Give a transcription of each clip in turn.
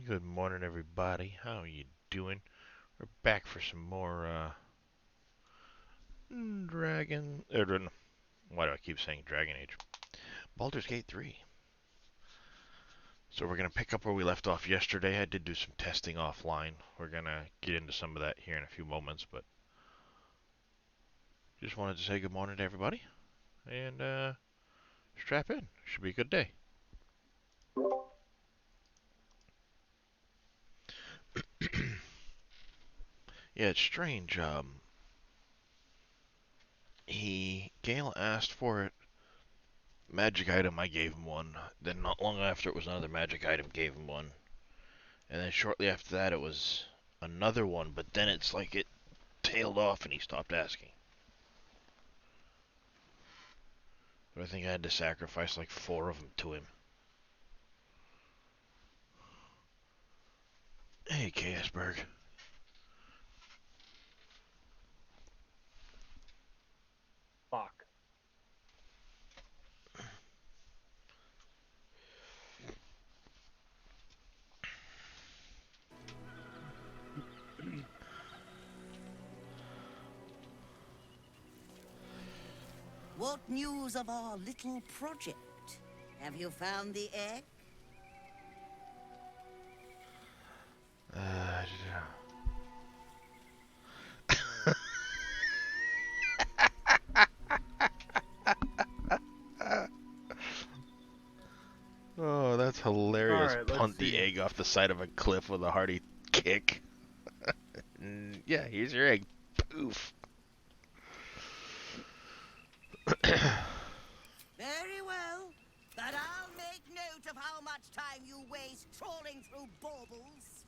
Good morning, everybody. How you doing? We're back for some more Dragon. Why do I keep saying Dragon Age? Baldur's Gate 3. So we're gonna pick up where we left off yesterday. I did do some testing offline. We're gonna get into some of that here in a few moments, but just wanted to say good morning to everybody and strap in. Should be a good day. Yeah, it's strange. Gale asked for it. Magic item, I gave him one. Then not long after it was another magic item, gave him one. And then shortly after that it was another one, but then it's like it tailed off and he stopped asking. But I think I had to sacrifice like 4 of them to him. Hey, Kasberg. Fuck. What news of our little project? Have you found the egg? Uh, oh, that's hilarious. Alright, let's Punt the see. egg off the side of a cliff with a hearty kick. Yeah, here's your egg. Poof. Very well, but I'll make note of how much time you waste trawling through baubles.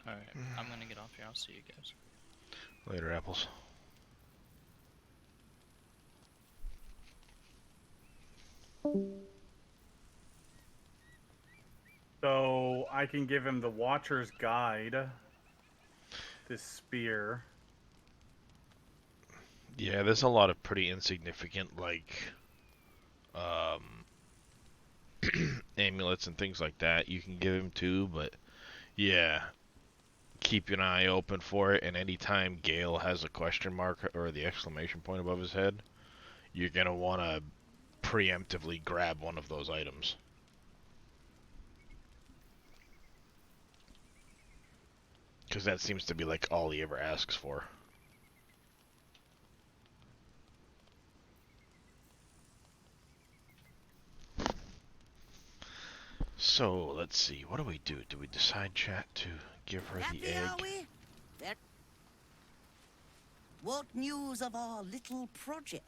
Alright, I'm gonna get off here. I'll see you guys. Later, apples. So I can give him the Watcher's Guide. This spear. Yeah, there's a lot of pretty insignificant, like, amulets and things like that you can give him too, but yeah, keep an eye open for it, and anytime Gale has a question mark or the exclamation point above his head, you're gonna want to preemptively grab one of those items. Because that seems to be like all he ever asks for. So, let's see, what do we do? Do we decide, chat, to give her Happy, the egg? are we? What news of our little project?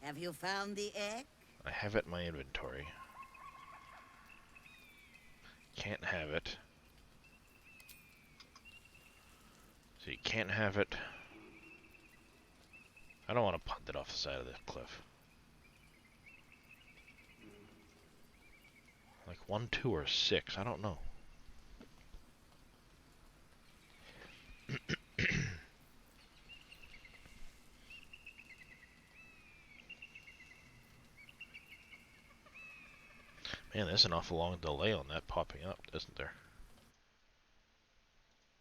Have you found the egg? I have it in my inventory. Can't have it. So you can't have it. I don't want to punt it off the side of the cliff. Like 1, 2, or 6, I don't know. Man, there's an awful long delay on that popping up, isn't there?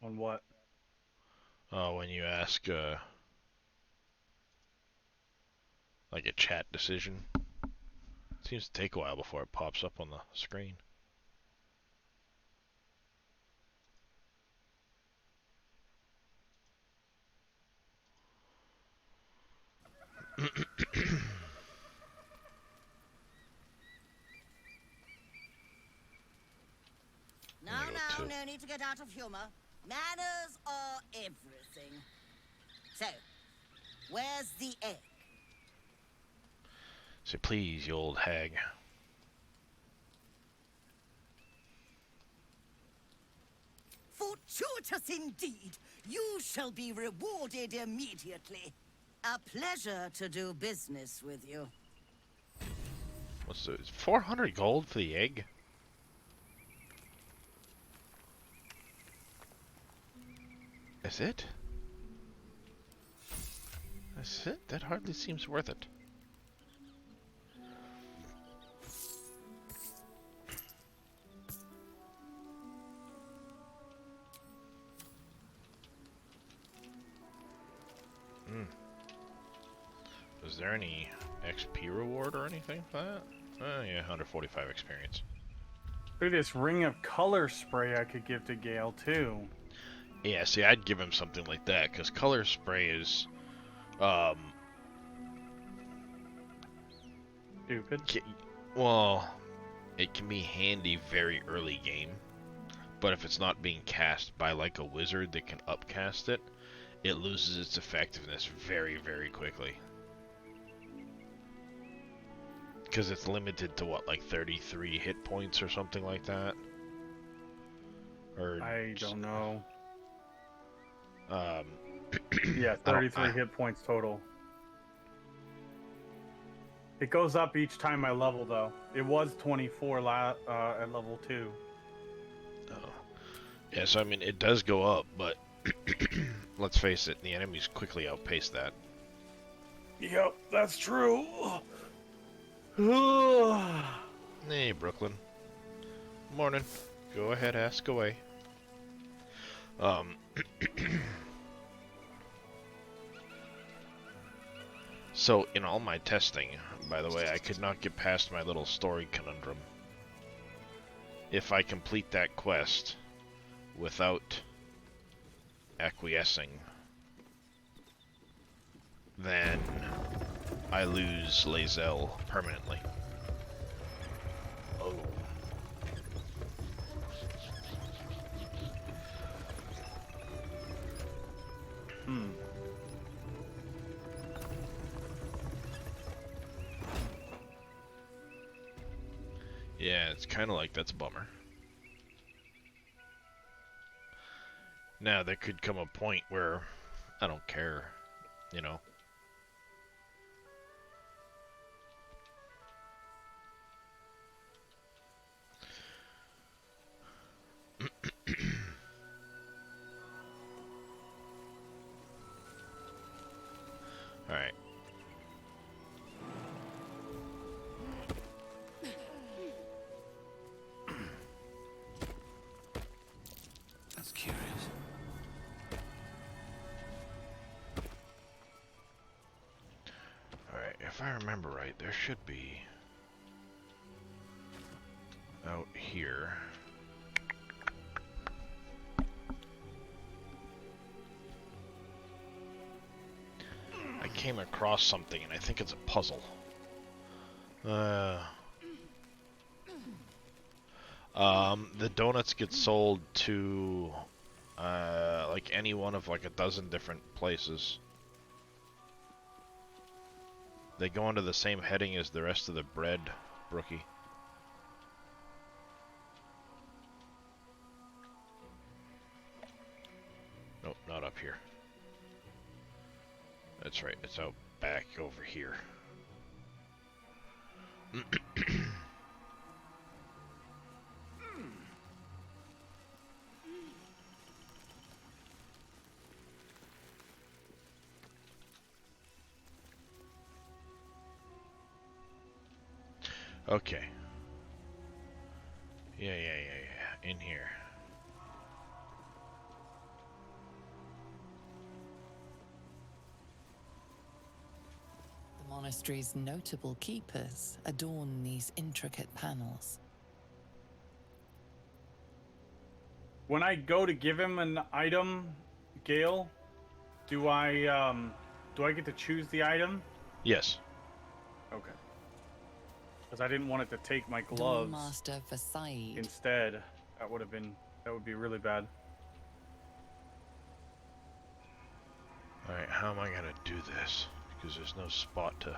On what? Oh, when you ask, like a chat decision. It seems to take a while before it pops up on the screen. No need to get out of humor. Manners are everything. So, where's the egg? Say, please, you old hag. Fortuitous indeed. You shall be rewarded immediately. A pleasure to do business with you. What's the 400 gold for the egg? That's it? That's it? That hardly seems worth it. Is there any XP reward or anything for that? Oh yeah, 145 experience. Look at this ring of color spray I could give to Gale too. Yeah, see, I'd give him something like that, because color spray is, Stupid. well, it can be handy very early game, but if it's not being cast by like a wizard that can upcast it, it loses its effectiveness very, very quickly. Because it's limited to what, like 33 hit points or something like that? Or I don't know. Um, Yeah, 33 hit points total. It goes up each time I level, though. It was 24 at level 2. Oh. Yeah, so I mean, it does go up, but let's face it, the enemies quickly outpace that. Yep, that's true. Hey, Brooklyn. Morning. Go ahead, ask away. So, in all my testing, by the way, I could not get past my little story conundrum. If I complete that quest without acquiescing, then I lose Lae'zel permanently. Oh. Yeah, it's kind of like that's a bummer. Now, there could come a point where I don't care, you know. Alright. That's curious. Alright, if I remember right, there should be out here. I came across something and I think it's a puzzle. The donuts get sold to like any one of like a dozen different places. They go under the same heading as the rest of the bread, Brookie. Nope, not up here. That's right, it's out back over here. Okay. Yeah. In here. The monastery's notable keepers adorn these intricate panels. When I go to give him an item, Gale, do I get to choose the item? Yes. Okay. Because I didn't want it to take my gloves Master for Said. instead. That would be really bad. Alright, how am I gonna do this? Because there's no spot to...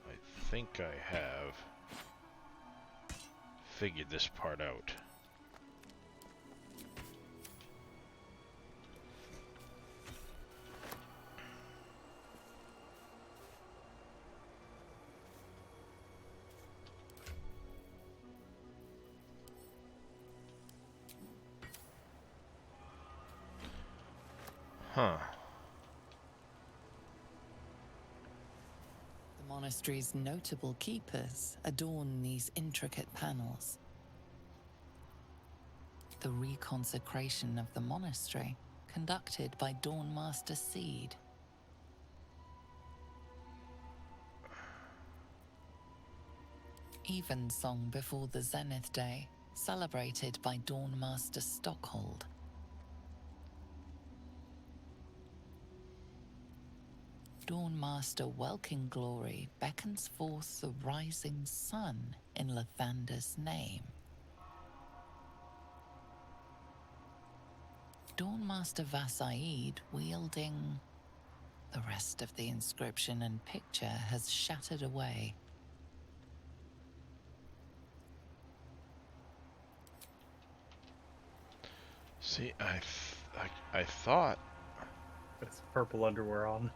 I think I have figured this part out. Huh. The monastery's notable keepers adorn these intricate panels. The reconsecration of the monastery, conducted by Dawnmaster Seed. Evensong before the Zenith Day, celebrated by Dawnmaster Stockhold. Dawnmaster Welkin Glory beckons forth the rising sun in Lathander's name. Dawnmaster Vassaid wielding... The rest of the inscription and picture has shattered away. See, I thought. It's purple underwear on.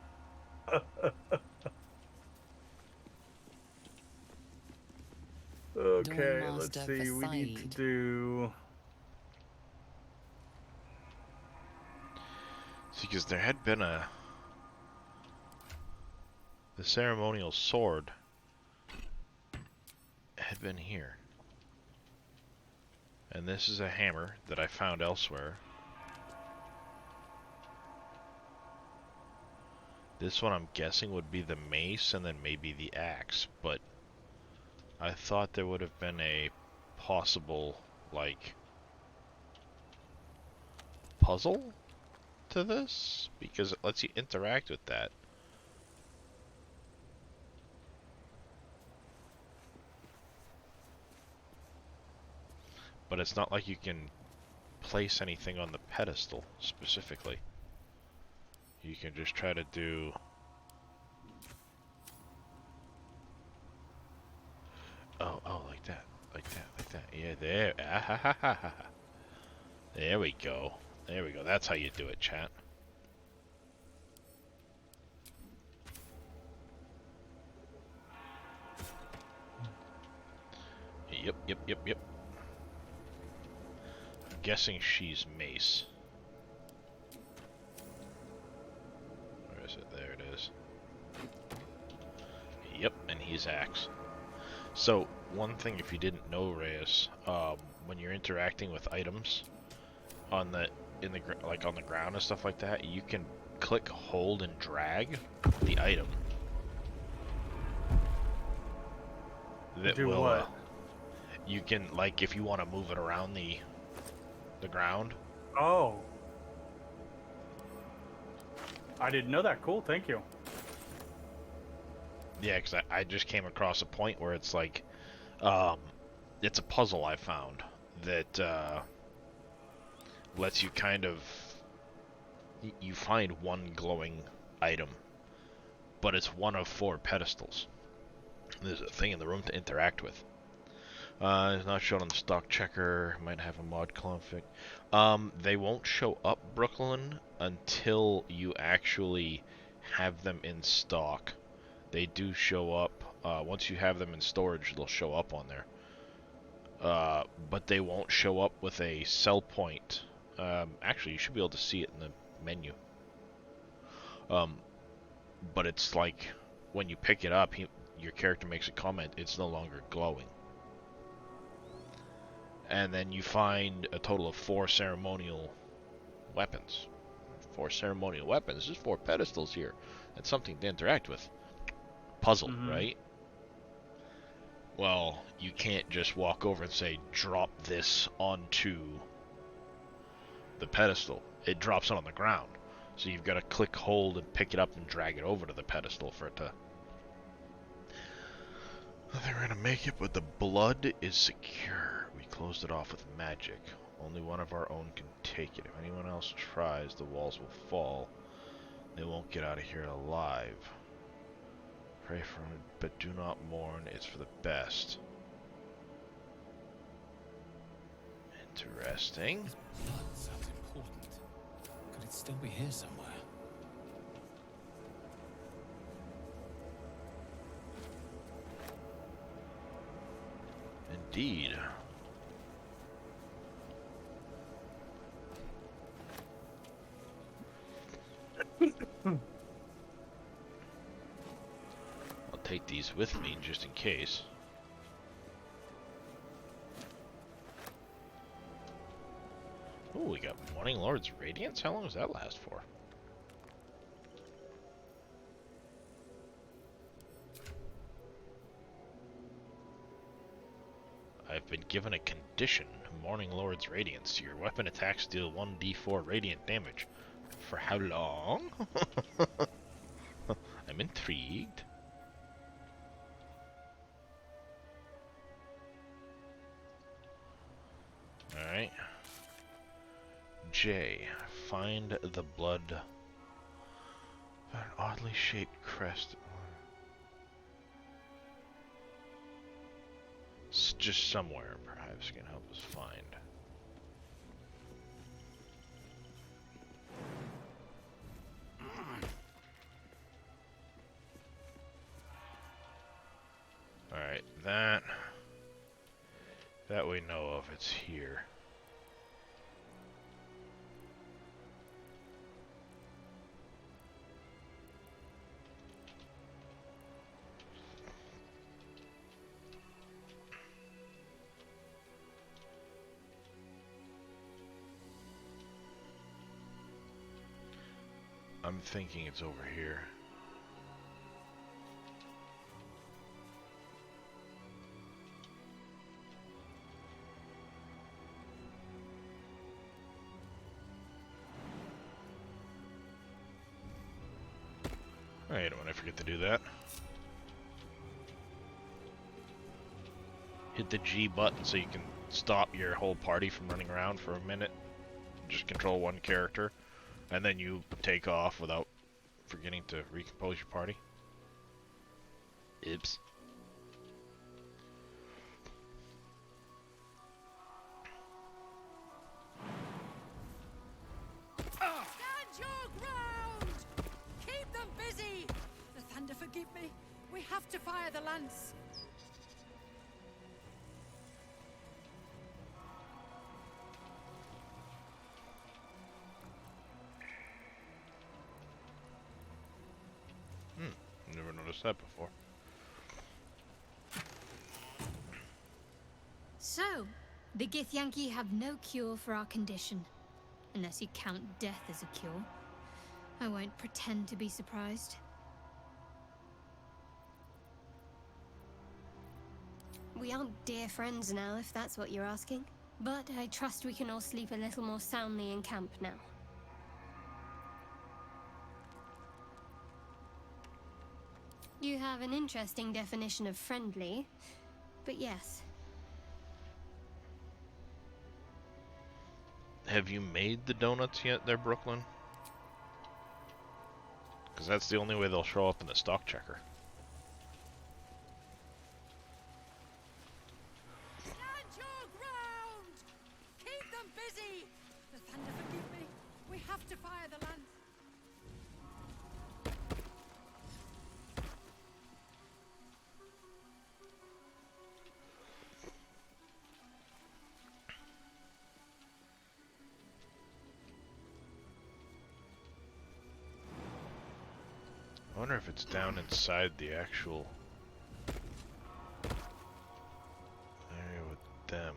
Okay, let's Dawnmaster see. We need to Vassaid. do. See, because there had been the ceremonial sword had been here. And this is a hammer that I found elsewhere. This one I'm guessing would be the mace and then maybe the axe, but I thought there would have been a possible, like, puzzle to this? Because it lets you interact with that. But it's not like you can place anything on the pedestal, specifically. You can just try to do... Oh, like that. Like that, like that. Yeah, there. Ah, ha, ha, ha, ha. There we go. There we go. That's how you do it, chat. Yep. I'm guessing she's mace. Where is it? There it is. Yep, and he's axe. So, one thing if you didn't know, Reyes, when you're interacting with items on the like on the ground and stuff like that, you can click, hold, and drag the item. That Do will what? you can, like, if you want to move it around the ground. Oh. I didn't know that. Cool, thank you. Yeah, because I just came across a point where it's like, it's a puzzle I found that lets you kind of, you find one glowing item, but it's one of 4 pedestals. There's a thing in the room to interact with. It's not shown on the stock checker. Might have a mod config. They won't show up, Brooklyn, until you actually have them in stock. They do show up. Once you have them in storage, they'll show up on there. But they won't show up with a sell point. Actually, you should be able to see it in the menu. But it's like, when you pick it up, your character makes a comment, it's no longer glowing. And then you find a total of 4 ceremonial weapons. 4 ceremonial weapons. There's 4 pedestals here. That's something to interact with. Puzzle, right? Well, you can't just walk over and say, drop this onto the pedestal. It drops it on the ground. So you've got to click, hold, and pick it up and drag it over to the pedestal for it to... They're going to make it, but the blood is secure. We closed it off with magic. Only one of our own can take it. If anyone else tries, the walls will fall. They won't get out of here alive. Pray for it, but do not mourn. It's for the best. Interesting. Blood sounds important. Could it still be here somewhere? Indeed. I'll take these with me just in case. Oh, we got Morning Lord's Radiance? How long does that last for? I've been given a condition. Morning Lord's Radiance. Your weapon attacks deal 1d4 radiant damage. For how long? I'm intrigued. Alright. J. Find the blood. An oddly shaped crest. It's just somewhere, perhaps, can help us find. Alright, that we know of, it's here. I'm thinking it's over here. I don't want to forget to do that. Hit the G button so you can stop your whole party from running around for a minute. Just control one character. And then you take off without forgetting to recompose your party. Oops. Stand your ground! Keep them busy! The thunder forgive me. We have to fire the lance. Never noticed that before. So, the Githyanki have no cure for our condition. Unless you count death as a cure. I won't pretend to be surprised. We aren't dear friends now, if that's what you're asking. But I trust we can all sleep a little more soundly in camp now. You have an interesting definition of friendly, but yes. Have you made the donuts yet there, Brooklyn? Because that's the only way they'll show up in the stock checker. Stand your ground! Keep them busy! The thunder forgive me. We have to fire the lance. I wonder if it's down inside the actual area with them.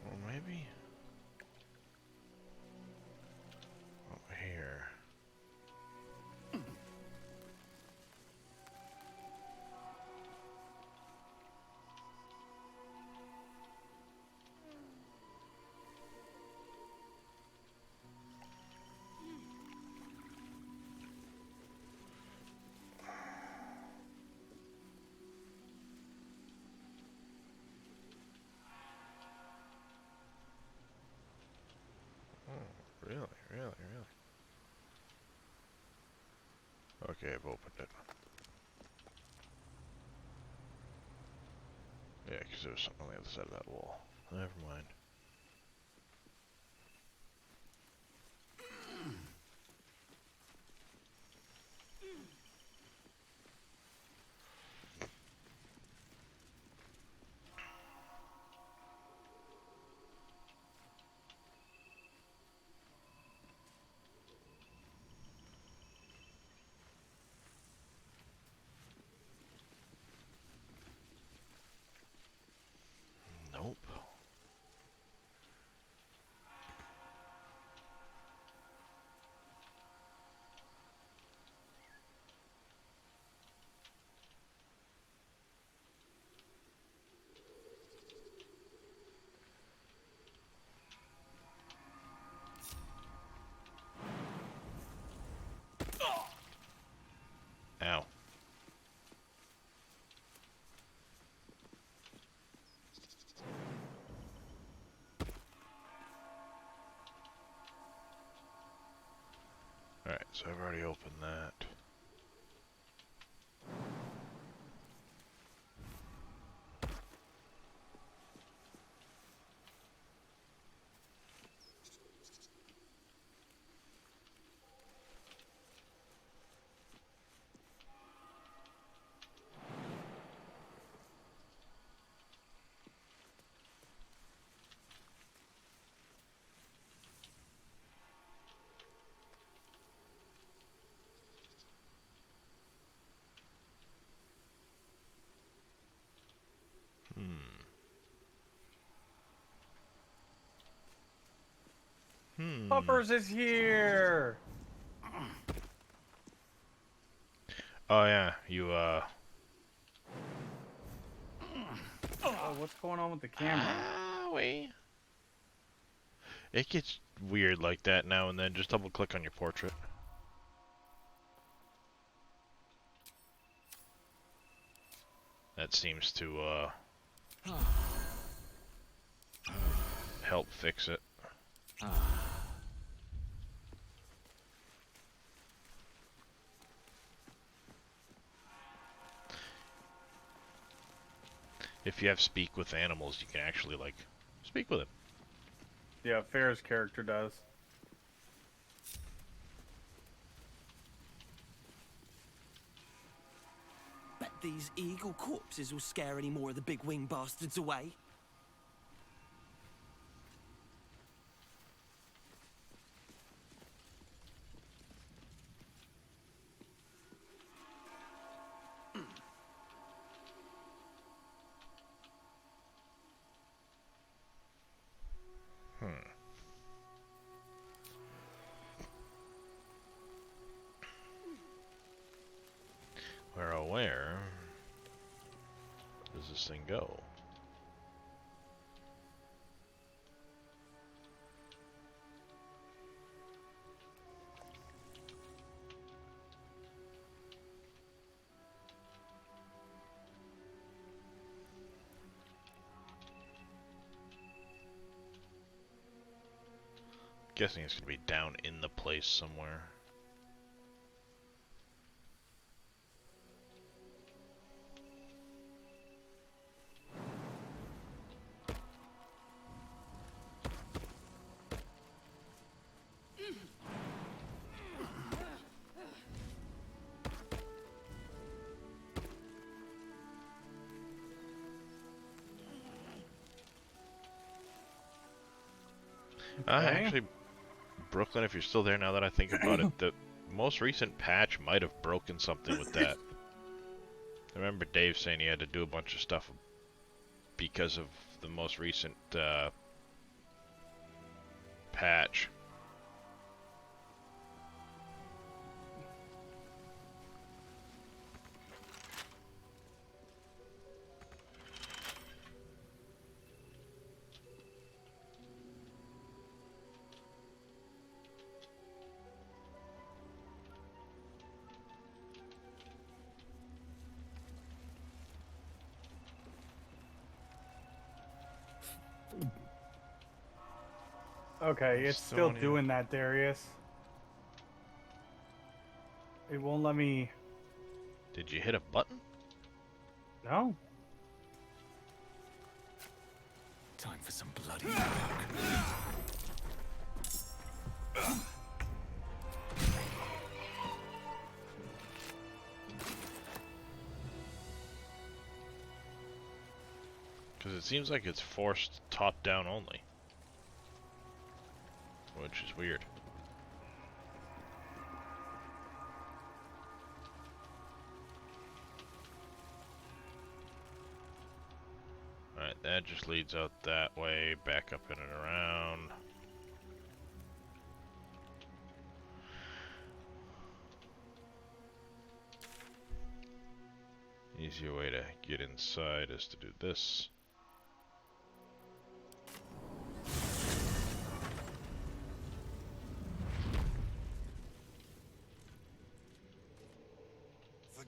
Or maybe over here. Really? Okay, I've opened it. Yeah, because there was something on the other side of that wall. Never mind. Ow. Alright, so I've already opened that. Puppers is here. Oh yeah, you Oh, what's going on with the camera? Wait. It gets weird like that now and then. Just double click on your portrait. That seems to help fix it. If you have speak with animals, you can actually like speak with them. Yeah, Fair's character does. Bet these eagle corpses will scare any more of the big wing bastards away. Where does this thing go? Guessing it's gonna be down in the place somewhere. Okay. Actually, Brooklyn, if you're still there now that I think about it, the most recent patch might have broken something with that. I remember Dave saying he had to do a bunch of stuff because of the most recent patch. Okay, it's still doing that, Darius. It won't let me... Did you hit a button? No. Time for some bloody Because it seems like it's forced top down only. Which is weird. Alright, that just leads out that way, back up in and around. Easier way to get inside is to do this.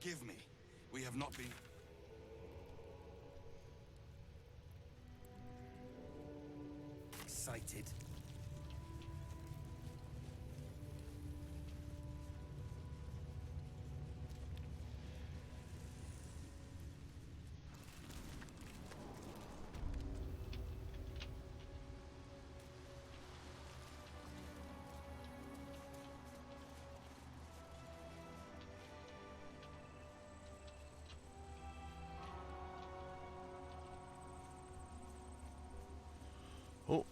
Forgive me. We have not been... Excited. Oh,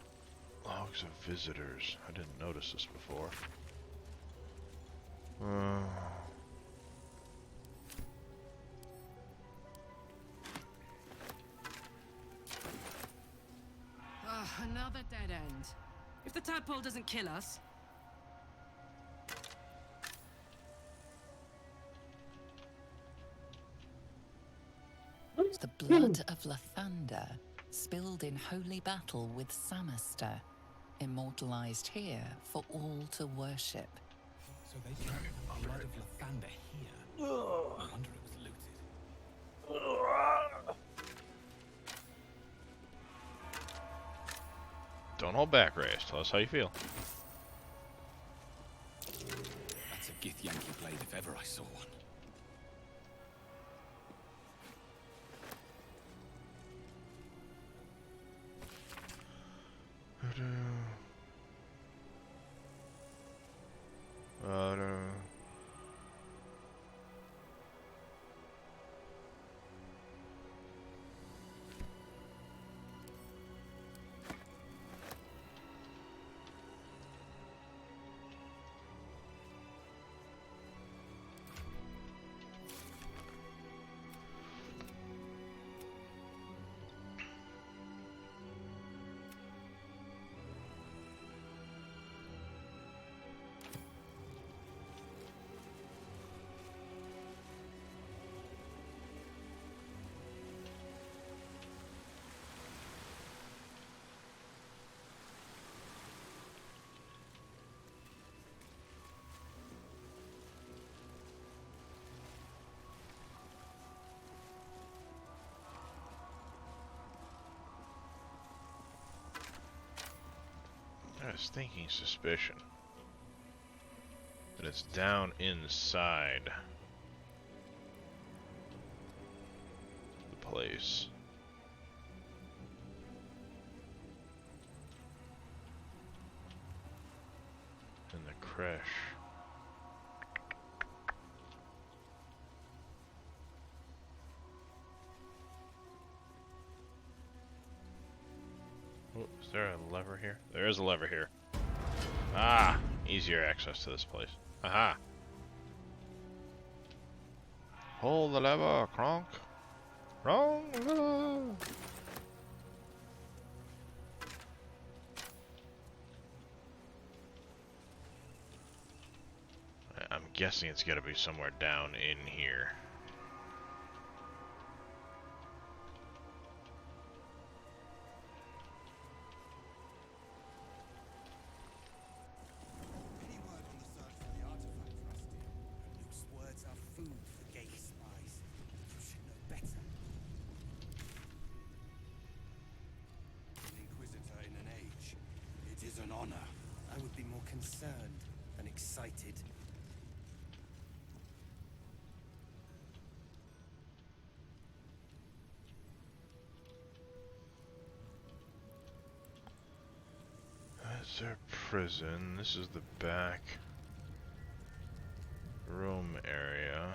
logs of visitors. I didn't notice this before. Another dead end. If the tadpole doesn't kill us... The blood of Lathander, spilled in holy battle with Samaster, immortalized here for all to worship. So they kept the blood of Lathander here. No wonder it was looted. Don't hold back, Reyes. Tell us how you feel. That's a Githyanki blade if ever I saw one. I was thinking suspicion that it's down inside the place. In the creche. Oh, is there a lever here? There is a lever here. Ah! Easier access to this place. Aha! Hold the lever, Kronk! Kronk! I'm guessing it's gotta be somewhere down in here. Any word on the search for the artifact, Rusty? Luke's words are food for gay spies. You should know better. An Inquisitor in an age. It is an honor. I would be more concerned than excited. That's their prison. This is the back room area.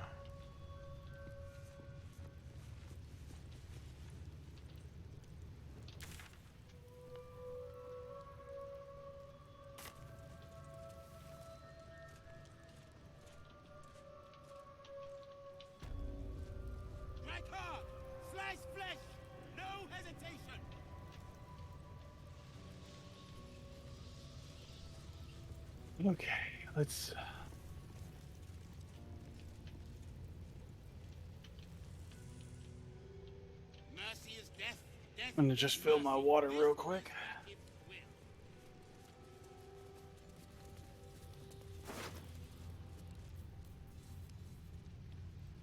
Strike hard! Slice flesh! No hesitation! Okay, let's. Mercy is death. Death I'm gonna just fill my water real quick.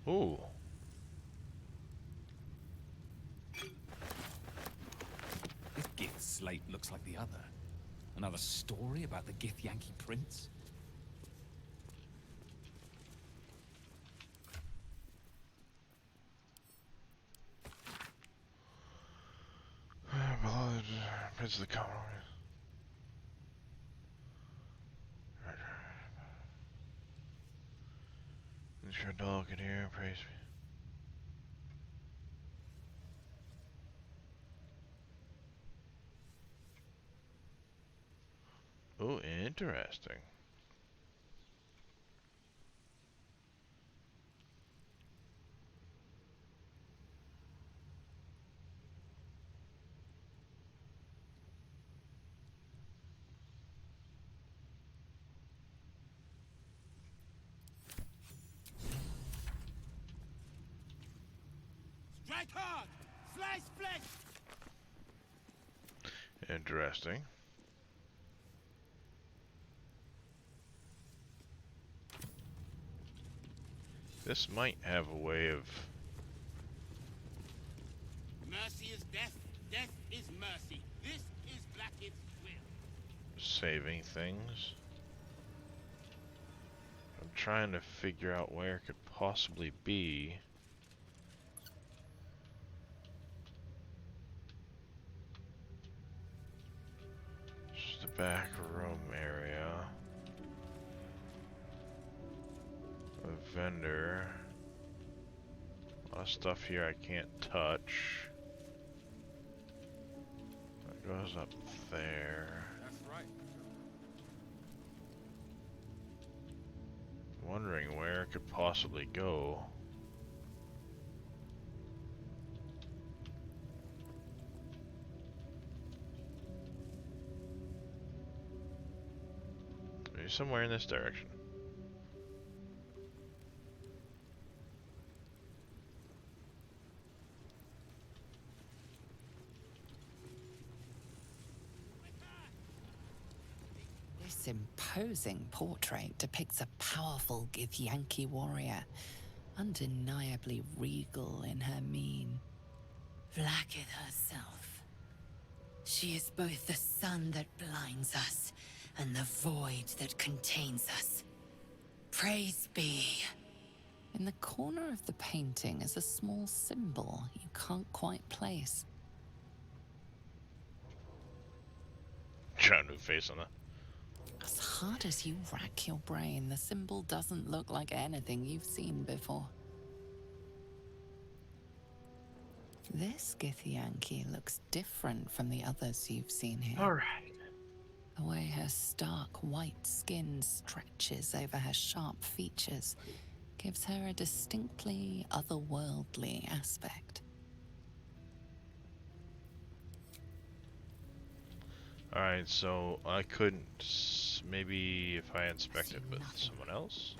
Ooh. This Gith slate looks like the other. Another story about the Gith Yankee prince? Beloved Prince of the Common. Your dog can hear, praise me. Oh, interesting. Strike hard! Slice flesh! Interesting. This might have a way of Mercy is death, death is mercy. This is Blackhead's will. saving things. I'm trying to figure out where it could possibly be. Just the back room area. A vendor. A lot of stuff here I can't touch. That goes up there. That's right. Wondering where it could possibly go. Maybe somewhere in this direction. This imposing portrait depicts a powerful Githyanki warrior, undeniably regal in her mien. Blacketh herself. She is both the sun that blinds us and the void that contains us. Praise be. In the corner of the painting is a small symbol you can't quite place. Trying to face on that. As hard as you rack your brain, the symbol doesn't look like anything you've seen before. This Githyanki looks different from the others you've seen here. Alright. The way her stark white skin stretches over her sharp features gives her a distinctly otherworldly aspect. Alright, so I couldn't. Maybe if I inspect it with someone else?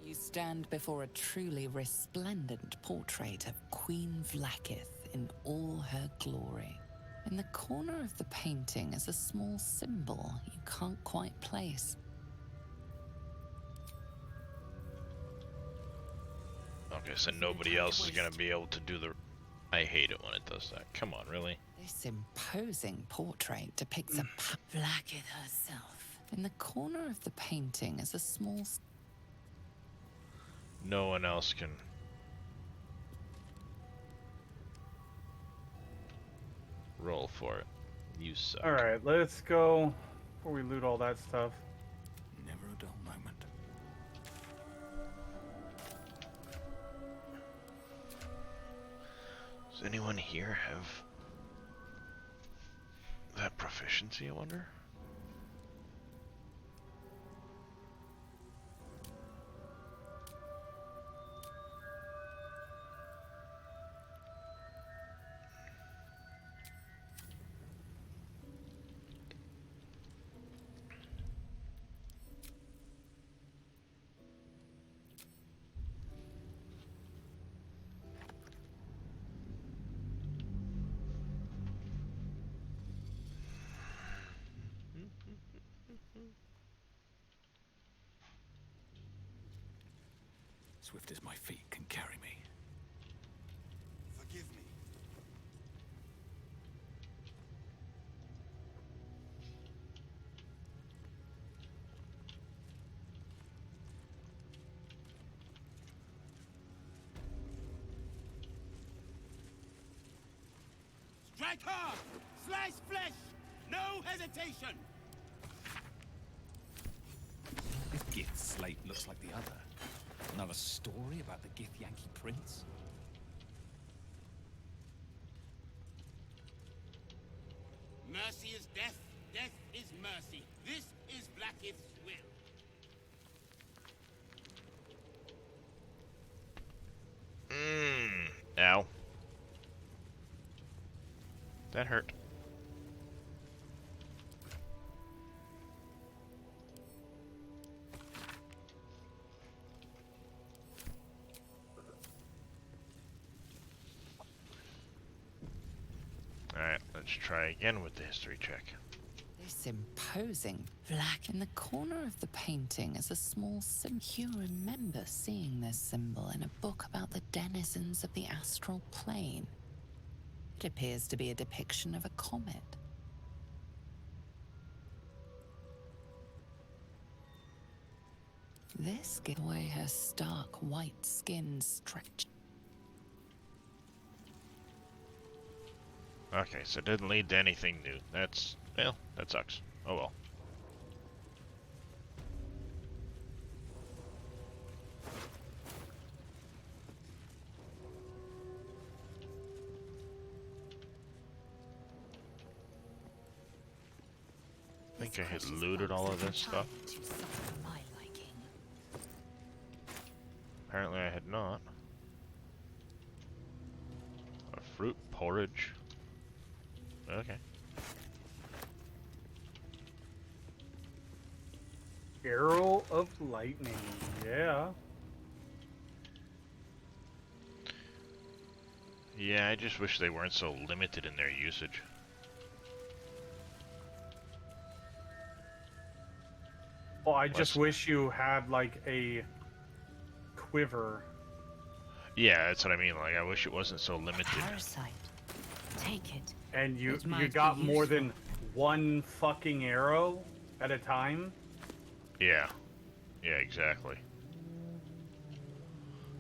You stand before a truly resplendent portrait of Queen Vlakith in all her glory. In the corner of the painting is a small symbol you can't quite place. Okay, so nobody else is gonna be able to do the... I hate it when it does that. Come on, really? This imposing portrait depicts a Blacketh herself. In the corner of the painting is a small... No one else can... roll for it. You suck. Alright, let's go before we loot all that stuff. Never a dull moment. Does anyone here have that proficiency, I wonder? Swift as my feet can carry me. Forgive me. Strike hard! Slice flesh! No hesitation! This Gith slate looks like the other. Another story about the Gith Yankee Prince? Mercy is death, death is mercy. This is Blackith's will. Ow. That hurt. Alright, let's try again with the history check. This imposing black in the corner of the painting is a small symbol. You remember seeing this symbol in a book about the denizens of the astral plane. It appears to be a depiction of a comet. This gives away her stark white skin stretched. Okay, so it didn't lead to anything new. That's, well, that sucks. Oh well. I think I had looted all of this stuff. Apparently I had not. A fruit porridge. Okay. Arrow of lightning, yeah. Yeah, I just wish they weren't so limited in their usage. Well, I just wish you had like a quiver. Yeah, that's what I mean. Like, I wish it wasn't so limited. Parasite. Take it. And you It might got be more useful. than one fucking arrow at a time. Yeah. Yeah, exactly.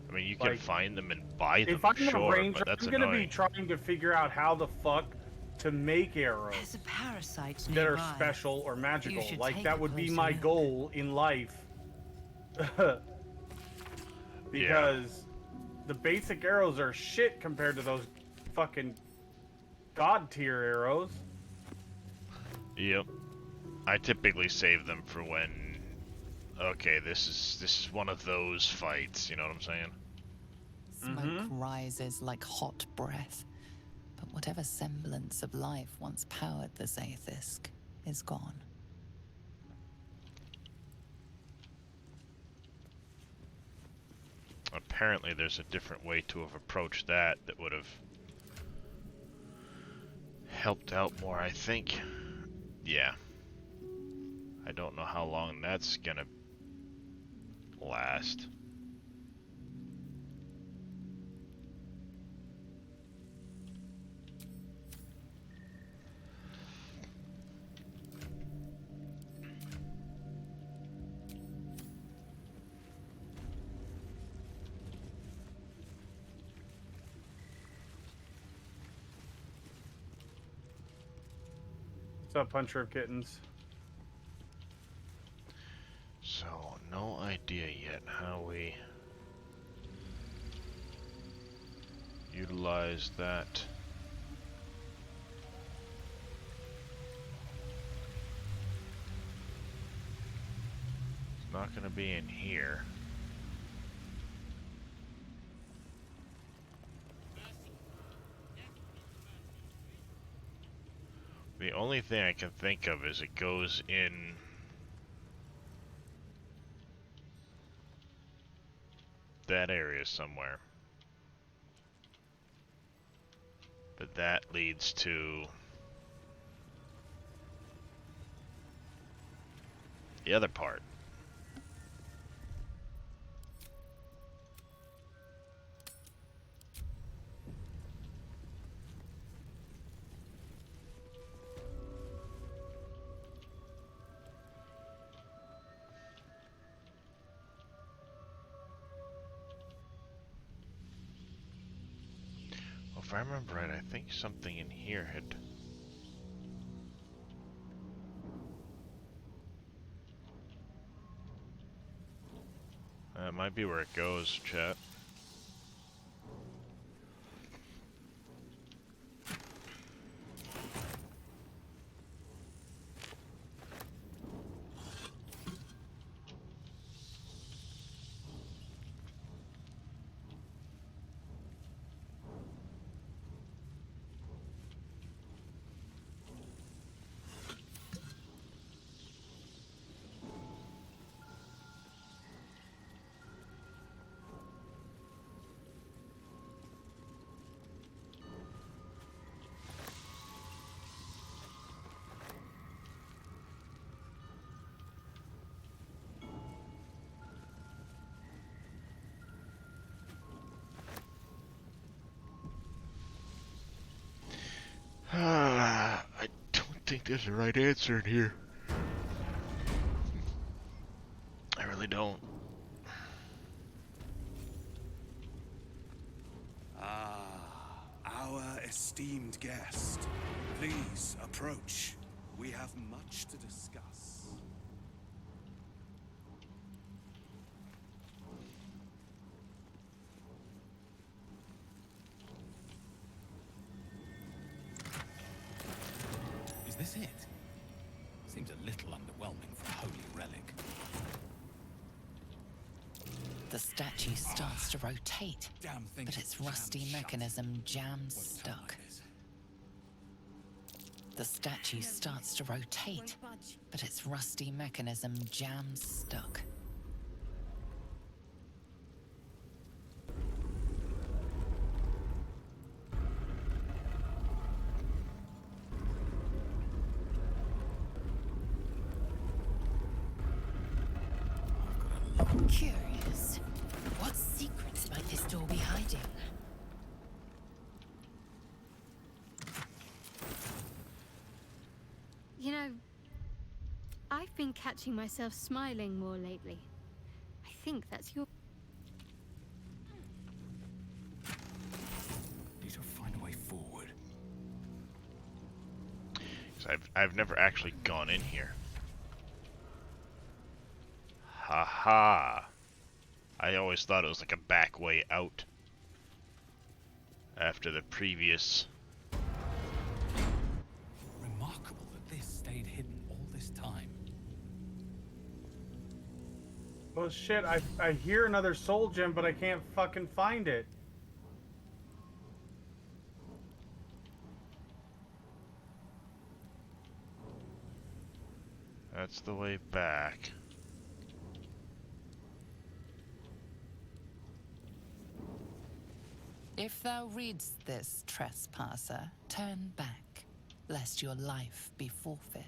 I mean, you can Like, find them and buy them, If I'm sure, a ranger, but that's I'm gonna annoying. be trying to figure out how the fuck to make arrows There's a parasite that are nearby. special or magical. should Like take that a would be closer my look. goal in life. Because the basic arrows are shit compared to those fucking god tier arrows. Yep. I typically save them for when, okay, this is one of those fights, you know what I'm saying? Smoke rises like hot breath, but whatever semblance of life once powered the Zaithisk is gone. Apparently there's a different way to have approached that that would have helped out more, I think. Yeah. I don't know how long that's gonna last. What's up, Puncher of Kittens? So, no idea yet how we utilize that. It's not going to be in here. The only thing I can think of is it goes in that area somewhere. But that leads to the other part. If I remember right, I think something in here had... That might be where it goes, chat. I don't think there's a right answer in here. I really don't. Our esteemed guest. Please approach. We have much to discuss. Is this it? Seems a little underwhelming for a holy relic. The statue starts to rotate, Damn thing but its rusty mechanism jams stuck. The statue starts to rotate, but its rusty mechanism jams stuck. Curious. What secrets might this door be hiding? You know, I've been catching myself smiling more lately. I think that's your... Need to find a way forward. 'Cause I've never actually gone in here. Haha. I always thought it was like a back way out. After the previous... Remarkable that this stayed hidden all this time. Well, shit, I hear another soul gem, but I can't fucking find it. That's the way back. If thou readst this, trespasser, turn back, lest your life be forfeit.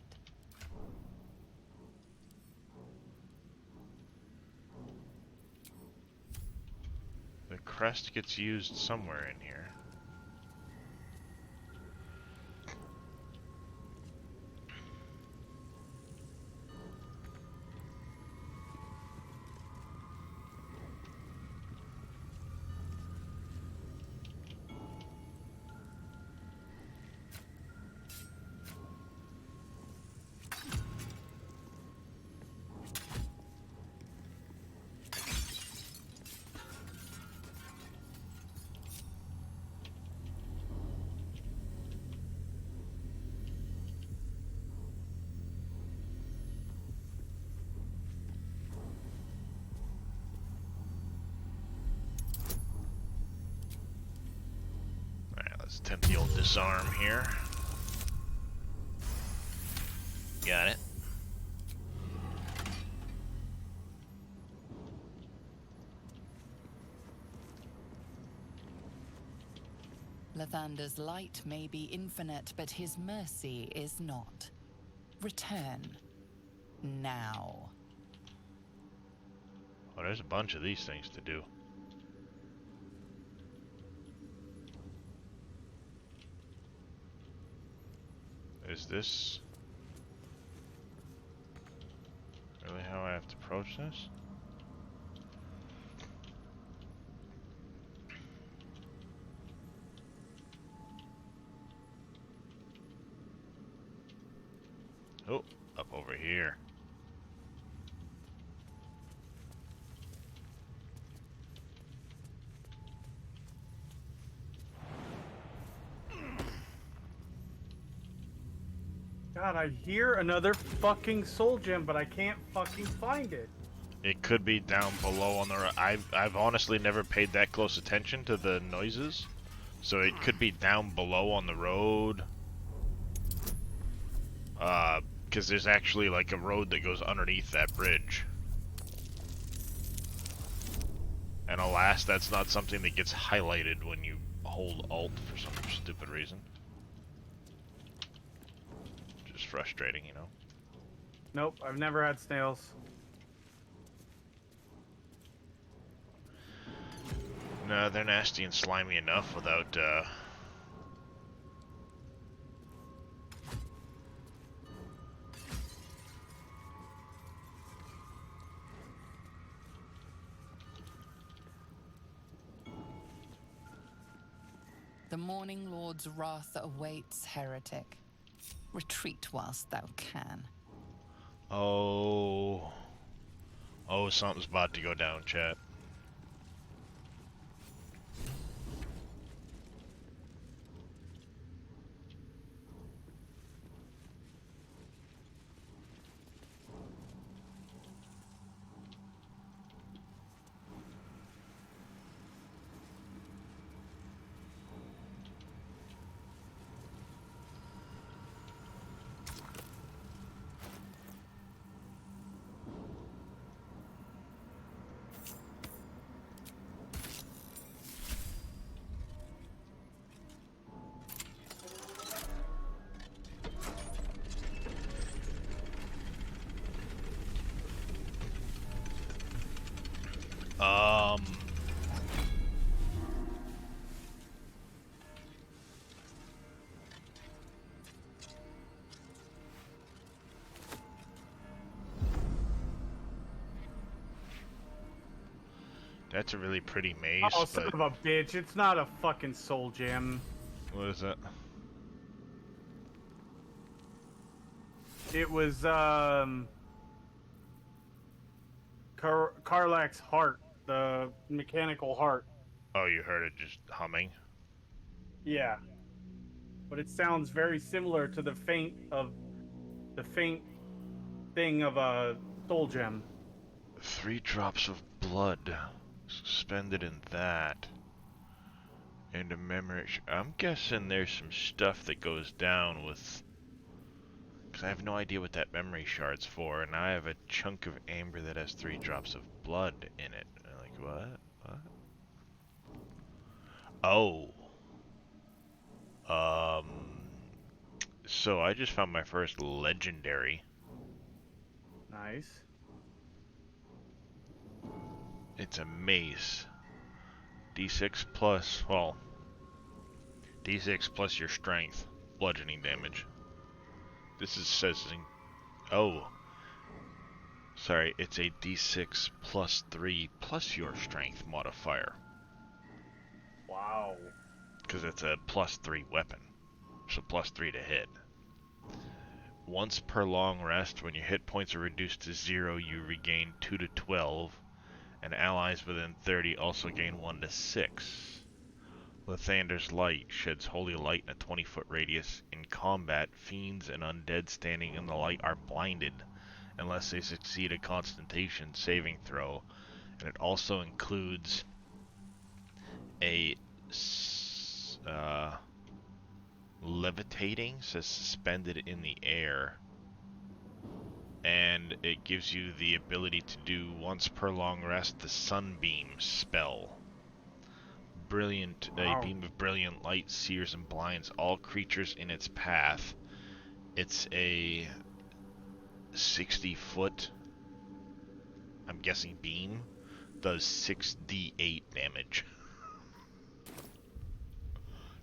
The crest gets used somewhere in here. Let's attempt the old disarm here. Got it. Lathander's light may be infinite, but his mercy is not. Return. Now. Oh, there's a bunch of these things to do. Is this really how I have to approach this? Oh, up over here. God, I hear another fucking soul gem, but I can't fucking find it. It could be down below on the. I've honestly never paid that close attention to the noises, so it could be down below on the road. Because there's actually like a road that goes underneath that bridge. And alas, that's not something that gets highlighted when you hold Alt for some stupid reason. Just frustrating, you know. Nope, I've never had snails. No, they're nasty and slimy enough without, The Morning Lord's wrath awaits, heretic. Retreat whilst thou can. Oh, something's about to go down, chat. That's a really pretty maze, Oh, but... son of a bitch. It's not a fucking soul gem. What is it? It was, Karlach's heart. The mechanical heart. Oh, you heard it just humming? Yeah. But it sounds very similar to the faint thing of a soul gem. 3 drops of blood suspended in that. And a memory. I'm guessing there's some stuff that goes down with. Because I have no idea what that memory shard's for, and I have a chunk of amber that has 3 drops of blood in it. I'm like, what? What? Oh. So I just found my first legendary. Nice. It's a mace. D6 plus, well, D6 plus your strength, bludgeoning damage. This is says, oh, sorry, it's a D6 plus 3 plus your strength modifier. Wow. Because it's a plus 3 weapon, so plus 3 to hit. Once per long rest, when your hit points are reduced to 0, you regain 2 to 12, and allies within 30 also gain 1 to 6. Lathander's light sheds holy light in a 20-foot radius. In combat, fiends and undead standing in the light are blinded unless they succeed a Constitution saving throw. And it also includes a levitating, says suspended in the air. And it gives you the ability to do once per long rest the sunbeam spell. Brilliant, a beam of brilliant light sears and blinds all creatures in its path. It's a 60-foot, I'm guessing, beam. Does 6d8 damage.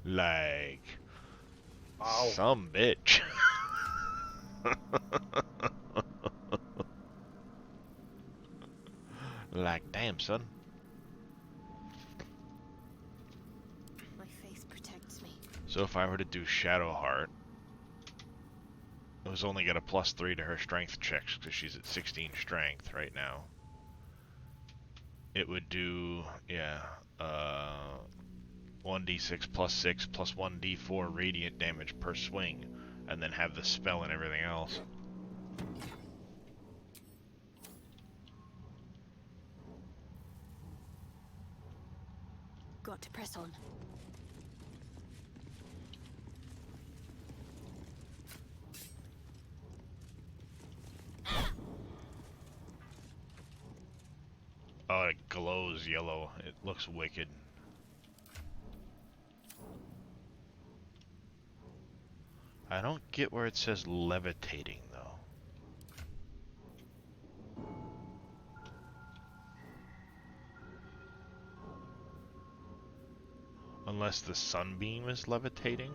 Like, wow. Some bitch. Like, damn, son. My face protects me. So if I were to do Shadowheart, oh, who's only got a +3 to her strength checks because she's at 16 strength right now. It would do, yeah, 1d6 +6 plus 1d4 radiant damage per swing, and then have the spell and everything else. Got to press on. Oh, it glows yellow. It looks wicked. I don't get where it says levitating, though. Unless the sunbeam is levitating?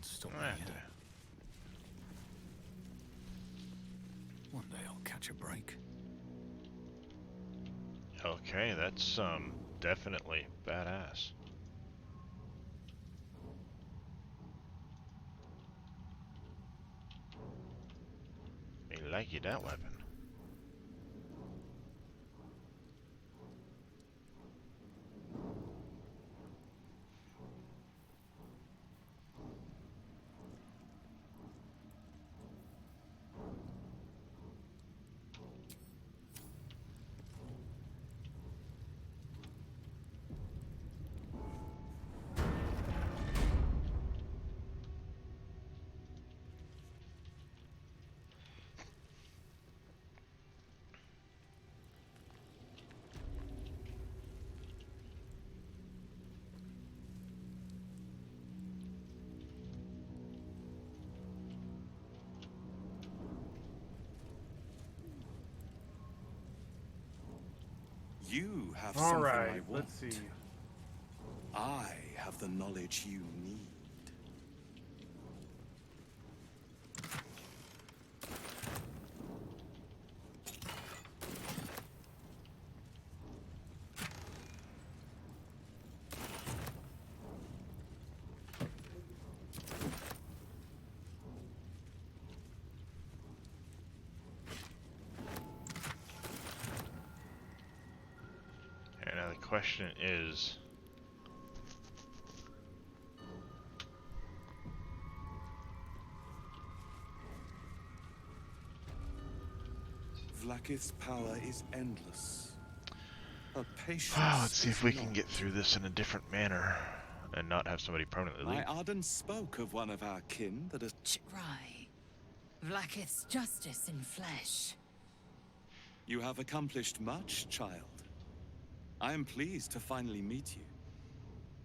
Stop me here. One day I'll catch a break. Okay, that's definitely badass. I like you that weapon. You have All something right, I want. let's see. I have the knowledge you need. And now the question is, Vlaakith's power is endless. Her patience let's see if is we can not. get through this in a different manner and not have somebody permanently My leave. Arden spoke of one of our kin that has... Right. Vlaakith's justice in flesh. You have accomplished much, child. I am pleased to finally meet you.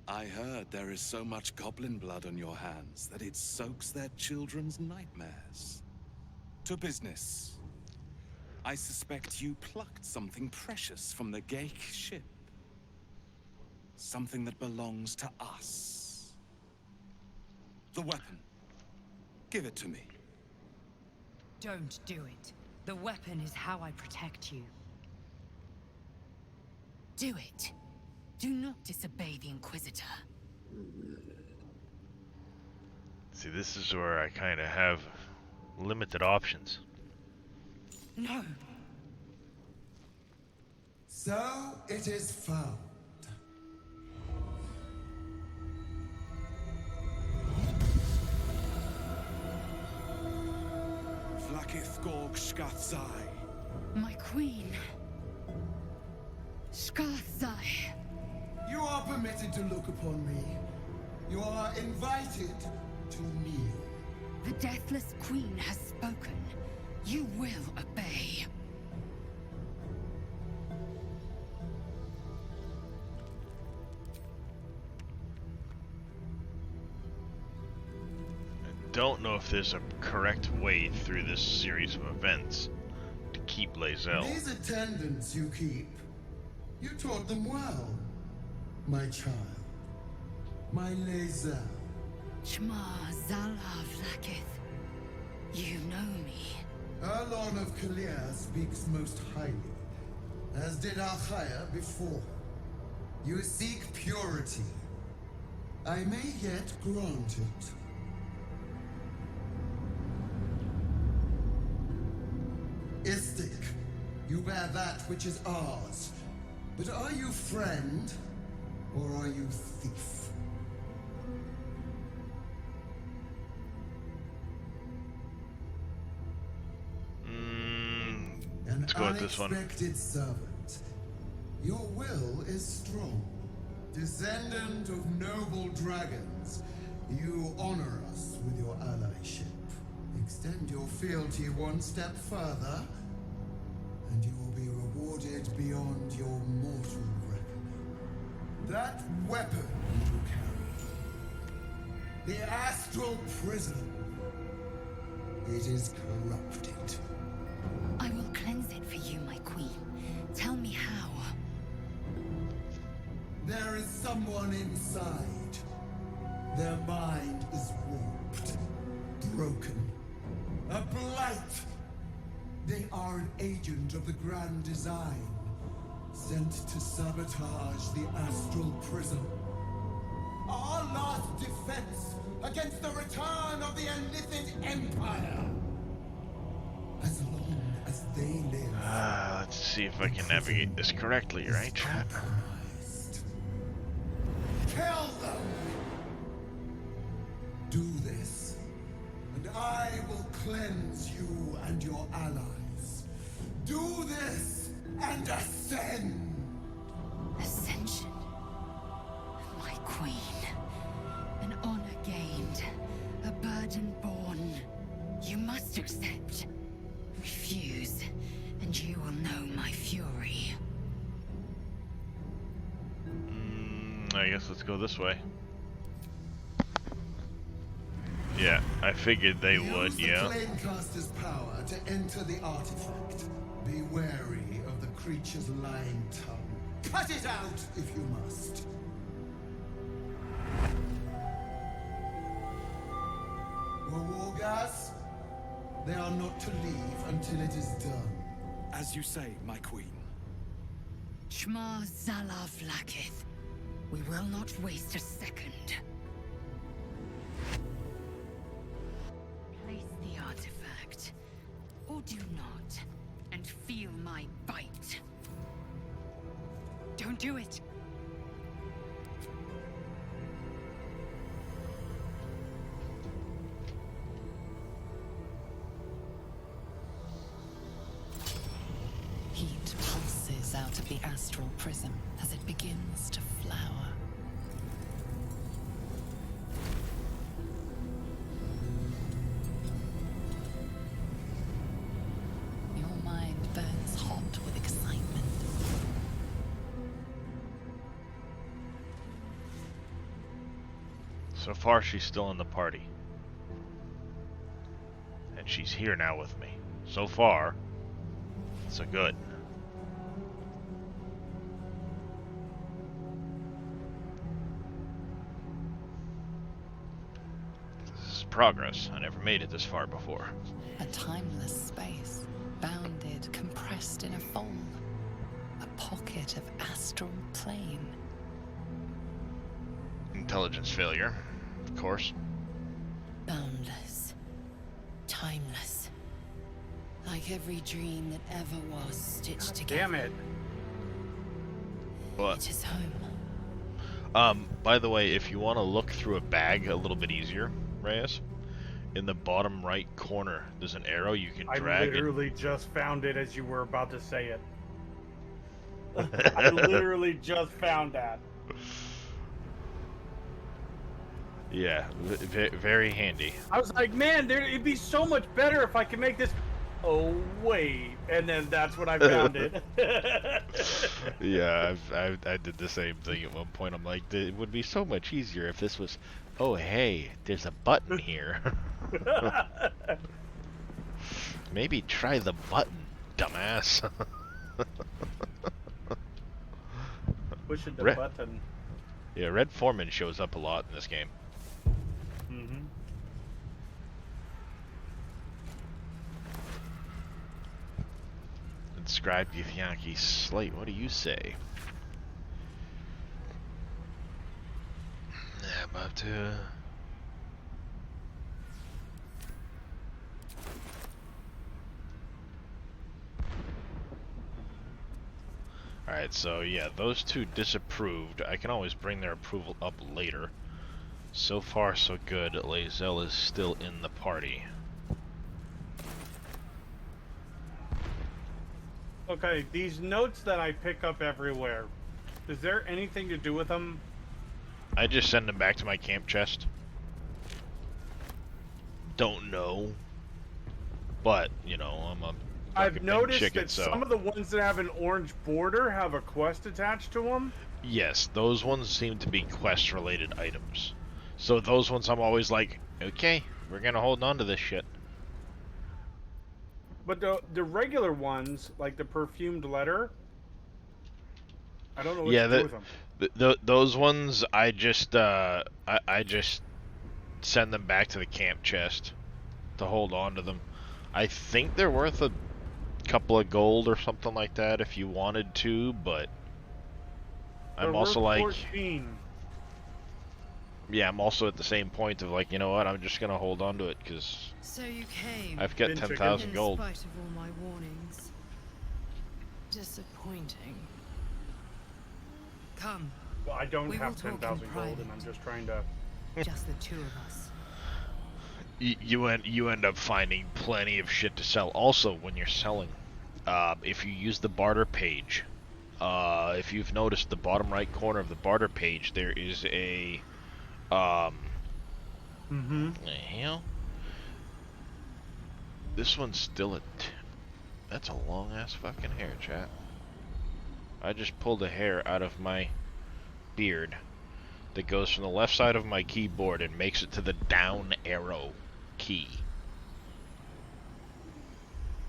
I heard there is so much goblin blood on your hands that it soaks their children's nightmares. To business. I suspect you plucked something precious from the Geik ship. Something that belongs to us. The weapon. Give it to me. Don't do it. The weapon is how I protect you. Do it. Do not disobey the Inquisitor. See, this is where I kind of have limited options. No. So it is found. Vlakith Gorg Shkathzai. My queen. Shkathzai. You are permitted to look upon me. You are invited to kneel. The Deathless Queen has spoken. You will obey. Don't know if there's a correct way through this series of events to keep Lae'zel. These attendants you keep, you taught them well, my child. My Lae'zel. Shma Zala Vlakith. You know me. Erlon of Kalir speaks most highly, as did Alchaya before. You seek purity. I may yet grant it. Istik, you bear that which is ours. But are you friend, or are you thief? Let's go with this one. An unexpected servant. Your will is strong. Descendant of noble dragons, you honor us with your allyship. Extend your fealty one step further, and you will be rewarded beyond your mortal reckoning. That weapon you carry, the astral prison, it is corrupted. I will cleanse it for you, my queen. Tell me how. There is someone inside. Their mind is warped, broken, a blight. They are an agent of the Grand Design, sent to sabotage the astral prism. Our last defense against the return of the Elithid Empire. As long as they live. Let's see if I can navigate this correctly, right? Kill them! Do this, and I will cleanse you and your allies. Do this, and ascend! Ascension. My queen. An honor gained. A burden borne. You must accept. Refuse, and you will know my fury. I guess let's go this way. Yeah, I figured they would, yeah. Use the Flamecaster's power to enter the artifact. Be wary of the creature's lying tongue. Cut it out if you must. Wargas, they are not to leave until it is done. As you say, my queen. Shma Zala Vlakith. We will not waste a second. Place the artifact. Or do not. And feel my bite. Don't do it. Heat pulses out of the astral prism as it begins to flower. Your mind burns hot with excitement. So far, she's still in the party. And she's here now with me. So far, so good. progress. I never made it this far before. A timeless space, bounded, compressed in a fold. A pocket of astral plane. Intelligence failure, of course. Boundless. Timeless. Like every dream that ever was stitched together. Damn it. What? It is home. By the way, if you want to look through a bag a little bit easier, Reyes, in the bottom right corner, there's an arrow you can drag. I literally just found it as you were about to say it. I literally just found that. Yeah, very handy. I was like, man, it'd be so much better if I could make this. Oh wait, and then that's when I found it. Yeah, I did the same thing at one point. I'm like, it would be so much easier if this was. Oh hey, there's a button here. Maybe try the button, dumbass. Pushing the button. Yeah, Red Foreman shows up a lot in this game. Mm-hmm. Inscribed Githyanki slate. What do you say? Yeah, about to. Alright, so yeah, those two disapproved. I can always bring their approval up later. So far, so good. Lae'zel is still in the party. Okay, these notes that I pick up everywhere, is there anything to do with them? I just send them back to my camp chest. Don't know. But, you know, I'm a I've noticed chicken, that so. some of the ones that have an orange border have a quest attached to them. Yes, those ones seem to be quest-related items. So those ones I'm always like, okay, we're gonna hold on to this shit. But the regular ones, like the perfumed letter, I don't know what to do with them. Those ones, I just send them back to the camp chest to hold on to them. I think they're worth a couple of gold or something like that if you wanted to, but I'm also like 14. Yeah, I'm also at the same point of like, you know what, I'm just gonna hold on to it because So you came. I've got 10,000 gold. In spite of all my warnings. Disappointing. Come. Well, I don't We have will talk 10,000 in gold, and private. I'm just trying to. Just the two of us. You end up finding plenty of shit to sell. Also, when you're selling, if you use the barter page, if you've noticed the bottom right corner of the barter page, there is a the hell? This one's still that's a long ass fucking hair, chat. I just pulled a hair out of my beard that goes from the left side of my keyboard and makes it to the down arrow key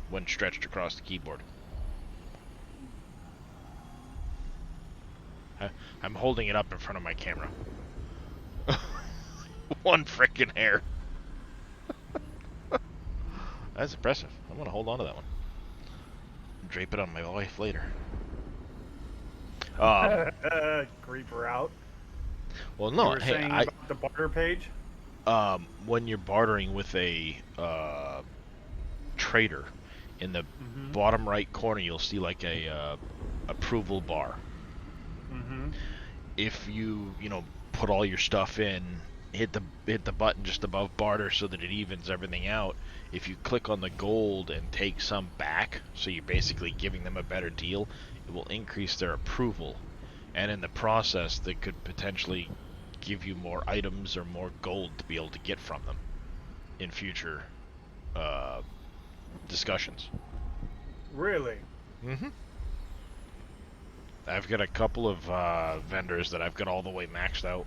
when stretched across the keyboard. I'm holding it up in front of my camera. One frickin' hair. That's impressive. I'm gonna hold on to that one. Drape it on my wife later. Creep her out. Well, no, You were hey, saying about the barter page? When you're bartering with a trader, in the bottom right corner, you'll see like a approval bar. If you put all your stuff in, hit the button just above barter so that it evens everything out. If you click on the gold and take some back, so you're basically giving them a better deal, it will increase their approval, and in the process, they could potentially give you more items or more gold to be able to get from them in future discussions. Really? I've got a couple of vendors that I've got all the way maxed out.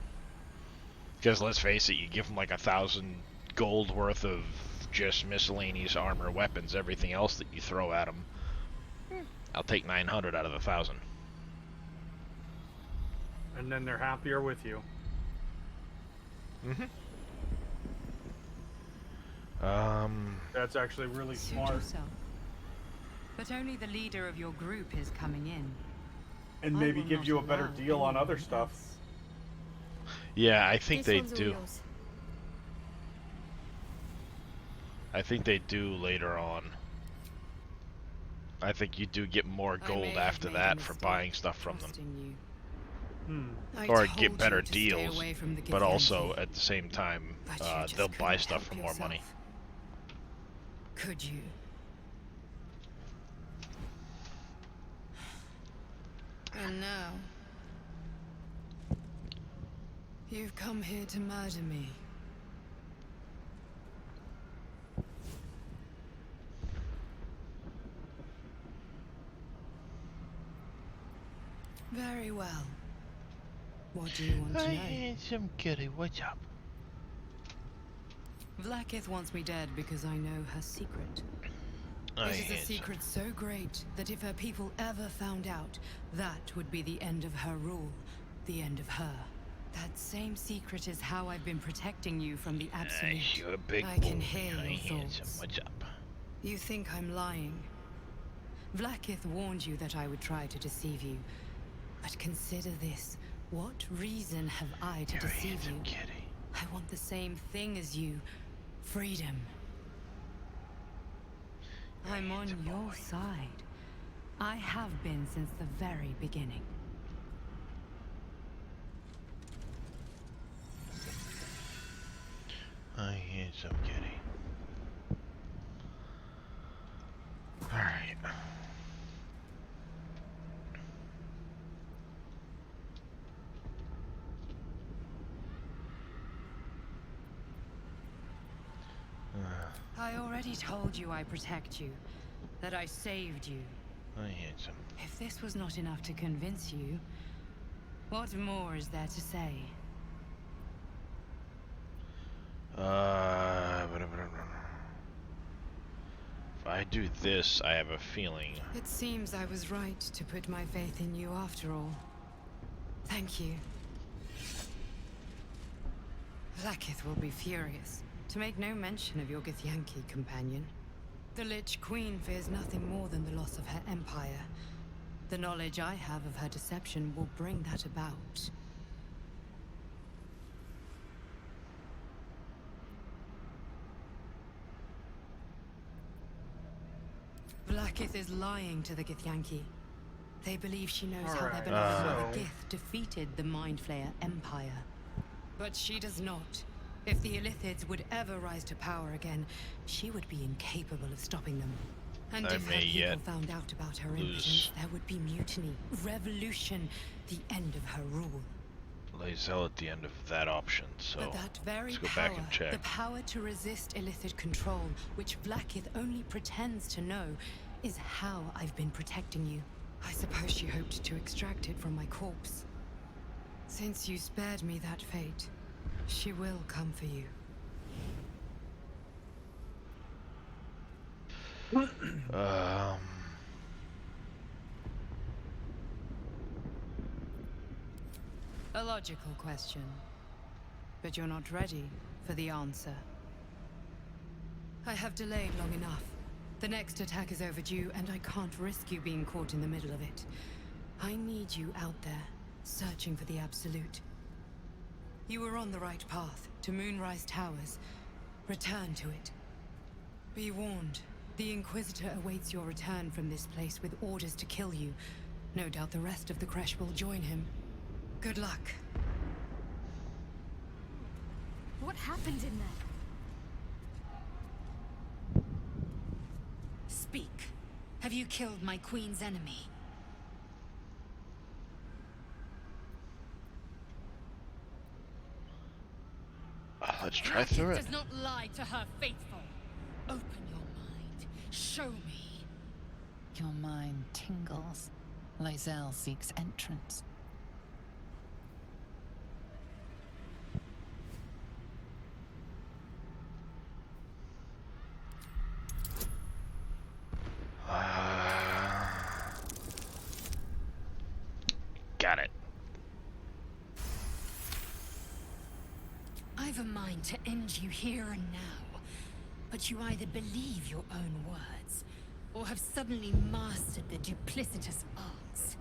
Because let's face it, you give them like 1,000 gold worth of just miscellaneous armor, weapons, everything else that you throw at them. I'll take 900 out of 1,000. And then they're happier with you. That's actually really Suit smart. yourself. But only the leader of your group is coming in. And I maybe will give not you a better allow deal on other anyone stuff. else. Yeah, I think This they one's all do. yours. I think they do later on. I think you do get more I gold may have after made a that for mistake buying stuff from them. trusting you. I Or told get better you to stay deals, away from the but also Githyanki, at the same time, but you just they'll buy couldn't stuff help for more money. yourself. Could you? And now, you've come here to murder me. Very well. What do you want to know? Handsome kitty, what's up? Vlaakith wants me dead because I know her secret. It is a secret so great that if her people ever found out, that would be the end of her rule, the end of her. That same secret is how I've been protecting you from the Absolute. You're a big I can boy. hear Hi, your handsome, thoughts. what's up? You think I'm lying. Vlaakith warned you that I would try to deceive you. But consider this. What reason have I to deceive you? Kitty. I want the same thing as you. Freedom. I'm on your side. I have been since the very beginning. Hi, handsome kitty. Alright. I already told you I protect you. That I saved you. Hi, handsome. If this was not enough to convince you, what more is there to say? If I do this, I have a feeling. It seems I was right to put my faith in you after all. Thank you. Vlaakith will be furious, to make no mention of your Githyanki companion. The Lich Queen fears nothing more than the loss of her empire. The knowledge I have of her deception will bring that about. Vlaakith is lying to the Githyanki. They believe she knows how their beloved mother Gith defeated the Mind Flayer Empire. But she does not. If the Illithids would ever rise to power again, she would be incapable of stopping them. And if her people found out about her impotence, there would be mutiny, revolution, the end of her rule. Lae'zel at the end of that option, so But that very let's go power, back and check. the power to resist Illithid control, which Vlaakith only pretends to know, is how I've been protecting you. I suppose she hoped to extract it from my corpse. Since you spared me that fate, she will come for you. A logical question. But you're not ready for the answer. I have delayed long enough. The next attack is overdue, and I can't risk you being caught in the middle of it. I need you out there, searching for the Absolute. You were on the right path, to Moonrise Towers. Return to it. Be warned, the Inquisitor awaits your return from this place with orders to kill you. No doubt the rest of the Kresh will join him. Good luck. What happened in there? Speak. Have you killed my queen's enemy? Let's try through it. Does not lie to her faithful. Open your mind. Show me. Your mind tingles. Lae'zel seeks entrance. Got it. I've a mind to end you here and now. But you either believe your own words, or have suddenly mastered the duplicitous arts.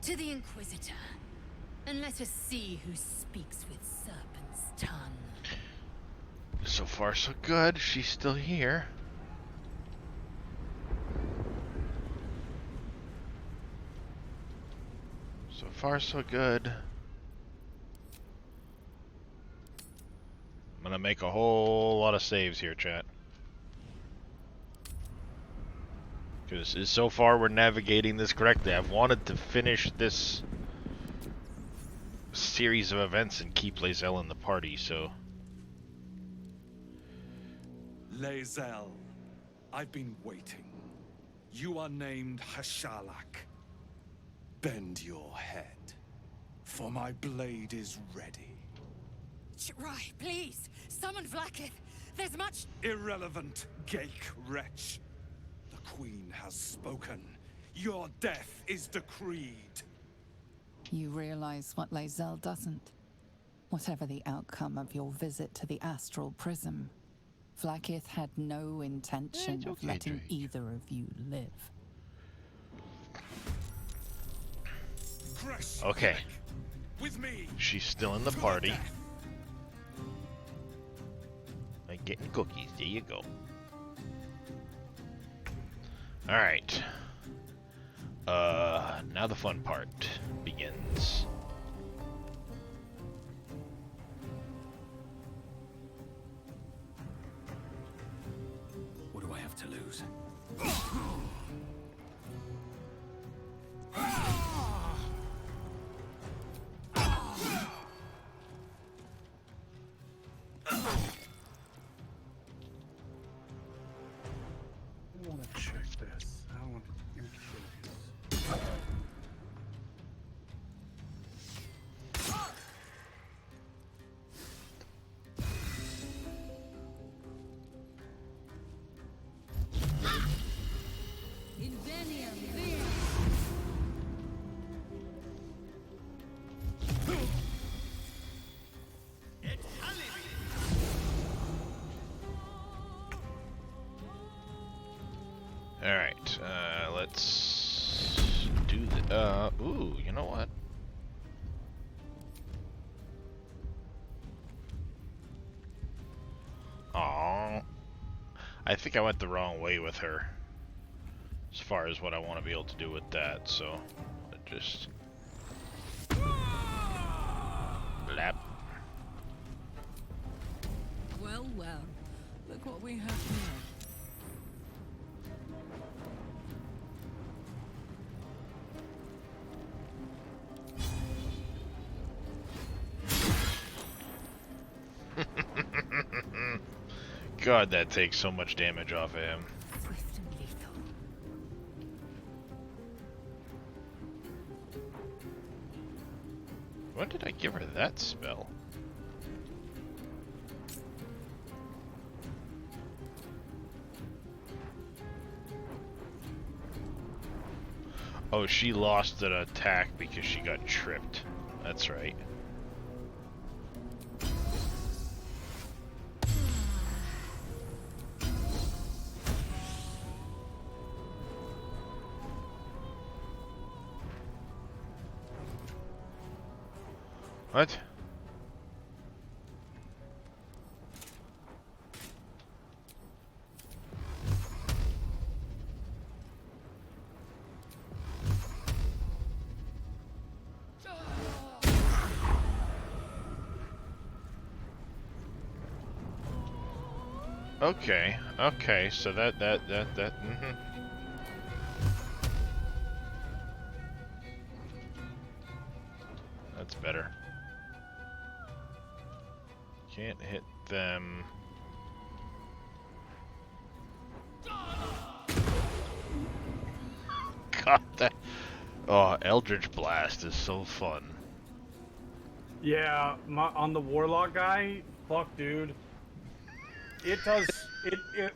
To the Inquisitor, and let us see who speaks with serpent's tongue. So far, so good. She's still here. So far, so good. I'm gonna make a whole lot of saves here, chat. Because so far we're navigating this correctly. I've wanted to finish this series of events and keep Lae'zel in the party, so... Lae'zel, I've been waiting. You are named Hashalak. Bend your head, for my blade is ready. Right, please, summon Vlaakith. There's much... Irrelevant, Gake wretch. The Queen has spoken. Your death is decreed. You realize what Lae'zel doesn't? Whatever the outcome of your visit to the Astral Prism, Vlaakith had no intention of letting either of you live. Okay. With me. She's still in the party. I'm getting cookies. There you go. Alright. Now the fun part begins. What do I have to lose? I want to check this. I want to introduce. Alright, let's do the, ooh, you know what? Aww. I think I went the wrong way with her. As far as what I want to be able to do with that, so... just... Blap. Well, well. Look what we have here. God, that takes so much damage off of him. Swift and lethal. When did I give her that spell? Oh, she lost an attack because she got tripped. That's right. What? Okay, okay, so that, That's better. Can't hit them. God, that... Oh, Eldritch Blast is so fun. Yeah, on the Warlock guy, fuck, dude. It does...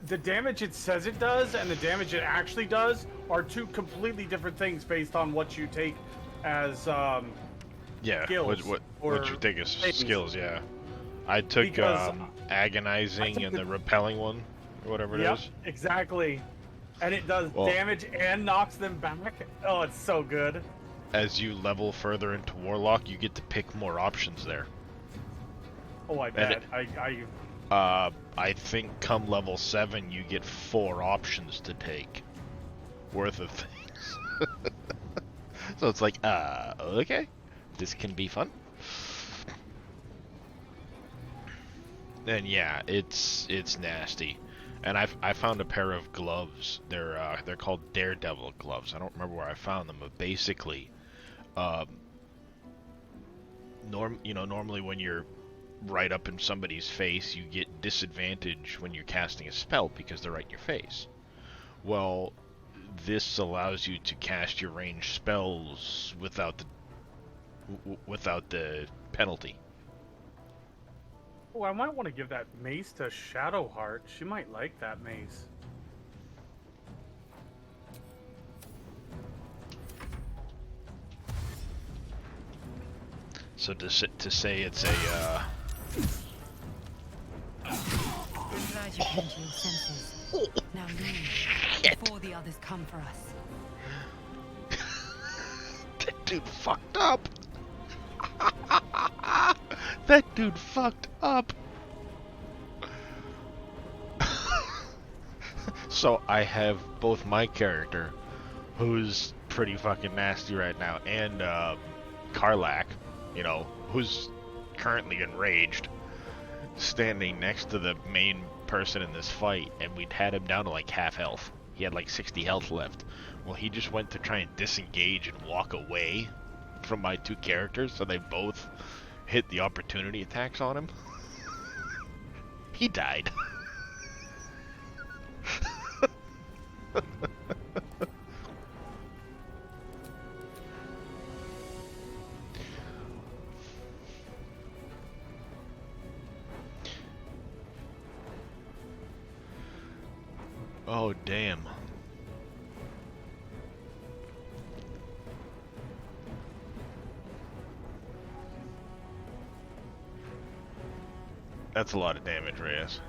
the damage it says it does and the damage it actually does are two completely different things based on what you take as, yeah, skills. what you take as skills, yeah. I took because agonizing and the repelling one, or whatever it Yep, is. exactly. And it does damage and knocks them back. Oh, it's so good. As you level further into Warlock, you get to pick more options there. Oh, I bet. I think come level 7, you get 4 options to take worth of things. So it's like, okay, this can be fun. And yeah, it's nasty. And I found a pair of gloves. They're called Daredevil gloves. I don't remember where I found them, but basically, normally when you're right up in somebody's face, you get disadvantage when you're casting a spell because they're right in your face. Well, this allows you to cast your ranged spells without the penalty. Oh, I might want to give that mace to Shadowheart. She might like that mace. So to say it's a I'm glad you came to your senses. Now leave before the others come for us. That dude fucked up. That dude fucked up. So I have both my character, who's pretty fucking nasty right now, and Karlak, who's currently enraged, standing next to the main person in this fight, and we'd had him down to like half health. He had like 60 health left. Well, he just went to try and disengage and walk away from my two characters, so they both hit the opportunity attacks on him. He died. Oh, damn. That's a lot of damage, Reyes.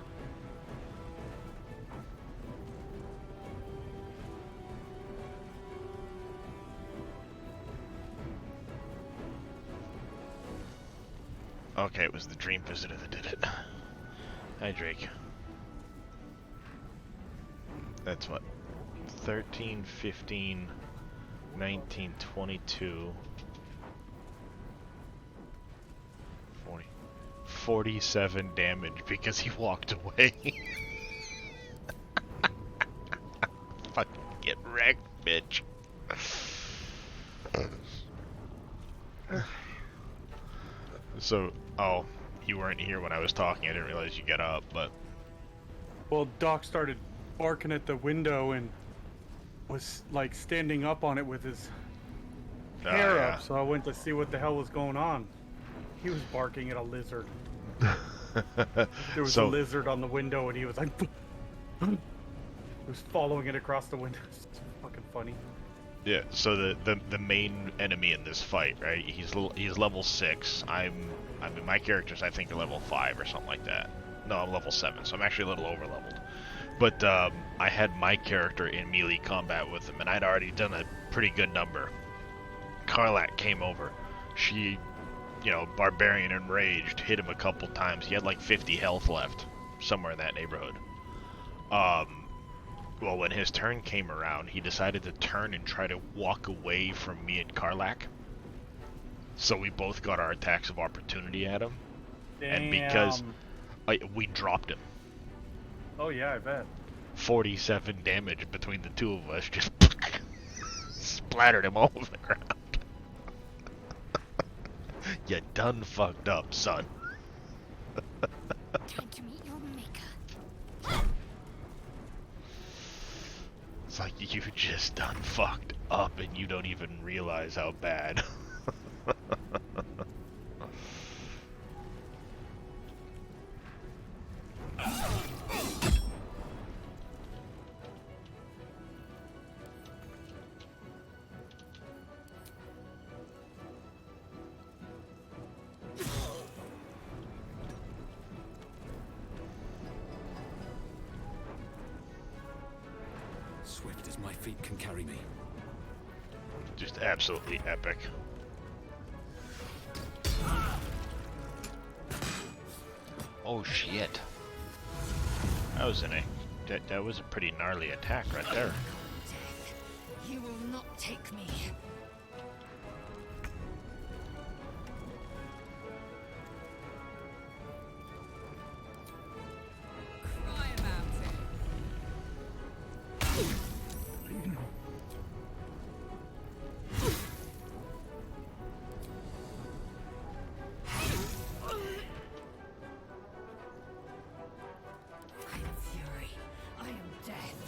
Okay, it was the Dream Visitor that did it. Hi, Drake. That's what? 13, 15, 19, 22, 40. 47 damage because he walked away. Fucking get wrecked, bitch. So, oh, you weren't here when I was talking. I didn't realize you got up, but... Well, Doc started barking at the window and was, like, standing up on it with his hair up, so I went to see what the hell was going on. He was barking at a lizard. There was a lizard on the window, and he was like... He was following it across the window. It's fucking funny. Yeah, so the main enemy in this fight, right? He's level 6. I mean, my character's I think level 5 or something like that. No, I'm level 7, so I'm actually a little over leveled. But I had my character in melee combat with him, and I'd already done a pretty good number. Karlak came over. She, barbarian enraged, hit him a couple times. He had like 50 health left, somewhere in that neighborhood. Well, when his turn came around, he decided to turn and try to walk away from me and Karlak. So we both got our attacks of opportunity at him. Damn. And because we dropped him. Oh yeah, I bet. 47 damage between the two of us, just splattered him all over the ground. You done fucked up, son. Time to meet your maker. It's like you just done fucked up and you don't even realize how bad. swift as my feet can carry me. Just absolutely epic. Oh shit. That was that was a pretty gnarly attack right there. Death, you will not take me. Cry about it. I am fury. I am death.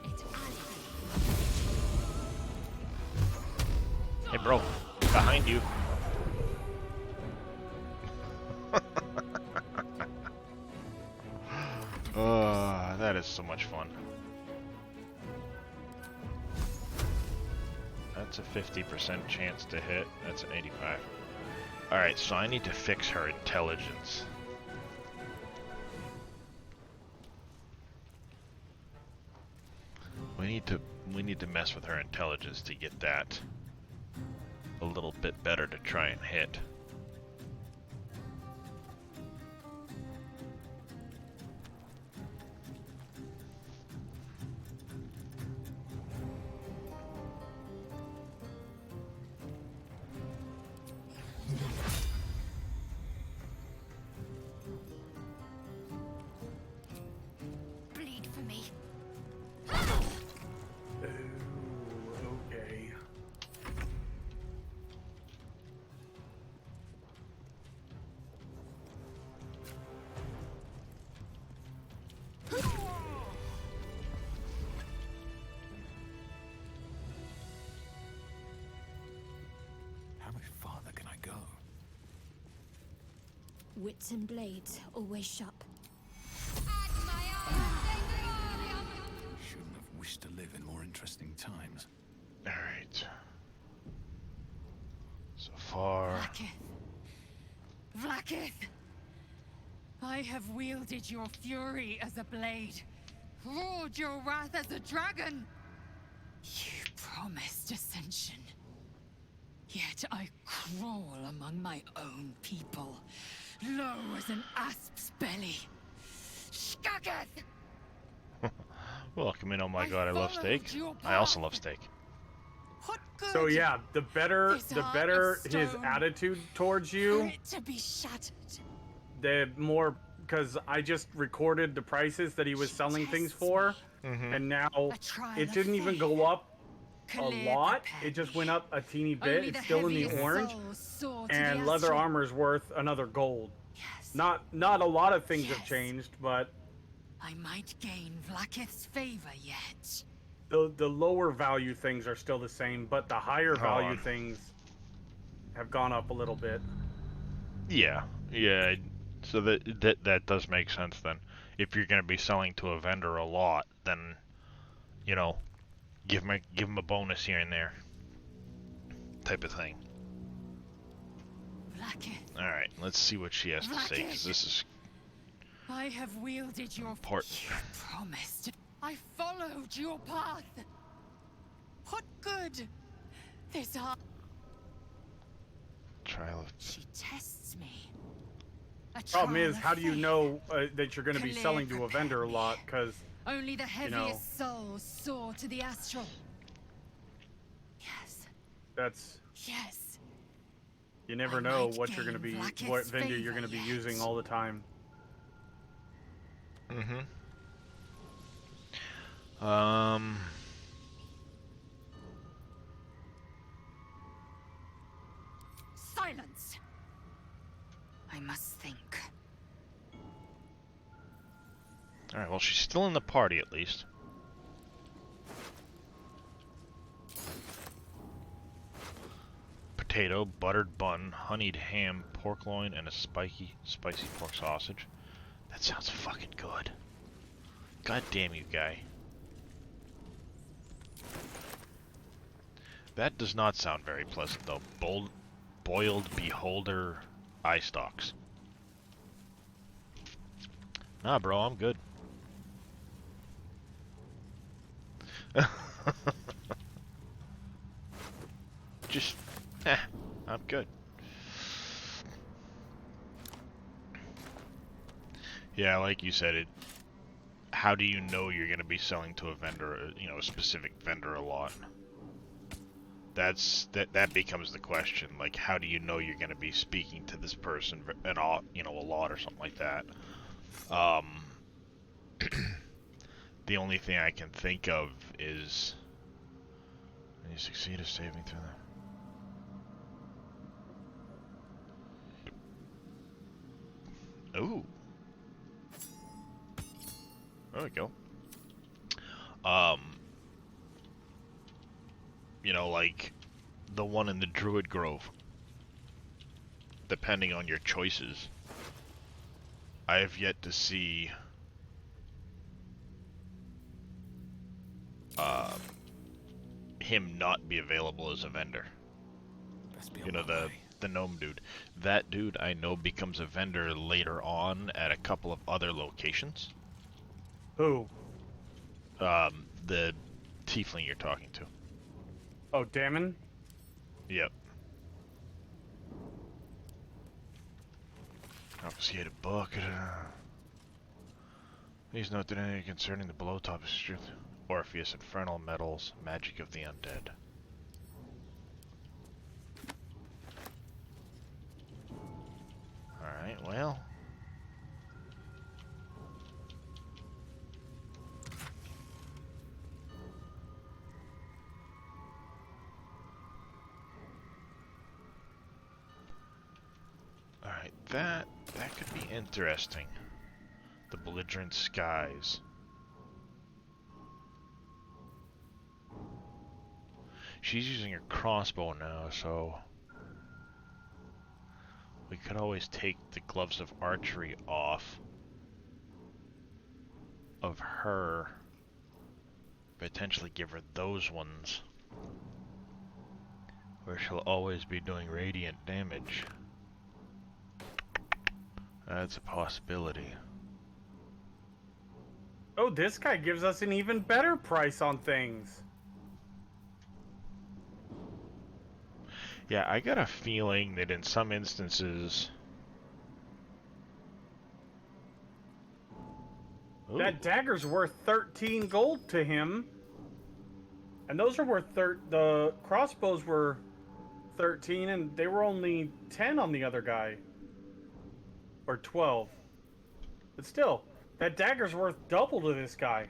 It's Hey bro, behind you. That is so much fun. That's a 50% chance to hit. That's an 85. Alright, so I need to fix her intelligence. We need to mess with her intelligence to get that a little bit better to try and hit. bleed for me. Okay. How much farther can I go? Wits and blades always sharp. Shouldn't have wished to live in more interesting times. Alright. So far. Vlakith! I have wielded your fury as a blade, roared your wrath as a dragon. You promised ascension. Yet I crawl among my own people, low as an asp's belly. Skageth! Welcome in, oh my god, I love steak. I also love steak. So yeah, the better his attitude towards you, To be shattered. the more, because I just recorded the prices that he was selling things for, and now it didn't even go up a lot. It just went up a teeny bit. It's still in the orange, and leather armor's worth another gold. Not a lot of things have changed, but I might gain Vlakith's favor yet. the lower value things are still the same, but the higher value things have gone up a little bit. Yeah, yeah. So that does make sense then. If you're going to be selling to a vendor a lot, then you know, give him a bonus here and there, type of thing. All right, let's see what she has to say, because this is I have wielded your important. You promised. I followed your path. What good? This heart. Trial of. She tests me. Problem is, how do you know that you're going to be selling to a vendor a lot? Because Only the heaviest souls soar to the astral. Yes. That's Yes. you never know what you're going to be, what vendor you're going to be using all the time. Silence. I must think. All right. Well, she's still in the party at least. Potato, buttered bun, honeyed ham, pork loin, and a spicy pork sausage. That sounds fucking good. God damn you, guy. That does not sound very pleasant, though. Boiled beholder eye stalks. Nah, bro, I'm good. Just, I'm good. Yeah, like you said, how do you know you're going to be selling to a vendor, you know, a specific vendor a lot? That becomes the question. Like, how do you know you're going to be speaking to this person a lot or something like that? The only thing I can think of is when you succeed at saving through them. Ooh. There we go. You know, like the one in the Druid Grove. Depending on your choices, I have yet to see him not be available as a vendor. You know, the gnome dude. That dude I know becomes a vendor later on at a couple of other locations. Who? The tiefling you're talking to. Oh, Damon? Yep. Confiscated book. Please note that anything concerning the below top is truth. Orpheus, infernal metals, magic of the undead. Alright, well. Alright, that could be interesting. The belligerent skies. She's using her crossbow now, so we could always take the gloves of archery off of her. Potentially give her those ones, where she'll always be doing radiant damage. That's a possibility. Oh, this guy gives us an even better price on things. Yeah, I got a feeling that in some instances... Ooh. That dagger's worth 13 gold to him. And those are worth the crossbows were 13 and they were only 10 on the other guy. Or 12. But still, that dagger's worth double to this guy.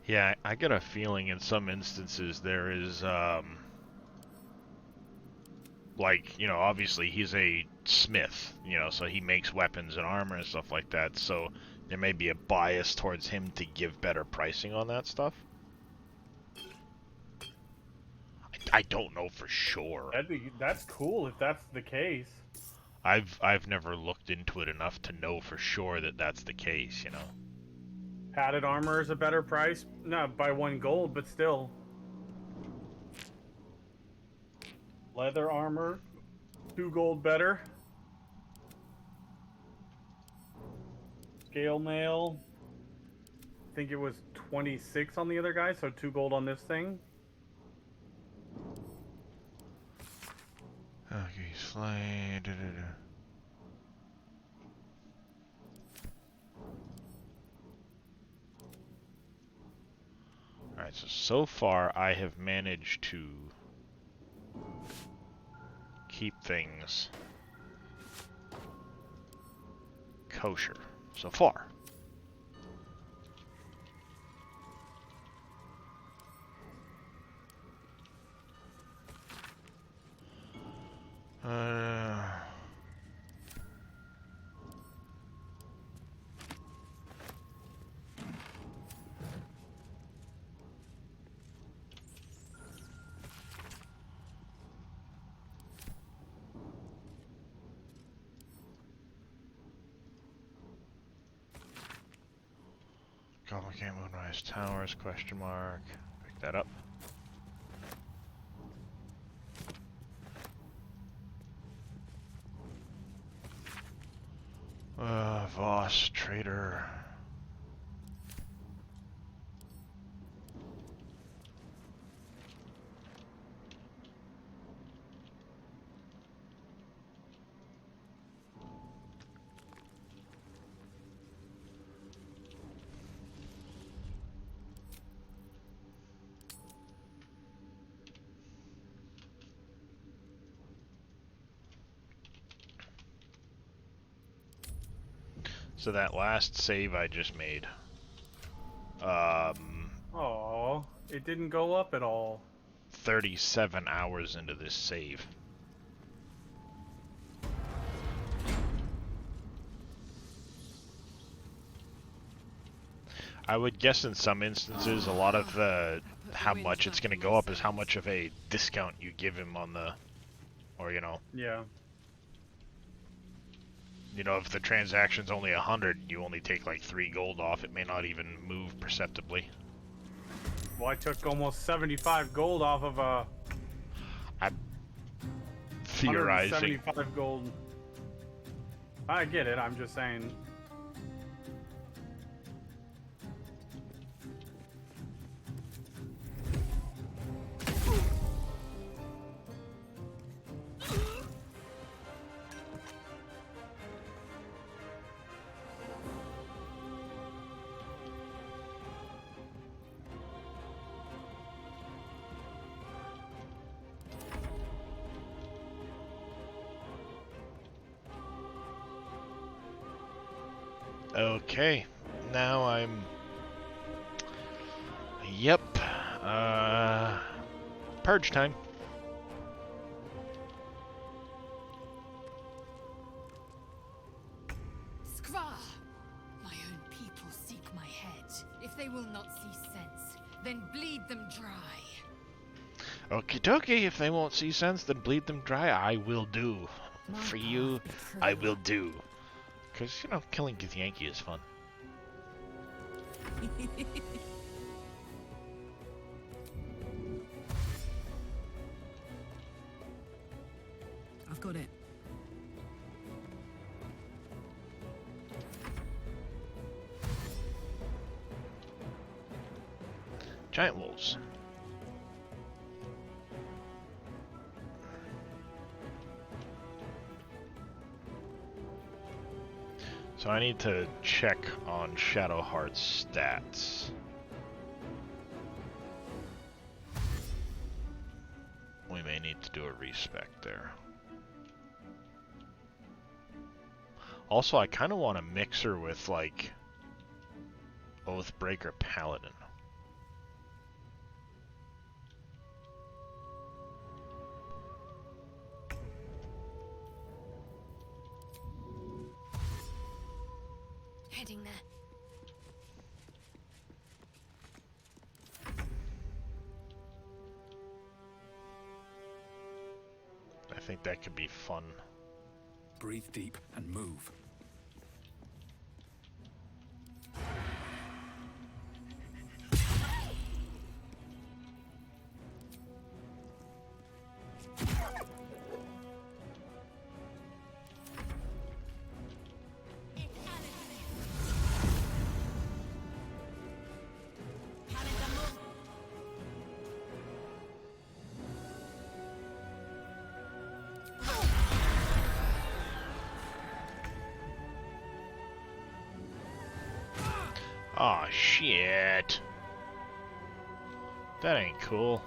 Yeah, I got a feeling in some instances there is, like, you know, obviously he's a smith, you know, so he makes weapons and armor and stuff like that, so there may be a bias towards him to give better pricing on that stuff. I don't know for sure. That's cool if that's the case. I've never looked into it enough to know for sure that that's the case, you know. Padded armor is a better price, not by 1 gold, but still. Leather armor, 2 gold better. Scale mail, I think it was 26 on the other guy, so 2 gold on this thing. Okay, slide. Alright, so far I have managed to keep things kosher. So far. Goblin Camp, Moonrise Towers, question mark. Pick that up. Voss, traitor. So that last save I just made, Oh, it didn't go up at all. 37 hours into this save. I would guess in some instances a lot of how much it's going to go up is how much of a discount you give him on the, or you know. Yeah. You know, if the transaction's only 100, you only take like 3 gold off, it may not even move perceptibly. Well, I took almost 75 gold off of a... I'm theorizing. 175 gold. I get it, I'm just saying... Okay, now I'm... Yep, purge time. Skvar! My own people seek my head. If they will not see sense, then bleed them dry. Okie dokie, if they won't see sense, then bleed them dry. I will do. For you, I will do. Because, you know, killing Githyanki is fun. I've got it. Giant wolves. So I need to check on Shadowheart's stats. We may need to do a respec there. Also, I kind of want to mix her with, like, Oathbreaker Paladin. Heading there. I think that could be fun. Breathe deep and move. Aw, oh, shit. That ain't cool.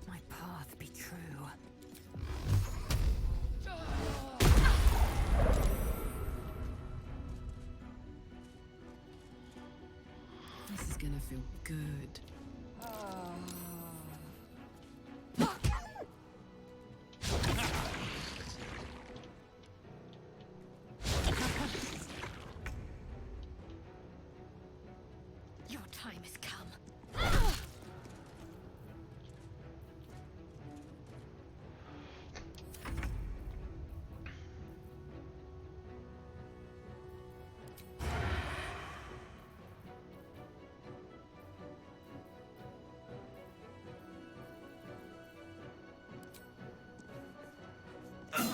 My path be true. This is gonna feel good. Your time has come. Time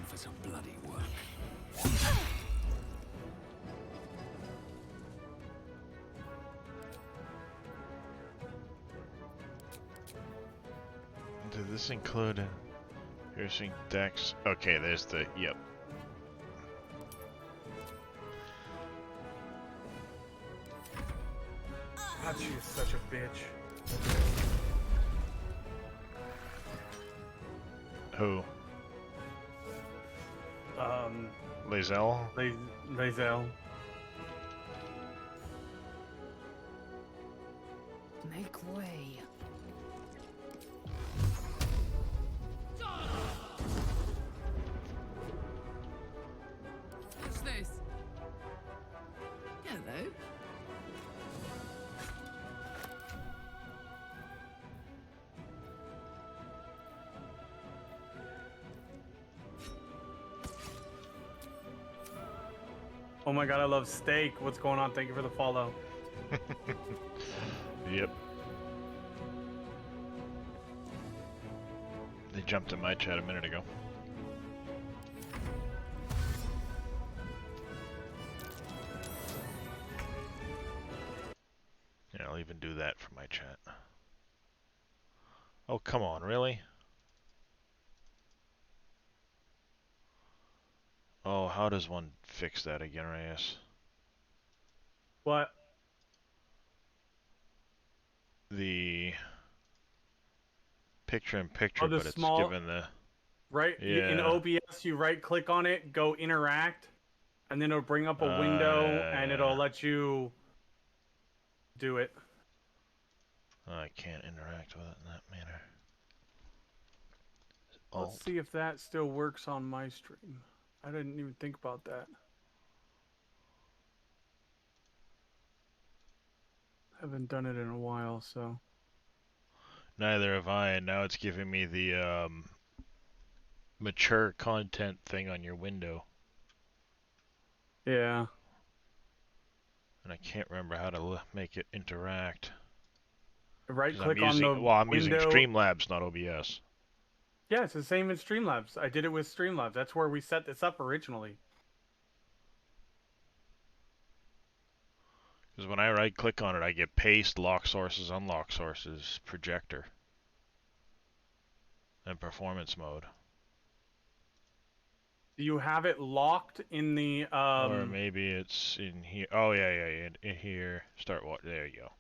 for some bloody work. Did this include piercing dex? Okay, there's the, yep. God, she is such a bitch. Who? Lae'zel? Lae'zel. Make way. What's this? Hello. Oh my god, I love steak. What's going on? Thank you for the follow. Yep. They jumped in my chat a minute ago. Yeah, I'll even do that for my chat. Oh, come on, really? Oh, how does one fix that again, Reyes? What? The picture-in-picture, the but it's small, given the... Right? Yeah. In OBS, you right-click on it, go interact, and then it'll bring up a window, and it'll let you do it. I can't interact with it in that manner. Let's see if that still works on my stream. I didn't even think about that. Haven't done it in a while, so. Neither have I, and now it's giving me the mature content thing on your window. Yeah. And I can't remember how to make it interact. Right-click on the Well, I'm using window. Streamlabs, not OBS. Yeah, it's the same in Streamlabs. I did it with Streamlabs. That's where we set this up originally. Because when I right-click on it, I get paste, lock sources, unlock sources, projector, and performance mode. Do you have it locked in the Or maybe it's in here. Oh yeah, in here. Start what? There you go.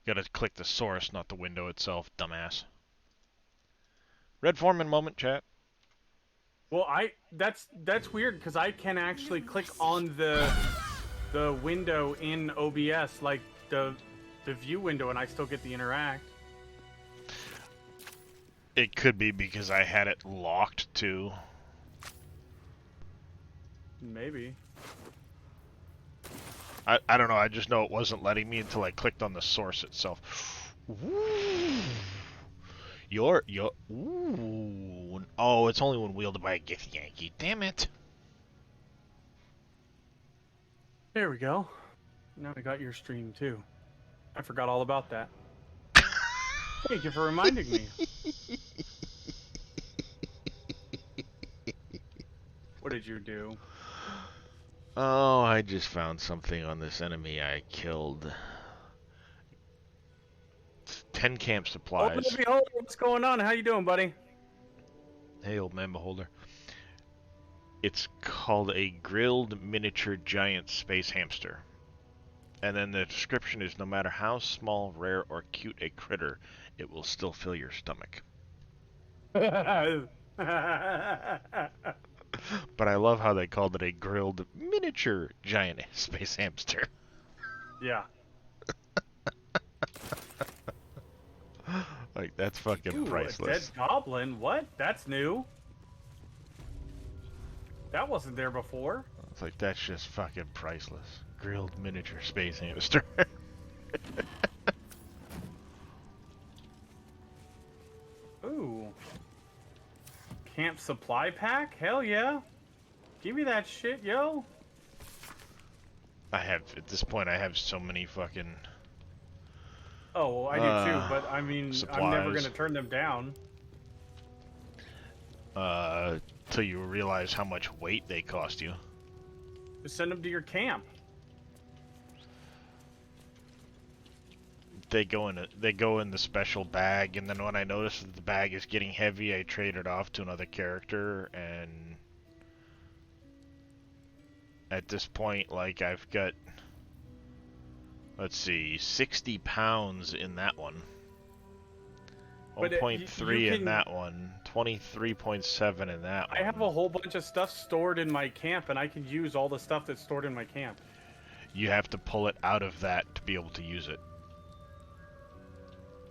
Gotta click the source, not the window itself, dumbass. Red Foreman moment, chat. Well, that's weird because I can actually click on the window in OBS, like the view window, and I still get the interact. It could be because I had it locked too. Maybe. I don't know, I just know it wasn't letting me until I clicked on the source itself. Ooh. Ooh. Oh, it's only when wielded by a Githyanki. Damn it. There we go. Now I got your stream too. I forgot all about that. Thank you for reminding me. What did you do? Oh, I just found something on this enemy I killed. 10 camp supplies. Oh, beholder, what's going on? How you doing, buddy? Hey, old man beholder. It's called a grilled miniature giant space hamster. And then the description is, no matter how small, rare, or cute a critter, it will still fill your stomach. But I love how they called it a grilled miniature giant space hamster. Yeah. Like, that's fucking Ooh, priceless. a dead goblin? What? That's new. That wasn't there before. It's like, that's just fucking priceless. Grilled miniature space hamster. Ooh. Camp supply pack? Hell yeah. Give me that shit, yo. I have, at this point, I have so many fucking Oh, well, I do too, but I mean, I'm never supplies. gonna turn them down. Till you realize how much weight they cost you. Just send them to your camp. They go in the special bag, and then when I notice that the bag is getting heavy, I trade it off to another character, and at this point, like, I've got, let's see, 60 pounds in that one. But 1.3 in that one, 23.7 in that one. I have a whole bunch of stuff stored in my camp, and I can use all the stuff that's stored in my camp. You have to pull it out of that to be able to use it.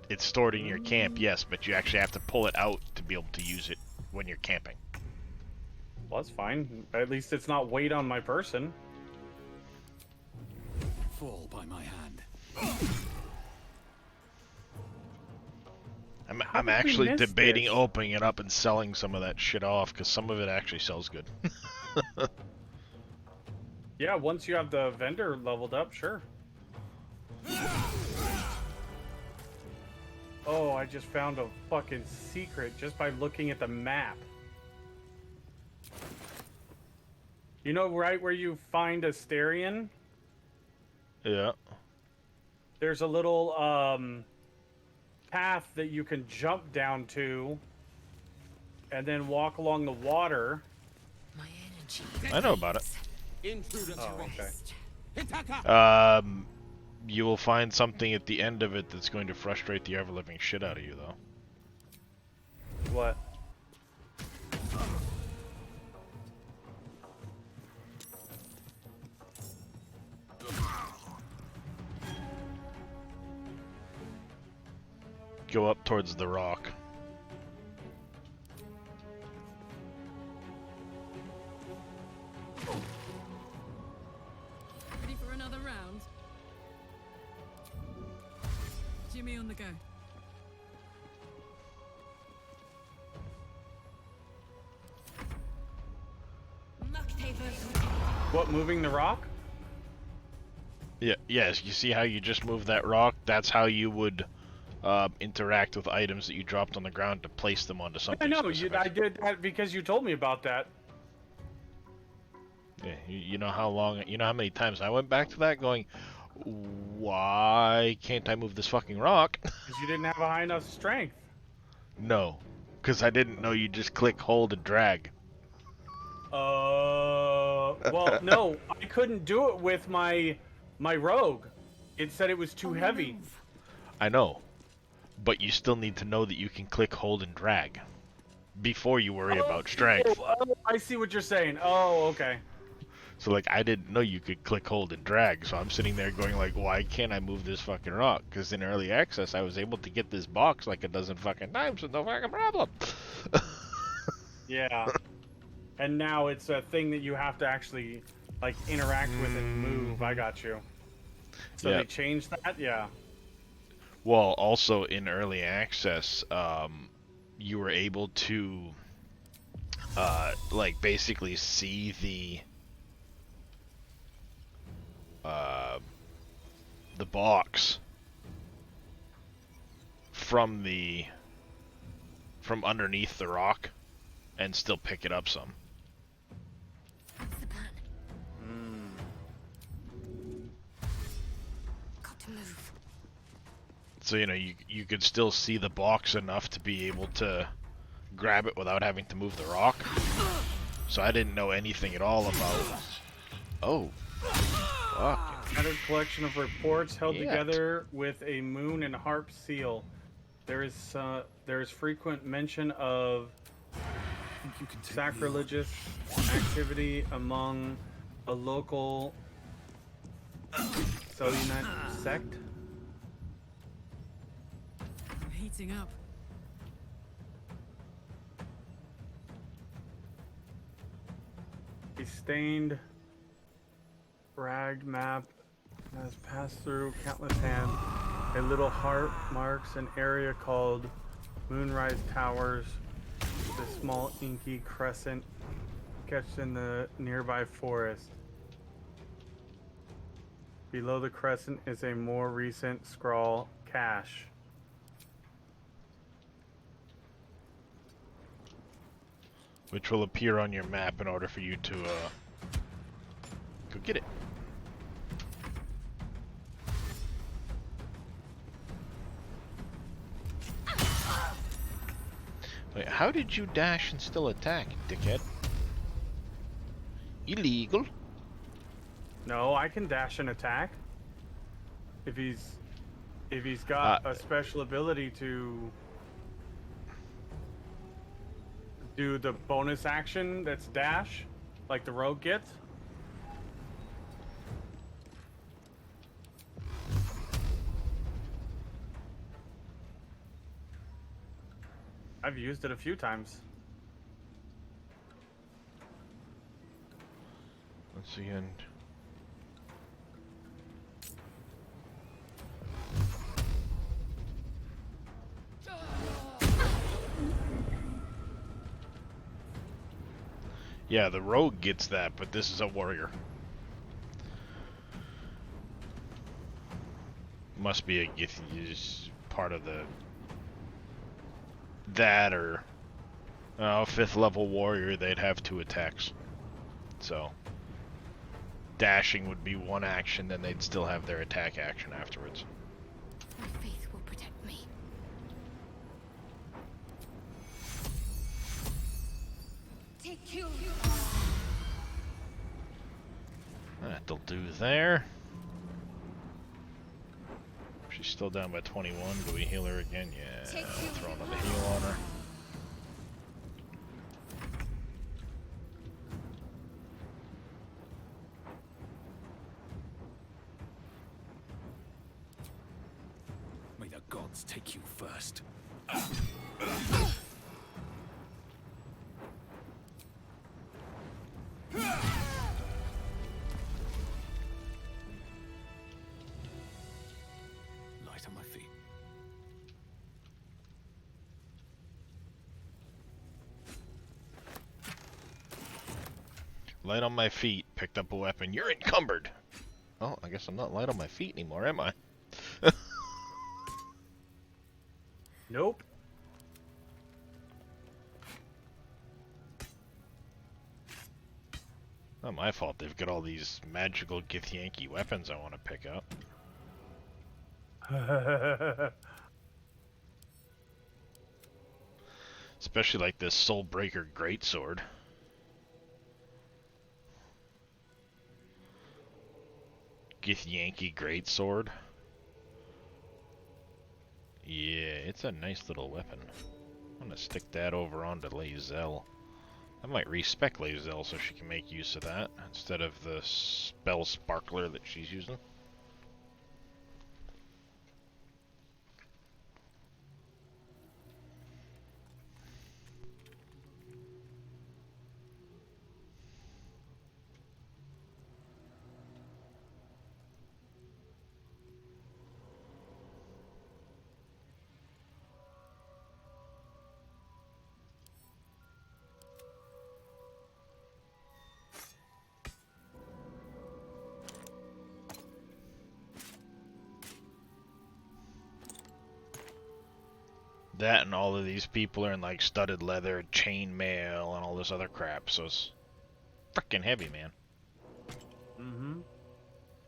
It's stored in your camp, yes, but you actually have to pull it out to be able to use it when you're camping. Well, that's fine. At least it's not weight on my person. Fall by my hand. I'm actually debating opening it up and selling some of that shit off, because some of it actually sells good. Yeah, once you have the vendor leveled up, sure. Oh, I just found a fucking secret just by looking at the map. You know right where you find Asterion? Yeah. There's a little path that you can jump down to and then walk along the water. My energy. I know about it. Oh, okay. You will find something at the end of it that's going to frustrate the ever-living shit out of you, though. What? Go up towards the rock. Ready for another round? Jimmy on the go. What, moving the rock? Yeah, yes, you see how you just moved that rock? That's how you would interact with items that you dropped on the ground to place them onto something I know, specific. I did that because you told me about that. Yeah, you know how many times I went back to that going, why can't I move this fucking rock? Because you didn't have a high enough strength. No, because I didn't know you just click, hold, and drag. Well, no, I couldn't do it with my rogue. It said it was too heavy. I know, but you still need to know that you can click, hold, and drag before you worry about strength. Oh, I see what you're saying. Oh, okay. So, like, I didn't know you could click, hold, and drag, so I'm sitting there going, like, why can't I move this fucking rock? Because in early access, I was able to get this box like a dozen fucking times with no fucking problem. Yeah. And now it's a thing that you have to actually, like, interact with and move. I got you. So Yeah. they changed that? Yeah. Well, also in early access, you were able to, like, basically see the box from underneath the rock and still pick it up some. Got to move. So, you know, you could still see the box enough to be able to grab it without having to move the rock. So I didn't know anything at all about... Oh. Fuck. Scattered collection of reports held Shit. together with a moon and harp seal. There is frequent mention of sacrilegious activity among a local Selunite sect. I'm heating up. A stained, ragged map has passed through countless hands. A little heart marks an area called Moonrise Towers, with a small inky crescent sketched in the nearby forest. Below the crescent is a more recent scrawl cache. Which will appear on your map in order for you to, go get it. Wait, how did you dash and still attack, dickhead? Illegal. No, I can dash and attack. If he's got a special ability to do the bonus action that's dash, like the rogue gets. I've used it a few times. Let's see, and yeah, the rogue gets that, but this is a warrior. Must be a is part of the that or 5th level warrior. They'd have 2 attacks, so dashing would be 1 action, then they'd still have their attack action afterwards. My faith will protect me. Take you. That'll do there. She's still down by 21. Do we heal her again? Yeah, throw another heal on her. May the gods take you first. Light on my feet. Light on my feet. Picked up a weapon. You're encumbered. Oh, I guess I'm not light on my feet anymore, am I? Nope. Not my fault. They've got all these magical Githyanki weapons I want to pick up. Especially like this Soulbreaker Greatsword. Githyanki Greatsword. Yeah, it's a nice little weapon. I'm gonna stick that over onto Lae'zel. I might respec Lae'zel so she can make use of that instead of the spell sparkler that she's using. That and all of these people are in like studded leather, chainmail, and all this other crap, so it's freaking heavy, man. Mm-hmm.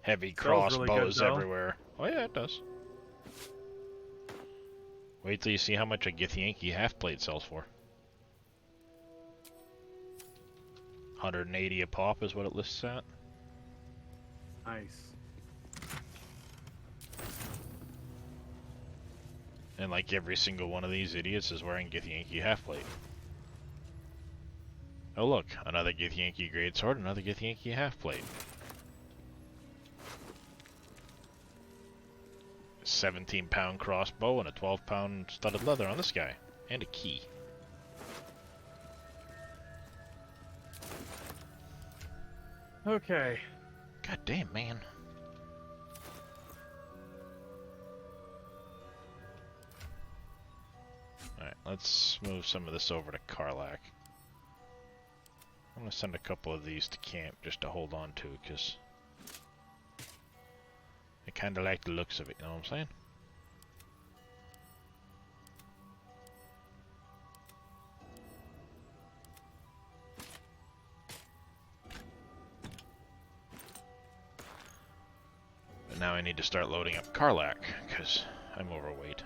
Heavy Smells really crossbows good, though. everywhere. Oh yeah, it does. Wait till you see how much a Githyanki half-plate sells for. 180 a pop is what it lists at. Nice. And like every single one of these idiots is wearing Githyanki half-plate. Oh look, another Githyanki greatsword, another Githyanki half-plate. 17-pound crossbow and a 12-pound studded leather on this guy. And a key. Okay. God damn, man. Alright, let's move some of this over to Karlach. I'm gonna send a couple of these to camp just to hold on to, because I kinda like the looks of it, you know what I'm saying? now I need to start loading up Karlach, because I'm overweight.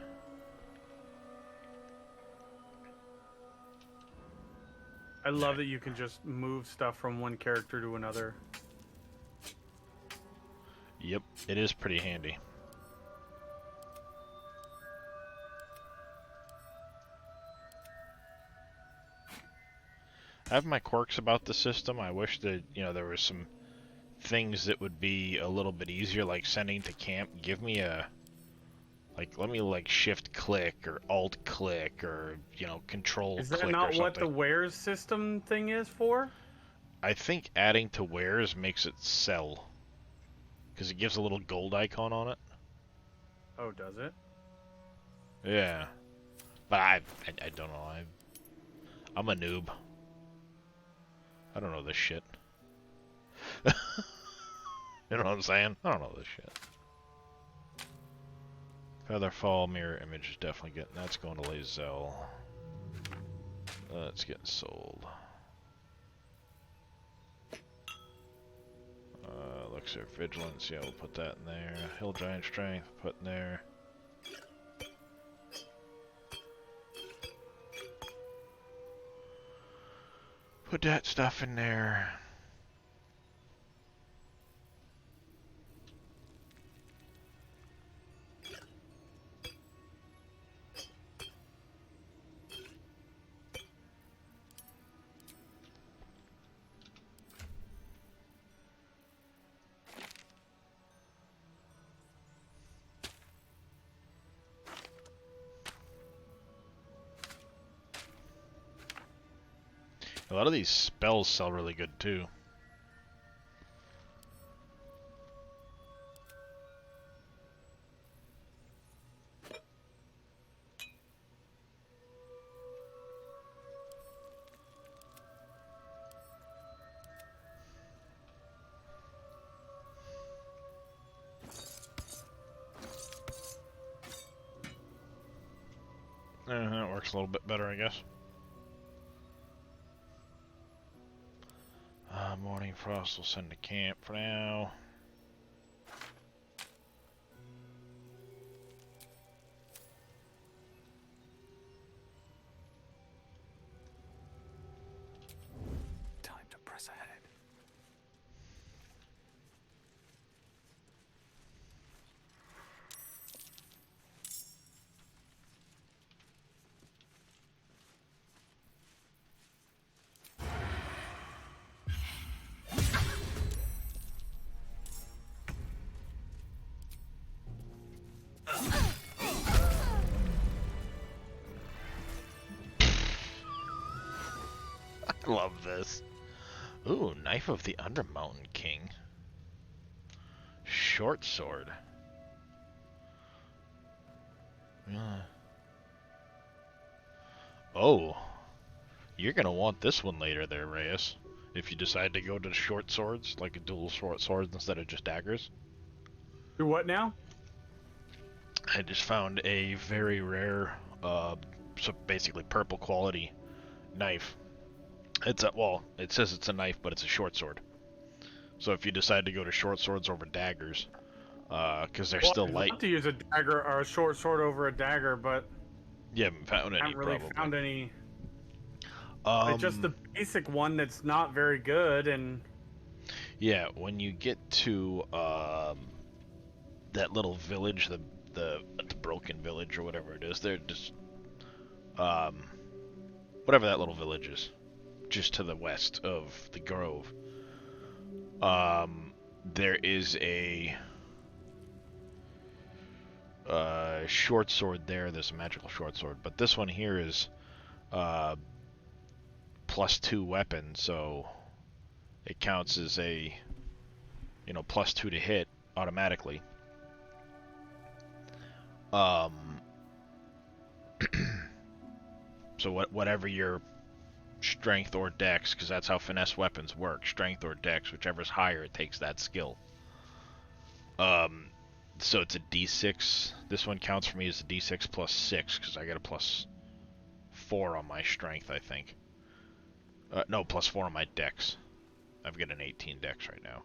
I love that you can just move stuff from one character to another. Yep, it is pretty handy. I have my quirks about the system. I wish that, you know, there were some things that would be a little bit easier, like sending to camp. Give me a, like, let me, like, shift click or alt click or, you know, control Is click that or not something. what the wares system thing is for? I think adding to wares makes it sell. Because it gives a little gold icon on it. Oh, does it? Yeah. But I don't know. I'm a noob. I don't know this shit. You know what I'm saying? I don't know this shit. Featherfall mirror image is definitely getting. That's going to Lae'zel. That's getting sold. Elixir Vigilance, yeah, we'll put that in there. Hill Giant Strength, put in there. Put that stuff in there. A lot of these spells sell really good too. That works a little bit better, I guess. Morning Frost will send to camp for now. Time to press ahead. I love this. Ooh, Knife of the Undermountain King. Short sword. Yeah. Oh. You're gonna want this one later there, Reyes. If you decide to go to short swords, like a dual short swords instead of just daggers. Do what now? I just found a very rare, so basically purple quality knife. It's a, well, it says it's a knife, but it's a short sword. So if you decide to go to short swords over daggers, because they're still light. I'd love to use a dagger or a short sword over a dagger, but you haven't found any. I haven't really probably found any. Like just the basic one that's not very good, and yeah, when you get to that little village, the broken village or whatever it is, they're just whatever that little village is, just to the west of the grove. There is a short sword there. There's a magical short sword, but this one here is +2 weapon, so it counts as a, you know, +2 to hit automatically. So whatever your strength or dex, because that's how finesse weapons work, strength or dex, whichever's higher, it takes that skill. So it's a d6. This one counts for me as a d6 +6, because I got a +4 on my strength, I think. No, +4 on my dex. I've got an 18 dex right now.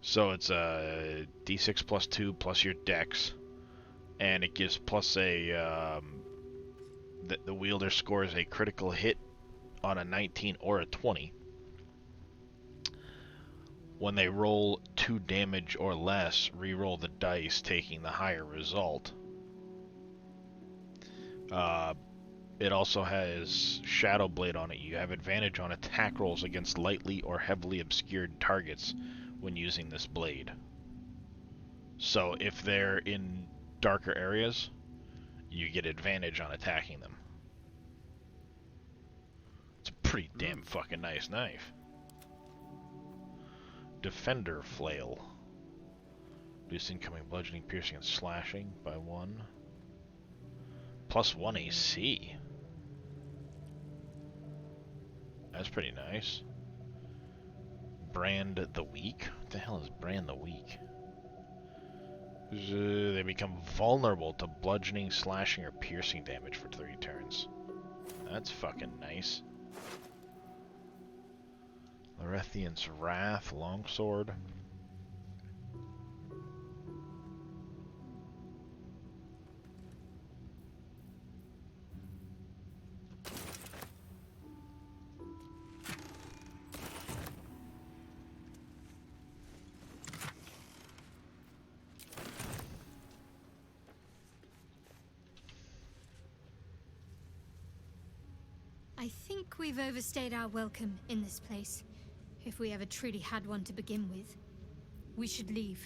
So it's a d6 plus 2 plus your dex, and it gives plus a the wielder scores a critical hit on a 19 or a 20. When they roll 2 damage or less, re-roll the dice, taking the higher result. It also has Shadow Blade on it. You have advantage on attack rolls against lightly or heavily obscured targets when using this blade. So if they're in darker areas, you get advantage on attacking them. It's a pretty damn fucking nice knife. Defender Flail. Reduce incoming bludgeoning, piercing, and slashing by 1. Plus 1 AC. That's pretty nice. Brand the Weak? What the hell is Brand the Weak? They become vulnerable to bludgeoning, slashing, or piercing damage for 3 turns. That's fucking nice. Lorethian's Wrath, Longsword. I think we've overstayed our welcome in this place. If we ever truly had one to begin with. We should leave.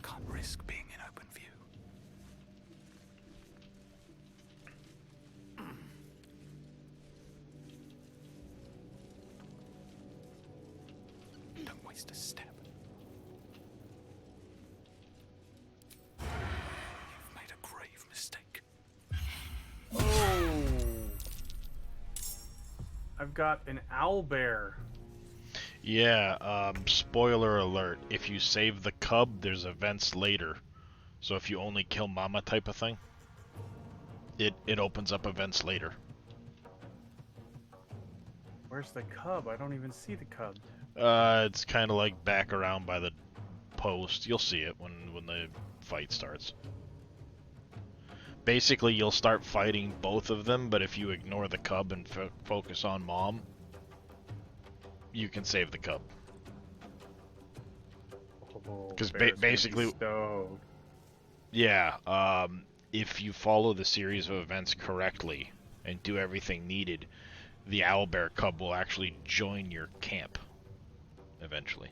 Can't risk being in open view. Don't waste a step. You've made a grave mistake. Oh! I've got an owlbear. Yeah, spoiler alert. If you save the cub, there's events later. So if you only kill Mama type of thing, it opens up events later. Where's the cub? I don't even see the cub. It's kind of like back around by the post. You'll see it when the fight starts. Basically, you'll start fighting both of them, but if you ignore the cub and focus on Mom, you can save the cub. Because basically, yeah, if you follow the series of events correctly and do everything needed, the owlbear cub will actually join your camp eventually.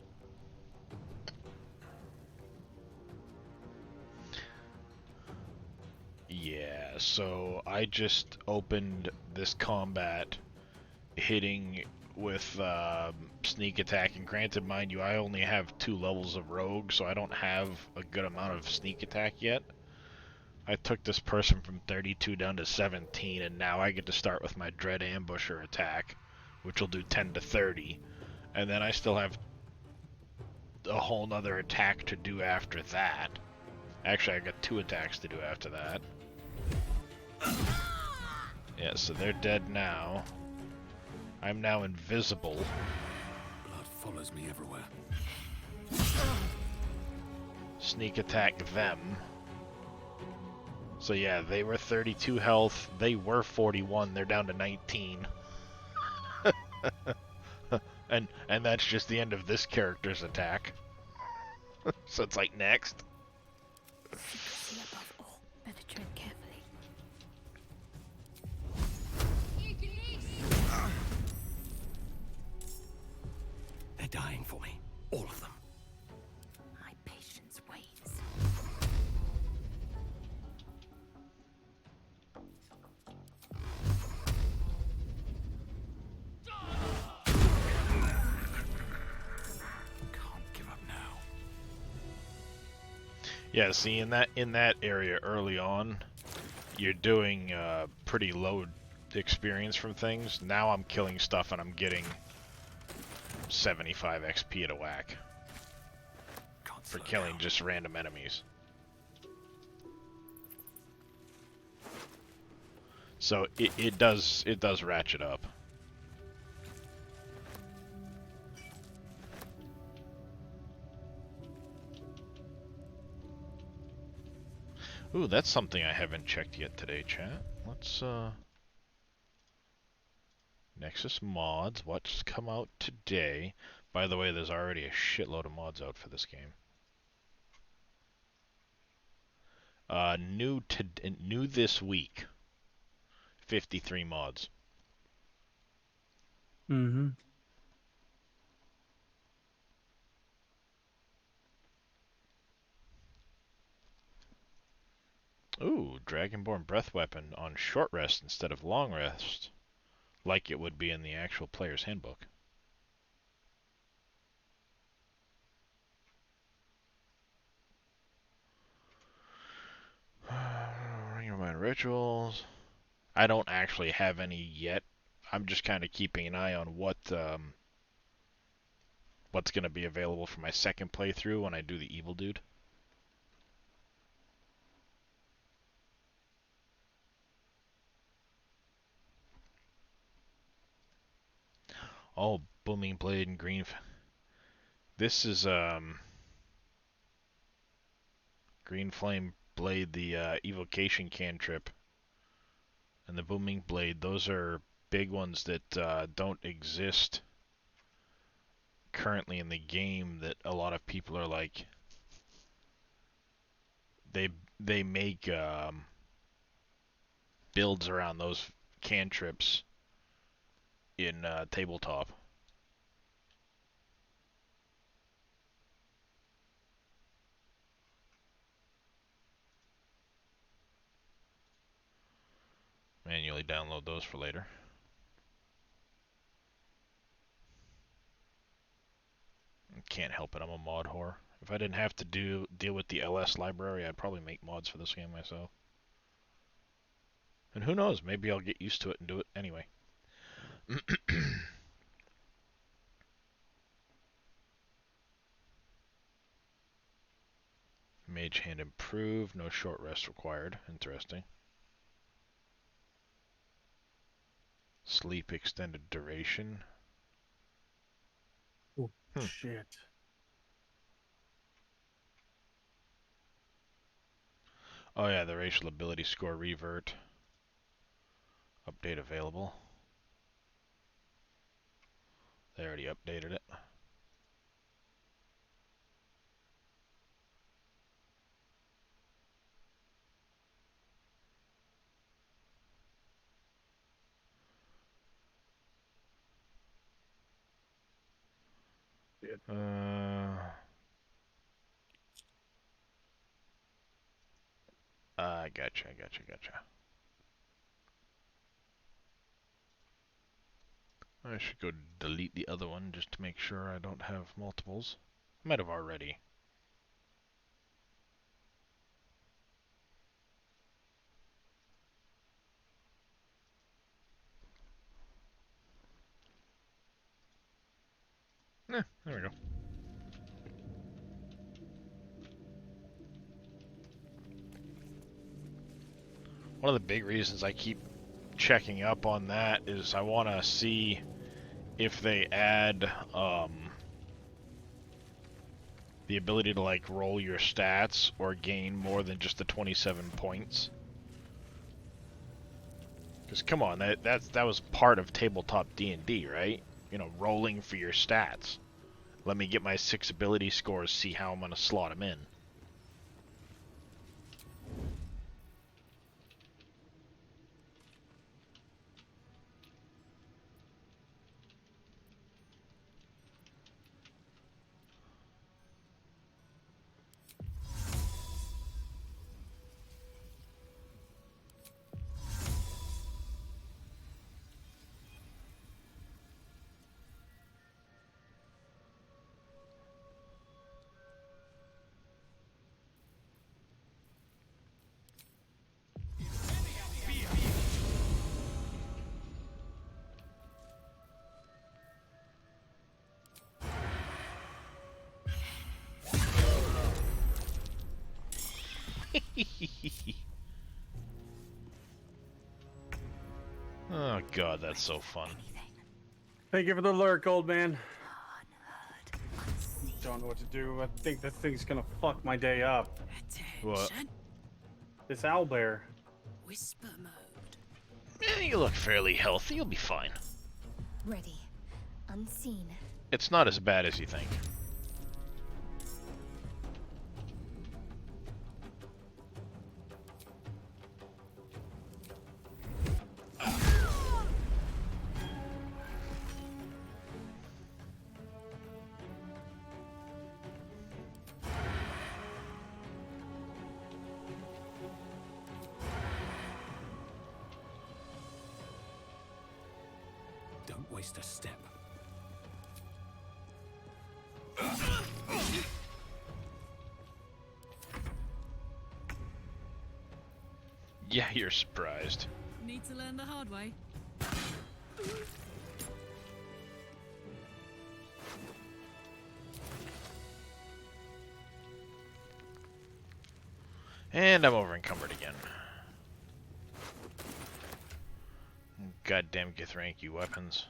Yeah, so I just opened this combat hitting with sneak attack, and granted, mind you, I only have 2 levels of rogue, so I don't have a good amount of sneak attack yet. I took this person from 32 down to 17, and now I get to start with my Dread Ambusher attack, which will do 10 to 30, and then I still have a whole nother attack to do after that. Actually, I got 2 attacks to do after that. Yeah, so they're dead now. I'm now invisible. Blood follows me everywhere. Sneak attack them. So yeah, they were 32 health. They were 41. They're down to 19. and that's just the end of this character's attack. So it's like next. Secrecy above all. Better tread carefully. They're dying for me. All of them. My patience wanes. Can't give up now. Yeah, see, in that area early on, you're doing pretty low experience from things. Now I'm killing stuff and I'm getting 75 XP at a whack for killing just random enemies. So it does ratchet up. Ooh, that's something I haven't checked yet today, chat. Let's Nexus mods, what's come out today? By the way, there's already a shitload of mods out for this game. New this week. 53 mods. Mm-hmm. Ooh, Dragonborn breath weapon on short rest instead of long rest, like it would be in the actual player's handbook. Ring of Mind rituals. I don't actually have any yet. I'm just kind of keeping an eye on what's going to be available for my second playthrough when I do the Evil Dude. Oh, Booming Blade and Green. This is Green Flame Blade, the evocation cantrip, and the Booming Blade. Those are big ones that don't exist currently in the game. That a lot of people are like, they make builds around those cantrips in tabletop. Manually download those for later. Can't help it, I'm a mod whore. If I didn't have to deal with the LS library, I'd probably make mods for this game myself. And who knows, maybe I'll get used to it and do it anyway. Mage Hand improved, no short rest required. Interesting. Sleep extended duration. Oh, shit. Oh yeah, the racial ability score revert. Update available. They already updated it. Gotcha. I should go delete the other one just to make sure I don't have multiples. I might have already. There we go. One of the big reasons I keep checking up on that is I want to see if they add the ability to like roll your stats or gain more than just the 27 points. Because come on, that was part of tabletop D&D, right? You know, rolling for your stats. Let me get my 6 ability scores, see how I'm going to slot them in. Oh god, that's so fun. Thank you for the lurk, old man. Don't know what to do. I think this thing's gonna fuck my day up. What? This owlbear. Whisper mode. You look fairly healthy, you'll be fine. Ready. Unseen. It's not as bad as you think. Don't waste a step. Yeah, you're surprised. Need to learn the hard way. And I'm over encumbered again. Goddamn Githyanki weapons.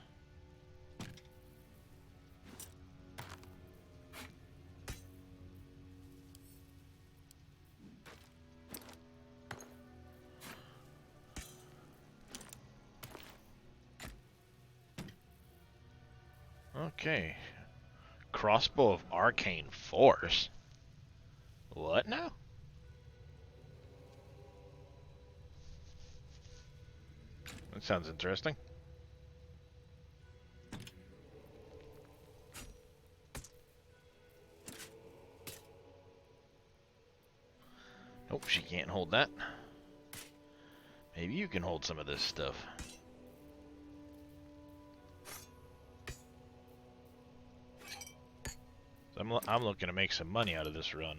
Okay. Crossbow of Arcane Force. What now? That sounds interesting. Nope, she can't hold that. Maybe you can hold some of this stuff. So I'm looking to make some money out of this run.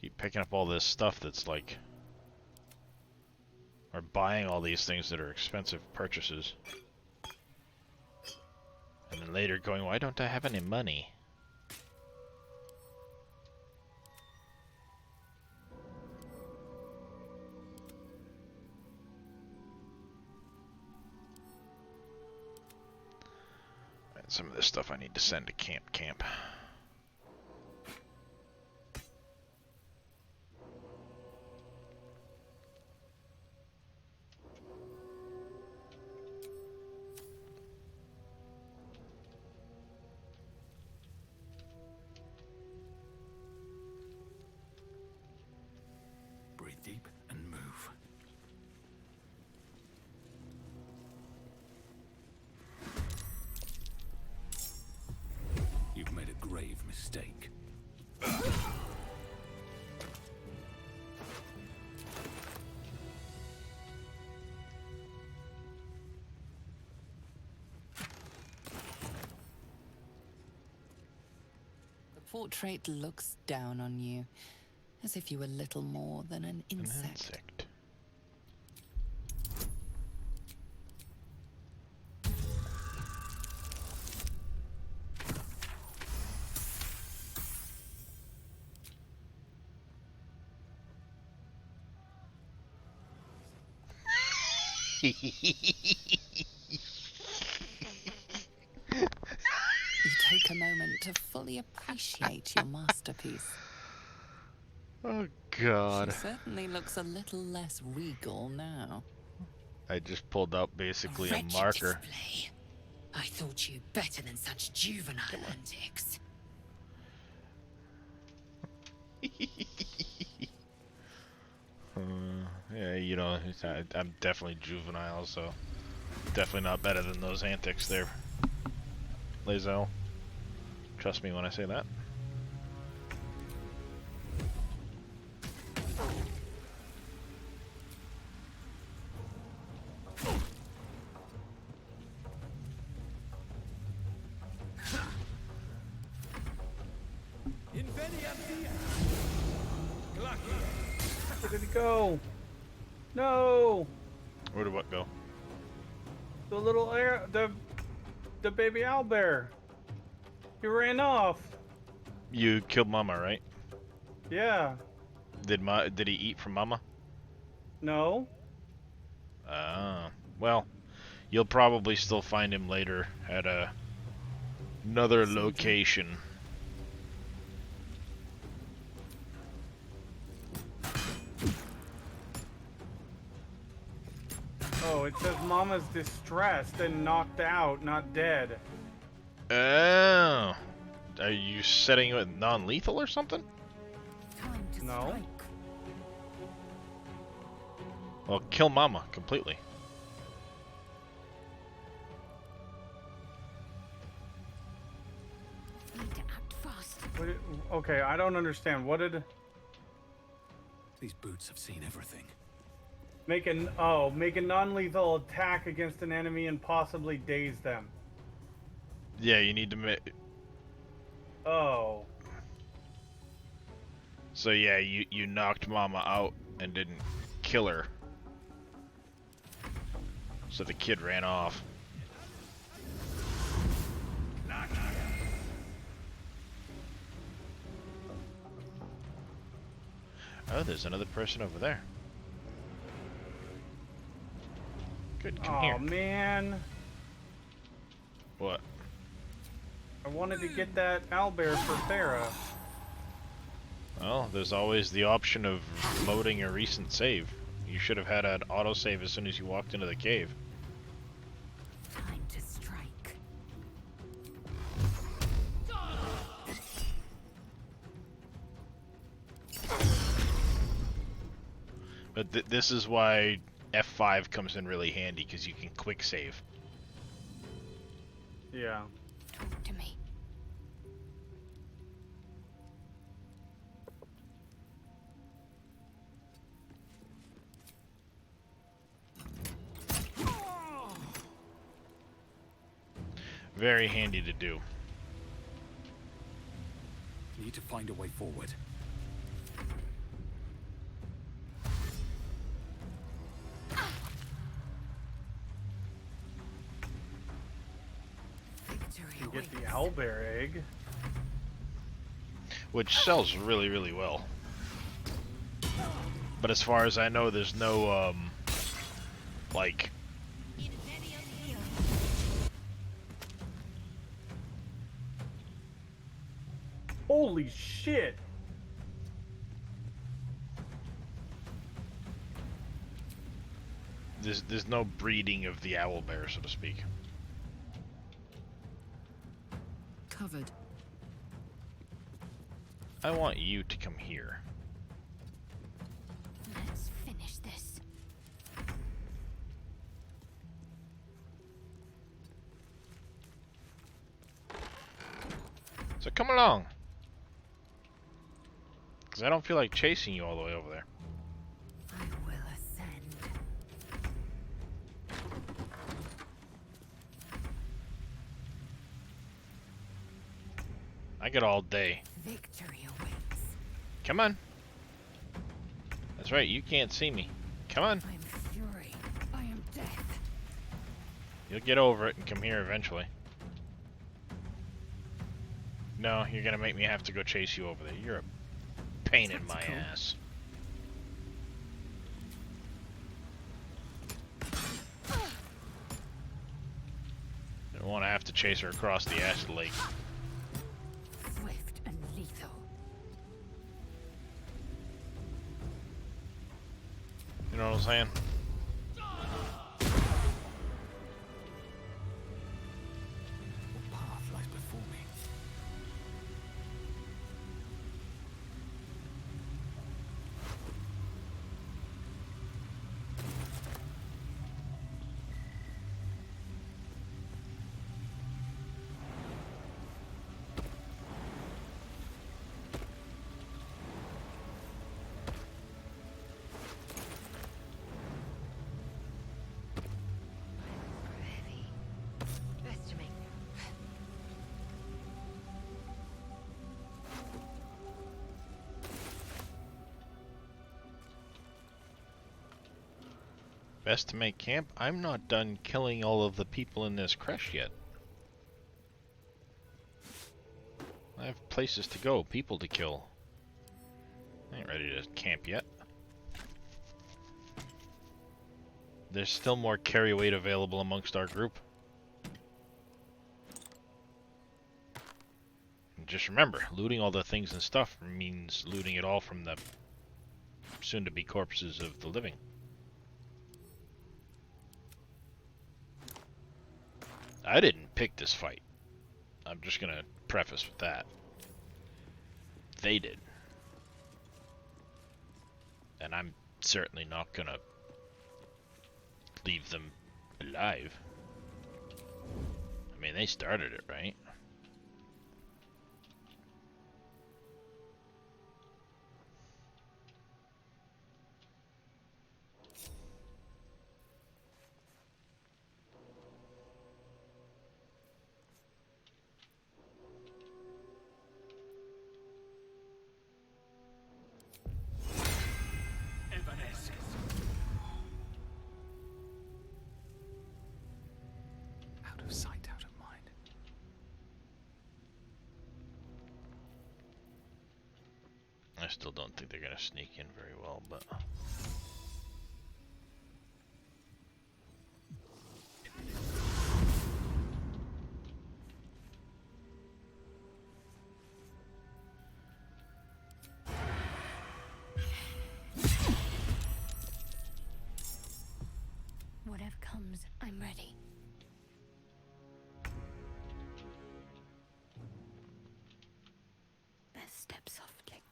Keep picking up all this stuff that's like... or buying all these things that are expensive purchases. And then later going, why don't I have any money? And some of this stuff I need to send to camp. Breathe deep and move. You've made a grave mistake. The portrait looks down on you, as if you were little more than an insect. You take a moment to fully appreciate your masterpiece. Oh god. She certainly looks a little less regal now. I just pulled out basically a Wretched marker. display. I thought you better than such juvenile antics. Yeah, you know, I'm definitely juvenile, so definitely not better than those antics there, Lazel. Trust me when I say that. Where did it go? No! Where did what go? The little air, the the baby owlbear. He ran off. You killed Mama, right? Yeah. Did he eat from Mama? No. Ah. Well, you'll probably still find him later at another location. Oh, it says Mama's distressed and knocked out, not dead. Oh. Are you setting it non-lethal or something? No. Well, kill Mama completely. Need to act fast. Okay, I don't understand. What did... These boots have seen everything. Make a non-lethal attack against an enemy and possibly daze them. Yeah, you need to make... Oh. So yeah, you knocked Mama out and didn't kill her. So the kid ran off. Oh, there's another person over there. Good, come here. Oh man. What? I wanted to get that owlbear for Thera. Well, there's always the option of loading a recent save. You should have had an autosave as soon as you walked into the cave. Time to strike. But this is why F5 comes in really handy, because you can quick save. Yeah. Talk to me. Very handy to do. Need to find a way forward. You get the owlbear egg. Which sells really, really well. But as far as I know, there's no, like... Holy shit! There's no breeding of the owlbear, so to speak. Covered. I want you to come here. Let's finish this. So come along. Because I don't feel like chasing you all the way over there. I will ascend. I got all day. Victory awaits. Come on. That's right, you can't see me. Come on. I am fury. I am death. You'll get over it and come here eventually. No, you're gonna make me have to go chase you over there. You're a pain in my ass. I don't want to have to chase her across the acid lake. Swift and lethal. You know what I'm saying? What path lies before me? Ready. Best to make. Best to make camp? I'm not done killing all of the people in this creche yet. I have places to go, people to kill. I ain't ready to camp yet. There's still more carry weight available amongst our group. And just remember, looting all the things and stuff means looting it all from the soon-to-be corpses of the living. I didn't pick this fight. I'm just gonna preface with that. They did. And I'm certainly not gonna leave them alive. I mean, they started it, right? Out of sight, out of mind. I still don't think they're gonna sneak in very well, but... Whatever comes, I'm ready. Best step softly.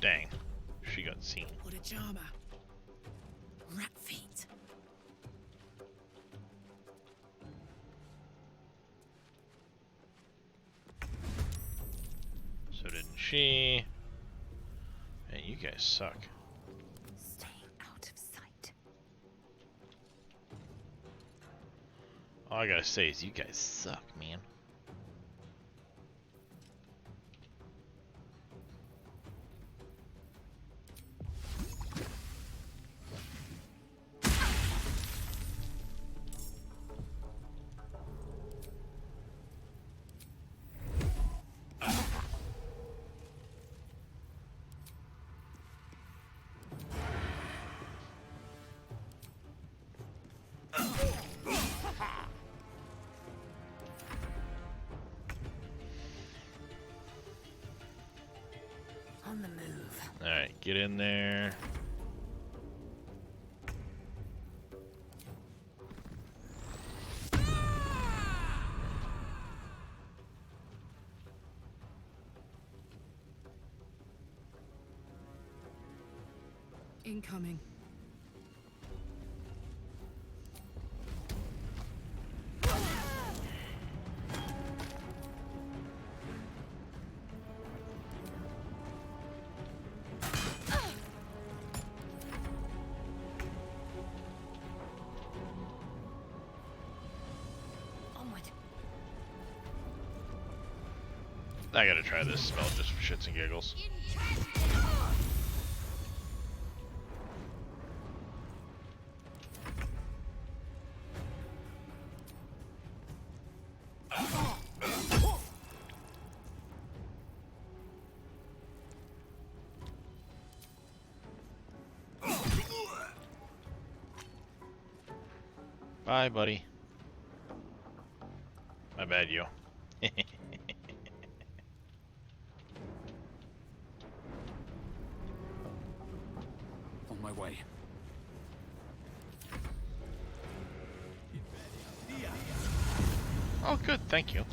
Dang, she got seen. What a charmer. Rat feet. So didn't she. Man, you guys suck. Staying out of sight. All I gotta say is you guys suck, man. On the move. Alright, get in there. Incoming. Onward. I gotta try this spell just for shits and giggles. Bye, buddy. My bad, yo. On my way. Oh, good, thank you.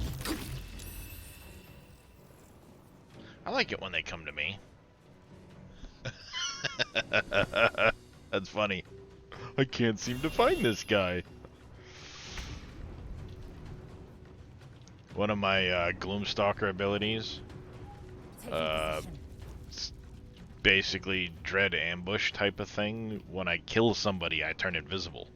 I like it when they come to me. That's funny. I can't seem to find this guy. One of my Gloomstalker abilities. It's basically dread ambush type of thing. When I kill somebody, I turn invisible.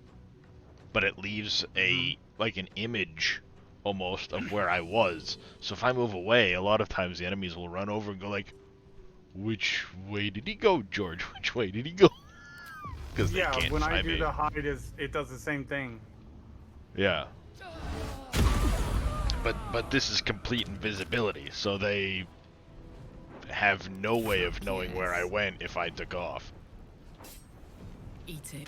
but it leaves a like an image almost of where I was. So if I move away, a lot of times the enemies will run over and go like, "Which way did he go, George? Which way did he go?" Because they can't when I find do me. the hide, it does the same thing. Yeah. But this is complete invisibility, so they have no way of knowing where I went if I took off. Eat it.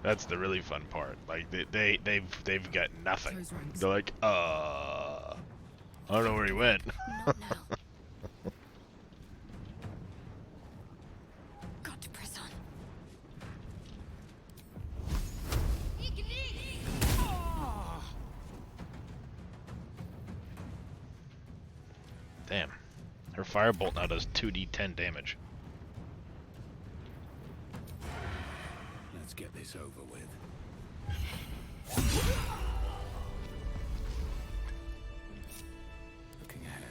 That's the really fun part. Like they've got nothing. They're like, I don't know where he went. Got to press on. Damn. Her firebolt now does 2d10 damage. Let's get this over with. Looking ahead.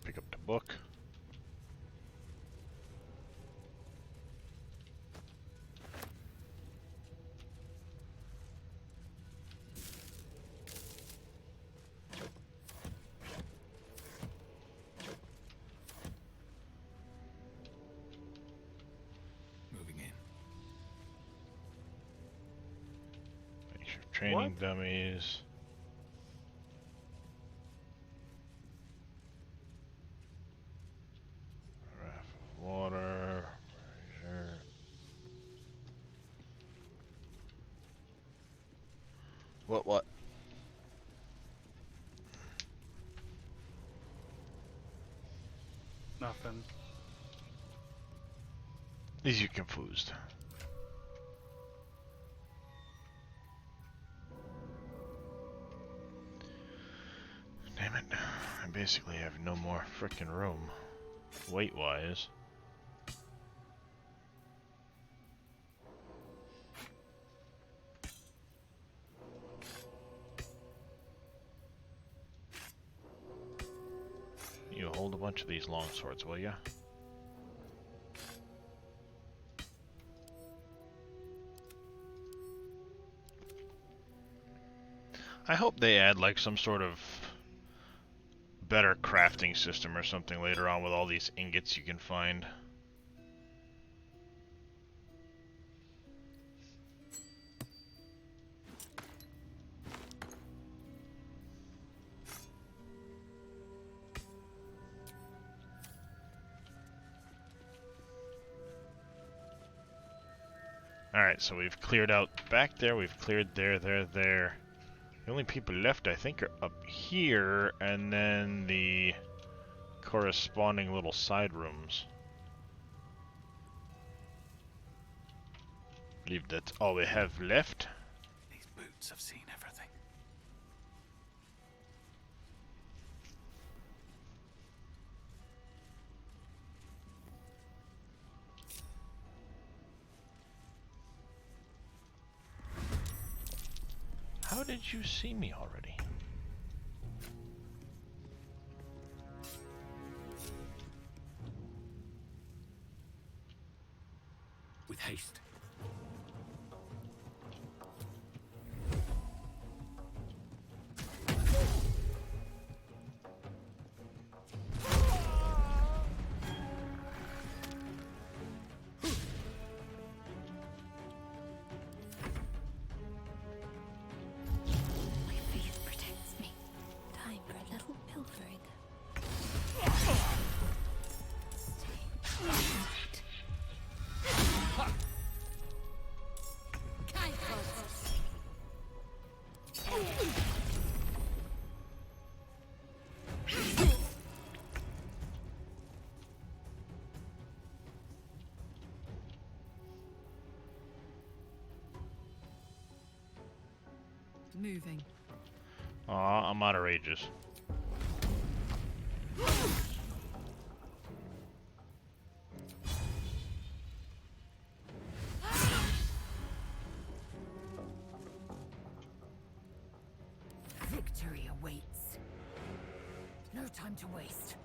Pick up the book. Moving in. Training dummies. Water. Sure. What? Nothing. Is you confused? Damn it. I basically have no more frickin' room. Weight-wise. You hold a bunch of these long swords, will ya? I hope they add like some sort of better crafting system or something later on with all these ingots you can find. Alright, so we've cleared out back there, we've cleared there. The only people left, I think, are up here, and then the corresponding little side rooms. I believe that's all we have left. These boots have seen everything. How did you see me already? With haste. moving. Aw, I'm out of rages. Victory awaits. No time to waste.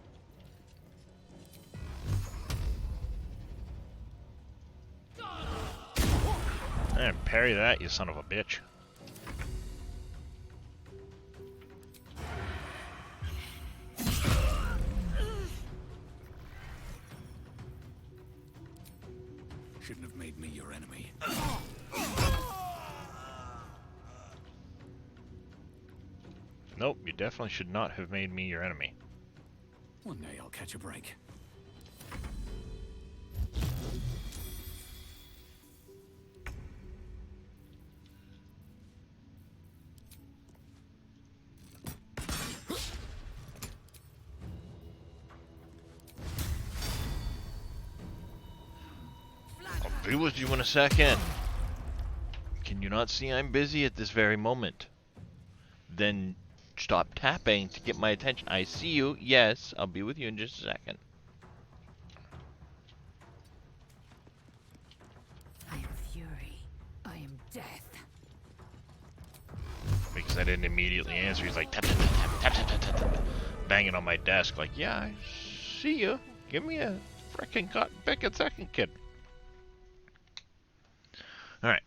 And parry that, you son of a bitch. Shouldn't have made me your enemy. Nope, you definitely should not have made me your enemy. One day I'll catch a break. I'll be with you in a second. Can you not see I'm busy at this very moment? Then stop tapping to get my attention. I see you. Yes, I'll be with you in just a second. I am fury. I am death. Because I didn't immediately answer. He's like tap tap tap tap tap tap tap tap, banging on my desk. Like, yeah, I see you. Give me a frickin' pick a second, kid. All right,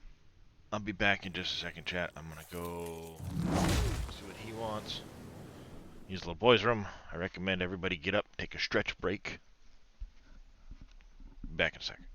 I'll be back in just a second, chat. I'm gonna go see what he wants. Use the little boys' room. I recommend everybody get up, take a stretch break. Back in a second.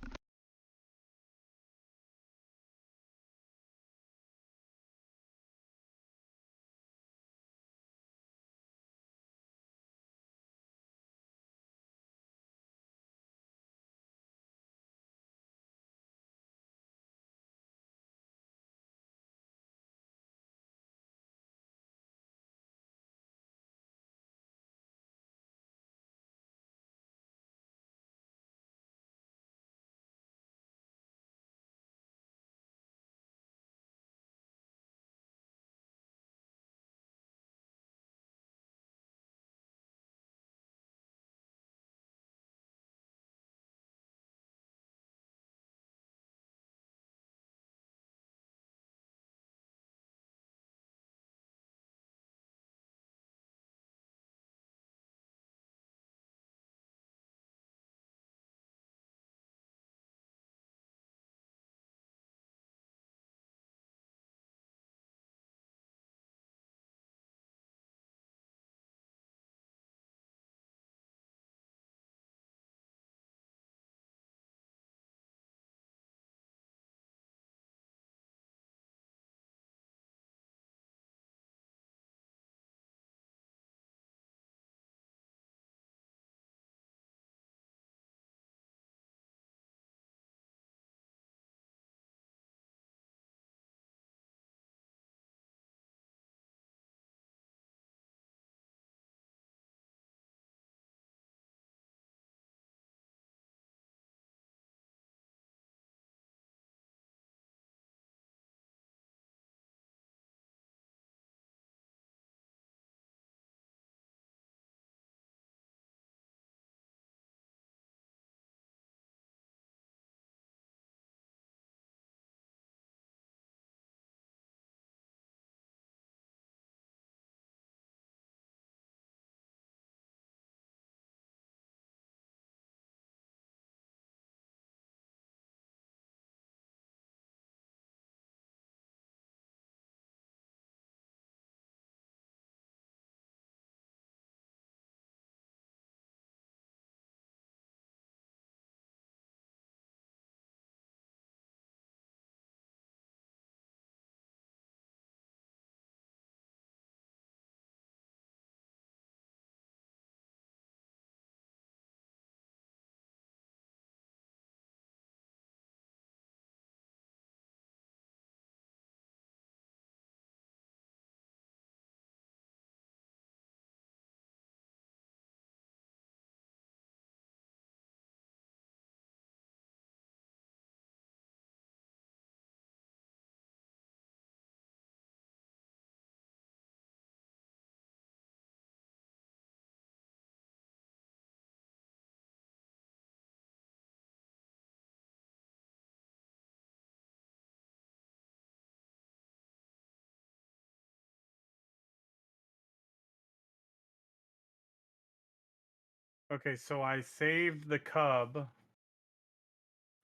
Okay, so I saved the cub.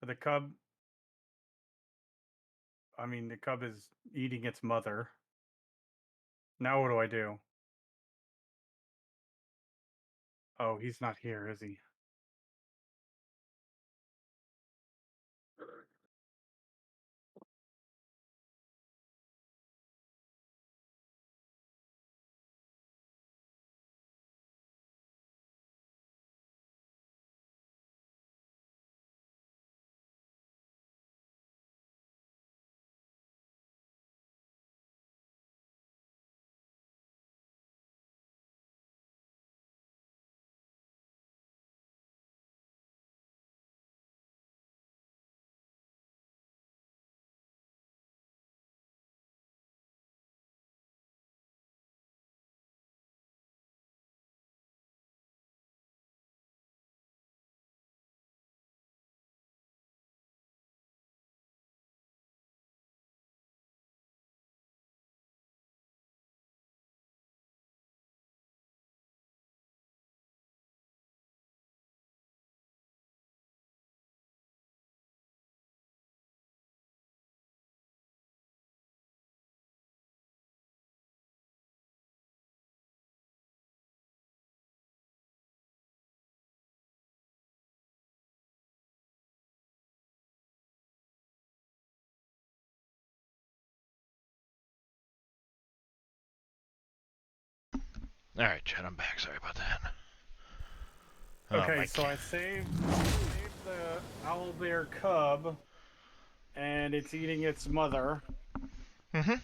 The cub... I mean, the cub is eating its mother. Now what do I do? Oh, he's not here, is he? Alright, Chad, I'm back. Sorry about that. Okay, so I saved the owlbear cub, and it's eating its mother. Mm-hmm.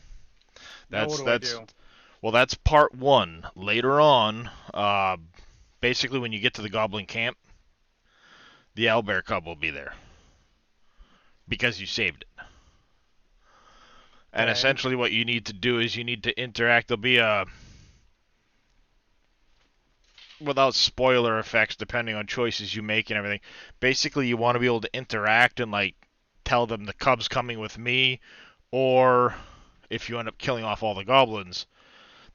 Now what do I do? Well, that's part one. Later on, basically when you get to the goblin camp, the owlbear cub will be there. Because you saved it. And Okay. essentially what you need to do is you need to interact. There'll be a... without spoiler effects, depending on choices you make and everything. Basically, you want to be able to interact and, like, tell them the cub's coming with me, or if you end up killing off all the goblins,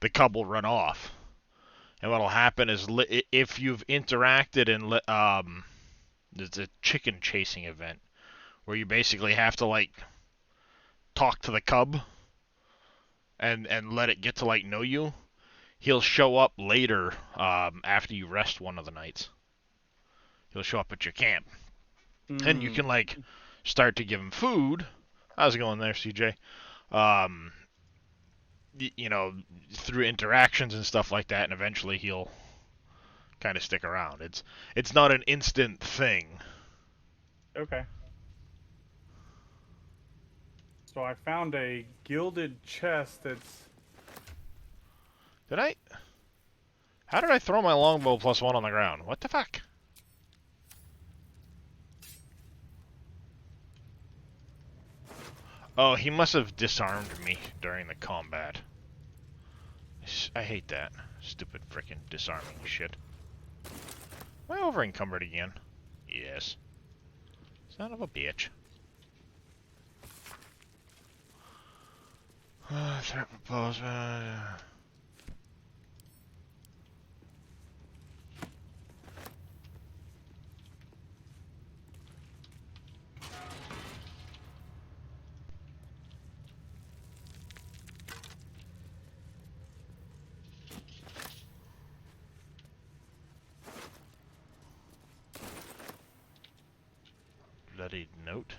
the cub will run off. And what'll happen is, if you've interacted and there's a chicken chasing event where you basically have to, like, talk to the cub and let it get to, like, know you. He'll show up later after you rest one of the nights. He'll show up at your camp. And you can, like, start to give him food. How's it going there, CJ? You know, through interactions and stuff like that, and eventually he'll kind of stick around. It's not an instant thing. Okay. So I found a gilded chest that's... How did I throw my longbow +1 on the ground? What the fuck? Oh, he must have disarmed me during the combat. I hate that. Stupid frickin' disarming shit. Am I over encumbered again? Yes. Son of a bitch. Threat proposed. Bloody note.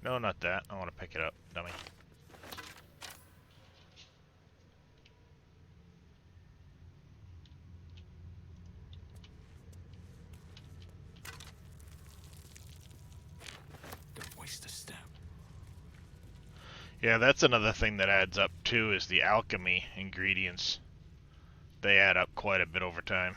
No, not that. I want to pick it up, dummy. Don't waste a step. Yeah, that's another thing that adds up too, is the alchemy ingredients. They add up quite a bit over time.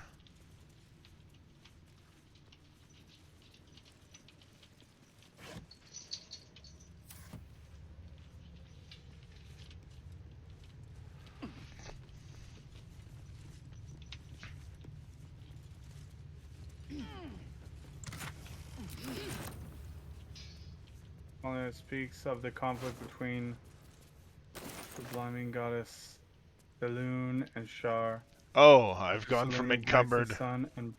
It speaks of the conflict between the bliming goddess Belune and Shar. Oh, I've gone from Selene ignites the encumbered. sun and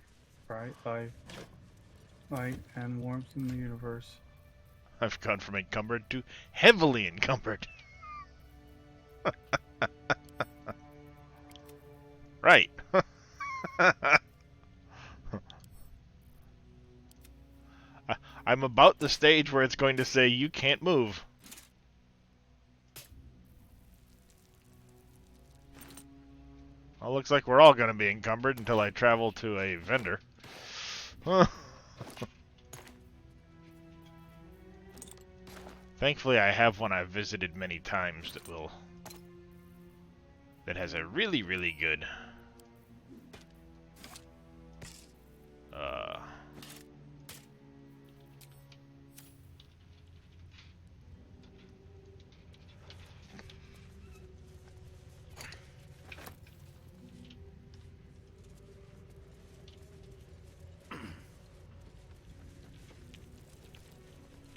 bright light and warmth in the universe. I've gone from encumbered to heavily encumbered. Right. I'm about the stage where it's going to say you can't move. Well, looks like we're all going to be encumbered until I travel to a vendor. Thankfully, I have one I've visited many times that has a really, really good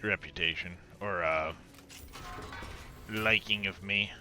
reputation or liking of me.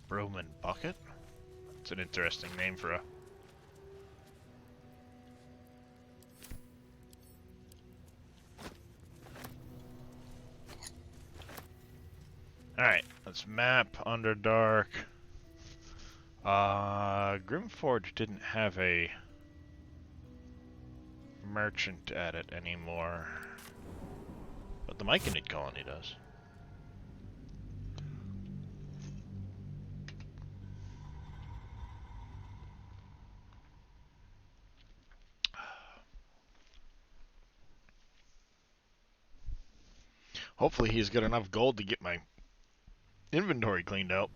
Roman bucket? It's an interesting name for a... Alright, let's map Underdark. Grimforge didn't have a merchant at it anymore. But the Myconid colony does. Hopefully he's got enough gold to get my inventory cleaned out.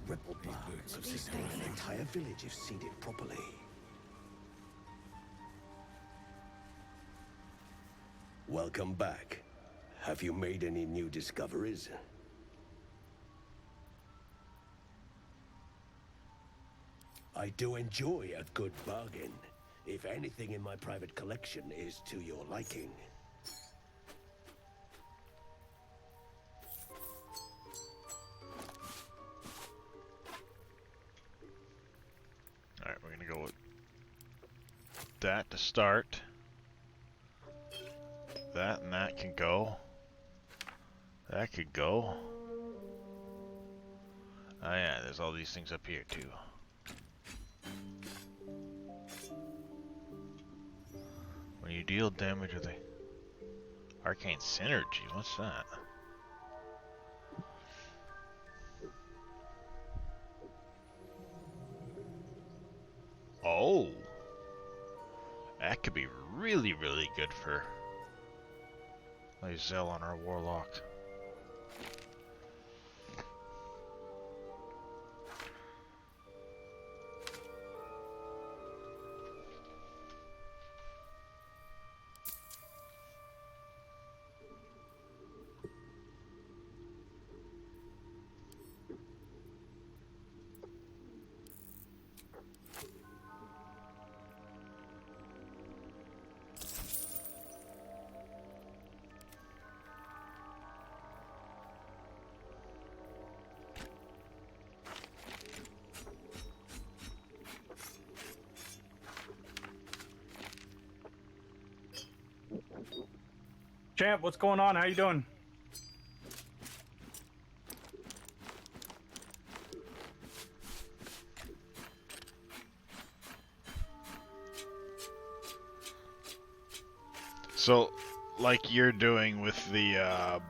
Rebel bards have sustained an entire village if seeded properly. Welcome back. Have you made any new discoveries? I do enjoy a good bargain, if anything in my private collection is to your liking. Alright, we're gonna go with that to start. That and that can go. That could go. Oh yeah, there's all these things up here too. When you deal damage with a arcane synergy, what's that? Oh, that could be really, really good for Zell on our warlock. Champ, what's going on? How you doing? So, like you're doing with the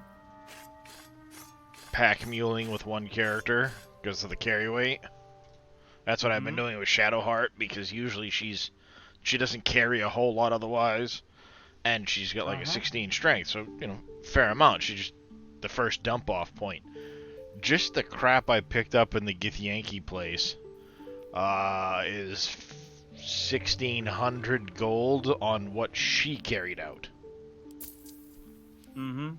pack muling with one character because of the carry weight. That's what I've been doing with Shadowheart, because usually she doesn't carry a whole lot otherwise, and she's got like a 16 strength, so you know, fair amount. She just the first dump off point. Just the crap I picked up in the Githyanki place is 1,600 gold on what she carried out. Mm-hmm.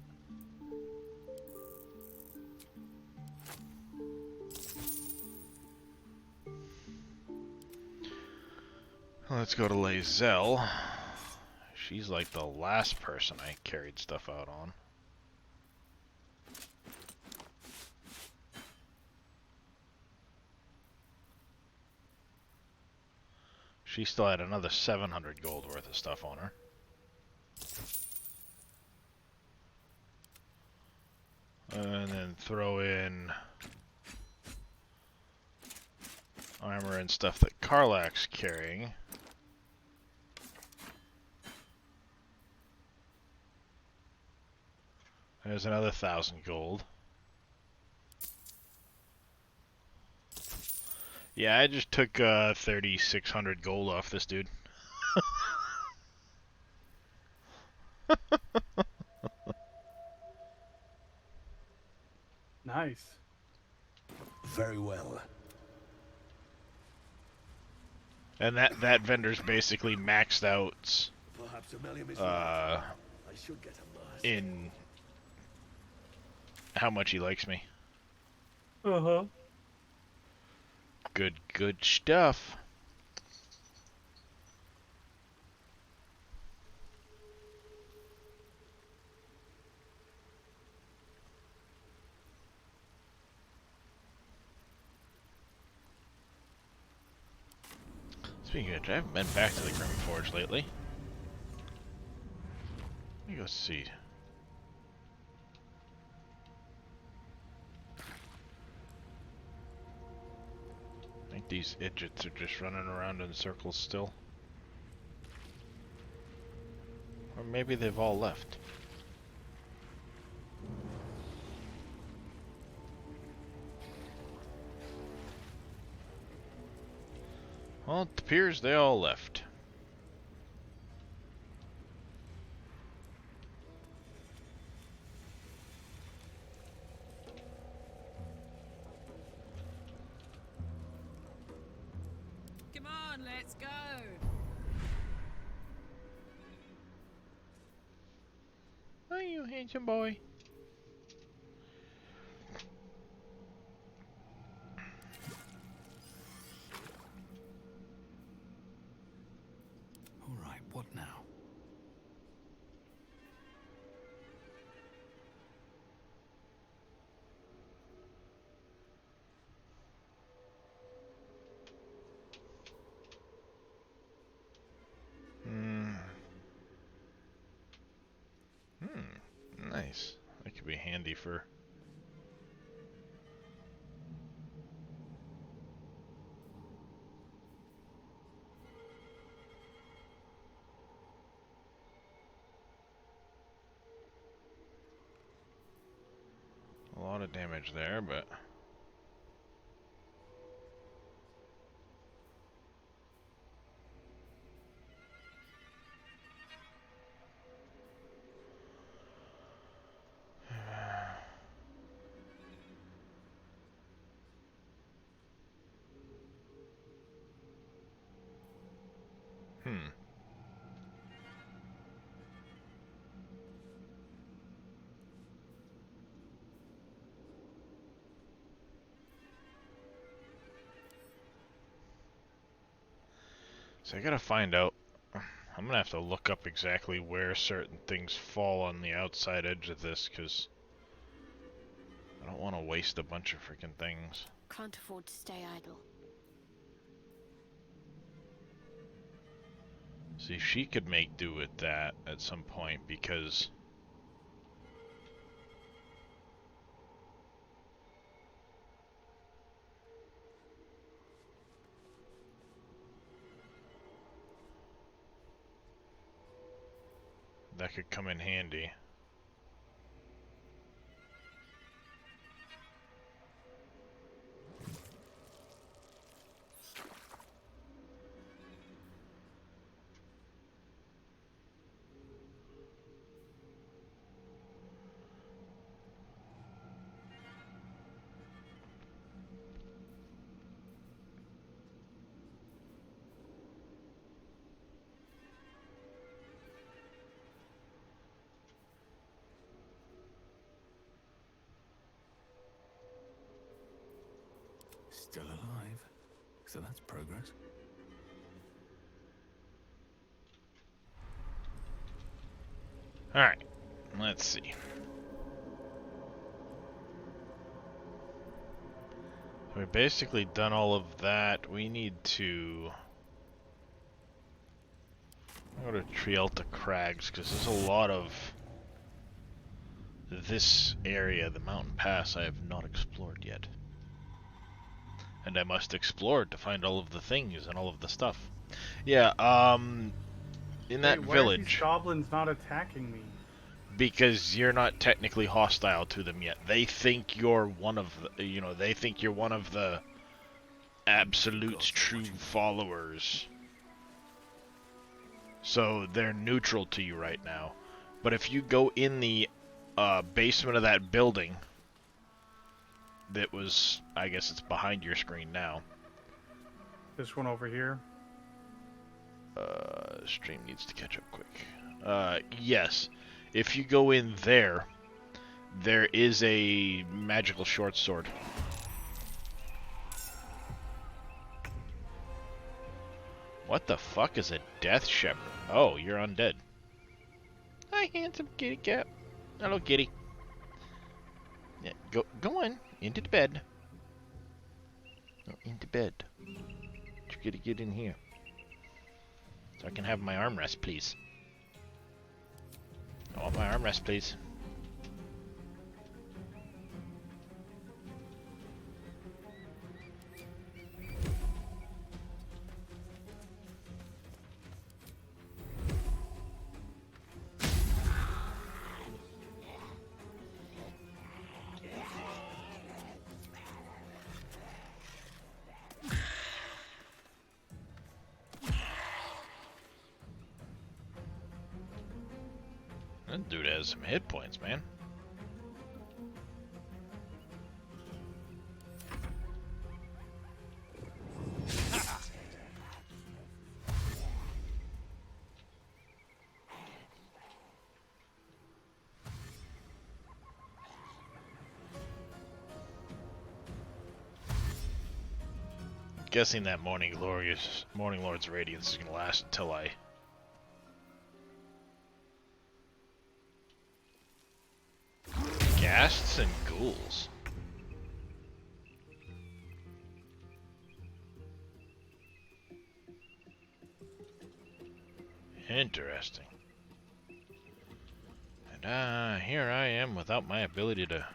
Let's go to Lazelle. She's like the last person I carried stuff out on. She still had another 700 gold worth of stuff on her. And then throw in armor and stuff that Karlach's carrying. There's another 1,000 gold. Yeah, I just took 3,600 gold off this dude. Nice. Very well. And that vendor's basically maxed out I should get a in how much he likes me. Uh-huh. Good stuff. Speaking of which, I haven't been back to the Grim Forge lately. Let me go see. I think these idiots are just running around in circles still. Or maybe they've all left. Well, it appears they all left. Come on, let's go. Hi, you handsome boy. All right, what now? Nice. That could be handy for... A lot of damage there, but... So I gotta find out. I'm gonna have to look up exactly where certain things fall on the outside edge of this, because I don't want to waste a bunch of freaking things. Can't afford to stay idle. See, she could make do with that at some point, because That could come in handy. Still alive. So that's progress. Alright, let's see. We've basically done all of that. We need to go to Trielta Crags, because there's a lot of this area, the mountain pass, I have not explored yet. And I must explore it to find all of the things and all of the stuff. Yeah, in that why village... are these goblins not attacking me? Because you're not technically hostile to them yet. They think you're one of the, they think you're one of the absolute true followers. So they're neutral to you right now. But if you go in the basement of that building that was, I guess it's behind your screen now. This one over here? Stream needs to catch up quick. Yes. If you go in there, there is a magical short sword. What the fuck is a death shepherd? Oh, you're undead. Hi, handsome kitty cat. Hello, kitty. Yeah, go on into the bed. Go into bed. You gotta get in here, so I can have my armrest, please. I want my armrest, please. That dude has some hit points, man. Guessing that Morning Lord's Radiance is gonna last until I ghasts and ghouls. Interesting. And here I am without my ability to...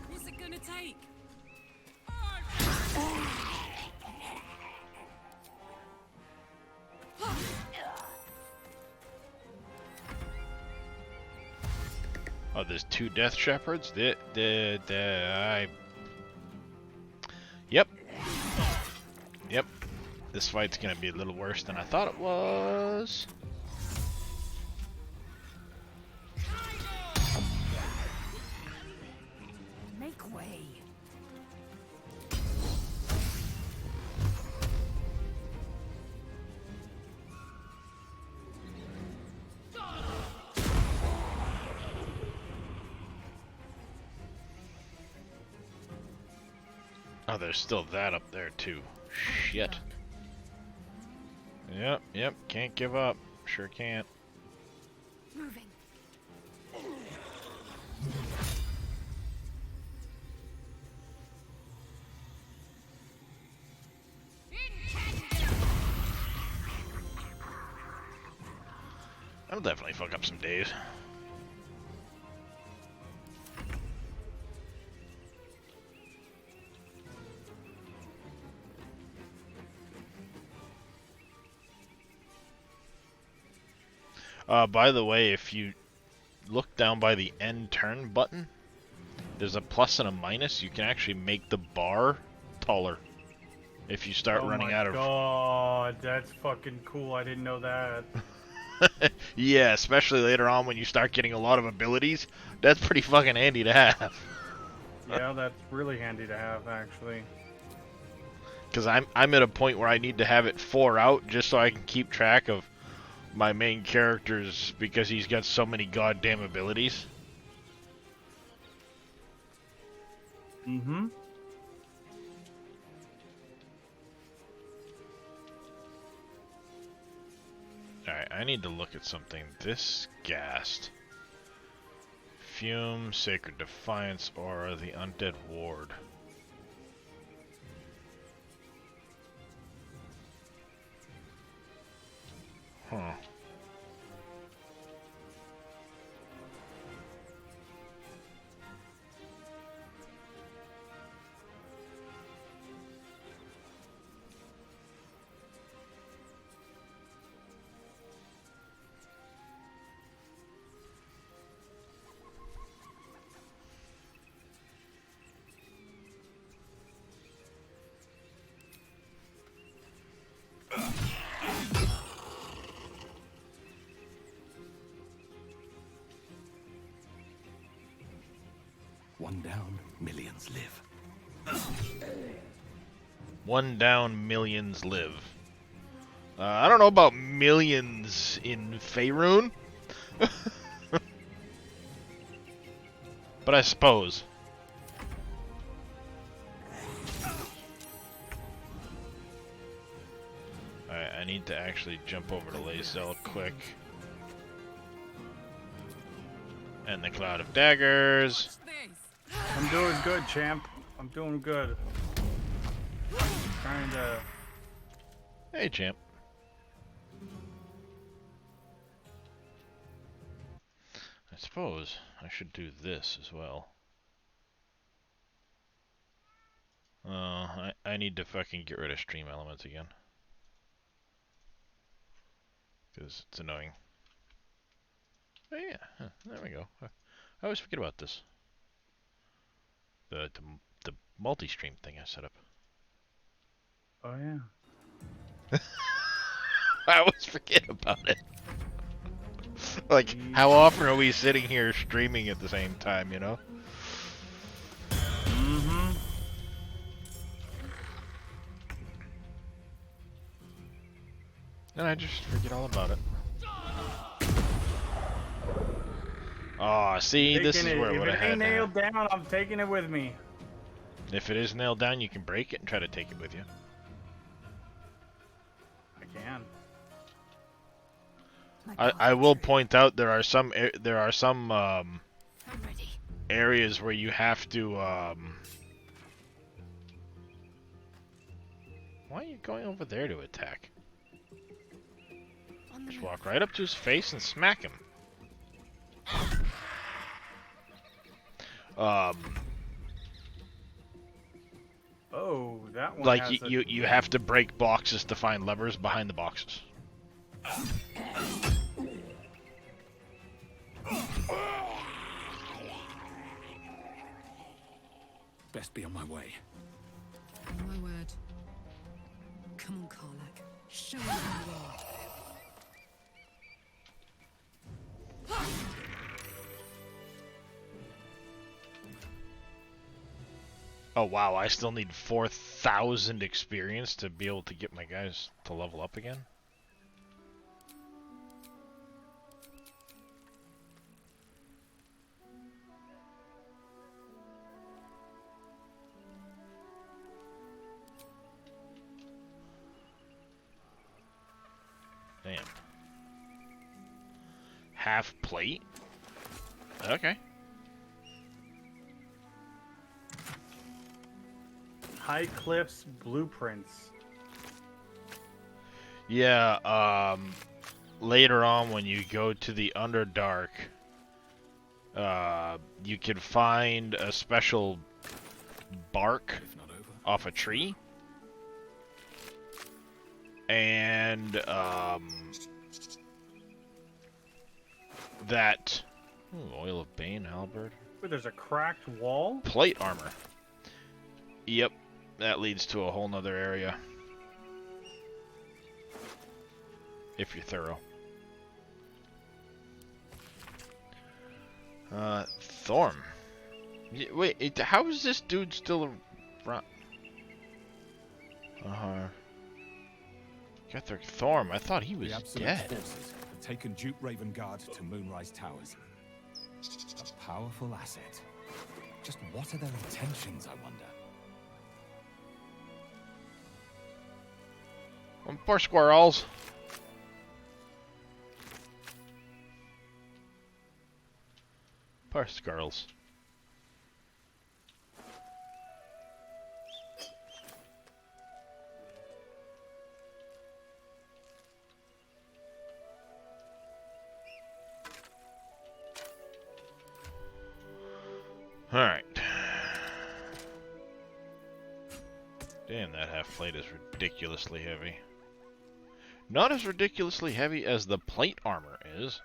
What's it gonna take? Oh, there's two Death Shepherds? Yep. Yep. This fight's gonna be a little worse than I thought it was. Make way. Oh, there's still that up there too. Shit. Yep, can't give up. Sure can't. Moving. That'll definitely fuck up some days. By the way, if you look down by the end turn button, there's a plus and a minus. You can actually make the bar taller if you start running out of... Oh my god, that's fucking cool. I didn't know that. Yeah, especially later on when you start getting a lot of abilities. That's pretty fucking handy to have. Yeah, that's really handy to have, actually. Because I'm at a point where I need to have it 4 out just so I can keep track of my main characters because he's got so many goddamn abilities. Mm-hmm. Alright, I need to look at something. This Ghast. Fume, Sacred Defiance, Aura, the Undead Ward. Huh. One down, millions live. One down, millions live. I don't know about millions in Faerun. But I suppose. Alright, I need to actually jump over to Lae'zel quick. And the Cloud of Daggers. I'm doing good, champ. I'm doing good. Trying to... Hey, champ. I suppose I should do this as well. I need to fucking get rid of stream elements again. Because it's annoying. Oh yeah, huh, there we go. I always forget about this. The multi-stream thing I set up. Oh yeah. I always forget about it. Like, how often are we sitting here streaming at the same time, you know? Mm-hmm. And I just forget all about it. Aw, see, this is where I would have had If it ain't nailed down, I'm taking it with me. If it is nailed down, you can break it and try to take it with you. I can. I will point out there are some areas where you have to why are you going over there to attack? Just walk right up to his face and smack him. Oh, that one. Like has you have to break boxes to find levers behind the boxes. Best be on my way. On my word. Come on, Karlak. Show me who you are. Oh wow, I still need 4,000 experience to be able to get my guys to level up again? Damn. Half plate? Okay. High Cliffs Blueprints. Yeah, later on when you go to the Underdark, you can find a special bark off a tree. And, that. Ooh, oil of Bane, halberd. Wait, there's a cracked wall? Plate armor. Yep, that leads to a whole nother area. If you're thorough. Thorm. Wait, how is this dude still around? Getherick Thorm, I thought he was dead. Forces have taken Duke Raven Guard to Moonrise Towers. A powerful asset. Just what are their intentions, I wonder? Poor squirrels. Poor squirrels. Alright. Damn, that half plate is ridiculously heavy. Not as ridiculously heavy as the plate armor is.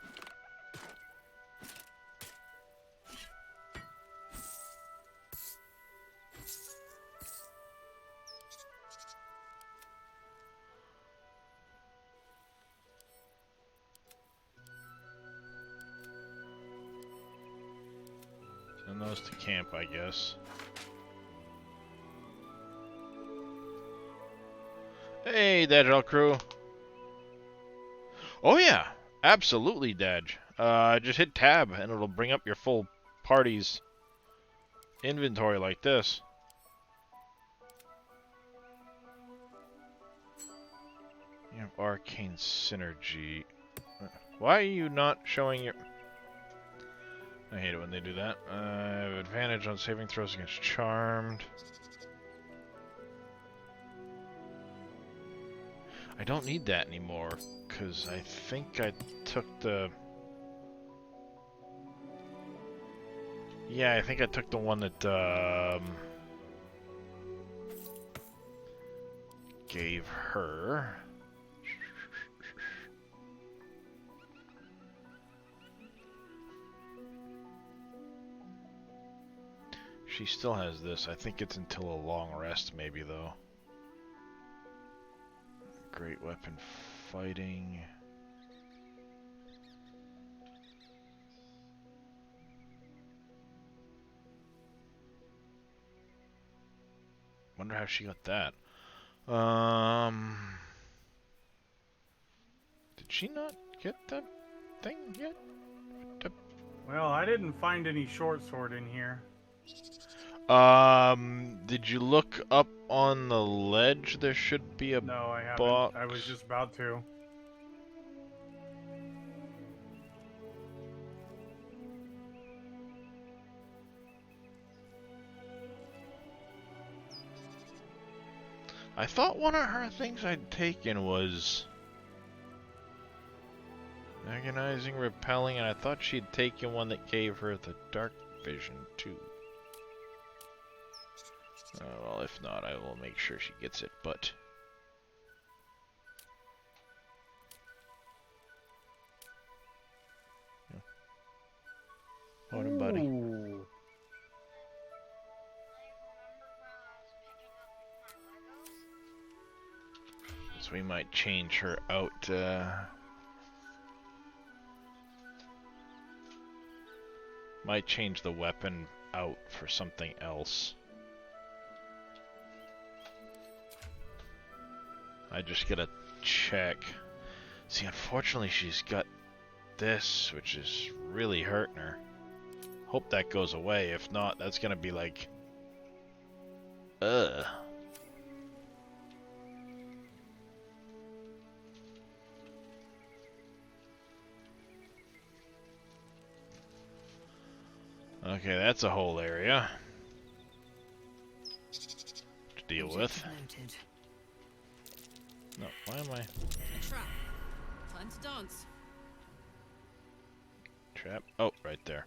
Send those to camp, I guess. Hey, Dagel crew. Oh yeah, absolutely, Daj. Just hit tab and it'll bring up your full party's inventory like this. You have arcane synergy. Why are you not showing your... I hate it when they do that. I have advantage on saving throws against Charmed. I don't need that anymore, because I think I took the... Yeah, I think I took the one that, gave her. She still has this. I think it's until a long rest, maybe, though. Great weapon fighting. Wonder how she got that. Did she not get that thing yet? Well, I didn't find any short sword in here. Did you look up on the ledge? There should be a No, I haven't. box. I was just about to. I thought one of her things I'd taken was agonizing, repelling, and I thought she'd taken one that gave her the dark vision too. Well, if not, I will make sure she gets it, but... Morning, buddy. Ooh. So we might change her out, might change the weapon out for something else. I just gotta check. See, unfortunately, she's got this, which is really hurting her. Hope that goes away. If not, that's gonna be like... Ugh. Okay, that's a whole area to deal with. Noted. No, why am I... A trap. Time to dance. Trap? Oh, right there.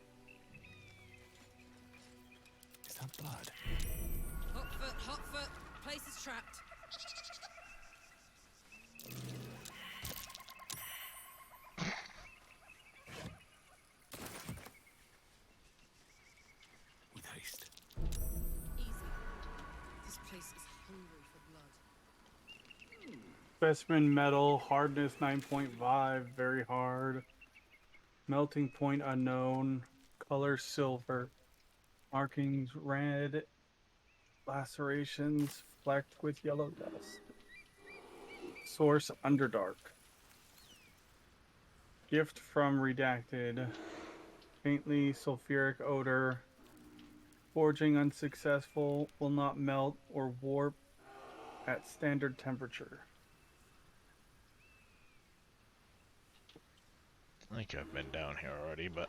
Is that blood? Hot foot. Place is trapped. Specimen metal, hardness 9.5, very hard. Melting point unknown, color silver, markings red, lacerations flecked with yellow dust. Source Underdark. Gift from Redacted. Faintly sulfuric odor. Forging unsuccessful, will not melt or warp at standard temperature. I think I've been down here already, but...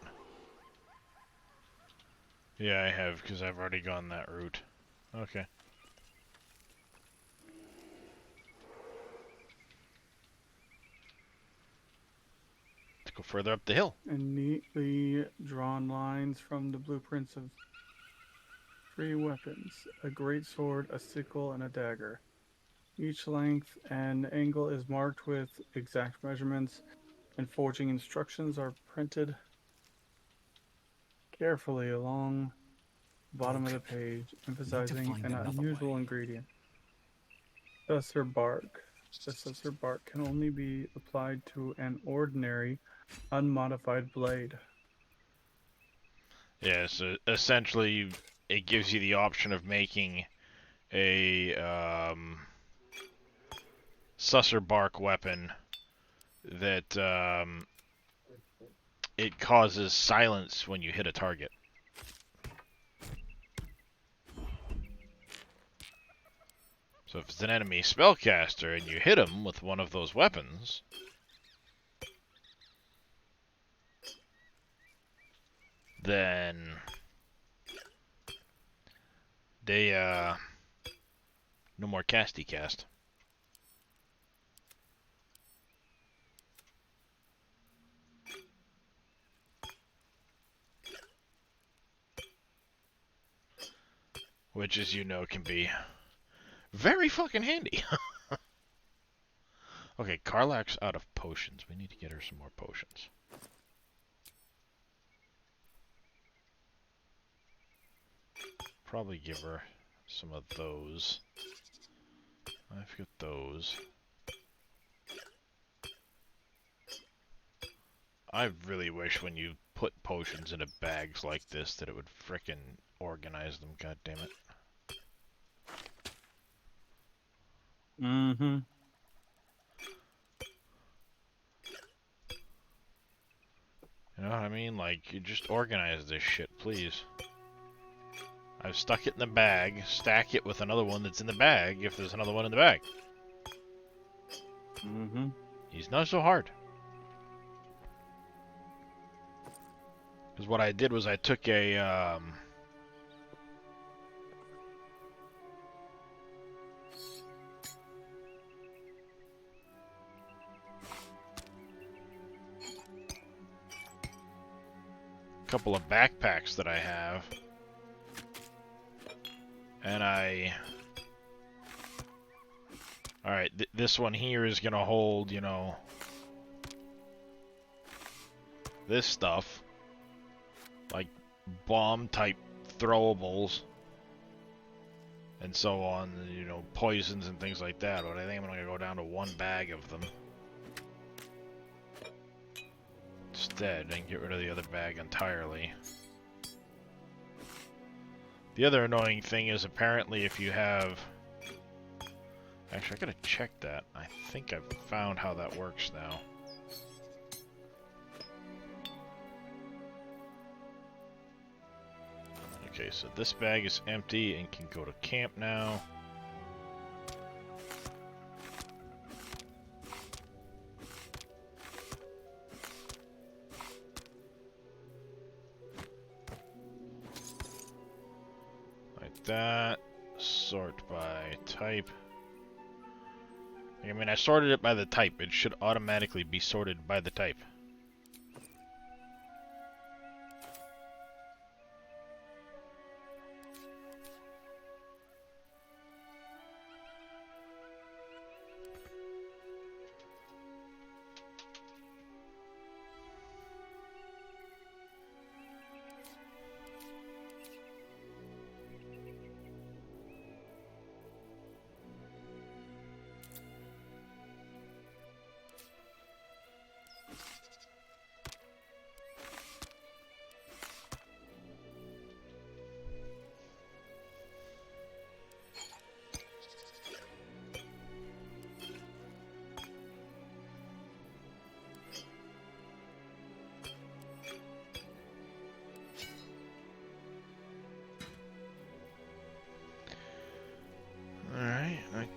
Yeah, I have, because I've already gone that route. Okay. Let's go further up the hill. And neatly drawn lines from the blueprints of 3 weapons. A great sword, a sickle, and a dagger. Each length and angle is marked with exact measurements, and forging instructions are printed carefully along the bottom of the page, emphasizing an unusual ingredient. Sussur bark. The sussur bark can only be applied to an ordinary, unmodified blade. Yeah, so essentially it gives you the option of making a sussur bark weapon that it causes silence when you hit a target. So if it's an enemy spellcaster and you hit him with one of those weapons, then they no more casty cast. Which, as you know, can be very fucking handy. Okay, Karlak's out of potions. We need to get her some more potions. Probably give her some of those. I've got those. I really wish when you put potions into bags like this that it would frickin' organize them, goddammit. Mm-hmm. You know what I mean? Like, you just organize this shit, please. I've stuck it in the bag, stack it with another one that's in the bag if there's another one in the bag. Mm-hmm. He's not so hard. Because what I did was I took a, couple of backpacks that I have, and alright, this one here is gonna hold, you know, this stuff, like bomb type throwables and so on, you know, poisons and things like that, but I think I'm gonna go down to one bag of them instead and get rid of the other bag entirely. The other annoying thing is apparently if you have... Actually, I gotta check that. I think I've found how that works now. Okay, so this bag is empty and can go to camp now. That, sort by type. I mean, I sorted it by the type. It should automatically be sorted by the type.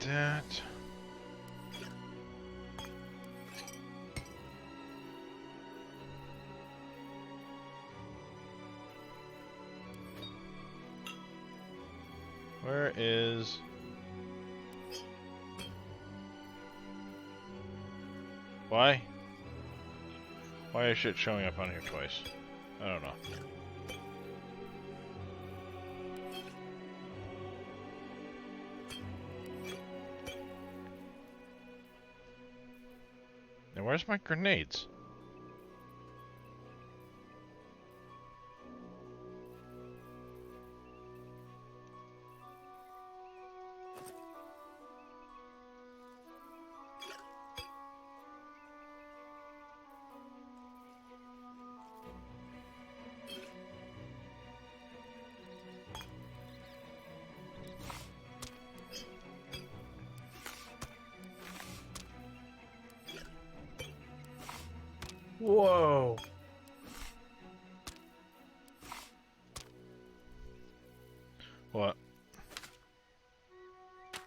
that. Where is... Why? Why is shit showing up on here twice? I don't know. And where's my grenades? Whoa. What?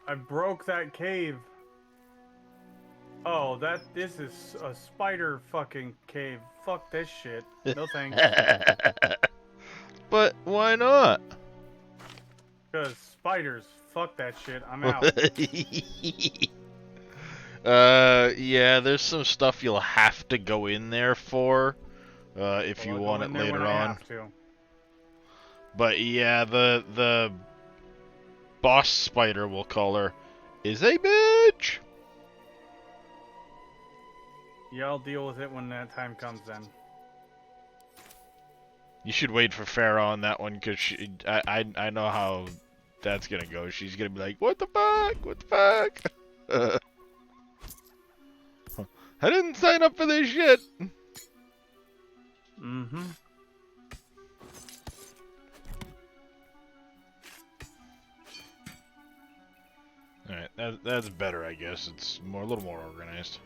I broke that cave. Oh, this is a spider fucking cave. Fuck this shit. No thanks. But why not? Because spiders. Fuck that shit. I'm out. Yeah, there's some stuff you'll have to go in there for, if you want it later on. Have to. But yeah, the boss spider, we'll call her, is a bitch. Yeah, I'll deal with it when that time comes then. You should wait for Farah on that one, because I know how that's gonna go. She's gonna be like, what the fuck? What the fuck? I didn't sign up for this shit. Mm-hmm. Alright, that's better, I guess. It's a little more organized.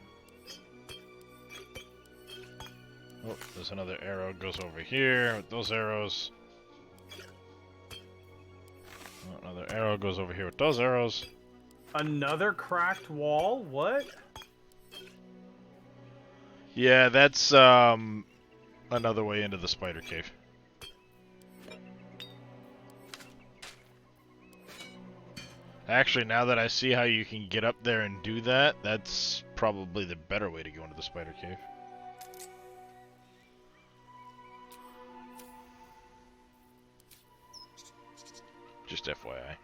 Oh, there's another arrow goes over here with those arrows. Oh, another arrow goes over here with those arrows. Another cracked wall? What? Yeah, that's another way into the spider cave. Actually, now that I see how you can get up there and do that, that's probably the better way to go into the spider cave. Just FYI.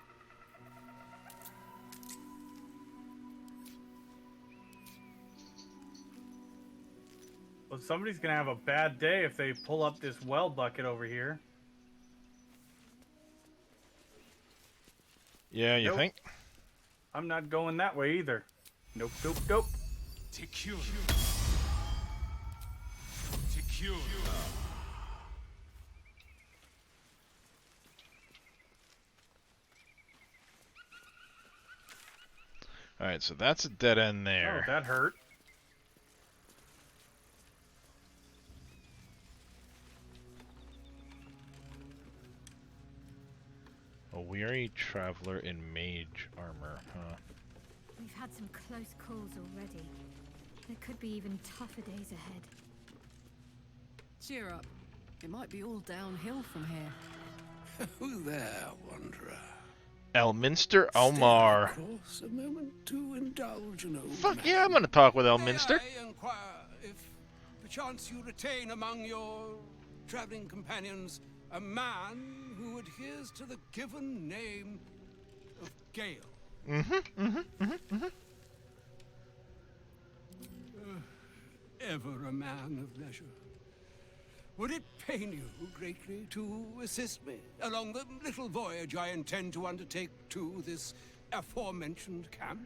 Well, somebody's gonna have a bad day if they pull up this well bucket over here. Yeah, you Nope. think? I'm not going that way either. Nope, nope, nope. Secure. Secure. Alright, so that's a dead end Oh, there. that hurt. A weary traveler in mage armor, huh? We've had some close calls already. There could be even tougher days ahead. Cheer up. It might be all downhill from here. Who there, wanderer? Elminster Omar. Across a moment to indulge an old Fuck man. yeah, I'm gonna talk with Elminster. May I inquire if perchance you retain among your traveling companions a man who adheres to the given name of Gale? Ever a man of leisure. Would it pain you greatly to assist me along the little voyage I intend to undertake to this aforementioned camp?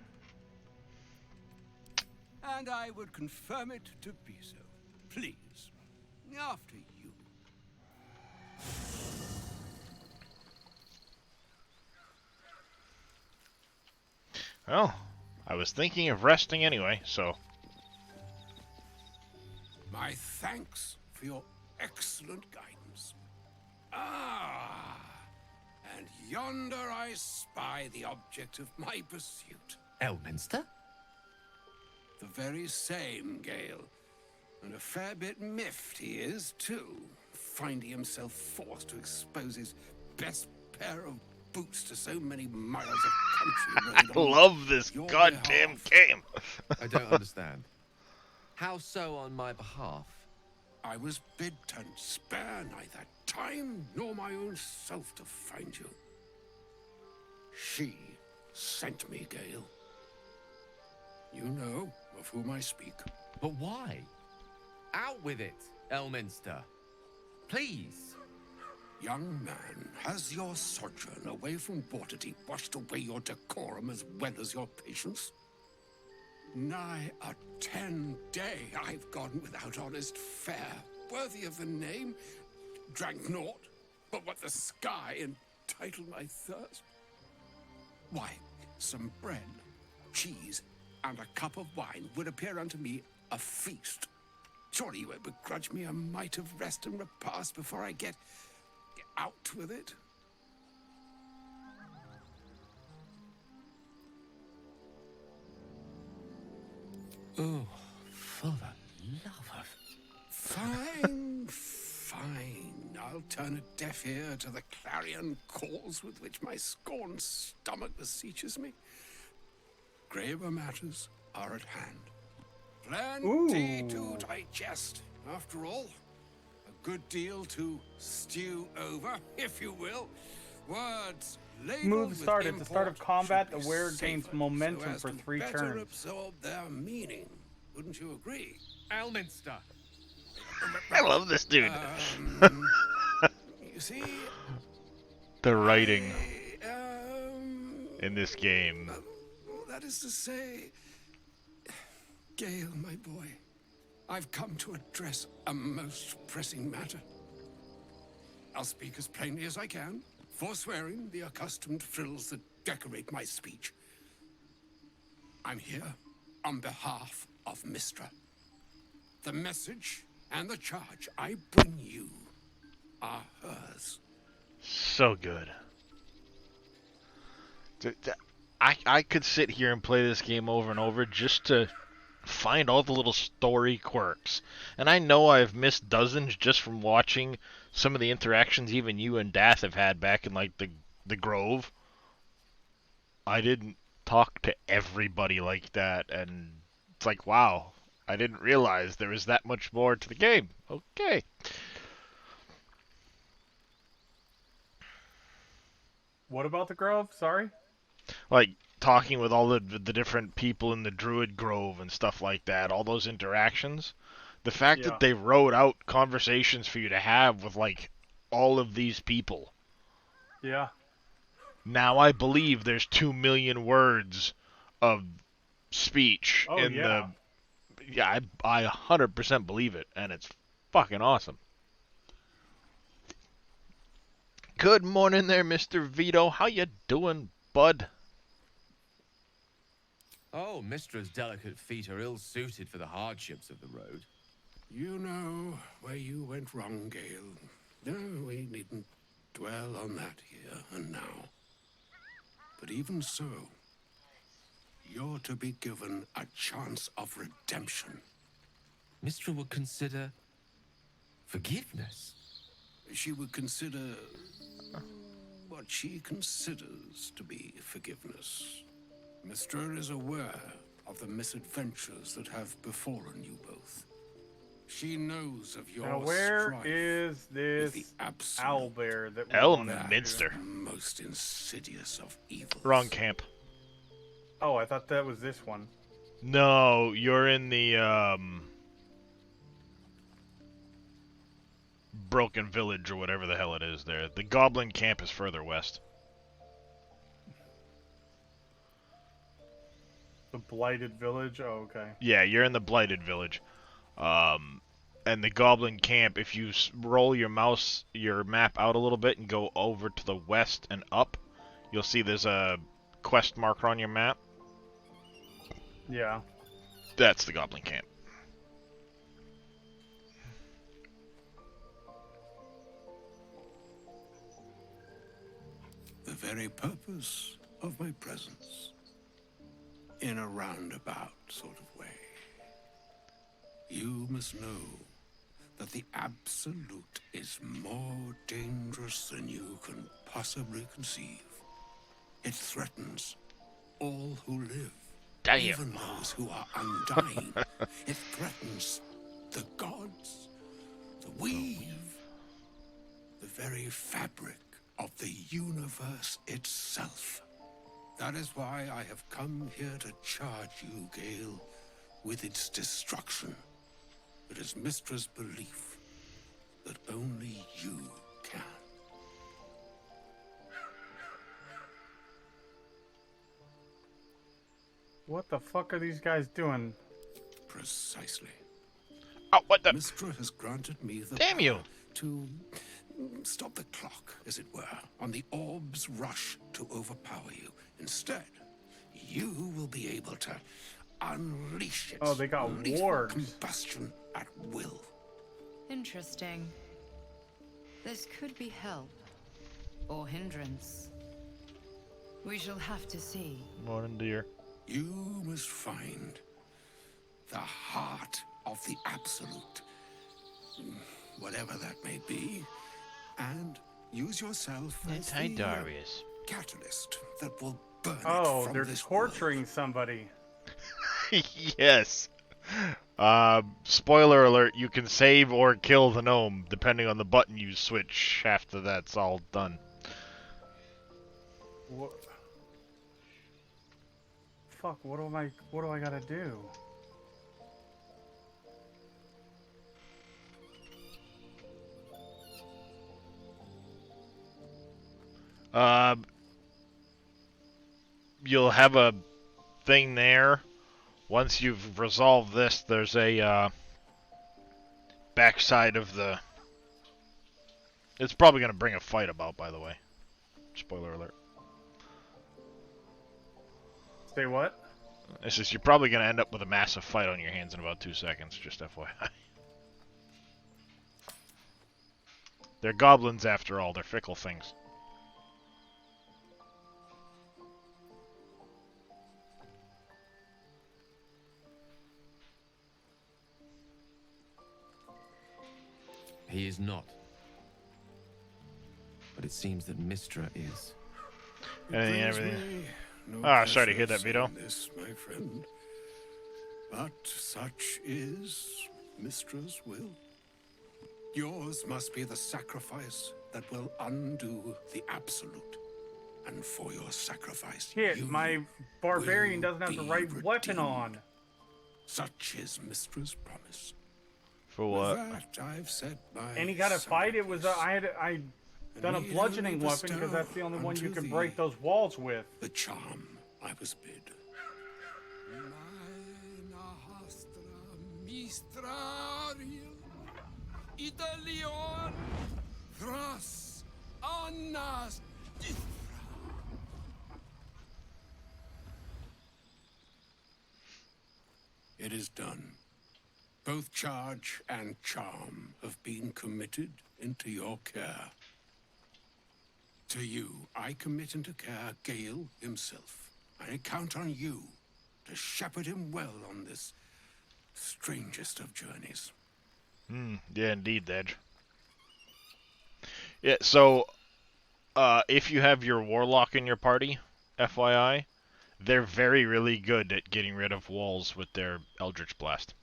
And I would confirm it to be so. Please, after you. Well, I was thinking of resting anyway, so... My thanks for your excellent guidance. Ah, and yonder I spy the object of my pursuit. Elminster? The very same, Gale. And a fair bit miffed he is, too, finding himself forced to expose his best pair of boots to so many miles of country road. I love this your goddamn behalf. game. I don't understand. How so on my behalf? I was bid to spare neither time nor my own self to find you. She sent me, Gale. You know of whom I speak. But why? Out with it, Elminster. Please. Young man, has your sojourn away from Waterdeep washed away your decorum as well as your patience? Nigh a 10-day I've gone without honest fare, worthy of the name, drank naught but what the sky entitled my thirst. Why, some bread, cheese, and a cup of wine would appear unto me a feast. Surely you won't begrudge me a mite of rest and repast before I get out with it? Oh, for the love of... Fine, fine. I'll turn a deaf ear to the clarion calls with which my scorned stomach beseeches me. Graver matters are at hand. Plenty to digest, after all. A good deal to stew over, if you will. Words Move start. At the start of combat, the wearer gains momentum for 3 better turns. absorb their meaning. Wouldn't you agree? Elminster. I love this dude. You see, The writing in this game. that is to say, Gale, my boy, I've come to address a most pressing matter. I'll speak as plainly as I can, forswearing the accustomed frills that decorate my speech. I'm here on behalf of Mistra. The message and the charge I bring you are hers. So good. I could sit here and play this game over and over just to find all the little story quirks. And I know I've missed dozens just from watching some of the interactions even you and Dath have had back in like the Grove. I didn't talk to everybody like that, and it's like, wow, I didn't realize there was that much more to the game. Okay. What about the Grove? Sorry? Like talking with all the different people in the Druid Grove and stuff like that, all those interactions. The fact that they wrote out conversations for you to have with like all of these people. Yeah. Now I believe there's 2 million words of speech in the... Yeah, I 100% believe it, and it's fucking awesome. Good morning there, Mr. Vito. How you doing, bud? Oh, Mistra's delicate feet are ill-suited for the hardships of the road. You know where you went wrong, Gale. No, we needn't dwell on that here and now. But even so, you're to be given a chance of redemption. Mistra would consider forgiveness. She would consider what she considers to be forgiveness. Mistra is aware of the misadventures that have befallen you both. She knows of your Now where strife is this with the owlbear that we Elminster. most insidious of evils. Wrong camp. Oh, I thought that was this one. No, you're in the Broken Village or whatever the hell it is there. The Goblin camp is further west. The Blighted Village? Oh, okay. Yeah, you're in the Blighted Village. And the Goblin camp, if you roll your map out a little bit and go over to the west and up, you'll see there's a quest marker on your map. Yeah. That's the Goblin camp. The very purpose of my presence. in a roundabout sort of way. You must know that the Absolute is more dangerous than you can possibly conceive. It threatens all who live, Damn. even those who are undying. It threatens the gods, the weave, the very fabric of the universe itself. That is why I have come here to charge you, Gale, with its destruction. It is Mystra's belief that only you can. What the fuck are these guys doing? Precisely. Oh, what the? Mystra has granted me the Damn you! power to stop the clock, as it were, on the orb's rush to overpower you. Instead, you will be able to unleash its Oh, they got lethal wargs. combustion at will. Interesting. This could be help. Or hindrance. We shall have to see. Morning, dear. You must find the heart of the Absolute, whatever that may be, and use yourself as Hi, the Darius. catalyst that will burn it Oh, from they're this torturing somebody. Yes. Spoiler alert, you can save or kill the gnome, depending on the button you switch after that's all done. What? Fuck, what do I gotta do? You'll have a thing there. Once you've resolved this, there's a backside of the... It's probably going to bring a fight about, by the way. Spoiler alert. Say what? It's just you're probably going to end up with a massive fight on your hands in about 2 seconds, just FYI. They're goblins after all, they're fickle things. He is not. But it seems that Mystra is. And everything. No Ah, sorry to hear pleasure that, Vito. saying this, my friend. But such is Mystra's will. Yours must be the sacrifice that will undo the Absolute. And for your sacrifice, Shit, you my barbarian will doesn't have the be right weapon redeemed. on. Such is Mystra's promise. For what? With that, I've said my And he got to fight. It was I done a need bludgeoning only weapon because that's the only one you unto can thee break those walls with. the charm I was bid. It is done. Both charge and charm have been committed into your care. To you, I commit into care Gale himself. I count on you to shepherd him well on this strangest of journeys. Yeah, indeed, Edge. Yeah, so, if you have your Warlock in your party, FYI, they're really good at getting rid of walls with their Eldritch Blast.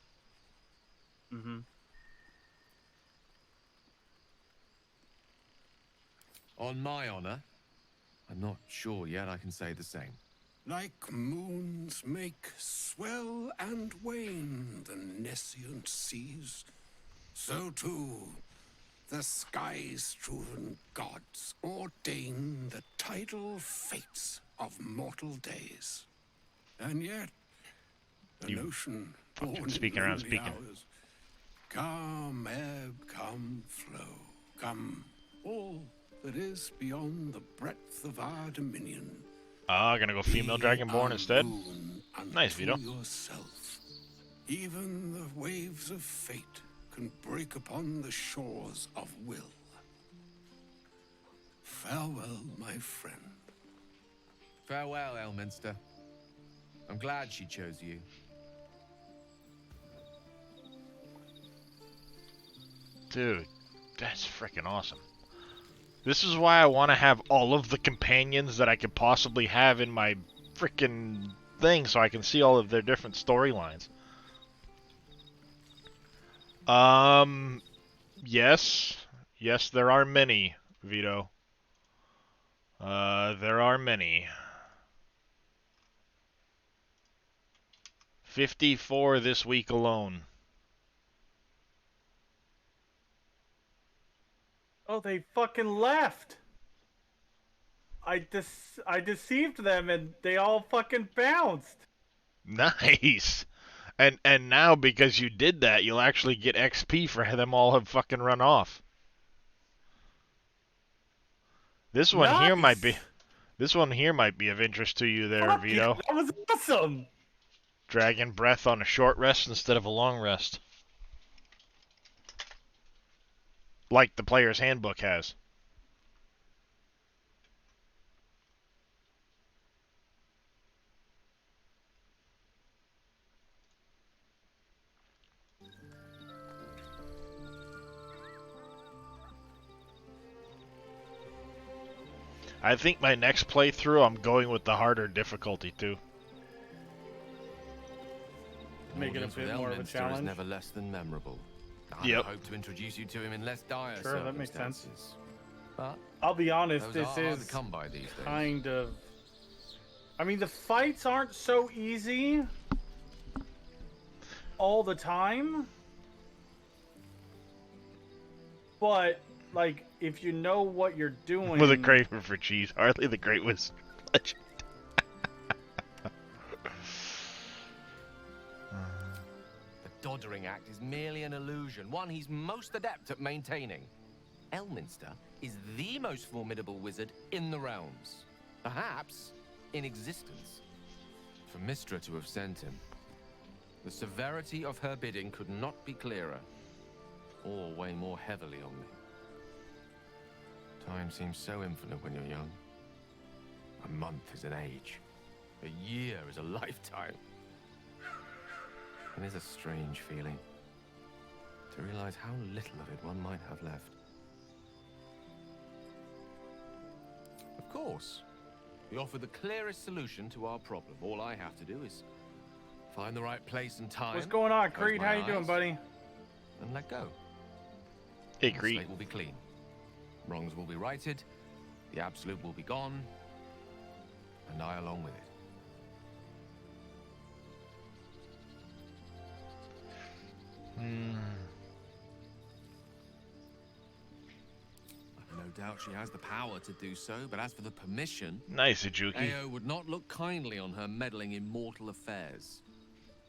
Mm-hmm. On my honor, I'm not sure yet I can say the same. Like moons make swell and wane the nescient seas, so too the skies-strewn gods ordain the tidal fates of mortal days. And yet, an ocean born speaking in around lonely speaking. hours, come ebb, come flow, come all that is beyond the breadth of our dominion. Gonna go female Dragonborn instead. Nice, Vito. Yourself. Even the waves of fate can break upon the shores of will. Farewell, my friend. Farewell, Elminster. I'm glad she chose you. Dude, that's freaking awesome. This is why I want to have all of the companions that I could possibly have in my freaking thing so I can see all of their different storylines. Yes. Yes, there are many, Vito. There are many. 54 this week alone. Oh, they fucking left. I deceived them and they all fucking bounced. Nice. And now because you did that, you'll actually get XP for them all have fucking run off. This one here might be of interest to you there, Fuck Vito. yeah, that was awesome. Dragon breath on a short rest instead of a long rest. Like the player's handbook has. I think my next playthrough, I'm going with the harder difficulty too. Make it a bit more of a challenge. Is never less than memorable. I hope to introduce you to him in less dire Sure, that makes sense. circumstances. But I'll be honest, those this are hard is to come by these days. kind of... I mean, the fights aren't so easy all the time. But, like, if you know what you're doing... With a craving for cheese. Hardly the Great was legend. The Doddering Act is merely an illusion, one he's most adept at maintaining. Elminster is the most formidable wizard in the realms. Perhaps in existence. For Mystra to have sent him, the severity of her bidding could not be clearer, or weigh more heavily on me. Time seems so infinite when you're young. A month is an age. A year is a lifetime. It is a strange feeling to realize how little of it one might have left. Of course, we offer the clearest solution to our problem. All I have to do is find the right place and time. What's going on, close Creed? my How you doing, eyes, buddy? and let go. Hey, The Creed. slate will be clean. Wrongs will be righted. The absolute will be gone. And I along with it. I've no doubt she has the power to do so, but as for the permission... Nice, Ijuki. Ao would not look kindly on her meddling in mortal affairs.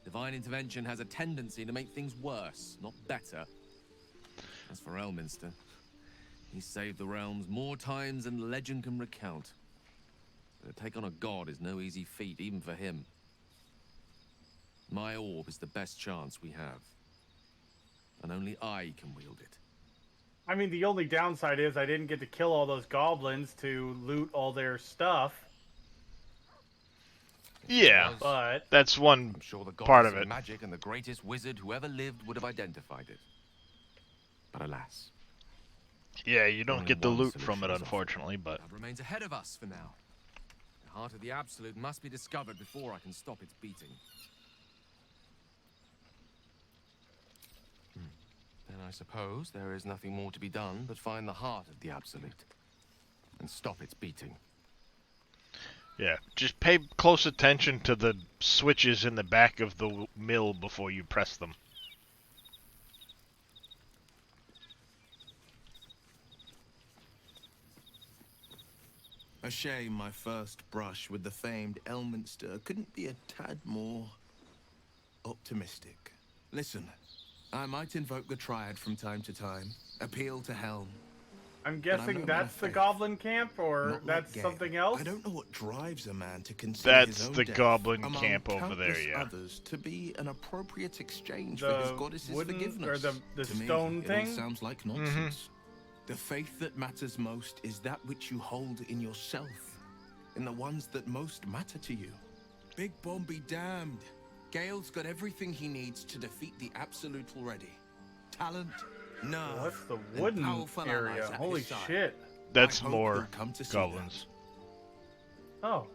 Divine intervention has a tendency to make things worse, not better. As for Elminster, he saved the realms more times than legend can recount. But to take on a god is no easy feat, even for him. My orb is the best chance we have. And only I can wield it. I mean, the only downside is I didn't get to kill all those goblins to loot all their stuff. Yeah, but that's one I'm sure the part of goddess it. magic and the greatest wizard who ever lived would have identified it. But alas. Yeah, you don't only get the one loot solution from it, is offered. unfortunately, but... That remains ahead of us for now. The heart of the Absolute must be discovered before I can stop its beating. Then I suppose there is nothing more to be done but find the heart of the Absolute and stop its beating. Yeah, just pay close attention to the switches in the back of the mill before you press them. A shame my first brush with the famed Elminster couldn't be a tad more optimistic. Listen, I might invoke the Triad from time to time, appeal to Helm. I'm But I'm guessing no that's man the of faith. Goblin Camp, or Not that's like Gale. something else? I don't know what drives a man to consider That's his own the death Goblin among Camp over there, countless yeah. others to be an appropriate exchange for his The goddess's wooden, forgiveness. or the To me, stone it thing? all sounds like nonsense. The faith that matters most is that which you hold in yourself, in the ones that most matter to you. Big Bomb be damned. Gale's got everything he needs to defeat the Absolute already. Talent, nerve, What's the and wooden powerful area? allies at Holy his side. shit. That's I hope more he'll come to see goblins. Oh.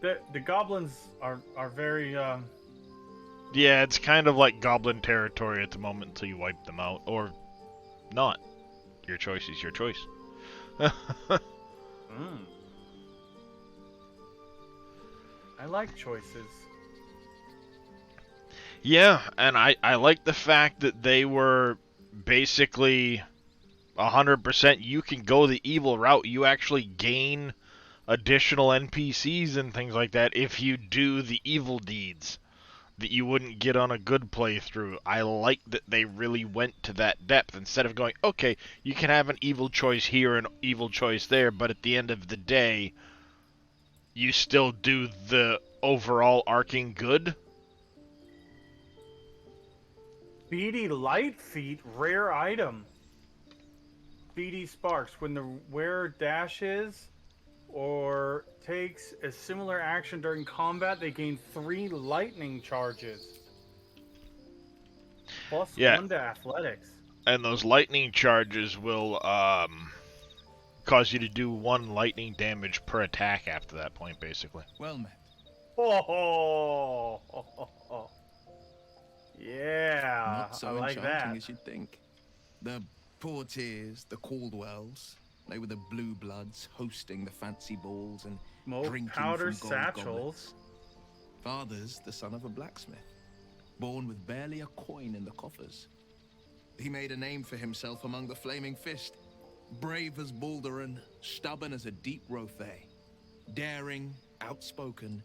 The goblins are very, Yeah, it's kind of like goblin territory at the moment until you wipe them out. Or not. Your choice is your choice. I like choices. Yeah, and I like the fact that they were basically 100% you can go the evil route. You actually gain additional NPCs and things like that if you do the evil deeds that you wouldn't get on a good playthrough. I like that they really went to that depth instead of going, okay, you can have an evil choice here and evil choice there, but at the end of the day, you still do the overall arcing good. Beady Light Feet, rare item. Beady Sparks. When the wearer dashes or takes a similar action during combat, they gain 3 lightning charges. Plus Yeah. 1 to athletics. And those lightning charges will cause you to do 1 lightning damage per attack after that point, basically. Well met. Oh, yeah, Not so I like enchanting that. as you'd think. The Portiers, the Caldwells, they were the blue bloods hosting the fancy balls and Smoke drinking powder from gold satchels. goblets. Father's the son of a blacksmith, born with barely a coin in the coffers. He made a name for himself among the Flaming Fist, brave as Balduran, stubborn as a deep Rothay, daring, outspoken,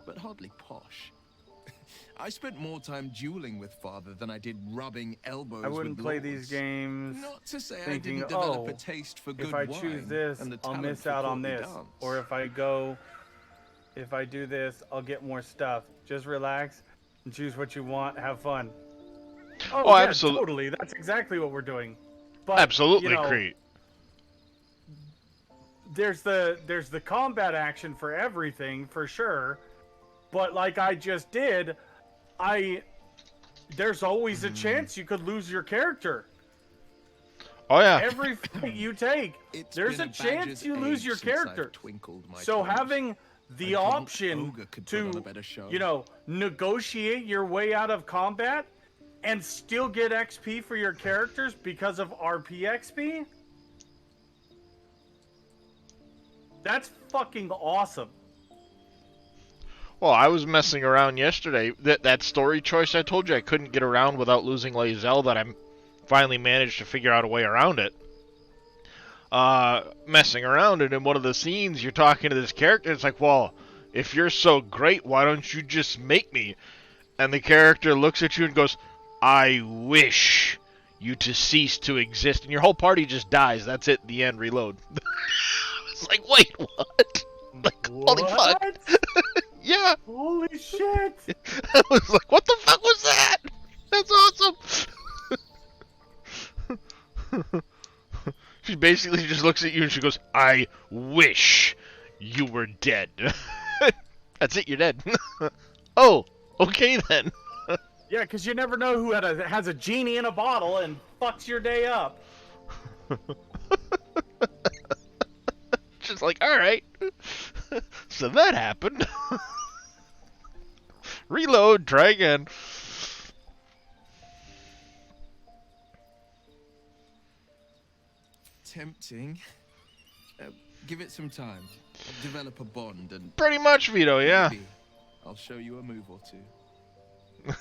but hardly posh. I spent more time dueling with Father than I did rubbing elbows with I wouldn't play lords. these games Not to say I thinking, didn't develop oh, a taste for good if I wine choose this, and the I'll talent miss for out on courtly this. dance. Or if I do this, I'll get more stuff. Just relax and choose what you want. Have fun. Oh, yeah, totally. That's exactly what we're doing. But, Absolutely, you know, Crete. there's the combat action for everything, for sure. But like I just did, there's always a chance you could lose your character. Oh yeah. Every fight you take, there's been a a chance badger's you lose age your since I've character. twinkled my So toes. having the A drunk option ogre could put on a to, better show. you know, negotiate your way out of combat and still get XP for your characters because of RP XP, that's fucking awesome. Well, I was messing around yesterday. That story choice I told you I couldn't get around without losing Lae'zel, that I finally managed to figure out a way around it. Messing around, and in one of the scenes, you're talking to this character, it's like, well, if you're so great, why don't you just make me? And the character looks at you and goes, I wish you to cease to exist. And your whole party just dies. That's it. The end. Reload. It's like, wait, what? Like, holy fuck. Yeah. Holy shit. I was like, what the fuck was that? That's awesome. She basically just looks at you and she goes, I wish you were dead. That's it, you're dead. Oh, okay then. Yeah, because you never know who has a genie in a bottle and fucks your day up. Just like, alright. So that happened. Reload, try again. Tempting. Give it some time. Develop a bond and... Pretty much, Vito, yeah. Maybe I'll show you a move or two.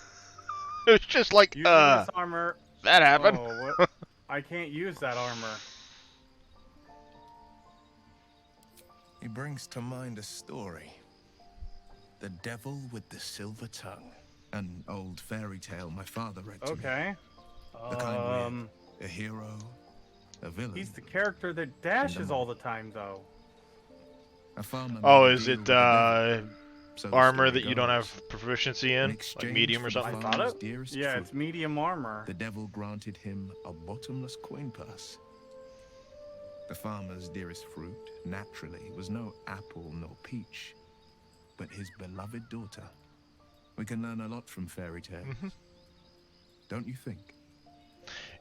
It was just like, Using this armor. that happened. Oh, what? I can't use that armor. He brings to mind a story. The Devil with the Silver Tongue. An old fairy tale my father read to me. Okay. The kind with a hero, a villain. He's the character that dashes all the time, though. A farmer Oh, made a is deal it with the devil. So the armor story that you don't goes. have proficiency in? Like exchange medium or for the something? farmer's dearest Yeah, fruit, it's medium armor. The devil granted him a bottomless coin purse. The farmer's dearest fruit, naturally, was no apple nor peach, but his beloved daughter. We can learn a lot from fairy tales. Don't you think?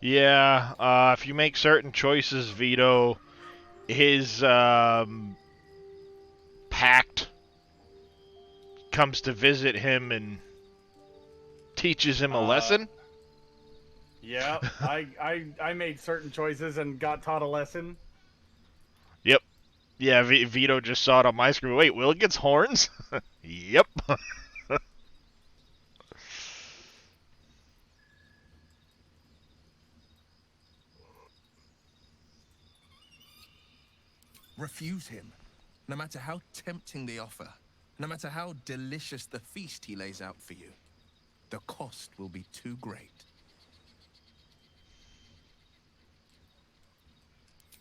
Yeah, if you make certain choices, Vito, his pact comes to visit him and teaches him a lesson. Yeah, I made certain choices and got taught a lesson. Yep. Yeah, Vito just saw it on my screen. Wait, Will gets horns? Yep. Refuse him, no matter how tempting the offer, no matter how delicious the feast he lays out for you. The cost will be too great.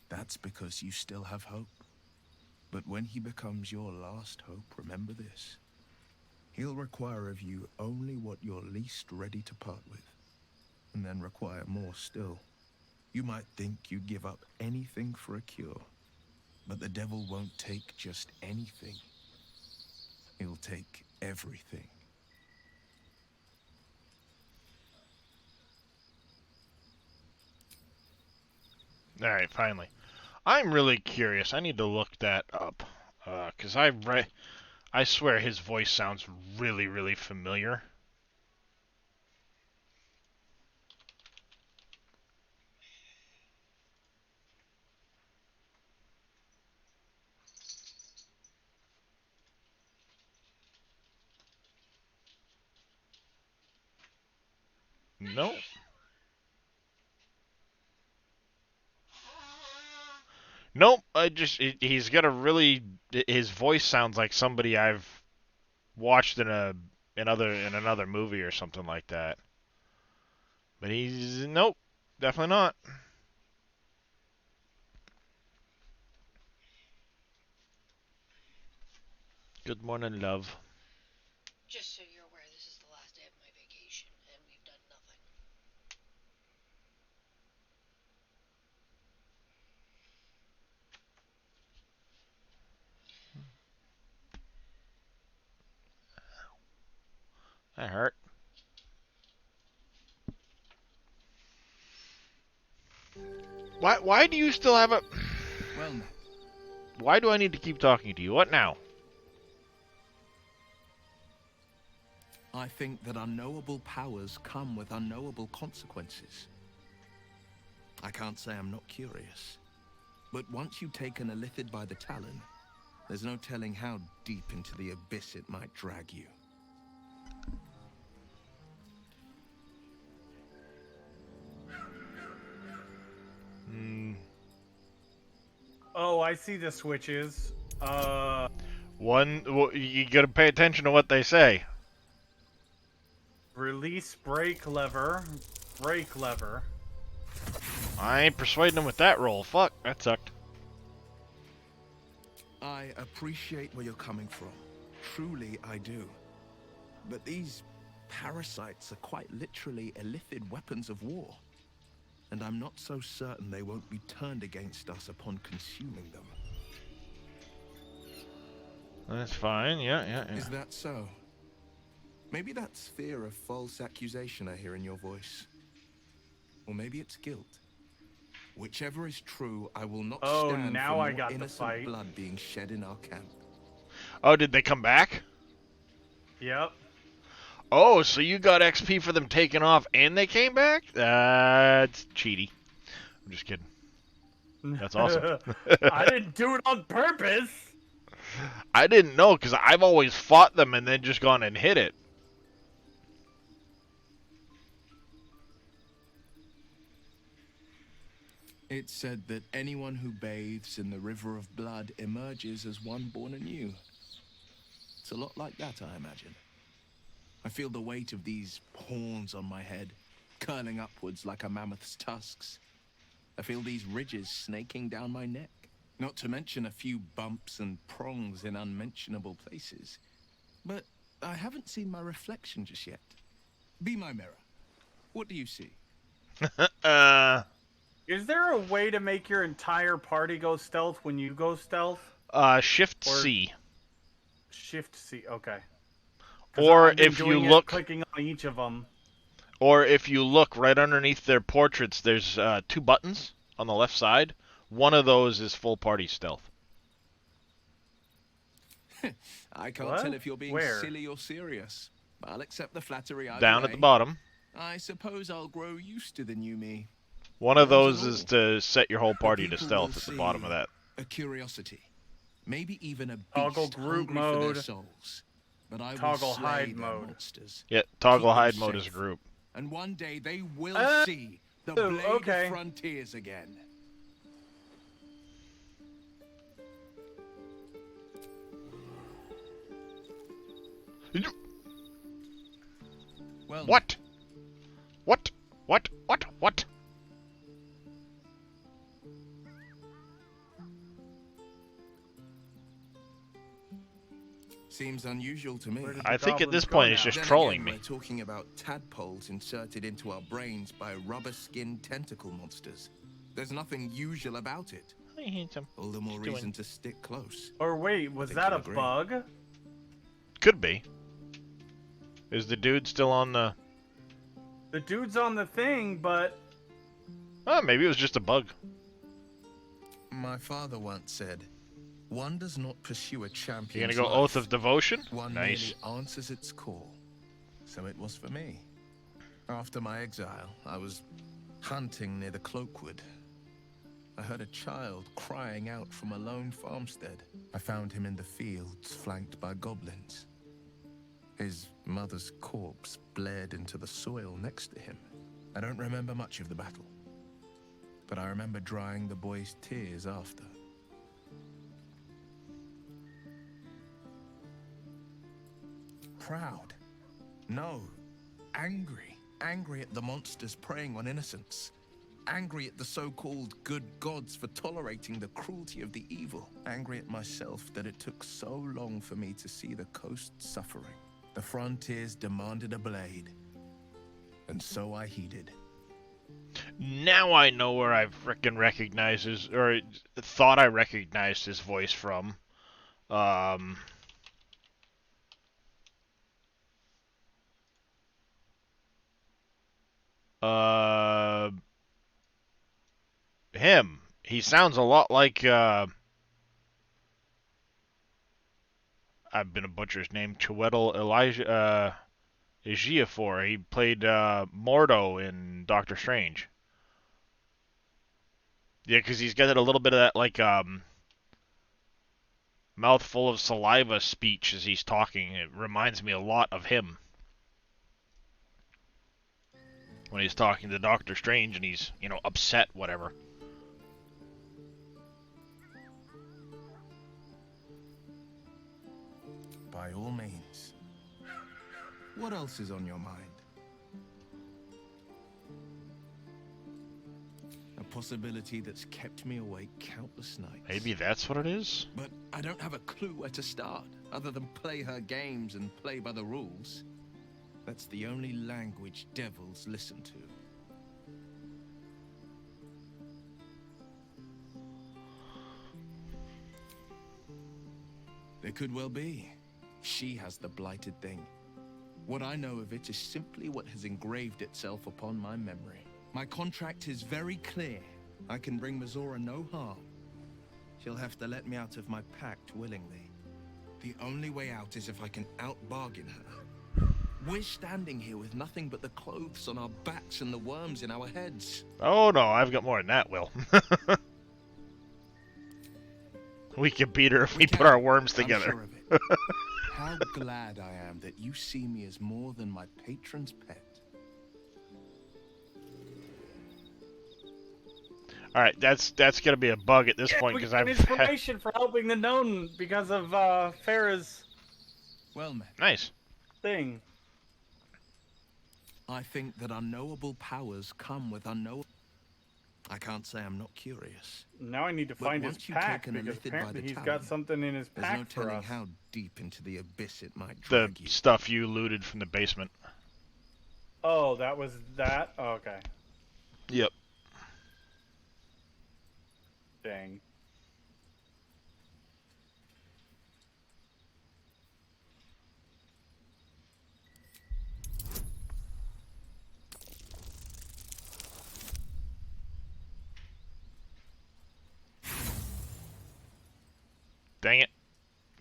That's because you still have hope. But when he becomes your last hope, remember this. He'll require of you only what you're least ready to part with, and then require more still. You might think you'd give up anything for a cure, but the devil won't take just anything. He'll take everything. Alright, finally. I'm really curious. I need to look that up. Because I swear his voice sounds really, really familiar. Nope. Nope, he's got a really, his voice sounds like somebody I've watched in another movie or something like that. But nope, definitely not. Good morning, love. Just so you're aware, this is the last day of my vacation, and we've done nothing. That hurt. Why do you still have a... Well, why do I need to keep talking to you? What now? I think that unknowable powers come with unknowable consequences. I can't say I'm not curious, but once you've taken a Lithid by the talon, there's no telling how deep into the abyss it might drag you. Oh, I see the switches. You gotta pay attention to what they say. Release brake lever. Brake lever. I ain't persuading him with that roll. Fuck, that sucked. I appreciate where you're coming from. Truly, I do. But these parasites are quite literally illithid weapons of war. And I'm not so certain they won't be turned against us upon consuming them. That's fine, yeah. Is that so? Maybe that's fear of false accusation I hear in your voice. Or maybe it's guilt. Whichever is true, I will not stand now for I more got the innocent fight. blood being shed in our camp. Oh, did they come back? Yep. Oh, so you got XP for them taking off and they came back? That's cheaty. I'm just kidding. That's awesome. I didn't do it on purpose. I didn't know, because I've always fought them and then just gone and hit it. It's said that anyone who bathes in the river of blood emerges as one born anew. It's a lot like that, I imagine. I feel the weight of these horns on my head, curling upwards like a mammoth's tusks. I feel these ridges snaking down my neck, not to mention a few bumps and prongs in unmentionable places. But I haven't seen my reflection just yet. Be my mirror. What do you see? Is there a way to make your entire party go stealth when you go stealth? Shift C. Shift C. Okay. 'Cause Or I've been if you doing it, look, clicking on each of them. or if you look right underneath their portraits, there's 2 buttons on the left side. One of those is full party stealth. I can't What? tell if you're being Where? silly or serious. I'll accept the flattery either Down way. at the bottom. I suppose I'll grow used to the new me. One of Worms and those is all. to set your whole The party to people will stealth at the bottom of see that. a curiosity, maybe even a Toggle beast group hungry for mode. their souls. But I will Toggle slay hide their mode. monsters. Yeah, toggle Keep them hide mode is a safe. group. And one day they will see the Oh, blade okay. of frontiers again. Well, What? What? What? What? What? seems unusual to me. Where did the I think at this goblins go point it's now? just Then trolling again, me. we're talking about tadpoles inserted into our brains by rubber-skinned tentacle monsters. There's nothing usual about it. I hate him. All the more He's doing- reason to stick close. Or wait, was think that you'll a agree. bug? Could be. Is the dude still on the... The dude's on the thing, but Oh, maybe it was just a bug. My father once said, one does not pursue a champion. You gonna go Oath of Devotion? One Nice. merely answers its call. So it was for me. After my exile, I was hunting near the Cloakwood. I heard a child crying out from a lone farmstead. I found him in the fields, flanked by goblins. His mother's corpse bled into the soil next to him. I don't remember much of the battle, but I remember drying the boy's tears after. Proud. No. Angry. Angry at the monsters preying on innocents. Angry at the so-called good gods for tolerating the cruelty of the evil. Angry at myself that it took so long for me to see the coast suffering. The frontiers demanded a blade. And so I heeded. Now I know where I frickin' recognize his, or thought I recognized his voice from. Him. He sounds a lot like, I've been a butcher's name, Chiwetel Ejiofor. He played, Mordo in Doctor Strange. Yeah, because he's got a little bit of that, like, mouthful of saliva speech as he's talking. It reminds me a lot of him. When he's talking to Doctor Strange and he's, you know, upset, whatever. By all means. What else is on your mind? A possibility that's kept me awake countless nights. Maybe that's what it is? But I don't have a clue where to start, other than play her games and play by the rules. That's the only language devils listen to. There could well be. She has the blighted thing. What I know of it is simply what has engraved itself upon my memory. My contract is very clear. I can bring Mazora no harm. She'll have to let me out of my pact willingly. The only way out is if I can out-bargain her. We're standing here with nothing but the clothes on our backs and the worms in our heads. Oh no, I've got more than that, Will. We can beat her if we put our worms together. I'm sure of it. How glad I am that you see me as more than my patron's pet. Alright, that's gonna be a bug at this point, we because got I've... inspiration for helping the known because of Farah's well met. Nice. thing. I think that unknowable powers come with unknowable... I can't say I'm not curious. Now I need to But find his once you've pack taken a because method by apparently the he's tongue, got something in his There's pack no for telling us. how deep into the abyss it might The drag you. stuff you looted from the basement. Oh, that was that? Oh, okay. Yep. Dang. Dang it.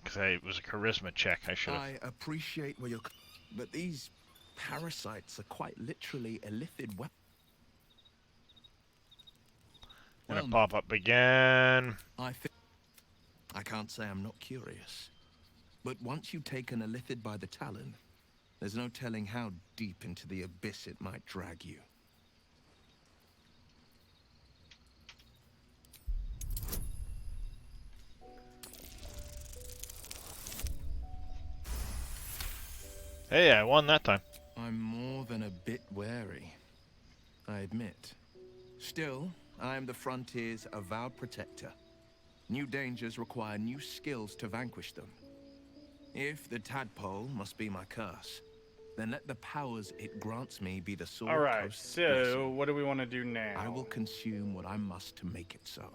Because it was a charisma check. I should have. I appreciate where you're... But these parasites are quite literally illithid weapons. Gonna pop up again. I can't say I'm not curious. But once you take an illithid by the talon, there's no telling how deep into the abyss it might drag you. Hey, I won that time. I'm more than a bit wary, I admit. Still, I am the Frontier's avowed protector. New dangers require new skills to vanquish them. If the tadpole must be my curse, then let the powers it grants me be the sword. Alright, so what do we want to do now? I will consume what I must to make it so.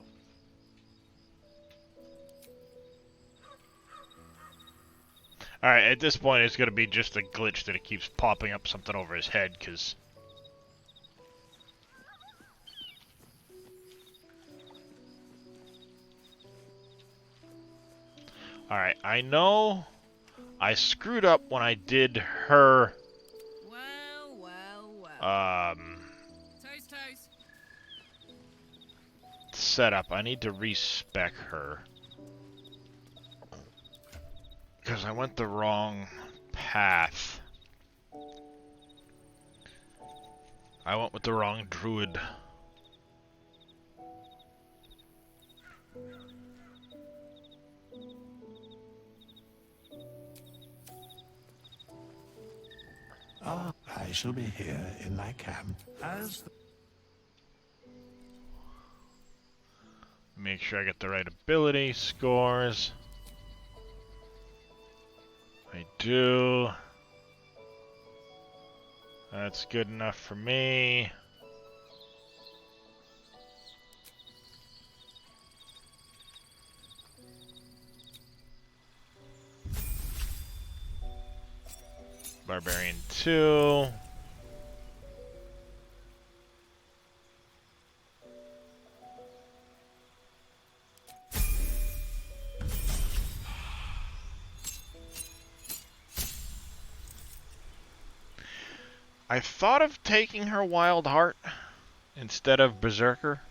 Alright, at this point it's gonna be just a glitch that it keeps popping up something over his head, because... Alright, I know I screwed up when I did her... Toast, toast. setup. I need to respec her. Because I went the wrong path. I went with the wrong druid. Ah, I shall be here in my camp as the... Make sure I get the right ability scores. I do. That's good enough for me. Barbarian 2. I thought of taking her Wild Heart instead of Berserker.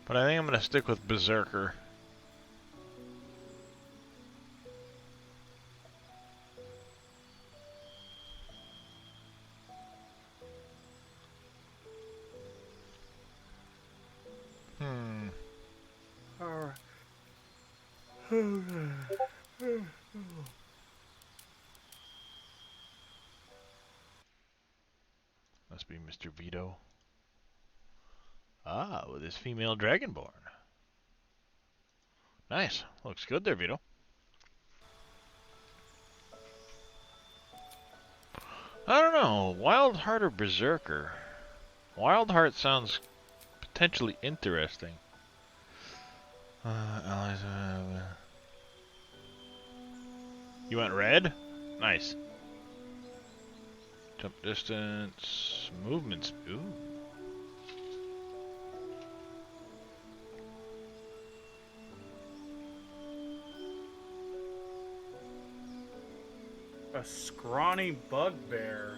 But I think I'm going to stick with Berserker. Alright. Must be Mr. Vito. Ah, with his female Dragonborn. Nice. Looks good there, Vito. I don't know. Wild Heart or Berserker? Wild Heart sounds potentially interesting. You went red? Nice. Jump distance, movements. Ooh. A scrawny bugbear.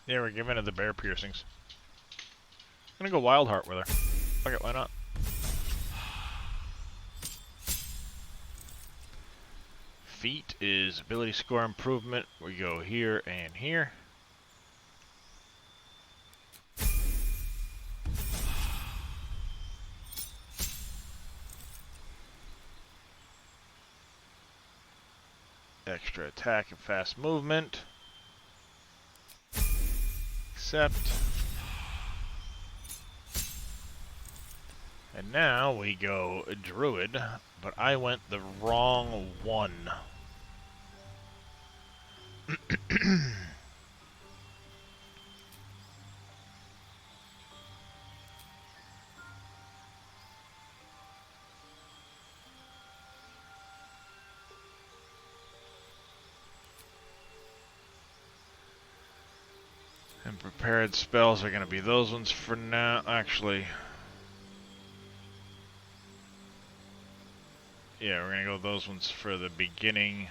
Yeah, we're giving her the bear piercings. I'm gonna go Wild Heart with her. Fuck it, why not? Feat is ability score improvement. We go here and here. Extra attack and fast movement. Accept. And now we go Druid, but I went the wrong one. And prepared spells are going to be those ones for now. Actually, yeah, we're going to go those ones for the beginning.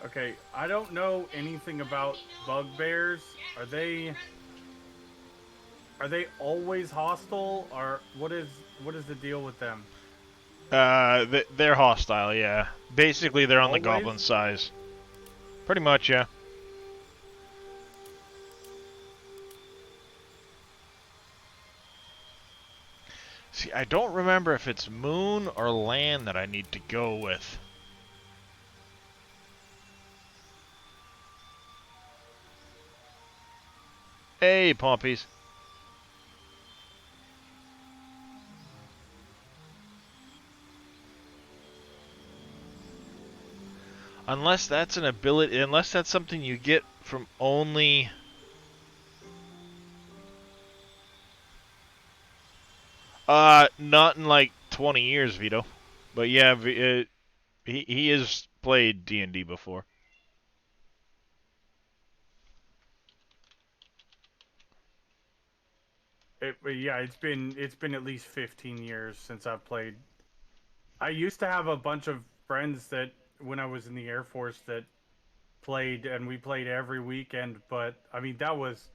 Okay, I don't know anything about bugbears. Are they always hostile, or what is the deal with them? They're hostile, yeah. Basically, they're on the Always? goblin size. Pretty much, yeah. See, I don't remember if it's moon or land that I need to go with. Hey, Pompies. Unless that's an ability, unless that's something you get from only... not in like 20 years, Vito. But yeah, he has played D&D before. Yeah, it's been at least 15 years since I've played. I used to have a bunch of friends that when I was in the Air Force that played, and we played every weekend, but I mean that was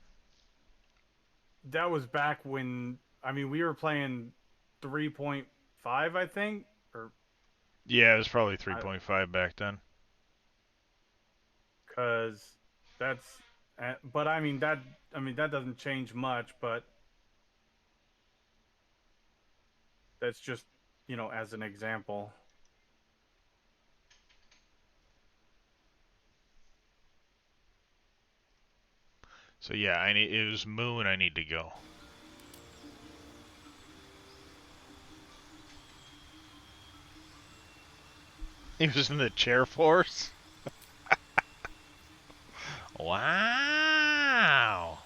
back when, I mean, we were playing 3.5, I think, or Yeah, it was probably 3.5 back then. cuz that's but I mean that doesn't change much, but that's just, you know, as an example. So yeah, it was moon I need to go. He was in the chair force? Wow.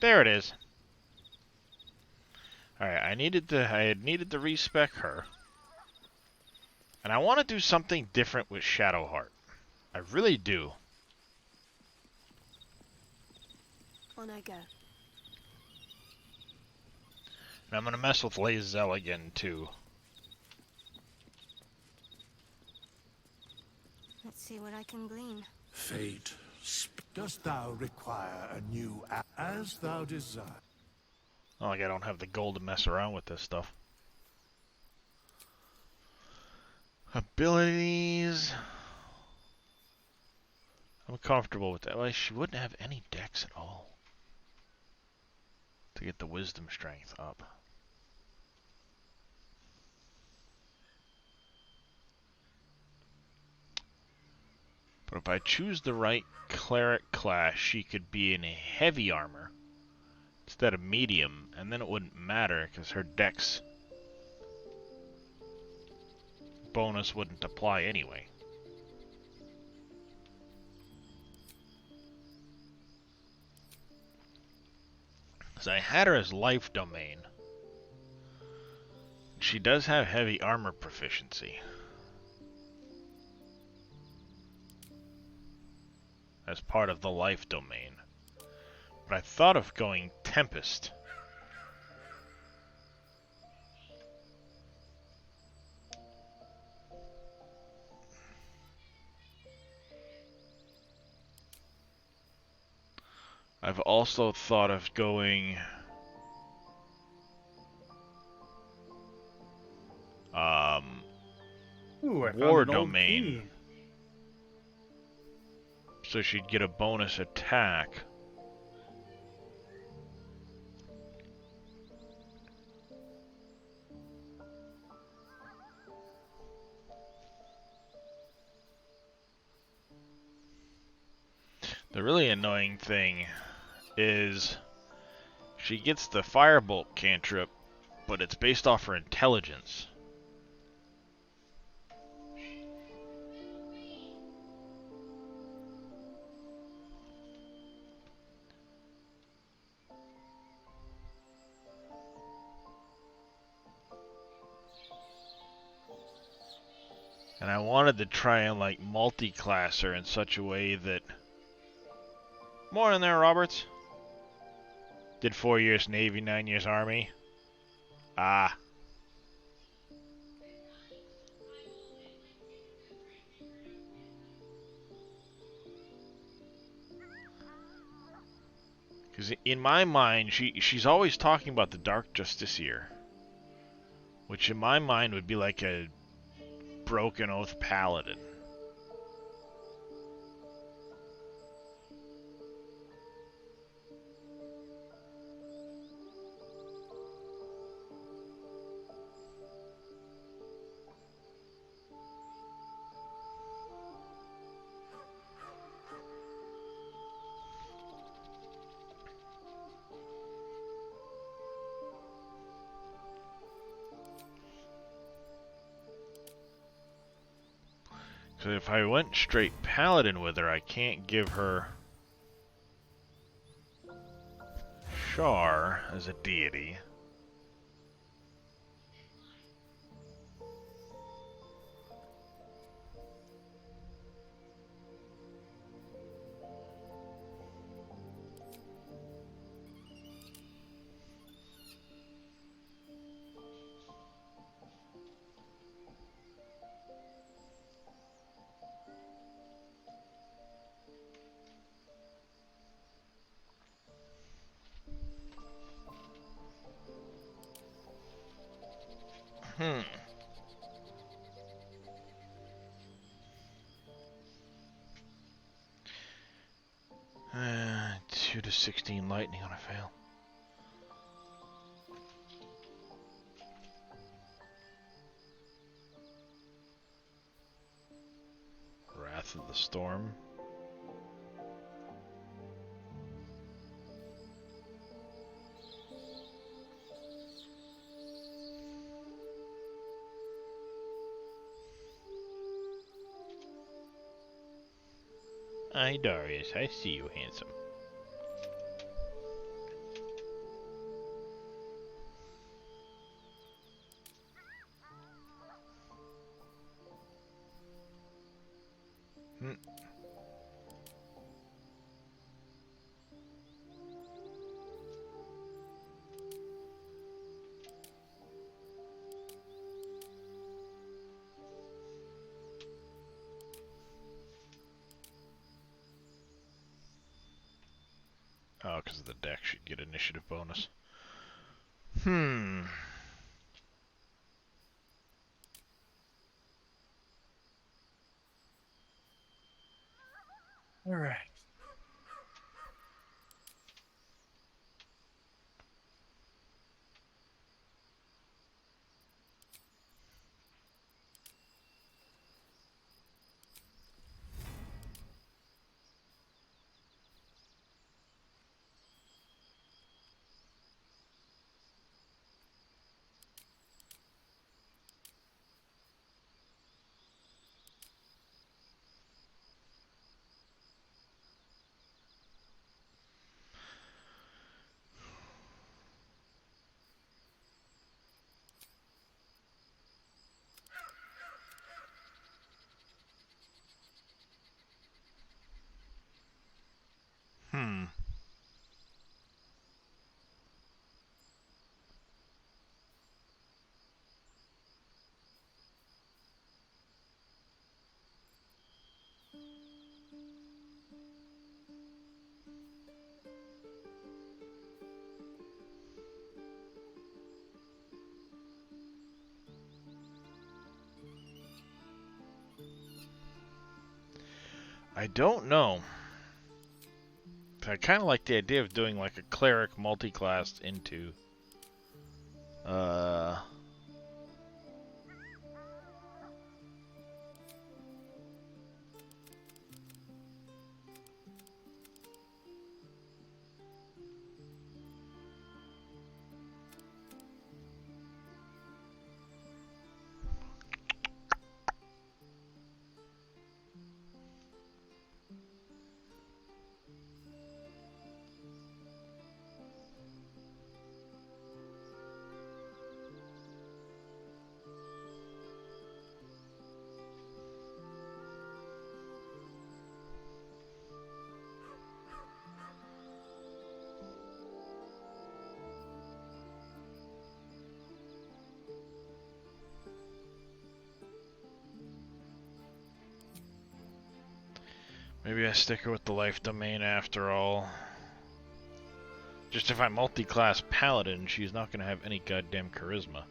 There it is. Alright, I had needed to respec her. And I want to do something different with Shadowheart. I really do. On I go. And I'm going to mess with Lae'zel again, too. Let's see what I can glean. Fate, dost thou require a new as thou desire? Not like I don't have the gold to mess around with this stuff. Abilities. I'm comfortable with that. Well, she wouldn't have any dex at all. To get the wisdom strength up. But if I choose the right cleric class, she could be in a heavy armor instead of medium, and then it wouldn't matter because her dex bonus wouldn't apply anyway. So I had her as life domain. She does have heavy armor proficiency. As part of the life domain. But I thought of going Tempest. I've also thought of going Ooh, I found War an old domain. key. So she'd get a bonus attack. The really annoying thing is she gets the Firebolt cantrip, but it's based off her intelligence. And I wanted to try and like multi-class her in such a way that... More in there, Roberts. Did 4 years Navy, 9 years Army. Ah. Because in my mind, she's always talking about the Dark Justiciar. Which in my mind would be like a Broken Oath Paladin. So if I went straight Paladin with her, I can't give her Shar as a deity. Hmm. 2 to 16 lightning on a fail. Wrath of the Storm. Hi, Darius. I see you, handsome. Hmm. Oh, because of the deck should get initiative bonus. Hmm. All right. I don't know. I kind of like the idea of doing like a cleric multi-class into maybe I stick her with the life domain after all. Just if I multi-class paladin, she's not gonna have any goddamn charisma.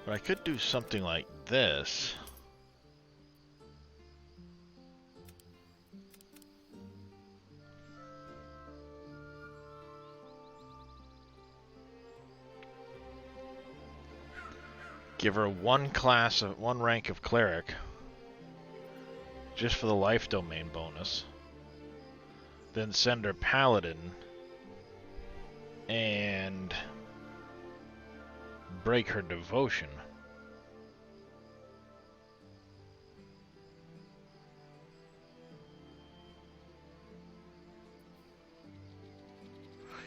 But I could do something like this. Give her one rank of cleric, just for the life domain bonus. Then send her paladin, and break her devotion.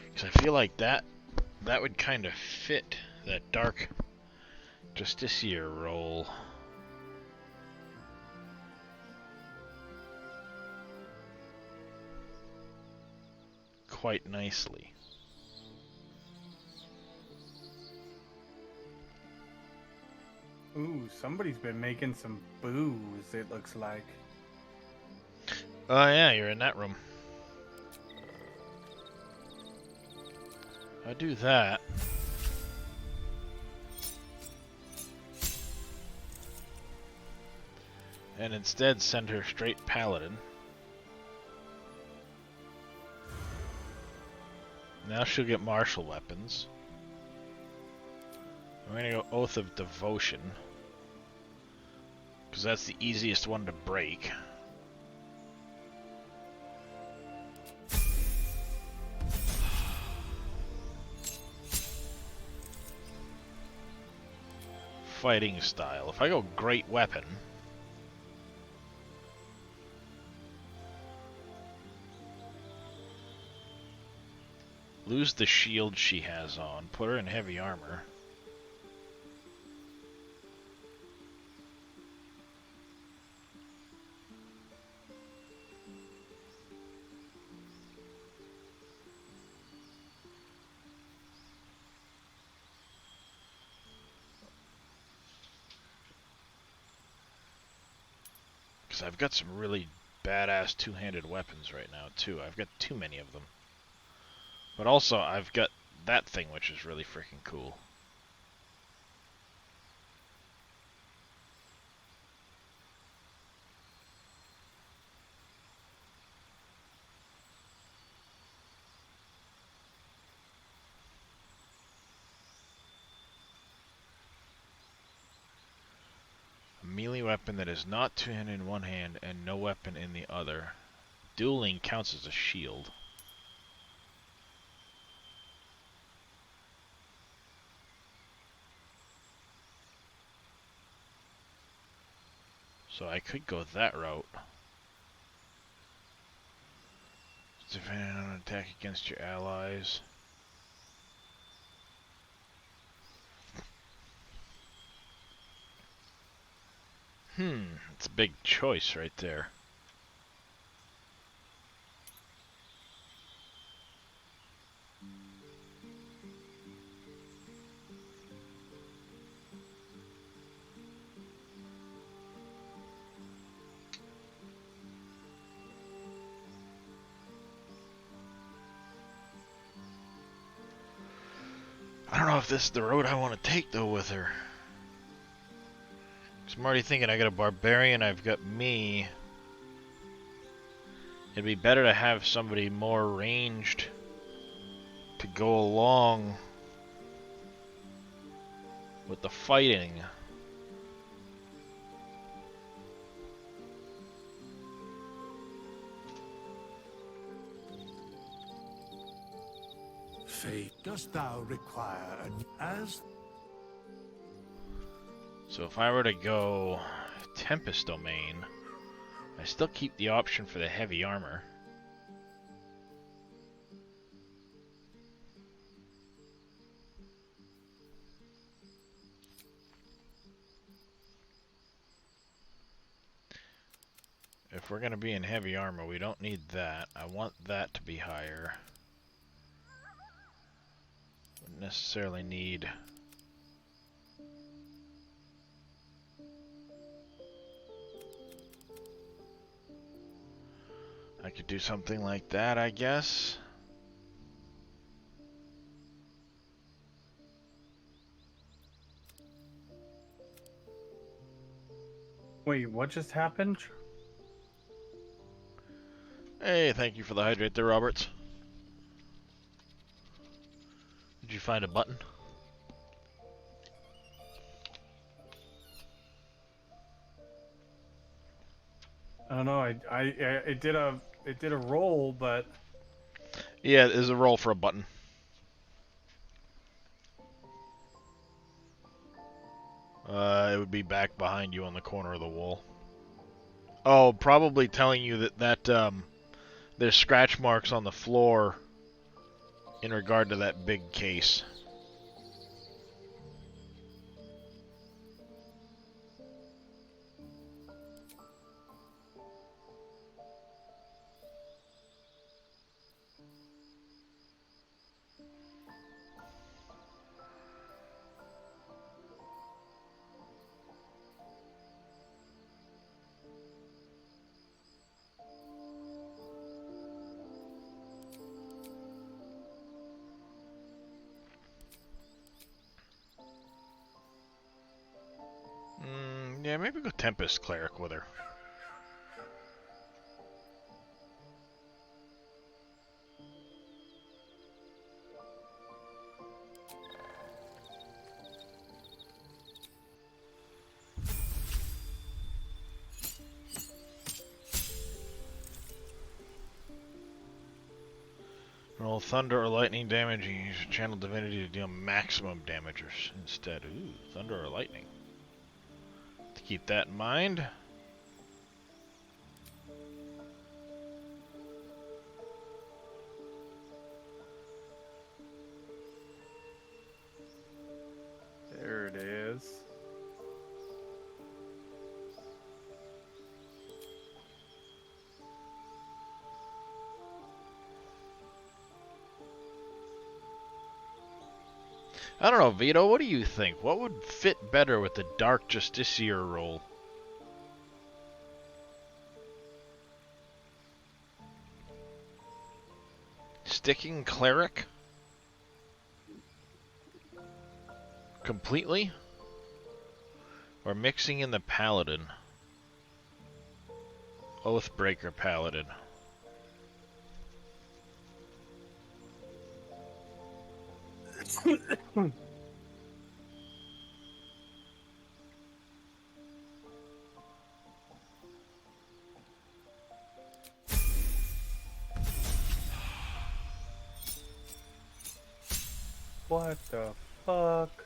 Because I feel like that would kind of fit that dark Justiciar role. Quite nicely. Ooh, somebody's been making some booze, it looks like. Oh yeah, you're in that room. I do that. And instead send her straight paladin. Now she'll get martial weapons. I'm gonna go Oath of Devotion, because that's the easiest one to break. Fighting style. If I go Great Weapon, lose the shield she has on, put her in heavy armor. Because I've got some really badass two-handed weapons right now, too. I've got too many of them. But also, I've got that thing, which is really freaking cool. A melee weapon that is not two-handed in one hand and no weapon in the other. Dueling counts as a shield. So I could go that route. Defending on an attack against your allies. It's a big choice right there. know if this is the road I want to take, though, with her. 'Cause I'm already thinking I got a barbarian, I've got me. It'd be better to have somebody more ranged to go along with the fighting. Fate, dost thou require as? So if I were to go Tempest Domain, I still keep the option for the heavy armor. If we're going to be in heavy armor, we don't need that. I want that to be higher. Wouldn't necessarily need... I could do something like that, I guess. Wait, what just happened? Hey, thank you for the hydrate there, Roberts. Did you find a button? I don't know. It did a roll, but Yeah, there's a roll for a button. It would be back behind you on the corner of the wall. Oh, probably telling you that there's scratch marks on the floor in regard to that big case. Yeah, maybe go Tempest Cleric with her. Roll thunder or lightning damage, you use your channel divinity to deal maximum damage instead. Ooh, thunder or lightning. To keep that in mind. there it is. I don't know, Vito, what do you think? What would fit better with the Dark Justiciar role? Sticking Cleric? Completely? Or mixing in the Paladin? Oathbreaker Paladin. What the fuck?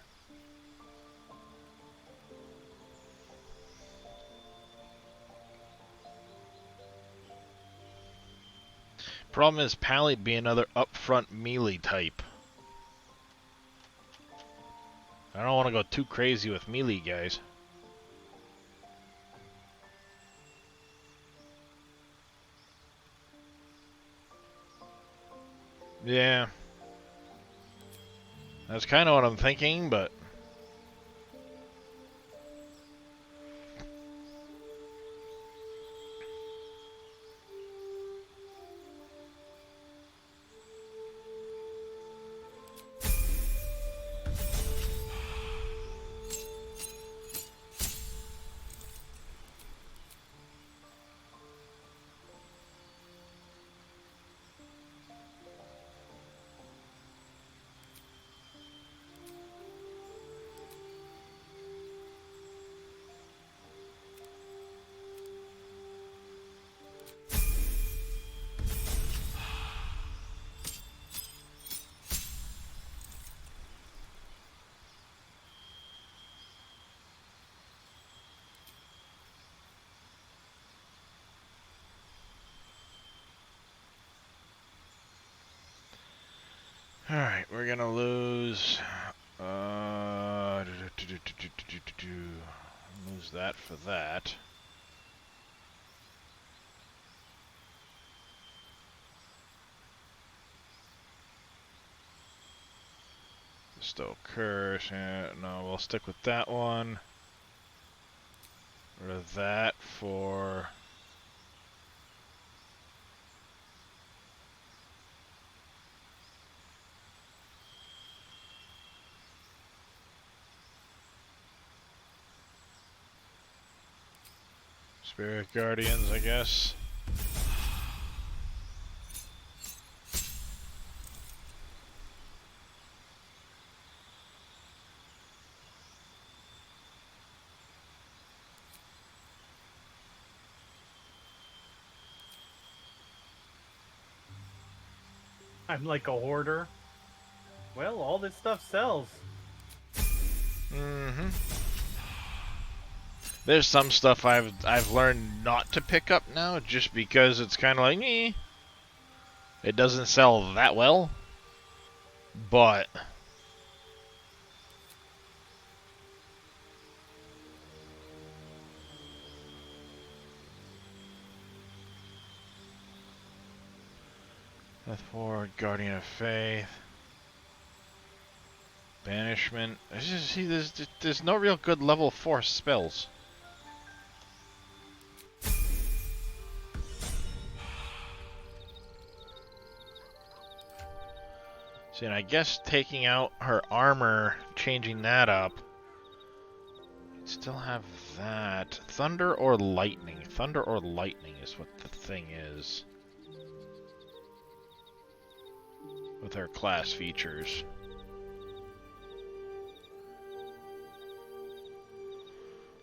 Problem is, Pally'd be another upfront melee type. I don't want to go too crazy with melee guys. Yeah. That's kind of what I'm thinking, but... Alright, we're gonna lose... lose that for that. Still curse. No, we'll stick with that one. Or that for... Spirit Guardians, I guess. I'm like a hoarder. Well, all this stuff sells. Mm-hmm. There's some stuff I've learned not to pick up now, just because it's kind of like, eh. It doesn't sell that well, but Death Ward, Guardian of Faith, Banishment. See, there's no real good level 4 spells. See, and I guess taking out her armor, changing that up. Still have that. Thunder or lightning? Thunder or lightning is what the thing is. With her class features.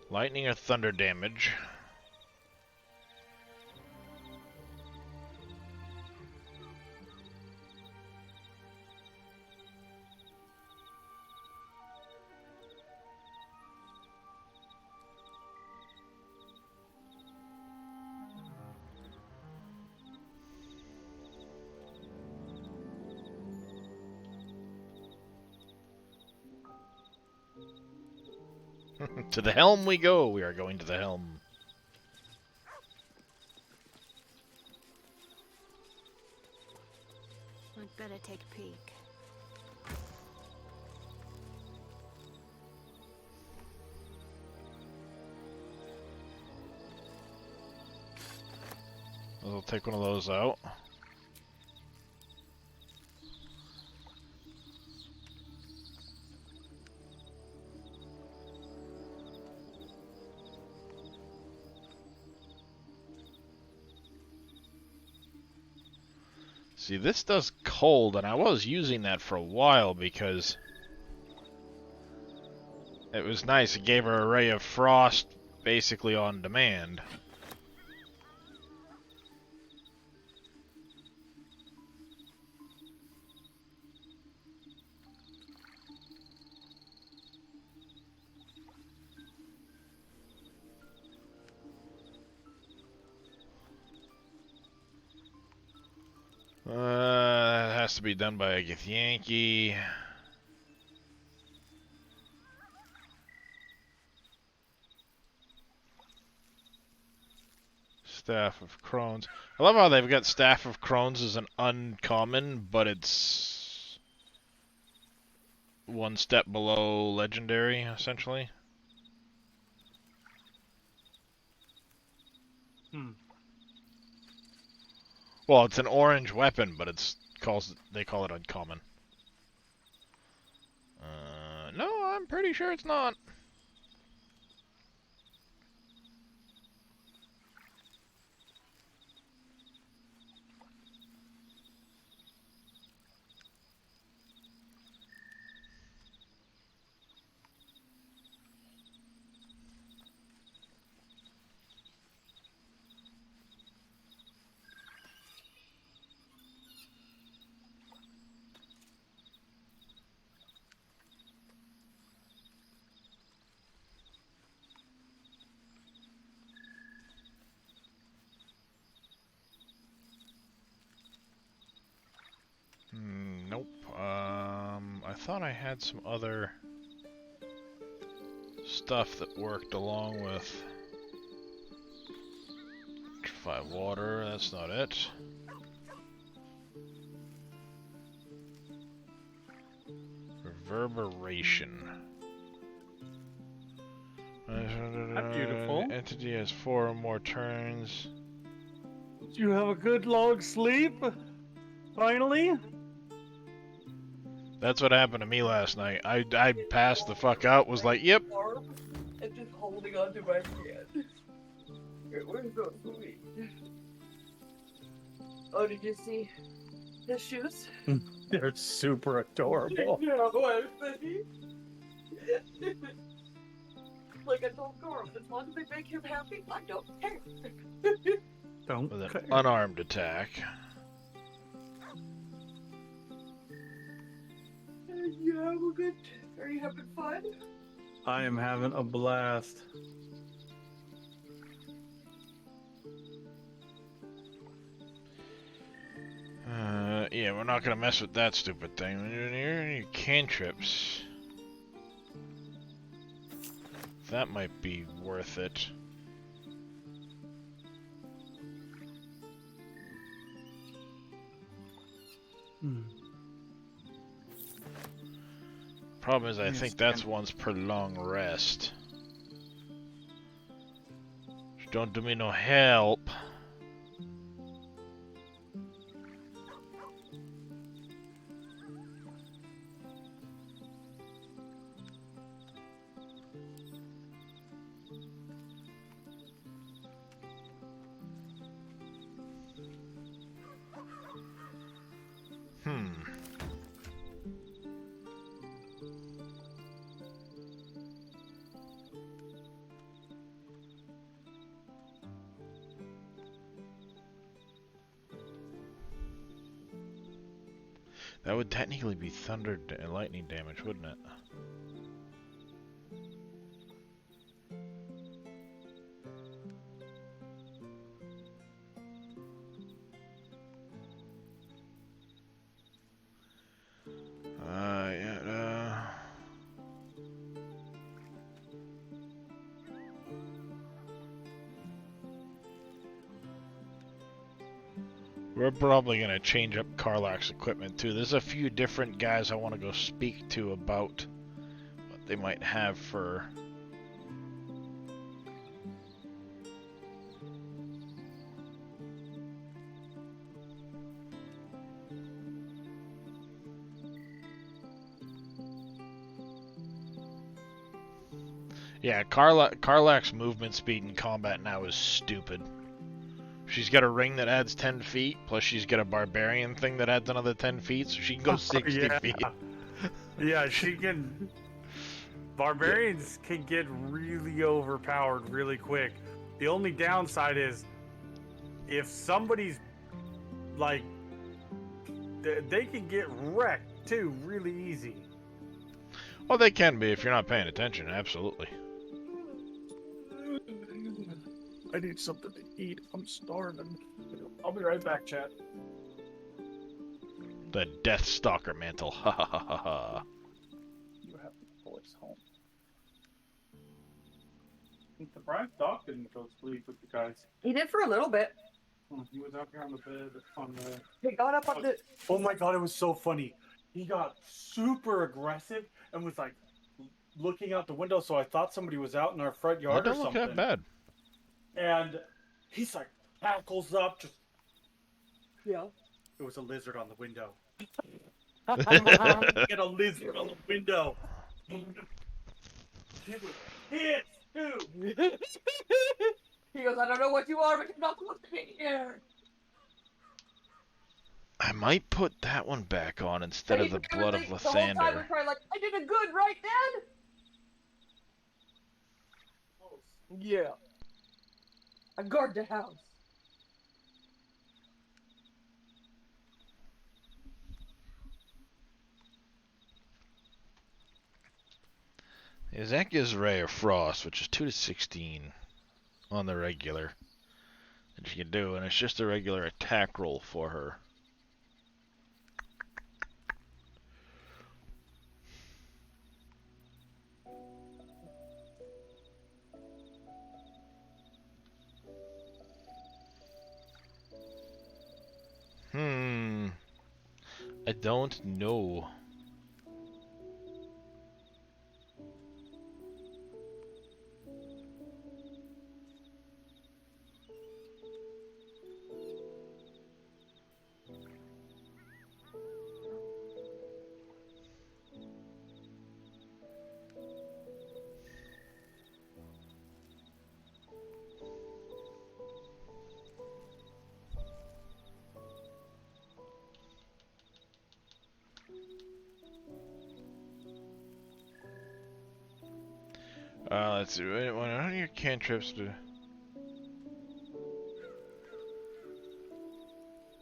Lightning or thunder damage. To the helm we go. We are going to the helm. I'd better take a peek. I'll take one of those out. See, this does cold, and I was using that for a while because it was nice. It gave her a ray of frost basically on demand. That has to be done by a Githyanki. Staff of Crones. I love how they've got Staff of Crones as an uncommon, but it's one step below legendary, essentially. Well, it's an orange weapon, but they call it uncommon. No, I'm pretty sure it's not. thought I had some other stuff that worked along with 5 water. That's not it. Reverberation. That's beautiful. Entity has 4 or more turns. Did you have a good long sleep? Finally? That's what happened to me last night. I passed the fuck out, was like, yep. And just holding onto my hand. It was so sweet. Oh, did you see the shoes? They're super adorable. Yeah, what I'm saying. Like I told Gorham, as long as they make him happy, I don't care. Don't With an care. unarmed attack. Yeah, we're good. Are you having fun? I am having a blast. Yeah, we're not gonna mess with that stupid thing. You're your cantrips. That might be worth it. Problem is, I think that's once per long rest. Which don't do me no help. That would technically be thunder and lightning damage, wouldn't it? We're probably going to change up Karlach's equipment too. There's a few different guys I want to go speak to about what they might have for... Yeah, Karlach's movement speed in combat now is stupid. She's got a ring that adds 10 feet, plus she's got a barbarian thing that adds another 10 feet, so she can go 60 feet. Yeah, she can... Barbarians can get really overpowered really quick. The only downside is, if somebody's, like, they can get wrecked, too, really easy. Well, they can be if you're not paying attention, absolutely. I need something to eat. I'm starving. I'll be right back, chat. The Death Stalker mantle, ha ha ha ha ha. You have the boys home. I'm surprised Doc didn't go sleep with you guys. He did for a little bit. He was out here on the bed on the... He got up on the... Oh my god, it was so funny. He got super aggressive and was like looking out the window, so I thought somebody was out in our front yard or something. That don't look that bad. And he's like, tackles up, just... Yeah. It was a lizard on the window. Get a lizard on the window. It was hits, too. He goes, I don't know what you are, but you're not supposed to be here. I might put that one back on instead of the Blood of The whole time we're Lathander. trying, like, I did a good, right, Dad? Yeah. I guard the house. Yeah, that gives Ray a Frost, which is 2 to 16 on the regular that she can do, and it's just a regular attack roll for her. I don't know. Let's see. What are your cantrips to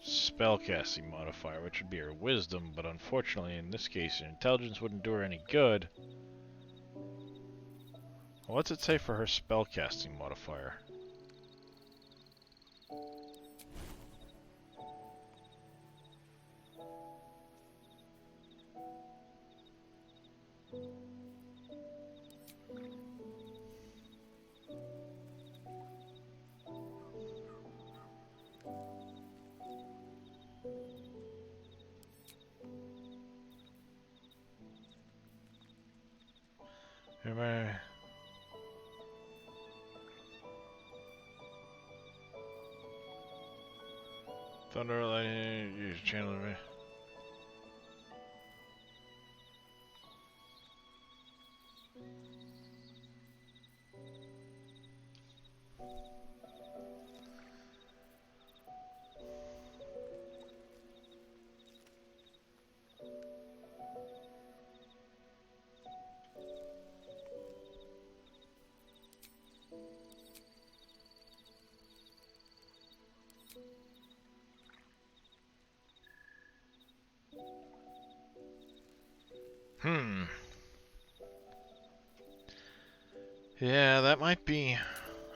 spellcasting modifier, which would be her wisdom, but unfortunately in this case her intelligence wouldn't do her any good. What's it say for her spellcasting modifier? Am I... Thunder, lightning, use channel me. Yeah, that might be...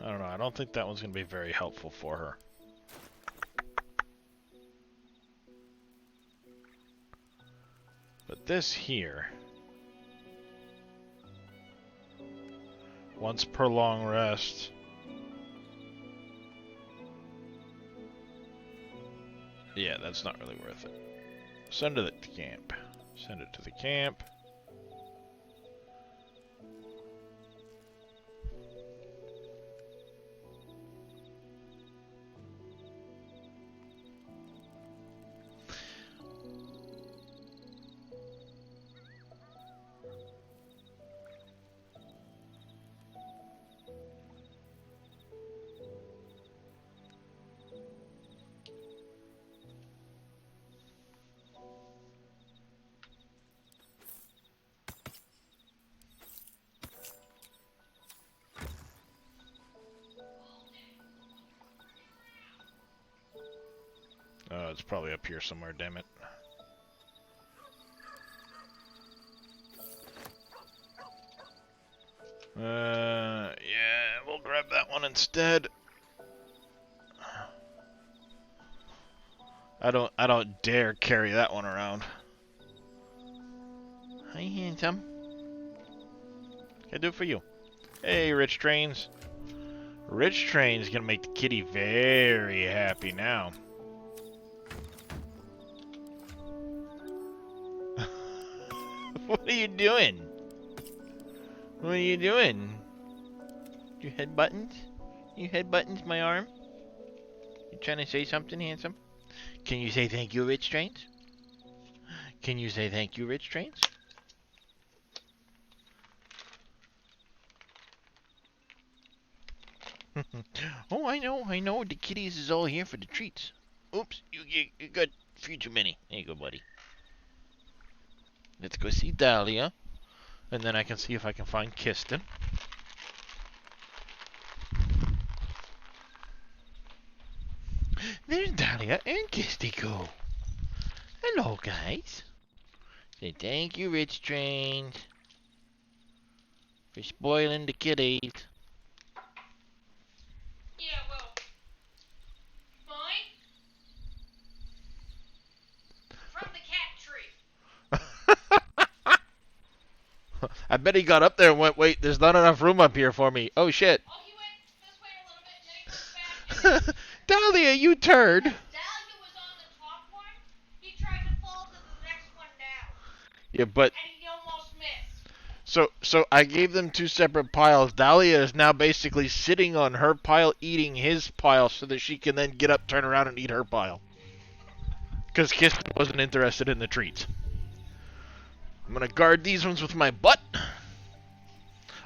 I don't know, I don't think that one's going to be very helpful for her. But this here... Once per long rest... Yeah, that's not really worth it. Send it to the camp. Send it to the camp. It's probably up here somewhere, damn it. Yeah, we'll grab that one instead. I don't dare carry that one around. Hi, handsome. What can I do for you? Hey, Rich Trains. Rich Train's gonna make the kitty very happy now. What are you doing? What are you doing? You head buttons? You head buttons my arm? You trying to say something, handsome? Can you say thank you, Rich Trains? Can you say thank you, Rich Trains? Oh, I know. The kitties is all here for the treats. Oops, you got a few too many. There you go, buddy. Let's go see Dahlia. And then I can see if I can find Kiston. There's Dahlia and Kisty go. Hello, guys. Say thank you, Rich Trains, for spoiling the kitties. Yeah, well, mine? From the cat tree. I bet he got up there and went, wait, there's not enough room up here for me. Oh, shit. Oh, he went this way a little bit, and then he went back. Dahlia, you turd. Dahlia was on the top one. He tried to fall to the Yeah, but And he almost missed. so I gave them 2 separate piles. Dahlia is now basically sitting on her pile, eating his pile, so that she can then get up, turn around, and eat her pile. Because Kisten wasn't interested in the treats. I'm gonna guard these ones with my butt.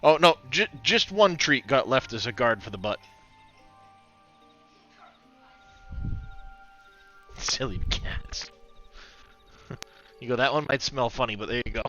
Oh no, just 1 treat got left as a guard for the butt. Silly cats. You go, that one might smell funny, but there you go.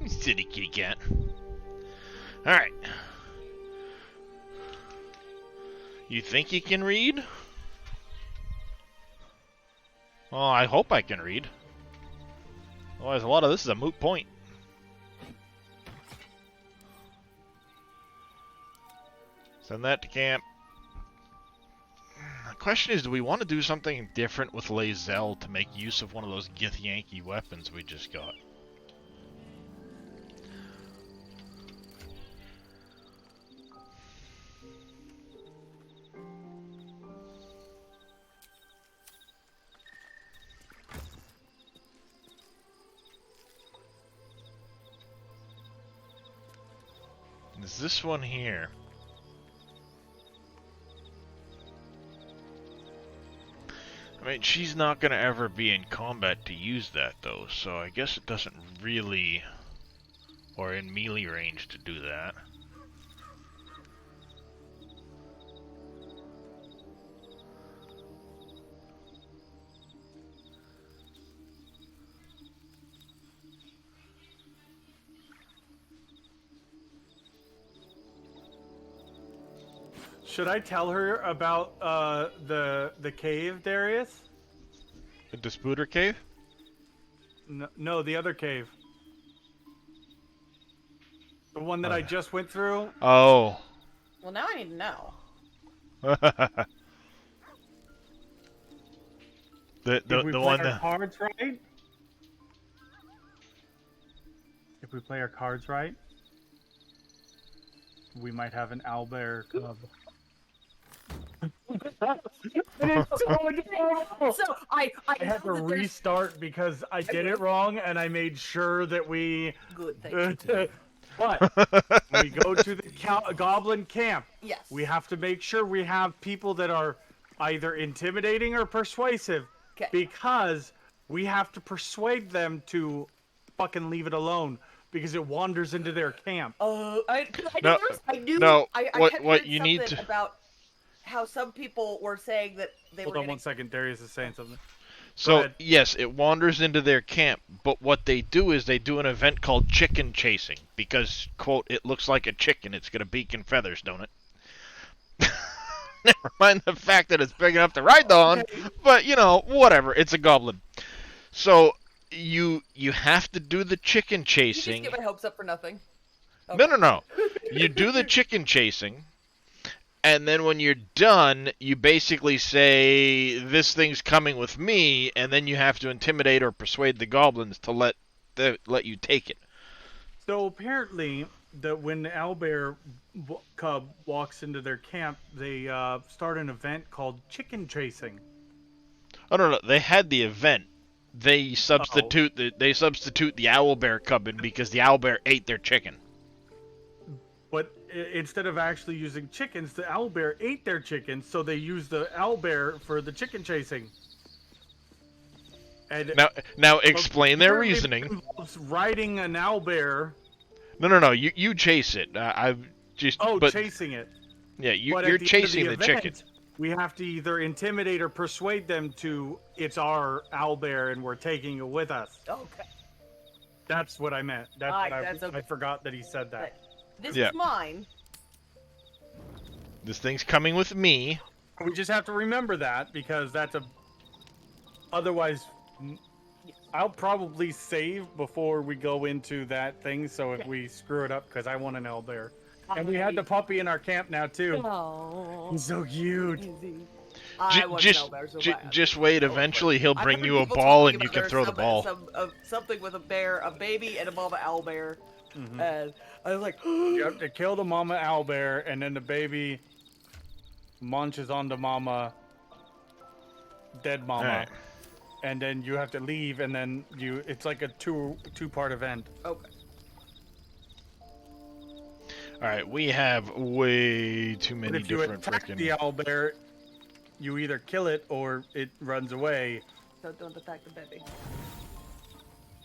Silly kitty cat. Alright. You think you can read? Oh, I hope I can read. Otherwise, a lot of this is a moot point. Send that to camp. The question is, do we want to do something different with Lae'zel to make use of one of those Githyanki weapons we just got? Is this one here? I mean, she's not going to ever be in combat to use that, though, so I guess it doesn't really... or in melee range to do that. Should I tell her about the cave, Darius? The Disputer Cave? No, the other cave. The one that I just went through. Oh. Well, now I need to know. the one that... cards right? If we play our cards right, we might have an owlbear cub. So I had to restart because I did it wrong, and I made sure that we. Good, thank you. But when we go to the goblin camp, yes, we have to make sure we have people that are either intimidating or persuasive, because we have to persuade them to leave it alone because it wanders into their camp. I knew. No, I what had what heard you need something to... about how some people were saying that they Hold were. on 1 second, Darius is saying something. So, yes, it wanders into their camp, but what they do is they do an event called chicken chasing, because, quote, it looks like a chicken, it's got a beak and feathers, don't it? Never mind the fact that it's big enough to ride on, but, you know, whatever, it's a goblin. So, you have to do the chicken chasing. You just get my hopes up for nothing. Okay. No. You do the chicken chasing, and then when you're done, you basically say, this thing's coming with me, and then you have to intimidate or persuade the goblins to let you take it. So apparently, when the owlbear cub walks into their camp, they start an event called chicken chasing. Oh, no, they had the event. They substitute the owlbear cub in because the owlbear ate their chicken. But instead of actually using chickens, the owlbear ate their chickens, so they used the owlbear for the chicken chasing. And now explain their reasoning. It involves riding an owlbear. No. You chase it. I've just. Chasing it. Yeah, you're chasing the chicken. We have to either intimidate or persuade them to, it's our owlbear and we're taking it with us. Okay. That's what I meant. That's okay. I forgot that he said that. This is mine. This thing's coming with me. We just have to remember that because that's a. Otherwise, I'll probably save before we go into that thing. So if we screw it up, because I want an owlbear, and we had the puppy in our camp now too. Oh, He's so cute. I want to know bear so bad. Just wait. Eventually, he'll I've bring heard you a people ball, talking and you about can there's throw the ball. something with a bear, a baby, and a mama owlbear. And I was like, You have to kill the mama owlbear, and then the baby munches on the mama, dead mama, Alright. and then you have to leave, and then it's like a two-part event. Okay. Alright, we have way too But many if you different attack freaking. the owlbear, you either kill it or it runs away. So don't attack the baby.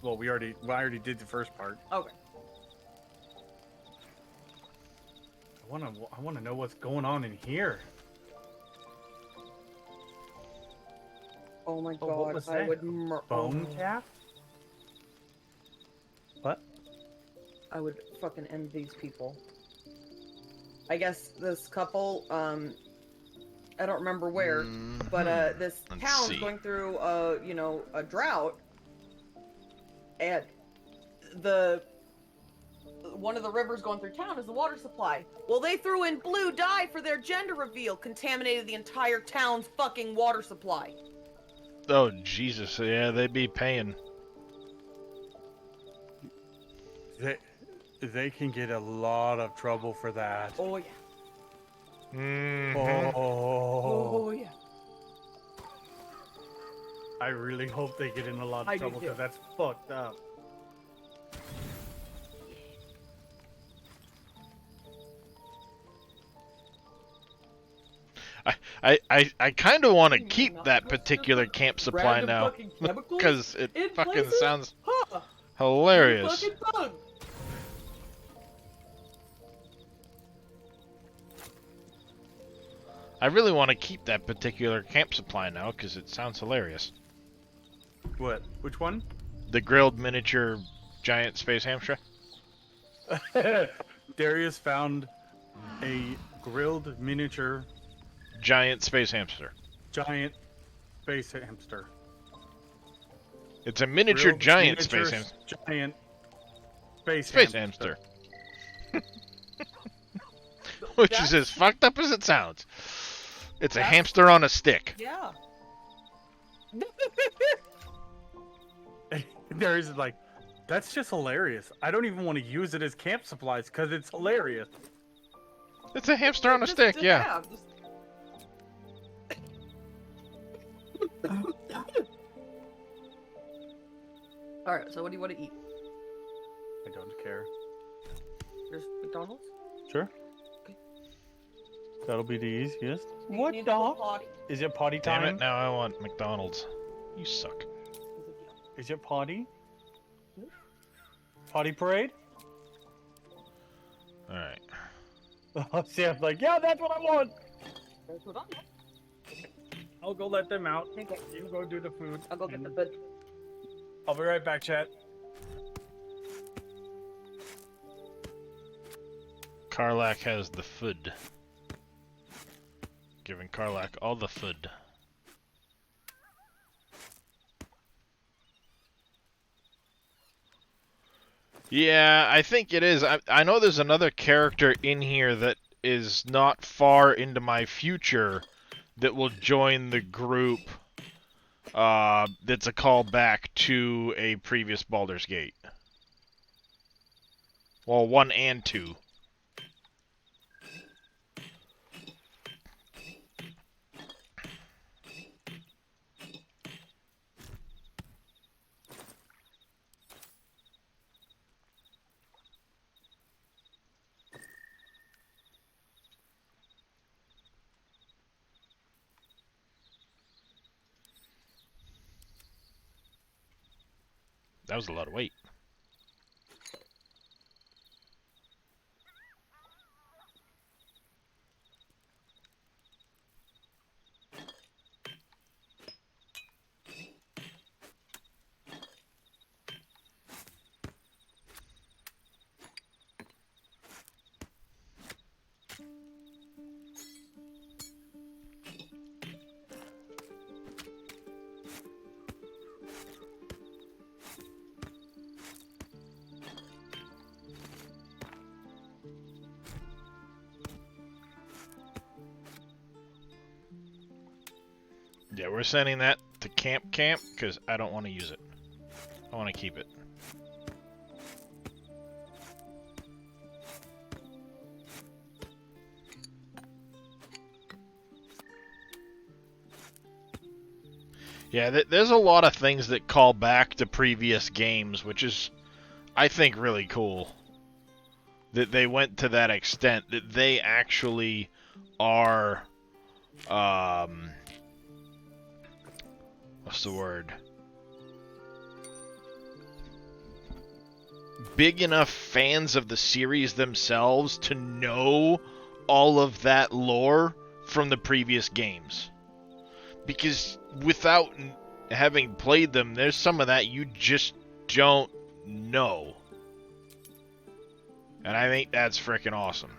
Well, I already did the first part. Okay. I wanna know what's going on in here. Oh my Oh, what god, was I that? would Bone calf? What? I would fucking end these people. I guess this couple, I don't remember where, but this Let's town's see. going through a drought, and one of the rivers going through town is the water supply. Well, they threw in blue dye for their gender reveal, contaminated the entire town's fucking water supply. Oh Jesus! Yeah, they'd be paying. They can get a lot of trouble for that. Oh yeah. Mm-hmm. Oh yeah. I really hope they get in a lot I of do trouble too. because that's fucked up. I kind of want to keep that particular camp supply Random now fucking chemicals because it in fucking places? sounds Huh. hilarious. Fucking fun. I really want to keep that particular camp supply now because it sounds hilarious. What? Which one? The grilled miniature giant space hamster. Darius found a grilled miniature Giant space hamster. giant space hamster. It's a miniature Grilled giant miniature space hamster. Giant space Hamster. Which is as fucked up as it sounds. It's a hamster on a stick. Yeah. Darius is like, that's just hilarious. I don't even want to use it as camp supplies because it's hilarious. It's a hamster on a stick, yeah. Alright, so what do you want to eat? I don't care. There's McDonald's? Sure. Okay. That'll be the easiest. You What need to go dog? potty. Is it potty time? Damn it, now I want McDonald's. You suck. Is it potty? Potty parade? Alright. Sam's like, yeah, that's what I want. That's what I want. I'll go let them out. Okay. You go do the food. I'll go get the food. I'll be right back, chat. Karlak has the food. Giving Karlak all the food. Yeah, I think it is. I know there's another character in here that is not far into my future that will join the group. That's a callback to a previous Baldur's Gate. Well, 1 and 2. That was a lot of weight. Yeah, we're sending that to Camp because I don't want to use it. I want to keep it. Yeah, there's a lot of things that call back to previous games, which is, I think, really cool. That they went to that extent, that they actually are, what's the word? Big enough fans of the series themselves to know all of that lore from the previous games. Because without having played them, there's some of that you just don't know. And I think that's freaking awesome.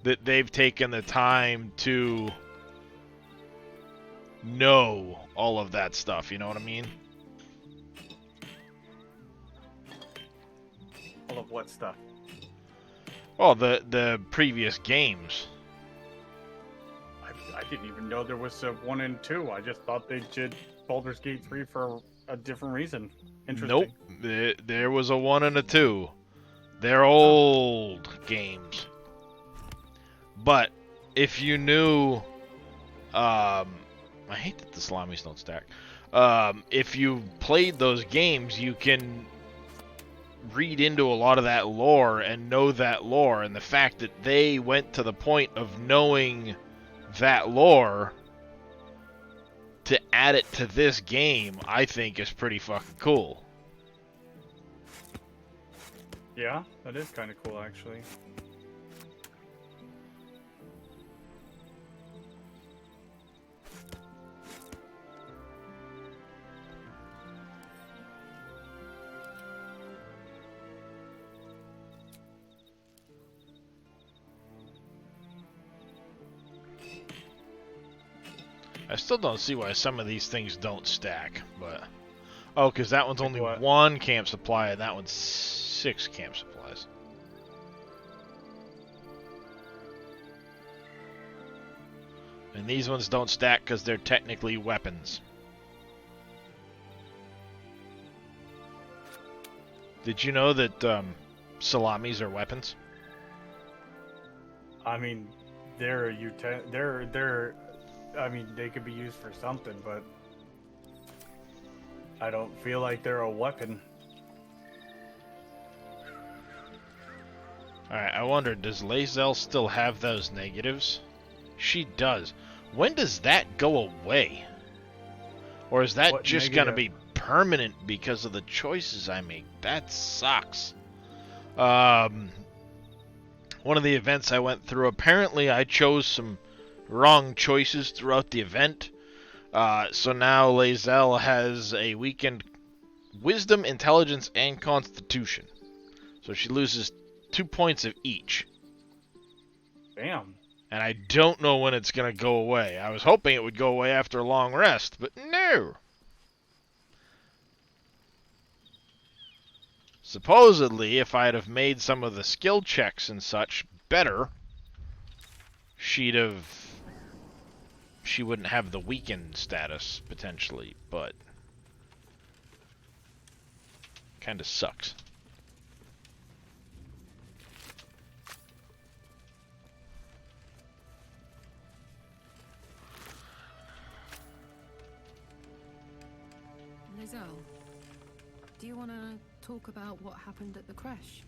That they've taken the time to know all of that stuff, you know what I mean? All of what stuff? Oh, the previous games. I didn't even know there was a 1 and 2. I just thought they did Baldur's Gate 3 for a different reason. Interesting. Nope. There was a 1 and a 2. They're old games. But if you knew, I hate that the salamis don't stack. If you played those games, you can read into a lot of that lore and know that lore, and the fact that they went to the point of knowing that lore to add it to this game, I think is pretty fucking cool. Yeah, that is kind of cool, actually. I still don't see why some of these things don't stack, but... Oh, because that one's only what? 1 camp supply, and that one's 6 camp supplies. And these ones don't stack because they're technically weapons. Did you know that salamis are weapons? I mean, I mean, they could be used for something, but I don't feel like they're a weapon. Alright, I wonder, does Lae'zel still have those negatives? She does. When does that go away? Or is that What just negative? gonna be permanent because of the choices I make? That sucks. One of the events I went through, apparently I chose some wrong choices throughout the event. So now Lae'zel has a weakened Wisdom, Intelligence, and Constitution. So she loses 2 points of each. Damn. And I don't know when it's going to go away. I was hoping it would go away after a long rest, but no. Supposedly, if I'd have made some of the skill checks and such better, she wouldn't have the weakened status, potentially, but kind of sucks. Lae'zel, do you want to talk about what happened at the crash?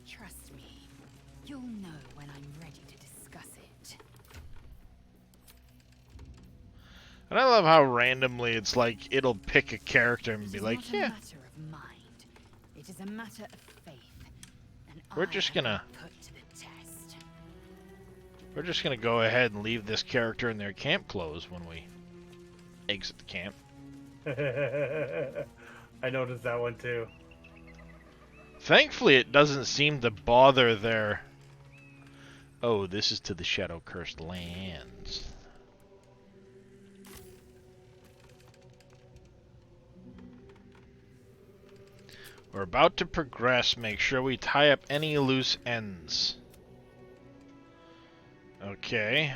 Trust me, you'll know when I'm ready to discuss it. And I love how randomly it's like, it'll pick a character and be like, It's yeah, not a matter of mind. It is a matter of faith. And we're just gonna put to the test. we're just gonna go ahead and leave this character in their camp clothes when we exit the camp. I noticed that one too. Thankfully, it doesn't seem to bother their... Oh, this is to the Shadow-Cursed Lands. We're about to progress. Make sure we tie up any loose ends. Okay.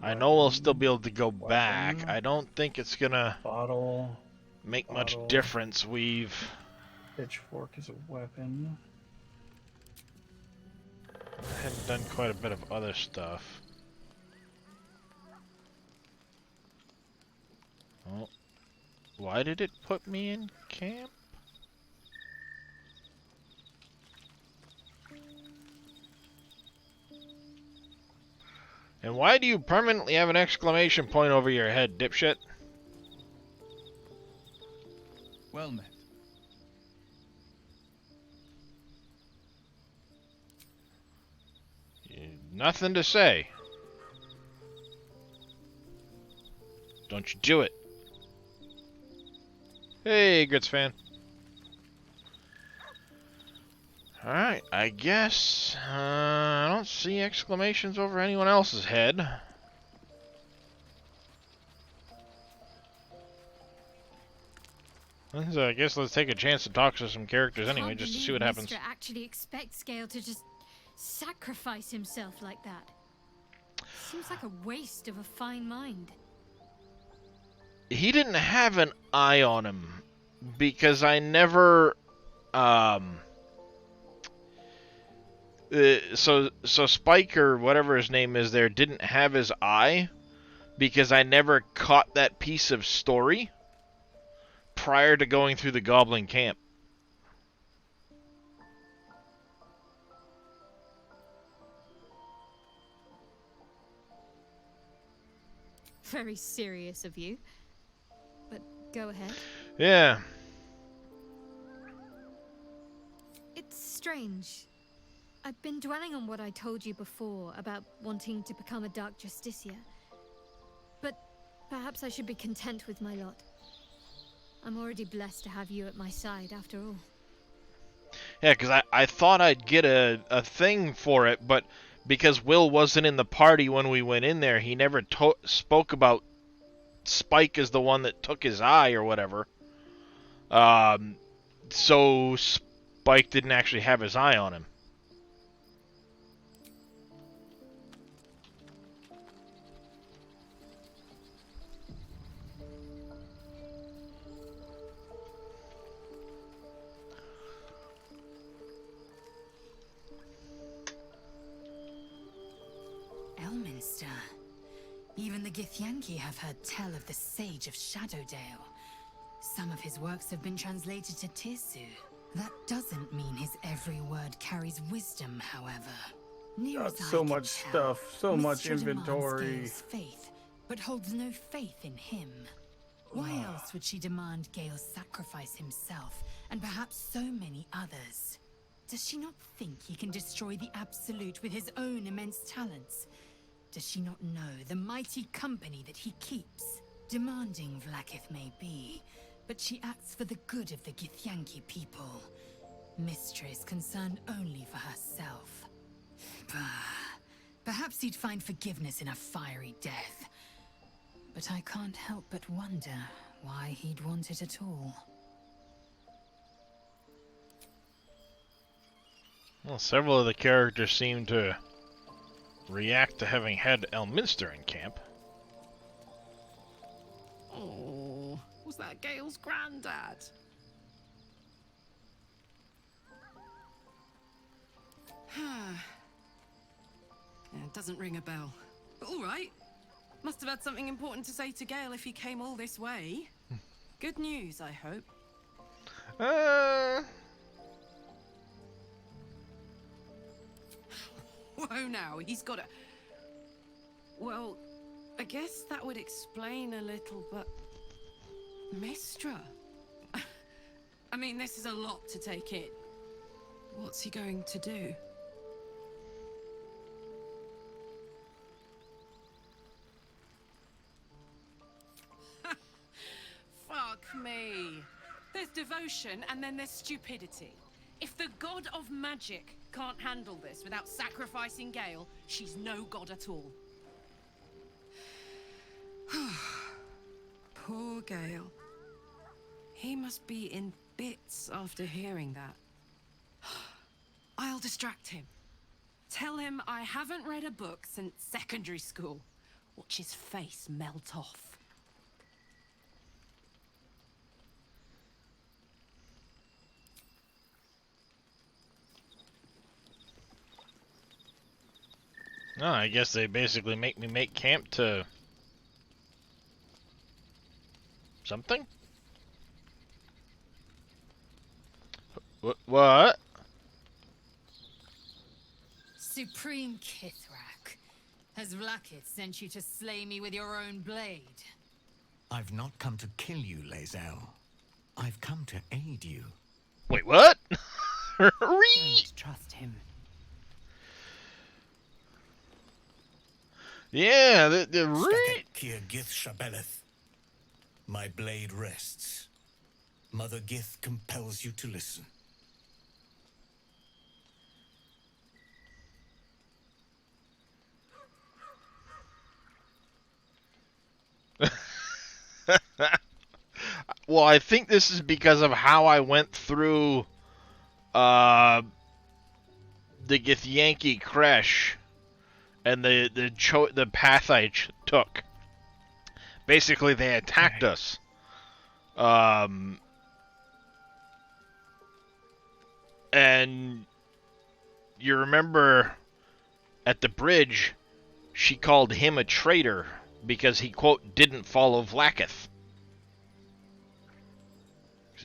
I know we'll still be able to go back. I don't think it's gonna Bottle. make much difference. We've Pitchfork is a weapon. had done quite a bit of other stuff. Oh, why did it put me in camp? And why do you permanently have an exclamation point over your head, dipshit? Well met. Nothing to say. Don't you do it. Hey, Grits fan. Alright, I guess I don't see exclamations over anyone else's head. So I guess let's take a chance to talk to some characters anyway, just to see what happens. Mr. actually expects Gale to just sacrifice himself like that. Seems like a waste of a fine mind. He didn't have an eye on him because I never so Spike or whatever his name is there didn't have his eye because I never caught that piece of story prior to going through the Goblin camp. Very serious of you. But go ahead. Yeah. It's strange. I've been dwelling on what I told you before about wanting to become a Dark Justiciar. But perhaps I should be content with my lot. I'm already blessed to have you at my side, after all. Yeah, because I thought I'd get a thing for it, but because Will wasn't in the party when we went in there, he never spoke about Spike as the one that took his eye or whatever. So Spike didn't actually have his eye on him. Elminster. Even the Githyanki have heard tell of the Sage of Shadowdale. Some of his works have been translated to Tirsu. That doesn't mean his every word carries wisdom, however. Got so much stuff, so much inventory. Faith, but holds no faith in him. Why else would she demand Gale sacrifice himself, and perhaps so many others? Does she not think he can destroy the Absolute with his own immense talents? Does she not know the mighty company that he keeps? Demanding Vlaakith may be, but she acts for the good of the Githyanki people. Mystra is concerned only for herself. Perhaps he'd find forgiveness in a fiery death. But I can't help but wonder why he'd want it at all. Well, several of the characters seem to react to having had Elminster in camp. Oh, was that Gale's granddad? Yeah, it doesn't ring a bell. But all right. Must have had something important to say to Gale if he came all this way. Good news, I hope. Whoa, now, he's got a... Well, I guess that would explain a little, but... Mystra? I mean, this is a lot to take in. What's he going to do? Fuck me. There's devotion and then there's stupidity. If the god of magic can't handle this without sacrificing Gale, she's no god at all. Poor Gale. He must be in bits after hearing that. I'll distract him. Tell him I haven't read a book since secondary school. watch his face melt off. No, I guess they basically make me make camp to something? What? Supreme Kithrak, has Vlakith sent you to slay me with your own blade? I've not come to kill you, Lae'zel. I've come to aid you. Wait, what? Don't trust him. Yeah, the right. Kia Gith Shabeleth. My blade rests. Mother Gith compels you to listen. Well, I think this is because of how I went through the Githyanki Kresh and the path I took. Basically, they attacked us. And you remember at the bridge, she called him a traitor because he, quote, didn't follow Vlakith.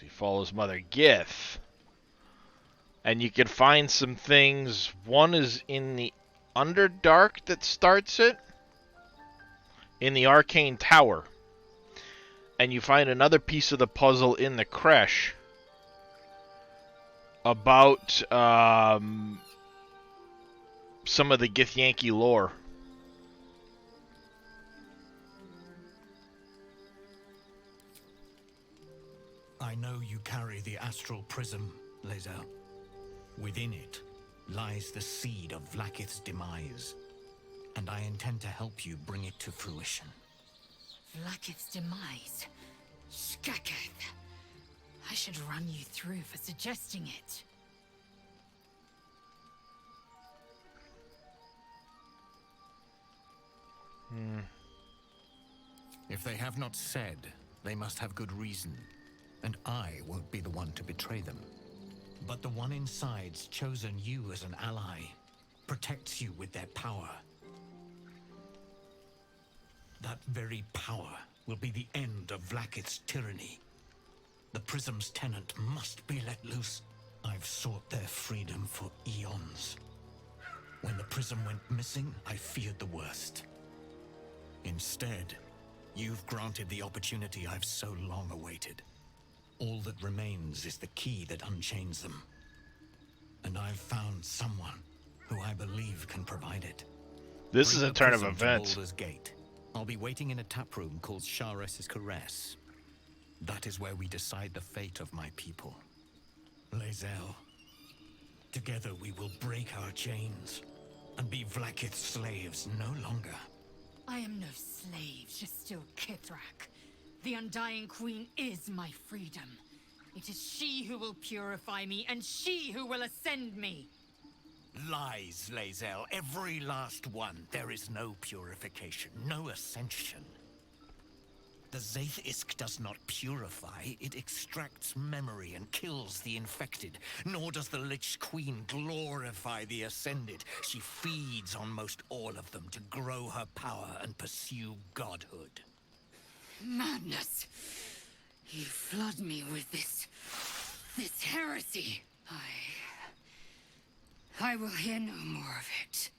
He follows Mother Gith. And you can find some things. One is in the Underdark that starts it. In the Arcane Tower. And you find another piece of the puzzle in the Kresh. About some of the Githyanki lore. I know you carry the astral prism, Lae'zel. Within it lies the seed of Vlakith's demise, and I intend to help you bring it to fruition. Vlakith's demise? Skaketh. I should run you through for suggesting it. If they have not said, they must have good reason, and I won't be the one to betray them. But the one inside's chosen you as an ally, protects you with their power. That very power will be the end of Vlakith's tyranny. The Prism's tenant must be let loose. I've sought their freedom for eons. When the Prism went missing, I feared the worst. Instead, you've granted the opportunity I've so long awaited. All that remains is the key that unchains them. And I've found someone who I believe can provide it. This Bring is a the turn of prism to events. Baldur's Gate. I'll be waiting in a tap room called Shares's Caress. That is where we decide the fate of my people. Lae'zel, together we will break our chains and be Vlakith's slaves no longer. I am no slave, just still Kithrak. The Undying Queen is my freedom. It is she who will purify me, and she who will ascend me. Lies, Lae'zel, every last one. There is no purification, no ascension. The Zaith-Isk does not purify, it extracts memory and kills the infected. Nor does the Lich Queen glorify the ascended. She feeds on most all of them to grow her power and pursue godhood. Madness! You flood me with this heresy. I will hear no more of it.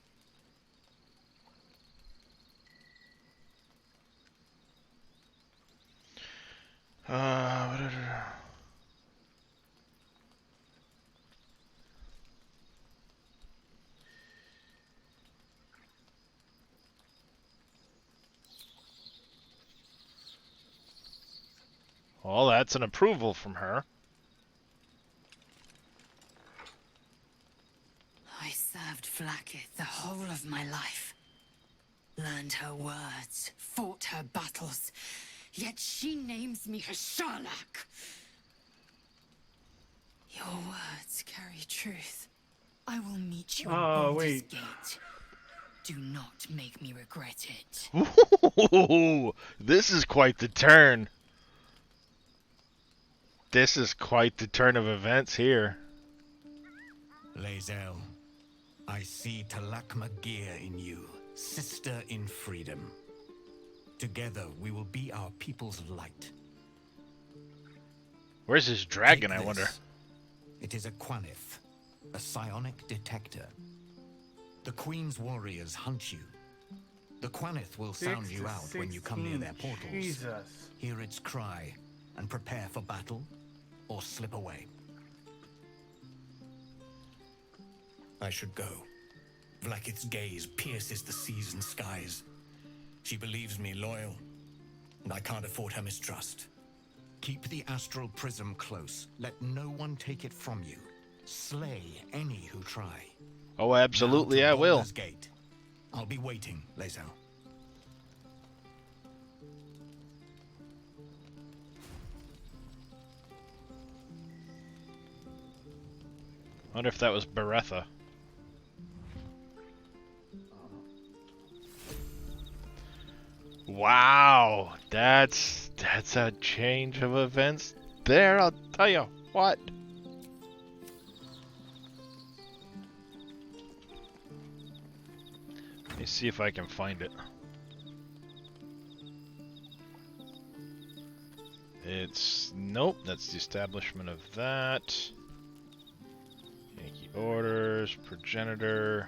Well, that's an approval from her. I served Vlakith the whole of my life. Learned her words, fought her battles. Yet she names me her Sharlak. Your words carry truth. I will meet you at Baldur's Gate. Do not make me regret it. Ooh, this is quite the turn. This is quite the turn of events here. Lae'zel, I see Talakma Gear in you, sister in freedom. Together we will be our people's light. Where's this dragon, Take I wonder? this. It is a Quanith, a psionic detector. The Queen's warriors hunt you. The Quanith will sound you out when you come near their portals. Jesus. Hear its cry and prepare for battle, or slip away. I should go. Vlakith's gaze pierces the seas and skies. She believes me loyal, and I can't afford her mistrust. Keep the astral prism close. Let no one take it from you. Slay any who try. Oh, absolutely, I will. Baldur's Gate. I'll be waiting, Lae'zel. Wonder if that was Beretha. Wow, that's a change of events there, I'll tell you what. Let me see if I can find it. It's, nope, that's the establishment of that. Yankee orders, progenitor.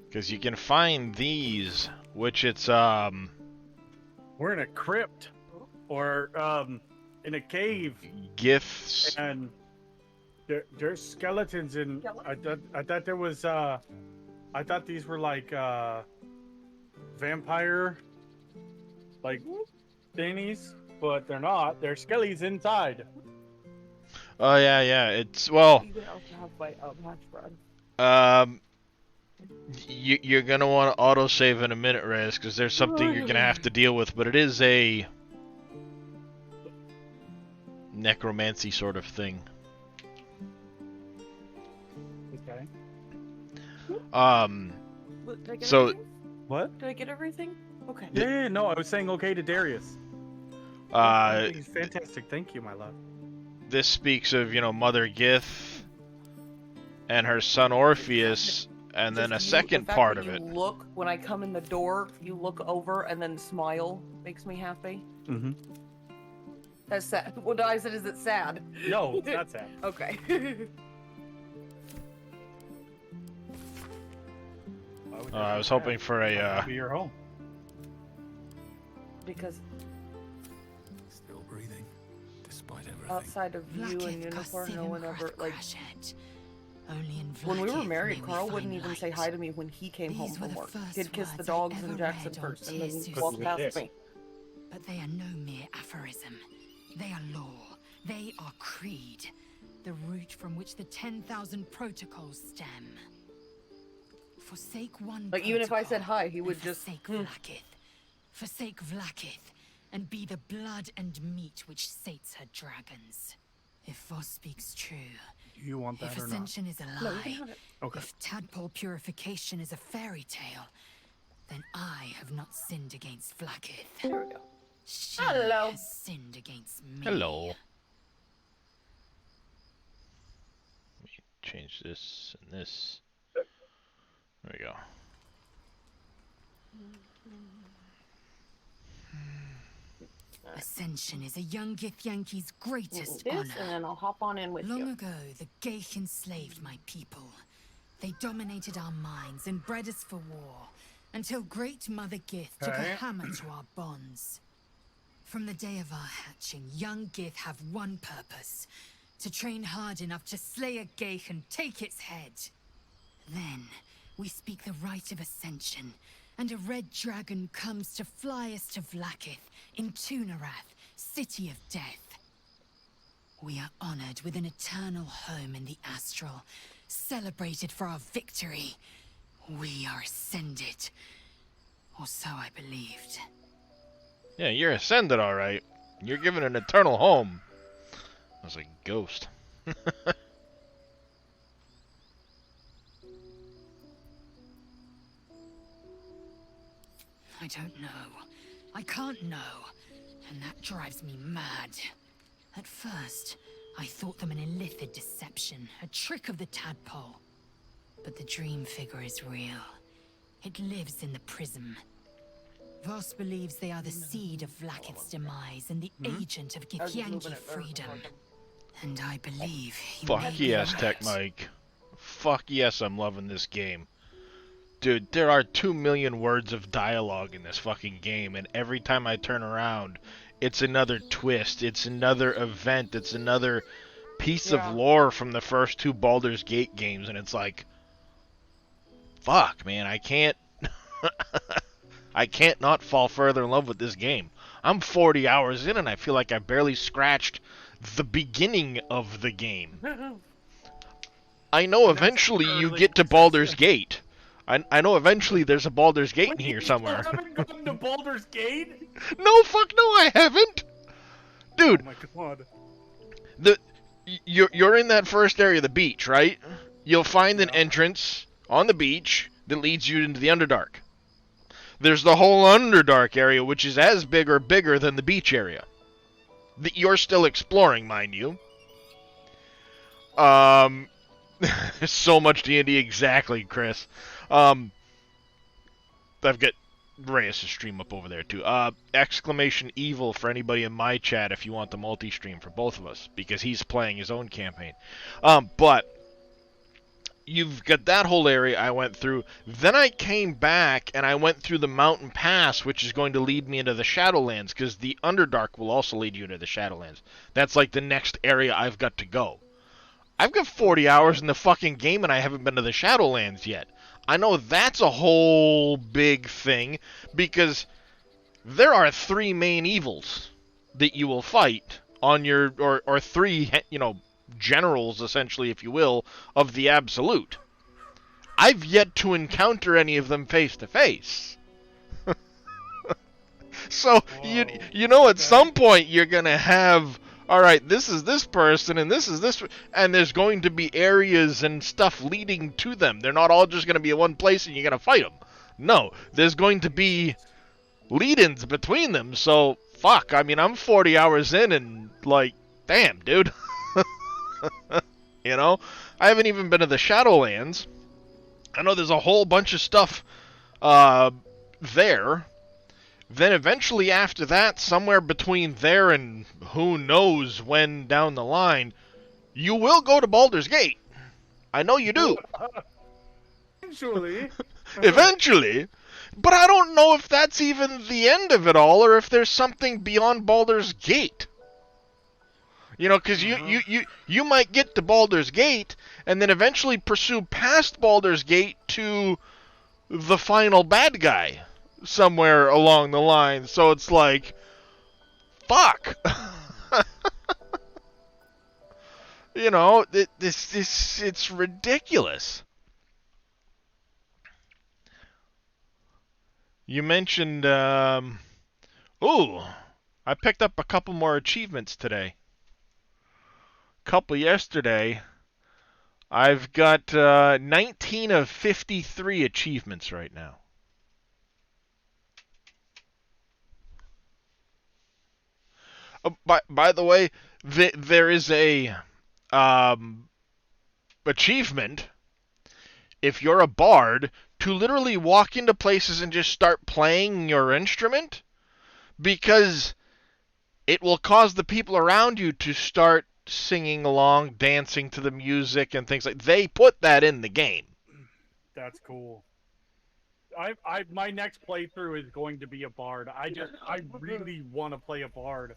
Because you can find these, which it's, We're in a crypt. Or, in a cave. Gifts. And there's skeletons in... I thought there was, I thought these were like, vampire... like, thingies. But they're not. They're skellies inside. Oh, yeah, it's, well... You can also have hash brown. You're gonna want to autosave in a minute, Rez, because there's something you're gonna have to deal with, but it is a necromancy sort of thing. Okay. Did I get So... everything? What? Did I get everything? Okay. Yeah, no, I was saying okay to Darius. He's fantastic. Thank you, my love. This speaks of, Mother Gith and her son Orpheus, and then a second part of it. Look, when I come in the door, you look over and then smile. Makes me happy. Mm-hmm. That's sad. Well, I said, is it sad? No, it's not sad. Okay. I was hoping for a, Be your home. Because Still breathing, despite everything. outside of you and Vlakith Unicorn, no Kosivim one ever, like... Krashet. Only in When we were Vlakith married, may we Carl wouldn't find even say light. hi to me when he came home These were from the work. first He'd kiss the words I dogs ever and Jackson read on first, and then Tirsus' walk past lips. me. But they are no mere aphorism. They are law. They are creed. The root from which the 10,000 protocols stem. Forsake one Like, even if I said protocol hi, he would and just... forsake Vlakith. Forsake Vlakith, and be the blood and meat which sates her dragons. If Voss speaks true, Do you want that if or not? ascension is a No, you lie, can have it. Okay. if tadpole purification is a fairy tale, then I have not sinned against Vlakith. There we go. She Hello. has sinned against me. Hello. Let me change this and this. There we go. Ascension is a young Githyanki's greatest This, honor. and then I'll hop on in with Long you. ago, the Geich enslaved my people. They dominated our minds and bred us for war, until Great Mother Gith took a Okay. hammer to our bonds. From the day of our hatching, young Gith have one purpose: to train hard enough to slay a Geich and take its head. Then, we speak the rite of ascension, and a red dragon comes to fly us to Vlakith in Tunarath, City of Death. We are honored with an eternal home in the Astral, celebrated for our victory. We are ascended. Or so I believed. Yeah, you're ascended, all right. You're given an eternal home. I was like, ghost. I don't know. I can't know. And that drives me mad. At first, I thought them an illithid deception, a trick of the tadpole. But the dream figure is real. It lives in the prism. Voss believes they are the seed of Vlakith's demise and the agent of Githyanki freedom. And I believe he may Fuck be yes, right. Tech Mike. Fuck yes, I'm loving this game. Dude, there are 2 million words of dialogue in this fucking game, and every time I turn around, it's another twist, it's another event, it's another piece of lore from the first 2 Baldur's Gate games, and it's like, fuck, man, I can't... I can't not fall further in love with this game. I'm 40 hours in, and I feel like I barely scratched the beginning of the game. I know eventually you get to Baldur's Gate. I know eventually there's a Baldur's Gate in here somewhere. You haven't gotten to Baldur's Gate? No, fuck no, I haven't! Dude, Oh my god. you're in that first area of the beach, right? You'll find an entrance on the beach that leads you into the Underdark. There's the whole Underdark area, which is as big or bigger than the beach area. That you're still exploring, mind you. So much D&D, exactly, Chris. I've got Reyes' stream up over there, too. Exclamation evil for anybody in my chat if you want the multi-stream for both of us, because he's playing his own campaign. But you've got that whole area I went through. Then I came back and I went through the Mountain Pass, which is going to lead me into the Shadowlands, because the Underdark will also lead you into the Shadowlands. That's like the next area I've got to go. I've got 40 hours in the fucking game and I haven't been to the Shadowlands yet. I know that's a whole big thing, because there are 3 main evils that you will fight on your, or 3, generals, essentially, if you will, of the Absolute. I've yet to encounter any of them face to face. So, you know, at some point you're going to have, alright, this is this person, and this is this, and there's going to be areas and stuff leading to them. They're not all just going to be in one place and you're going to fight them. No, there's going to be lead-ins between them, so, fuck, I mean, I'm 40 hours in and, like, damn, dude. You know? I haven't even been to the Shadowlands. I know there's a whole bunch of stuff there. Then eventually after that, somewhere between there and who knows when down the line, you will go to Baldur's Gate. I know you do. Eventually. Eventually. But I don't know if that's even the end of it all, or if there's something beyond Baldur's Gate. You know, because you might get to Baldur's Gate, and then eventually pursue past Baldur's Gate to the final bad guy somewhere along the line. So it's like, fuck. You know, it's ridiculous. You mentioned, ooh, I picked up a couple more achievements today. Couple yesterday. I've got 19 of 53 achievements right now. By the way, there is a achievement, if you're a bard, to literally walk into places and just start playing your instrument, because it will cause the people around you to start singing along, dancing to the music and things like that. They put that in the game. That's cool. My next playthrough is going to be a bard. I really want to play a bard.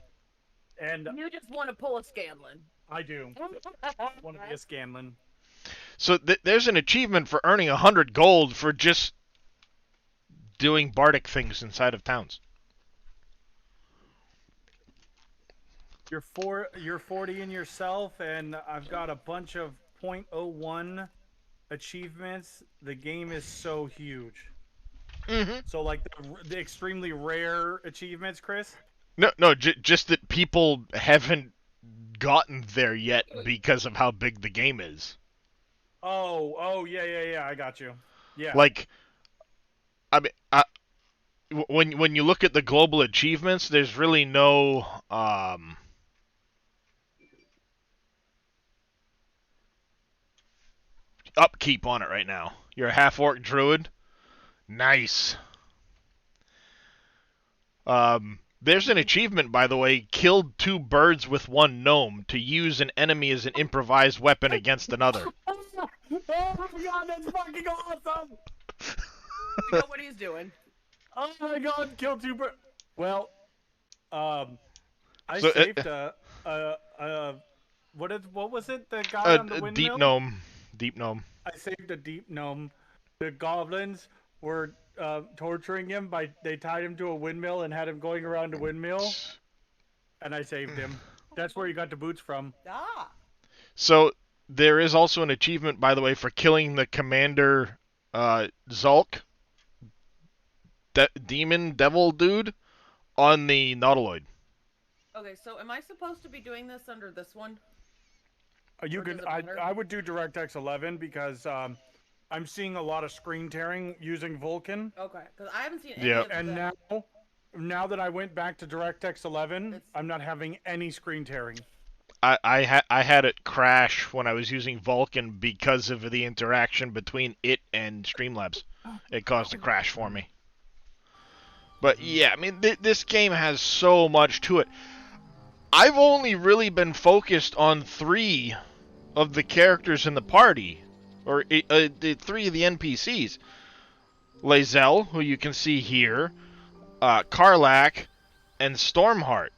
And you just want to pull a Scanlan. I do. I want to be a Scanlan. So there's an achievement for earning 100 gold for just doing bardic things inside of towns. You're 40 in yourself, and I've got a bunch of .01 achievements. The game is so huge. So like the extremely rare achievements, Chris. No, just that people haven't gotten there yet because of how big the game is. Oh, yeah. I got you. Yeah. Like, I mean, when you look at the global achievements, there's really no upkeep on it right now. You're a half-orc druid. Nice. There's an achievement, by the way, killed 2 birds with 1 gnome to use an enemy as an improvised weapon against another. Oh my god, that's fucking awesome! You know what he's doing. Oh my god, kill 2 birds. Well, I So, saved what was it? The guy on the windmill? Deep gnome. Deep gnome. I saved a deep gnome. The goblins were torturing him they tied him to a windmill and had him going around a windmill, and I saved him. That's where you got the boots from. Ah. So there is also an achievement, by the way, for killing the commander Zulk, demon devil dude, on the Nautiloid. Okay, so am I supposed to be doing this under this one? You can. I would do DirectX 11 because I'm seeing a lot of screen tearing using Vulkan. Okay, because I haven't seen any of And them. now that I went back to DirectX 11, I'm not having any screen tearing. I had it crash when I was using Vulkan because of the interaction between it and Streamlabs. It caused a crash for me. But yeah, I mean, this game has so much to it. I've only really been focused on 3 of the characters in the party, or 3 of the NPCs. Lae'zel, who you can see here, Karlach, and Stormheart,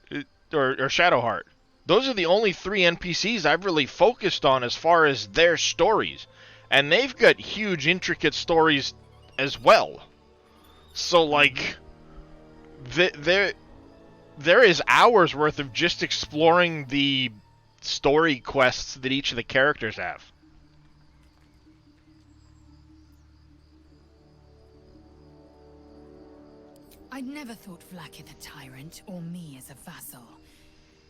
or Shadowheart. Those are the only 3 NPCs I've really focused on as far as their stories. And they've got huge, intricate stories as well. So, like, there is hours worth of just exploring the story quests that each of the characters have. I'd never thought Vlaakith a tyrant, or me as a vassal.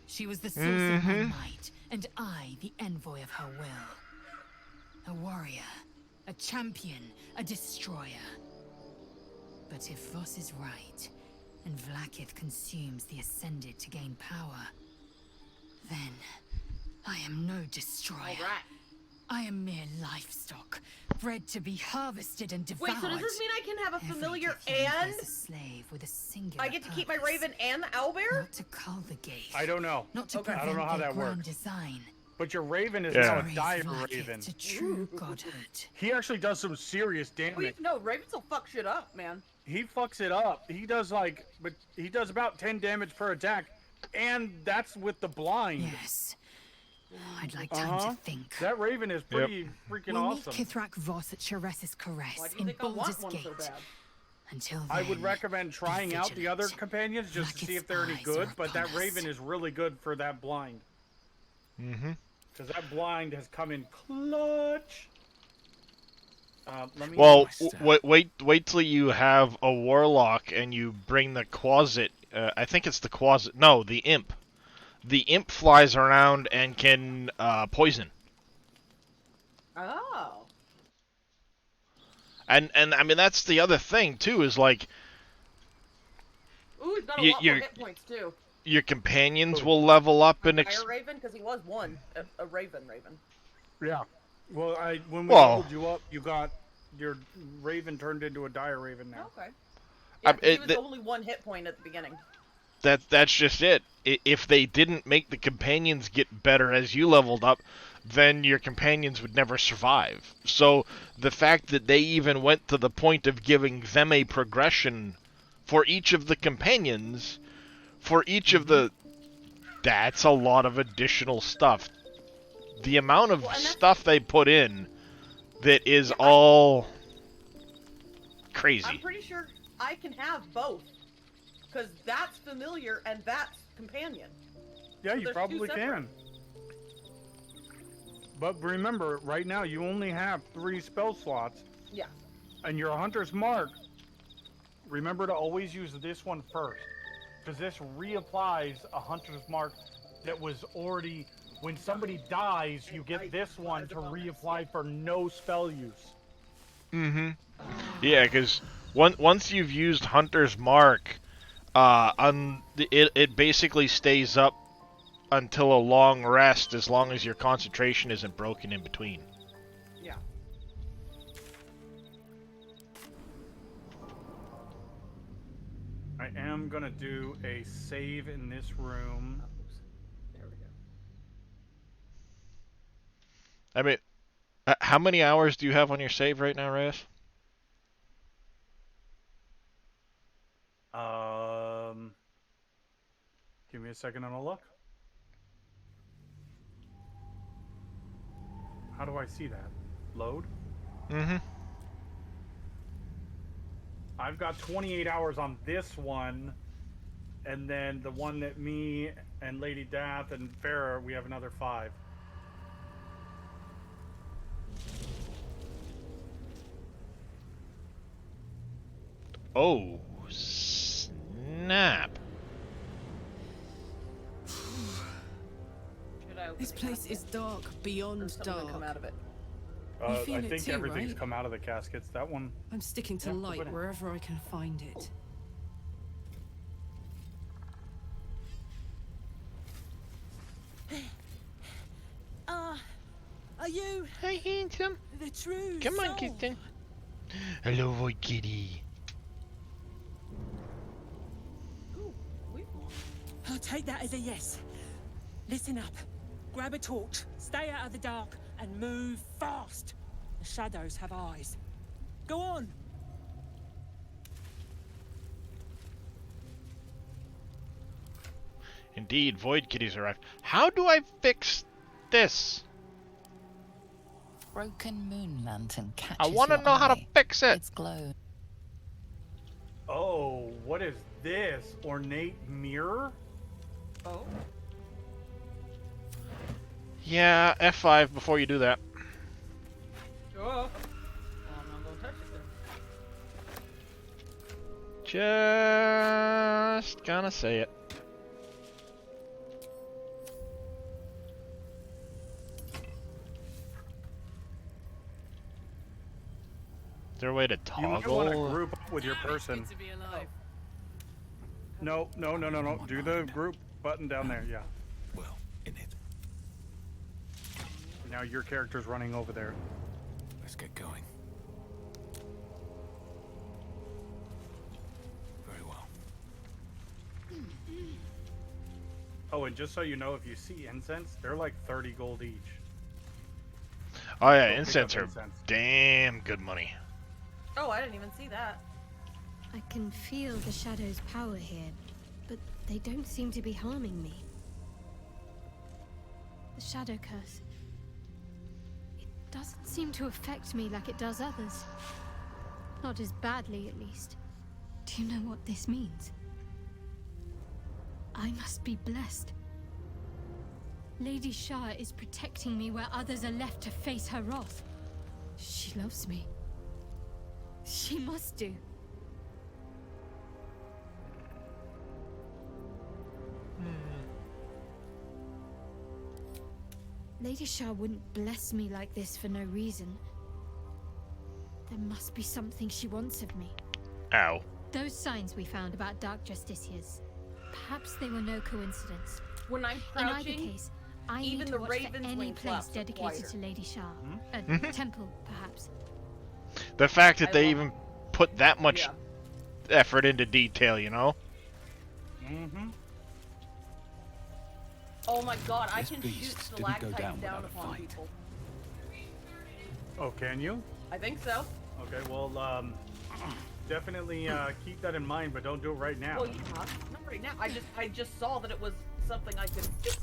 She was the source of my might, and I the envoy of her will. A warrior, a champion, a destroyer. But if Voss is right, and Vlaakith consumes the Ascended to gain power, then I am no destroyer. All right. I am mere livestock, bred to be harvested and devoured. Wait, so does this mean I can have a familiar and a slave with a singular I get to keep my raven and the owlbear? Not to cultivate. I don't know. Not to I don't know how that works. Design. But your raven is Yeah. now a dire raven. To true godhood. He actually does some serious damage. No, ravens will fuck shit up, man. He fucks it up. He does he does about 10 damage per attack, and that's with the blind. Yes. I'd like time to think. That raven is pretty freaking we'll awesome. Meet Kithrak Voss at Chares's Caress Why do you in think I want Baldur's one Gate. so bad? Until then, I would recommend trying out the vigilant. other companions just to see if they're any Vlaakith's good, eyes but are that upon raven us. is really good for that blind. Mm-hmm. Because that blind has come in clutch. Let me Well, wait till you have a warlock and you bring the Quasit. I think it's the Quasit. No, the Imp. The Imp flies around and can poison. Oh. And I mean, that's the other thing too, is like Ooh, he's got a lot more hit points too. your companions will level up and Fire raven, because he was one, a raven. Yeah. Well, when we Well- leveled you up, you got your raven turned into a dire raven now. Okay. Yeah, 'cause he was the- only 1 hit point at the beginning. That's just it. If they didn't make the companions get better as you leveled up, then your companions would never survive. So the fact that they even went to the point of giving them a progression for each of the companions, for each of the... That's a lot of additional stuff. The amount of stuff they put in that is all crazy. I'm pretty sure I can have both. Because that's familiar and that's companion. Yeah, So you there's probably 2 separate. can. But remember, right now you only have 3 spell slots. Yeah. And your Hunter's Mark, remember to always use this one first. Because this reapplies a Hunter's Mark that was already... When somebody dies, you get this one to reapply for no spell use. Mm-hmm. Yeah, because once you've used Hunter's Mark, it basically stays up until a long rest, as long as your concentration isn't broken in between. Yeah. I am gonna do a save in this room. There we go. I mean, how many hours do you have on your save right now, Reyes? Give me a second and I'll look. How do I see that? Load? Mm-hmm. I've got 28 hours on this one, and then the one that me and Lady Dath and Farah, we have another 5. Oh, snap. This place is dark beyond dark. Come out of it. You feel I it think too, everything's right? come out of the caskets. That one. I'm sticking to Yeah, light but- wherever I can find it. Are you? Hi, handsome. The true Come on, soul? kitten. Hello, Void Kitty. I'll take that as a yes. Listen up. Grab a torch, stay out of the dark, and move fast. The shadows have eyes. Go on. Indeed, Void Kitty's arrived. How do I fix this? Broken moon lantern catches I want to your know how to eye. fix it. Its glow. Oh, what is this? Ornate mirror? Oh. Yeah, F5 before you do that. Sure. Well, I'm not gonna touch it then. Just gonna say it. Is there a way to You might want to toggle? group up with your person. No. Do the group button down there, yeah. Well, in it. Now your character's running over there. Let's get going. Very well. Oh, and just so you know, if you see incense, they're like 30 gold each. Oh yeah, Go pick incense up are incense. damn good money. Oh, I didn't even see that. I can feel the shadow's power here, but they don't seem to be harming me. The shadow curse. It doesn't seem to affect me like it does others. Not as badly, at least. Do you know what this means? I must be blessed. Lady Shah is protecting me where others are left to face her wrath. She loves me. She must do. Lady Shah wouldn't bless me like this for no reason. There must be something she wants of me. Ow. Those signs we found about Dark Justicias, perhaps they were no coincidence. When I'm In either crouching, case, I even need to the watch raven's for any wing place flaps are dedicated quieter. to Lady Shah. A Mhm. temple, perhaps. The fact that I they love even put that much Yeah. effort into detail, you know? Mm-hmm. Oh my god, I This can shoot beast didn't go stalactites down down without a upon fight. people. Oh, can you? I think so. Okay, well, definitely keep that in mind, but don't do it right now. Well, yeah, not right now. I just saw that it was something I could fix.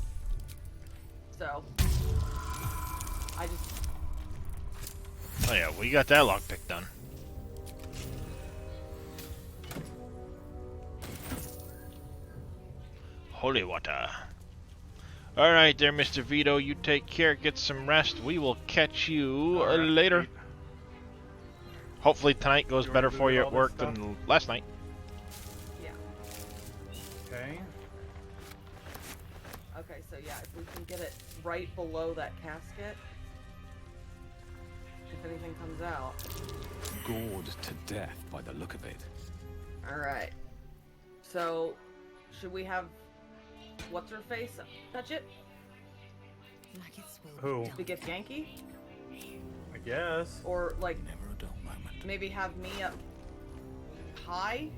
So, I just. Oh yeah, we got that lockpick done. Holy water. Alright there, Mr. Vito. You take care. Get some rest. We will catch you later. Hopefully tonight goes better for you at work than last night. Yeah. Okay. Okay, so yeah, if we can get it right below that casket, if anything comes out. Gored to death by the look of it. Alright. So, should we have what's her face touch it? Who? The gift Yankee? I guess. Or like Never a dull moment. maybe have me up high?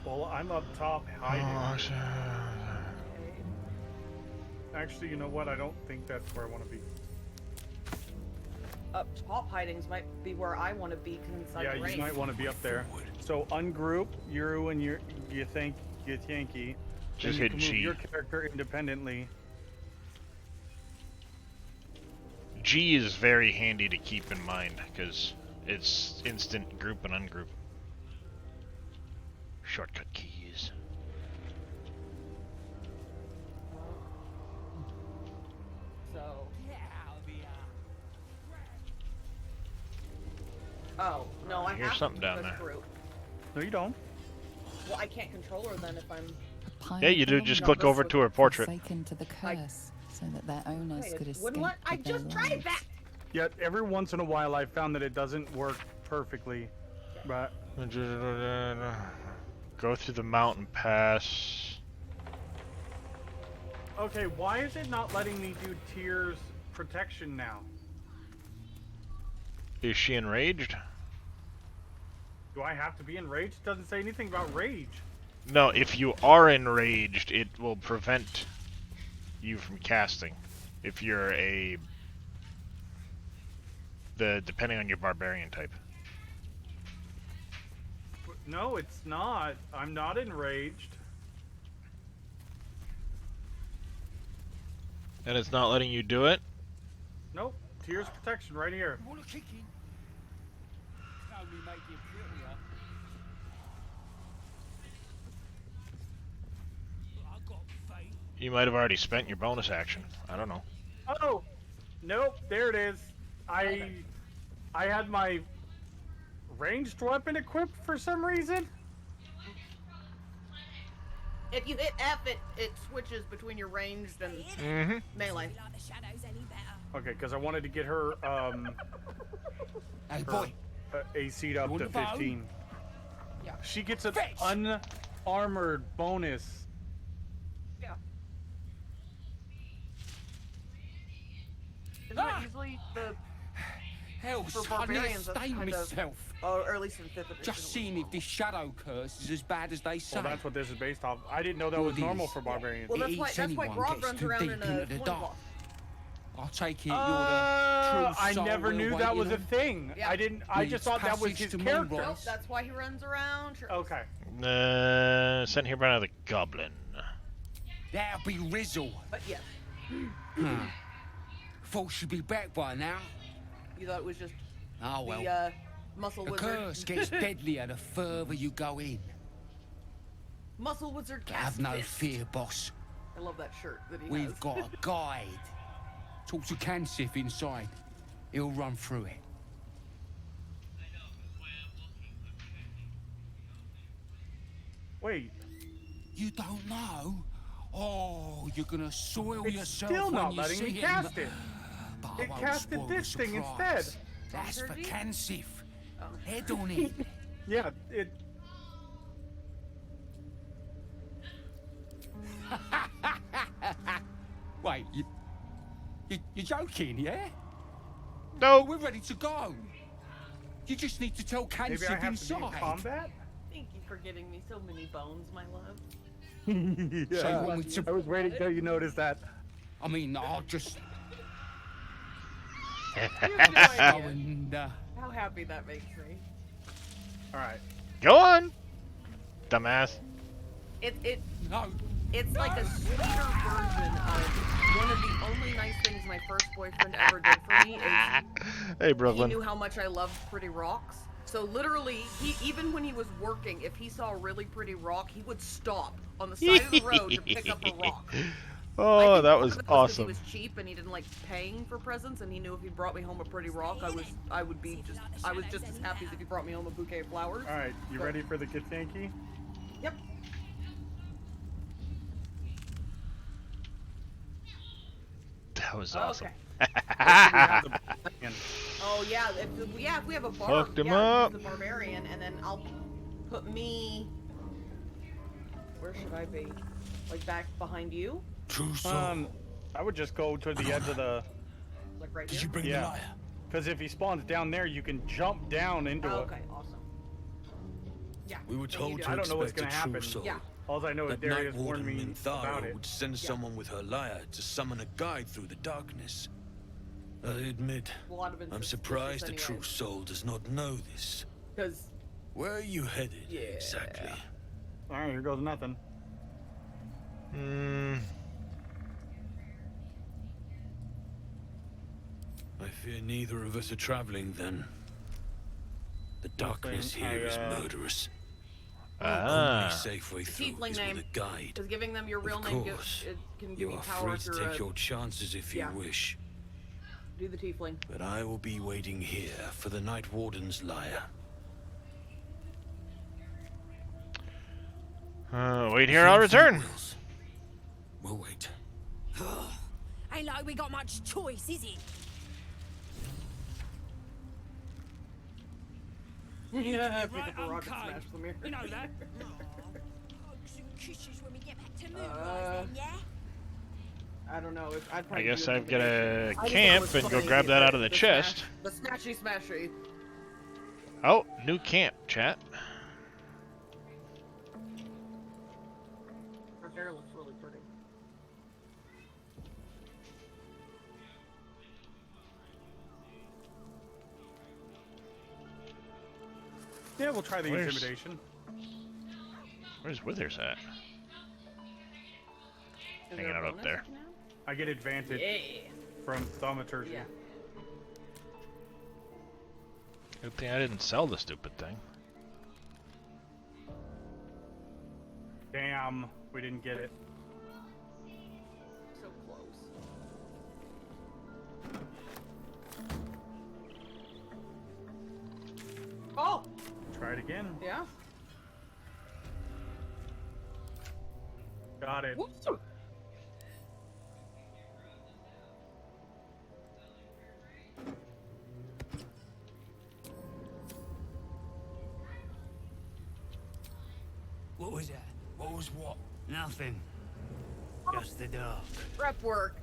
Well, I'm up top hiding. Actually, you know what? I don't think that's where I want to be. Up top hidings might be where I want to be inside Yeah, the ring. you might want to be up there. So ungroup you and you think get Yankee. Just then you hit can G. move your character independently. G is very handy to keep in mind because it's instant group and ungroup. Shortcut keys. So. Oh no, I Here's have something to down keep us there. group. No, you don't. Well, I can't control her then if I'm. Yeah, you do. Just click over to her portrait. Forsaken to the curse, so that their owners Hey, could it escape wouldn't let. I with their just tried lives. that. Yet every once in a while, I've found that it doesn't work perfectly. But go through the mountain pass. okay, why is it not letting me do Tears protection now? Is she enraged? Do I have to be enraged? It doesn't say anything about rage. No, if you are enraged, it will prevent you from casting. If you're depending on your barbarian type. No, it's not. I'm not enraged. And it's not letting you do it? Nope. Tears protection right here. You might have already spent your bonus action. I don't know. Oh, nope. There it is. I had my ranged weapon equipped for some reason. If you hit F, it switches between your ranged and melee. Okay, because I wanted to get her Hey, boy. AC'd up to 15. Yeah. She gets an unarmored bonus. Yeah. Isn't it usually the Hell, for son, I barbarians? That's stained kind of, myself. or at least in 5th edition. Just seeing if this shadow curse is as bad as they say. Well, that's what this is based off. I didn't know that Well, was it normal is. for barbarians. Well, It that's eats why anyone Grog gets runs too around deep in into a the twin dark. cloth. I'll take it you're the I true soul never knew we're that was a waiting on. thing. Yeah. I didn't. I just Leads thought that was passage his to character. Moonrise. Nope, that's why he runs around. Sure. Okay. Sent here by another goblin. That'll be Rizzle. But yeah, Thought she'd be back by now. you thought it was just Oh well. the muscle The wizard. curse gets deadlier the further you go in. Muscle wizard cast Have no fist. fear, boss. I love that shirt that he We've has. got a guide. Talk to Kansif inside. He'll run through it. Wait. You don't know? Oh, you're gonna soil It's yourself still when not you letting see me him. cast it. But I It won't casted spoil the this thing surprise. instead. That's for Thundergy? Kansif. Head on it. Yeah. It. Wait, you're joking, yeah? No. We're ready to go. You just need to tell Maybe I Kansif have to be inside. in combat. Thank you for getting me so many bones, my love. Yeah. So you want me to- I was waiting till you noticed that. I mean, I'll just You have no go idea and how happy that makes me. All right. Go on, dumbass. no. It's like a sweeter version of one of the only nice things my first boyfriend ever did for me is Hey, he Brooklyn. knew how much I loved pretty rocks. So literally, even when he was working, if he saw a really pretty rock, he would stop on the side of the road to pick up a rock. Oh, that was He awesome. was cheap and he didn't like paying for presents, and he knew if he brought me home a pretty rock, I was just as happy as if he brought me home a bouquet of flowers. All right, you ready for the Githyanki? Yep. That was awesome. Oh yeah, if we have a bar, Hooked him up. the barbarian, and then I'll put me. Where should I be? Like back behind you? True soul. I would just go to the edge of the. Like right Did here? you bring the liar? Because if he spawns down there, you can jump down into it. Okay, awesome. Yeah. We were told to I don't know what's expect gonna a true happen. soul. Yeah. All I know is That Darius Night warned Warden me about Minthara it. would send someone with her lyre to summon a guide through the darkness. I admit, A lot of I'm it's surprised a suspicious true anyways. soul does not know this. Because. Where are you headed exactly? All right, here goes nothing. I fear neither of us are traveling then. The darkness Nothing. here is murderous. Ah. Only safe way through Tiefling is name. with a guide. Does giving them your real Of name course. it can give You you are power free to through take your chances if you Yeah. wish. Do the tiefling. But I will be waiting here for the Night Warden's lyre. Wait here, I'll return. We'll wait. Ain't like we got much choice, is it? Yeah, pick right, up a rock and unkind. smash the mirror. You know that. Hugs and kisses when we get back to Moonrise, then, yeah? I don't know. I'd I probably guess do I've got to intimidation. I just thought it camp was and go funny grab to that get out of the chest. The smashy. Oh, new camp, chat. Her hair looks really pretty. Yeah, we'll try the Where's- intimidation. Where's Withers at? Hanging out up there. I get advantage from thaumaturgy. Yeah. Good thing I didn't sell the stupid thing. Damn, we didn't get it. So close. Oh! Try it again. Yeah? Got it. Whoop. What was that? What was what? Nothing. Just the dark. Rep work.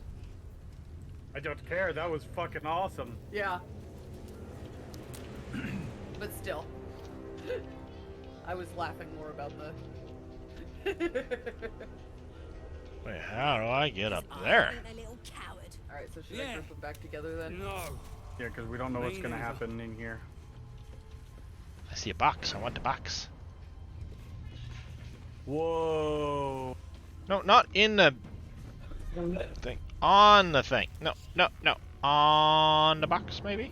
I don't care. That was fucking awesome. Yeah. But still. I was laughing more about the... Wait, how do I get up there? Alright, so should I group them back together then? No. Yeah, because we don't know what's gonna happen in here. I see a box. I want the box. Whoa. No, not in the thing. On the thing. No. On the box, maybe?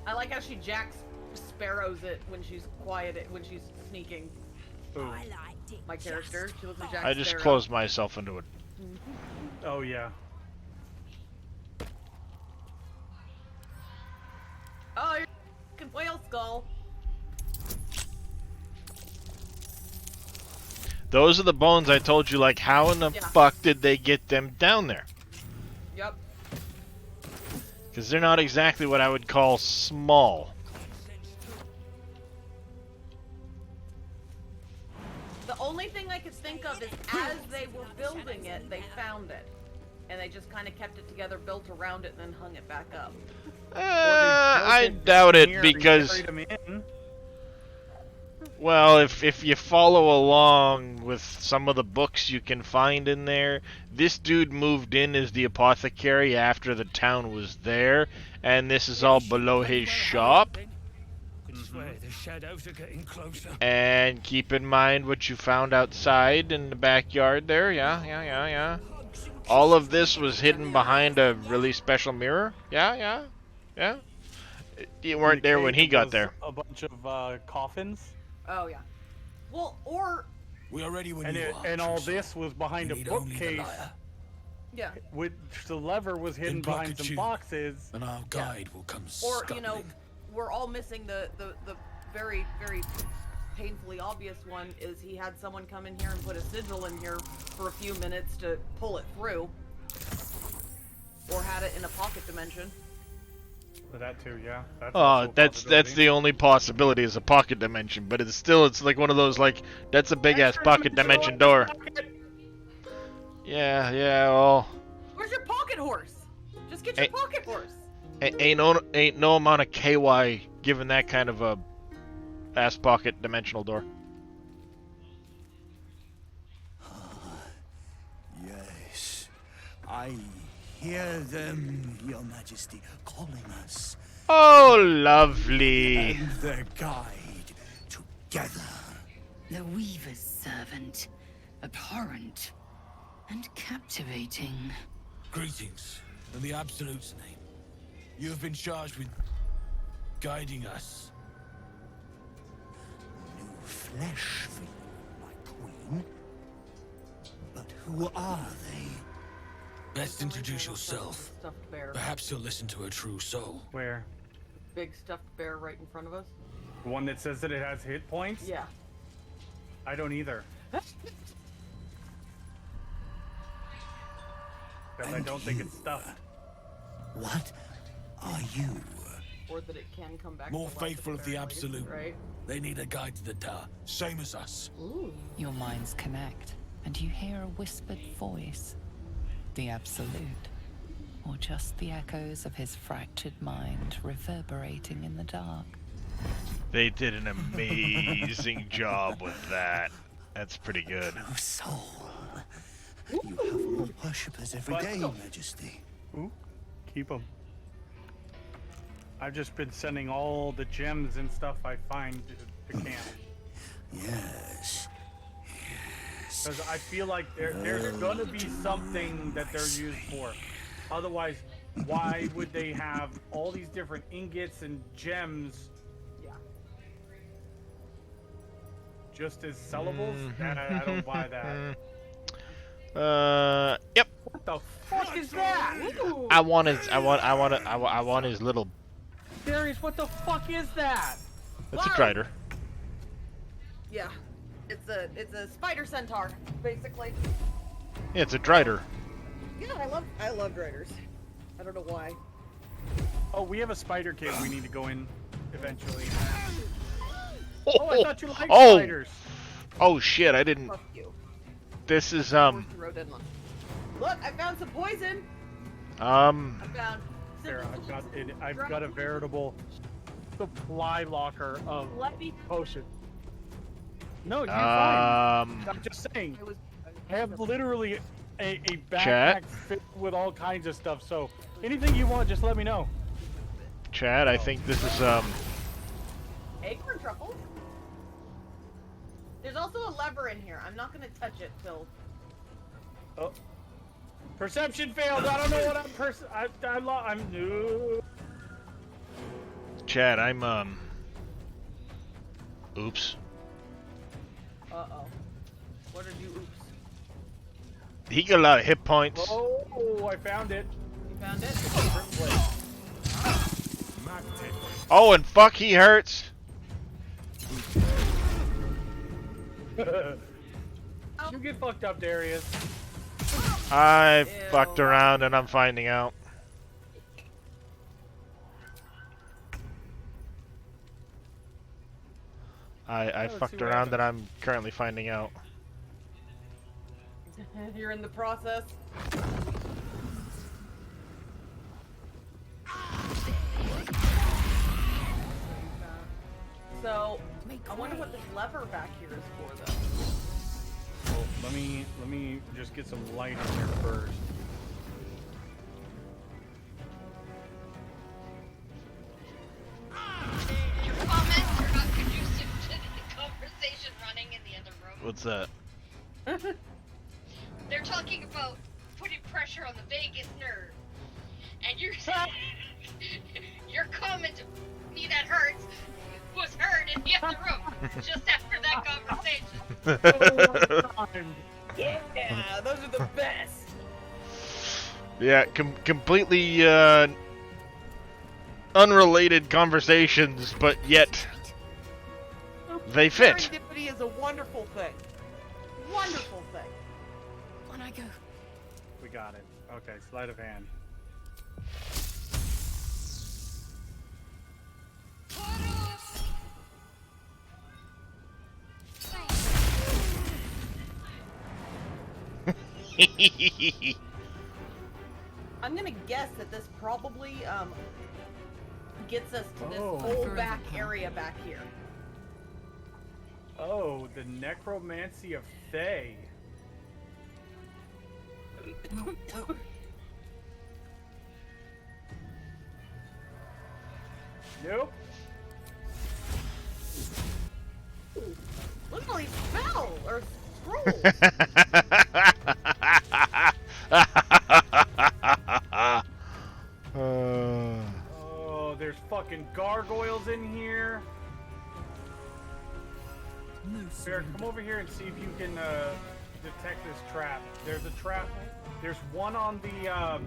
I like how she jacks sparrows it when she's when she's sneaking. Ooh. I liked it. My character, she looks like Jack I just Sparrow. closed myself into it. Oh, yeah. Oh, you're fucking whale skull. Those are the bones I told you, like, how in the fuck did they get them down there? Yep. Because they're not exactly what I would call small. The only thing I could think of is as they were building it, they found it. And they just kind of kept it together, built around it, and then hung it back up. I doubt it because... Well, if you follow along with some of the books you can find in there, this dude moved in as the apothecary after the town was there, and this is all below his shop. I swear the shadows are getting closer. And keep in mind what you found outside in the backyard there. Yeah. All of this was hidden behind a really special mirror. Yeah. You weren't there when he got there. A bunch of coffins. Oh yeah. Well, or We are ready when and you it, are. and all True this soul. was behind We a need only the bookcase. liar. yeah. Which the lever was hidden Then pluck behind a some tube, boxes. and our guide will come Or scuttling. you know, we're all missing the very painfully obvious one is he had someone come in here and put a sigil in here for a few minutes to pull it through, or had it in a pocket dimension. That too, yeah. That's Oh, also a that's possibility. the only possibility is a pocket dimension, but it's like one of those like that's a big ass pocket dimension door. Yeah, well, Where's your pocket horse? Just get your pocket horse. ain't no amount of KY given that kind of a ass pocket dimensional door. Yes, I hear them, Your Majesty, calling us. Oh, lovely. And their guide together. The Weaver's servant. Abhorrent. And captivating. Greetings, in the Absolute's name. You have been charged with guiding us. New flesh for you, my queen. But who are they? Best introduce yourself. Stuffed bear. Perhaps you'll listen to a true soul. Where? Big stuffed bear right in front of us. The one that says that it has hit points? Yeah. I don't either. Because I don't think it's stuffed. What are you? Or that it can come back. More to life faithful at of the very Absolute. least, right? They need a guide to the tower, same as us. Ooh. Your minds connect, and you hear a whispered voice. The Absolute. Or just the echoes of his fractured mind reverberating in the dark. They did an amazing job with that. That's pretty good. True soul. You have more worshippers every day, Your Majesty. Ooh, keep them. I've just been sending all the gems and stuff I find to camp. Yes. Because I feel like there's gonna be something that they're used for. Otherwise, why would they have all these different ingots and gems? Yeah. Just as sellables? I don't buy that. Yep. What the fuck is that? I want his little. Darius, what the fuck is that? That's a Drider. Yeah. It's a spider centaur, basically. Yeah, it's a Drider. Yeah, I love driders. I don't know why. Oh, we have a spider cave we need to go in eventually. Oh, I thought you liked spiders. Oh shit, I didn't. Fuck you. This is Look, I found some poison. I found. Sarah, I've got a veritable supply locker of potion. No, you're fine. I'm just saying. I have literally a backpack Chat? filled with all kinds of stuff. So anything you want, just let me know. Chad, I think this is Acorn truffles. There's also a lever in here. I'm not gonna touch it till. Oh, perception failed. I don't know what I'm new. Chad, I'm oops. Uh-oh. What did you oops? He got a lot of hit points. Oh, I found it. You found it? Oh, and fuck, he hurts. You get fucked up, Darius. I fucked around and I'm finding out. I fucked around and I'm currently finding out. You're in the process. So, I wonder what this lever back here is for, though. Well, let me just get some light on there first. Your comments are not conducive to the conversation running in the other room. What's that? They're talking about putting pressure on the vagus nerve. and your comment to me that hurts was heard in the other room just after that conversation. Yeah, those are the best. Yeah, completely unrelated conversations, but yet they fit. Serendipity is a wonderful thing. Wonderful thing. On I go. We got it. Okay, sleight of hand. I'm gonna guess that this probably gets us to this whole Further back area back here. Oh, the necromancy of Thay. Nope. Look at all these spells or scrolls. Oh, there's fucking gargoyles in here. Bear, come over here and see if you can detect this trap. There's a trap. There's one on the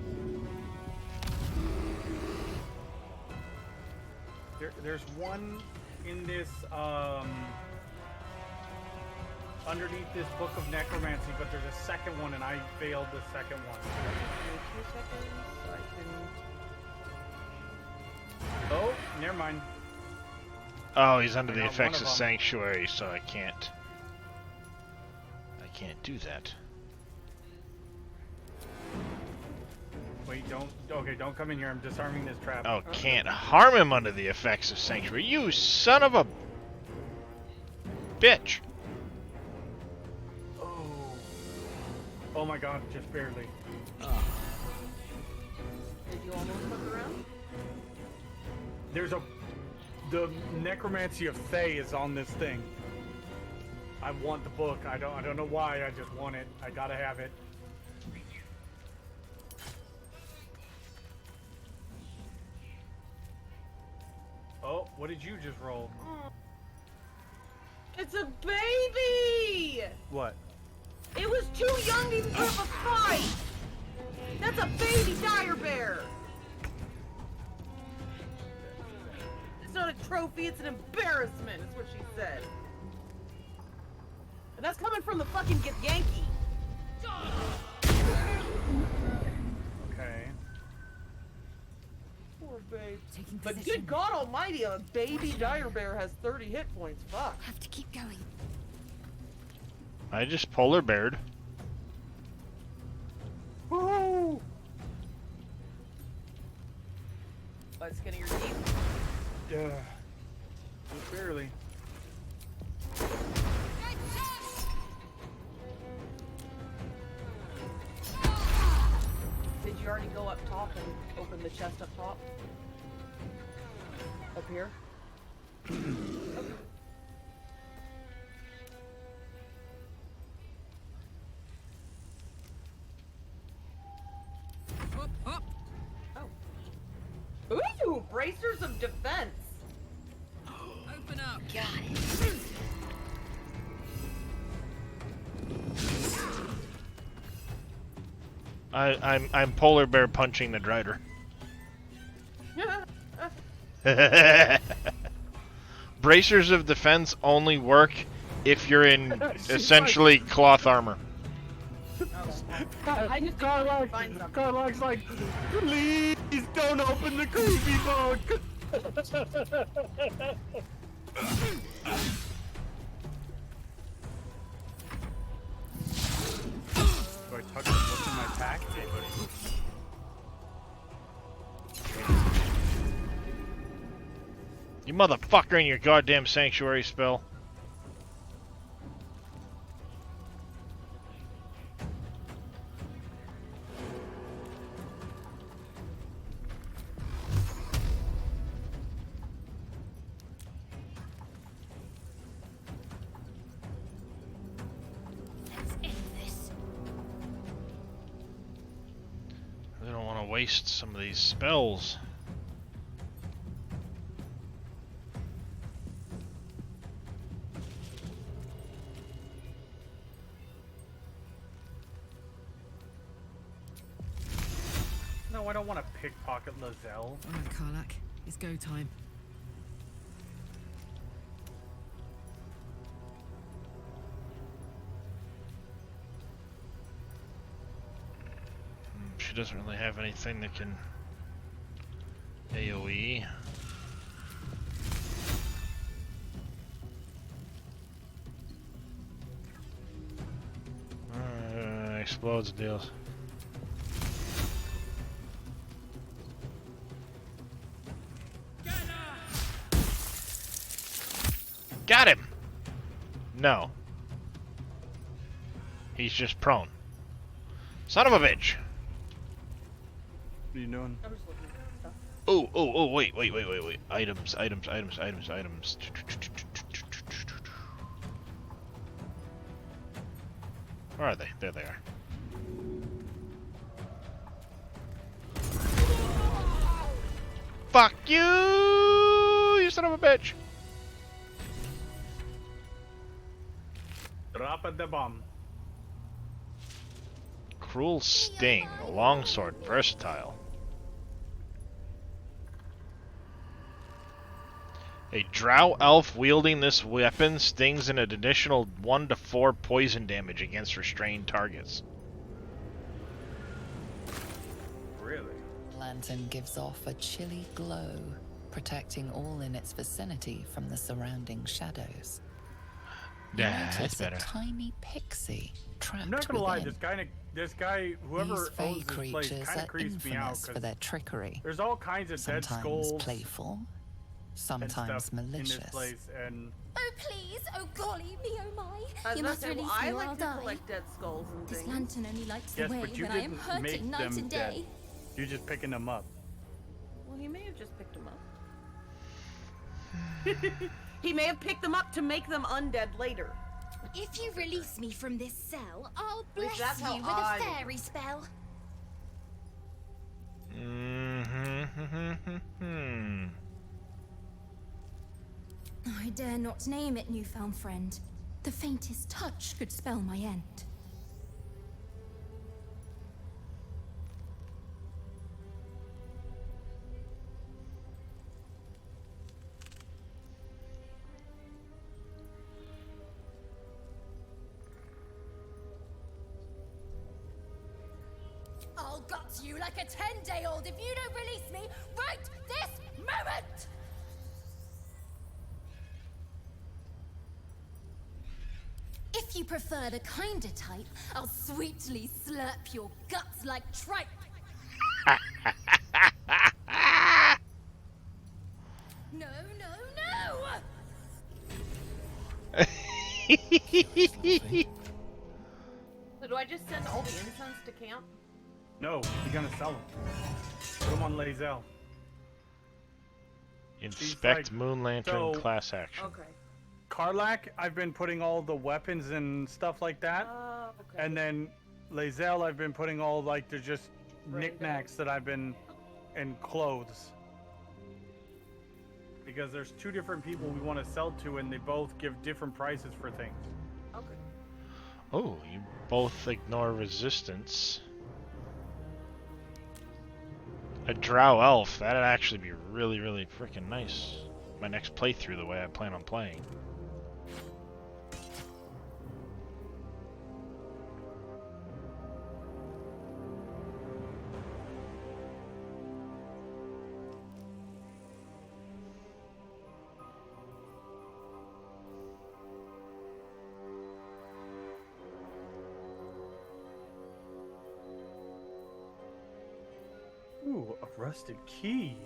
there's one in this underneath this book of necromancy, but there's a second one and I failed the second one. 2 seconds. Oh, never mind. Oh, he's under I the got effects one of of 'em. Sanctuary, so I can't do that. Wait, don't come in here. I'm disarming this trap. Oh, can't harm him under the effects of Sanctuary. You son of a bitch. Oh my god, just barely. Did you almost look around? The necromancy of Thay is on this thing. I want the book. I don't know why. I just want it. I gotta have it. Oh, what did you just roll? It's a baby! What? It was too young to even put up a fight! That's a baby dire bear! It's not a trophy, it's an embarrassment, is what she said. And that's coming from the fucking Yankee. Okay. Poor babe. But good God almighty, a baby dire bear has 30 hit points. Fuck. Have to keep going. I just polar beared. Woo! By the skin of your teeth. Yeah. Just barely. Did you already go up top and open the chest up top? Up here? Okay. Oh. Ooh, bracers of defense. Open up. Got it. I'm polar bear punching the Drider. Bracers of defense only work if you're in essentially cloth armor. I just Carlock's like, please don't open the creepy book. Do I tuck the book in my pack? You motherfucker in your goddamn sanctuary spell. waste some of these spells. No, I don't want to pickpocket Lozelle. Alright, Karlak. It's go time. She doesn't really have anything that can AoE. Explodes deals. Got him! No. He's just prone. Son of a bitch! What are you doing? I'm just looking at stuff. Oh, wait. Items. Where are they? There they are. Fuck you, you son of a bitch! Drop the bomb. Cruel Sting, longsword, versatile. A drow elf wielding this weapon stings an additional 1 to 4 poison damage against restrained targets. Really? Lantern gives off a chilly glow, protecting all in its vicinity from the surrounding shadows. Yeah, that's better. A tiny pixie trapped I'm not gonna lie, within. this guy, whoever These fey owns this place, creatures kind are of creeps me out infamous for because their trickery. there's all kinds of dead Sometimes skulls playful, and sometimes stuff in malicious. this place, and Oh, please! Oh, golly me, oh my! I was You about must to say, release well, me I or I'll like to die. collect dead skulls and This things. lantern only likes yes, the way but you when I am didn't hurting make night them and dead. day. You're just picking them up. Well, he may have just picked them up. He may have picked them up to make them undead later. If you release me from this cell, I'll At least bless that's how you with I- a fairy spell. I dare not name it, newfound friend. The faintest touch could spell my end. I'll gut you like a 10-day-old if you don't release me right this moment! If you prefer the kinder type, I'll sweetly slurp your guts like tripe. No, no, no! So do I just send all the incense to camp? no, you're gonna sell them. Put them on Lozelle. Inspect like- Moon Lantern so- class action. Okay. Karlak, I've been putting all the weapons and stuff like that, Okay. and then Lozelle, I've been putting all like they're just knickknacks that I've been and clothes. Because there's two different people we want to sell to, and they both give different prices for things. Okay. Oh, you both ignore resistance. A drow elf, that'd actually be really, really freaking nice. My next playthrough, the way I plan on playing. Ooh, a rusted key.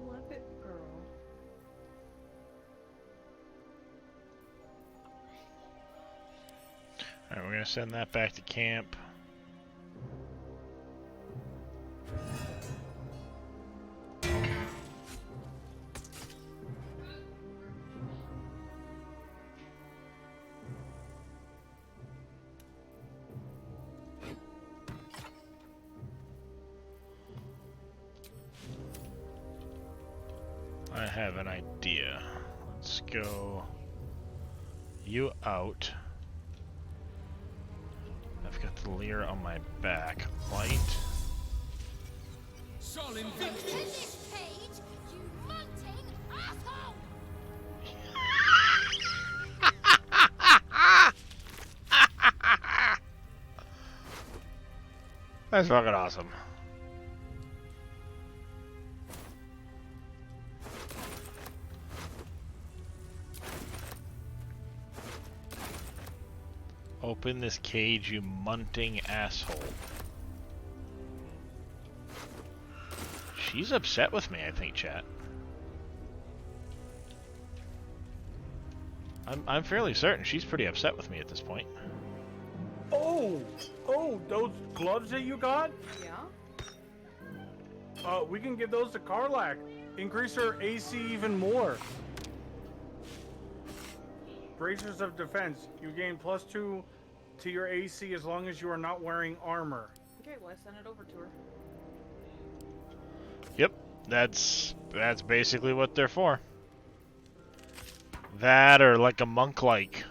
Love it, girl. Alright, we're gonna send that back to camp. have an idea. Let's go you out. I've got the leer on my back. Light. Solid this page, you munting asshole! That's fucking awesome. Open this cage, you munting asshole. She's upset with me, I think, chat. I'm fairly certain she's pretty upset with me at this point. Oh, those gloves that you got? Yeah. We can give those to Karlak. Increase her AC even more. Bracers of defense. You gain +2 to your AC as long as you are not wearing armor. Okay, well I sent it over to her. Yep, that's basically what they're for. That or like a monk-like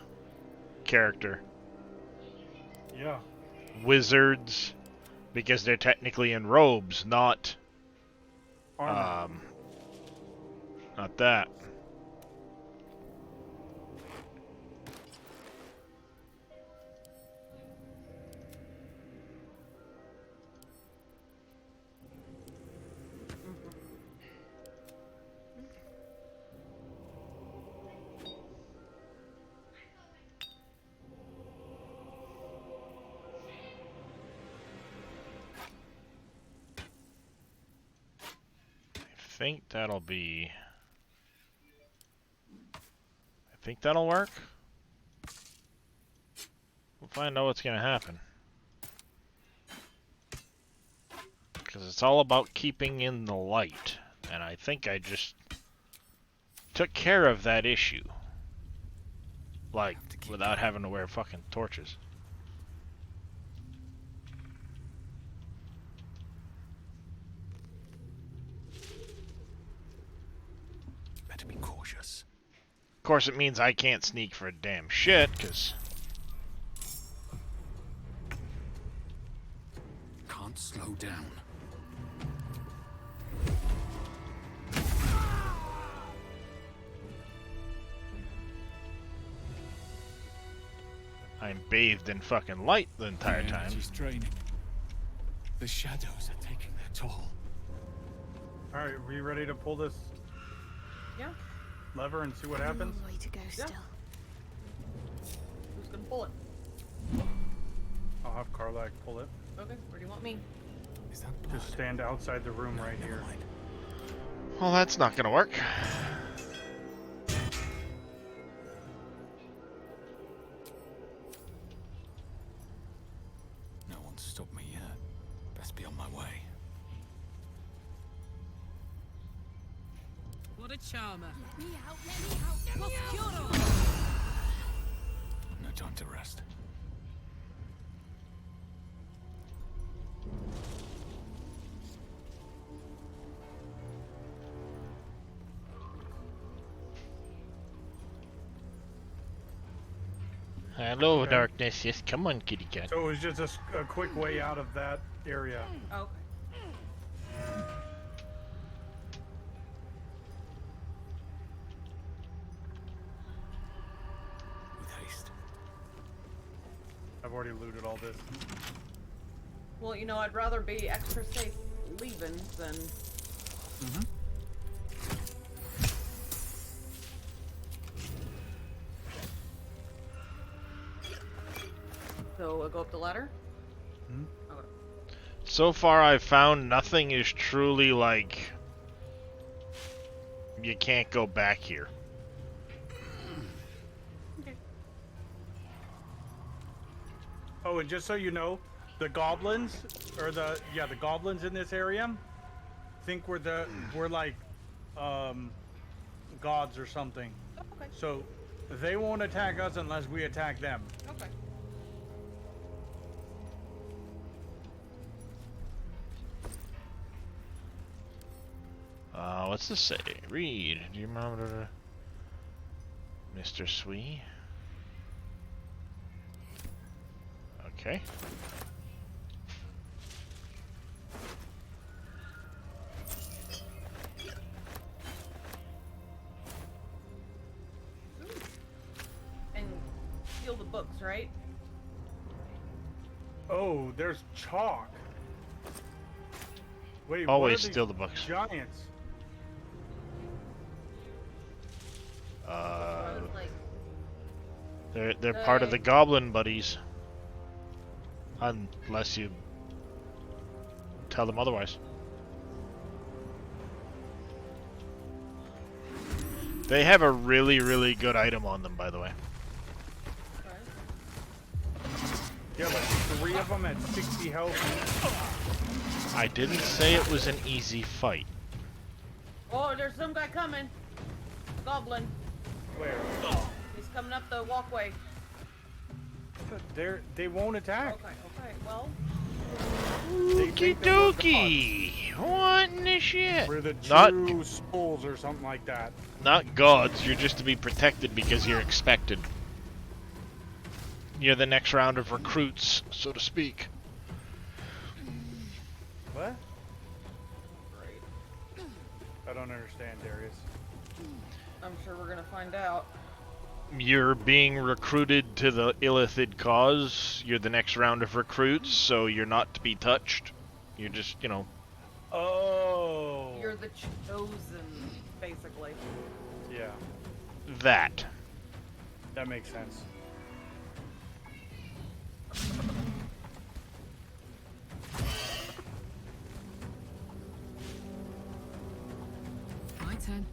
character. Yeah. Wizards, because they're technically in robes, not armor. Not that. I think that'll work. We'll find out what's gonna happen. Because it's all about keeping in the light. And I think I just took care of that issue. Like, without having to wear fucking torches. Better be cautious. Of course, it means I can't sneak for a damn shit, because... Can't slow down. I'm bathed in fucking light the entire time. She's draining. The shadows are taking their toll. Alright, are we ready to pull this Yeah. lever and see what happens? Way to go still. Who's gonna pull it? I'll have Karlak pull it. Okay, where do you want me? Is that blood? Just stand outside the room right here. Well, that's not gonna work. No one's stopped me yet. Best be on my way. What a charmer. Let me out, let me out, let me out! No time to rest. Hello, darkness. Yes, come on, kitty cat. So it was just a quick way out of that area. Okay. With haste. I've already looted all this. Well, you know, I'd rather be extra safe leaving than... Mm-hmm. So, go up the ladder? Hmm? Okay. So far, I've found nothing is truly like... You can't go back here. Okay. Oh, and just so you know, the goblins, or the goblins in this area, think we're like, gods or something. Okay. So, they won't attack us unless we attack them. Okay. What's this say? Read. Do you remember, Mr. Swee? Okay. And steal the books, right? Oh, there's chalk. Wait, Always what are steal these the books. Giants. They're part of the goblin buddies. Unless you tell them otherwise. They have a really, really good item on them, by the way. Yeah, but 3 of them at 60 health. I didn't say it was an easy fight. Oh, there's some guy coming. Goblin. Where? He's coming up the walkway. They won't attack. Okay, well. Okie dokie! What in the shit? We're the Not true souls or something like that. Not gods, you're just to be protected because you're expected. You're the next round of recruits, so to speak. What? I don't understand, Darius. I'm sure we're gonna find out. You're being recruited to the Illithid cause. You're the next round of recruits, so you're not to be touched. You're just, you know... Oh! You're the chosen, basically. Yeah. That. That makes sense. My turn.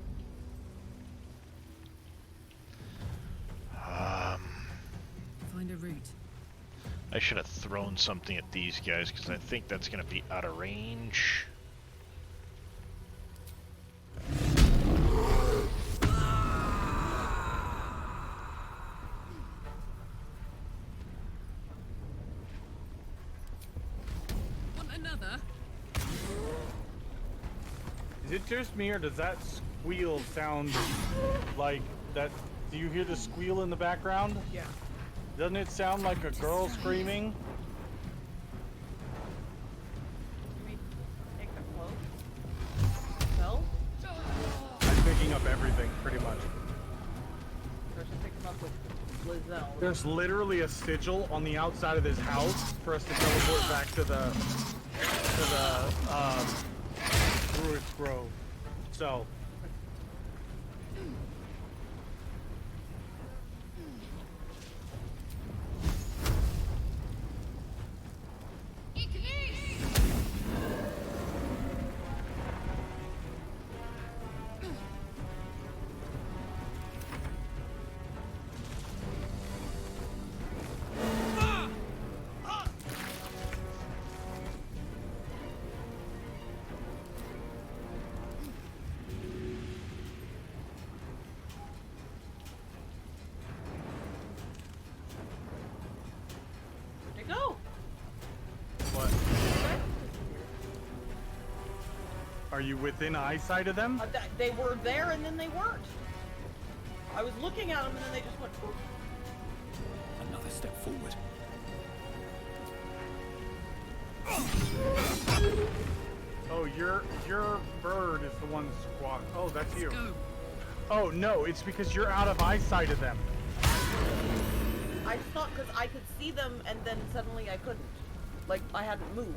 Find a route. I should have thrown something at these guys, because I think that's going to be out of range. Want another? Is it just me, or does that squeal sound like that? Do you hear the squeal in the background? Yeah. Doesn't it sound like a girl screaming? Can we take the clothes? No? I'm picking up everything, pretty much. Or should pick them up with Lizelle? There's literally a sigil on the outside of this house for us to teleport back to the Druid's Grove. So. Where'd they go? What? Are you within eyesight of them? They were there and then they weren't. I was looking at them and then they just went. Poof. Another step forward. Oh, your bird is the one squawk. Oh, that's you. Oh no, it's because you're out of eyesight of them. I thought because I could see them and then suddenly I couldn't. Like I hadn't moved.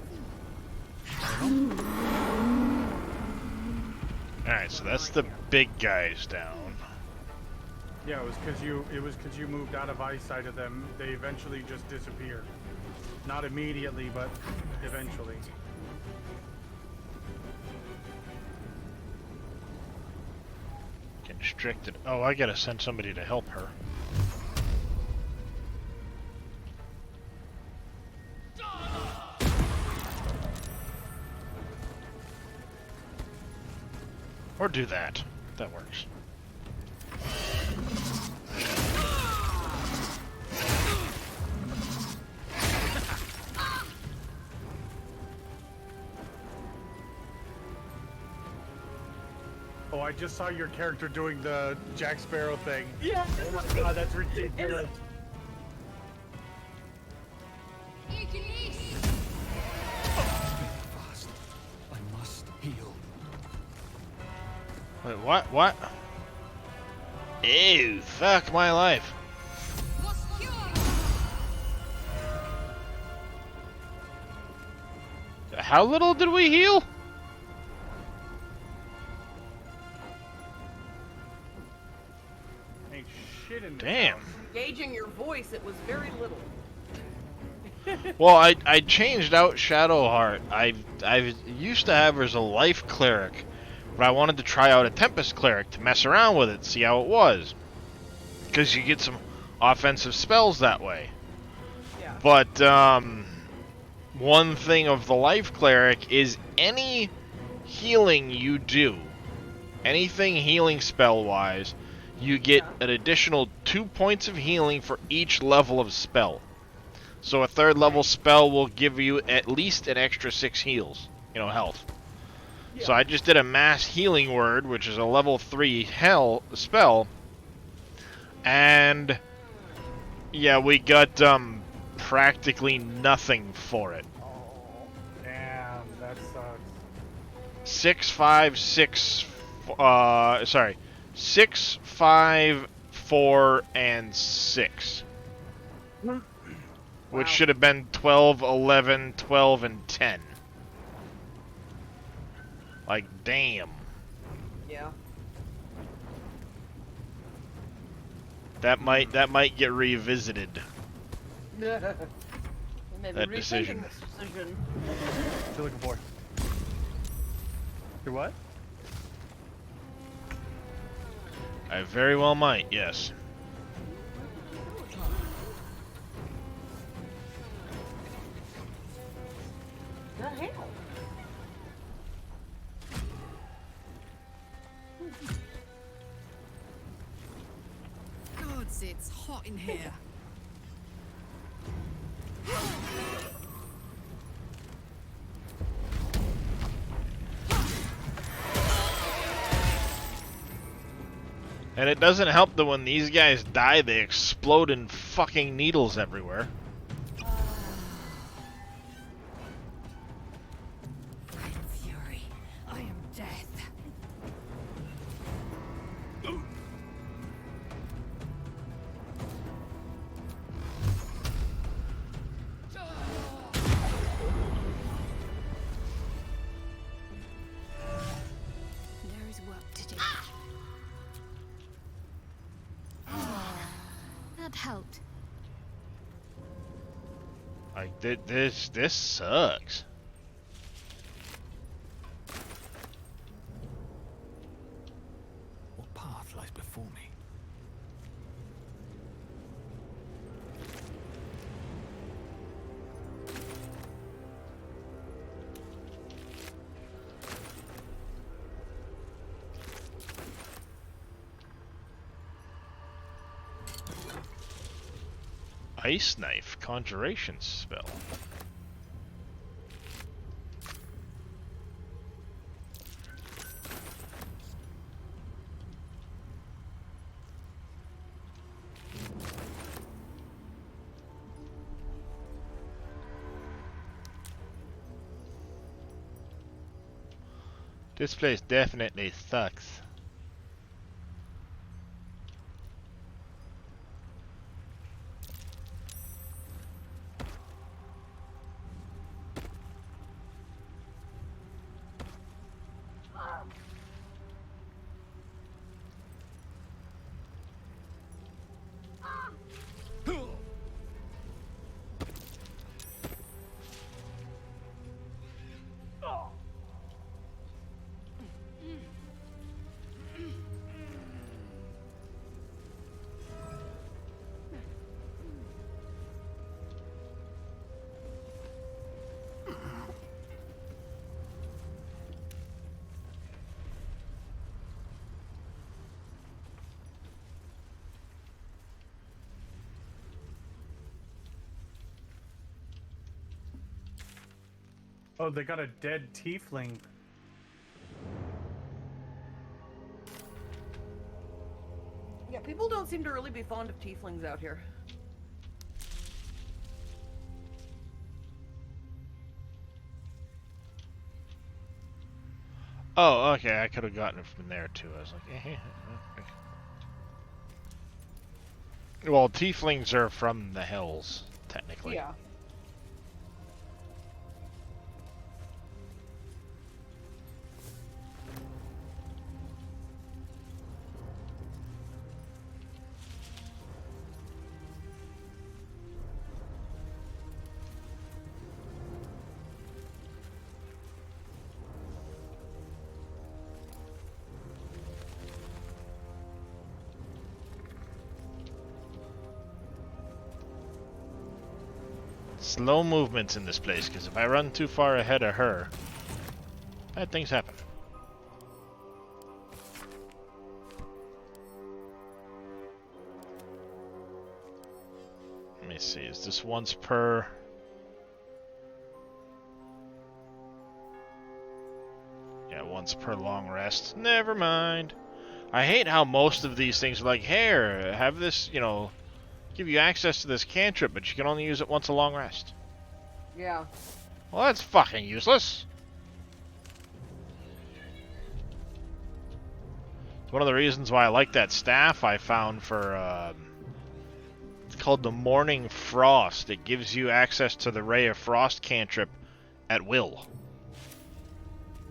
Alright, so that's the big guys down. Yeah, it was because you moved out of eyesight of them. They eventually just disappeared. Not immediately, but eventually. Constricted. Oh, I gotta send somebody to help her. Or do that. That works. I just saw your character doing the Jack Sparrow thing. Yeah. Oh my god, that's ridiculous. Fast. I must heal. Wait, what? What? Ew, fuck my life. How little did we heal? Ain't shit in this Damn. house. Gauging your voice, it was very little. Well, I changed out Shadowheart. I used to have her as a life cleric, but I wanted to try out a Tempest cleric to mess around with it, see how it was. Because you get some offensive spells that way. Yeah. But one thing of the life cleric is any healing you do, anything healing spell wise, you get an additional 2 points of healing for each level of spell. So a third level spell will give you at least an extra 6 heals, health. Yeah. So I just did a mass healing word, which is a level 3 hell spell, and yeah, we got practically nothing for it. Damn, that sucks. 6, 5, 6. Sorry, 6, 5, 4, and 6. Which should have been 12, 11, 12, and 10. Like, damn. Yeah. That might get revisited. Maybe That decision. This decision. What you looking for? Your what? I very well might, yes. The hell? Gods, it's hot in here. And it doesn't help that when these guys die, they explode in fucking needles everywhere. I am fury. I am death. There is work to do. That helped. Like, this sucks. What path lies before me? Ice Knife, Conjuration spell. This place definitely sucks. Oh, they got a dead tiefling. People don't seem to really be fond of tieflings out here. Oh, okay, I could have gotten it from there too. I was like, okay. Well, tieflings are from the hills, technically. Yeah. Slow movements in this place, because if I run too far ahead of her, bad things happen. Let me see, is this once per... Yeah, once per long rest. Never mind. I hate how most of these things are like, here, have this, you know, give you access to this cantrip, but you can only use it once a long rest. Yeah. Well, that's fucking useless. It's one of the reasons why I like that staff I found for, it's called the Morning Frost. It gives you access to the Ray of Frost cantrip at will.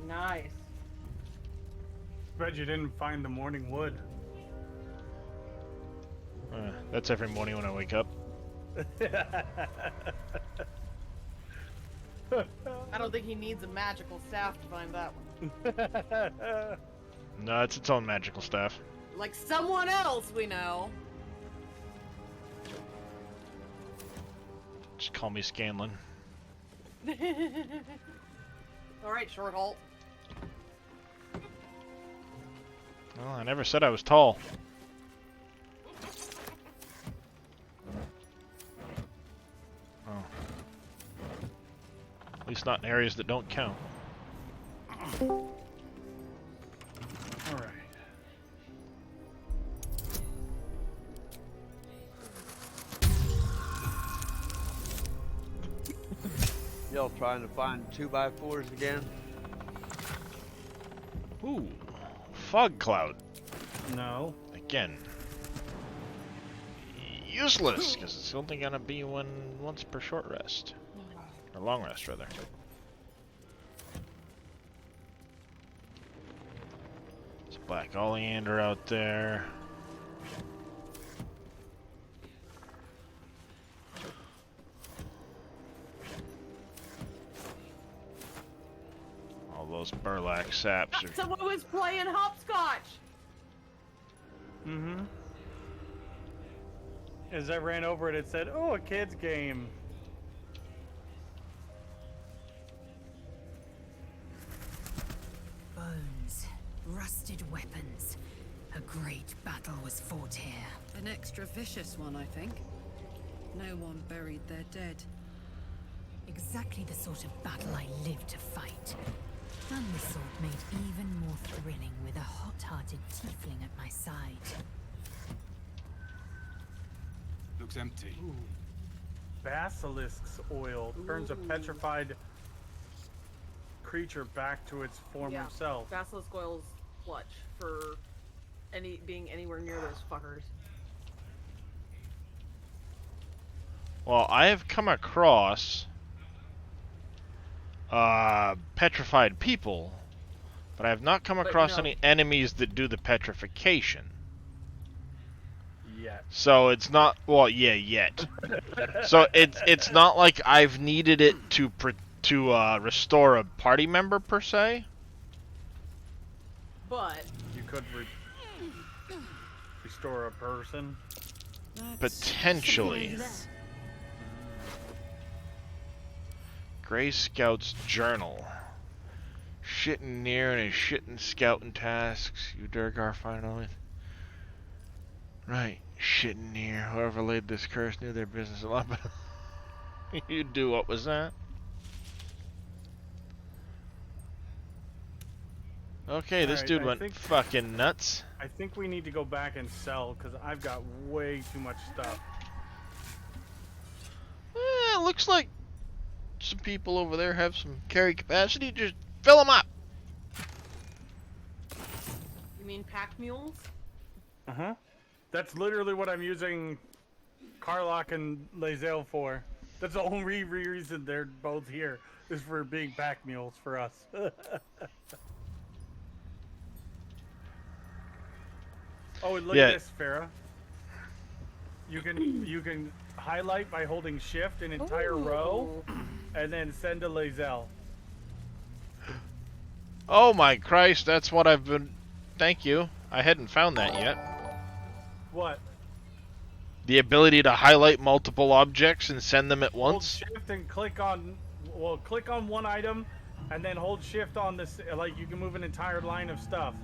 Nice. Bet you didn't find the morning wood. That's every morning when I wake up. I don't think he needs a magical staff to find that one. No, it's its own magical staff. Like someone else we know. Just call me Scanlan. Alright, short halt. Well, I never said I was tall. Oh. At least not in areas that don't count. Alright. Y'all trying to find 2x4s again? Ooh. Fog cloud. No. Again. Useless, because it's only gonna be once per short rest. Or long rest, rather. There's a black oleander out there. All those burlap saps are... Someone was playing hopscotch! Mm-hmm. As I ran over it, it said, "Oh, a kid's game." Bones, rusted weapons. A great battle was fought here. An extra vicious one, I think. No one buried their dead. Exactly the sort of battle I live to fight. And the sort made even more thrilling with a hot-hearted tiefling at my side. Looks empty. Ooh. Basilisk's oil turns a petrified creature back to its former self. Basilisk oil's clutch for being anywhere near those fuckers. Well, I have come across petrified people, but I have not come across any enemies that do the petrification. Yet. So it's not, well, yeah, yet. So it's not like I've needed it to restore a party member per se. But you could restore a person. Potentially. Gray Scout's Journal. Shitting near and his shitting scouting tasks. You Durgar finally. Right. Shitting near. Whoever laid this curse knew their business a lot better. You do. What was that? Okay, this Alright, dude I went think- fucking nuts. I think we need to go back and sell because I've got way too much stuff. Looks like some people over there have some carry capacity. Just fill them up. You mean pack mules? Uh-huh. That's literally what I'm using Karlach and Lae'zel for. That's the only reason they're both here, is for being pack mules for us. Oh, and look at this, Farah. You can highlight by holding shift an entire row, and then send to Lae'zel. Oh my Christ, that's what I've been... Thank you. I hadn't found that yet. What? The ability to highlight multiple objects and send them at Hold once? shift and click on... Well, click on one item, and then hold shift on this... Like, you can move an entire line of stuff.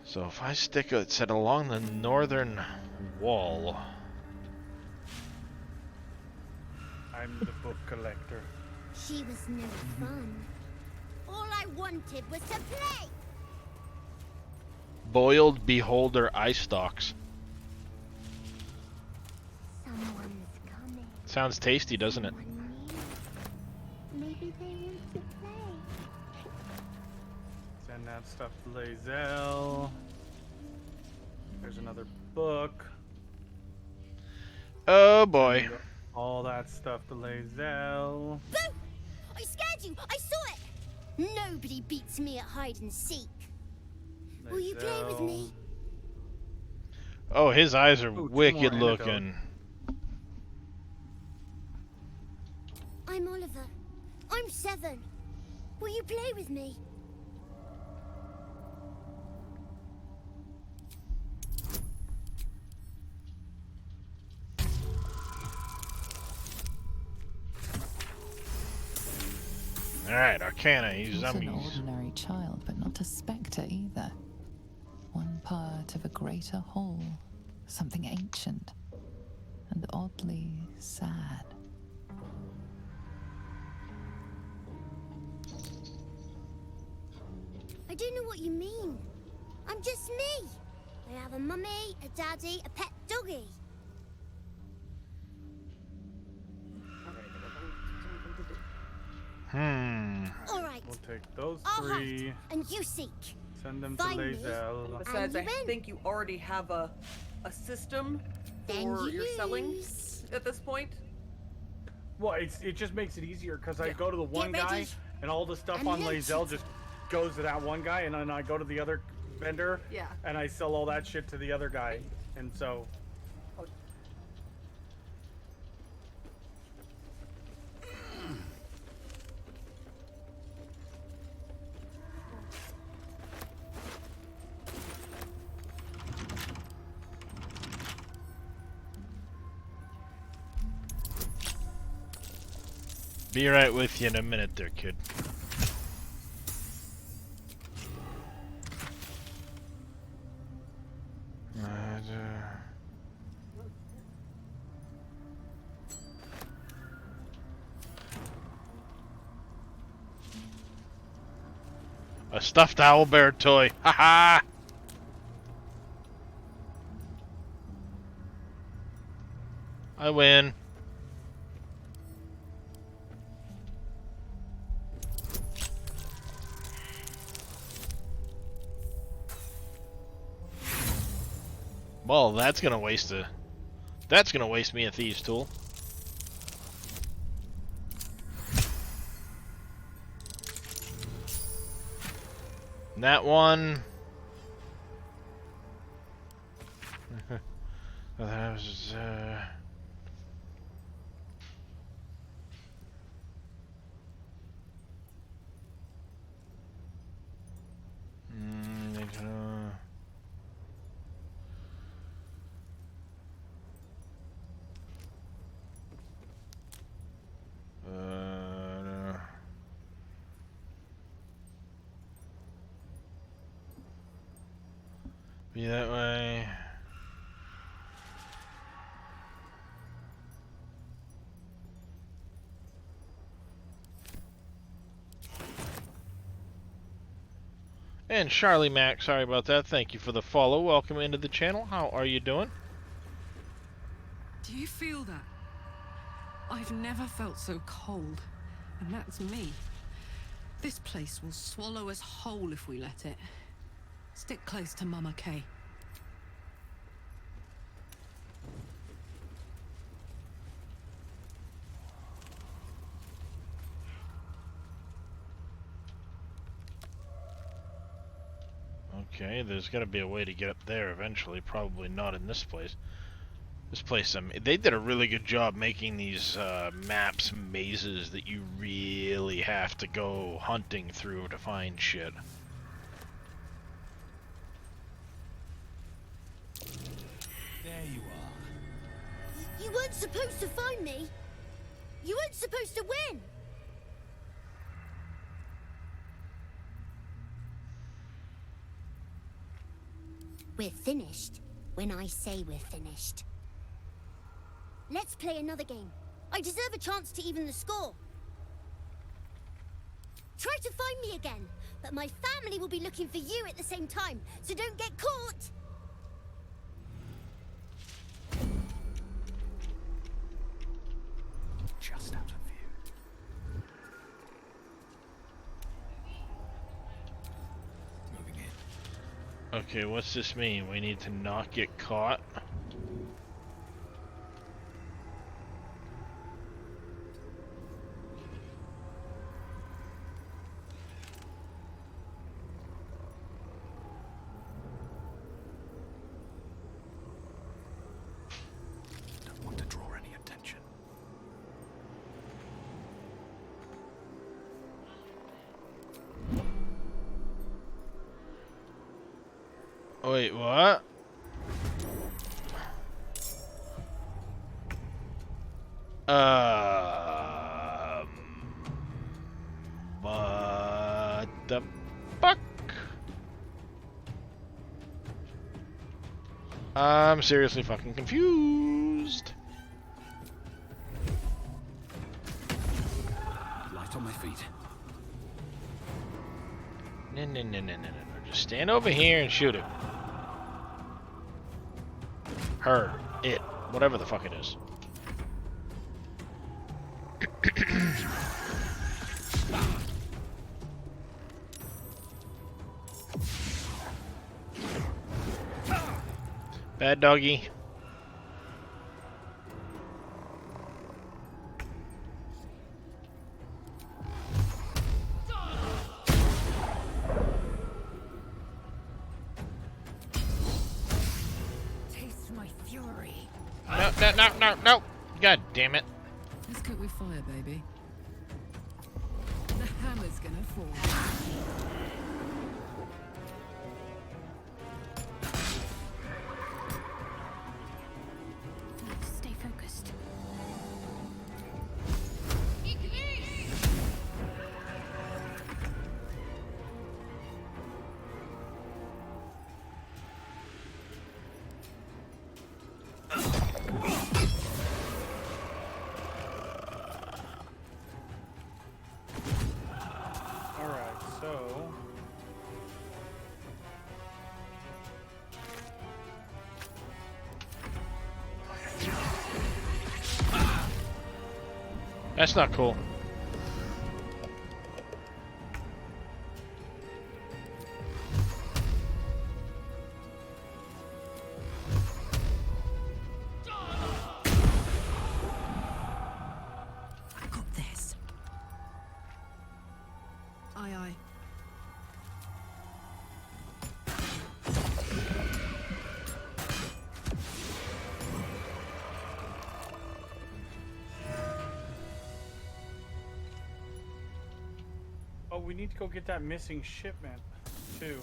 So if I stick it set along the northern wall... I'm the book collector. She was no fun. All I wanted was to play. Boiled beholder eye stalks. Someone's coming. Sounds tasty, doesn't it? Maybe they want to play. Send that stuff to Lae'zel. There's another book. Oh boy. All that stuff to Lae'zel. Boo! I scared you! I saw it! Nobody beats me at hide and seek. Will you play with me? Oh, his eyes are Ooh, wicked 2 more looking. I'm Oliver. I'm 7. Will you play with me? Alright, Arcana, he's Not an zombies. ordinary child, but not a spectre either. One part of a greater whole, something ancient and oddly sad. I don't know what you mean. I'm just me. I have a mummy, a daddy, a pet doggy. All right. We'll take those I'll 3. hunt and you seek. Send them to Find me. Lae'zel. Besides, And I you win. think you already have a system Then for you your selling lose. at this point. Well, it just makes it easier because I go to the one Get ready. guy and all the stuff And on load Lae'zel it. just goes to that one guy, and then I go to the other vendor Yeah. and I sell all that shit to the other guy. And so Be right with you in a minute there, kid. A stuffed owlbear toy. Haha! I win. Well, that's gonna waste me a thieves tool. And that one. That was be that way. And Charlie Mac, sorry about that. Thank you for the follow. Welcome into the channel. How are you doing? Do you feel that? I've never felt so cold, and that's me. This place will swallow us whole if we let it. Stick close to Mama Kay. Okay, there's got to be a way to get up there eventually. Probably not in this place. This place, they did a really good job making these maps mazes that you really have to go hunting through to find shit. There you are. You weren't supposed to find me. You weren't supposed to win. We're finished when I say we're finished. Let's play another game. I deserve a chance to even the score. Try to find me again, but my family will be looking for you at the same time, so don't get caught! Just out of view. Moving in. Okay, what's this mean? We need to not get caught? Don't want to draw any attention. Wait, what? What the fuck? I'm seriously fucking confused. Light on my feet. No. Just stand over here and shoot it. Her. It. Whatever the fuck it is. Bad doggy. Taste my fury. No. God damn it. Let's cook with fire, baby. The hammer's gonna fall. Stay focused. Alright, so... That's not cool. I got this. Aye. Oh, we need to go get that missing shipment, too.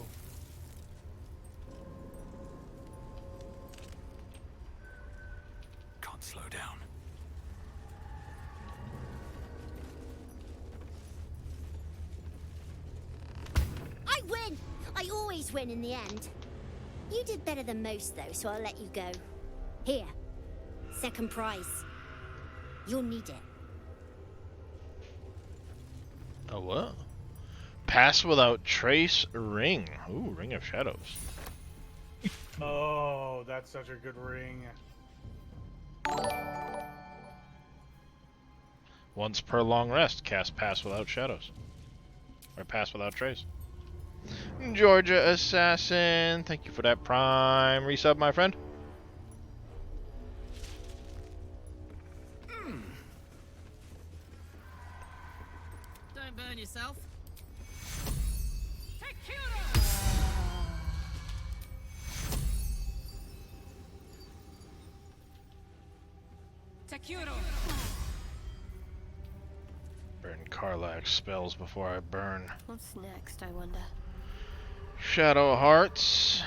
Can't slow down. I win! I always win in the end. You did better than most, though, so I'll let you go. Here. Second prize. You'll need it. A what? Pass without trace ring. Ooh, Ring of Shadows. Oh, that's such a good ring. Once per long rest, cast Pass without shadows. Or Pass without trace. Georgia Assassin, thank you for that prime resub, my friend. Don't burn yourself. Takuro. Burn Karlach spells before I burn. What's next, I wonder? Shadow Hearts.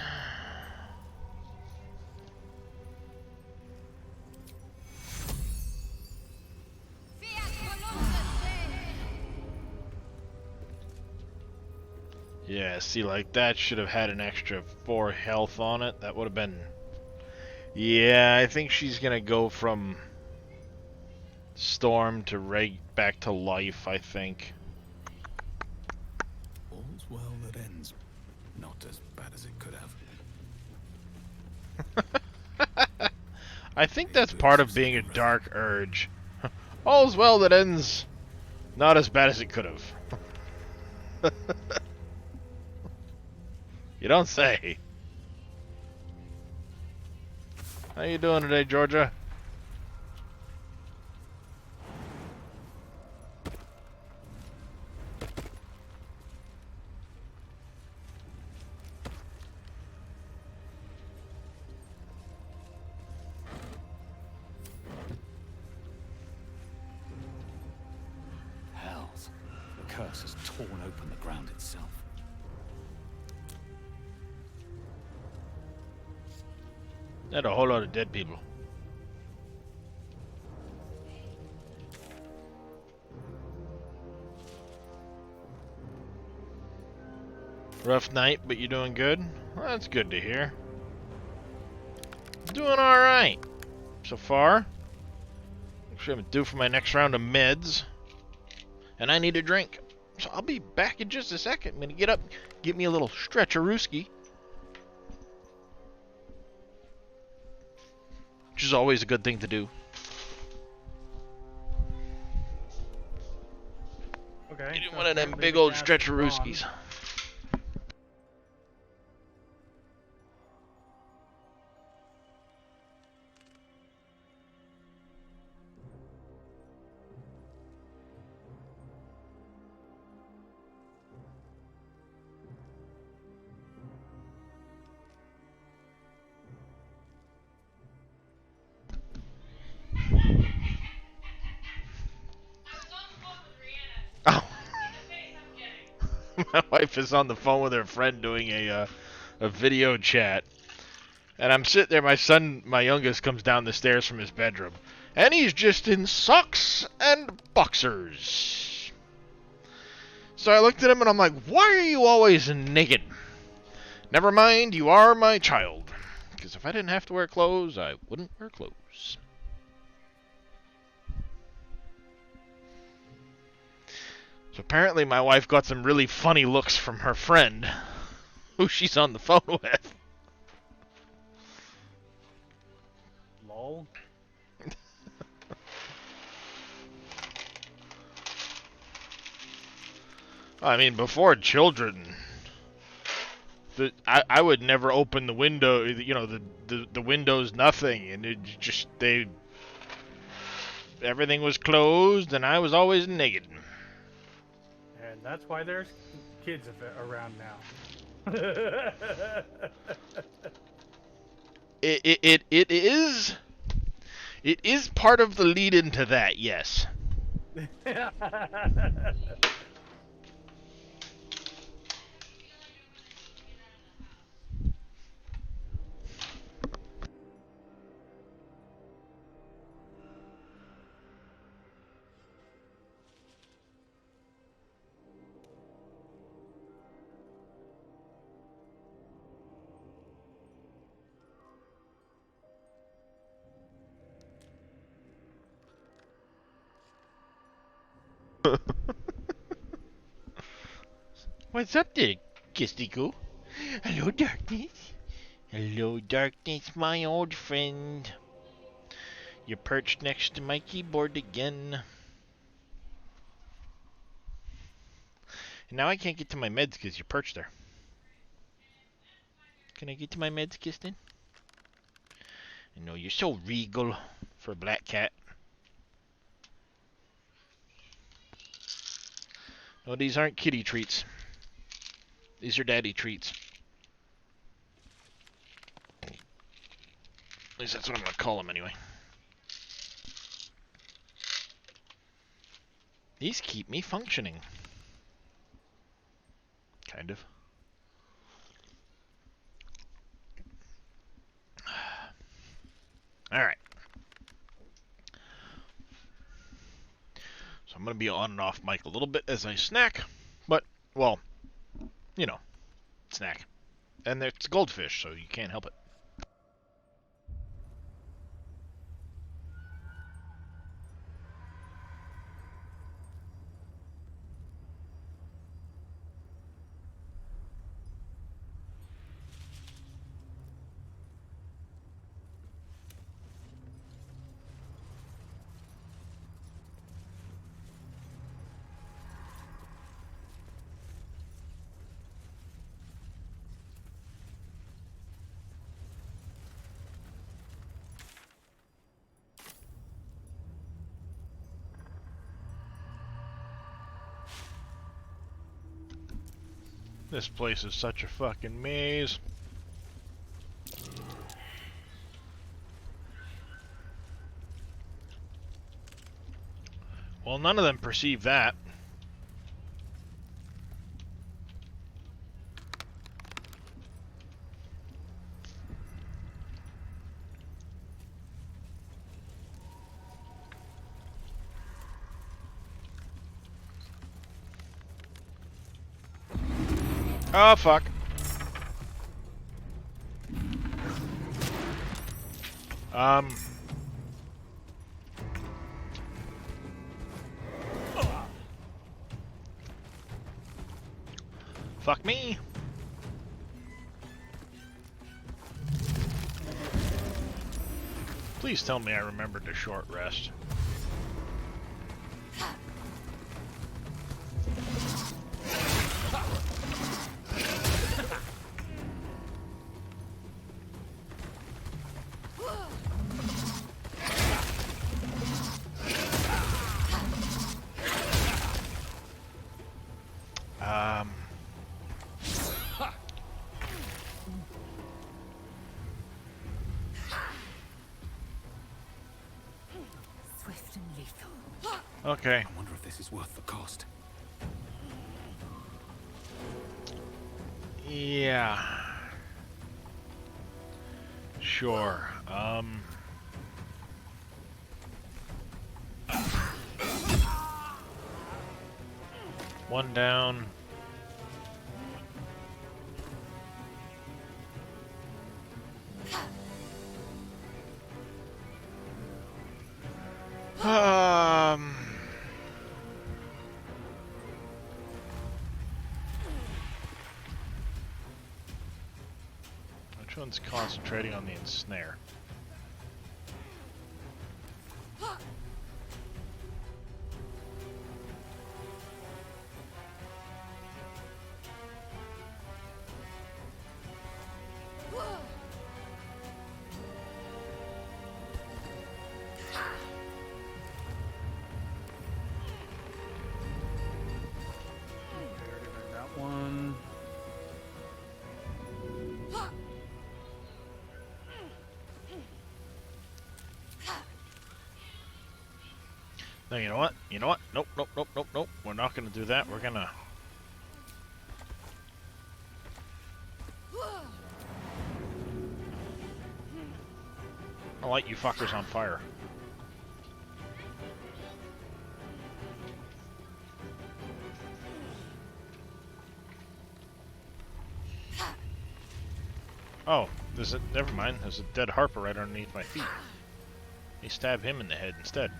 Yeah, see, like that should have had an extra 4 health on it. That would have been... Yeah, I think she's gonna go from Storm to back to life, I think. All's well that ends. Not as bad as it could have. I think that's part of being a Dark Urge. All's well that ends not as bad as it could have. You don't say. How you doing today, Georgia? Hells. The curse has torn open the ground itself. That's a whole lot of dead people. Rough night, but you doing good? Well, that's good to hear. Doing alright so far. Actually, I'm due for my next round of meds. And I need a drink. So I'll be back in just a second. I'm gonna get up, get me a little stretcherooski. Which is always a good thing to do. Okay. You one of them big old stretcherooskis. My wife is on the phone with her friend doing a video chat, and I'm sitting there. My son, my youngest, comes down the stairs from his bedroom, and he's just in socks and boxers. So I looked at him and I'm like, "Why are you always naked?" "Never mind, you are my child. Because if I didn't have to wear clothes, I wouldn't wear clothes." So apparently my wife got some really funny looks from her friend, who she's on the phone with. Lol. I mean, before children, I would never open the window, you know, the windows, nothing, and it just, everything was closed, and I was always naked. And that's why there's kids around now. It is part of the lead into that, yes. What's up there, Kistico? Hello, darkness. Hello, darkness, my old friend. You're perched next to my keyboard again. And now I can't get to my meds because you're perched there. Can I get to my meds, Kistin? I know you're so regal for a black cat. No, these aren't kitty treats. These are daddy treats. At least that's what I'm going to call them anyway. These keep me functioning. Kind of. Alright. So I'm going to be on and off mic a little bit as I snack. But, well, you know, snack. And it's goldfish, so you can't help it. This place is such a fucking maze. Well, none of them perceive that. Oh, fuck. Fuck me. Please tell me I remembered the short rest. Swift and lethal. Okay. I wonder if this is worth the cost. Yeah. Sure. One down. Which one's concentrating on the ensnare? That one. No, you know what? You know what? Nope, nope, nope, nope, nope. We're not gonna do that. We're gonna... I'll light you fuckers on fire. Oh, there's a... Never mind. There's a dead Harper right underneath my feet. They stab him in the head instead.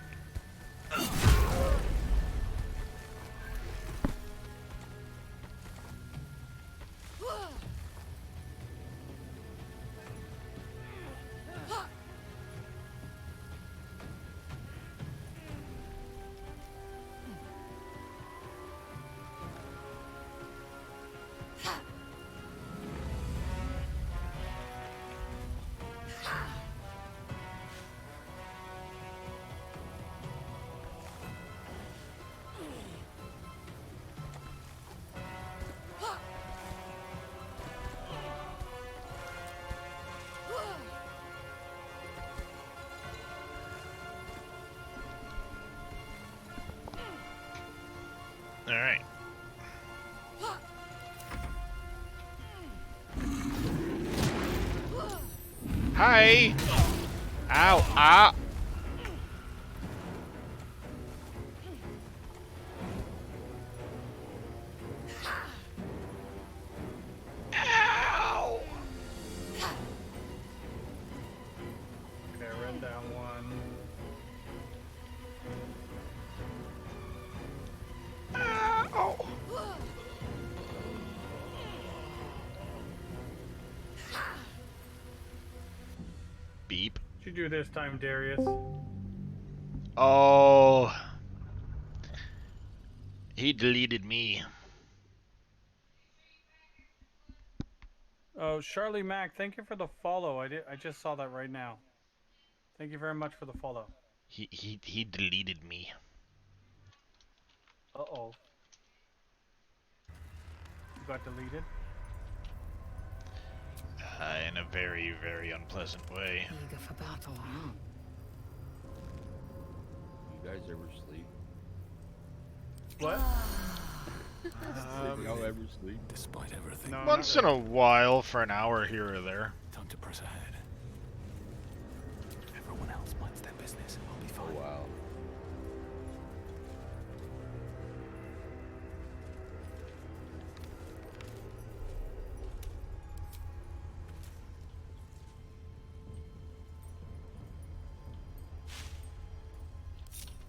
Hi! Ow! Ah! Ow! Okay, I read that one. Ow! Beep. What'd you do this time, Darius? Oh. He deleted me. Oh, Charlie Mack, thank you for the follow. I just saw that right now. Thank you very much for the follow. He deleted me. Uh-oh. You got deleted? In a very, very unpleasant way. Eager for battle. You guys ever sleep? What? Did y'all ever sleep? Despite everything. No, Once in a while for an hour here or there. Time to press ahead. Everyone else minds their business. I'll be fine. Oh, wow.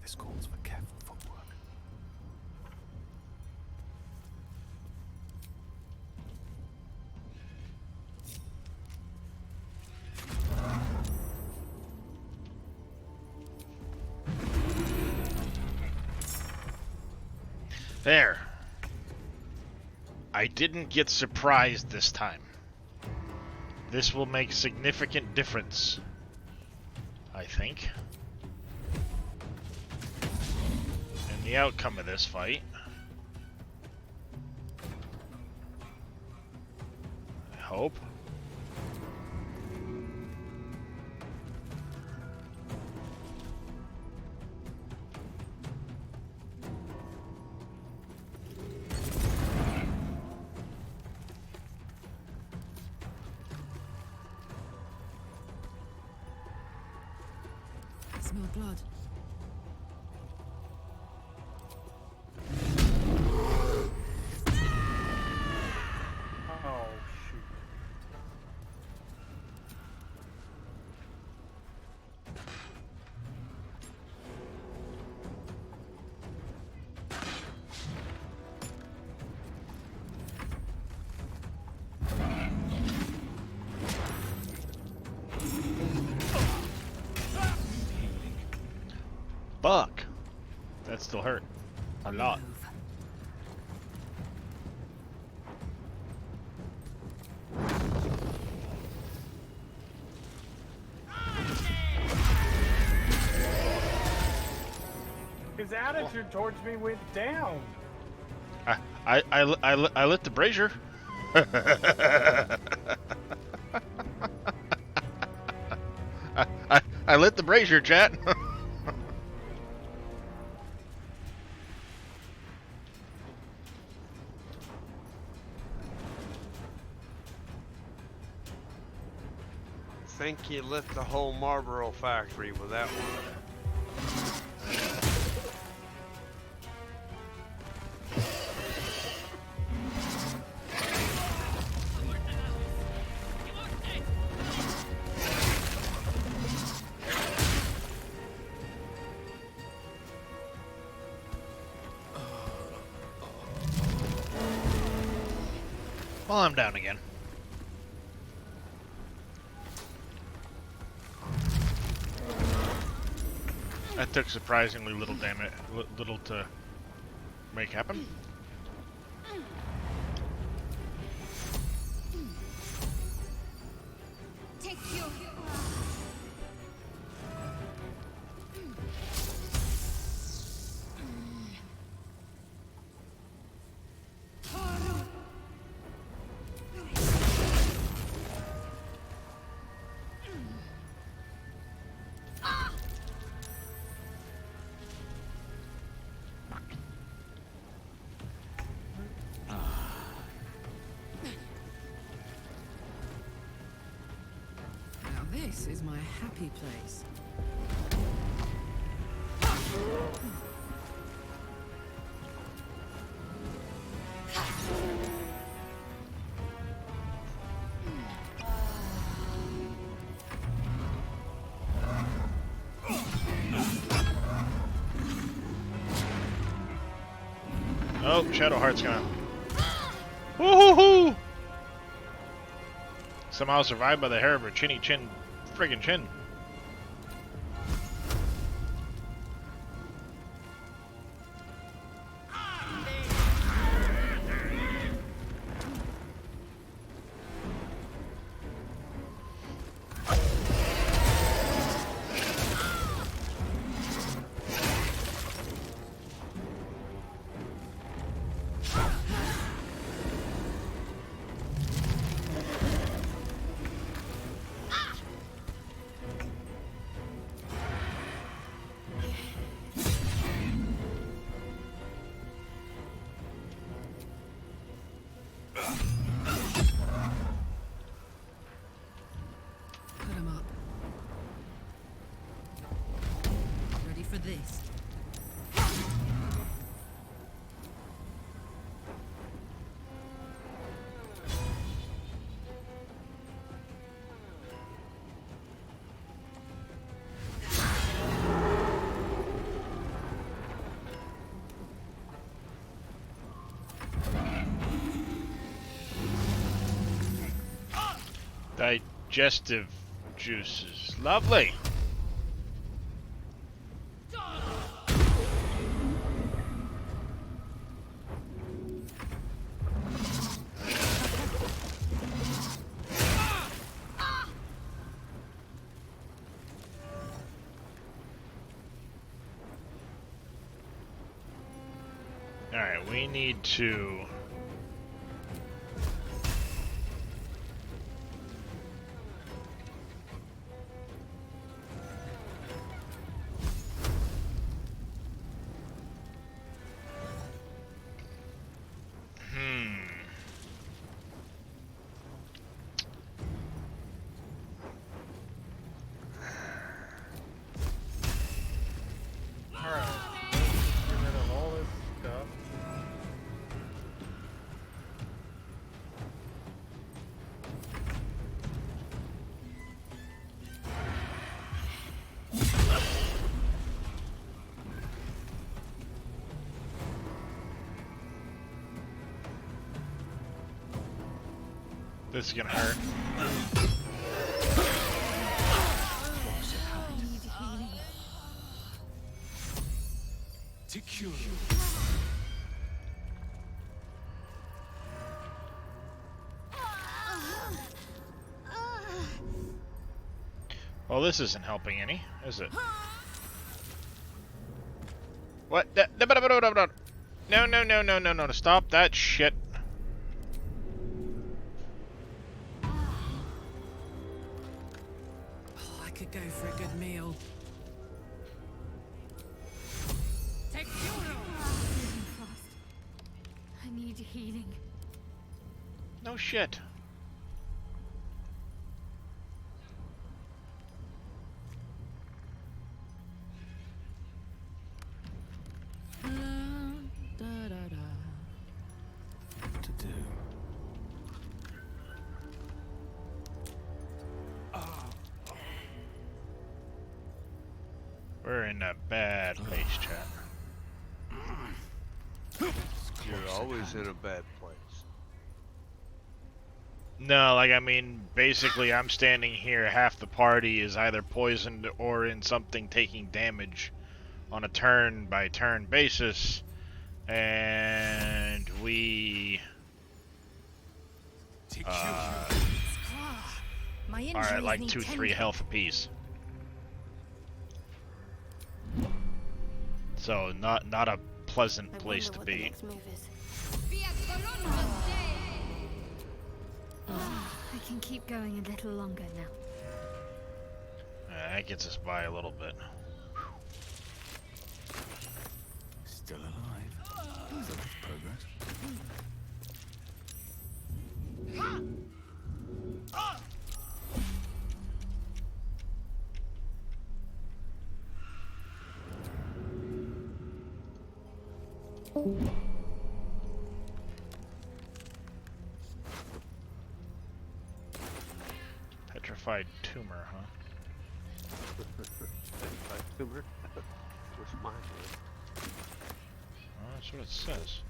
This calls for careful footwork. There. I didn't get surprised this time. This will make significant difference, I think, in the outcome of this fight. I hope. I smell blood. Oh, shoot. Fuck. That still hurt. A lot. His attitude towards me went down. I lit the brazier. I lit the brazier, chat. Think you lit the whole Marlboro factory with that one. Well, I'm down again. That took surprisingly little damage, little to make happen. Take you. This is my happy place. Oh, Shadowheart's gonna. Woohoo! Somehow survived by the hair of her chinny chin, friggin' chin. Put him up. Ready for this? Digestive juices. Lovely. Alright, we need to... This is gonna hurt. Well, this isn't helping any, is it? What? No, no, no, no, no, no, stop that shit. I could go for a good meal. Take I need healing. No shit. What to do? We're in a bad place, chat. You're always in a bad place. No, like, I mean, basically I'm standing here, half the party is either poisoned or in something taking damage on a turn-by-turn basis, and we are at like 2-3 health apiece. So not a pleasant place to be. I can keep going a little longer now. That gets us by a little bit. Still alive. So that's progress. Petrified tumor, huh? Petrified tumor? What's mine? Well, that's what it says.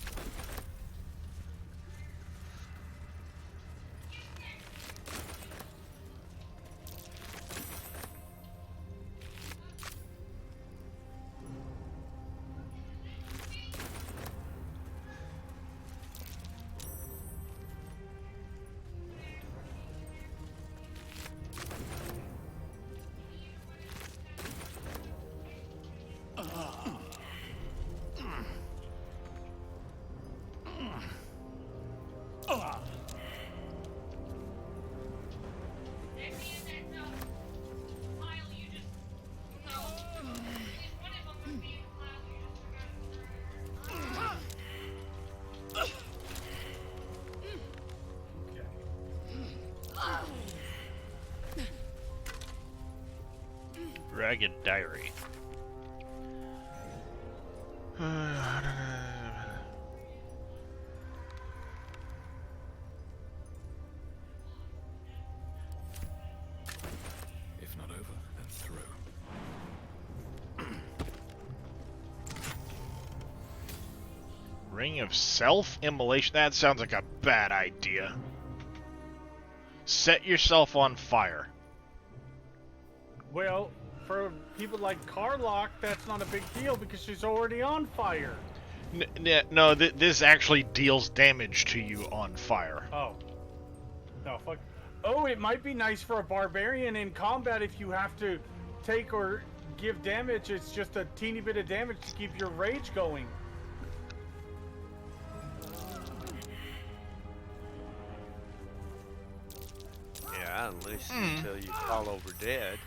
Ragged Diary. If not over, then through. Ring of self-immolation? That sounds like a bad idea. Set yourself on fire. Well, for people like Karlach, that's not a big deal because she's already on fire. No, this actually deals damage to you on fire. Oh. No, fuck. Oh, it might be nice for a barbarian in combat if you have to take or give damage. It's just a teeny bit of damage to keep your rage going. Yeah, unless until you fall over dead.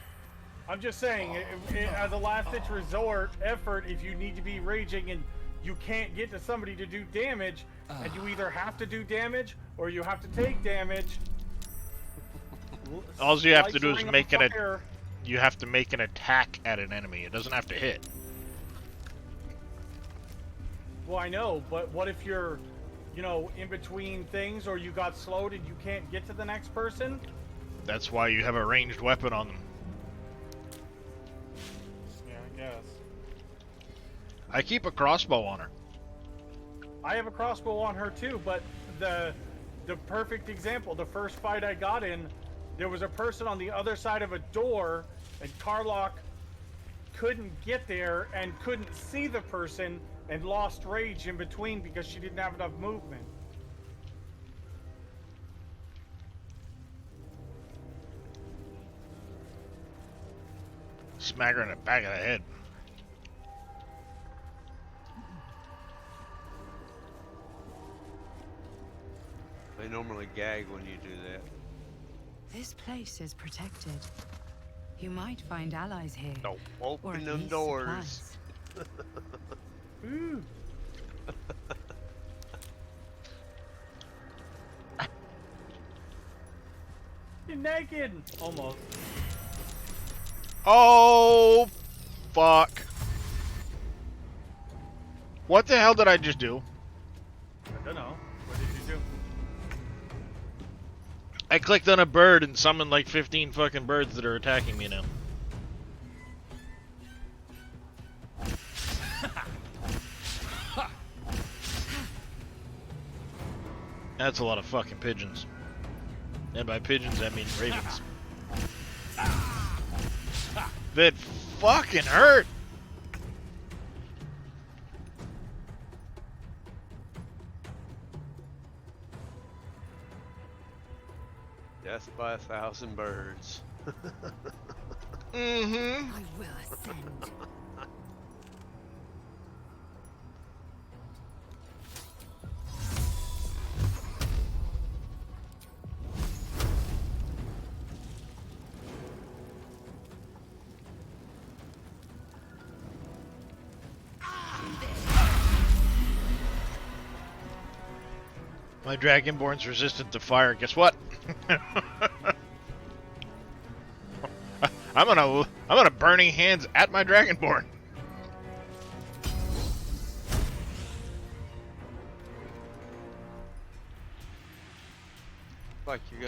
I'm just saying, as a last-ditch resort effort, if you need to be raging and you can't get to somebody to do damage, and you either have to do damage or you have to take damage. All you have to like do is Ring of make Fire. you have to make an attack at an enemy. It doesn't have to hit. Well, I know, but what if you're, you know, in between things, or you got slowed and you can't get to the next person? That's why you have a ranged weapon on them. Yeah, I guess. I keep a crossbow on her. I have a crossbow on her too, but the perfect example, the first fight I got in, there was a person on the other side of a door, and Karlach couldn't get there and couldn't see the person and lost rage in between because she didn't have enough movement. Smack her in the back of the head. They normally gag when you do that. This place is protected. You might find allies here. No, or open at them least doors. Ooh. You're naked! Almost. Oh, fuck. What the hell did I just do? I don't know. What did you do? I clicked on a bird and summoned like 15 fucking birds that are attacking me now. That's a lot of fucking pigeons. And by pigeons, I mean ravens. That fucking hurt! Death by 1,000 birds. Mm-hmm. I will ascend. My Dragonborn's resistant to fire. Guess what? I'm gonna burning hands at my Dragonborn.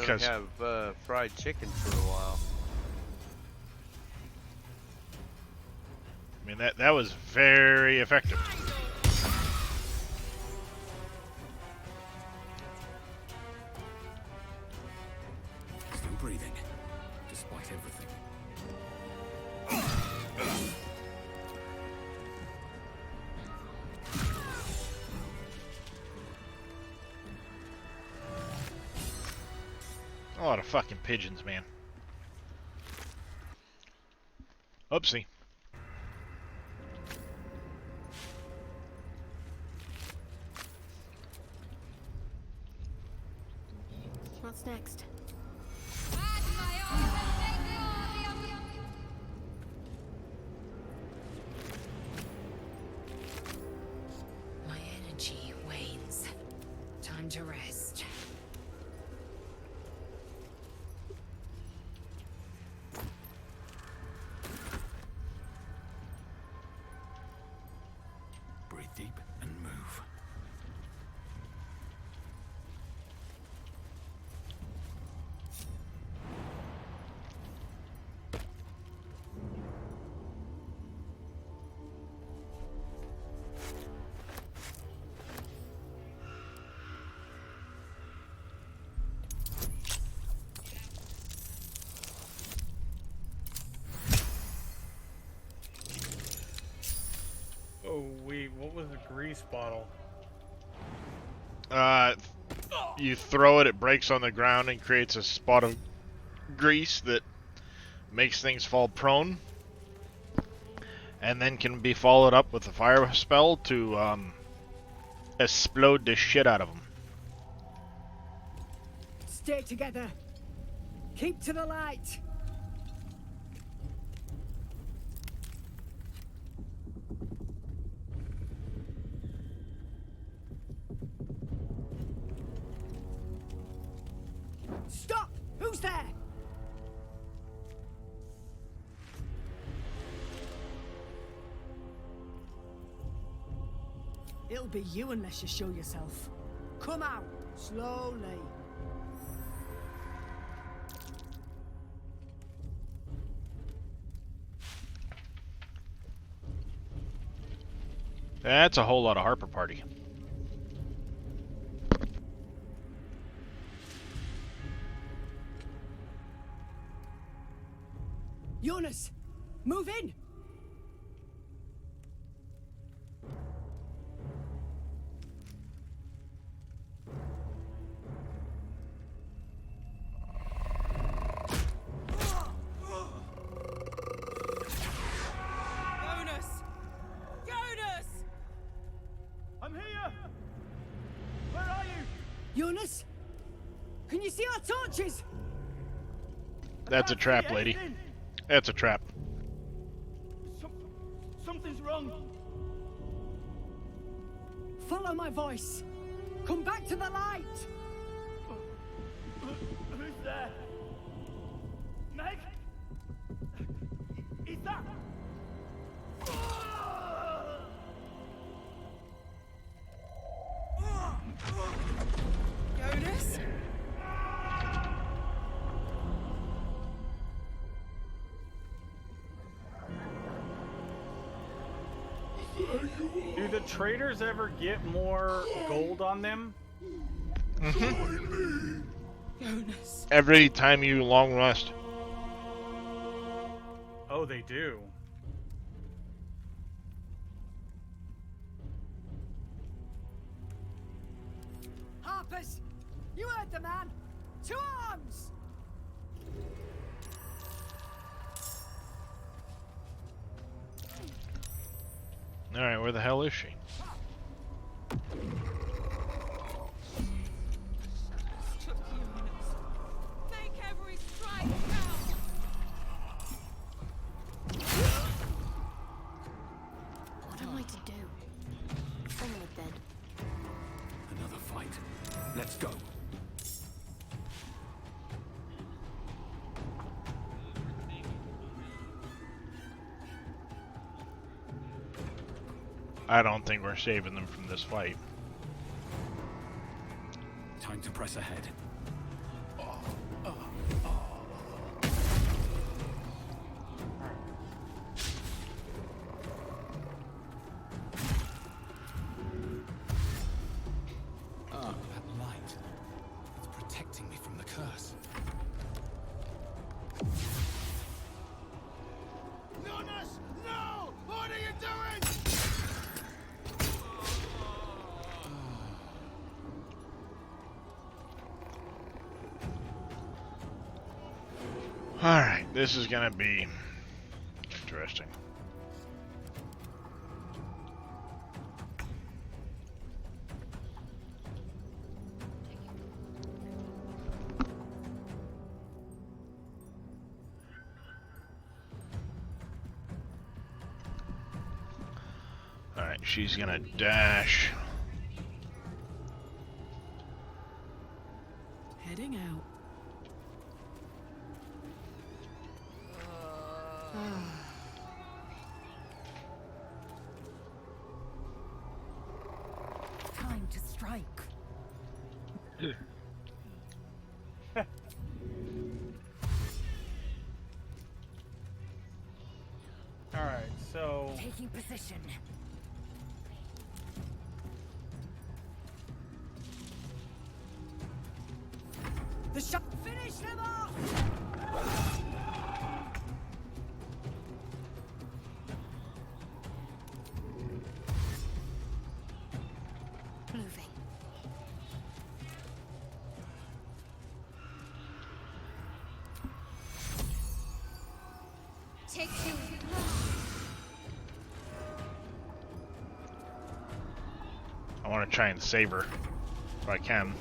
gonna 'Cause- have fried chicken for a while. I mean, that was very effective. Still breathing, despite everything. A lot of fucking pigeons, man. Oopsie. What's next? My energy wanes. Time to rest. Breathe deep and move. Oh wait, what was the grease bottle? You throw it, it breaks on the ground and creates a spot of grease that makes things fall prone. And then can be followed up with a fire spell to explode the shit out of them. Stay together. Keep to the light. Stop! Who's there? It'll be you unless you show yourself. Come out, slowly. That's a whole lot of Harper Party. Jonas, move in! Jonas! Jonas! I'm here! Where are you? Jonas? Can you see our torches? That's a trap, lady. That's a trap. Something's wrong. Follow my voice. Come back to the light. Who's there? Meg? Is that? Jonas? Do the traders ever get more gold on them? Jonas. Every time you long rest. Oh, they do. Harpers! You heard the man! To arms! Alright, where the hell is she? Make every strike count! What am I to do? Onward then. Another fight. Let's go. I don't think we're saving them from this fight. Time to press ahead. Alright, this is gonna be interesting. Alright, she's gonna dash. Heading out. Time to strike. Alright, so... Taking position. The shot. Finish them off! Moving. Take two. I want to try and save her if I can.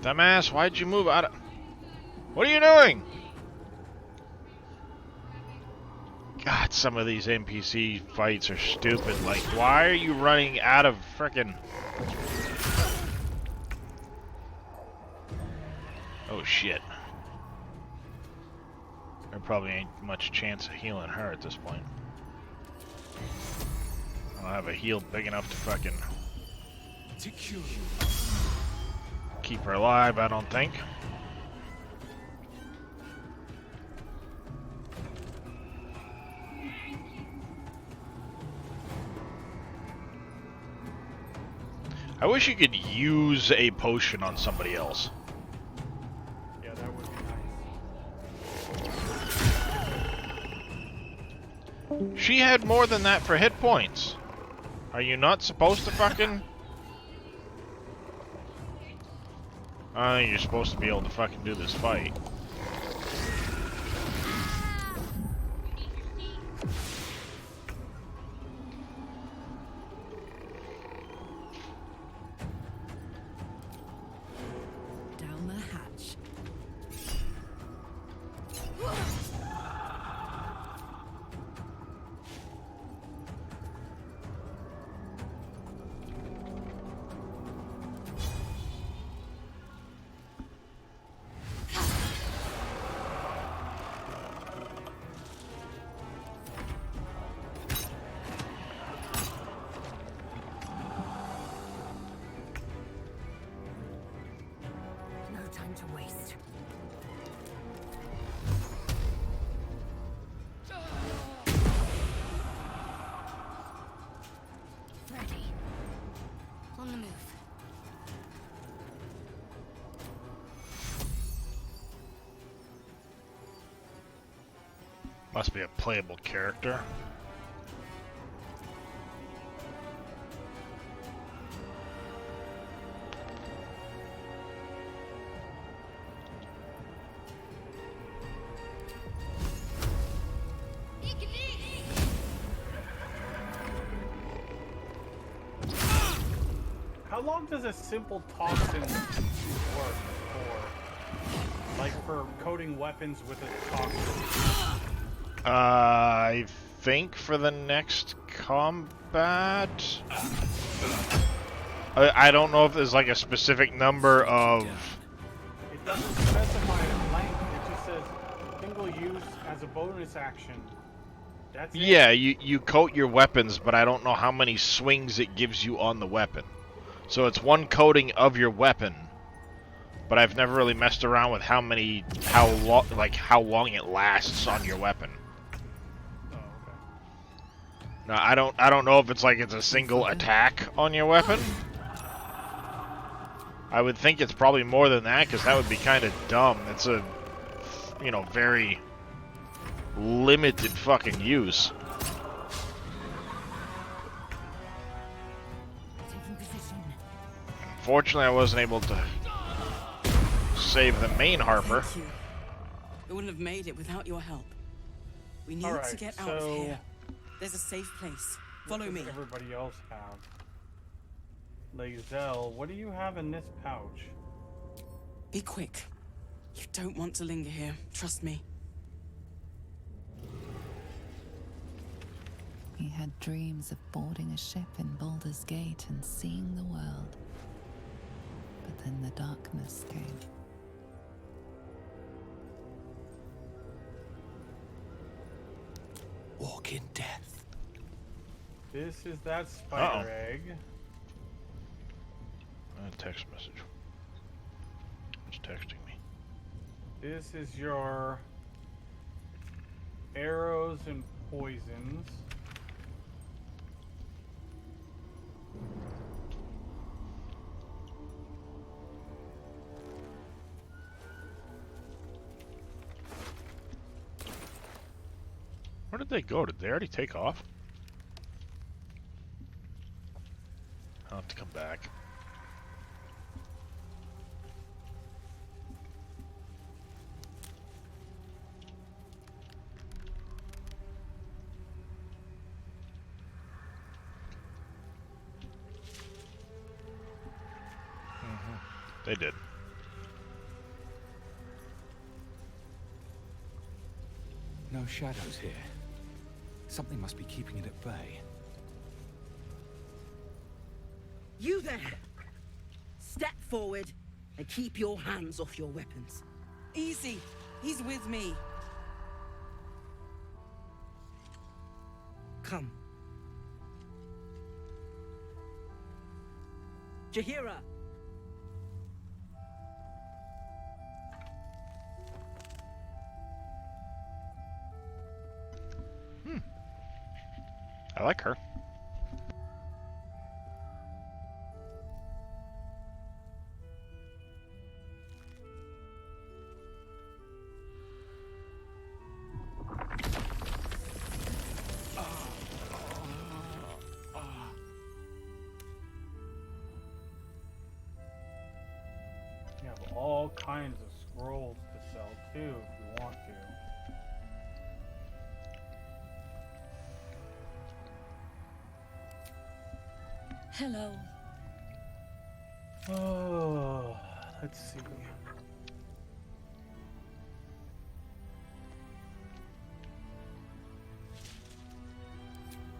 Dumbass, why'd you move out of... What are you doing? God, some of these NPC fights are stupid. Like, why are you running out of frickin'... Oh, shit. There probably ain't much chance of healing her at this point. I don't have a heal big enough to fucking... keep her alive, I don't think. I wish you could use a potion on somebody else. Yeah, that would be nice. She had more than that for hit points. Are you not supposed to fucking... I think you're supposed to be able to fucking do this fight. Down the hatch. No time to waste. Ready. On the move. Must be a playable character. How long does a simple toxin work for? Like for coating weapons with a toxin? I think for the next combat... I don't know if there's like a specific number of... It doesn't specify a length, it just says single use as a bonus action. That's it. Yeah, you coat your weapons, but I don't know how many swings it gives you on the weapon. So it's one coating of your weapon, but I've never really messed around with how long it lasts on your weapon. Oh, okay. No, I don't know if it's like it's a single attack on your weapon. I would think it's probably more than that, because that would be kind of dumb. It's a you know, very limited fucking use. Fortunately, I wasn't able to save the main Harper. Thank you. I wouldn't have made it without your help. We need Alright, to get out of so here. There's a safe place. Follow what me. does everybody else have? Lae'zel, what do you have in this pouch? Be quick. You don't want to linger here. Trust me. He had dreams of boarding a ship in Baldur's Gate and seeing the world. But then the darkness came. Walk in death. This is that spider egg. A text message. It's texting me. This is your arrows and poisons. Where did they go? Did they already take off? I'll have to come back. They did. No shadows here. Something must be keeping it at bay. You there! Step forward and keep your hands off your weapons. Easy. He's with me. Come. Jahira! I like her. You have all kinds of scrolls to sell too if you want to. Hello. Oh, let's see.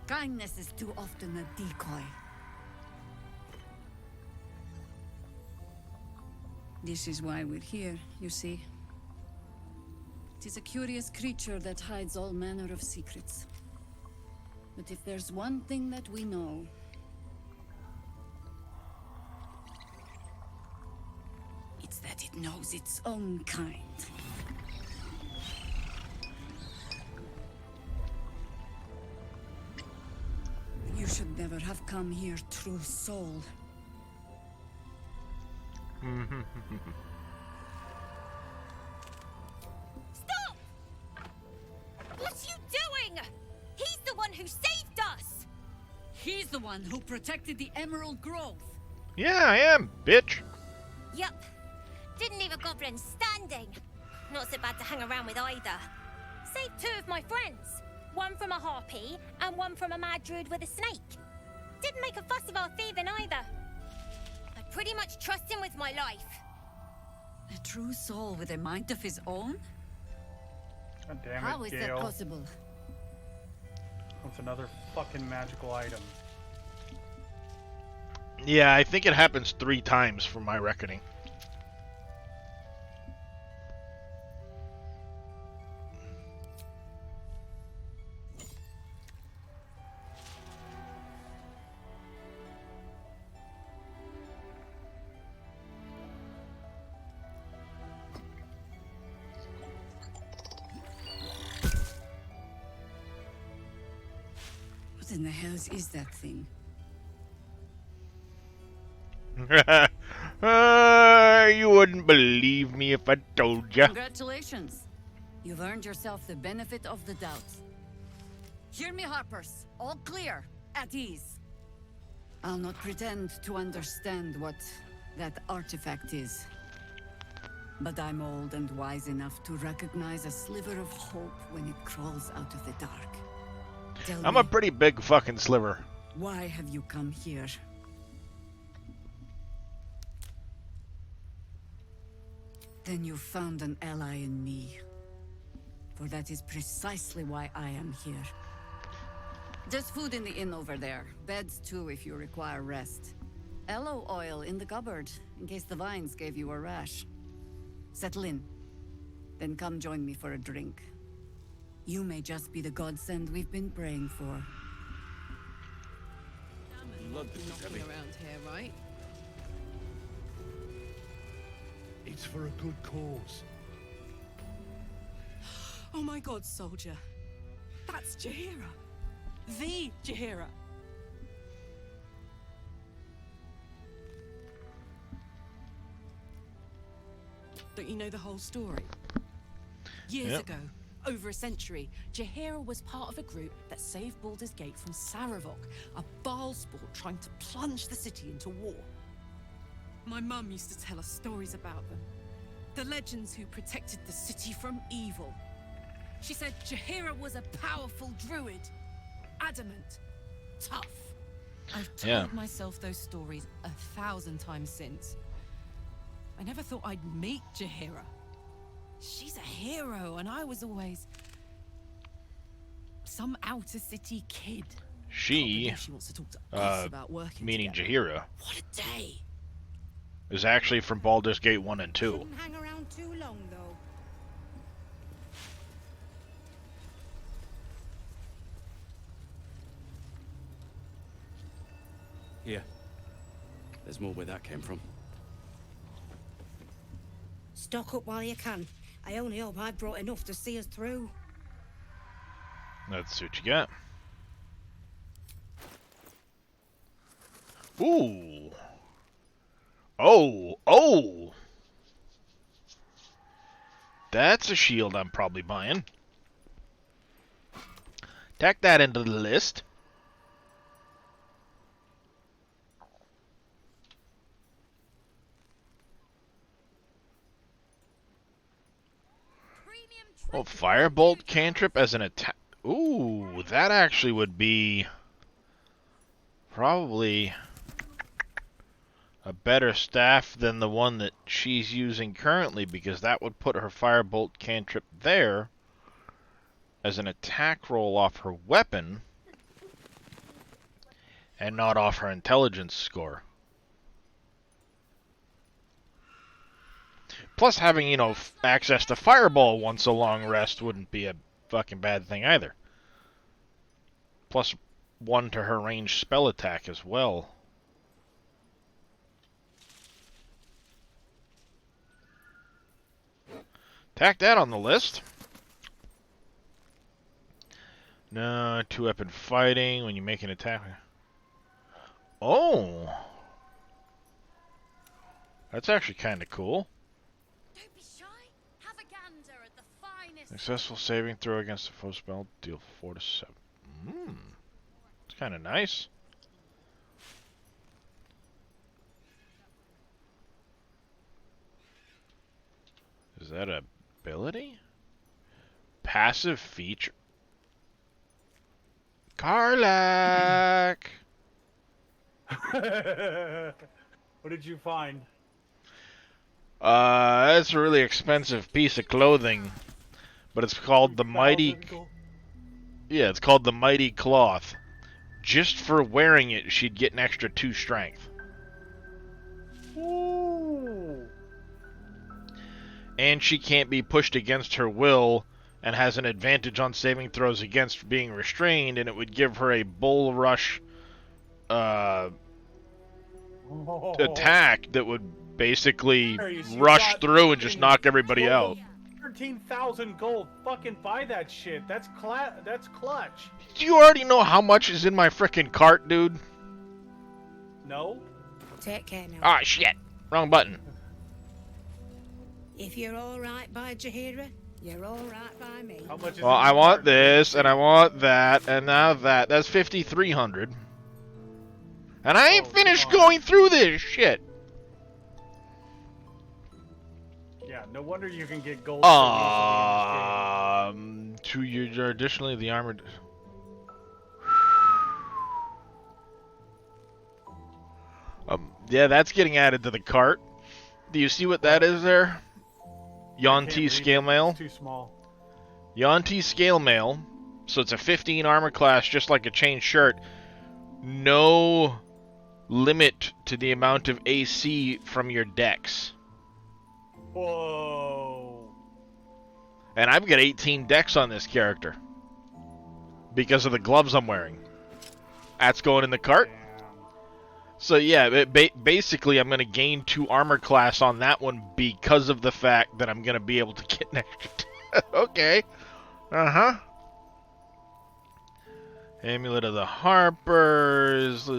Kindness is too often a decoy. This is why we're here, you see. It is a curious creature that hides all manner of secrets. But if there's one thing that we know, it's that it knows its own kind. You should never have come here, true soul. Stop! What are you doing? He's the one who saved us! He's the one who protected the Emerald Grove. Yeah, I am, bitch. Yup. Didn't leave a goblin standing. Not so bad to hang around with either. Saved two of my friends. One from a harpy, and one from a mad druid with a snake. Didn't make a fuss of our thieving either. I pretty much trust him with my life. A true soul with a mind of his own? God damn it, How is that Gale. possible? What's another fucking magical item? Yeah, I think it happens 3 times from my reckoning. What in the hells is that thing? You wouldn't believe me if I told ya. Congratulations. You've earned yourself the benefit of the doubt. Hear me, Harpers. All clear. At ease. I'll not pretend to understand what that artifact is. But I'm old and wise enough to recognize a sliver of hope when it crawls out of the dark. Tell I'm me, a pretty big fucking sliver. why have you come here? Then you found an ally in me. For that is precisely why I am here. There's food in the inn over there. Beds too if you require rest. Aloe oil in the cupboard, in case the vines gave you a rash. Settle in. Then come join me for a drink. You may just be the godsend we've been praying for. Knocking around here, right? It's for a good cause. Oh my god, soldier. That's Jaheira. The Jaheira. Don't you know the whole story? Years ago, over a century, Jaheira was part of a group that saved Baldur's Gate from Saravok, a Baalsport trying to plunge the city into war. My mum used to tell us stories about them. The legends who protected the city from evil. She said Jaheira was a powerful druid. Adamant. Tough. I've told myself those stories 1,000 times since. I never thought I'd meet Jaheira. She's a hero, and I was always some outer city kid. She wants to talk to us about working meaning together. Jaheira, What a day! is actually from Baldur's Gate 1 and 2. Shouldn't hang around too long, though. Here. There's more where that came from. Stock up while you can. I only hope I brought enough to see us through. Let's see what you got. Ooh. Oh. That's a shield I'm probably buying. Tack that into the list. Oh, Firebolt cantrip as an attack. Ooh, that actually would be probably a better staff than the one that she's using currently, because that would put her Firebolt cantrip there as an attack roll off her weapon and not off her intelligence score. Plus, having, you know, access to Fireball once a long rest wouldn't be a fucking bad thing either. Plus 1 to her ranged spell attack as well. Tack that on the list. No, 2-weapon fighting when you make an attack. Oh! That's actually kind of cool. Successful saving throw against a foe spell, deal 4 to 7. It's kind of nice. Is that a ability? Passive feature. Karlach! What did you find? That's a really expensive piece of clothing. But it's called the Mighty... Yeah, it's called the Mighty Cloth. Just for wearing it, she'd get an extra 2 strength. Ooh. And she can't be pushed against her will, and has an advantage on saving throws against being restrained, and it would give her a bull rush attack that would basically rush through and just knock everybody out. 13,000 gold. Fucking buy that shit. That's clutch. Do you already know how much is in my frickin' cart, dude? No. Take care now. Ah, shit. Wrong button. If you're all right by Jaheira, You're all right by me. How much is Well, I want this, and I want that, and now that. That's 5,300. And I ain't finished going through this shit. Yeah, no wonder you can get gold so easily in this game. 2 years are additionally the armored. Yeah, that's getting added to the cart. Do you see what that is there? Yonti scale mail. It's too small. Yonti scale mail. So it's a 15 armor class, just like a chain shirt. No limit to the amount of AC from your dex. Whoa. And I've got 18 dex on this character. Because of the gloves I'm wearing. That's going in the cart. So yeah, basically I'm going to gain 2 armor class on that one because of the fact that I'm going to be able to get an extra. Okay. Uh-huh. Amulet of the Harpers.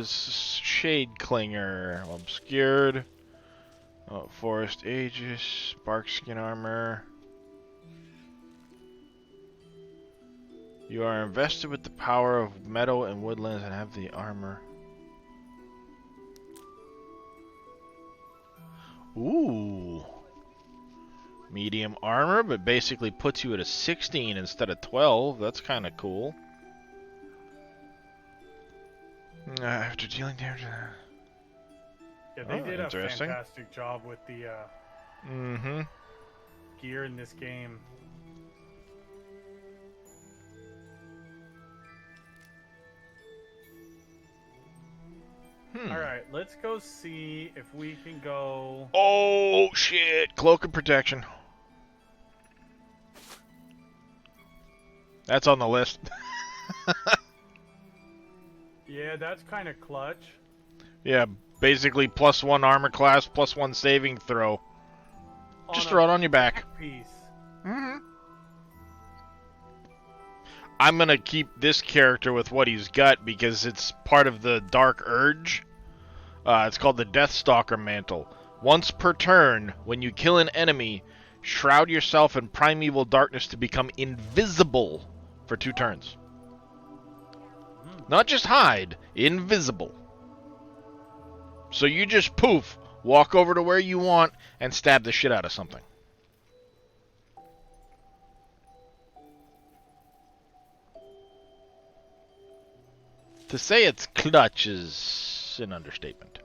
Shade Clinger. Obscured. Oh, Forest Aegis. Barkskin armor. You are invested with the power of meadow and woodlands and have the armor. Ooh. Medium armor, but basically puts you at a 16 instead of 12. That's kind of cool. After dealing damage. Yeah, they did a fantastic job with the gear in this game. Alright, let's go see if we can go... Oh, shit. Cloak of Protection. That's on the list. Yeah, that's kind of clutch. Yeah, basically +1 armor class, +1 saving throw. Just throw it on your back. Piece. I'm going to keep this character with what he's got because it's part of the Dark Urge. It's called the Deathstalker Mantle. Once per turn, when you kill an enemy, shroud yourself in primeval darkness to become invisible for 2 turns. Not just hide, invisible. So you just poof, walk over to where you want, and stab the shit out of something. To say it's clutch is an understatement.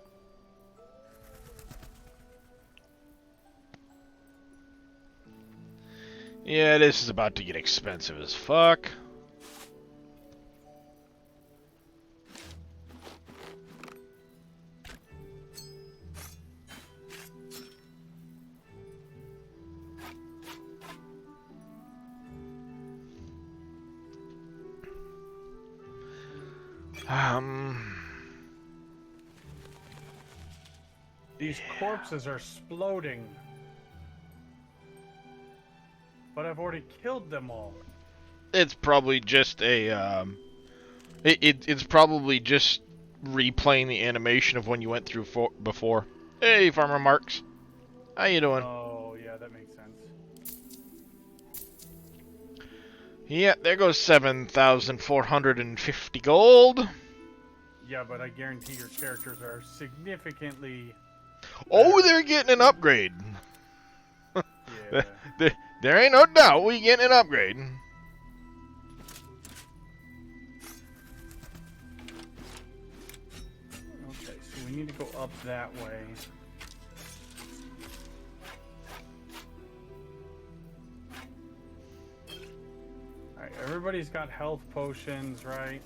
Yeah, this is about to get expensive as fuck. These corpses are exploding. But I've already killed them all. It's probably just a, it's probably just replaying the animation of when you went through before. Hey, Farmer Marks. How you doing? Oh, yeah, that makes sense. Yeah, there goes 7,450 gold. Yeah, but I guarantee your characters are significantly... Oh, they're getting an upgrade. Yeah. There ain't no doubt we getting an upgrade. Okay, so we need to go up that way. Alright, everybody's got health potions, right?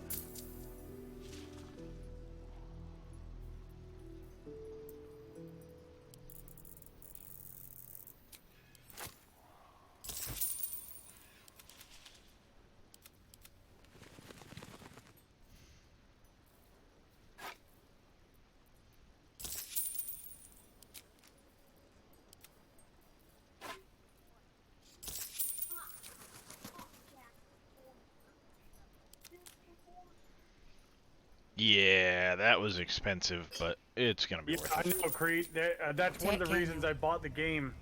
Yeah, that was expensive, but it's gonna be worth it. I know, Creed. That's one of the reasons I bought the game.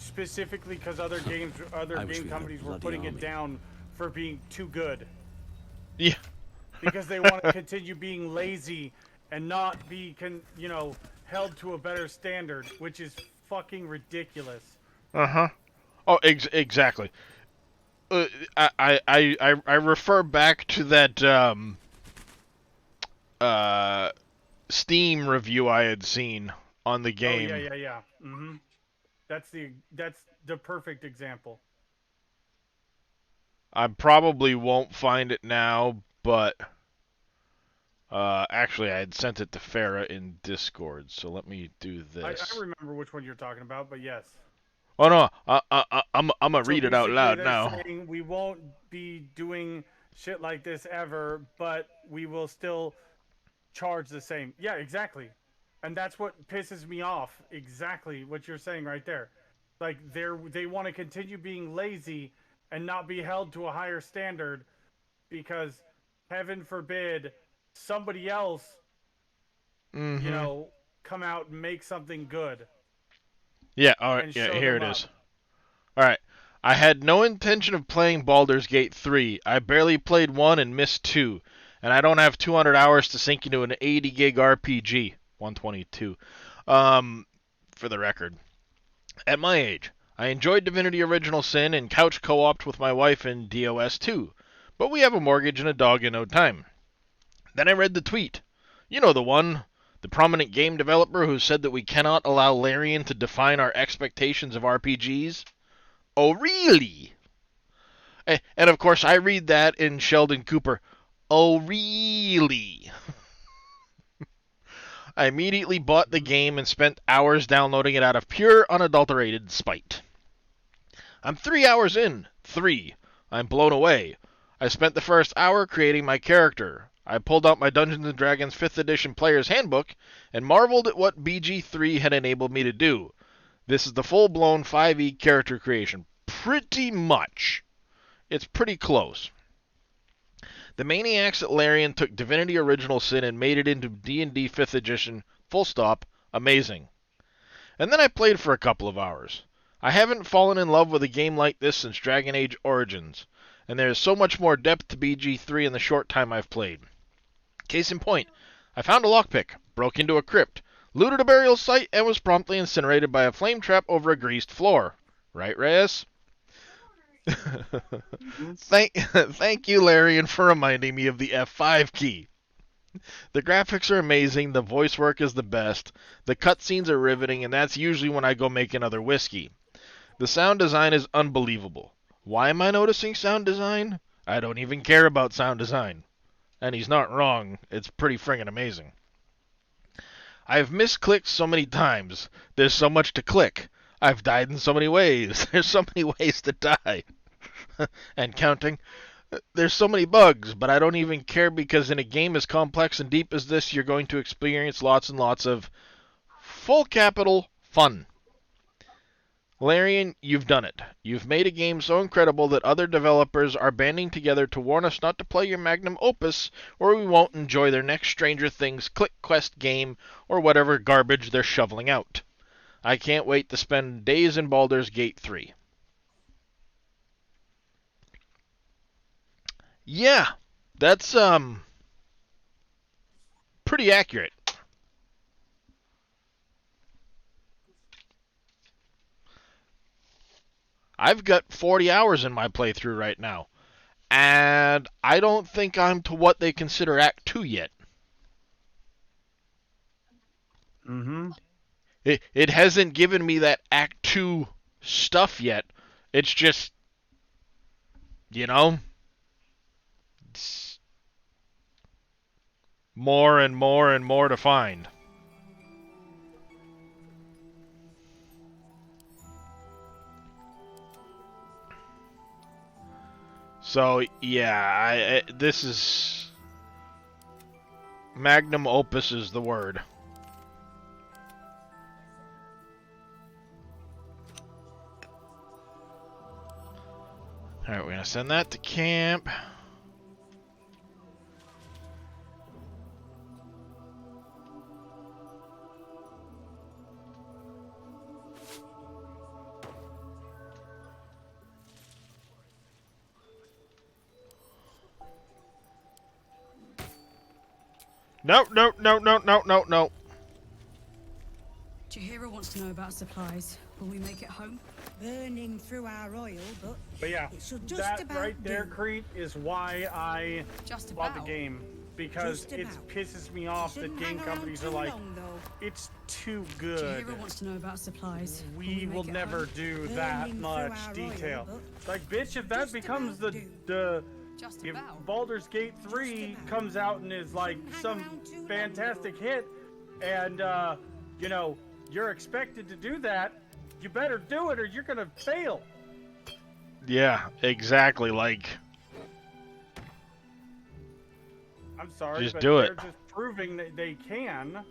specifically because other I wish game we had a companies were bloody putting it army. down for being too good. Yeah. Because they want to continue being lazy and not be, held to a better standard, which is fucking ridiculous. Uh-huh. Oh, exactly. I refer back to that Steam review I had seen on the game. Oh yeah. That's the perfect example. I probably won't find it now, but actually I had sent it to Farah in Discord, so let me do I this. remember which one you're talking about, but yes. Oh no, I'm gonna So read it out basically loud they're now. saying we won't be doing shit like this ever, but we will still charge the same. Yeah, exactly. And that's what pisses me off. Exactly what you're saying right there. Like they want to continue being lazy and not be held to a higher standard because heaven forbid somebody else come out and make something good. Yeah, alright, And yeah, show here them it up. is. Alright. I had no intention of playing Baldur's Gate 3. I barely played 1 and missed 2. And I don't have 200 hours to sink into an 80 gig RPG. 122. For the record. At my age, I enjoyed Divinity Original Sin and couch co-oped with my wife in DOS 2. But we have a mortgage and a dog in no time. Then I read the tweet. You know the one. The prominent game developer who said that we cannot allow Larian to define our expectations of RPGs. Oh, really? And of course, I read that in Sheldon Cooper. Oh, really? I immediately bought the game and spent hours downloading it out of pure, unadulterated spite. I'm 3 hours in. 3. I'm blown away. I spent the first hour creating my character. I pulled out my Dungeons & Dragons 5th edition player's handbook and marveled at what BG3 had enabled me to do. This is the full-blown 5e character creation. Pretty much. It's pretty close. The maniacs at Larian took Divinity Original Sin and made it into D&D 5th edition. Full stop. Amazing. And then I played for a couple of hours. I haven't fallen in love with a game like this since Dragon Age Origins, and there is so much more depth to BG3 in the short time I've played. Case in point, I found a lockpick, broke into a crypt, looted a burial site, and was promptly incinerated by a flame trap over a greased floor. Right, Reyes? Thank you, Larian, for reminding me of the F5 key. The graphics are amazing, the voice work is the best, the cutscenes are riveting, and that's usually when I go make another whiskey. The sound design is unbelievable. Why am I noticing sound design? I don't even care about sound design. And he's not wrong, it's pretty friggin' amazing. I've misclicked so many times. There's so much to click. I've died in so many ways. There's so many ways to die. And counting. There's so many bugs, but I don't even care because in a game as complex and deep as this, you're going to experience lots and lots of full capital fun. Larian, you've done it. You've made a game so incredible that other developers are banding together to warn us not to play your magnum opus, or we won't enjoy their next Stranger Things Click Quest game, or whatever garbage they're shoveling out. I can't wait to spend days in Baldur's Gate 3. Yeah, that's, pretty accurate. I've got 40 hours in my playthrough right now, and I don't think I'm to what they consider Act 2 yet. Mm-hmm. It hasn't given me that Act 2 stuff yet. It's just, it's more and more and more to find. So, yeah, this is... Magnum opus is the word. Alright, we're going to send that to camp. No, no, no, no, no, no, no. Chihiro wants to know about supplies. Will we make it home? Burning through our oil, But yeah, it should just that about right there, do. Crete, is why I Just bought the about. game. Because Just it about. pisses me off that Shouldn't game hang around companies too are like, long, though. it's too good. Chihiro wants to know about supplies. We will make it never home? do that Burning through much our detail. oil, Like, bitch, if that just becomes about if Baldur's Gate 3 comes out and is like some fantastic hit, and you know, you're expected to do that, you better do it or you're gonna fail. Yeah, exactly. Like, I'm sorry, just but do they're it. just proving that they can.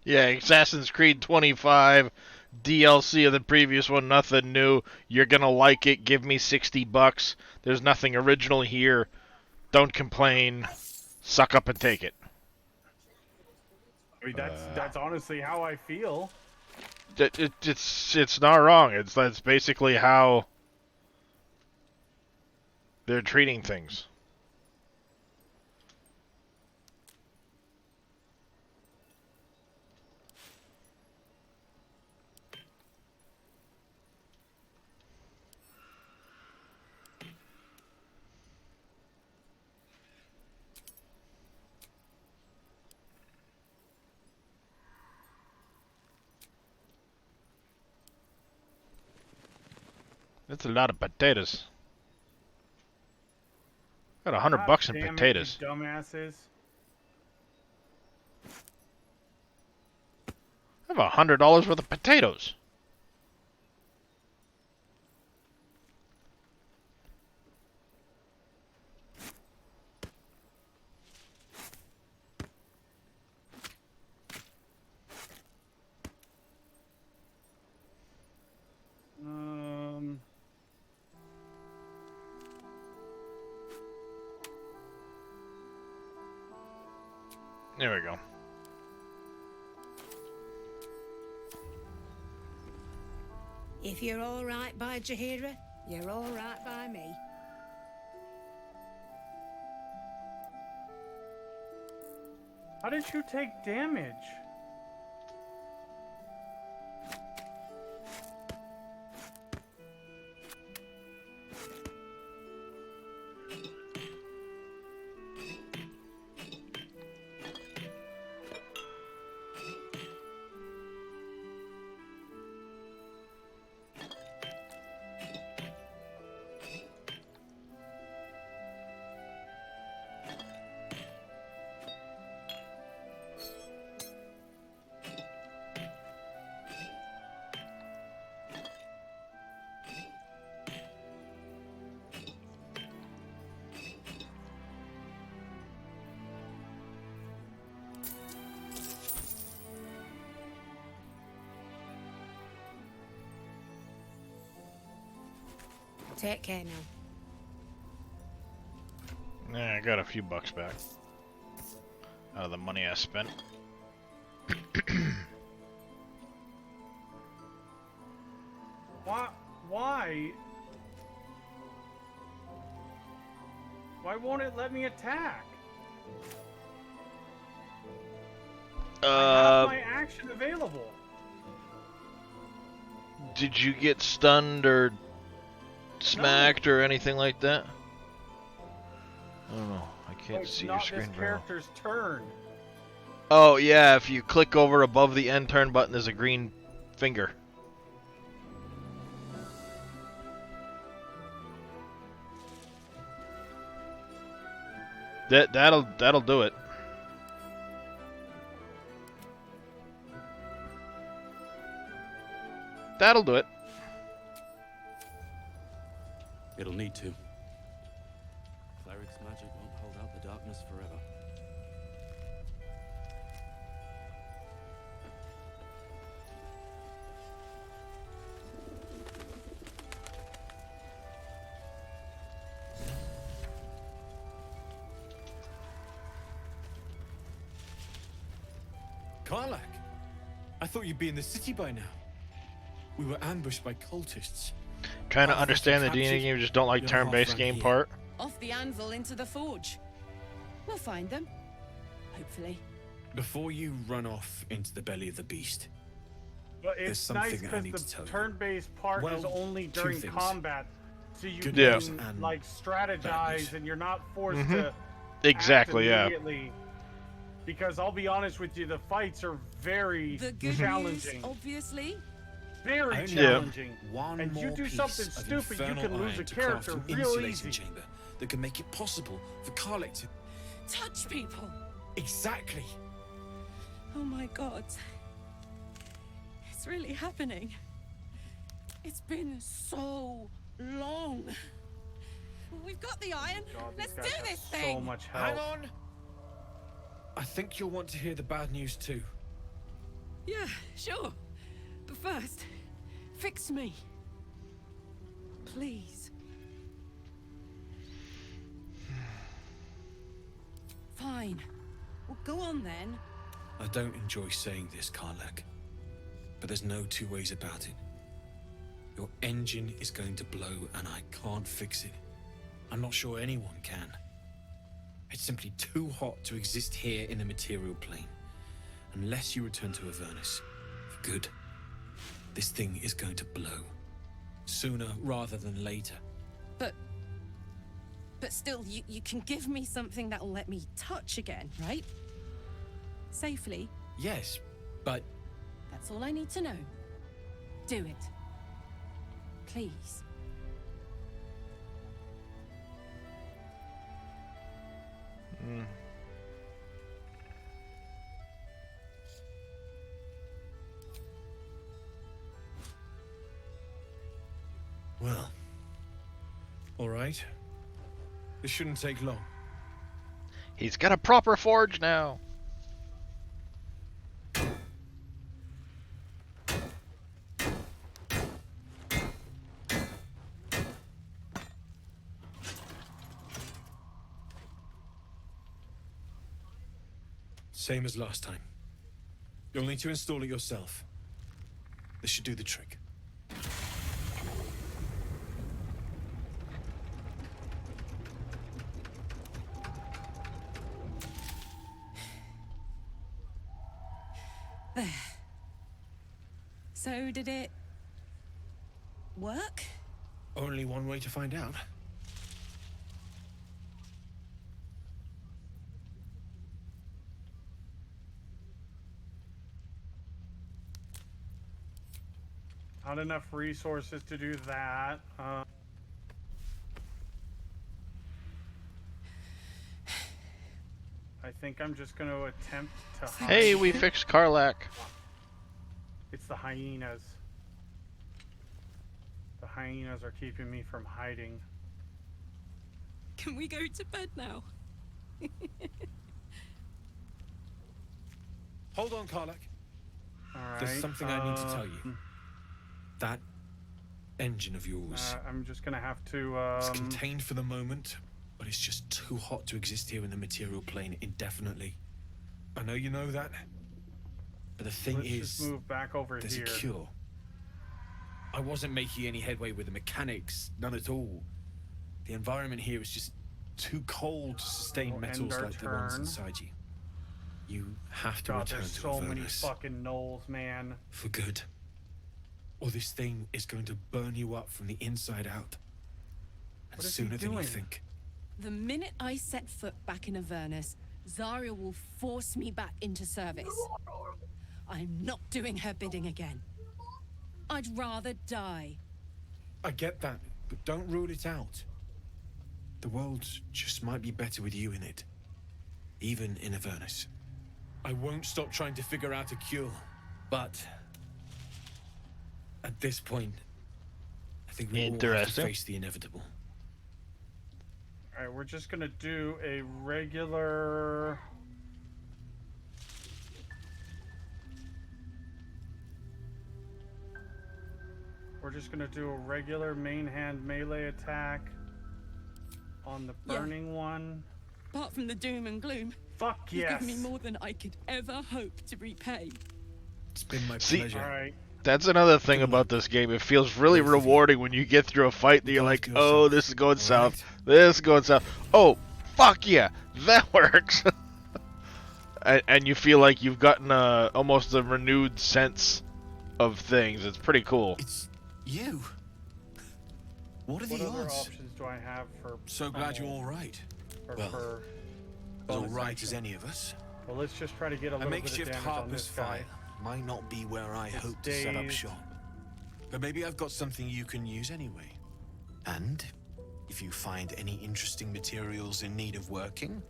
Yeah, Assassin's Creed 25, DLC of the previous one, nothing new. You're gonna like it. Give me $60. There's nothing original here. Don't complain. Suck up and take it. I mean, that's honestly how I feel. It's not wrong. That's basically how they're treating things. That's a lot of potatoes. Got $100 in Damn it, potatoes. you dumbasses. I have $100 worth of potatoes. There we go. If you're all right by Jahira, you're all right by me. How did you take damage? Take care now. Yeah, I got a few bucks back out of the money I spent. Why? Why won't it let me attack? I have my action available. Did you get stunned or smacked or anything like that? I don't know. I can't It's see your not screen this very well. character's turn. Oh, yeah, if you click over above the end turn button, there's a green finger. That'll do it. That'll do it. It'll need to. Cleric's magic won't hold out the darkness forever. Karlak, I thought you'd be in the city by now. We were ambushed by cultists. Kind of Half of us understand were the D&D captured, game, just don't like the other half turn-based ran game here. part. Off the anvil into the forge. We'll find them. Hopefully. Before you run off into the belly of the beast, But there's it's something nice I because need to tell the you. turn-based part is Well, only two during things. combat, so you Good can news and like bad strategize, news. and you're not forced Mhm. to Exactly, act yeah. immediately. Because I'll be honest with you, the fights are very The good challenging. news, obviously. Very I challenging. One And you more do piece something of stupid, you infernal can lose iron a to craft character an real insulating easy. chamber that can make it possible for Karlak to... Touch people. Exactly. Oh my god. It's really happening. It's been so long. We've got the iron. Let's do this thing. So much help. Hang on. I think you'll want to hear the bad news too. Yeah, sure. But first, fix me. Please. Fine. Well, go on then. I don't enjoy saying this, Karlak, but there's no two ways about it. Your engine is going to blow and I can't fix it. I'm not sure anyone can. It's simply too hot to exist here in the material plane. Unless you return to Avernus. For good. This thing is going to blow. Sooner rather than later. But still, you can give me something that'll let me touch again, right? Safely. Yes, but... That's all I need to know. Do it. Please. Well. Alright. This shouldn't take long. He's got a proper forge now. Same as last time. You'll need to install it yourself. This should do the trick. There. So did it work? Only one way to find out. Not enough resources to do that. I think I'm just going to attempt to hide. Hey, we fixed Karlak. It's the hyenas. The hyenas are keeping me from hiding. Can we go to bed now? Hold on, Karlak. Alright. There's something I need to tell you. That engine of yours. I'm just gonna have to. It's contained for the moment, but it's just too hot to exist here in the material plane indefinitely. I know you know that, but the thing Let's is, just move back over there's here. a cure. I wasn't making any headway with the mechanics, none at all. The environment here is just too cold to sustain We'll end metals our like the ones turn. inside you. You have to God, return there's to so many Avernus fucking gnolls, man. for good. or this thing is going to burn you up from the inside out. And What is he sooner than you doing? think. The minute I set foot back in Avernus, Zarya will force me back into service. I'm not doing her bidding again. I'd rather die. I get that, but don't rule it out. The world just might be better with you in it. Even in Avernus. I won't stop trying to figure out a cure, but at this point, I think we all have to Interesting. face the inevitable. Alright, we're just gonna do a regular... We're just gonna do a regular main hand melee attack on the Yeah. burning one. Apart from the doom and gloom, Fuck you've yes! given me more than I could ever hope to repay. It's been my See, pleasure. Alright. That's another thing about this game. It feels really rewarding when you get through a fight that you're like, oh, this is going south. This is going south. Oh, fuck yeah, that works. and you feel like you've gotten almost a renewed sense of things. It's pretty cool. It's you. What are What the other odds? options do I have for... So glad you're all right. Well, for as all bonus right action? as any of us. Well, let's just try to get a A little bit of makeshift damage on harpist this guy. fire might not be where I It's hoped to set up dazed. shop. But maybe I've got something you can use anyway. And if you find any interesting materials in need of working,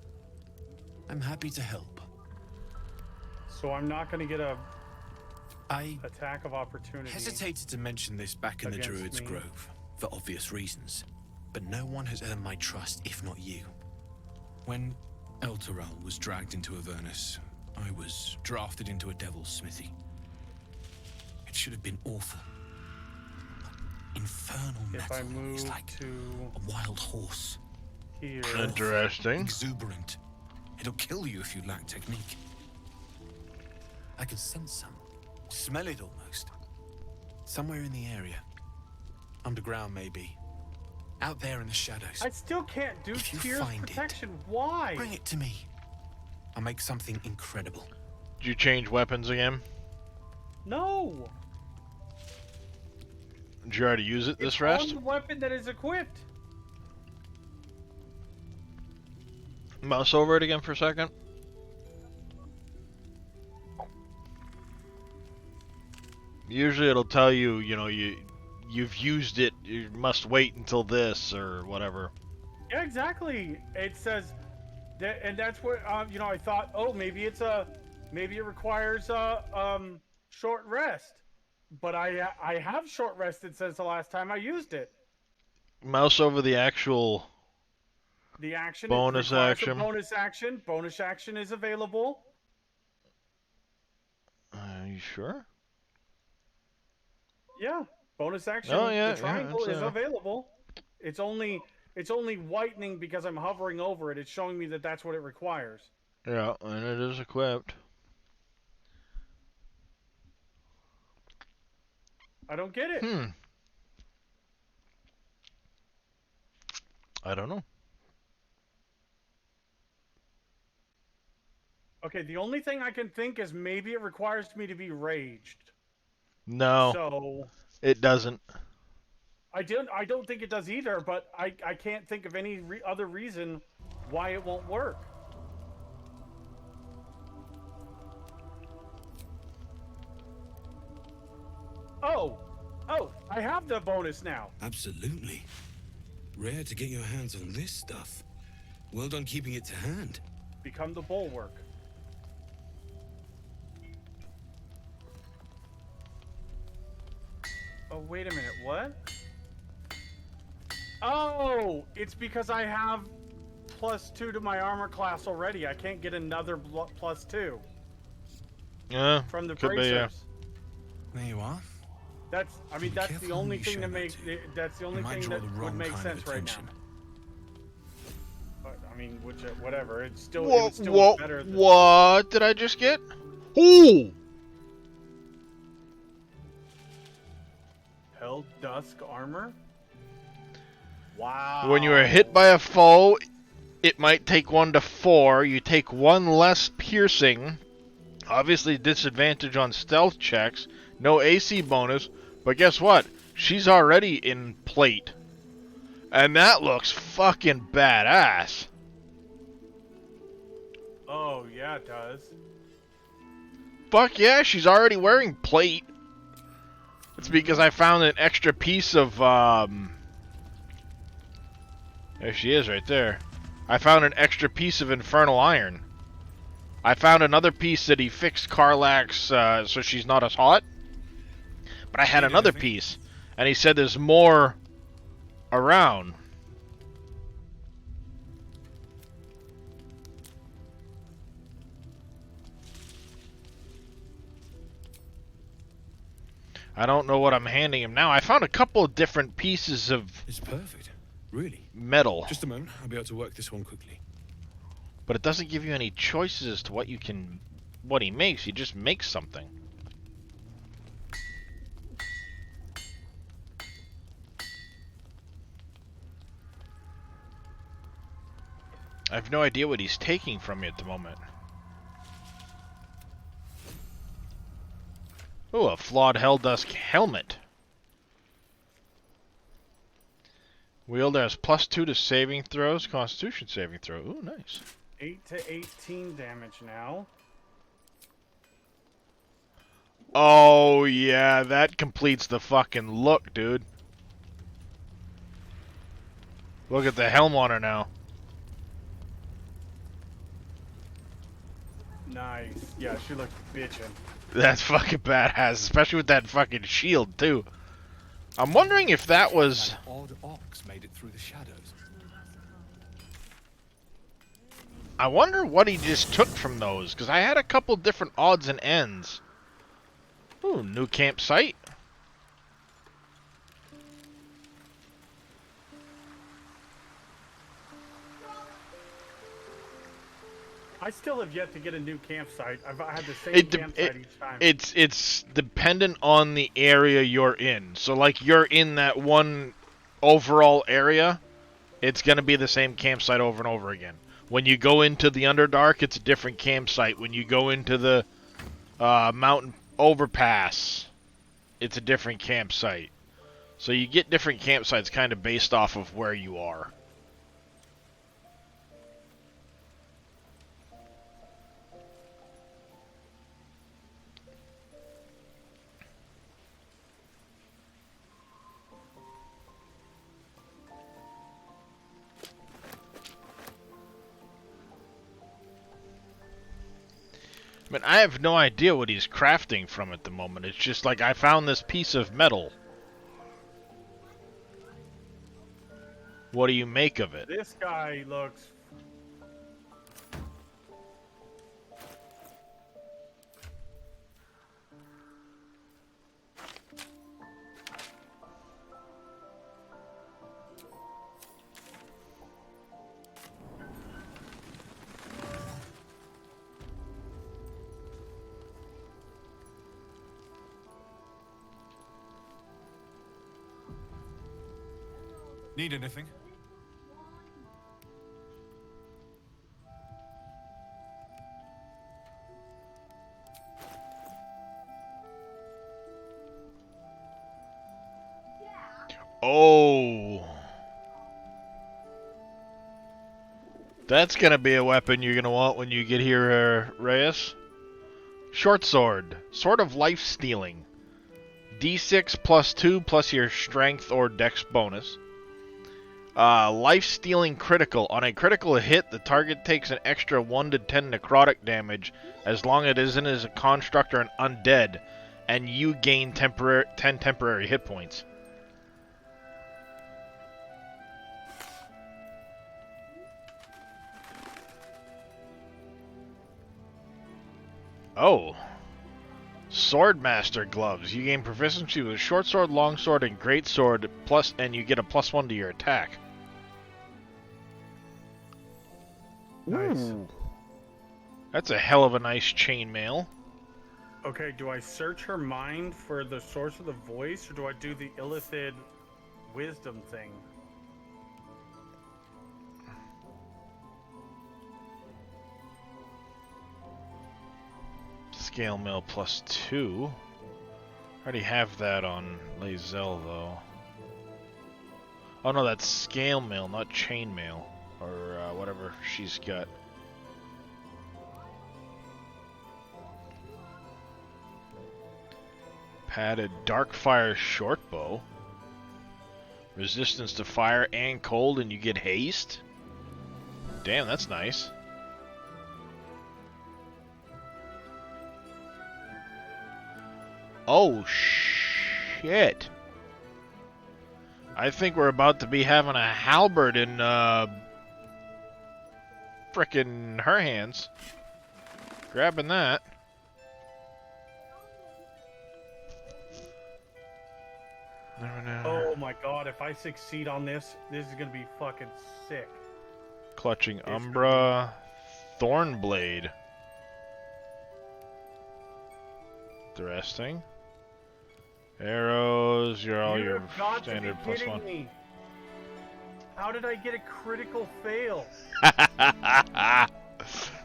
I'm happy to help. So I'm not going to get a I attack of opportunity. hesitated to mention this back in the against Druid's me. Grove, for obvious reasons. But no one has earned my trust if not you. When Elturel was dragged into Avernus, I was drafted into a devil's smithy. It should have been awful. Infernal If I metal move is like to a wild horse. here... Interesting. Exuberant. It'll kill you if you lack technique. I can sense some. Smell it almost. Somewhere in the area. Underground, maybe. Out there in the shadows. I still can't do If you Tears find it, Protection. Why? Bring it to me. I'll make something incredible. Did you change weapons again? No! Did you already use it this It's rest? on the weapon that is equipped. Mouse over it again for a second. Usually it'll tell you, you've used it, you must wait until this or whatever. Yeah, exactly. It says, that, and that's what I thought. Oh, maybe it requires short rest. But I have short rested since the last time I used it. Mouse over the actual The action bonus requires a action. bonus action. Bonus action is available. Are you sure? Yeah, bonus action. Oh, yeah, the triangle it's, is available. It's only whitening because I'm hovering over it. It's showing me that that's what it requires. Yeah, and it is equipped. I don't get it. I don't know. Okay, the only thing I can think is maybe it requires me to be raged. No, So it doesn't. I don't think it does either, but I can't think of any other reason why it won't work. Oh, I have the bonus now. Absolutely. Rare to get your hands on this stuff. Well done keeping it to hand. Become the bulwark. Oh, wait a minute, what? Oh, it's because I have +2 to my armor class already. I can't get another +2 Yeah, from the could be, bracers. There you are. That's the only thing that makes that's the only might thing draw that the would wrong make kind of sense right now. attention. But I mean, whatever. It's still What better than what did I just get? Ooh! Hell Dusk armor. Wow. When you are hit by a foe, it might take 1 to 4. You take 1 less piercing. Obviously, disadvantage on stealth checks. No AC bonus. But guess what? She's already in plate. And that looks fucking badass. Oh, yeah, it does. Fuck yeah, she's already wearing plate. It's because I found an extra piece of, there she is right there. I found an extra piece of infernal iron. I found another piece that he fixed Karlak's, so she's not as hot. But I had another piece, and he said there's more around. I don't know what I'm handing him now. I found a couple of different pieces of... It's perfect. Really. Metal. Just a moment. I'll be able to work this one quickly. But it doesn't give you any choices as to what you can... what he makes. He just makes something. I have no idea what he's taking from me at the moment. Ooh, a flawed Helldusk helmet. Wielder has +2 to saving throws, Constitution saving throw. Ooh, nice. 8 to 18 damage now. Oh, yeah, that completes the fucking look, dude. Look at the helm on her now. Nice. Yeah, she looked bitchin'. That's fucking badass, especially with that fucking shield, too. I'm wondering if that was... That odd ox made it through the shadows. I wonder what he just took from those, because I had a couple different odds and ends. Ooh, new campsite. I still have yet to get a new campsite. I had the same campsite each time. It's dependent on the area you're in. So like you're in that one overall area, it's gonna be the same campsite over and over again. When you go into the Underdark, it's a different campsite. When you go into the mountain overpass, it's a different campsite. So you get different campsites kind of based off of where you are. I mean, I have no idea what he's crafting from at the moment. It's just like I found this piece of metal. What do you make of it? This guy looks... Need anything? Oh. That's gonna be a weapon you're gonna want when you get here, Reyes. Short sword. Sword of life stealing. D6 +2 plus your strength or dex bonus. Life stealing critical. On a critical hit, the target takes an extra 1 to 10 necrotic damage as long as it isn't as a construct or an undead, and you gain 10 temporary hit points. Oh. Swordmaster gloves. You gain proficiency with short sword, long sword, and great sword, and you get a +1 to your attack. Nice. Ooh. That's a hell of a nice chainmail. Okay, do I search her mind for the source of the voice, or do I do the Illithid wisdom thing? Scale mail +2. Already have that on Lae'zel though. Oh no, that's scale mail, not chain mail, or whatever she's got. Padded Darkfire shortbow. Resistance to fire and cold, and you get haste. Damn, that's nice. Oh shit! I think we're about to be having a halberd in frickin' her hands. Grabbing that. Oh my god, if I succeed on this, this is gonna be fucking sick. Clutching Umbra, Thornblade. Interesting. Arrows, you're all your You've got standard to be +1. me. How did I get a critical fail?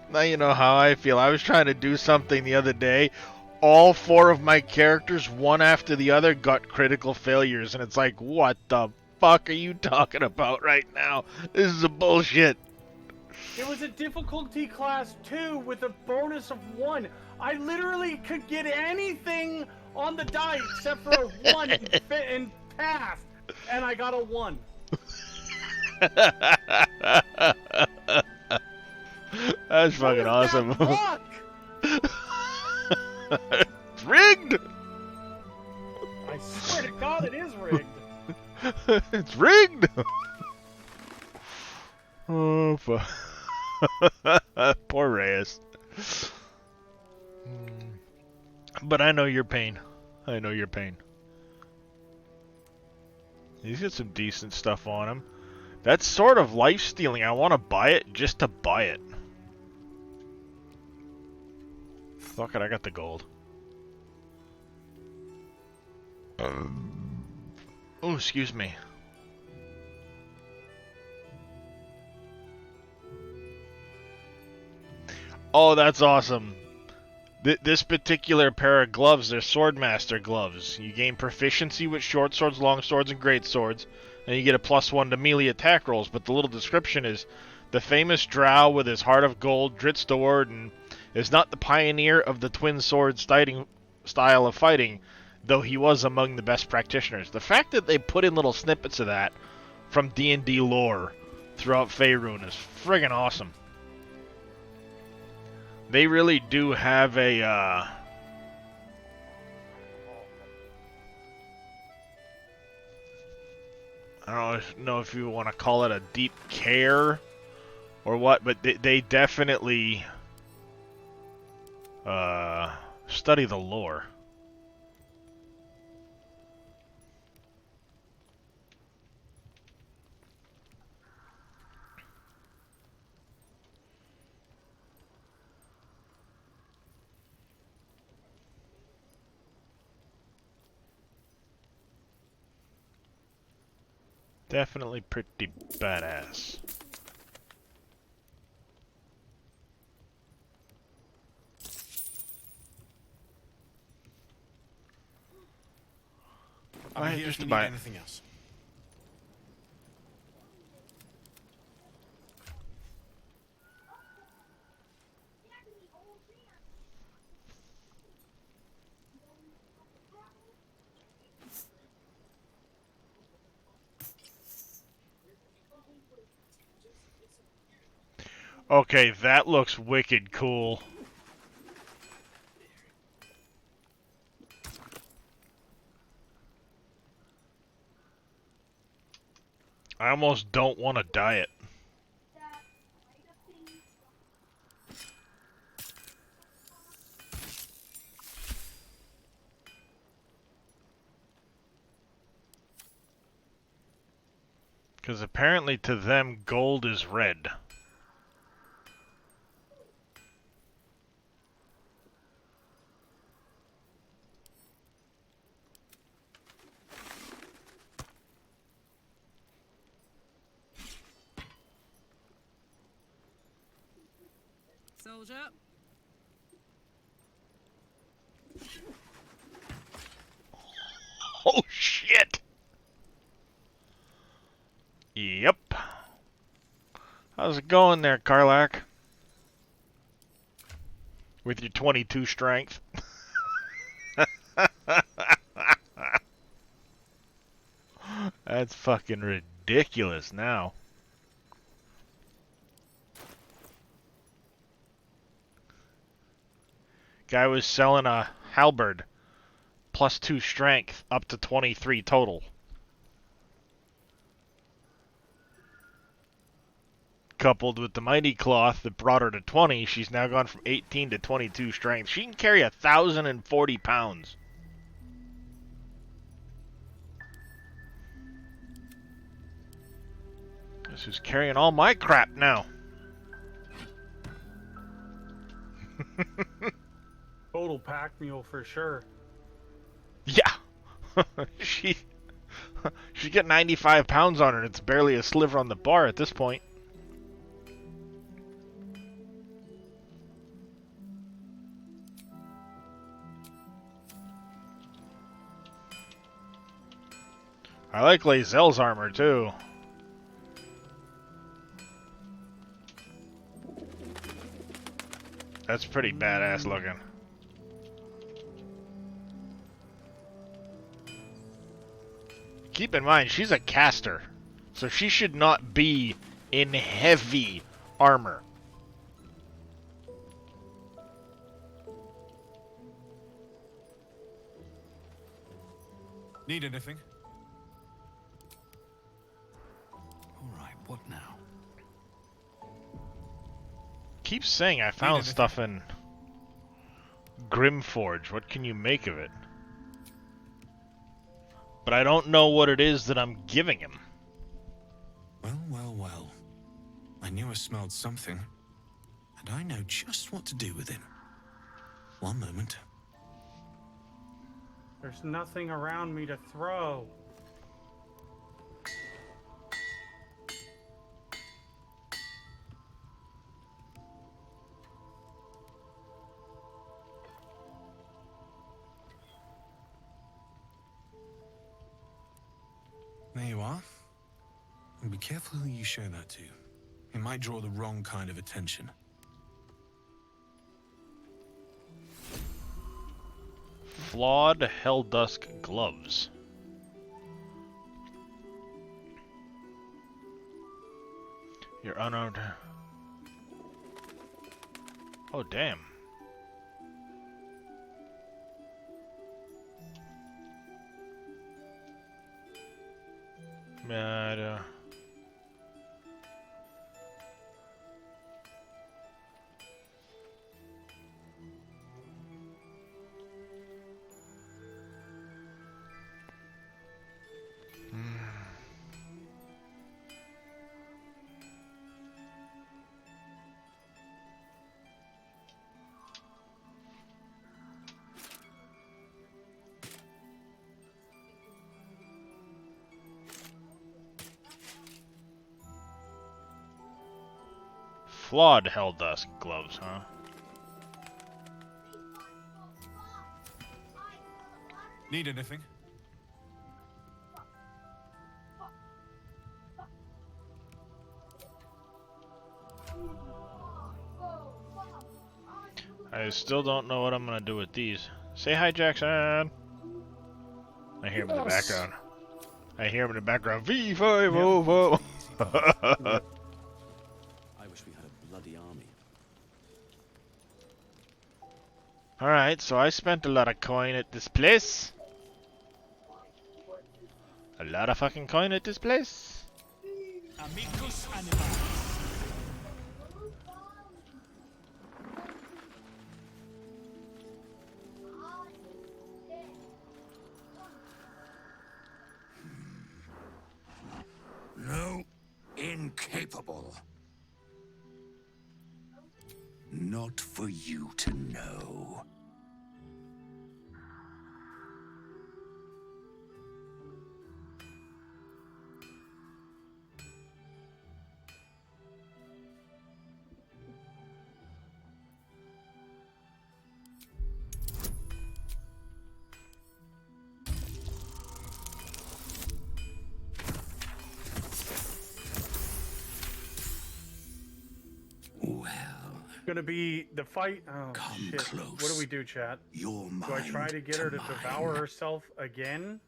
Now you know how I feel. I was trying to do something the other day. All 4 of my characters, one after the other, got critical failures, and it's like, what the fuck are you talking about right now? This is a bullshit. It was a difficulty class 2 with a bonus of 1. I literally could get anything on the die except for a 1 and passed, and I got a 1. That's fucking awesome. Fuck! It's rigged! I swear to God, it is rigged. It's rigged! Oh, fuck. Poor Reyes. But I know your pain. I know your pain. He's got some decent stuff on him. That's sort of life-stealing. I want to buy it just to buy it. Fuck it, I got the gold. Oh, excuse me. Oh, that's awesome. This particular pair of gloves, they're Swordmaster gloves. You gain proficiency with short swords, long swords, and great swords, and you get a +1 to melee attack rolls. But the little description is, the famous drow with his heart of gold, Dritz the Warden, is not the pioneer of the twin sword style of fighting, though he was among the best practitioners. The fact that they put in little snippets of that from D&D lore throughout Faerun is friggin' awesome. They really do have a, I don't know if you want to call it a deep care or what, but they definitely study the lore. Definitely pretty badass. I'm here just if you to buy need it. anything else. Okay, that looks wicked cool. I almost don't want to dye it. Because apparently to them, gold is red. Soldier. going there, Karlak. With your 22 strength. That's fucking ridiculous now. Guy was selling a halberd plus 2 strength up to 23 total. Coupled with the mighty cloth that brought her to 20, she's now gone from 18 to 22 strength. She can carry 1,040 pounds. This is carrying all my crap now. Total pack mule for sure. Yeah. She's got 95 pounds on her, and it's barely a sliver on the bar at this point. I like Lae'zel's armor, too. That's pretty badass looking. Keep in mind, she's a caster, so she should not be in heavy armor. Need anything? Alright, what now? Keep saying I found stuff in Grimforge. What can you make of it? But I don't know what it is that I'm giving him. Well, well, well. I knew I smelled something. And I know just what to do with him. One moment. There's nothing around me to throw. There you are. And be careful who you show that to. It might draw the wrong kind of attention. Flawed Helldusk gloves. You're unarmed. Oh, damn. Mad. Flawed Helldusk gloves, huh? Need anything? I still don't know what I'm gonna do with these. Say hi, Jackson! I hear him in the background. I hear him in the background. V505! I wish we had a bloody army. Alright, so I spent a lot of coin at this place. A lot of fucking coin at this place. Amicus animalis. No, incapable. Not for you to know. Gonna be the fight. Oh shit! What do we do, chat? Your Do I try mind to get her to devour herself again?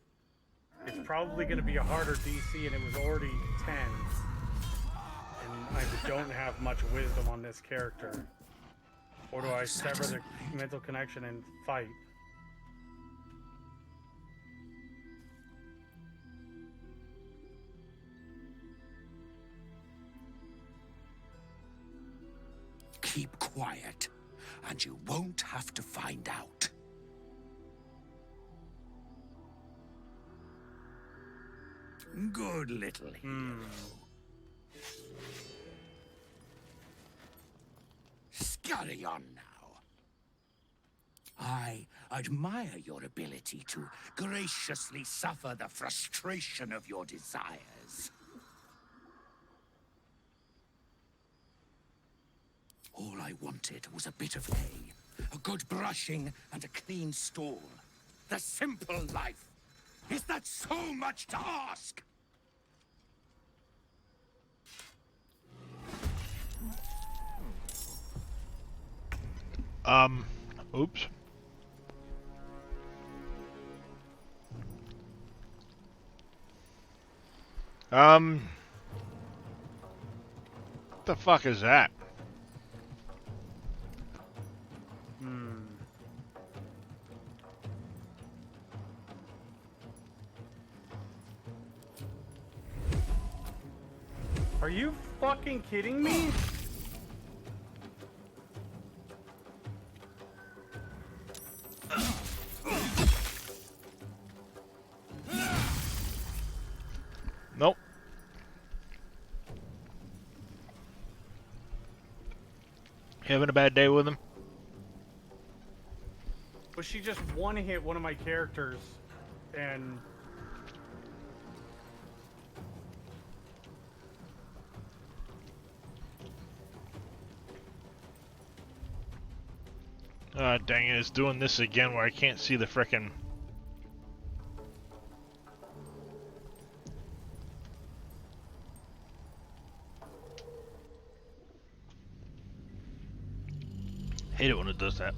It's probably gonna be a harder DC, and it was already 10. And I don't have much wisdom on this character. Or do I sever the mental connection and fight? Keep quiet, and you won't have to find out. Good little hero. Scurry on now. I admire your ability to graciously suffer the frustration of your desires. All I wanted was a bit of hay, a good brushing, and a clean stall. The simple life. Is that so much to ask? Oops. What the fuck is that? Are you fucking kidding me? Nope. Having a bad day with him? But she just one-hit one of my characters, and... Dang it, it's doing this again where I can't see the frickin'... Hate it when it does that.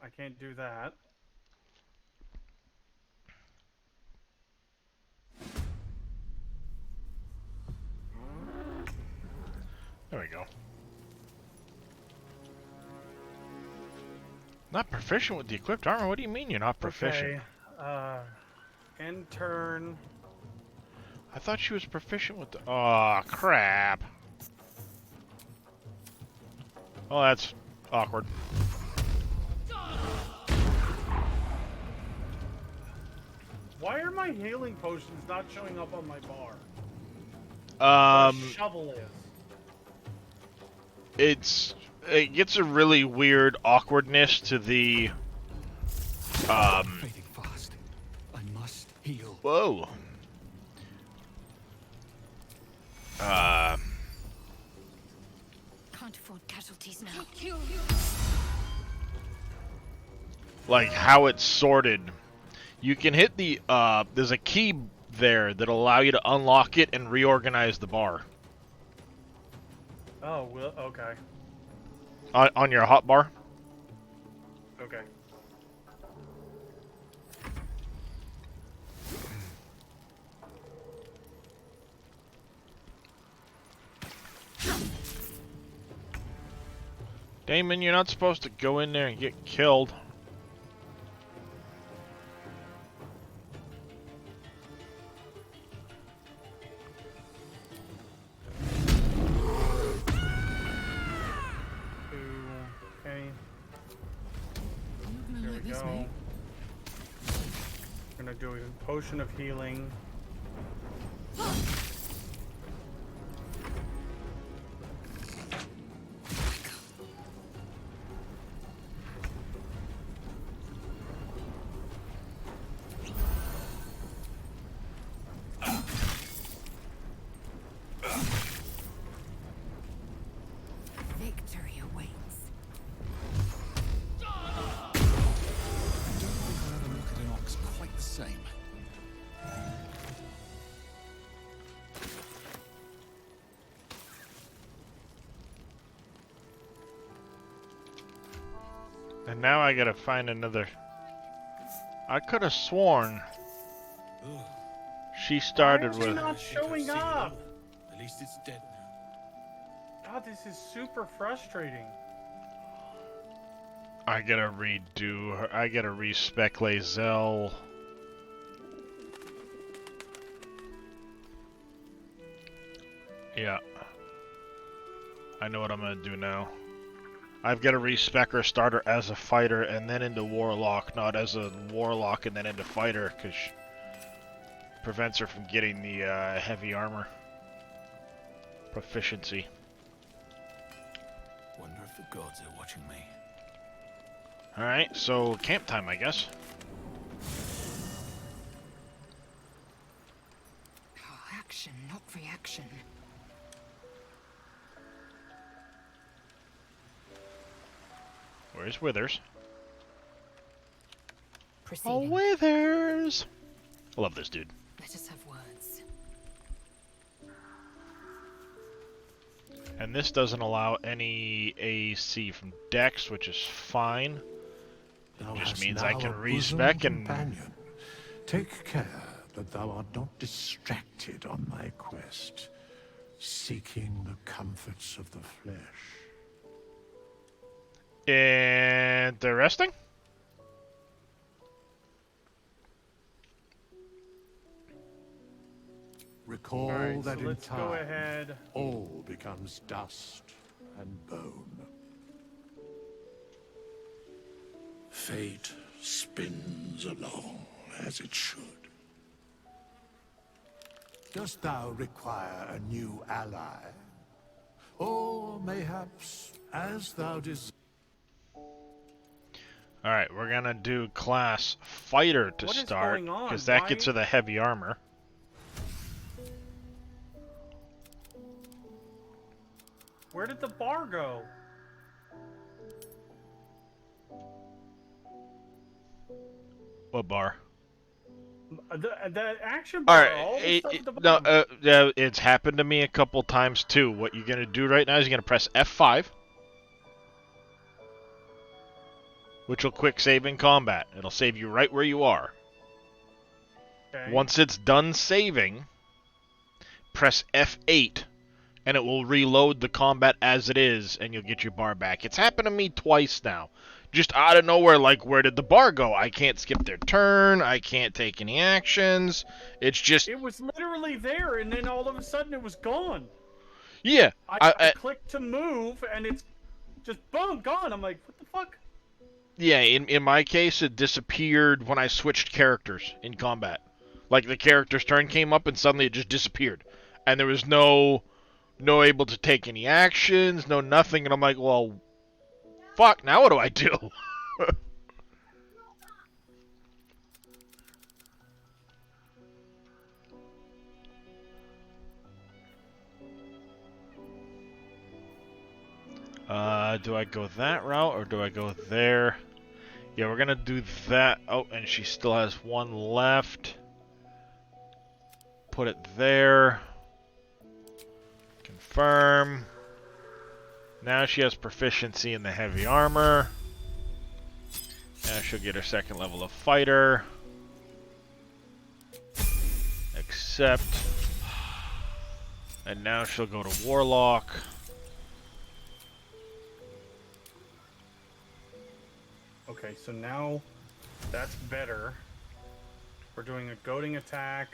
I can't do that. There we go. Not proficient with the equipped armor? What do you mean you're not proficient? Okay. End turn. I thought she was proficient with the... Oh, crap. Oh, that's awkward. Why are my healing potions not showing up on my bar? The shovel is. It gets a really weird awkwardness to the... Fading fast. I must heal. Whoa. Can't afford casualties now. Like how it's sorted. You can hit the, there's a key there that'll allow you to unlock it and reorganize the bar. Oh, well, okay. On your hotbar. Okay. Damon, you're not supposed to go in there and get killed. Okay. Here we go. We're gonna do a potion of healing. Victory awaits. now I gotta find another. I could have sworn she started Why is with. she not showing up? At least it's dead now. God, this is super frustrating. I gotta redo her. I gotta respec Lae'zel. Yeah. I know what I'm gonna do now. I've got to respec her starter as a fighter and then into warlock, not as a warlock and then into fighter, because prevents her from getting the heavy armor proficiency. Wonder if the gods are watching me. Alright, so camp time, I guess. Oh, action, not reaction. Where's Withers? Proceeding. Oh, Withers! I love this dude. Let us have words. And this doesn't allow any AC from Dex, which is fine. It just means I can respec and... Companion. Take care that thou art not distracted on my quest, seeking the comforts of the flesh. Interesting. Recall Alright, that so in let's time, go ahead. all becomes dust and bone. Fate spins along as it should. Dost thou require a new ally? Or mayhaps, as thou desires. Alright, we're gonna do class fighter to What is start, going on? because that Why- gets her the heavy armor. Where did the bar go? What bar? The action bar. Alright, All the stuff at the no, bottom. it's happened to me a couple times too. What you're gonna do right now is you're gonna press F5, which will quick save in combat. It'll save you right where you are. Okay. Once it's done saving, press F8, and it will reload the combat as it is, and you'll get your bar back. It's happened to me twice now. Just out of nowhere, like, where did the bar go? I can't skip their turn, I can't take any actions. It's just... It was literally there, and then all of a sudden it was gone. Yeah. I clicked to move, and it's just boom, gone. I'm like, what the fuck? Yeah, in my case, it disappeared when I switched characters in combat. Like, the character's turn came up, and suddenly it just disappeared. And there was no able to take any actions, no nothing, and I'm like, well, fuck, now what do I do? Do I go that route, or do I go there? Yeah, we're gonna do that. Oh, and she still has one left. Put it there. Confirm. Now she has proficiency in the heavy armor. Now she'll get her second level of fighter. Accept. And now she'll go to warlock. Okay, so now that's better. We're doing a goading attack.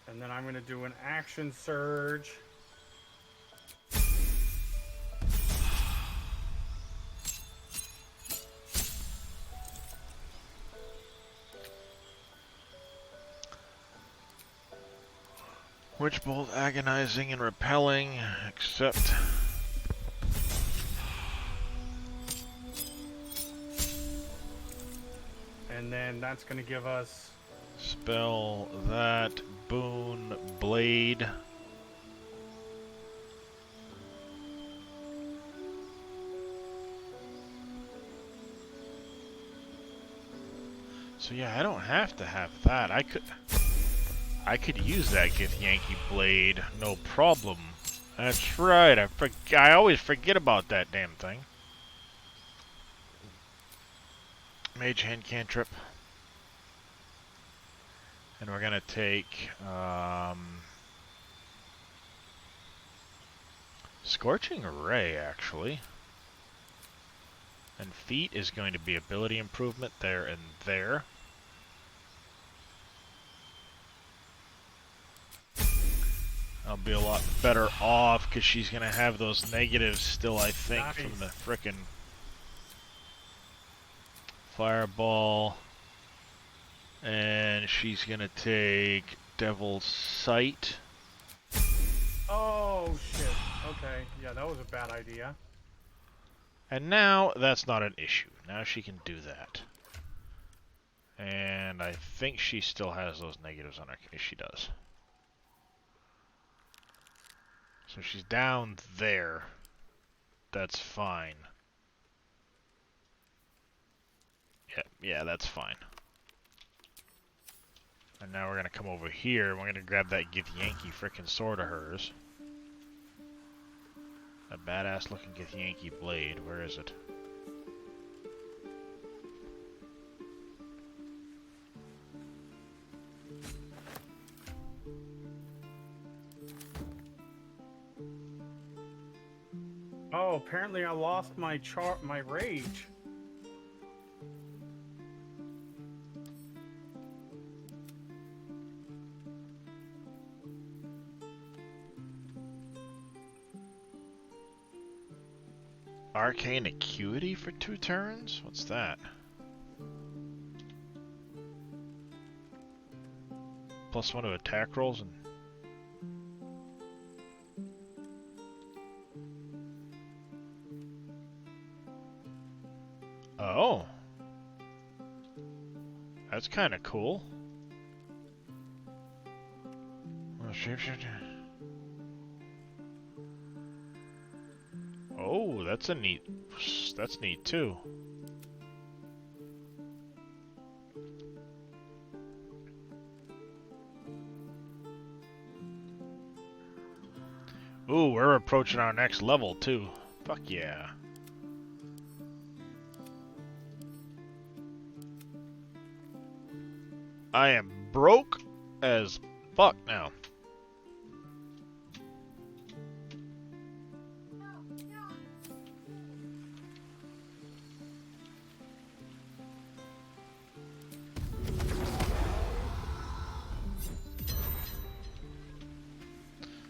And then I'm going to do an action surge. Witch bolt, agonizing and repelling, except. And then that's going to give us... Spell that, boon, blade. So yeah, I don't have to have that. I could use that Githyanki blade, no problem. That's right, I always forget about that damn thing. Mage hand cantrip. And we're gonna take, Scorching Ray, actually. And feet is going to be ability improvement there and there. I'll be a lot better off because she's going to have those negatives still, I think, Nice. from the frickin' fireball. And she's going to take Devil's Sight. Oh, shit. Okay. Yeah, that was a bad idea. And now that's not an issue. Now she can do that. And I think she still has those negatives on her. Yes, she does. So she's down there. That's fine. Yeah, that's fine. And now we're gonna come over here and we're gonna grab that Githyanki frickin' sword of hers. A badass looking Githyanki blade. Where is it? Oh, apparently I lost my rage. Arcane Acuity for 2 turns? What's that? +1 to attack rolls and... Oh. That's kinda cool. Oh, shit. Oh, that's neat too. Ooh, we're approaching our next level too. Fuck yeah. I am broke as fuck now.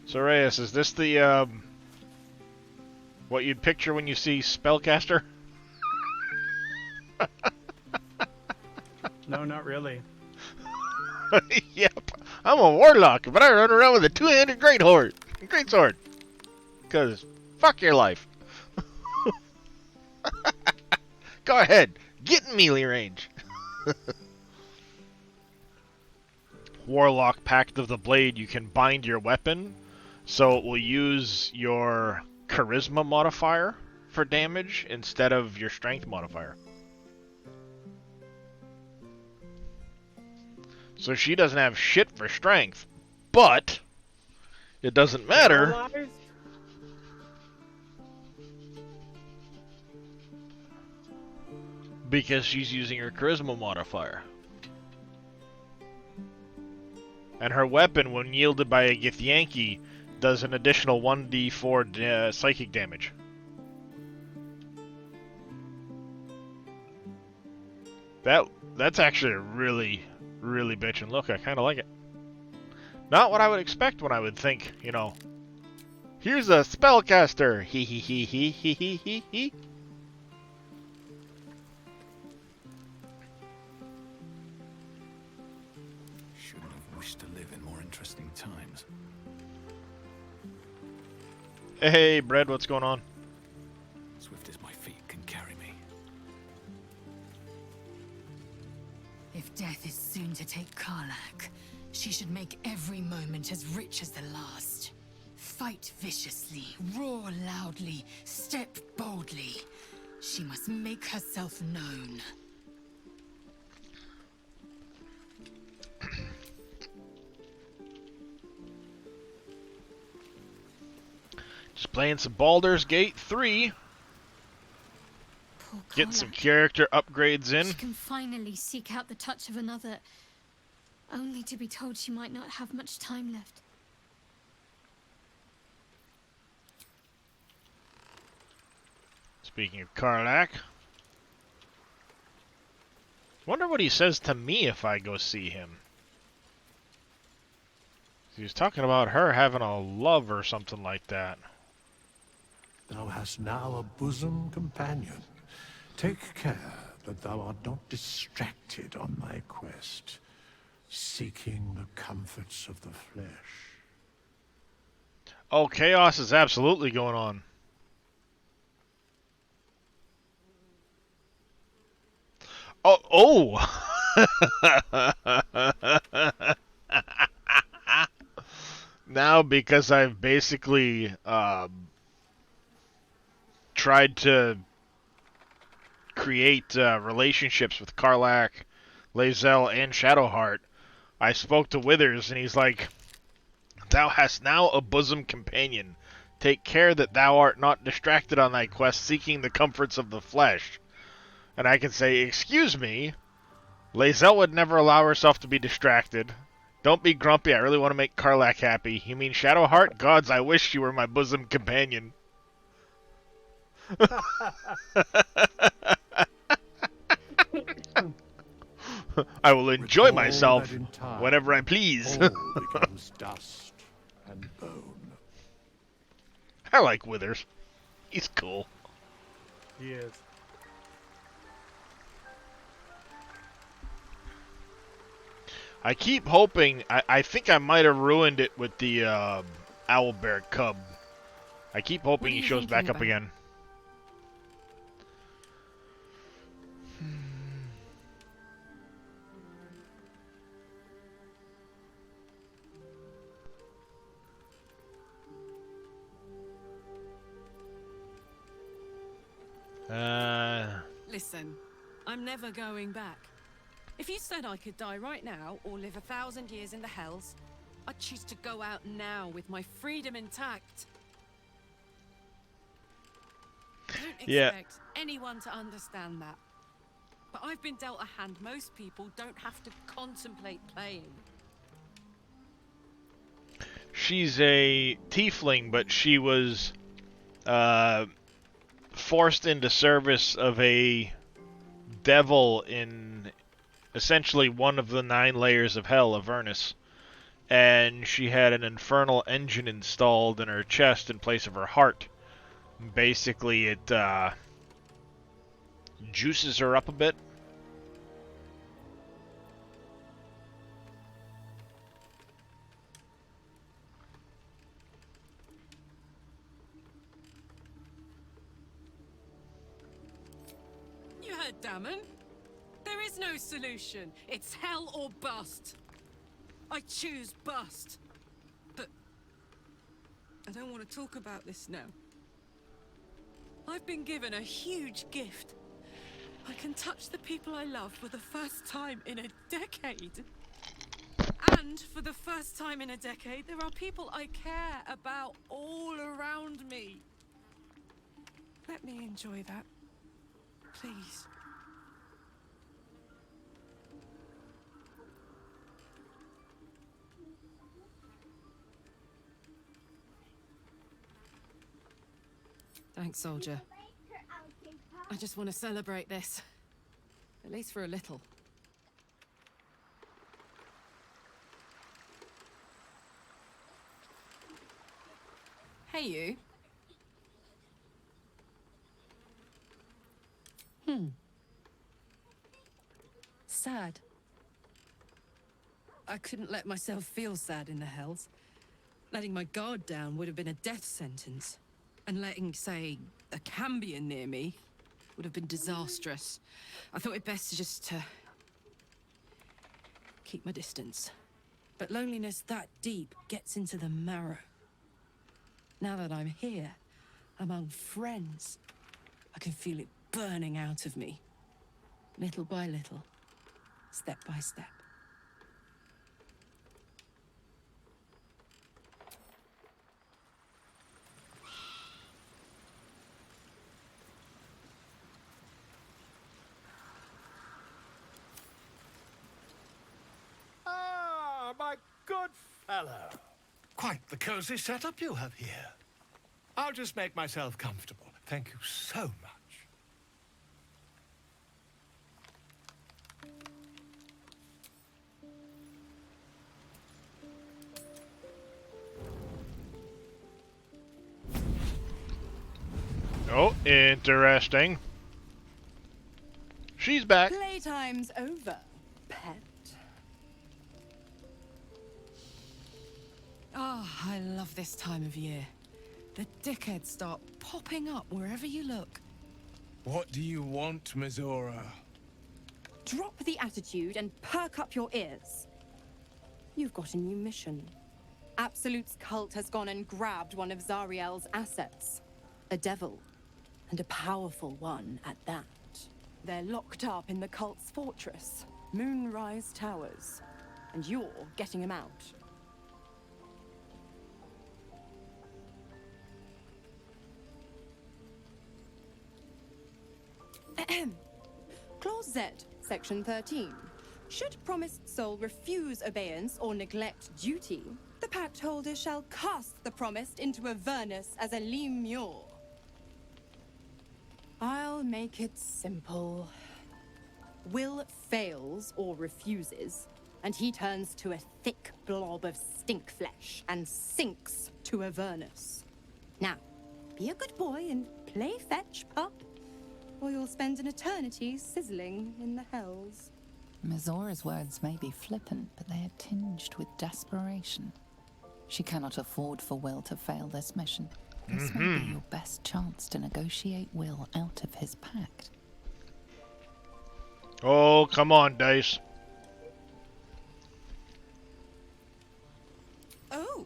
So Reyes, is this the what you'd picture when you see Spellcaster? No, not really. Yep, I'm a warlock, but I run around with a 2-handed greatsword. Cause fuck your life. Go ahead, get in melee range. Warlock Pact of the Blade, you can bind your weapon, so it will use your charisma modifier for damage instead of your strength modifier. So she doesn't have shit for strength, but it doesn't matter. Because she's using her charisma modifier. And her weapon, when yielded by a Githyanki, does an additional 1d4 psychic damage. That's actually a really bitchin' look. I kind of like it. Not what I would expect when I would think, you know, here's a spellcaster. Hee hee hee hee hee hee hee hee. Shouldn't have wished to live in more interesting times. Hey, Bread, what's going on? Swift as my feet can carry me. If death is soon to take Karlak, she should make every moment as rich as the last. Fight viciously, roar loudly, step boldly. She must make herself known. Just playing some Baldur's Gate 3. Poor Getting some Karlach. character upgrades in. She can finally seek out the touch of another, only to be told she might not have much time left. Speaking of Karlach. Wonder what he says to me if I go see him. He was talking about her having a love or something like that. Thou hast now a bosom companion. Take care that thou art not distracted on thy quest, seeking the comforts of the flesh. Oh, chaos is absolutely going on. Oh! Now, because I've basically tried to create relationships with Karlach, Lae'zel, and Shadowheart, I spoke to Withers, and he's like, "Thou hast now a bosom companion. Take care that thou art not distracted on thy quest, seeking the comforts of the flesh." And I can say, "Excuse me, Lae'zel would never allow herself to be distracted. Don't be grumpy, I really want to make Karlach happy. You mean Shadowheart? Gods, I wish you were my bosom companion." I will enjoy Recall myself that in time, whenever I please. all becomes dust and bone. I like Withers. He's cool. He is. I keep hoping, I think I might have ruined it with the owlbear cub. I keep hoping he shows back up again. Listen, I'm never going back. If you said I could die right now or live 1,000 years in the Hells, I'd choose to go out now with my freedom intact. I don't expect anyone to understand that. But I've been dealt a hand most people don't have to contemplate playing. She's a tiefling, but she was forced into service of a devil in essentially one of the 9 layers of hell, Avernus. And she had an infernal engine installed in her chest in place of her heart. Basically, it juices her up a bit. You heard Damon. There is no solution. It's hell or bust. I choose bust. But I don't want to talk about this now. I've been given a huge gift. I can touch the people I love for the first time in a decade. And for the first time in a decade, there are people I care about all around me. Let me enjoy that. Please. Thanks, soldier. I just want to celebrate this. At least for a little. Hey, you. Sad. I couldn't let myself feel sad in the Hells. Letting my guard down would have been a death sentence. And letting, say, a Cambion near me would have been disastrous. I thought it best to just keep my distance. But loneliness that deep gets into the marrow. Now that I'm here, among friends, I can feel it burning out of me. Little by little, step by step. good fellow. Quite the cozy setup you have here. I'll just make myself comfortable. Thank you so much. Oh, interesting. She's back. Playtime's over, pet. Oh, I love this time of year. The dickheads start popping up wherever you look. What do you want, Mizora? Drop the attitude and perk up your ears. You've got a new mission. Absolute's cult has gone and grabbed one of Zariel's assets. A devil. And a powerful one at that. They're locked up in the cult's fortress, Moonrise Towers. And you're getting him out. Clause Z, Section 13. Should promised soul refuse obeyance or neglect duty, the pact holder shall cast the promised into Avernus as a lemure. I'll make it simple. Will fails or refuses, and he turns to a thick blob of stink flesh and sinks to Avernus. Now, be a good boy and play fetch, pup, or you'll spend an eternity sizzling in the hells. Mizora's words may be flippant, but they are tinged with desperation. She cannot afford for Will to fail this mission. This may be your best chance to negotiate Will out of his pact. Oh, come on, Dice. Oh,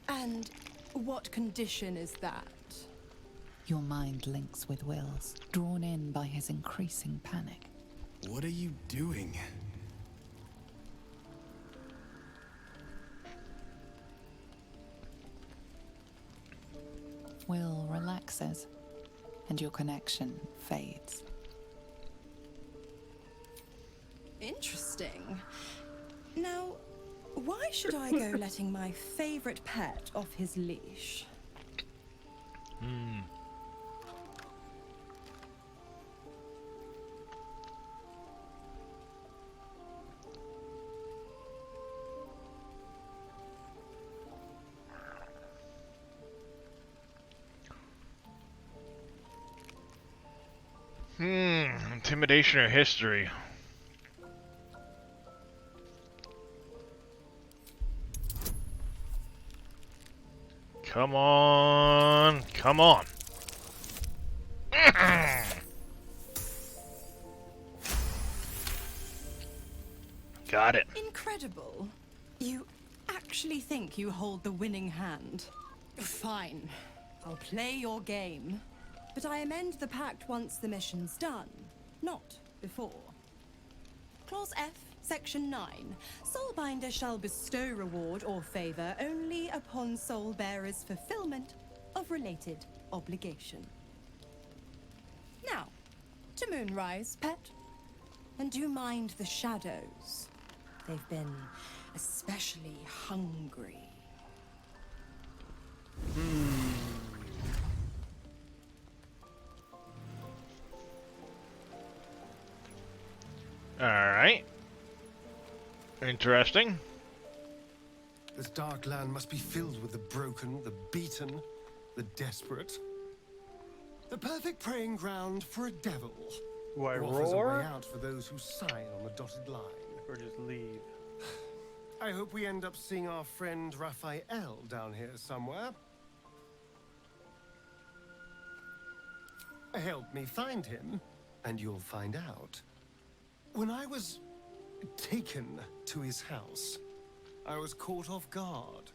and what condition is that? Your mind links with Will's, drawn in by his increasing panic. What are you doing? Will relaxes, and your connection fades. Interesting. Now, why should I go letting my favorite pet off his leash? Intimidation or history? Come on. Come on. Got it. Incredible. You actually think you hold the winning hand? Fine. I'll play your game. But I amend the pact once the mission's done, not before. Clause F, Section 9. Soulbinder shall bestow reward or favor only upon soul bearer's fulfillment of related obligation. Now, to Moonrise, pet. And do mind the shadows. They've been especially hungry. Alright. Interesting. This dark land must be filled with the broken, the beaten, the desperate. The perfect preying ground for a devil. Do I who offers a roar? way out for those who sign on the dotted line. Or just leave? I hope we end up seeing our friend Raphael down here somewhere. Help me find him, and you'll find out. When I was taken to his house, I was caught off guard.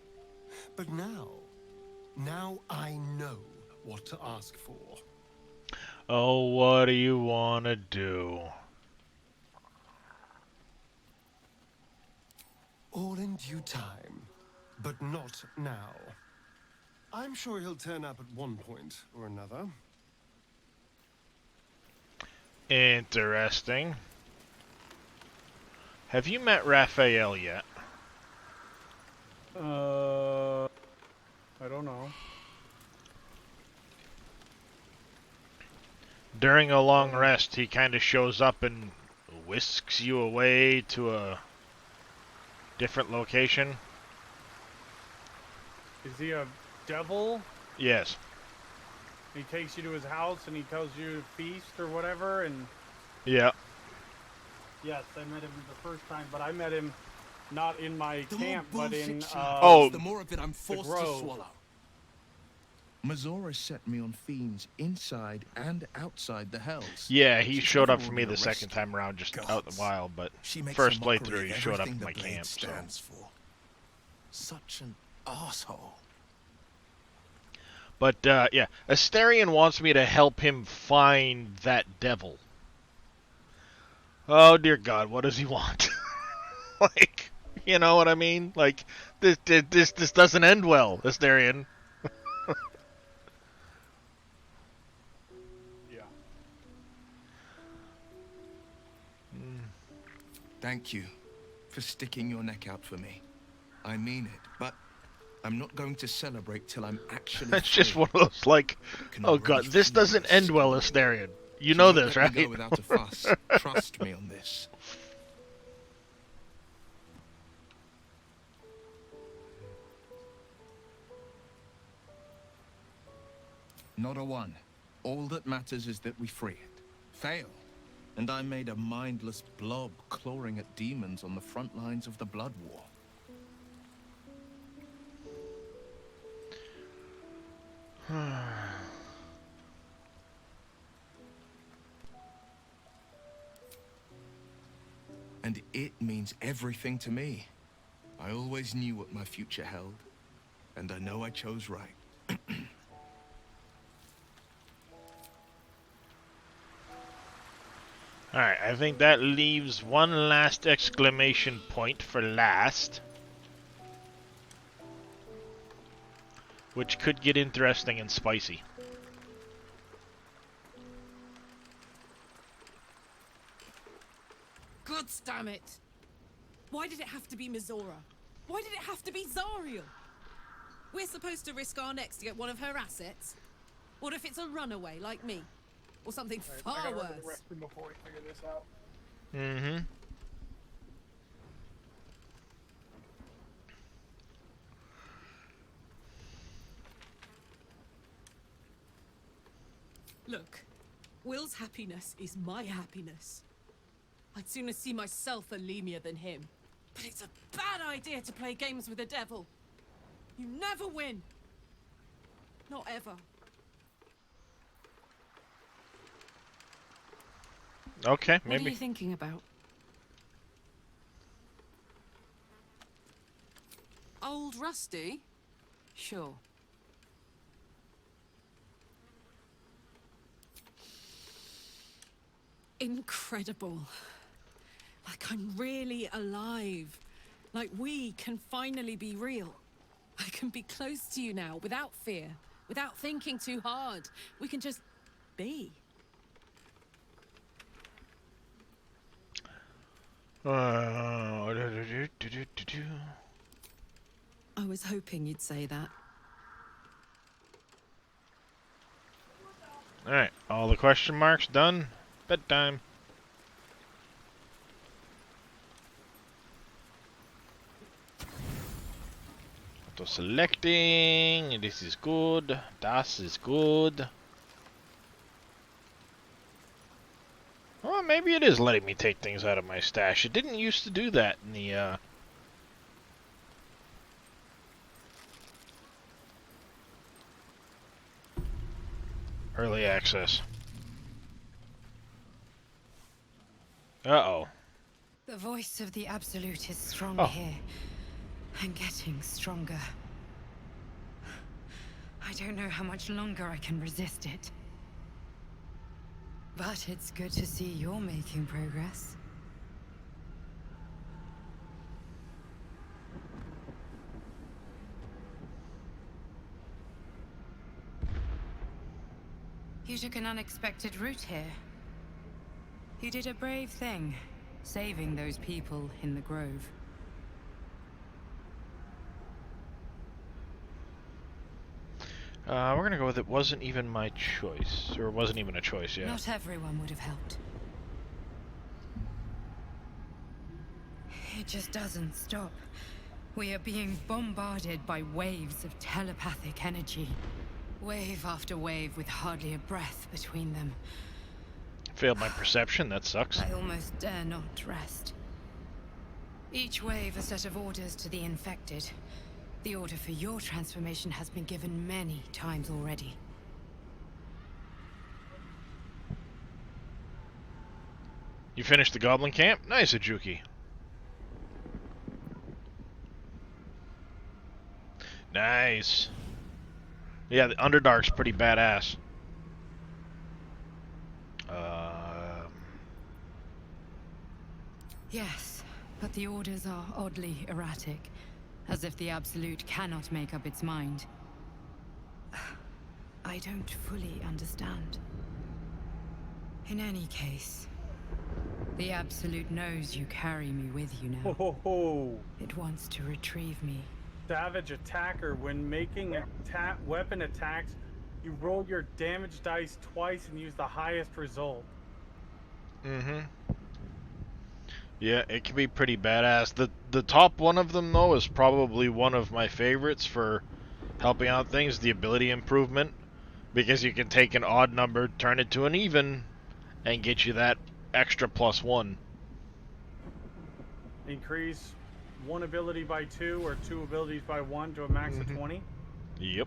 But now I know what to ask for. Oh, what do you want to do? All in due time, but not now. I'm sure he'll turn up at one point or another. Interesting. Have you met Raphael yet? I don't know. During a long rest, he kind of shows up and whisks you away to a different location. Is he a devil? Yes. He takes you to his house and he tells you to feast or whatever, and... Yeah. Yes, I met him the first time, but I met him not in my camp, but in, the more of it I'm forced to swallow. Mazora set me on fiends inside and outside the hells. Yeah, he She's showed up never for me the ordered a second rescue. time around, just out in the wild, but She makes first a mockery playthrough he of showed up everything in the my blade camp, so... stands for. Such an asshole. But, yeah, Asterion wants me to help him find that devil. Oh, dear God, what does he want? Like, you know what I mean? Like, this doesn't end well, Asterion. Yeah. Thank you for sticking your neck out for me. I mean it, but I'm not going to celebrate till I'm actually That's just free. one of those, like, Can oh already God, this feel doesn't the end well, sting. Asterion. You She know won't this, let right? me go without a fuss. Trust me on this. Not a one. All that matters is that we free it. Fail, and I'm made a mindless blob clawing at demons on the front lines of the blood war. And it means everything to me. I always knew what my future held, and I know I chose right. Alright, I think that leaves one last exclamation point for last. Which could get interesting and spicy. God damn it! Why did it have to be Mizora? Why did it have to be Zariel? We're supposed to risk our necks to get one of her assets? What if it's a runaway like me? Or something far worse? Before we figure this out. Mm-hmm. Look, Will's happiness is my happiness. I'd sooner see myself a Lemia than him. But it's a bad idea to play games with the devil. You never win. Not ever. Okay, What are maybe. you thinking about? Old Rusty? Sure. Incredible. Like I'm really alive. Like we can finally be real. I can be close to you now without fear, without thinking too hard. We can just be. I was hoping you'd say that. Alright, all the question marks done. Bedtime. Auto selecting. This is good. Das is good. Well, maybe it is letting me take things out of my stash. It didn't used to do that in the, early access. Uh-oh. The voice of the Absolute is strong Oh. here, and getting stronger. I don't know how much longer I can resist it. But it's good to see you're making progress. You took an unexpected route here. You did a brave thing, saving those people in the grove. We're gonna go with it wasn't even my choice. Or it wasn't even a choice, yeah. Not everyone would have helped. It just doesn't stop. We are being bombarded by waves of telepathic energy. Wave after wave with hardly a breath between them. Failed my perception, that sucks. I almost dare not rest. Each wave a set of orders to the infected. The order for your transformation has been given many times already. You finished the goblin camp? Nice, Ajuki. Nice. Yeah, the Underdark's pretty badass. Yes, but the orders are oddly erratic, as if the Absolute cannot make up its mind. I don't fully understand. In any case, the Absolute knows you carry me with you now. It wants to retrieve me. Savage attacker. When making weapon attacks, you roll your damage dice twice and use the highest result. Mm-hmm. Yeah, it can be pretty badass. The top one of them, though, is probably one of my favorites for helping out things, the ability improvement. Because you can take an odd number, turn it to an even, and get you that extra +1. Increase one ability by 2 or 2 abilities by 1 to a max of 20. Yep.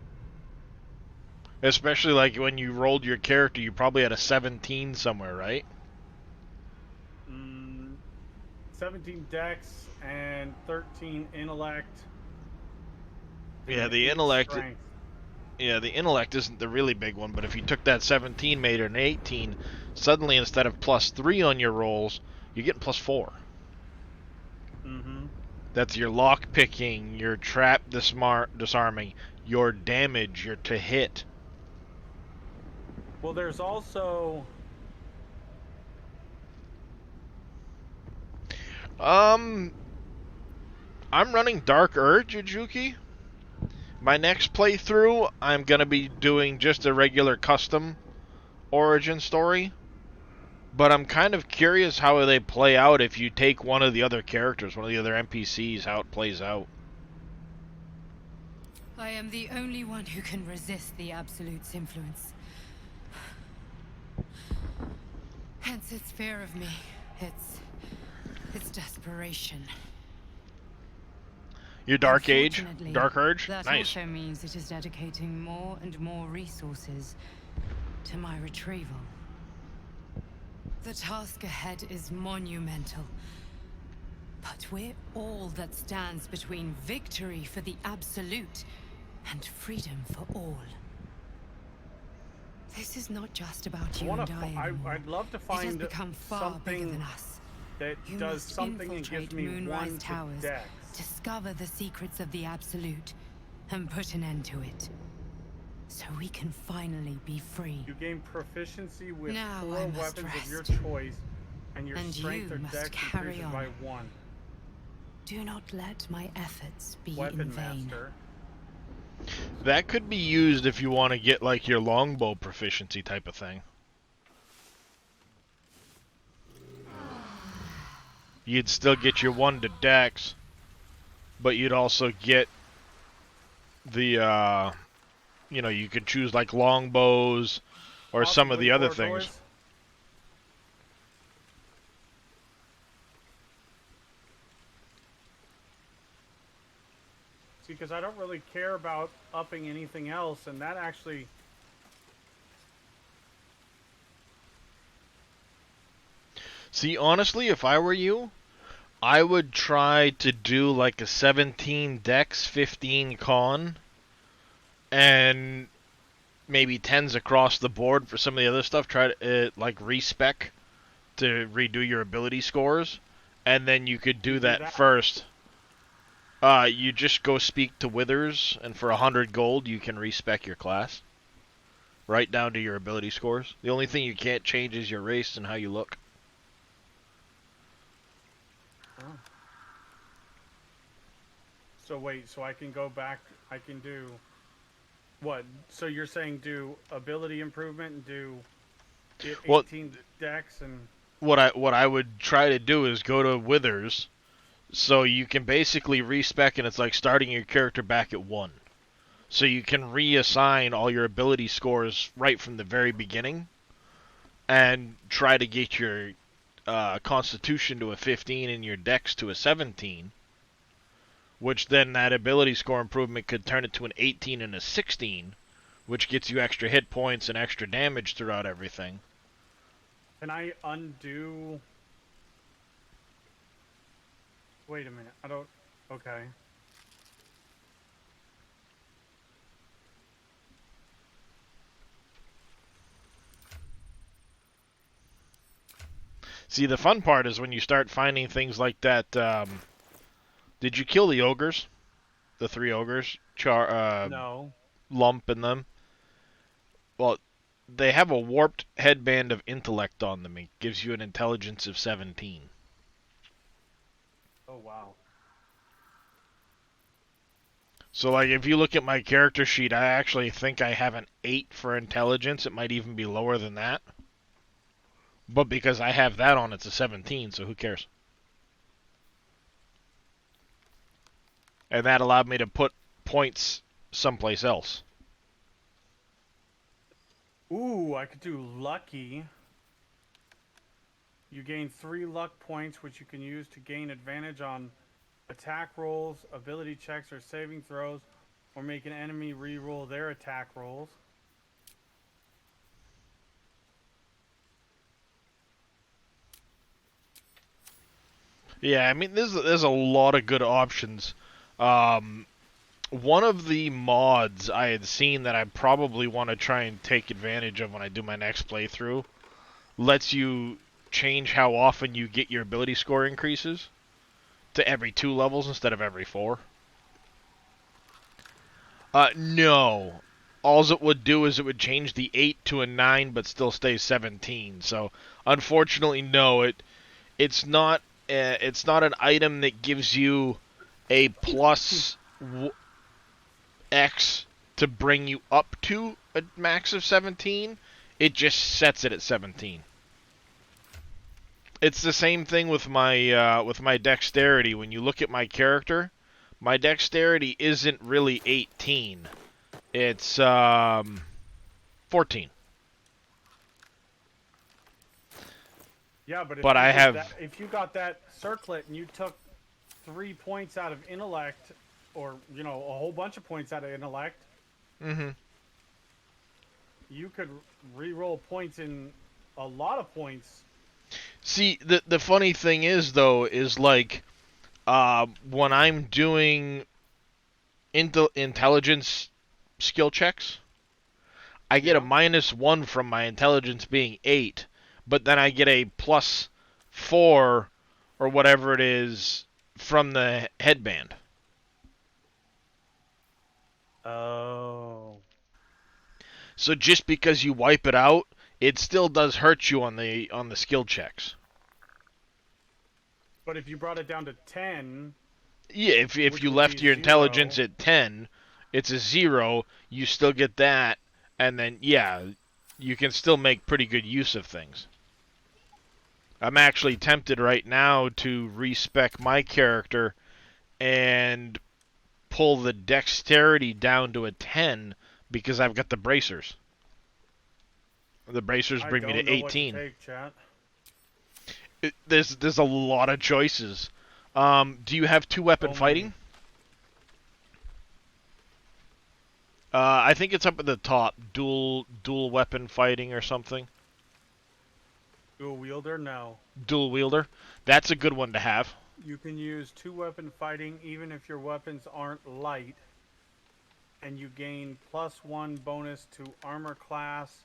Especially like when you rolled your character, you probably had a 17 somewhere, right? 17 dex and 13 intellect. Yeah, the intellect. Yeah, the intellect isn't the really big one, but if you took that 17, made it an 18, suddenly instead of +3 on your rolls, you're getting +4. Mm-hmm. That's your lock picking, your trap disarming, your damage, your to hit. Well, there's also I'm running Dark Urge, Ujuki. My next playthrough, I'm gonna be doing just a regular custom origin story. But I'm kind of curious how they play out if you take one of the other characters, one of the other NPCs, how it plays out. I am the only one who can resist the Absolute's influence. Hence its fear of me, its desperation. Your Dark Age? Dark Urge? That Nice. also means it is dedicating more and more resources to my retrieval. The task ahead is monumental. But we're all that stands between victory for the Absolute and freedom for all. This is not just about you and I anymore. I'd love to It has find become far bigger than us. that You does must something and infiltrate gives me Moonrise 1 to Towers, dex. discover the secrets of the Absolute, and put an end to it. So we can finally be free. You gain proficiency with Now 4 I must weapons of your rest. choice, and your And strength you or must dex carry increases on. by 1. Do not let my efforts be in Weapon vain. master. That could be used if you want to get like your longbow proficiency type of thing. You'd still get your 1 to dex, but you'd also get the, you know, you could choose like longbows or some of the other things. See, because I don't really care about upping anything else, and that actually... See, honestly, if I were you, I would try to do like a 17 dex, 15 con, and maybe 10s across the board for some of the other stuff. Try to, like, respec to redo your ability scores, and then you could do that first. You just go speak to Withers, and for 100 gold, you can respec your class. Right down to your ability scores. The only thing you can't change is your race and how you look. Oh. So wait, so I can go back, I can do... What? So you're saying do ability improvement and do get Well, 18 decks and... what I would try to do is go to Withers, so you can basically respec, and it's like starting your character back at 1. So you can reassign all your ability scores right from the very beginning, and try to get your Constitution to a 15 and your Dex to a 17, which then that ability score improvement could turn it to an 18 and a 16, which gets you extra hit points and extra damage throughout everything. Can I undo... Wait a minute, I don't... Okay. See, the fun part is when you start finding things like that. Did you kill the ogres? The 3 ogres? No. Lump in them? Well, they have a warped headband of intellect on them. It gives you an intelligence of 17. Oh, wow. So, like, if you look at my character sheet, I actually think I have an 8 for intelligence. It might even be lower than that. But because I have that on, it's a 17, so who cares? And that allowed me to put points someplace else. Ooh, I could do lucky. You gain 3 luck points, which you can use to gain advantage on attack rolls, ability checks, or saving throws, or make an enemy re-roll their attack rolls. Yeah, I mean, there's a lot of good options. One of the mods I had seen that I probably want to try and take advantage of when I do my next playthrough lets you change how often you get your ability score increases to every 2 levels instead of every 4. No. All it would do is it would change the 8 to a 9 but still stay 17. So, unfortunately, no, it's not an item that gives you a plus X to bring you up to a max of 17. It just sets it at 17. It's the same thing with my dexterity. When you look at my character, my dexterity isn't really 18. It's 14. Yeah, but if you got that circlet and you took 3 points out of intellect, or a whole bunch of points out of intellect, you could re-roll points in a lot of points. See, the funny thing is though is like when I'm doing intelligence skill checks, I get a -1 from my intelligence being 8. But then I get a +4 or whatever it is from the headband. Oh. So just because you wipe it out, it still does hurt you on the skill checks. But if you brought it down to 10... Yeah, if you left your intelligence at 10, it's a 0, you still get that, and then, yeah, you can still make pretty good use of things. I'm actually tempted right now to respec my character and pull the dexterity down to a 10 because I've got the bracers. The bracers bring me to 18. What to take, chat. There's a lot of choices. Do you have 2-weapon fighting? I think it's up at the top. Dual weapon fighting or something. Dual wielder? No. Dual wielder? That's a good one to have. You can use 2-weapon fighting even if your weapons aren't light. And you gain +1 bonus to armor class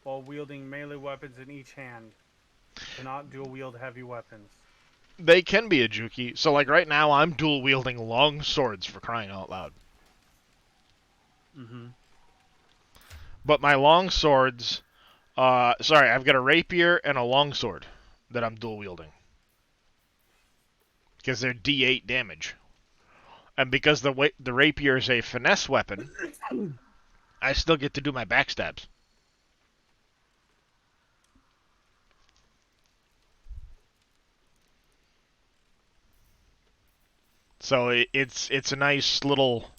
while wielding melee weapons in each hand. Cannot dual wield heavy weapons. They can be a Juki. So like right now I'm dual wielding long swords, for crying out loud. But my long swords, sorry, I've got a rapier and a longsword that I'm dual wielding. Because they're D8 damage. And because the rapier is a finesse weapon, I still get to do my backstabs. So it's a nice little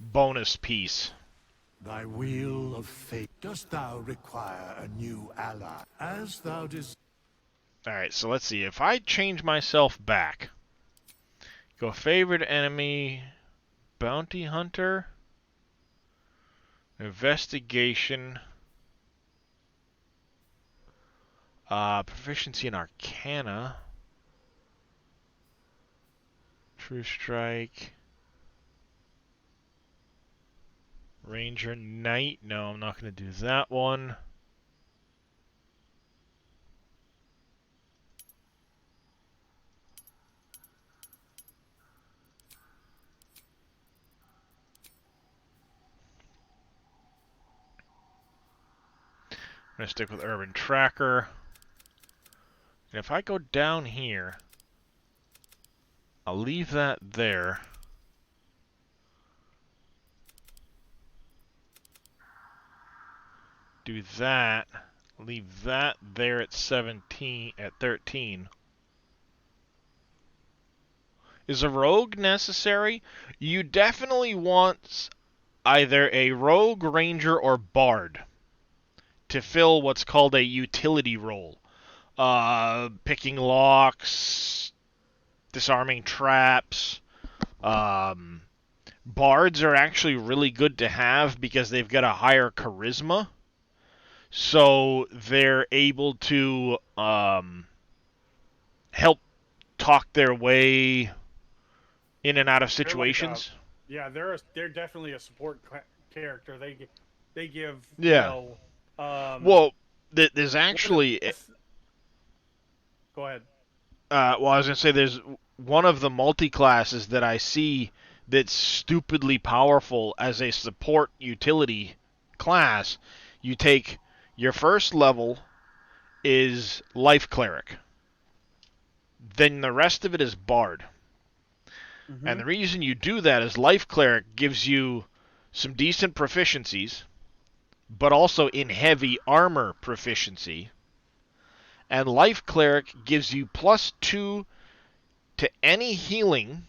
bonus piece. Thy wheel of fate, dost thou require a new ally, as thou Alright, so let's see. If I change myself back, go favorite enemy, bounty hunter, investigation, proficiency in arcana, true strike, ranger, knight. No, I'm not going to do that one. I'm going to stick with Urban Tracker. And if I go down here, I'll leave that there. Do that. Leave that there at 17, at 13. Is a rogue necessary? You definitely want either a rogue, ranger, or bard to fill what's called a utility role. Picking locks, disarming traps. Bards are actually really good to have because they've got a higher charisma. So they're able to help talk their way in and out of situations. They're definitely a support character. They give well, there's actually go ahead. Well, I was gonna say there's one of the multi-classes that I see that's stupidly powerful as a support utility class. You take your first level is Life Cleric. Then the rest of it is Bard. And the reason you do that is Life Cleric gives you some decent proficiencies, but also in heavy armor proficiency. And Life Cleric gives you +2 to any healing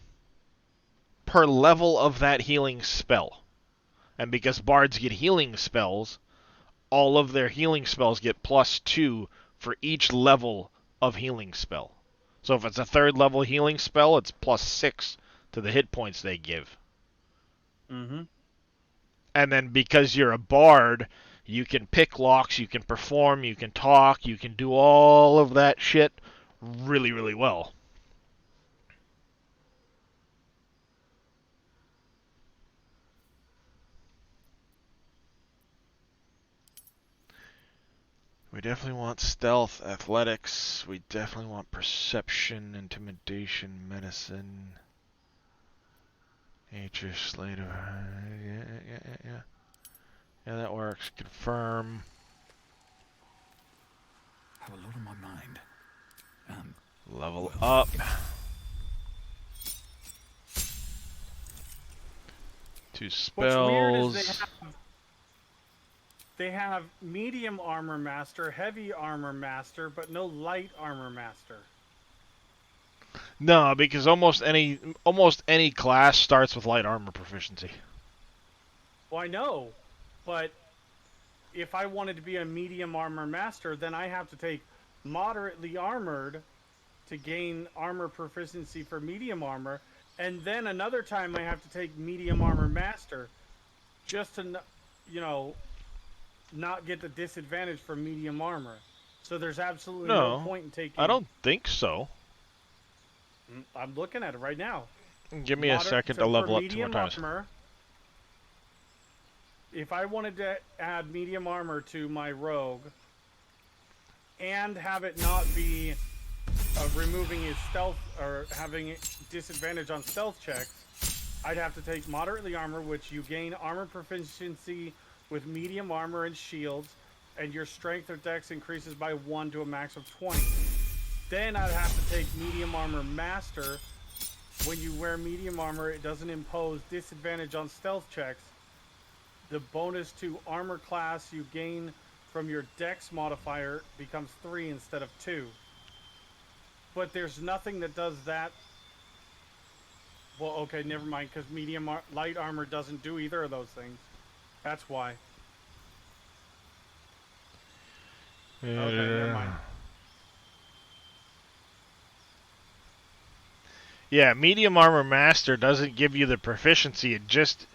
per level of that healing spell. And because bards get healing spells, all of their healing spells get +2 for each level of healing spell. So if it's a 3rd level healing spell, it's +6 to the hit points they give. Mm-hmm. And then because you're a bard, you can pick locks, you can perform, you can talk, you can do all of that shit really, really well. We definitely want stealth, athletics. We definitely want perception, intimidation, medicine. Nature, slate of... Yeah. Yeah, that works. Confirm. Have a lot on my mind. Level up. Two spells. What's weird is they have medium armor master, heavy armor master, but no light armor master. No, because almost any class starts with light armor proficiency. Well, I know, but if I wanted to be a medium armor master, then I have to take moderately armored to gain armor proficiency for medium armor, and then another time I have to take medium armor master just to, not get the disadvantage for medium armor. So there's absolutely no point in taking... I don't think so. I'm looking at it right now. Give me a second to level up 2 more times. Armor, if I wanted to add medium armor to my rogue and have it not be removing his stealth or having disadvantage on stealth checks, I'd have to take moderately armor, which you gain armor proficiency with medium armor and shields, and your strength or dex increases by 1 to a max of 20. Then I'd have to take medium armor master. When you wear medium armor, it doesn't impose disadvantage on stealth checks, the bonus to armor class you gain from your dex modifier becomes 3 instead of 2. But there's nothing that does that. Well, okay, never mind, because light armor doesn't do either of those things. That's why. Okay, never mind. Yeah, medium armor master doesn't give you the proficiency. It just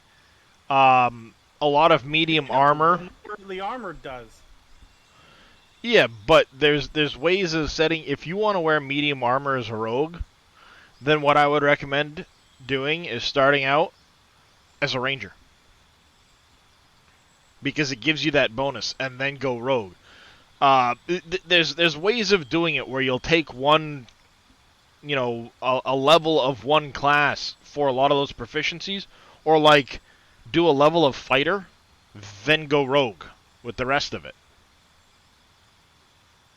a lot of medium armor. The armor does. Yeah, but there's ways of setting. If you want to wear medium armor as a rogue, then what I would recommend doing is starting out as a ranger, because it gives you that bonus, and then go rogue. There's ways of doing it where you'll take one, a level of one class for a lot of those proficiencies, or like do a level of fighter, then go rogue with the rest of it.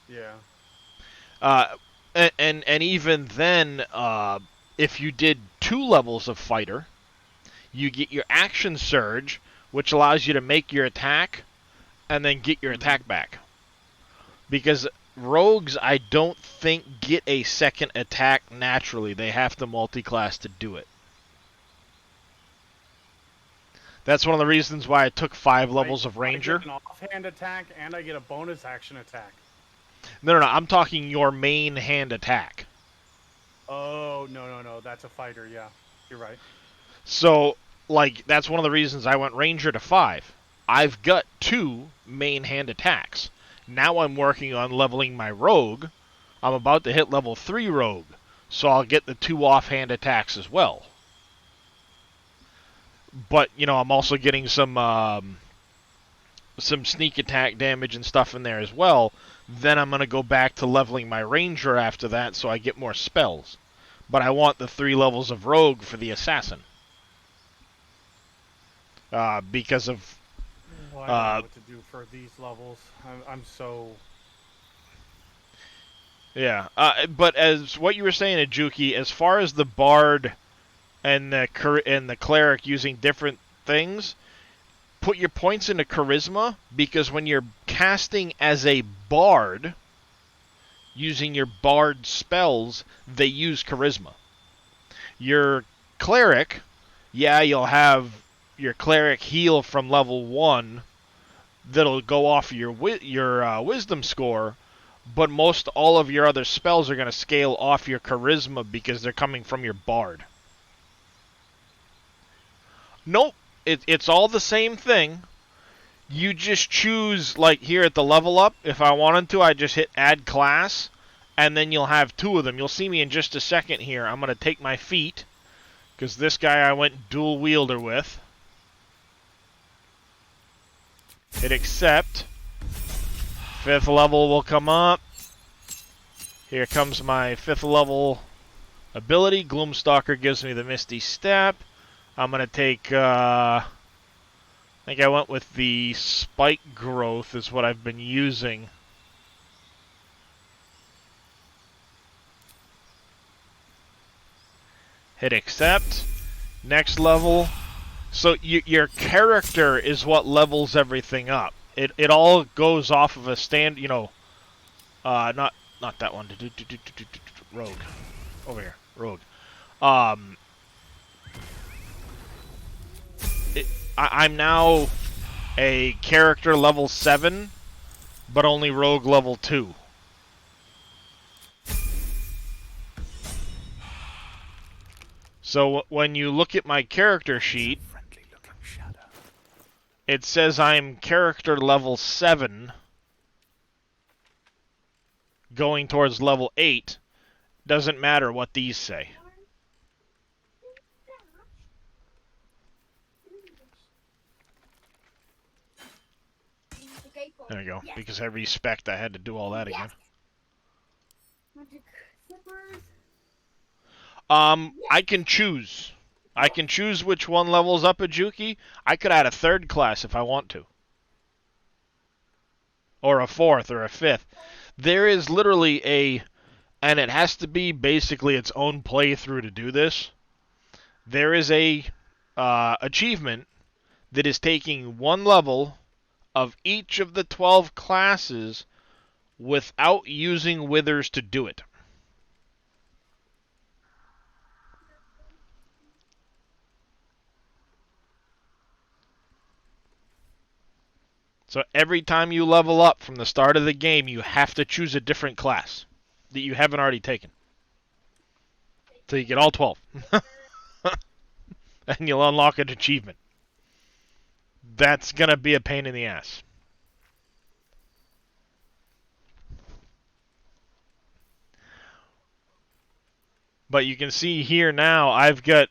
Yeah. And even then, if you did 2 levels of fighter, you get your action surge, which allows you to make your attack, and then get your attack back. Because rogues, I don't think, get a second attack naturally. They have to multi-class to do it. That's one of the reasons why I took 5 levels of Ranger. I get an offhand attack, and I get a bonus action attack. No, I'm talking your main hand attack. Oh, no. That's a fighter, yeah. You're right. So, that's one of the reasons I went Ranger to 5. I've got 2 main hand attacks. Now I'm working on leveling my rogue. I'm about to hit level 3 rogue, so I'll get the 2 offhand attacks as well. But, I'm also getting some sneak attack damage and stuff in there as well. Then I'm going to go back to leveling my ranger after that, so I get more spells. But I want the 3 levels of rogue for the assassin. Because of... Well, I don't know what to do for these levels. I'm so... Yeah, but as what you were saying, Ajuki, as far as the bard and the cleric using different things, put your points into charisma, because when you're casting as a bard, using your bard spells, they use charisma. Your cleric, yeah, you'll have your cleric heal from level 1 that'll go off your wisdom score, but most all of your other spells are going to scale off your charisma because they're coming from your bard. Nope, it's all the same thing. You just choose, like here at the level up, if I wanted to, I just hit add class, and then you'll have 2 of them. You'll see me in just a second here. I'm going to take my feat, because this guy I went dual wielder with. Hit accept. 5th level will come up. Here comes my 5th level ability. Gloomstalker gives me the Misty Step. I'm going to take, I think I went with the Spike Growth is what I've been using. Hit accept. Next level. So your character is what levels everything up. It all goes off of a stand, not that one. Rogue. Over here. Rogue. I'm now a character level 7, but only rogue level 2. So when you look at my character sheet, it says I'm character level 7, going towards level 8. Doesn't matter what these say. There we go. Because I respect, I had to do all that again. I can choose. I can choose which one levels up a Juki. I could add a 3rd class if I want to. Or a 4th or a 5th. There is literally and it has to be basically its own playthrough to do this. There is a achievement that is taking one level of each of the 12 classes without using withers to do it. So every time you level up from the start of the game, you have to choose a different class that you haven't already taken. So you get all 12. And you'll unlock an achievement. That's going to be a pain in the ass. But you can see here now, I've got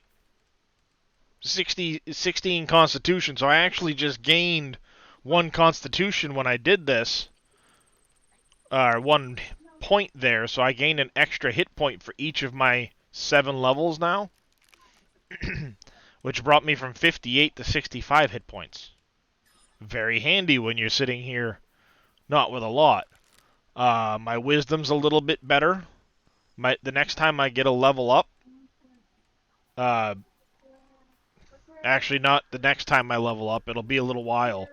16 Constitution, so I actually just gained 1 Constitution when I did this. 1 point there, so I gained an extra hit point for each of my 7 levels now. Which brought me from 58 to 65 hit points. Very handy when you're sitting here not with a lot. My wisdom's a little bit better. The next time I get a level up, actually not the next time I level up, it'll be a little while.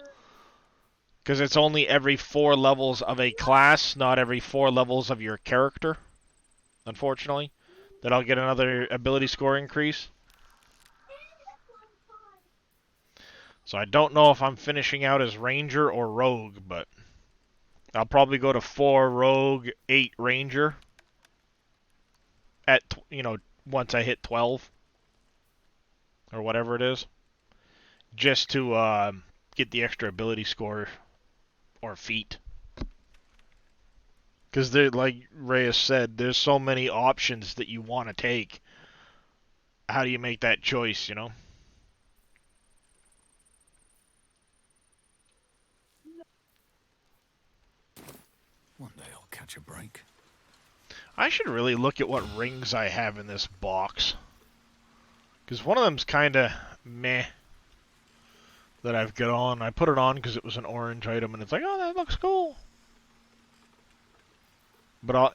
Because it's only every 4 levels of a class, not every 4 levels of your character, unfortunately, that I'll get another ability score increase. So I don't know if I'm finishing out as Ranger or Rogue, but I'll probably go to 4 Rogue, 8 Ranger at, once I hit 12 or whatever it is, just to get the extra ability score or feat. Because like Reyes said, there's so many options that you want to take. How do you make that choice, One day I'll catch a break. I should really look at what rings I have in this box. Because one of them's kind of meh that I've got on. I put it on because it was an orange item, and it's like, oh, that looks cool. But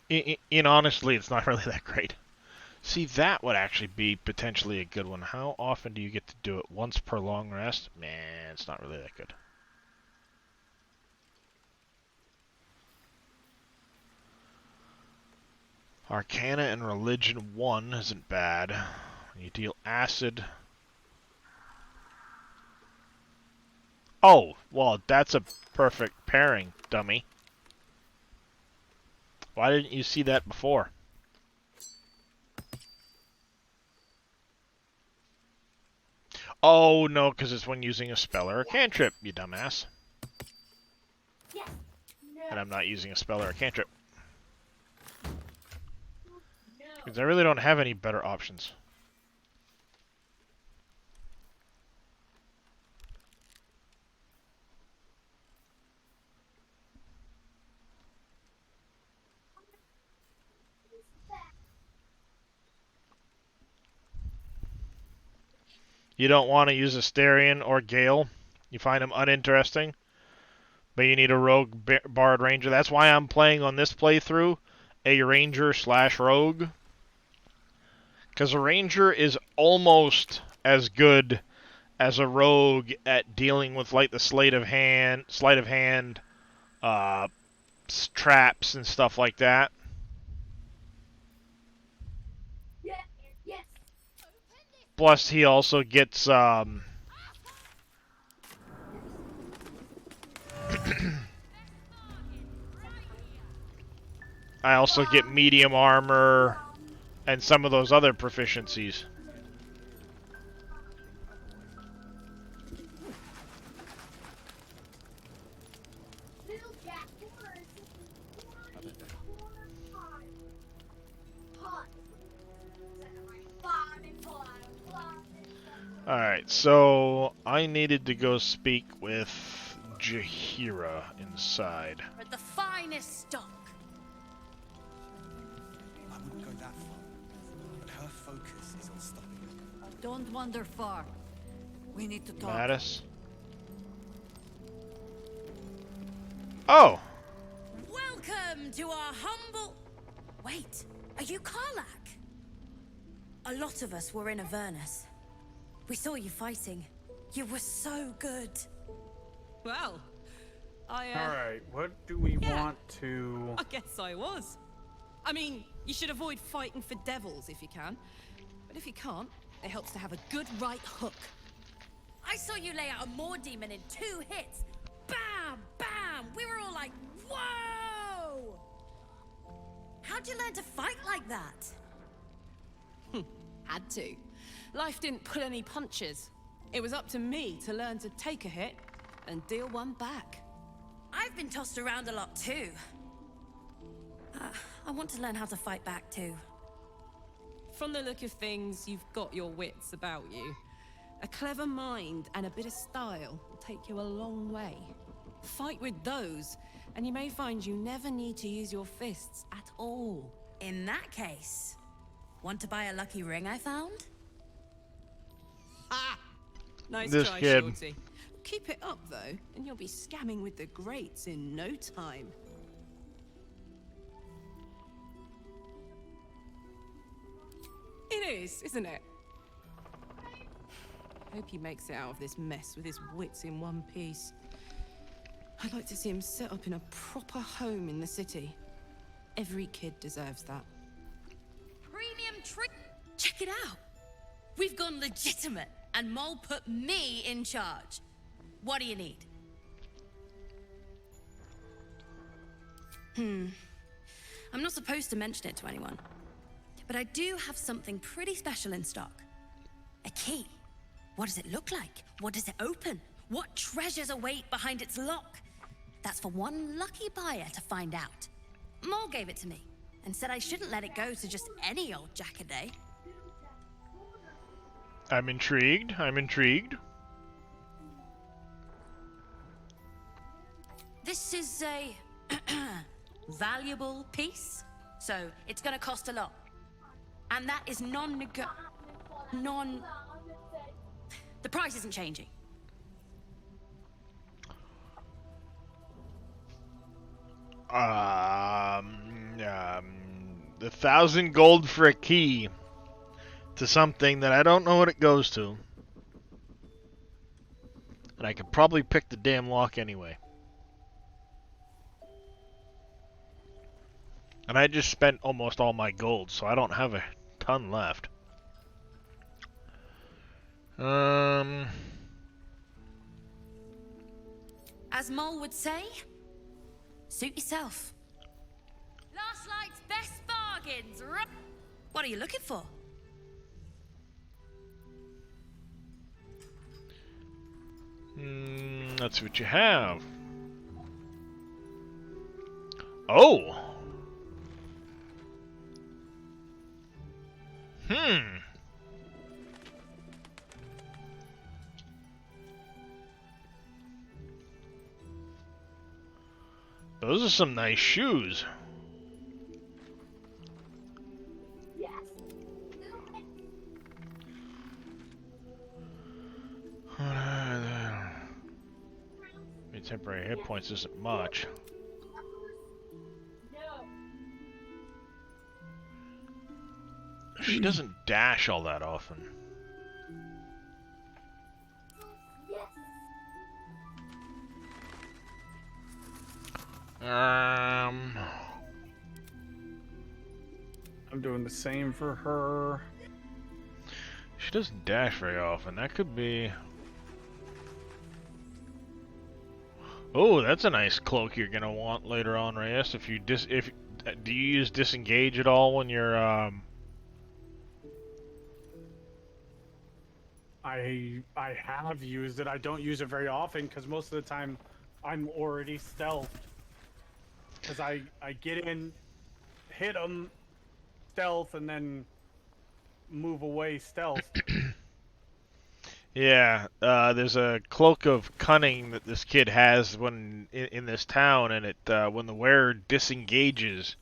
honestly, it's not really that great. See, that would actually be potentially a good one. How often do you get to do it? Once per long rest? Man, it's not really that good. Arcana and Religion 1 isn't bad. You deal acid. Oh, well, that's a perfect pairing, dummy. Why didn't you see that before? Oh, no, because it's when using a spell or a cantrip, you dumbass. And I'm not using a spell or a cantrip. Because I really don't have any better options. You don't want to use Asterion or Gale. You find them uninteresting. But you need a Rogue Bard Ranger. That's why I'm playing on this playthrough a Ranger/Rogue. Because a Ranger is almost as good as a Rogue at dealing with like the sleight of hand, traps and stuff like that. Plus, he also gets I also get medium armor and some of those other proficiencies. Alright, so I needed to go speak with Jaheira inside. The finest stock. I wouldn't go that far, but her focus is on stopping it. Don't wander far. We need to talk. Mattis? Oh! Welcome to our humble... Wait, are you Karlach? A lot of us were in Avernus. We saw you fighting. You were so good. Well, I, Alright, what do we want to... I guess I was. I mean, you should avoid fighting for devils if you can. But if you can't, it helps to have a good right hook. I saw you lay out a Moor demon in 2 hits. Bam! Bam! We were all like, whoa! How'd you learn to fight like that? Had to. Life didn't pull any punches. It was up to me to learn to take a hit and deal one back. I've been tossed around a lot too. I want to learn how to fight back too. From the look of things, you've got your wits about you. A clever mind and a bit of style will take you a long way. Fight with those, and you may find you never need to use your fists at all. In that case, want to buy a lucky ring I found? Nice This try, kid. Shorty. Keep it up, though, and you'll be scamming with the greats in no time. It is, isn't it? Hope he makes it out of this mess with his wits in one piece. I'd like to see him set up in a proper home in the city. Every kid deserves that. Premium treat. Check it out. We've gone legitimate, and Mole put me in charge. What do you need? I'm not supposed to mention it to anyone, but I do have something pretty special in stock. A key. What does it look like? What does it open? What treasures await behind its lock? That's for one lucky buyer to find out. Mole gave it to me and said I shouldn't let it go to just any old jackaday. I'm intrigued. I'm intrigued. This is a valuable piece, so it's gonna cost a lot. And that is the price isn't changing. The 1,000 gold for a key to something that I don't know what it goes to. And I could probably pick the damn lock anyway. And I just spent almost all my gold, so I don't have a ton left. As Mole would say, suit yourself. Last night's best bargains. What are you looking for? That's what you have. Oh! Those are some nice shoes. Temporary hit points isn't much. She doesn't dash all that often. I'm doing the same for her. She doesn't dash very often. That could be... Oh, that's a nice cloak you're gonna want later on, Reyes. If you do you use disengage at all when you're I have used it. I don't use it very often because most of the time I'm already stealthed. Because I get in, hit them, stealth, and then move away stealth. Yeah, there's a cloak of cunning that this kid has when in this town, and it when the wearer disengages,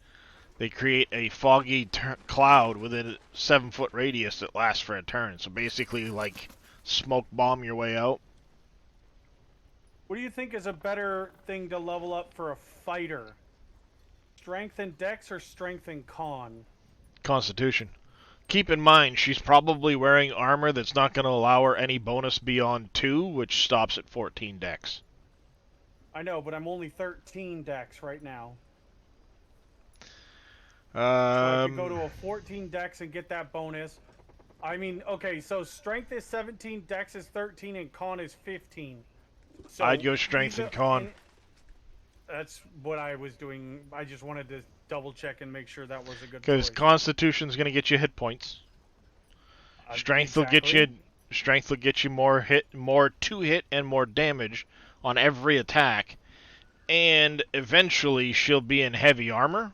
they create a foggy cloud within a 7-foot radius that lasts for a turn. So basically, like smoke bomb your way out. What do you think is a better thing to level up for a fighter? Strength and Dex or Strength and Con? Constitution. keep in mind, she's probably wearing armor that's not going to allow her any bonus beyond 2, which stops at 14 dex. I know, but I'm only 13 dex right now. So I could go to a 14 dex and get that bonus. I mean, okay, so strength is 17, dex is 13, and con is 15. So I'd go strength and con. That's what I was doing. I just wanted to double check and make sure that was a good choice. Because Constitution's going to get you hit points. Strength will get you. Strength will get you more 2-hit and more damage on every attack, and eventually she'll be in heavy armor,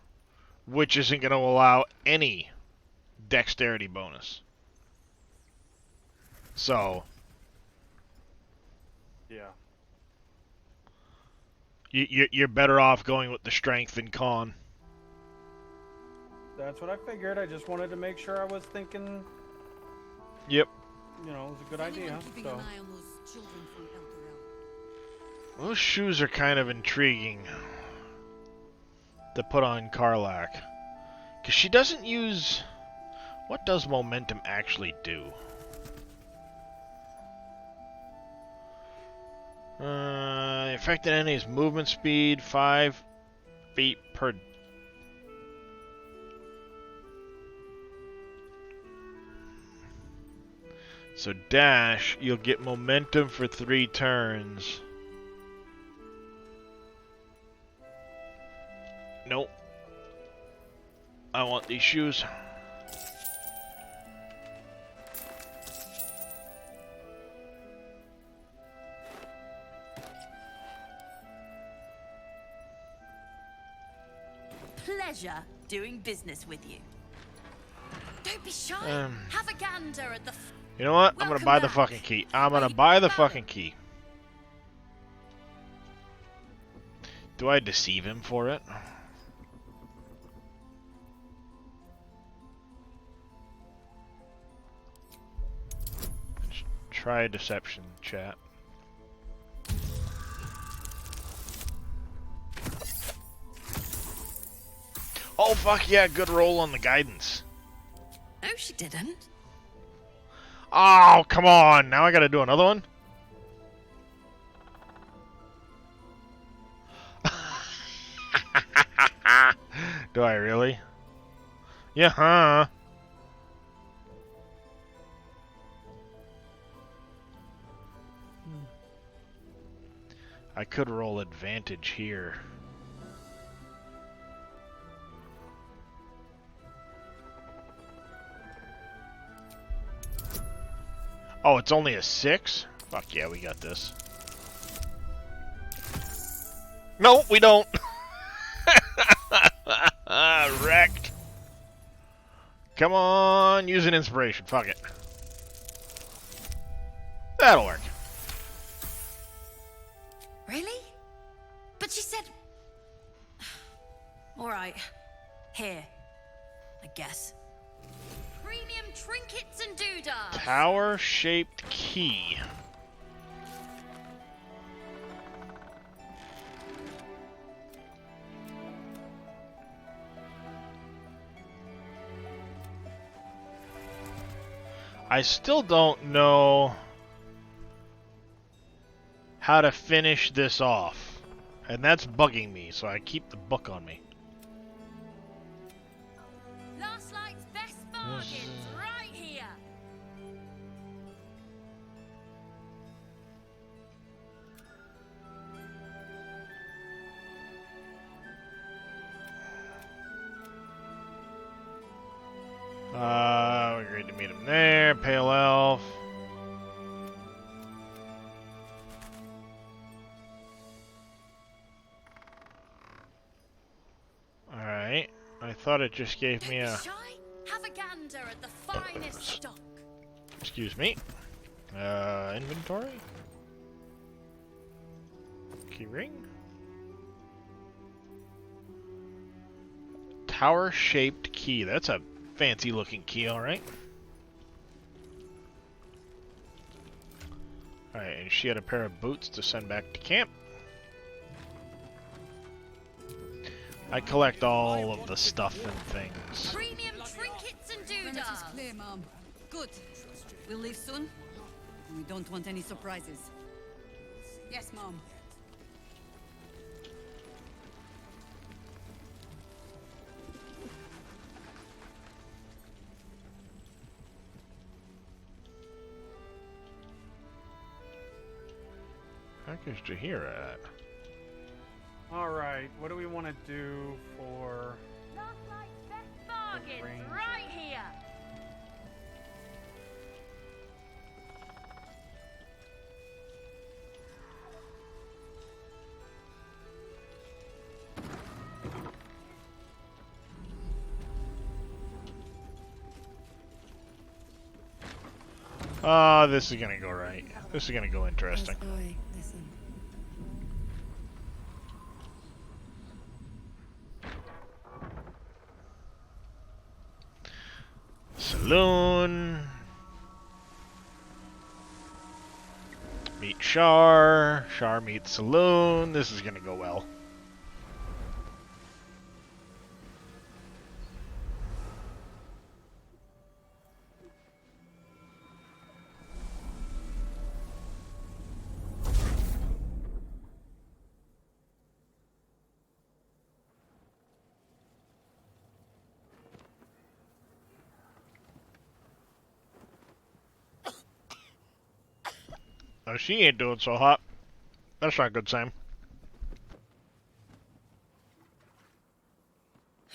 which isn't going to allow any dexterity bonus. So, yeah, you're better off going with the strength and con. That's what I figured. I just wanted to make sure I was thinking. Yep. You know, it was a good idea. So. Those shoes are kind of intriguing to put on Karlach. Because she doesn't use... What does momentum actually do? Affected enemy's movement speed, 5 feet per... So dash, you'll get momentum for 3 turns. Nope. I want these shoes. Pleasure doing business with you. Don't be shy. Have a gander at the... You know what? I'm gonna buy the fucking key. I'm gonna buy the fucking key. Do I deceive him for it? Let's try a deception, chat. Oh fuck yeah, good roll on the guidance. No, she didn't. Oh, come on. Now I gotta do another one? Do I really? Yeah, huh? I could roll advantage here. Oh, it's only a 6? Fuck yeah, we got this. No, we don't. Wrecked. Come on, use an inspiration. Fuck it. That'll work. Really? But she said... Alright. Here. I guess. Premium trinkets and doodads. Tower-shaped key. I still don't know how to finish this off. And that's bugging me, so I keep the book on me. Last Light's best bargains right here. We agreed to meet him there. Pale Elf. Alright. I thought it just gave me a... Have a gander at the finest stock. Excuse me. Inventory? Key ring? Tower-shaped key. That's a fancy-looking key, alright. Alright, and she had a pair of boots to send back to camp. I collect all of the stuff and things. Premium trinkets and doodads. That is clear, Mom. Good. We'll leave soon. We don't want any surprises. Yes, Mom. How is Jahira at? Alright, what do we want to do for... Last night's best bargains Ranger. right here. Ah, this is gonna go right. This is gonna go interesting. Saloon. Meet Shar. Shar meets Saloon. This is gonna go well. Oh, she ain't doing so hot. That's not good, Sam.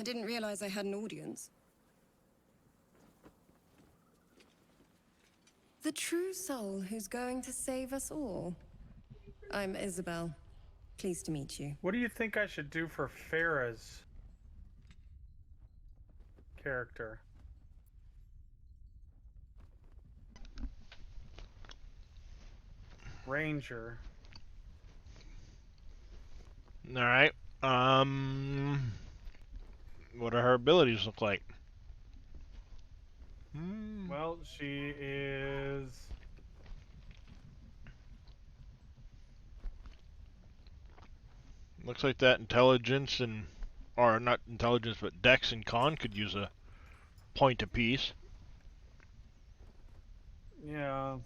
I didn't realize I had an audience. The true soul who's going to save us all. I'm Isabel. Pleased to meet you. What do you think I should do for Farah's character? Ranger. Alright. What do her abilities look like? Well, she is... Looks like that intelligence and... Or not intelligence, but Dex and Con could use a point apiece. Yeah.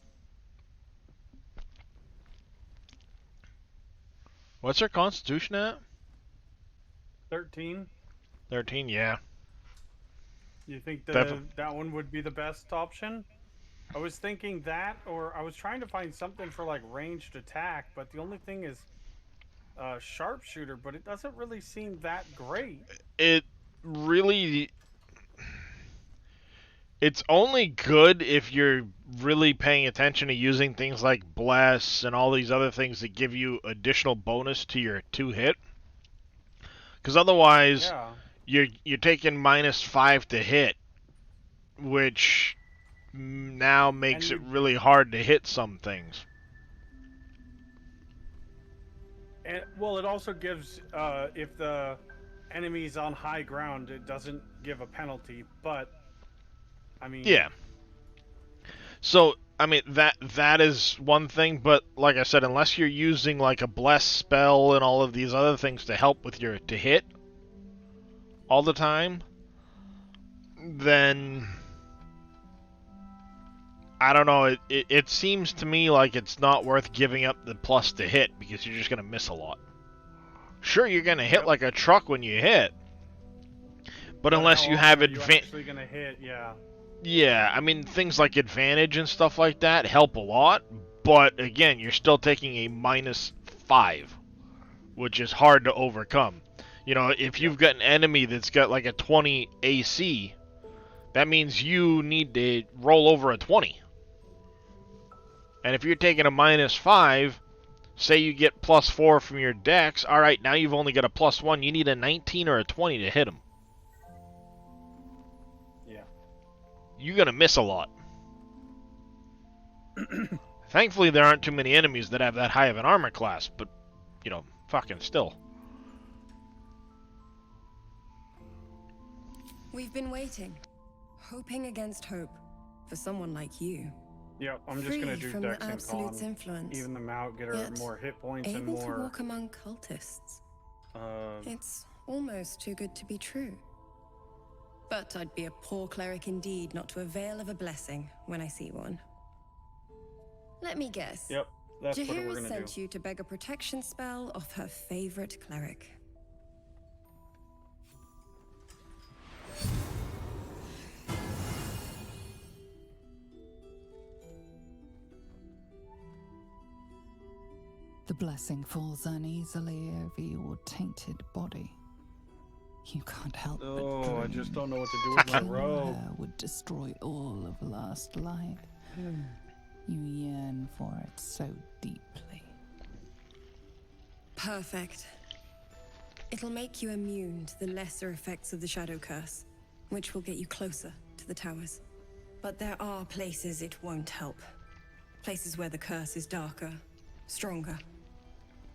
What's her constitution at? 13. 13, yeah. You think Defi- that one would be the best option? I was thinking that, or I was trying to find something for like ranged attack, but the only thing is sharpshooter, but it doesn't really seem that great. It really... It's only good if you're really paying attention to using things like Bless and all these other things that give you additional bonus to your 2-hit. Because otherwise, you're taking -5 to hit, which now makes it really hard to hit some things. And well, it also gives if the enemy's on high ground, it doesn't give a penalty, but I mean, yeah. So I mean that is one thing, but like I said, unless you're using like a bless spell and all of these other things to help with your to hit all the time, then I don't know. It seems to me like it's not worth giving up the plus to hit because you're just gonna miss a lot. Sure, you're gonna hit like a truck when you hit, but unless you have advantage, actually gonna hit, yeah. Yeah, I mean, things like advantage and stuff like that help a lot, but again, you're still taking a -5, which is hard to overcome. You know, if you've got an enemy that's got like a 20 AC, that means you need to roll over a 20. And if you're taking a -5, say you get +4 from your dex, alright, now you've only got a +1, you need a 19 or a 20 to hit them. You're going to miss a lot. Thankfully, there aren't too many enemies that have that high of an armor class, but, you know, fucking still. We've been waiting, hoping against hope, for someone like you. Yep, I'm just going to do from Dex the and Absolute's Con. influence. Even them out, get her Yet more hit points and able more... to walk among cultists. It's almost too good to be true. But I'd be a poor cleric indeed not to avail of a blessing when I see one. Let me guess. Yep, that's what we're Jaheira gonna sent do. you to beg a protection spell off her favorite cleric. The blessing falls uneasily over your tainted body. You can't help but Oh, I dream. just don't know what to do with my Killing robe. her would destroy all of last life. You yearn for it so deeply. Perfect. It'll make you immune to the lesser effects of the Shadow Curse, which will get you closer to the towers. But there are places it won't help. Places where the curse is darker, stronger.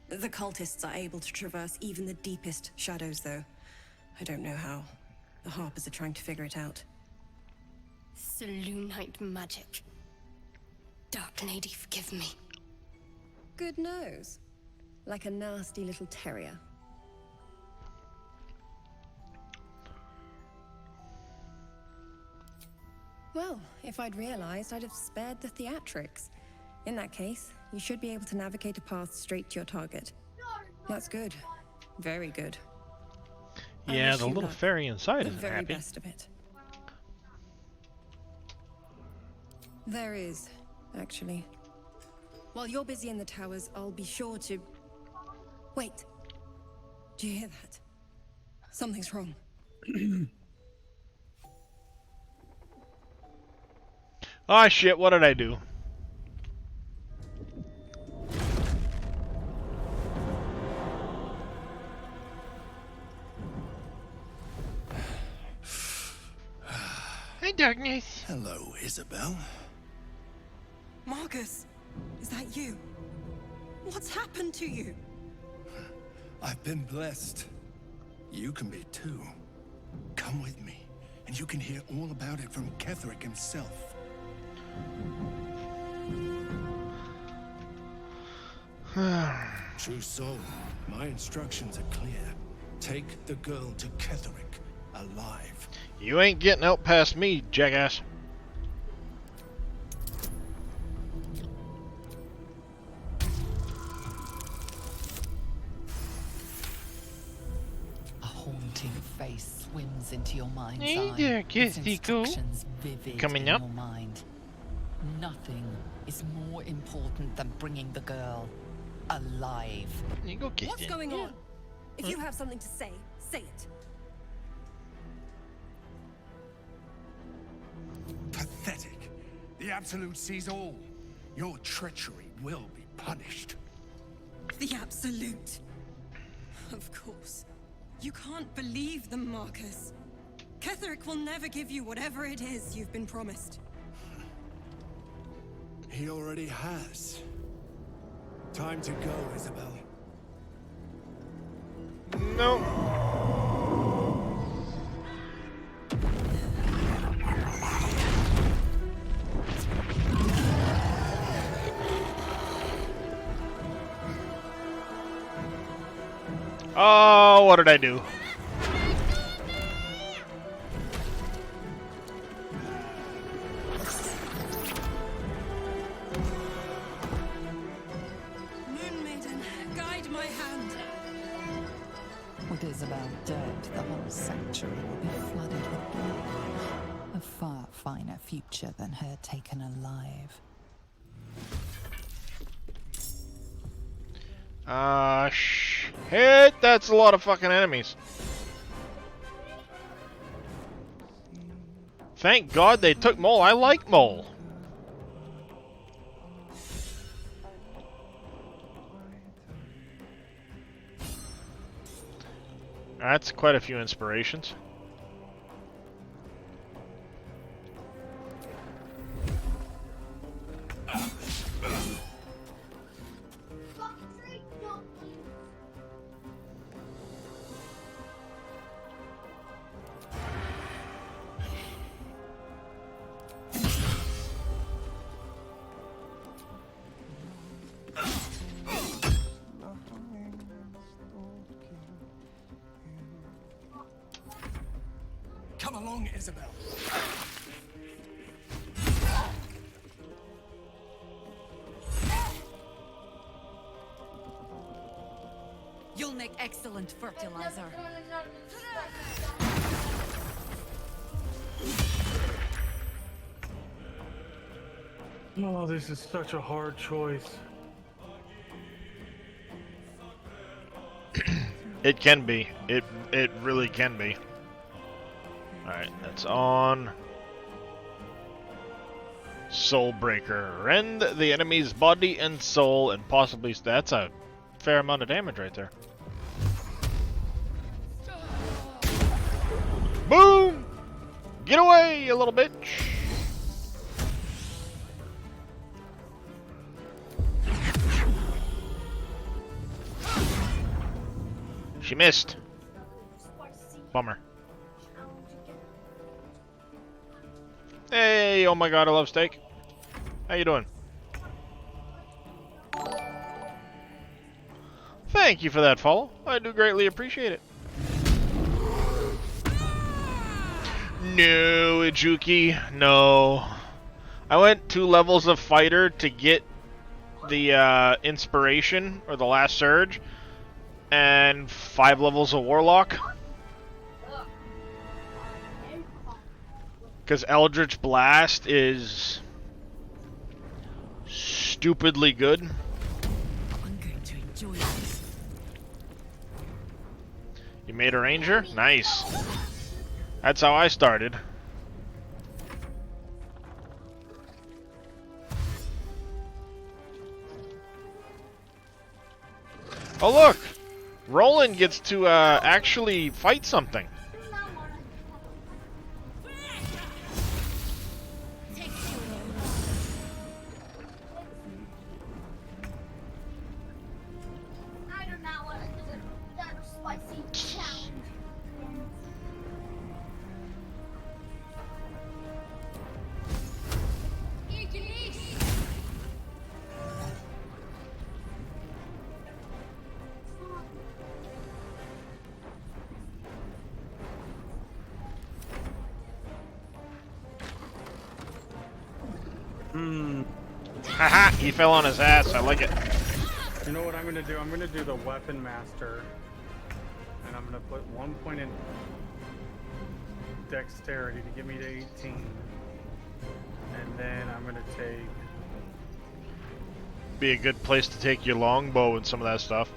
The cultists are able to traverse even the deepest shadows, though. I don't know how. The Harpers are trying to figure it out. Selûnite magic. Dark Lady, forgive me. Good nose. Like a nasty little terrier. Well, if I'd realized, I'd have spared the theatrics. In that case, you should be able to navigate a path straight to your target. That's good. Very good. I Yeah, wish the you little luck. fairy inside The isn't very happy. best of it. There is, actually. While you're busy in the towers, I'll be sure to... Wait. Do you hear that? Something's wrong. Ah, shit, what did I do? Hey, darkness. Hello, Isabel. Marcus, is that you? What's happened to you? I've been blessed. You can be too. Come with me, and you can hear all about it from Ketheric himself. True soul, my instructions are clear. Take the girl to Ketheric, alive. You ain't getting out past me, jackass. A haunting face swims into your mind's Hey eye. there, its Kissy Coo. instructions vivid Coming in up. your mind. Nothing is more important than bringing the girl alive. You go, Kissy. What's going on? If you have something to say, say it. Pathetic. The Absolute sees all. Your treachery will be punished. The Absolute. Of course. You can't believe them, Marcus. Ketheric will never give you whatever it is you've been promised. He already has. Time to go, Isabel. No. Oh, what did I do? Moon Maiden, guide my hand. With Isabel dead, the whole sanctuary will be flooded with blood. A far finer future than her taken alive. Ah, shit, that's a lot of fucking enemies. Thank God they took Mole. I like Mole. That's quite a few inspirations. along, Isabel. You'll make excellent fertilizer. Oh, this is such a hard choice. It can be. It really can be. Alright, that's on. Soulbreaker. Rend the enemy's body and soul and possibly... That's a fair amount of damage right there. Boom! Get away, you little bitch! She missed. Bummer. Hey, oh my god, I love steak. How you doing? Thank you for that follow. I do greatly appreciate it. No, Ijuki, no. I went 2 levels of fighter to get the inspiration, or the last surge, and 5 levels of warlock. Because Eldritch Blast is stupidly good. I'm going to enjoy this. You made a ranger? Nice. That's how I started. Oh look! Roland gets to actually fight something. Haha, he fell on his ass. I like it. You know what I'm gonna do? I'm gonna do the weapon master, and I'm gonna put 1 point in dexterity to get me to 18, and then I'm gonna take. Be a good place to take your longbow and some of that stuff.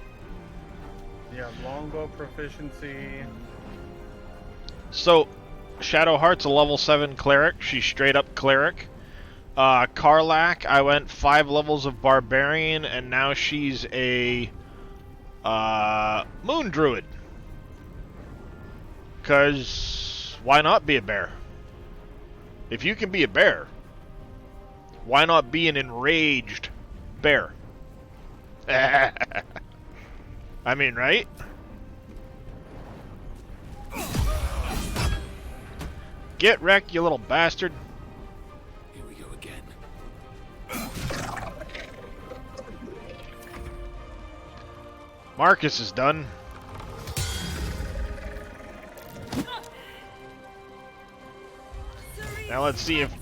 Yeah, longbow proficiency. So, Shadowheart's a level 7 cleric. She's straight up cleric. Karlak, I went 5 levels of barbarian, and now she's a moon druid. Cause why not be a bear? If you can be a bear, why not be an enraged bear? I mean, right? Get wrecked, you little bastard. Here we go again. Marcus is done. Now let's see if...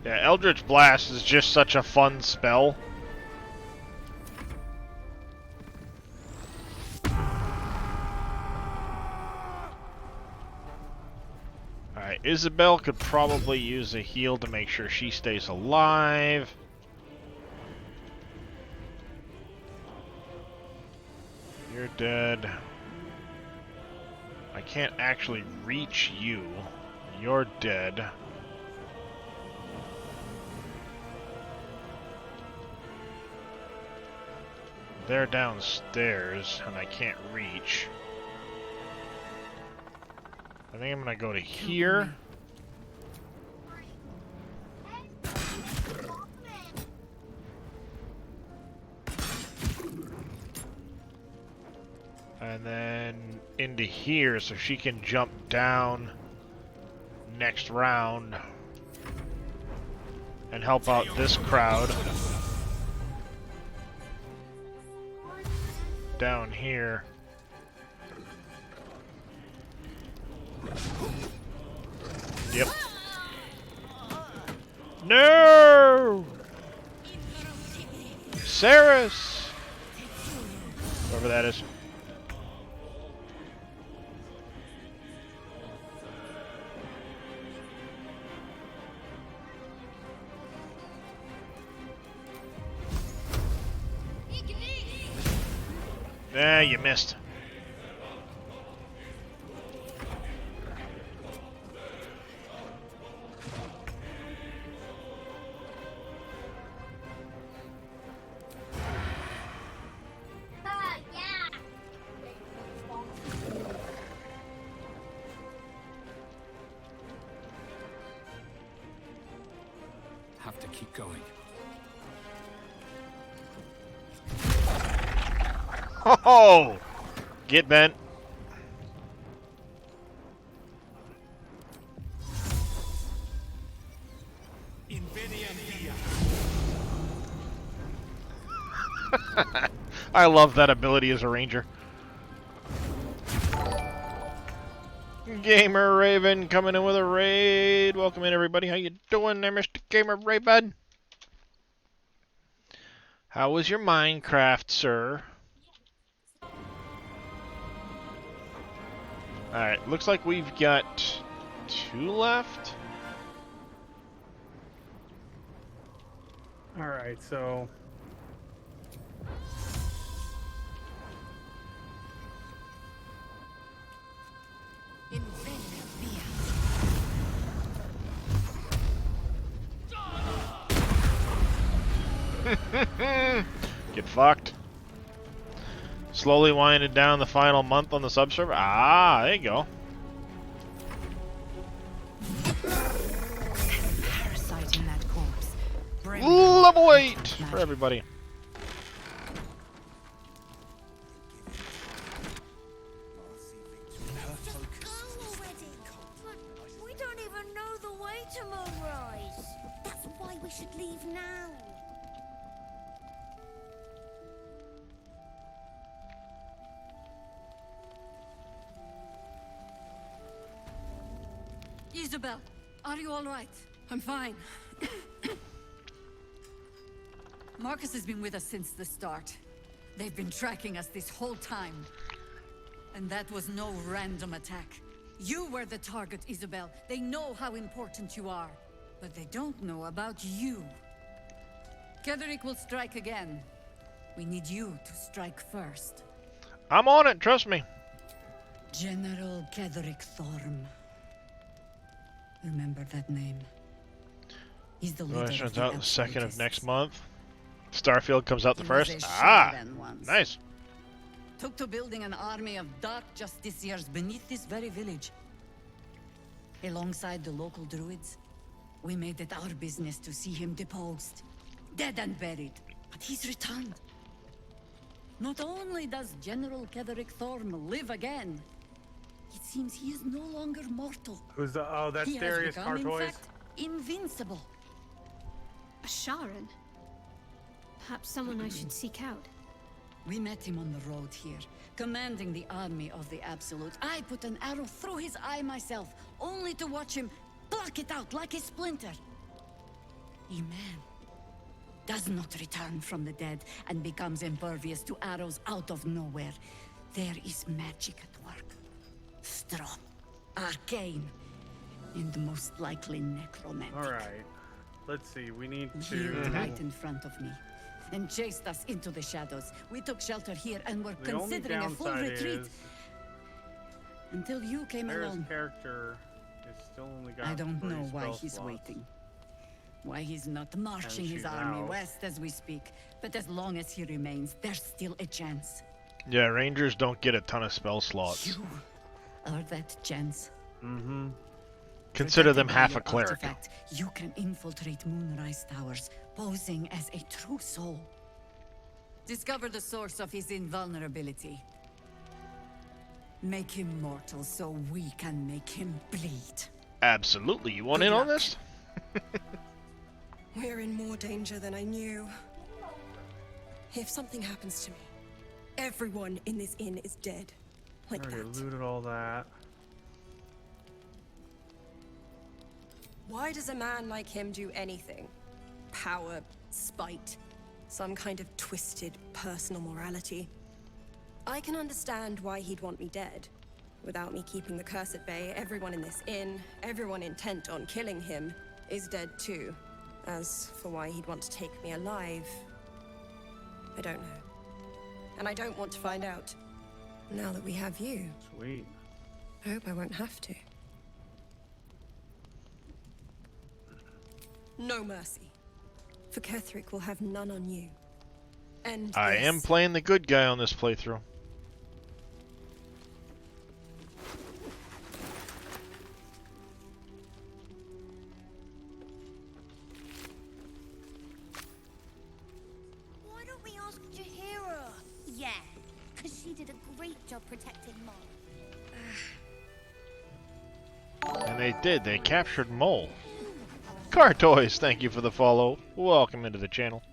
Yeah, Eldritch Blast is just such a fun spell. Alright, Isabel could probably use a heal to make sure she stays alive. You're dead. I can't actually reach you. You're dead. They're downstairs, and I can't reach. I think I'm gonna go to here. And then into here, so she can jump down next round. and help out this crowd down here. Yep. No! Saris! Whoever that is. Ah, you missed. Have to keep going. Oh! Get bent. I love that ability as a ranger. Gamer Raven coming in with a raid. Welcome in, everybody. How you doing there, Mr. Gamer Raven? How was your Minecraft, sir? Alright, looks like we've got 2 left. Alright, so... Get fucked. Slowly winding down the final month on the subserver. Ah, there you go. Parasite in that corpse. Level 8 for everybody. We don't even know the way to Moonrise. That's why we should leave now. Isabel, are you all right? I'm fine. Marcus has been with us since the start. They've been tracking us this whole time. And that was no random attack. You were the target, Isabel. They know how important you are. But they don't know about you. Ketheric will strike again. We need you to strike first. I'm on it, trust me. General Ketheric Thorm. Remember that name. He's the leader Turns of the out the 2nd of Absolutists. next month. Starfield comes out the He was 1st. a Ah, Shadow once. nice. Took to building an army of dark justiciars beneath this very village. Alongside the local druids, we made it our business to see him deposed. Dead and buried. But he's returned. Not only does General Ketheric Thorm live again, it seems he is no longer mortal. Who's the... Oh, that's He has Darius become, in Cartois. fact, invincible. A Sharon? Perhaps someone I should seek out. We met him on the road here, commanding the army of the Absolute. I put an arrow through his eye myself, only to watch him pluck it out like a splinter. A man does not return from the dead and becomes impervious to arrows out of nowhere. There is magic at work. Strong, arcane, and most likely necromantic. Alright. Let's see, we need Here, to... right in front of me, and chased us into the shadows. We took shelter here and were The only considering a full downside retreat is until you came Sarah's along. character is still only got I don't 3 know why spell he's slots. waiting. Why he's not marching his she's army out. west as we speak. But as long as he remains, there's still a chance. Yeah, Rangers don't get a ton of spell slots. You are that chance. Mm-hmm. Consider them Protected by half a your cleric. artifact, you can infiltrate Moonrise Towers, posing as a true soul. Discover the source of his invulnerability. Make him mortal so we can make him bleed. Absolutely. You want Good in on luck. this? We're in more danger than I knew. If something happens to me, everyone in this inn is dead. Like Already that. looted all that. Why does a man like him do anything? Power, spite, some kind of twisted personal morality. I can understand why he'd want me dead. Without me keeping the curse at bay, everyone in this inn, everyone intent on killing him, is dead too. As for why he'd want to take me alive, I don't know. And I don't want to find out. Now that we have you. Sweet. I hope I won't have to. No mercy. For Ketherick will have none on you. And I am this. playing the good guy on this playthrough. Why don't we ask Jaheira? Yeah, because she did a great job protecting Mom. And they did. They captured Mole. Car Toys, thank you for the follow. Welcome into the channel.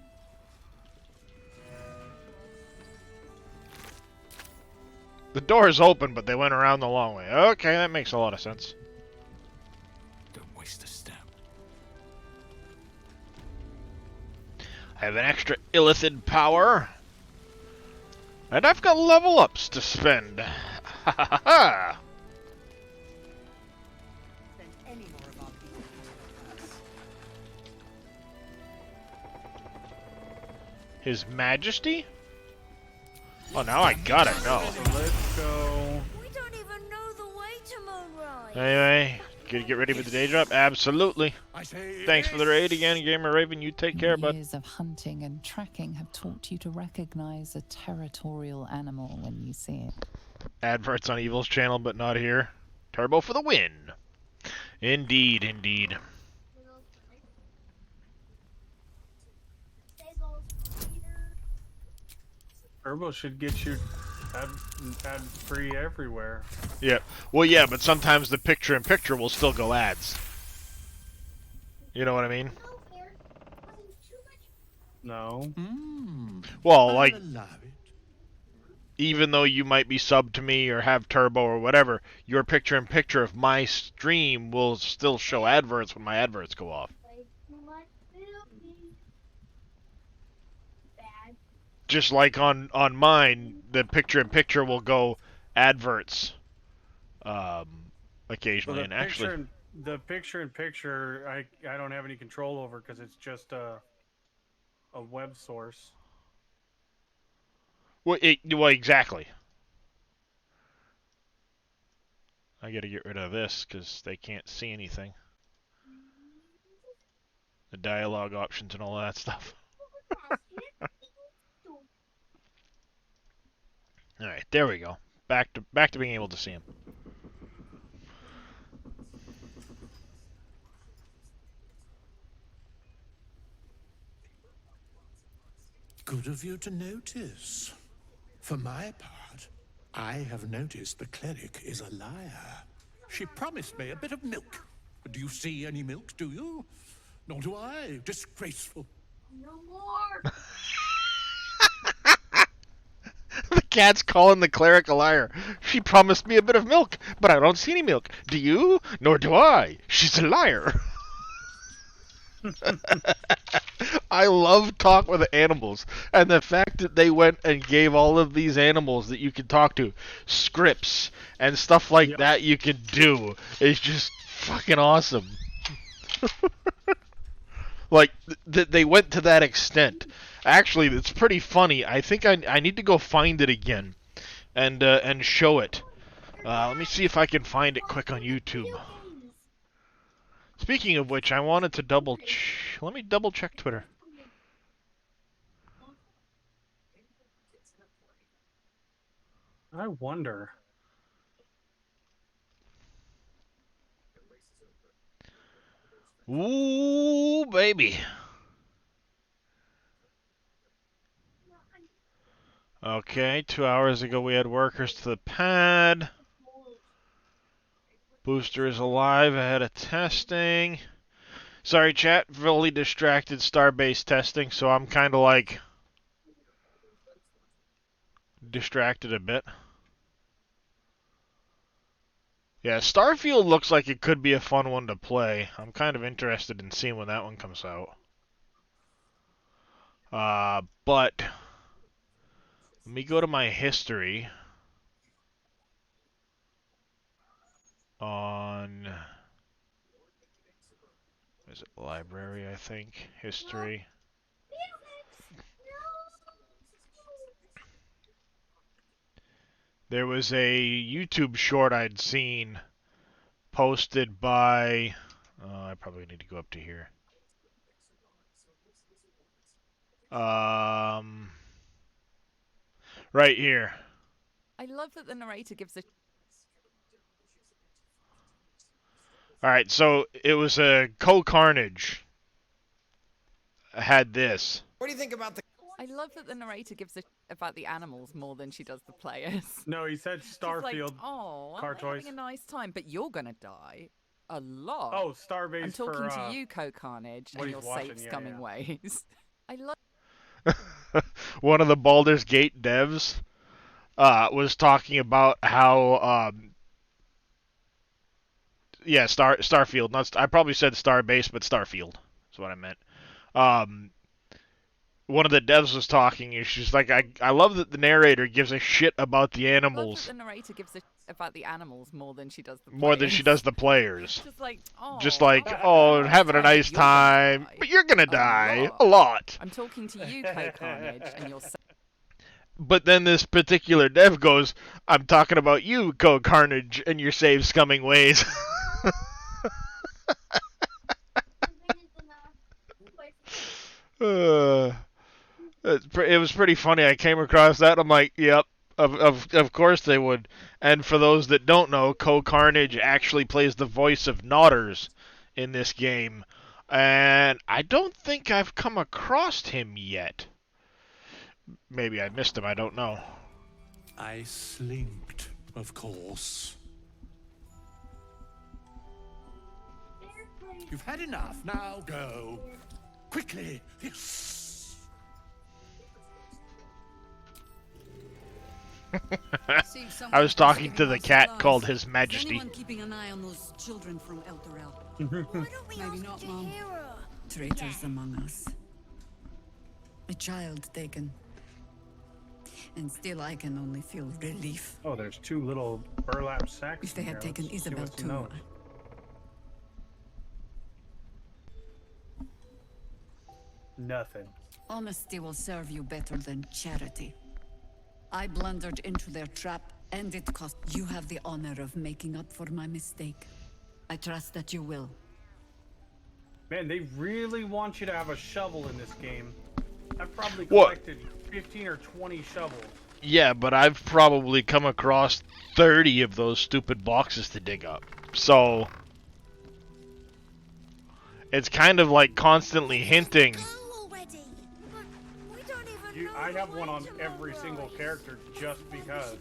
The door is open, but they went around the long way. Okay, that makes a lot of sense. Don't waste a step. I have an extra illithid power. And I've got level ups to spend. Ha ha ha! His Majesty? Oh, now I gotta know. Let's go. We don't even know the way to Moonrise. Anyway, get ready for the day drop? Absolutely. Thanks for the raid again, Gamer Raven. You take care, bud. Years of hunting and tracking have taught you to recognize a territorial animal when you see it. Adverts on Evil's channel, but not here. Turbo for the win. Indeed, indeed. Turbo should get you ad free everywhere. Yeah. Well, yeah, but sometimes the picture-in-picture will still go ads. You know what I mean? No. Well, like, even though you might be subbed to me or have Turbo or whatever, your picture-in-picture of my stream will still show adverts when my adverts go off. Just like on mine, the picture-in-picture will go adverts occasionally. Well, And actually, the picture-in-picture, I don't have any control over because it's just a web source. well, exactly. I gotta get rid of this because they can't see anything. The dialogue options and all that stuff. All right, there we go. Back to being able to see him. Good of you to notice. For my part, I have noticed the cleric is a liar. She promised me a bit of milk. Do you see any milk, do you? Nor do I. Disgraceful. No more. The cat's calling the cleric a liar. She promised me a bit of milk, but I don't see any milk. Do you? Nor do I. She's a liar. I love talk with animals, and the fact that they went and gave all of these animals that you can talk to scripts and stuff like that you can do is just fucking awesome. Like, they went to that extent. Actually, it's pretty funny. I think I need to go find it again and show it. Let me see if I can find it quick on YouTube. Speaking of which, I wanted to let me double check Twitter. I wonder. Ooh, baby. Okay, 2 hours ago we had workers to the pad. Booster is alive ahead of testing. Sorry, chat. Fully distracted Starbase testing, so I'm kind of like distracted a bit. Yeah, Starfield looks like it could be a fun one to play. I'm kind of interested in seeing when that one comes out. But let me go to my history on, is it library, I think? History. There was a YouTube short I'd seen posted by, I probably need to go up to here. Right here. I love that the narrator gives a... Alright, so it was a Co-Carnage had this. What do you think about the... I love that the narrator gives a about the animals more than she does the players. No, he said Starfield. Like, oh, car I'm choice. having a nice time, but you're gonna die a lot. Oh, Starbase. I'm talking for, to you, Co-Carnage, and your safe scumming ways. I love... One of the Baldur's Gate devs was talking about how yeah, Starfield. Not I probably said Starbase, but Starfield is what I meant. One of the devs was talking, and she's like, I love that the narrator gives a shit about the animals. I love that the narrator gives a about the animals more than she does the players. More than she does the players. Just like, oh, having a nice time, but you're gonna die a lot. I'm talking to you, Co-Carnage, and you're... But then this particular dev goes, I'm talking about you, Co-Carnage, and your save scumming ways. It was pretty funny. I came across that. I'm like, yep, of course they would. And for those that don't know, Co-Carnage actually plays the voice of Nodders in this game. And I don't think I've come across him yet. Maybe I missed him, I don't know. I slinked, of course. You've had enough, now go. Quickly, yes. I was talking to the cat called His Majesty. Is anyone keeping an eye on those children from El Dorel? Maybe not, Mom. Traitors among us. A child taken. And still I can only feel relief. Oh, there's two little burlap sacks. If they had taken Isabel too. Nothing. Honesty will serve you better than charity. I blundered into their trap, and it cost. You have the honor of making up for my mistake. I trust that you will. Man, they really want you to have a shovel in this game. I've probably collected 15 or 20 shovels. Yeah, but I've probably come across 30 of those stupid boxes to dig up. So it's kind of like constantly hinting. I have one on every single character just because.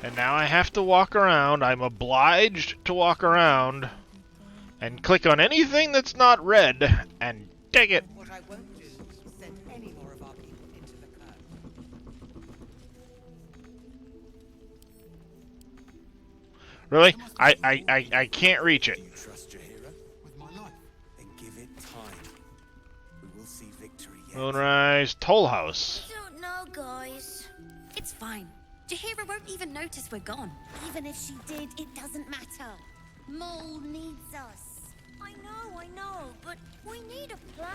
And now I have to walk around. I'm obliged to walk around and click on anything that's not red and dig it. What I won't do is send any more of our people into the curse. Really? I can't reach it. Trust Jaheira with my life. Then give it time. We will see victory yet. Moonrise Toll House. I don't know, guys. It's fine. Jaheira won't even notice we're gone. Even if she did, it doesn't matter. Mole needs us. I know, but we need a plan.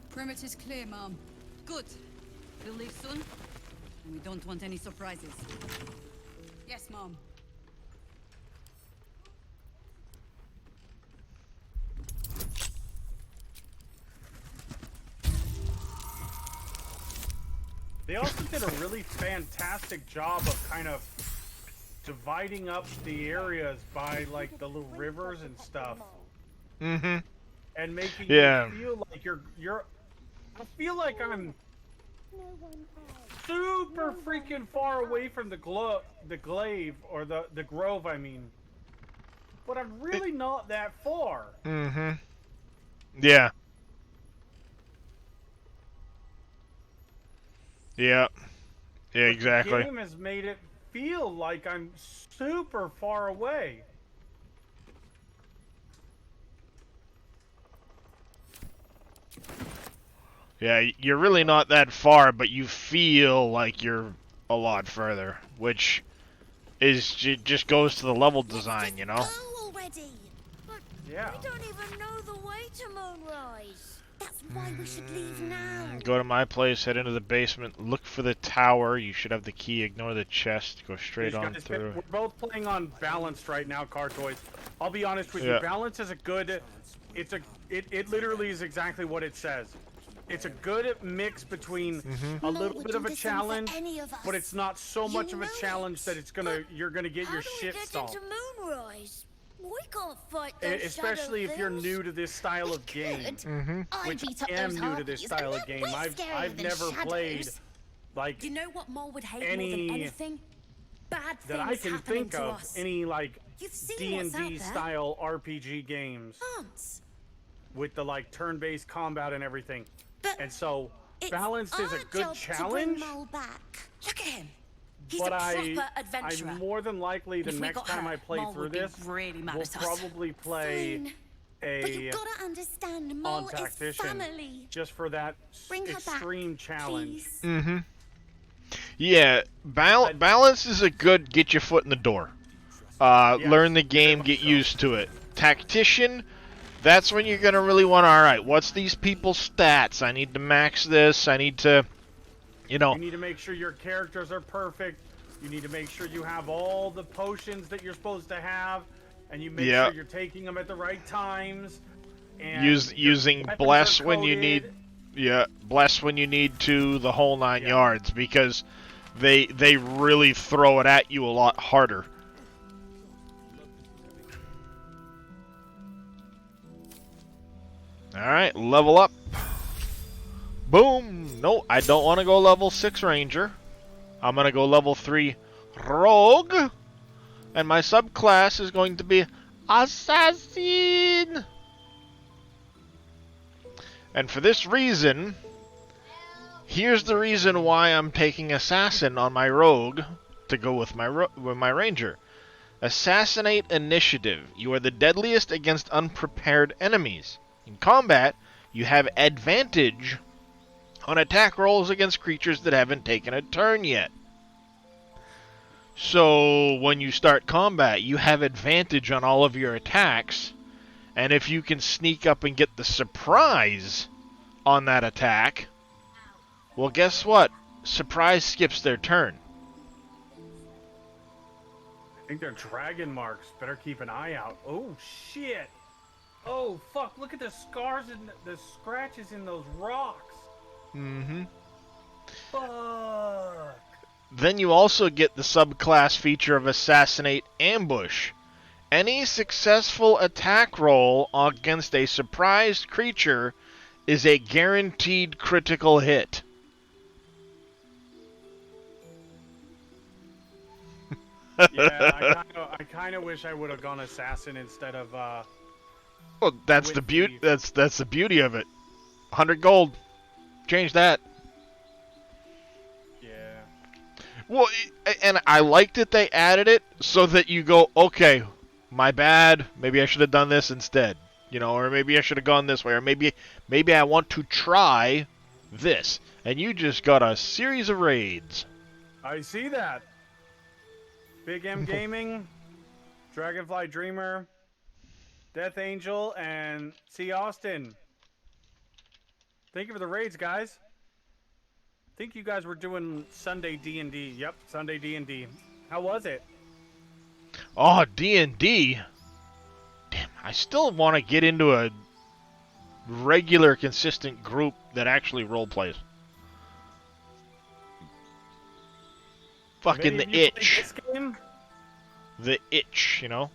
Perimeter's clear, Mom. Good. We'll leave soon, and we don't want any surprises. Yes, Mom. They also did a really fantastic job of kind of dividing up the areas by like the little rivers and stuff. Mm-hmm. And making Yeah. you feel like you're. I feel like I'm super freaking far away from the glaive, or the grove, I mean. But I'm really not that far. Mm-hmm. Yeah. Yeah. Yeah, exactly. The game has made it feel like I'm super far away. Yeah, you're really not that far, but you feel like you're a lot further, which just goes to the level design, you know? Already. But yeah. we don't even know the way to Moonrise. That's why we should leave now. Go to my place, head into the basement, look for the tower. You should have the key. Ignore the chest. Go straight These on guys, through. we're both playing on balanced right now, Car Toys. I'll be honest with Yeah. you. Balance is a good. It literally is exactly what it says. It's a good mix between a little bit of a challenge, but it's not so much of a challenge that you're gonna get your shit stomped. Moonrise? We can't fight those Especially if you're shadow new to this style of game, which I am new to this style of game. I've never played like You know what Mole would hate any more than anything? Bad things that I can happening think to of, us. any like You've seen what's out D&D there. style RPG games Ants. with the like turn-based combat and everything. And so It's balanced is a our good job to bring challenge, Mole back. Look at him. He's but a proper adventurer. I'm more than likely the If we next got time her, I play Mole through would be this, really mad we'll at us. probably play Fine. But you a gotta understand, Mole on is tactician family. just for that Bring her back, extreme challenge. please. Mm-hmm. Yeah, balance is a good get your foot in the door. Learn the game, get used to it. Tactician, that's when you're gonna really want. All right, what's these people's stats? I need to max this. I need to, you know. You need to make sure your characters are perfect. You need to make sure you have all the potions that you're supposed to have, and you make Yeah. sure you're taking them at the right times. And Using weapons bless are when you need. coded. Yeah, bless when you need to, the whole 9 yards, because they really throw it at you a lot harder. Alright, level up. Boom! No, I don't want to go level 6 Ranger. I'm going to go level 3 Rogue. And my subclass is going to be Assassin. And for this reason, here's the reason why I'm taking Assassin on my Rogue to go with my Ranger. Assassinate Initiative. You are the deadliest against unprepared enemies. In combat, you have advantage on attack rolls against creatures that haven't taken a turn yet. So when you start combat, you have advantage on all of your attacks, and if you can sneak up and get the surprise on that attack, well, guess what? Surprise skips their turn. I think they're dragon marks. Better keep an eye out. Oh shit! Oh fuck! Look at the scars and the scratches in those rocks. Mm-hmm. Fuck. Then you also get the subclass feature of Assassinate Ambush. Any successful attack roll against a surprised creature is a guaranteed critical hit. Yeah, I kind of wish I would have gone assassin instead of. Well, that's the beauty. That's the beauty of it. 100 gold. Change that. Yeah. Well, and I liked that they added it so that you go, okay, my bad. Maybe I should have done this instead. You know, or maybe I should have gone this way, or maybe I want to try this. And you just got a series of raids. I see that. Big M Gaming, Dragonfly Dreamer, Death Angel, and C. Austin. Thank you for the raids, guys. I think you guys were doing Sunday D&D. Yep, Sunday D&D. How was it? Oh, D&D. Damn, I still want to get into a regular, consistent group that actually role plays. Fucking the itch. This game? the itch, you know?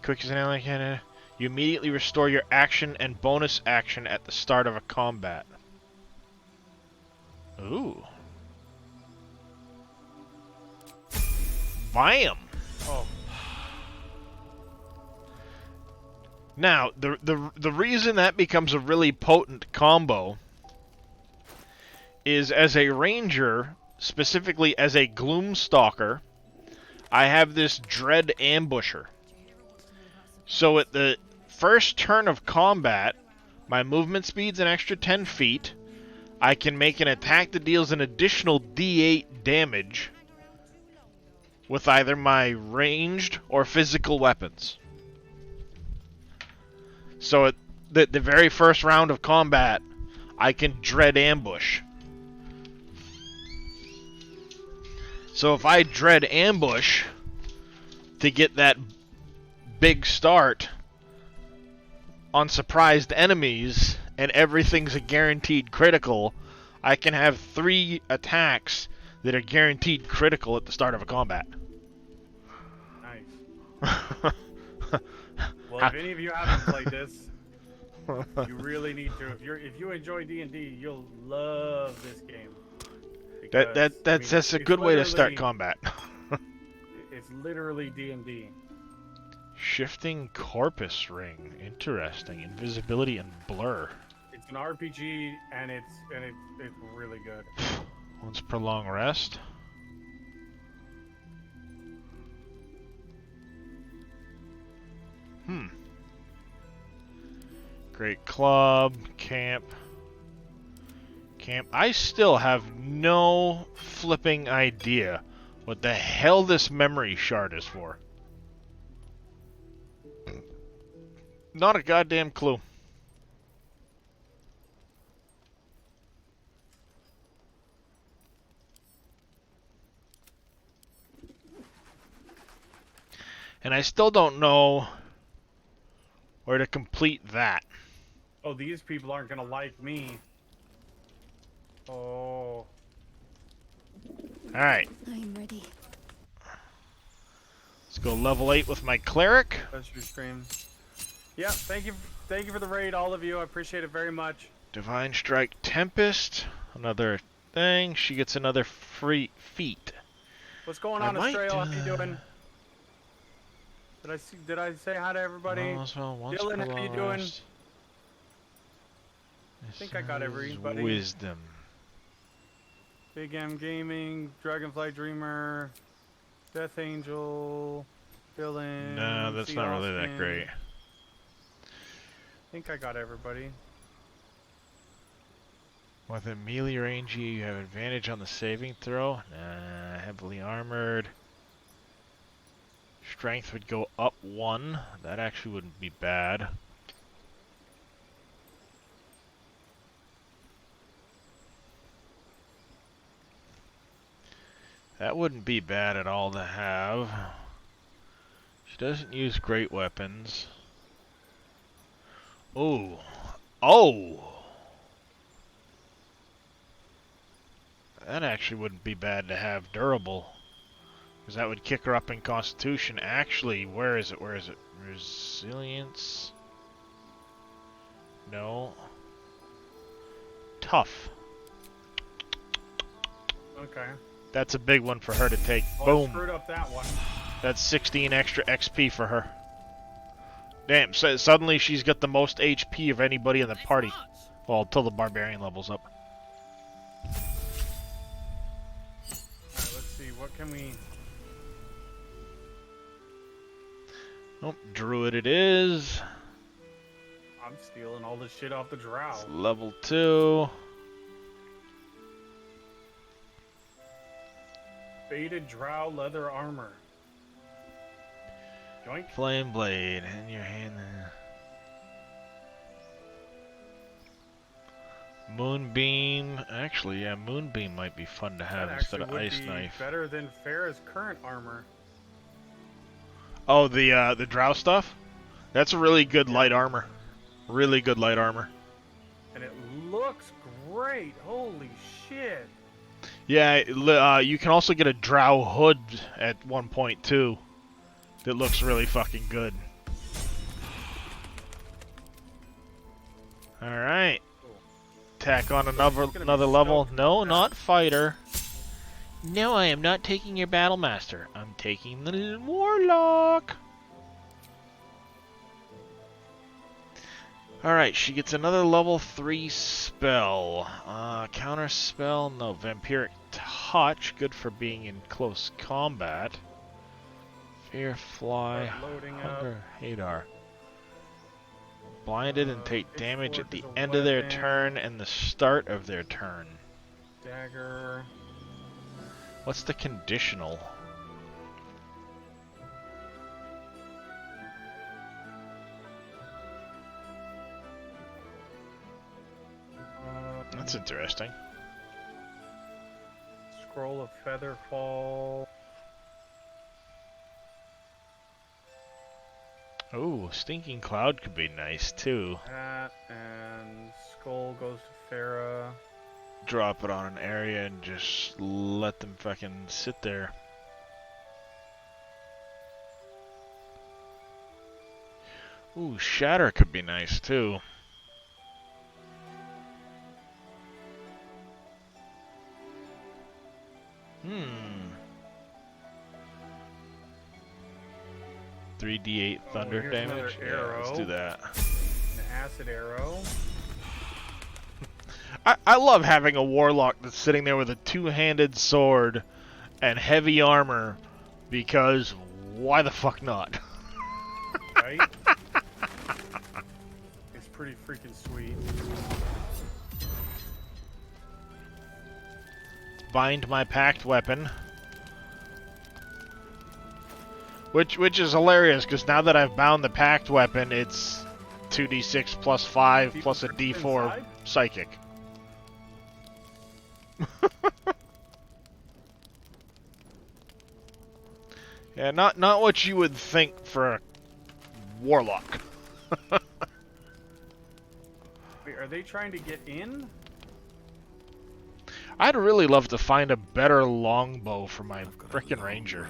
Quick as an ally can. You immediately restore your action and bonus action at the start of a combat. Ooh. Bam! Oh. Now, the reason that becomes a really potent combo is as a ranger, specifically as a Gloomstalker, I have this Dread Ambusher. So at the first turn of combat, my movement speed's an extra 10 feet. I can make an attack that deals an additional D8 damage with either my ranged or physical weapons. So at the very first round of combat, I can Dread Ambush. So if I Dread Ambush to get that big start on surprised enemies and everything's a guaranteed critical, I can have 3 attacks that are guaranteed critical at the start of a combat. Nice. Well, if any of you haven't played this, you really need to. If you enjoy D&D, you'll love this game. Because, That's a good way to start combat. It's literally D&D. Shifting Corpus Ring. Interesting. Invisibility and blur. It's an RPG and it's really good. Once per long rest. Great club, camp. I still have no flipping idea what the hell this memory shard is for. Not a goddamn clue. And I still don't know where to complete that. Oh, these people aren't gonna like me. Oh. Alright. I'm ready. Let's go level 8 with my cleric. That's your stream. Yeah, thank you for the raid, all of you. I appreciate it very much. Divine Strike Tempest. Another thing. She gets another free feat. What's going on, Estrella? How you doing? Did I say hi to everybody? Dylan, how you doing? I think I got everybody. Wisdom. Big M Gaming, Dragonfly Dreamer, Death Angel, Dylan. No, that's not really that great. I think I got everybody. With a melee range, you have advantage on the saving throw. Nah, heavily armored. Strength would go up 1. That actually wouldn't be bad. That wouldn't be bad at all to have. She doesn't use great weapons. Ooh. Oh! That actually wouldn't be bad to have durable. Because that would kick her up in Constitution. Actually, where is it? Where is it? Resilience? No. Tough. Okay. That's a big one for her to take. Well, Boom. I screwed up that one. That's 16 extra XP for her. Damn, so suddenly she's got the most HP of anybody in the party. Well, until the barbarian levels up. Alright, let's see. What can we... Oh, druid it is. I'm stealing all this shit off the drow. It's level 2. Faded drow leather armor. Joink. Flame blade in your hand. Moonbeam. Actually, yeah, moonbeam might be fun to have instead of ice knife. Better than Farah's current armor. Oh, the drow stuff? That's a really good light armor. Really good light armor. And it looks great. Holy shit. Yeah, you can also get a drow hood at one point too. that looks really fucking good. Alright. Tack on another level. No, not fighter. No, I am not taking your battle master. I'm taking the warlock. Alright, she gets another level 3 spell. Counter spell, no. Vampiric touch, good for being in close combat. Fear, fly, hunger, Hadar. Blinded and take damage at the end of their turn and the start of their turn. Dagger. What's the conditional? That's interesting. Scroll of Featherfall. Oh, Stinking Cloud could be nice too. That and Skull goes to Farah. Drop it on an area and just let them fucking sit there. Ooh, Shatter could be nice too. Hmm. 3d8 thunder damage? Yeah, let's do that. An acid arrow. I love having a warlock that's sitting there with a two-handed sword and heavy armor, because why the fuck not? Right? It's pretty freaking sweet. Bind my packed weapon. Which is hilarious, because now that I've bound the packed weapon, it's 2d6 plus 5 plus a d4 psychic. Yeah, not what you would think for a warlock. Wait, are they trying to get in? I'd really love to find a better longbow for my frickin' ranger.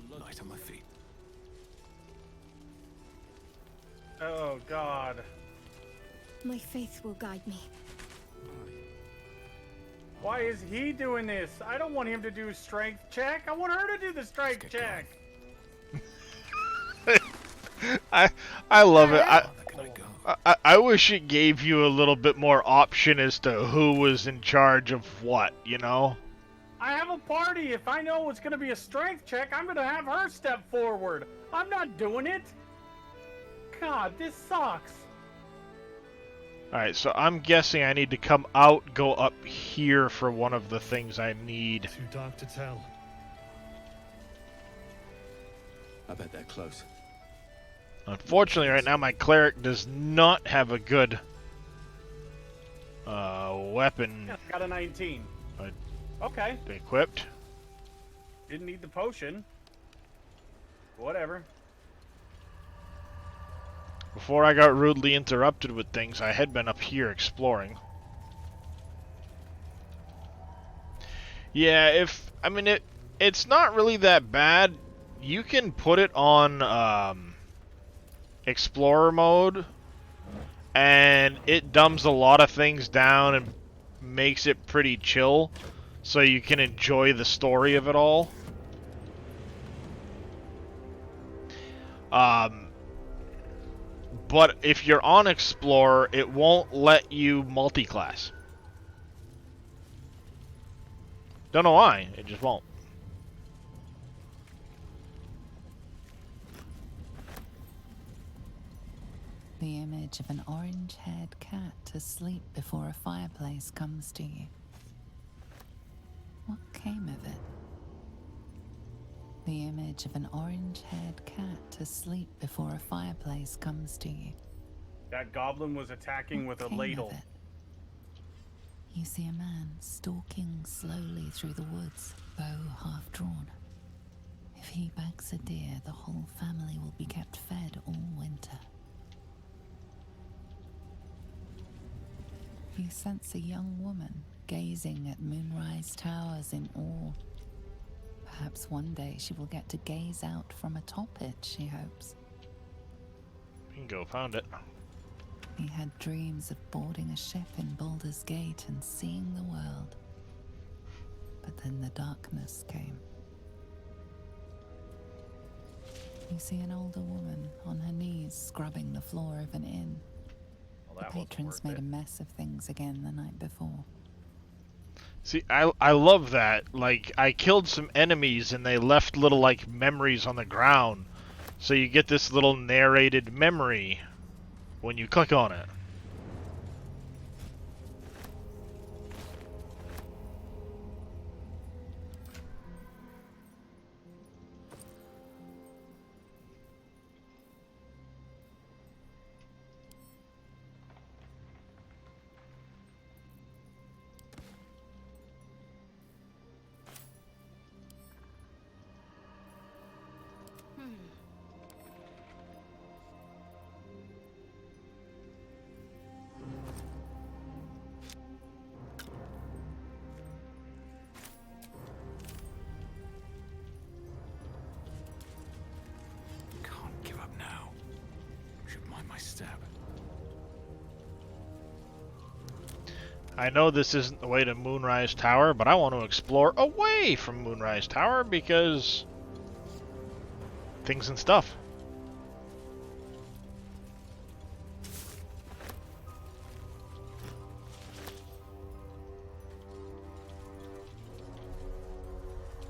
Light on my feet. Oh God. My faith will guide me. Why is he doing this? I don't want him to do a strength check. I want her to do the strength check. I love it. I wish it gave you a little bit more option as to who was in charge of what, you know? I have a party. If I know it's going to be a strength check, I'm going to have her step forward. I'm not doing it. God, this sucks. Alright, so I'm guessing I need to come out, go up here for one of the things I need. Too dark to tell. I bet they're close. Unfortunately, right now my cleric does not have a good weapon. Yeah, got a 19. Okay. Equipped. Didn't need the potion. Whatever. Before I got rudely interrupted with things, I had been up here exploring. Yeah, it's not really that bad. You can put it on Explorer mode, and it dumbs a lot of things down and makes it pretty chill, so you can enjoy the story of it all. But if you're on Explorer, it won't let you multi-class. Don't know why, it just won't. The image of an orange-haired cat asleep before a fireplace comes to you. What came of it? The image of an orange-haired cat asleep before a fireplace comes to you. That goblin was attacking with a ladle. You see a man stalking slowly through the woods, bow half drawn. If he bags a deer, the whole family will be kept fed all winter. You sense a young woman gazing at Moonrise Towers in awe, Perhaps one day she will get to gaze out from atop it, she hopes. Bingo, found it. He had dreams of boarding a ship in Baldur's Gate and seeing the world. But then the darkness came. You see an older woman on her knees scrubbing the floor of an inn. Well, The that wasn't patrons worth made it. a mess of things again the night before. See, I love that. Like, I killed some enemies and they left little, like, memories on the ground. So you get this little narrated memory when you click on it. Can't give up now. Should mind my step. I know this isn't the way to Moonrise Tower, but I want to explore away from Moonrise Tower because things and stuff.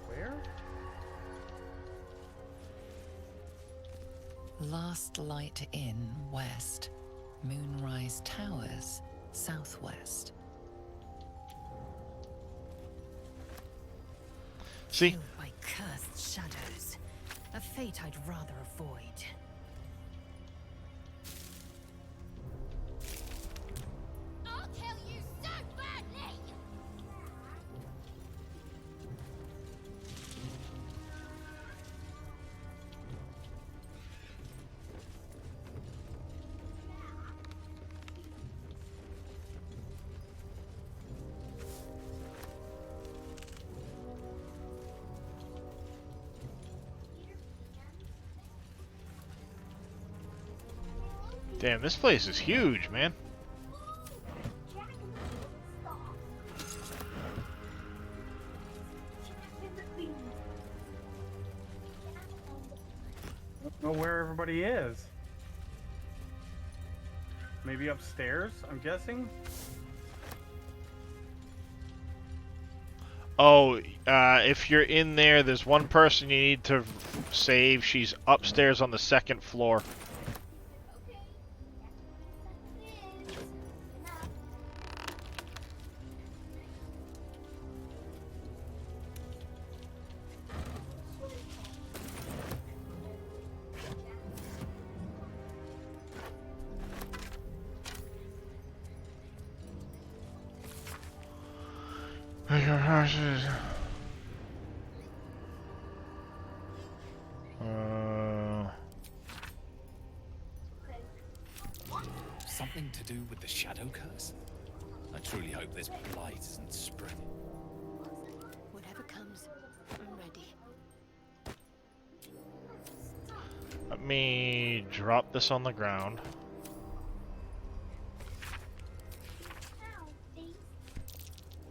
Where? Last Light Inn, west. Moonrise Towers, southwest. See? Killed by cursed shadows. A fate I'd rather avoid. I'll kill you so badly! Damn, this place is huge, man. I don't know where everybody is. Maybe upstairs, I'm guessing? Oh, if you're in there, there's one person you need to save. She's upstairs on the second floor. Something to do with the shadow curse? I truly hope this blight isn't spread. Whatever comes, I'm ready. Let me drop this on the ground.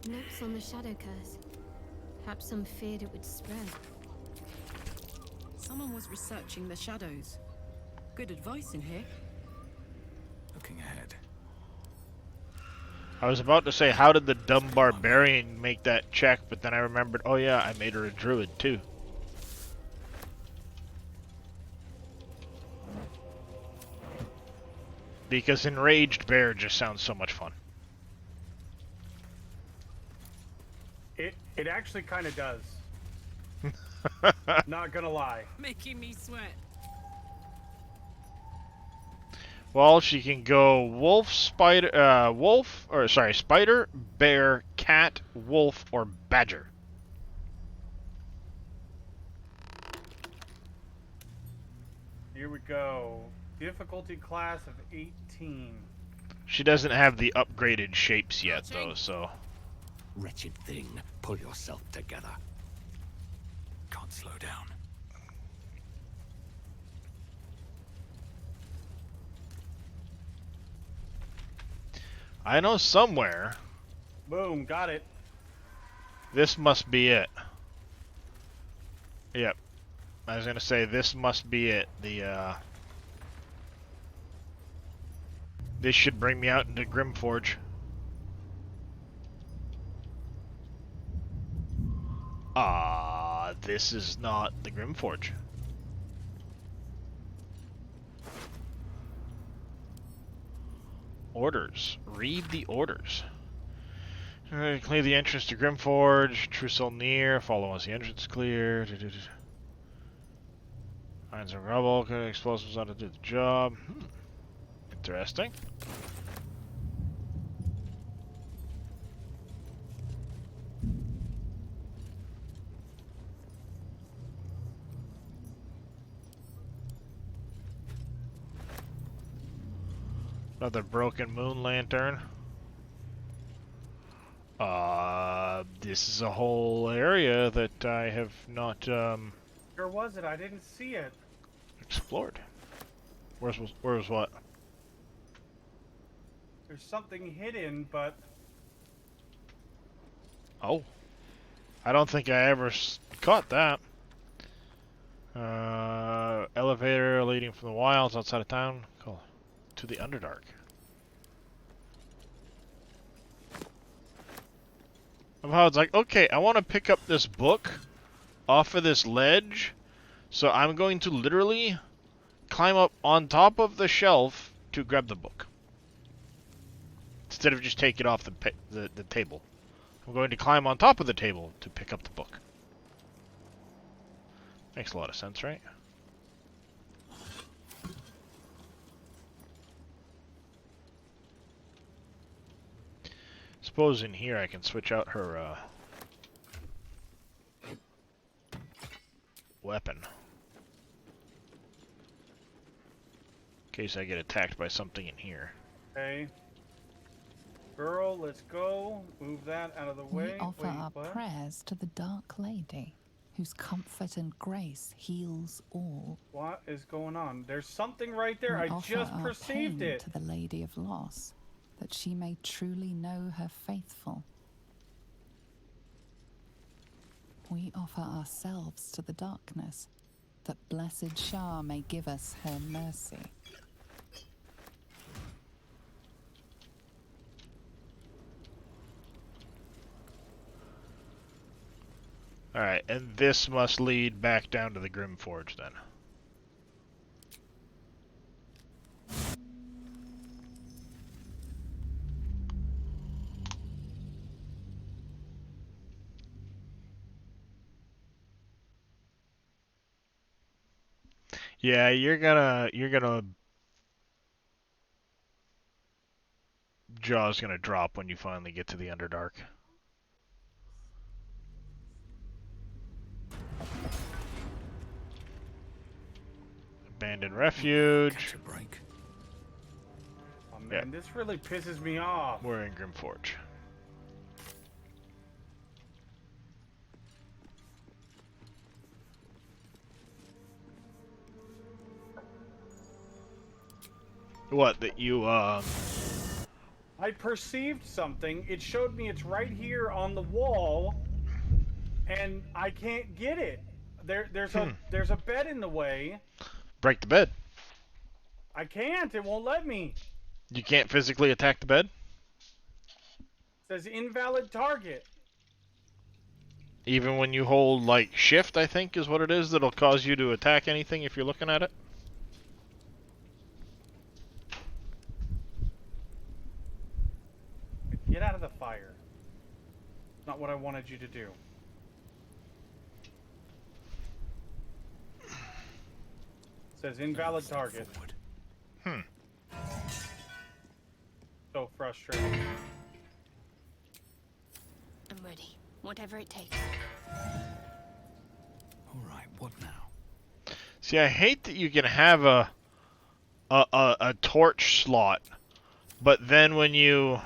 Notes on the shadow curse. Perhaps some feared it would spread. Someone was researching the shadows. Good advice in here. Looking ahead. I was about to say, how did the dumb barbarian make that check? But then I remembered, oh yeah, I made her a druid too. Because Enraged Bear just sounds so much fun. It actually kind of does. Not gonna lie. Making me sweat. Well, she can go wolf, spider, spider, bear, cat, wolf, or badger. Here we go. Difficulty class of 18. She doesn't have the upgraded shapes yet, though, so... Wretched thing, pull yourself together. slow down. I know somewhere. Boom, got it. This must be it. Yep. I was gonna say this must be it. This should bring me out into Grimforge. This is not the Grimforge. Orders. Read the orders. Clear the entrance to Grimforge. Trousseau near. Follow once the entrance is clear. Find some rubble. Explosives ought to do the job. Interesting. Another broken moon lantern. This is a whole area that I have not Where was it? I didn't see it. explored. Where's what? There's something hidden, but Oh, I don't think I ever caught that. Elevator leading from the wilds outside of town. Cool. To the Underdark. Of how it's like, okay, I want to pick up this book off of this ledge, so I'm going to literally climb up on top of the shelf to grab the book. Instead of just take it off the table. I'm going to climb on top of the table to pick up the book. Makes a lot of sense, right? Suppose in here I can switch out her weapon. In case I get attacked by something in here. okay. Girl, let's go. Move that out of the way. We offer our what? prayers to the Dark Lady, whose comfort and grace heals all. What is going on? There's something right there. We I offer just our perceived pain it. to the Lady of Loss, that she may truly know her faithful. We offer ourselves to the darkness, that blessed Shah may give us her mercy. Alright, and this must lead back down to the Grimforge then. Yeah, you're gonna jaw's gonna drop when you finally get to the Underdark. Abandoned refuge. Oh man, this really pisses me off. We're in Grimforge. What, that you, I perceived something. It showed me it's right here on the wall, and I can't get it. There's a bed in the way. break the bed. I can't. It won't let me. You can't physically attack the bed? It says invalid target. Even when you hold, like, shift, I think is what it is, that'll cause you to attack anything if you're looking at it? Get out of the fire. Not what I wanted you to do. It says invalid target. So frustrating. I'm ready. Whatever it takes. Alright, what now? See, I hate that you can have a torch slot, but then when you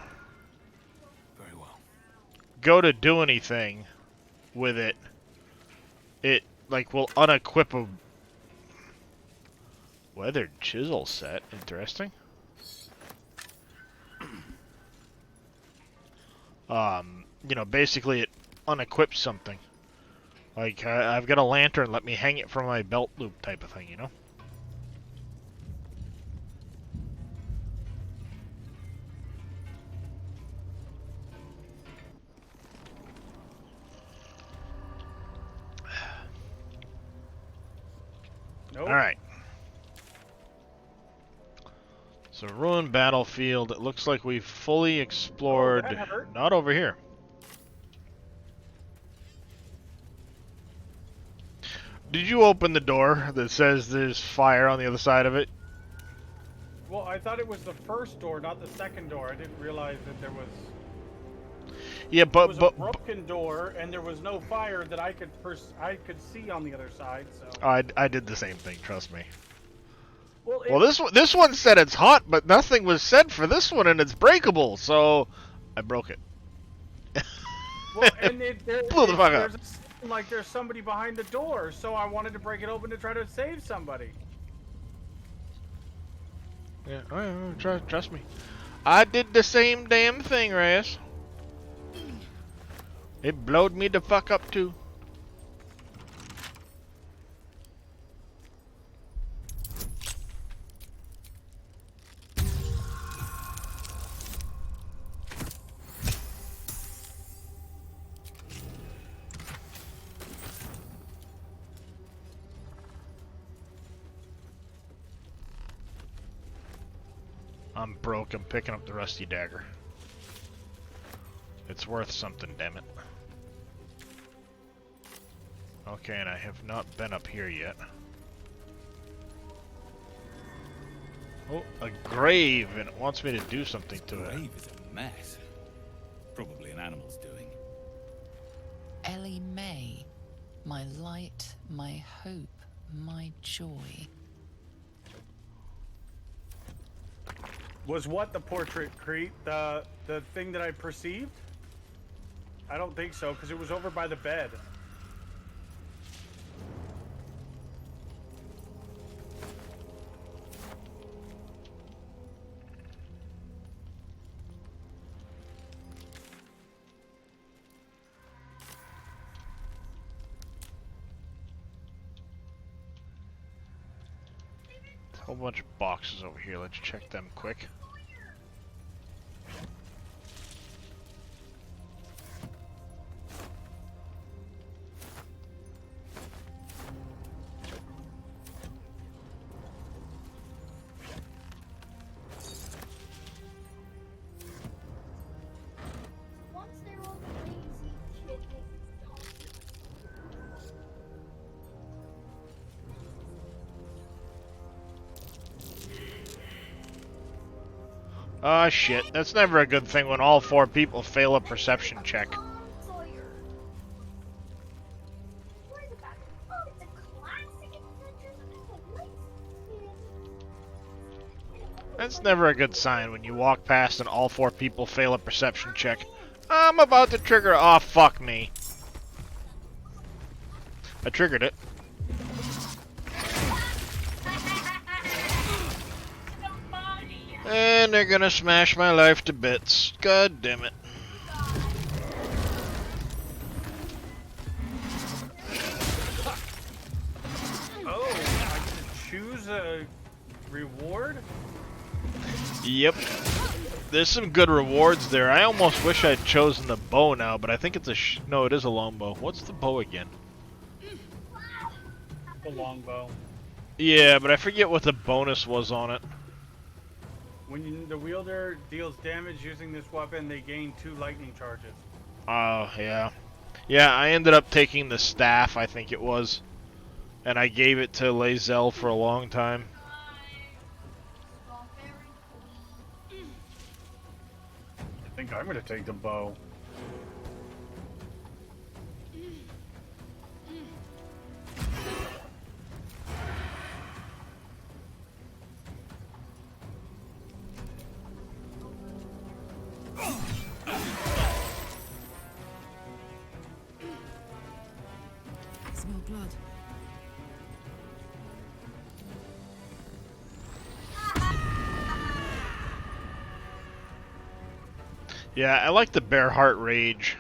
go to do anything with it, it like, will unequip a weathered chisel set. Interesting. You know, basically it unequips something. Like, I've got a lantern, let me hang it from my belt loop type of thing, you know? Nope. Alright. So, ruined battlefield. It looks like we've fully explored... that hurt. Not over here. Did you open the door that says there's fire on the other side of it? Well, I thought it was the first door, not the second door. I didn't realize that there was... Yeah, it was a broken door, and there was no fire that I could see on the other side. So I did the same thing. Trust me. well, this one said it's hot, but nothing was said for this one, and it's breakable. So I broke it. well, and Blew the fuck up. Like there's somebody behind the door, so I wanted to break it open to try to save somebody. Yeah, trust me. I did the same damn thing, Reyes. It blowed me the fuck up too. I'm broke. I'm picking up the rusty dagger. It's worth something, damn it. Okay, and I have not been up here yet. Oh, a grave, and it wants me to do something to it. Grave is a mess. Probably an animal's doing. Ellie May, my light, my hope, my joy. Was what the portrait, Crete? The thing that I perceived? I don't think so, because it was over by the bed. A whole bunch of boxes over here. Let's check them quick. Ah, shit. That's never a good thing when all 4 people fail a perception check. That's never a good sign when you walk past and all 4 people fail a perception check. I'm about to trigger. Oh, fuck me. I triggered it. And they're gonna smash my life to bits. God damn it. Oh, I can choose a reward? Yep. There's some good rewards there. I almost wish I'd chosen the bow now, but I think it's a no, it is a longbow. What's the bow again? The longbow. Yeah, but I forget what the bonus was on it. When the wielder deals damage using this weapon, they gain 2 lightning charges. Oh, yeah. Yeah, I ended up taking the staff, I think it was. And I gave it to Lae'zel for a long time. I think I'm gonna take the bow. Smell blood. Yeah, I like the Bear Heart Rage.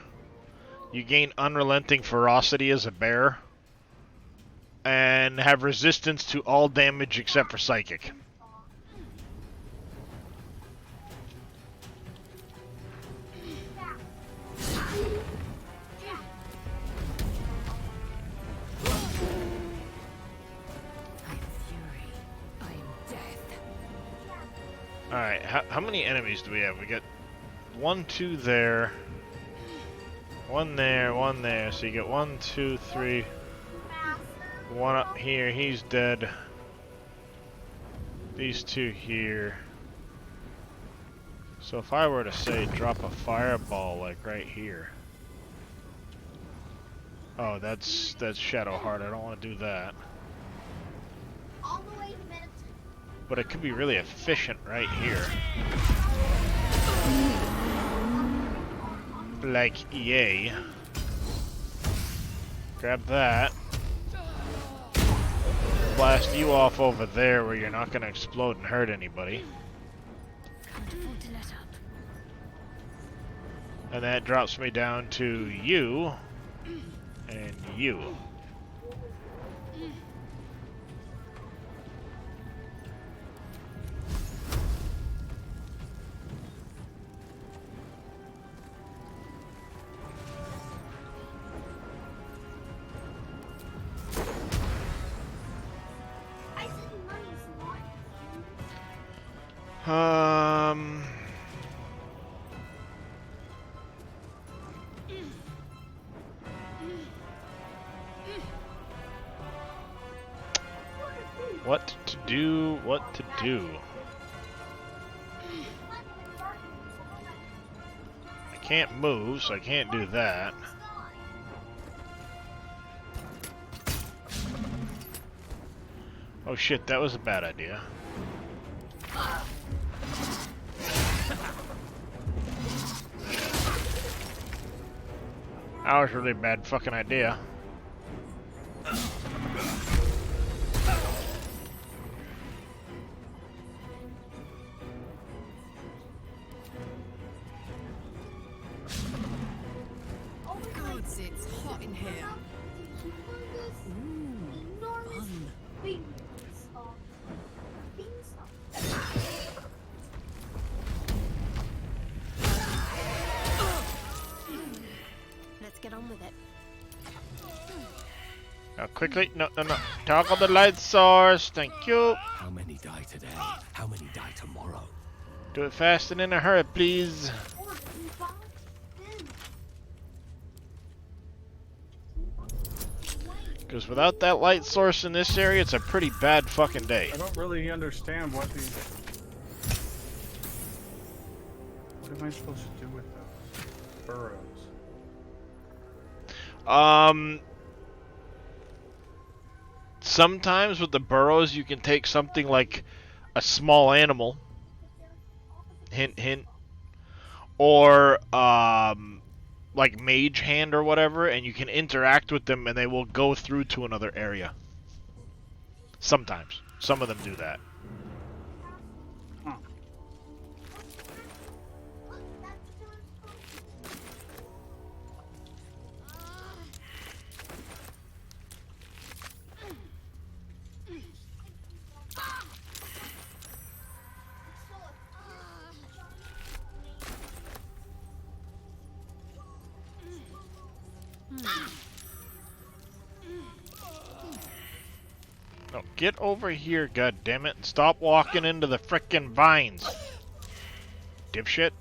You gain unrelenting ferocity as a bear, and have resistance to all damage except for psychic. Alright, how many enemies do we have? We got 1, 2 there. 1 there, 1 there. So you get 1, 2, 3. 1 up here, he's dead. These 2 here. So if I were to say drop a fireball like right here. Oh, that's Shadowheart. I don't want to do that. But it could be really efficient right here. Like EA. Grab that. Blast you off over there where you're not going to explode and hurt anybody. And that drops me down to you and you. What to do, what to do. I can't move, so I can't do that. Oh shit, that was a bad idea. That was a really bad fucking idea. Gods, it's hot in here. Let's get on with it. Now quickly, no. Toggle the light source, thank you. How many die today? How many die tomorrow? Do it fast and in a hurry, please. Because without that light source in this area, it's a pretty bad fucking day. I don't really understand what these... What am I supposed to do with those burrows? Sometimes with the burrows, you can take something like a small animal. Hint, hint. Or, like Mage Hand or whatever, and you can interact with them and they will go through to another area. Sometimes. Some of them do that. No, get over here, goddammit, and stop walking into the frickin' vines. Dipshit.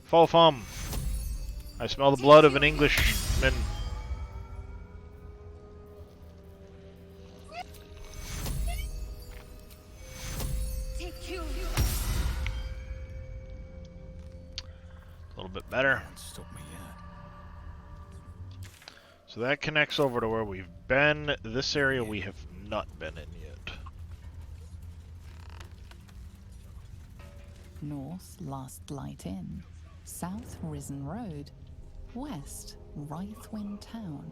Faux fum. I smell the blood of an Englishman. A little bit better. So that connects over to where we've been. This area we have not been in yet. North, Last Light Inn. South, Risen Road. West, Rythwin Town.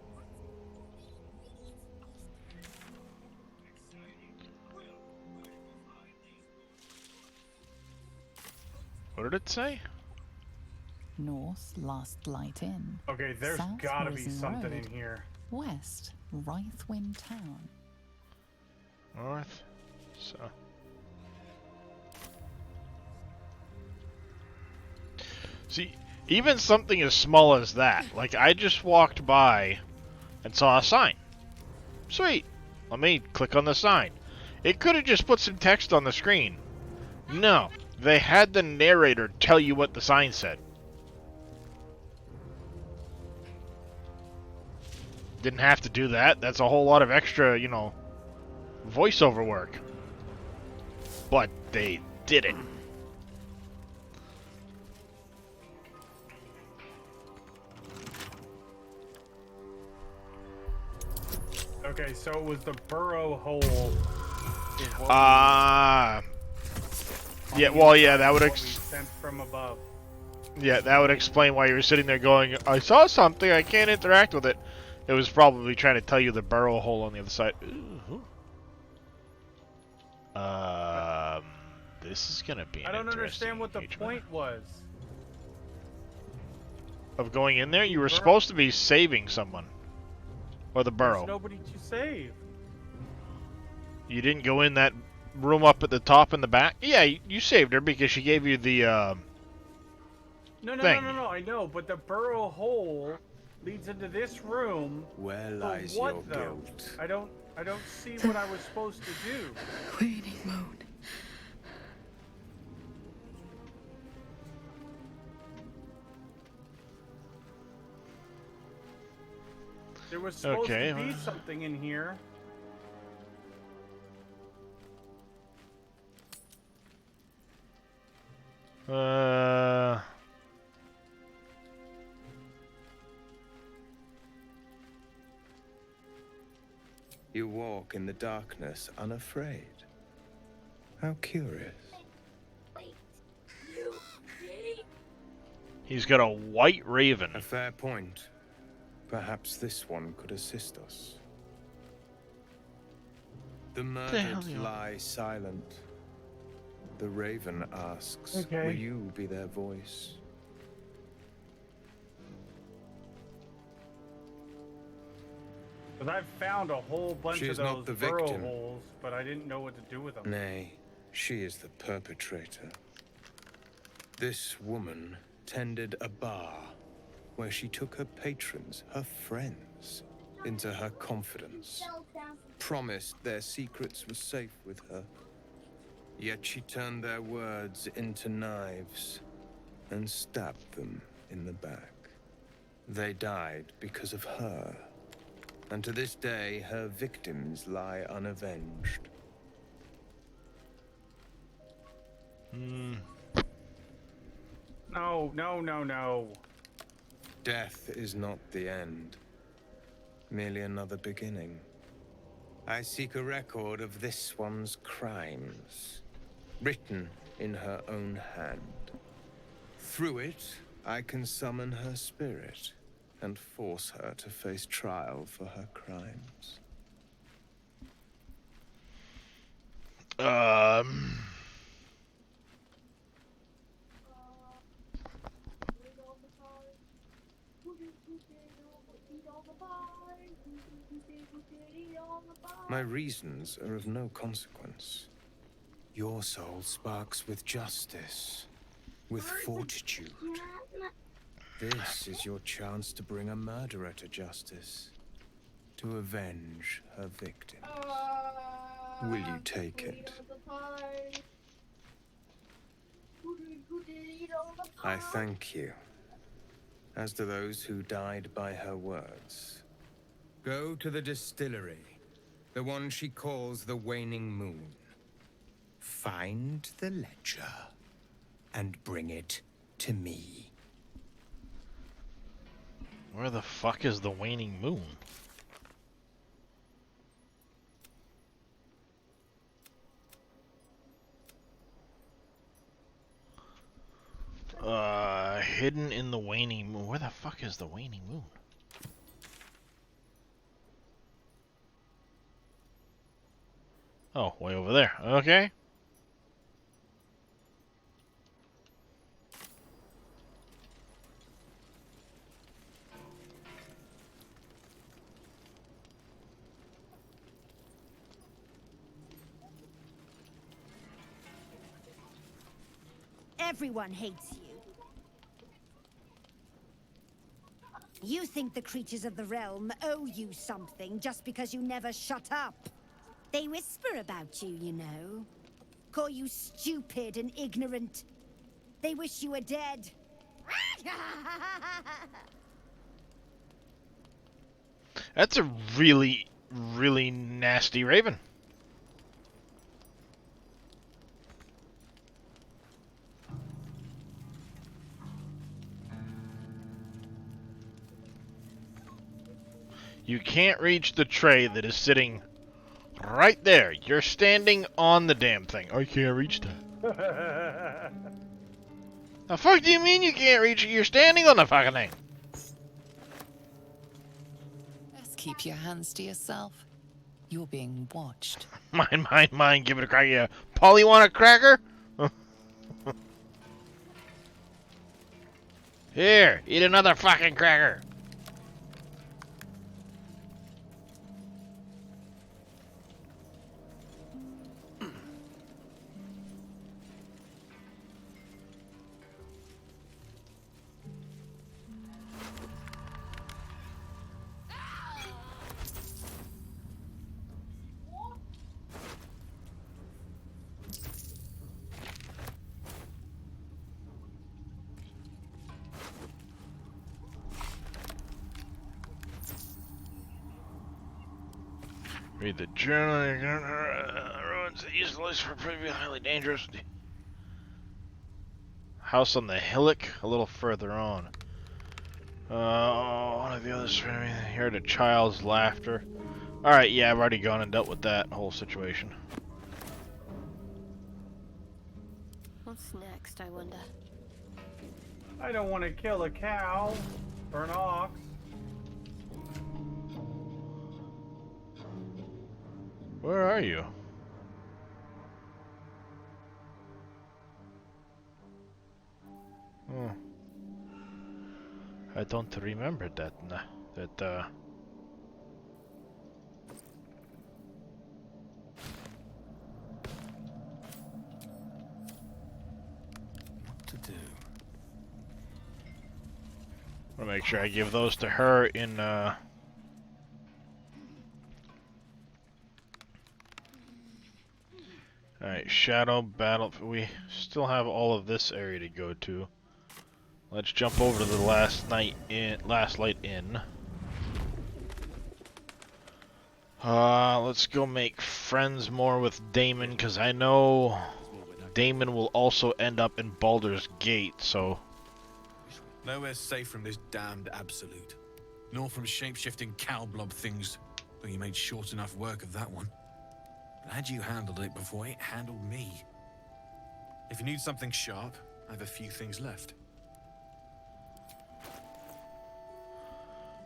What did it say? North, Last Light Inn. Okay, there's South, gotta be Risen something Road. in here. West, Wraithwind Town. North. So. See, even something as small as that. Like, I just walked by and saw a sign. Sweet. Let me click on the sign. It could have just put some text on the screen. No. They had the narrator tell you what the sign said. Didn't have to do that. That's a whole lot of extra, you know, voiceover work. But they did it. Okay, so it was the burrow hole. Yeah, well, yeah, that would sent from above. Yeah, that would explain why you were sitting there going, I saw something, I can't interact with it. It was probably trying to tell you the burrow hole on the other side. Ooh. This is gonna be an I don't interesting understand what the engagement. point was. Of going in there? You were supposed to be saving someone. Or the burrow. There's nobody to save. You didn't go in that room up at the top in the back? Yeah, you saved her because she gave you the, No, thing. I know, but the burrow hole leads into this room. Where For lies what, your though? guilt? I don't see what I was supposed to do. Waiting mode. There was supposed to be something in here. You walk in the darkness unafraid. How curious. He's got a white raven. A fair point. Perhaps this one could assist us. The murdered lie silent. The raven asks, will you be their voice? Because I've found a whole bunch She of is not those the burrow victim. holes, but I didn't know what to do with them. Nay, she is the perpetrator. This woman tended a bar where she took her patrons, her friends, into her confidence, promised their secrets were safe with her. Yet she turned their words into knives and stabbed them in the back. They died because of her, and to this day her victims lie unavenged. No. Death is not the end, merely another beginning. I seek a record of this one's crimes, written in her own hand. Through it, I can summon her spirit and force her to face trial for her crimes. My reasons are of no consequence. Your soul sparks with justice, with fortitude. This is your chance to bring a murderer to justice, to avenge her victims. Will you take it? I thank you, as do those who died by her words. Go to the distillery, the one she calls the Waning Moon. Find the ledger and bring it to me. Where the fuck is the Waning Moon? Hidden in the Waning Moon. Where the fuck is the Waning Moon? Oh, way over there. Okay. Everyone hates you. You think the creatures of the realm owe you something just because you never shut up. They whisper about you, you know. Call you stupid and ignorant. They wish you were dead. That's a really, really nasty raven. You can't reach the tray that is sitting right there. You're standing on the damn thing. I can't reach that. The fuck do you mean you can't reach it? You're standing on the fucking thing. Just keep your hands to yourself. You're being watched. Mine, give it a crack. Yeah. Polly, want a cracker? Here, eat another fucking cracker. Read the journal. Ruins easily for pretty highly dangerous. House on the hillock, a little further on. One of the others heard a child's laughter. Alright, yeah, I've already gone and dealt with that whole situation. What's next, I wonder? I don't want to kill a cow or an ox. Where are you? Oh. I don't remember that. What to do? I want to make sure I give those to her in, Alright, Shadow Battle. We still have all of this area to go to. Let's jump over to the Last Light Inn. Let's go make friends more with Damon, because I know Damon will also end up in Baldur's Gate, so... Nowhere's safe from this damned absolute. Nor from shape-shifting cow blob things, though you made short enough work of that one. But had you handled it before it handled me? If you need something sharp, I have a few things left.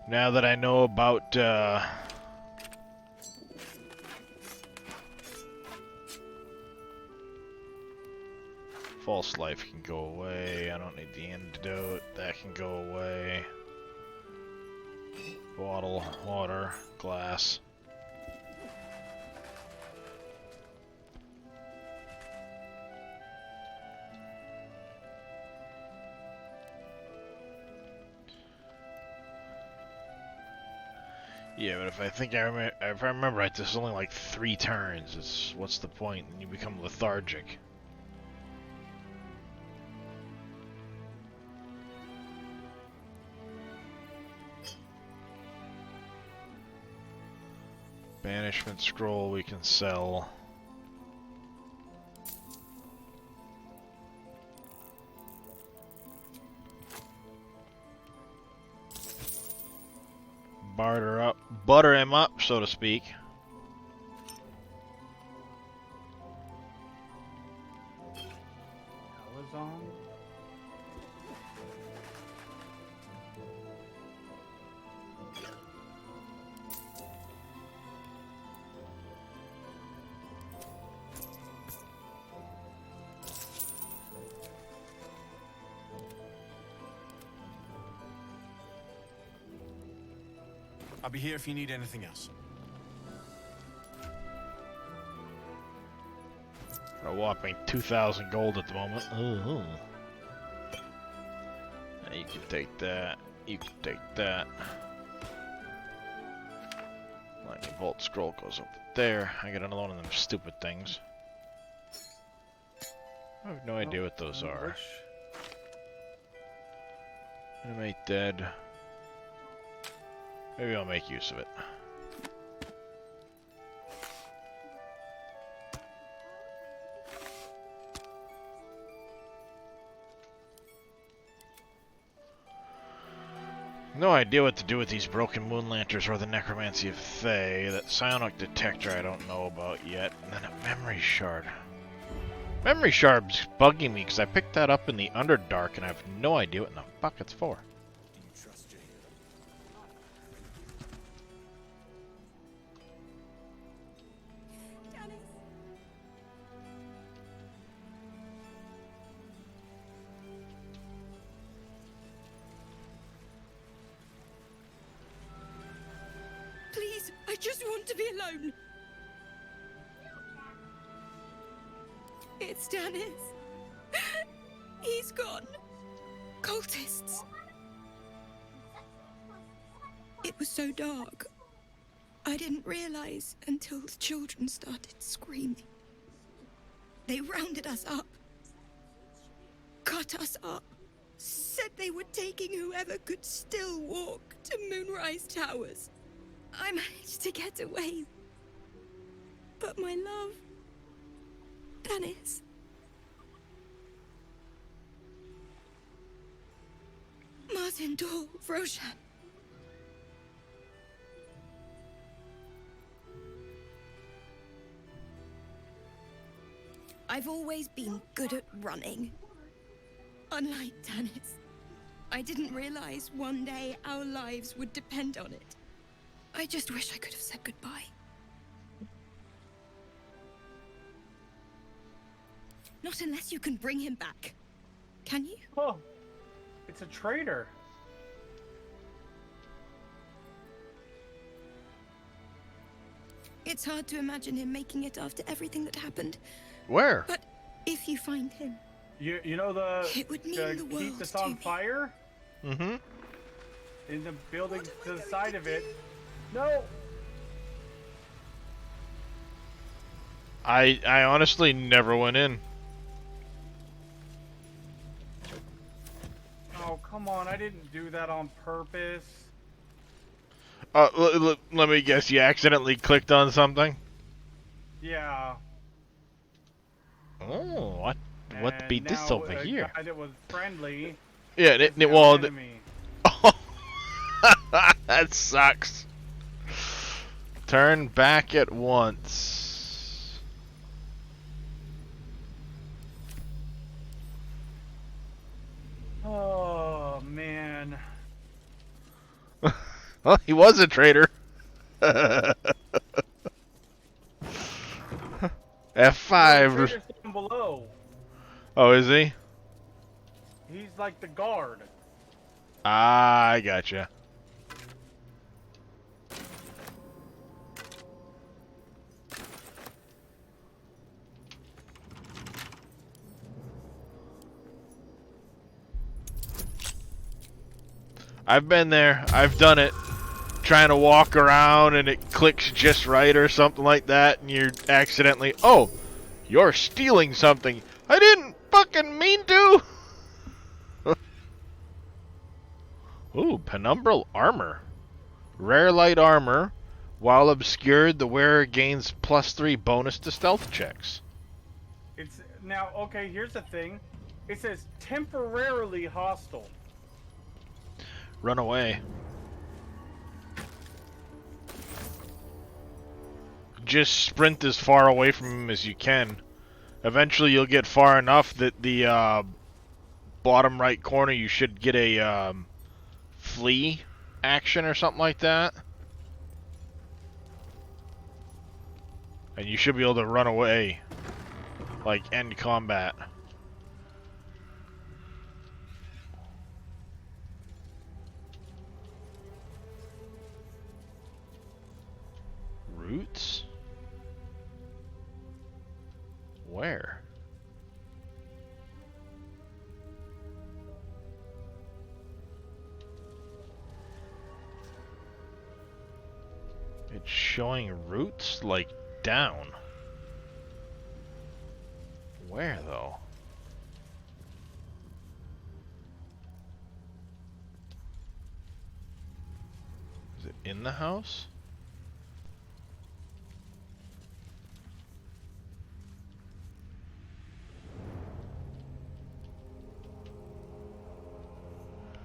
Now that I know about, False Life can go away. I don't need the antidote. That can go away. Bottle, water, glass. Yeah, but if I remember right, this is only like 3 turns. What's the point? And you become lethargic. Banishment scroll we can sell. Butter him up, so to speak. Amazon. I'll be here if you need anything else. A whopping 2,000 gold at the moment. Ooh. can take that. You can take that. Lightning bolt scroll goes over there. I got another one of them stupid things. I have no idea what those are. Animate dead. Maybe I'll make use of it. No idea what to do with these broken moon lanterns or the necromancy of Fae. That psionic detector I don't know about yet. And then a memory shard. Memory shard's bugging me because I picked that up in the Underdark and I have no idea what in the fuck it's for. Please, I just want to be alone. It's Dennis. He's gone. Cultists. It was so dark. I didn't realize until the children started screaming. They rounded us up. Cut us up. Said they were taking whoever could still walk to Moonrise Towers. I managed to get away. But my love... Dennis. Martin Dor, Roshan. I've always been good at running. Unlike Dennis, I didn't realize one day our lives would depend on it. I just wish I could have said goodbye. Not unless you can bring him back. Can you? Oh, it's a traitor. It's hard to imagine him making it after everything that happened. Where? But if you find him... You know the... It would mean the world heat that's on fire? Mm-hmm. In the building to the side of it. No! I honestly never went in. Oh, come on. I didn't do that on purpose. Let me guess, you accidentally clicked on something? Yeah. Oh, what be this over here? Guy that was friendly. Yeah, well, oh, that sucks. Turn back at once. Oh, man. Well, he was a traitor. F5. Traitor's down below. Oh, is he? He's like the guard. Ah, I gotcha. I've been there. I've done it. Trying to walk around and it clicks just right or something like that, and you're accidentally, oh, you're stealing something. I didn't fucking mean to. Ooh, penumbral armor. Rare light armor. While obscured, the wearer gains +3 bonus to stealth checks. It's now okay. Here's the thing. It says temporarily hostile. Run away. Just sprint as far away from him as you can. Eventually you'll get far enough that the bottom right corner you should get a flee action or something like that. And you should be able to run away. Like end combat. Roots? Where? Showing roots, like, down. Where, though? Is it in the house?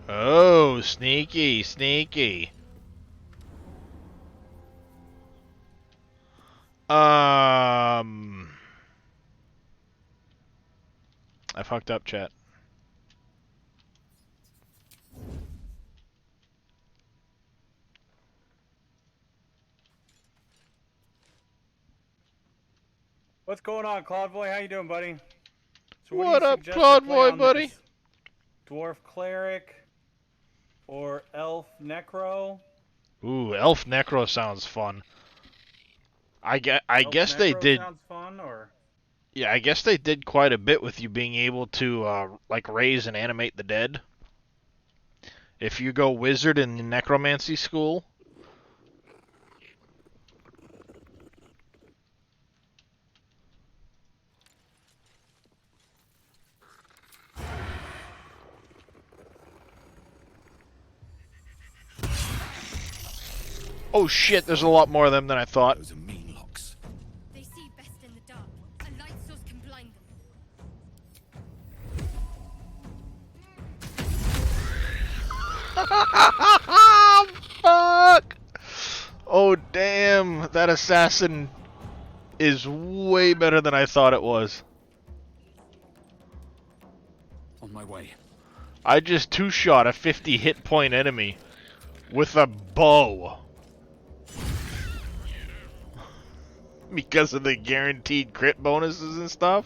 Oh, sneaky, sneaky. I fucked up, chat. What's going on, Claudeboy? How you doing, buddy? So What do you up, suggest I play Claudeboy, on buddy? this? Dwarf Cleric or Elf Necro? Ooh, Elf Necro sounds fun. I Elf guess they Necro did. sounds fun, or Yeah, I guess they did quite a bit with you being able to like raise and animate the dead. If you go wizard in the necromancy school. Oh shit, there's a lot more of them than I thought. Those are mean locks. They see best in the dark. A light source can blind them. Fuck! Oh damn, that assassin is way better than I thought it was. On my way. I just two-shot a 50 hit point enemy with a bow. Because of the guaranteed crit bonuses and stuff.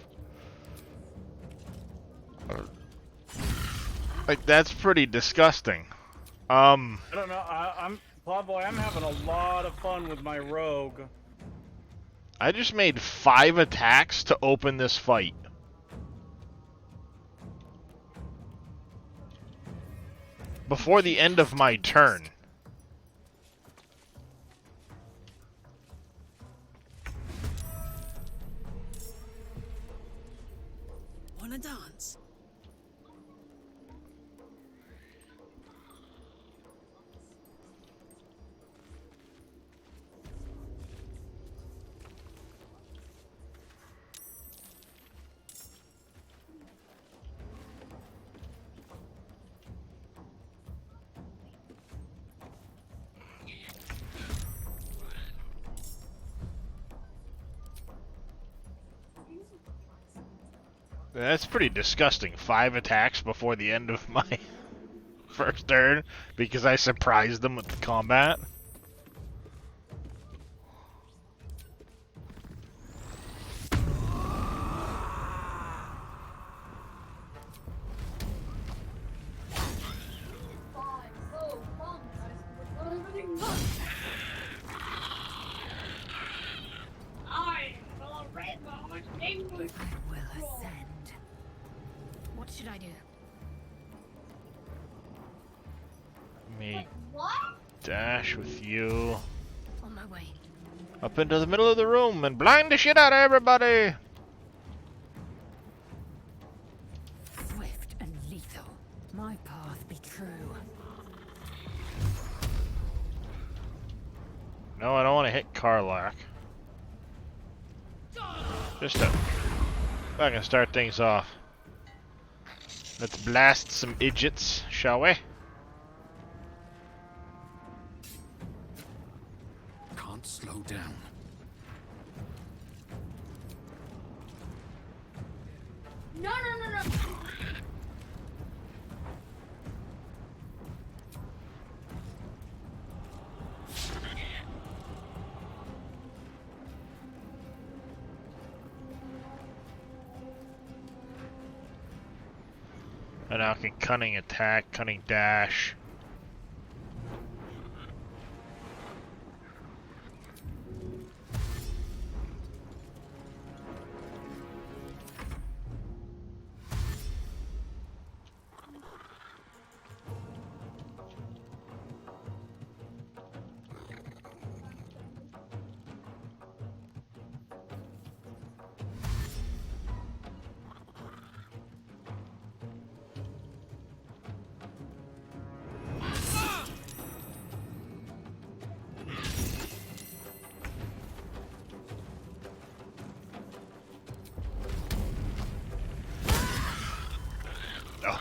Like, that's pretty disgusting. I don't know. I'm Claudeboy. I'm having a lot of fun with my rogue. I just made 5 attacks to open this fight. Before the end of my turn. Wanna dance? That's pretty disgusting. 5 attacks before the end of my first turn because I surprised them with the combat. Will ascend. What should I do? Me dash with you On my way. up into the middle of the room and blind the shit out of everybody. Swift and lethal. My path be true. No, I don't want to hit Karlak. Just to fucking start things off. Let's blast some idiots, shall we? Can't slow down. No, no, no, no! And now I can cunning attack, cunning dash.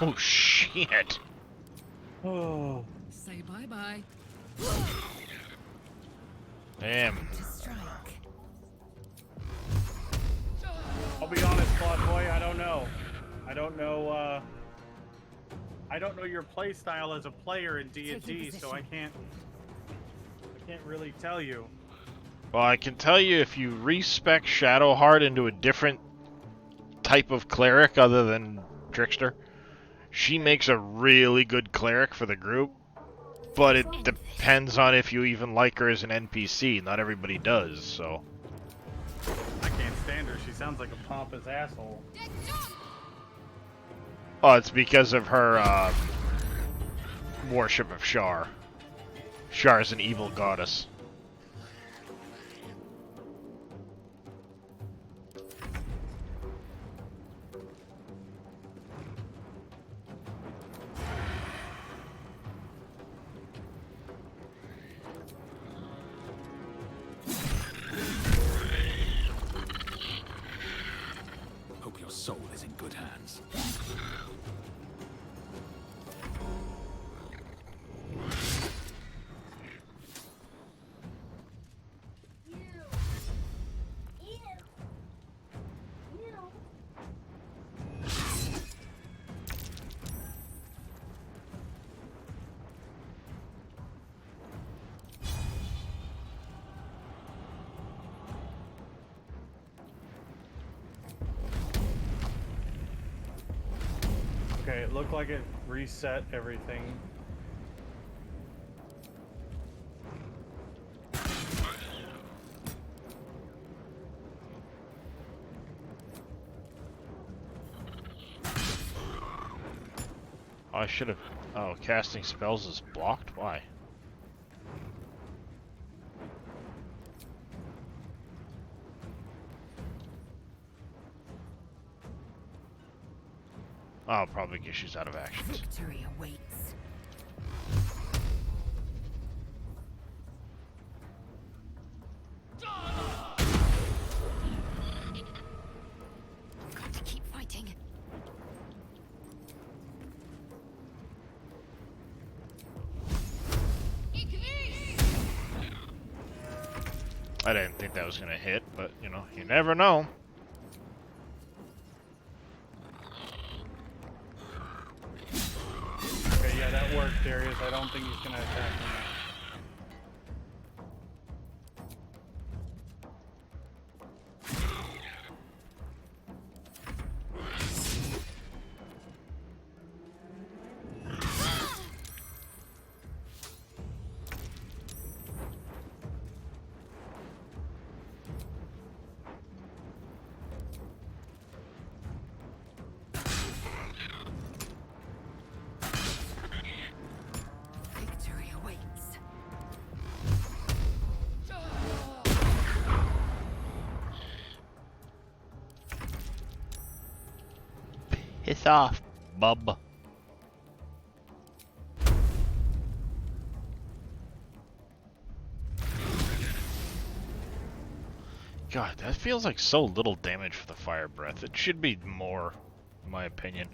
Oh shit. Oh. Say bye-bye. Damn. To strike. I'll be honest, Claude Boy, I don't know. I don't know your play style as a player in D&D, so I can't really tell you. Well, I can tell you if you respec Shadowheart into a different type of cleric other than Trickster, she makes a really good cleric for the group, but it depends on if you even like her as an NPC. Not everybody does, so. I can't stand her. She sounds like a pompous asshole. Oh, it's because of her worship of Shar. Shar is an evil goddess. Hope your soul is in good hands. Okay, it looked like it reset everything. Oh, I should have. Oh, casting spells is blocked? Why? Oh, probably because she's out of actions. Victory awaits. Got to keep fighting. I didn't think that was gonna hit, but you know, you never know. Okay, yeah, that worked, Darius. I don't think he's gonna attack me now. Victory awaits. Piss off, bub. God, that feels like so little damage for the fire breath. It should be more, in my opinion.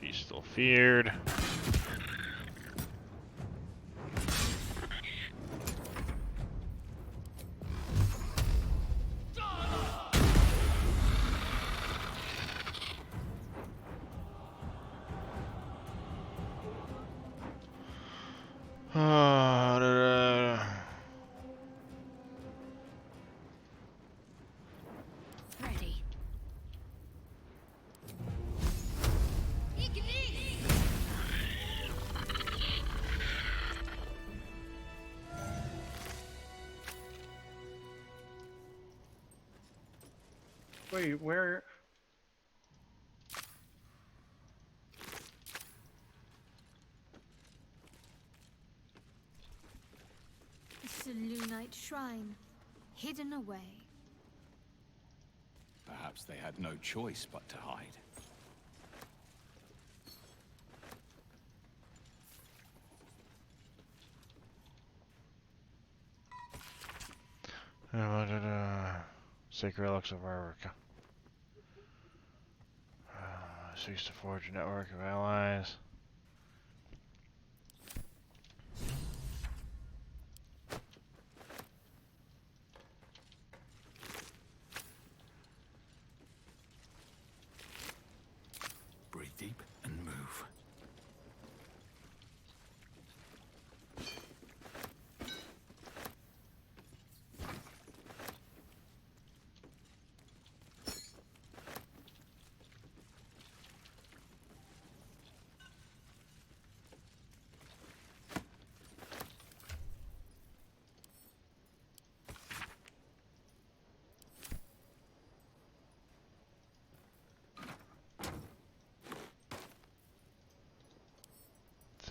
She's still feared. Ready. Wait, where? The Selûnite shrine, hidden away. Perhaps they had no choice but to hide. Sacred relics of our seeks to forge a network of allies. Breathe deep and move.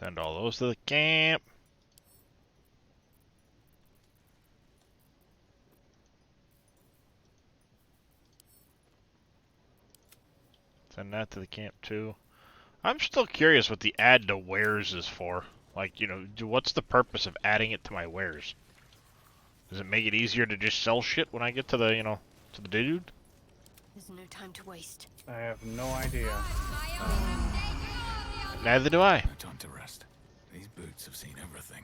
Send all those to the camp. Send that to the camp too. I'm still curious what the add to wares is for. Like, you know, what's the purpose of adding it to my wares? Does it make it easier to just sell shit when I get to the, you know, to the dude? There's no time to waste. I have no idea. Neither do I. No time to rest. These boots have seen everything.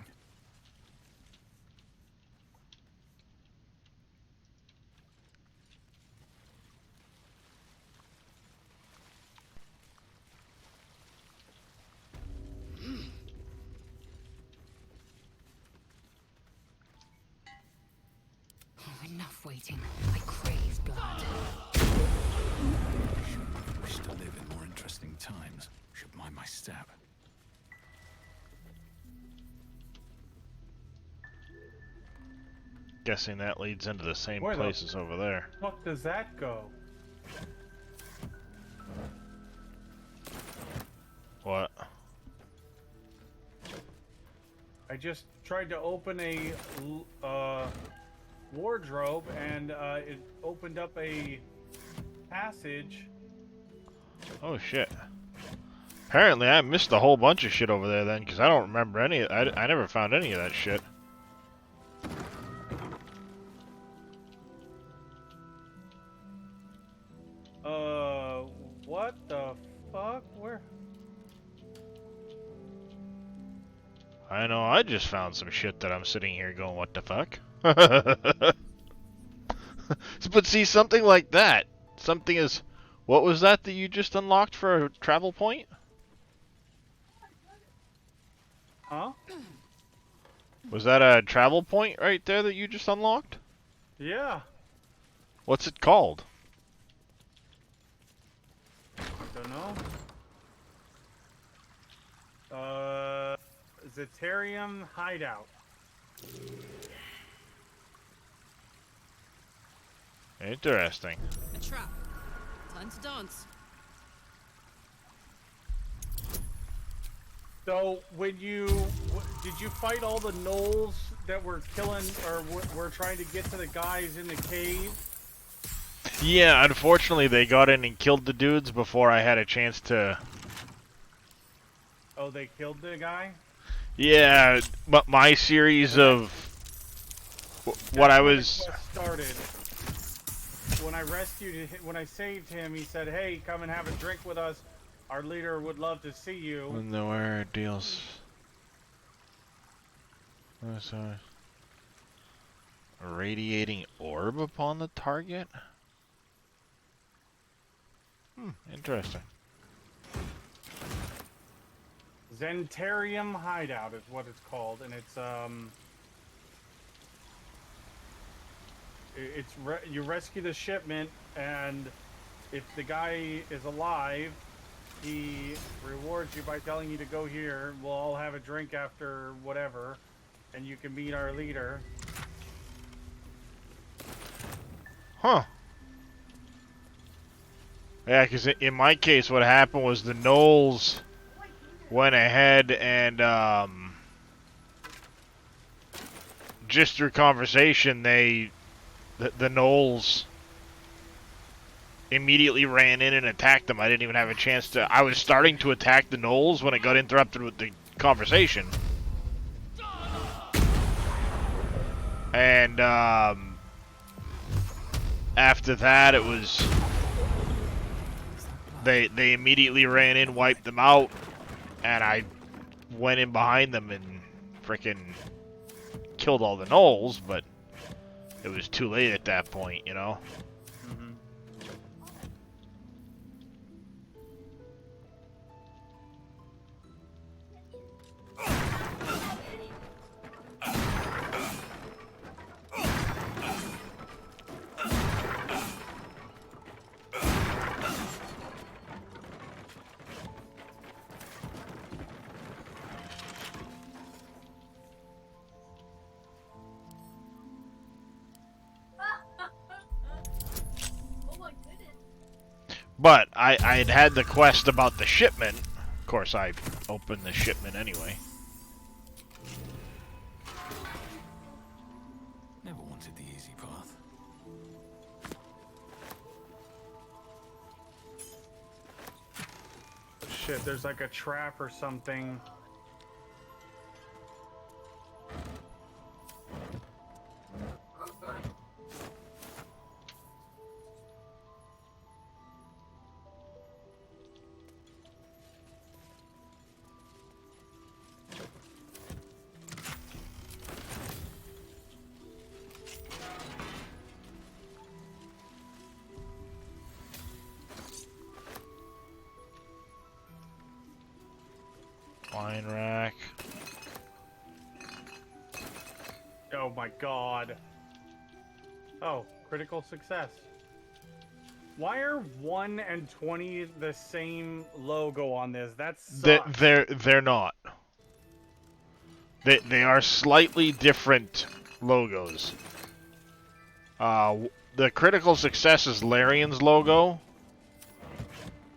Oh, enough waiting. I crave blood. Should wish to live in more interesting times. Should mind my step. Guessing that leads into the same Where the places over there. fuck does that go? What? I just tried to open a wardrobe and it opened up a passage. Oh shit. Apparently I missed a whole bunch of shit over there then, because I don't remember any. I never found any of that shit. What the fuck? Where? I know I just found some shit that I'm sitting here going, what the fuck? But see, something like that. Something is... What was that you just unlocked for a travel point? Huh? Was that a travel point right there that you just unlocked? Yeah. What's it called? Don't know. Zetarium Hideout. Interesting. A trap. Time to dance. So, when did you fight all the gnolls that were killing, or were trying to get to the guys in the cave? Yeah, unfortunately they got in and killed the dudes before I had a chance to... Oh, they killed the guy? Yeah, but my series of... What I was... Started. When I rescued him, when I saved him, he said, "Hey, come and have a drink with us. Our leader would love to see you." When the wire deals... Oh, sorry. A radiating orb upon the target? Interesting. Zetarium Hideout is what it's called, and you rescue the shipment, and if the guy is alive, he rewards you by telling you to go here. We'll all have a drink after whatever, and you can meet our leader. Huh. Yeah, because in my case, what happened was the gnolls went ahead and, just through conversation, the gnolls immediately ran in and attacked them. I didn't even have a chance to... I was starting to attack the gnolls when it got interrupted with the conversation. And, after that, it was... They immediately ran in, wiped them out, and I went in behind them and frickin' killed all the gnolls, but it was too late at that point, you know? But I had the quest about the shipment. Of course, I opened the shipment anyway. Never wanted the easy path. Shit, there's like a trap or something. Wine rack. Oh my god. Oh, critical success. Why are 1 and 20 the same logo on this? That's They're not. They are slightly different logos. The critical success is Larian's logo,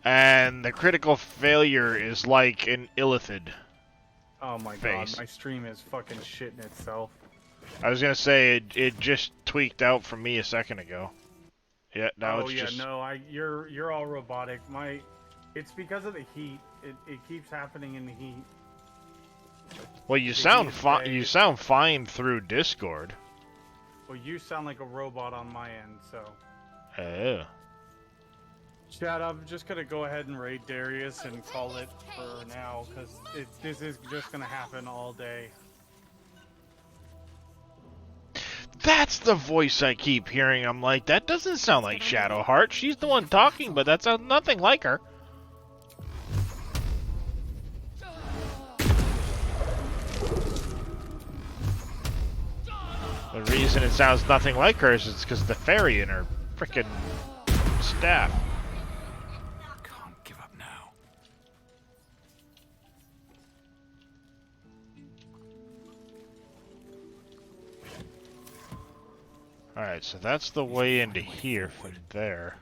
and the critical failure is like an Illithid. Oh my face. god, my stream is fucking shitting itself. I was gonna say it just tweaked out from me a second ago. Yeah, now oh it's yeah, just... no, you're all robotic. It's because of the heat. It keeps happening in the heat. Well, you sound fine. You sound fine through Discord. Well, you sound like a robot on my end, so. Oh. Chad, I'm just gonna go ahead and raid Darius and call it for now, because this is just gonna happen all day. That's the voice I keep hearing. I'm like, that doesn't sound like Shadowheart. She's the one talking, but that sounds nothing like her. The reason it sounds nothing like her is it's because the fairy in her frickin' staff. Can't give up now. Alright, so that's the way into here from there.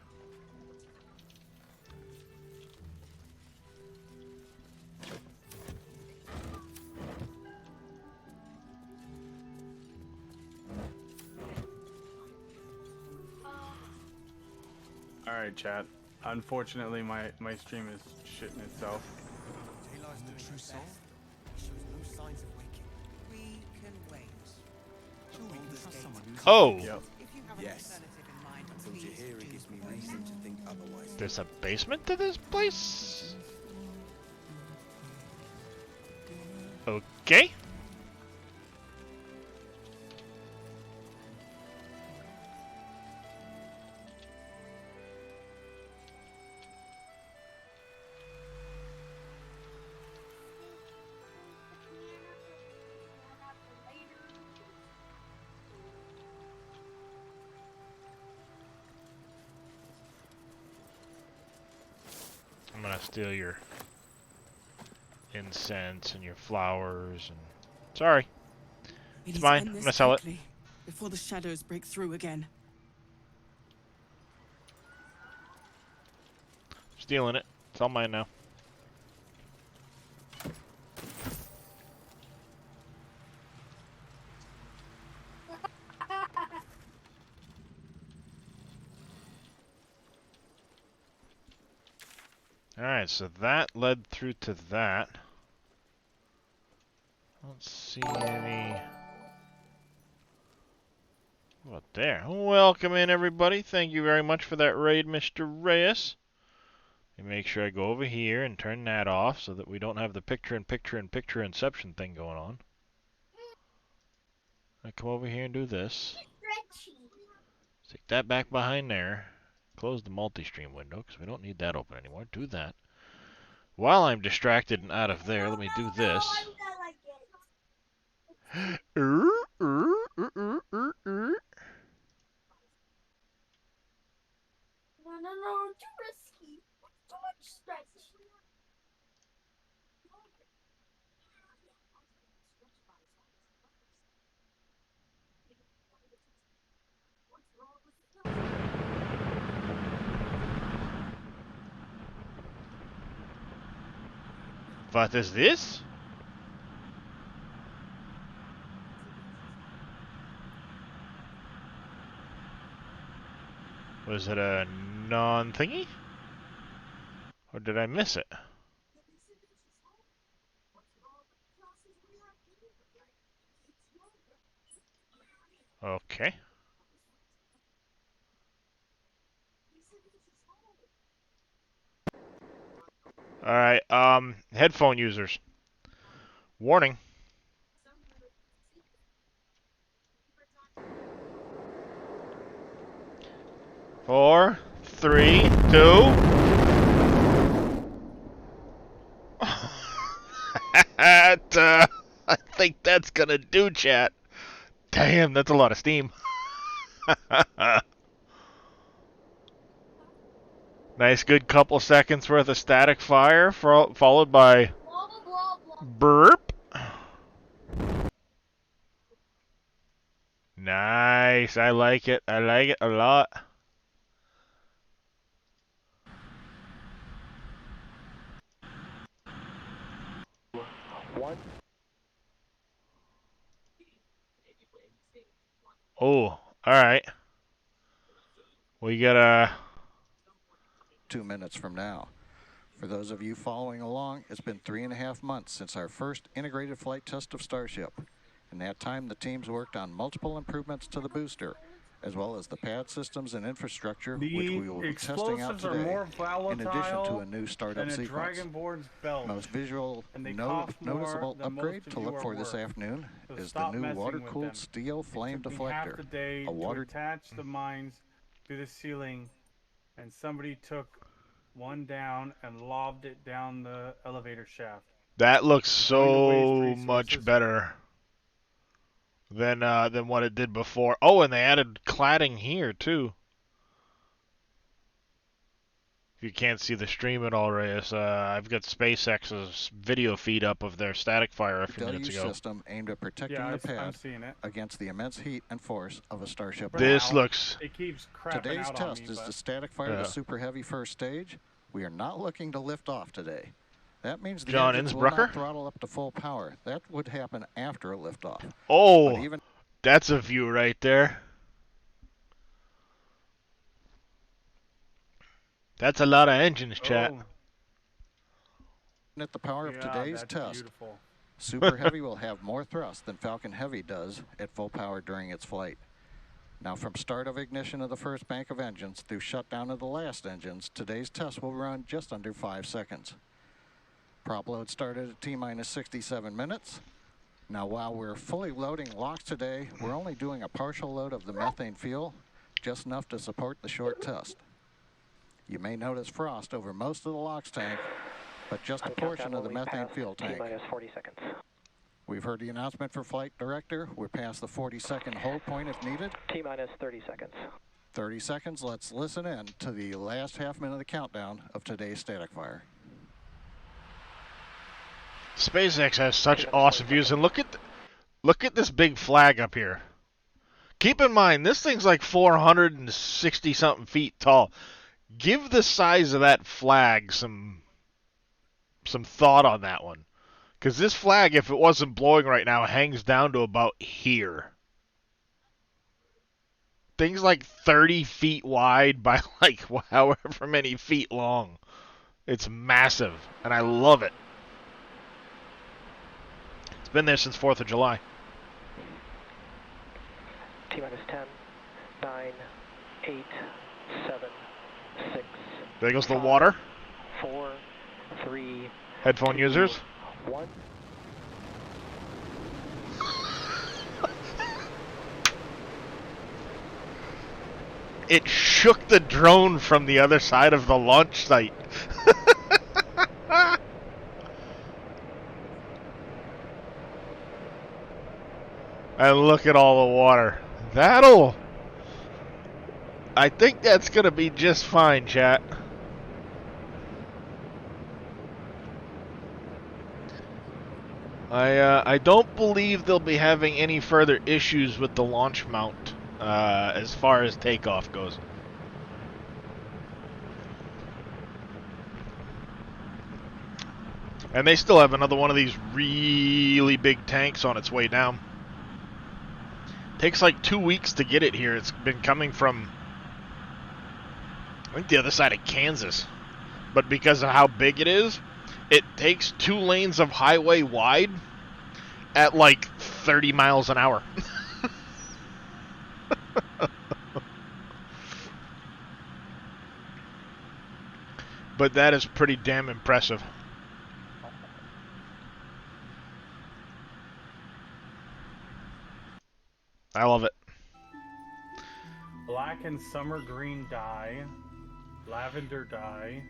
Alright, chat. Unfortunately, my stream is shitting itself. Realize the true soul? He shows no signs of waking. We can wait. Sure, we can trust someone who's... Oh! Yep. Yes. Until Jaheira gives me reason to think otherwise. There's a basement to this place? Okay. I'm gonna steal your incense and your flowers and... Sorry. It's mine. I'm gonna sell it. Before the shadows break through again. Stealing it. It's all mine now. Alright, so that led through to that. I don't see any... What there? Welcome in, everybody. Thank you very much for that raid, Mr. Reyes. Let me make sure I go over here and turn that off so that we don't have the picture-in-picture inception thing going on. I come over here and do this. Stick that back behind there. Close the multi-stream window because we don't need that open anymore. Do that. While I'm distracted and out of there, let me do this. No, too risky. Too much stretch. What is this? Was it a non-thingy? Or did I miss it? Okay. Alright, headphone users. Warning. Four, three, two. I think that's gonna do, chat. Damn, that's a lot of steam. Nice good couple seconds worth of static fire, followed by burp. Nice, I like it. I like it a lot. Oh, alright. We got a... 2 minutes from now. For those of you following along, it's been 3.5 months since our first integrated flight test of Starship. In that time, the teams worked on multiple improvements to the booster, as well as the pad systems and infrastructure, which we will be testing out today, in addition to a new startup sequence. Dragonborn's belt. Most visual, noticeable upgrade to look for this afternoon is the new water-cooled steel flame deflector. Half the day to attach the mines to the ceiling, and somebody took one down and lobbed it down the elevator shaft. That looks so much better than what it did before. Oh, and they added cladding here too. If you can't see the stream at all, Reyes, I've got SpaceX's video feed up of their static fire a few minutes ago. System aimed at protecting the pad against the immense heat and force of a Starship. This looks... It keeps crapping Today's out test on me, is the static fire the Super Heavy first stage. We are not looking to lift off today. That means the engines will not throttle up to full power. That would happen after a liftoff. Oh, that's a view right there. That's a lot of engines, chat. At the power of today's test, Super Heavy will have more thrust than Falcon Heavy does at full power during its flight. Now, from start of ignition of the first bank of engines through shutdown of the last engines, today's test will run just under 5 seconds. Prop load started at T-minus 67 minutes. Now, while we're fully loading LOX today, we're only doing a partial load of the methane fuel, just enough to support the short test. You may notice frost over most of the LOX tank, but just a portion of the methane fuel tank. T-minus 40 seconds. We've heard the announcement for Flight Director. We're past the 40-second hold point if needed. T-minus 30 seconds. 30 seconds. Let's listen in to the last half minute of the countdown of today's static fire. SpaceX has such awesome views, and look at this big flag up here. Keep in mind, this thing's like 460 something feet tall. Give the size of that flag some thought on that one. Because this flag, if it wasn't blowing right now, hangs down to about here. Thing's like 30 feet wide by like however many feet long. It's massive, and I love it. It's been there since 4th of July. T-minus 10, 9, 8, 7, 6. There goes the water. 4, 3. Headphone 2, users. 1. It shook the drone from the other side of the launch site. And look at all the water. I think that's going to be just fine, chat. I don't believe they'll be having any further issues with the launch mount as far as takeoff goes. And they still have another one of these really big tanks on its way down. Takes like 2 weeks to get it here. It's been coming from, I think, the other side of Kansas. But because of how big it is, it takes 2 lanes of highway wide at like 30 miles an hour. But that is pretty damn impressive. I love it. Black and summer green dye. Lavender dye.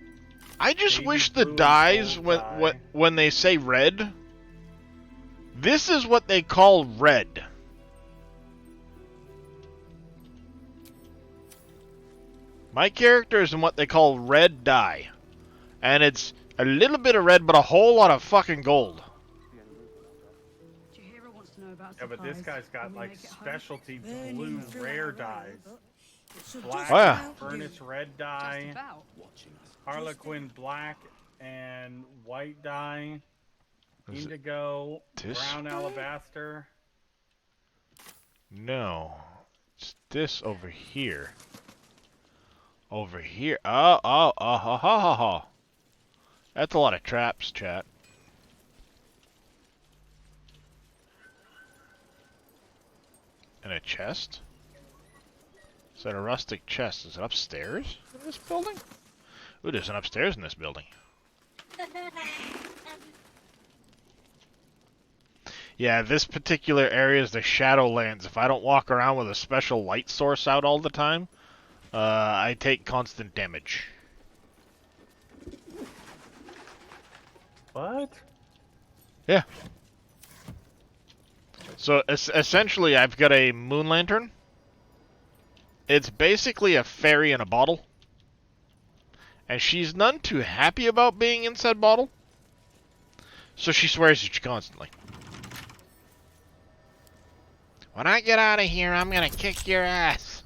I just baby wish the blue and dyes, gold dye. when they say red, this is what they call red. My character is in what they call red dye. And it's a little bit of red, but a whole lot of fucking gold. Yeah, but this guy's got like specialty blue rare dyes. Black Oh, yeah. furnace red dye, Harlequin black and white dye, Is it indigo, this brown way? alabaster. No. It's this over here. Over here. Oh, ha, ha, ha, ha. That's a lot of traps, chat. And a chest? Is that a rustic chest? Is it upstairs in this building? Ooh, there's an upstairs in this building. Yeah, this particular area is the Shadowlands. If I don't walk around with a special light source out all the time, I take constant damage. What? Yeah. So essentially, I've got a moon lantern. It's basically a fairy in a bottle. And she's none too happy about being in said bottle. So she swears at you constantly. When I get out of here, I'm gonna kick your ass.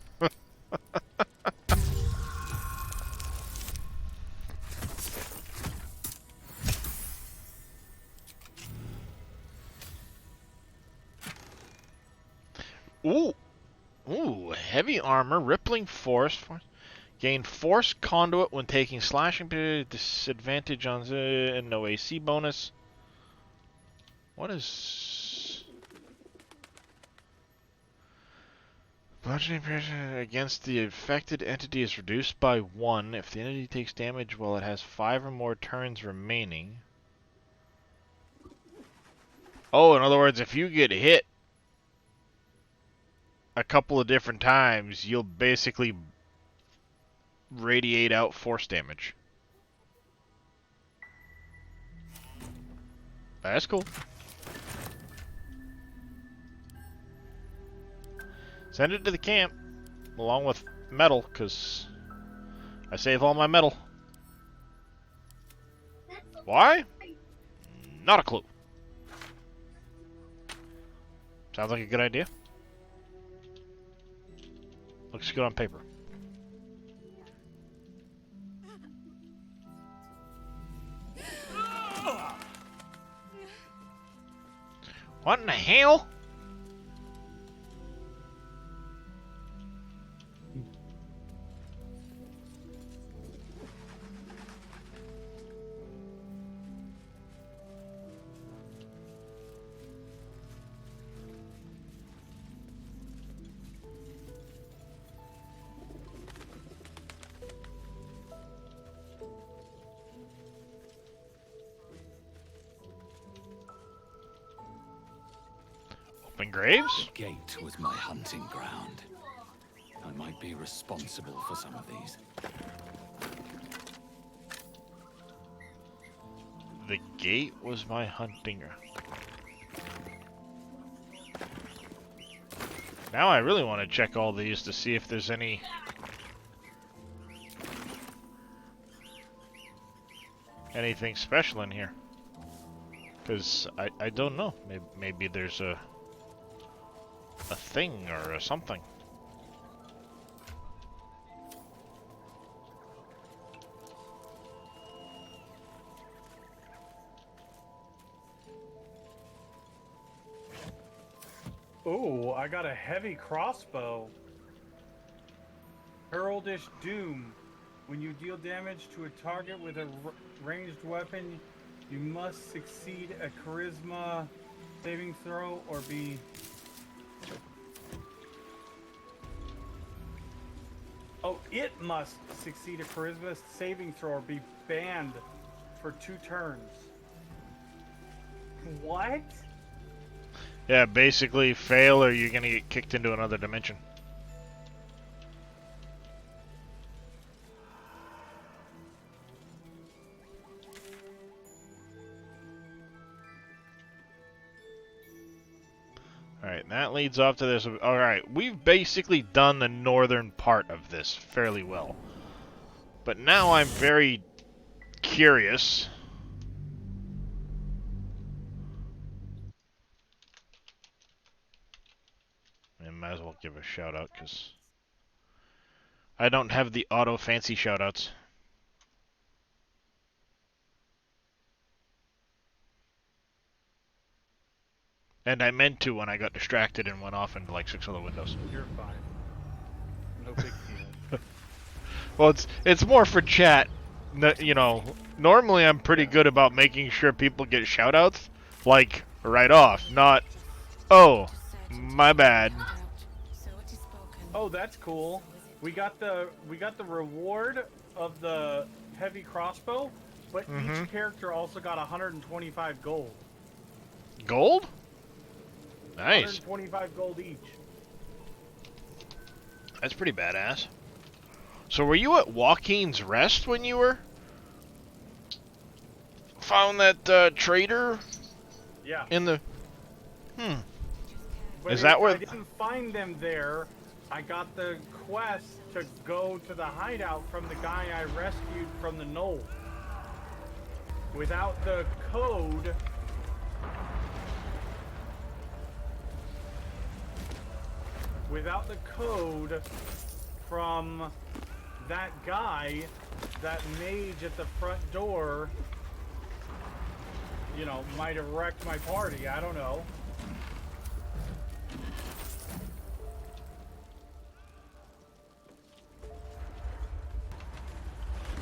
Ooh. Ooh, heavy armor, rippling force. Gain force conduit when taking slashing period, disadvantage on and no AC bonus. What is... Bludgeoning pressure against the affected entity is reduced by 1 if the entity takes damage while it has 5 or more turns remaining. Oh, in other words, if you get hit a couple of different times, you'll basically radiate out force damage. That's cool. Send it to the camp, along with metal, because I save all my metal. Why? Not a clue. Sounds like a good idea. Looks good on paper. What in the hell? open graves? The gate was my hunting ground. I might be responsible for some of these. The gate was my hunting ground. Now I really want to check all these to see if there's anything special in here. Because I don't know. Maybe there's a thing or something. Ooh, I got a heavy crossbow. Heraldish Doom. When you deal damage to a target with a ranged weapon, you must succeed a charisma saving throw or be... Oh, it must succeed a charisma saving throw or be banned for 2 turns. What? Yeah, basically fail or you're gonna get kicked into another dimension. Alright, that leads off to this. Alright, we've basically done the northern part of this fairly well. But now I'm very curious. I might as well give a shout out because I don't have the auto fancy shout outs. And I meant to when I got distracted and went off into like 6 other windows. You're fine. No big deal. Well, it's more for chat. You know, normally I'm pretty good about making sure people get shout outs, like right off, not, oh, my bad. Oh, that's cool. We got the reward of the heavy crossbow, but each character also got 125 gold. Gold? Nice. 125 gold each. That's pretty badass. So were you at Joaquin's Rest when you were found that trader? Yeah. In the But Is that where I didn't find them there? I got the quest to go to the hideout from the guy I rescued from the knoll. Without the code, from that guy, that mage at the front door, you know, might have wrecked my party. I don't know.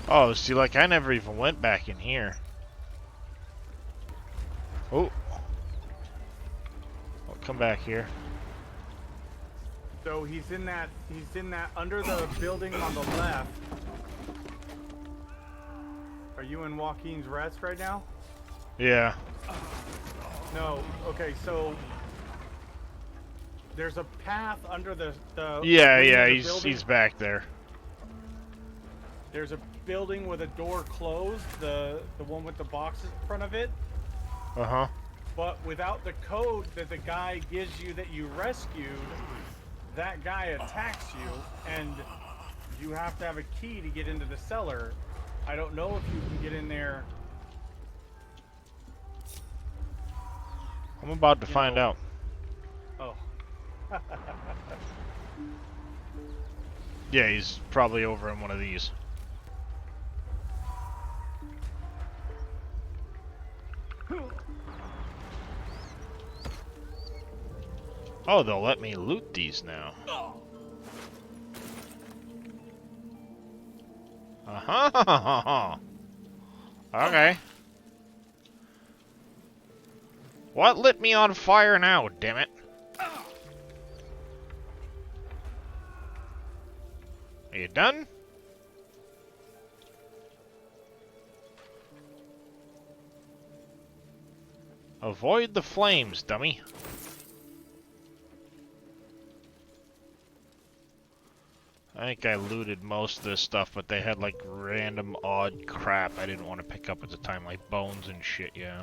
Oh, see, like, I never even went back in here. Oh. I'll come back here. So he's in that under the building on the left. Are you in Joaquin's Rest right now? Yeah. No. Okay, so there's a path under the Yeah, the he's back there. There's a building with a door closed, the one with the boxes in front of it. Uh-huh. But without the code that the guy gives you that you rescued, that guy attacks you, and you have to have a key to get into the cellar. I don't know if you can get in there. I'm about to find out. Oh. Yeah, he's probably over in one of these. Oh, they'll let me loot these now. Uh-huh. Okay. What lit me on fire now, damn it? Are you done? Avoid the flames, dummy. I think I looted most of this stuff, but they had like random odd crap I didn't want to pick up at the time, like bones and shit, yeah.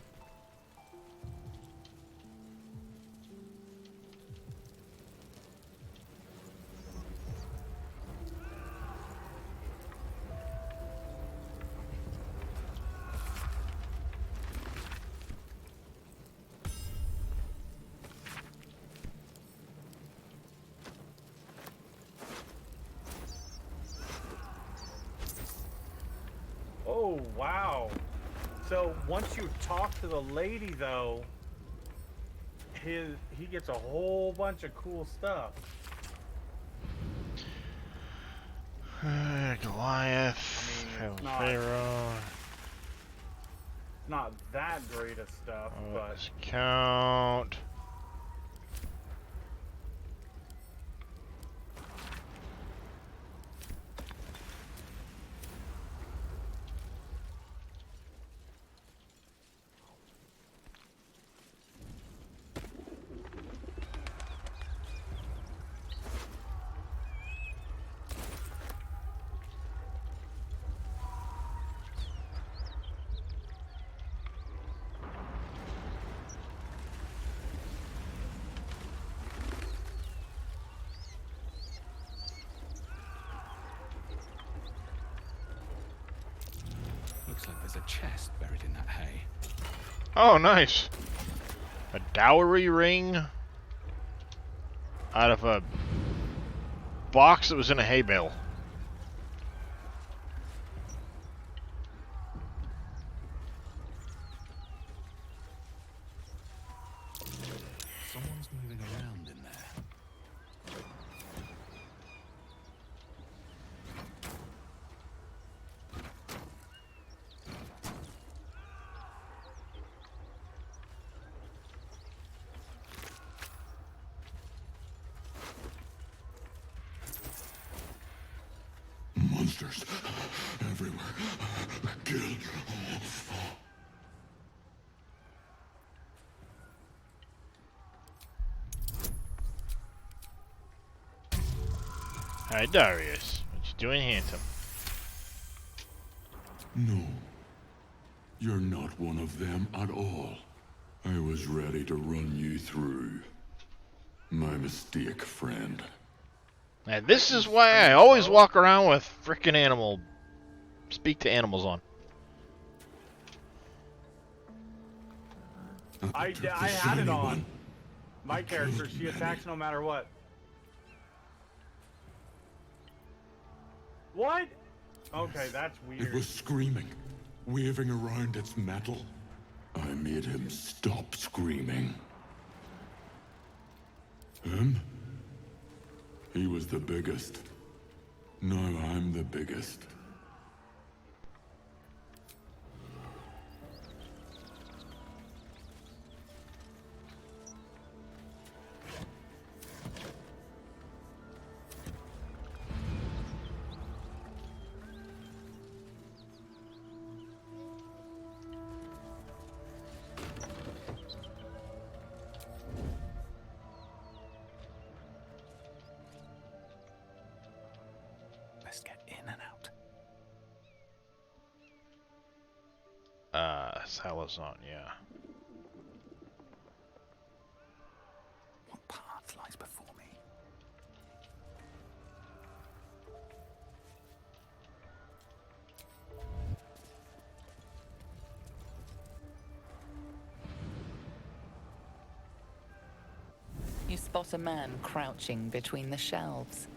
Oh, wow. So once you talk to the lady, though, he gets a whole bunch of cool stuff. Goliath, Pharaoh. Not that great of stuff, but Let's count. Looks like there's a chest buried in that hay. Oh, nice. A dowry ring out of a box that was in a hay bale. Someone's moving around in there. Monsters everywhere. Kill. Hi, Darius. What you doing, handsome? No. You're not one of them at all. I was ready to run you through. My mistake, friend. And this is why I always walk around with frickin' animal. Speak to animals on. I had it on. My character, she attacks no matter what. What? Okay, that's weird. It was screaming, waving around its metal. I made him stop screaming. Him? He was the biggest. Now I'm the biggest. Let's get in and out. Salazar, yeah. What path lies before me? You spot a man crouching between the shelves,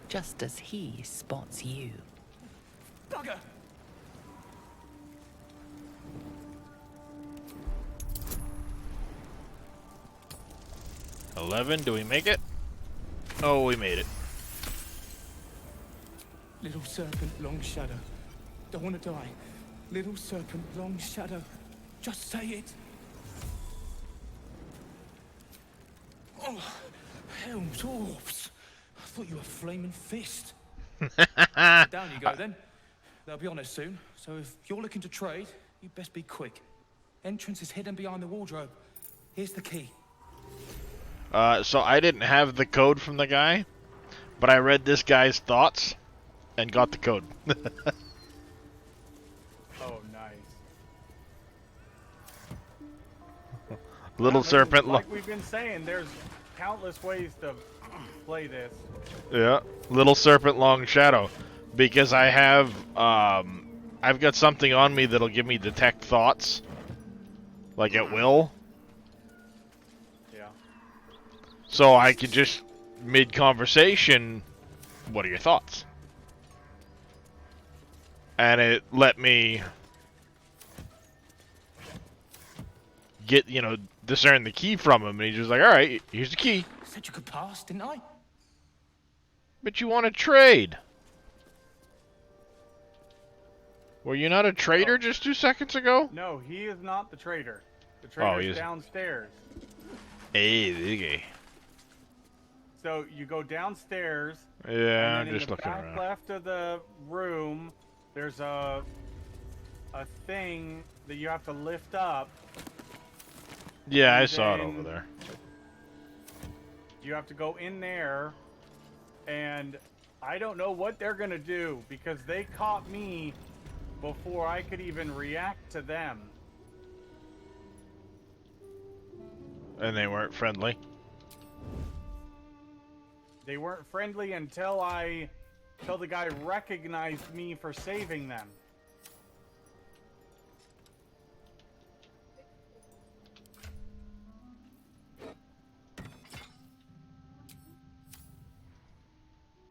just as he spots you. Bugger! 11, do we make it? Oh, we made it. Little serpent, long shadow. Don't want to die. Little serpent, long shadow. Just say it. Oh, Helm's orbs. I thought you were flaming fist. Down you go then. They'll be on us soon, so if you're looking to trade, you best be quick. Entrance is hidden behind the wardrobe. Here's the key. So I didn't have the code from the guy, But I read this guy's thoughts and got the code. Oh, nice. Little I mean, serpent. like we've been saying, there's countless ways to play this. Yeah, little serpent, long shadow. Because I have, I've got something on me that'll give me detect thoughts, like at will. Yeah. So I can just mid-conversation, what are your thoughts? And it let me get, you know, discern the key from him. And he's just like, all right, here's the key. Said you could pass, didn't I? But you want to trade. Were you not a trader just 2 seconds ago? No, he is not the trader. The Oh, trader's he is. downstairs. Hey, okay. So you go downstairs. Yeah, and then I'm just in the looking back around. left of the room, there's a thing that you have to lift up. Yeah, and I saw it then over there. You have to go in there, and I don't know what they're gonna do because they caught me before I could even react to them. And they weren't friendly. They weren't friendly until the guy recognized me for saving them.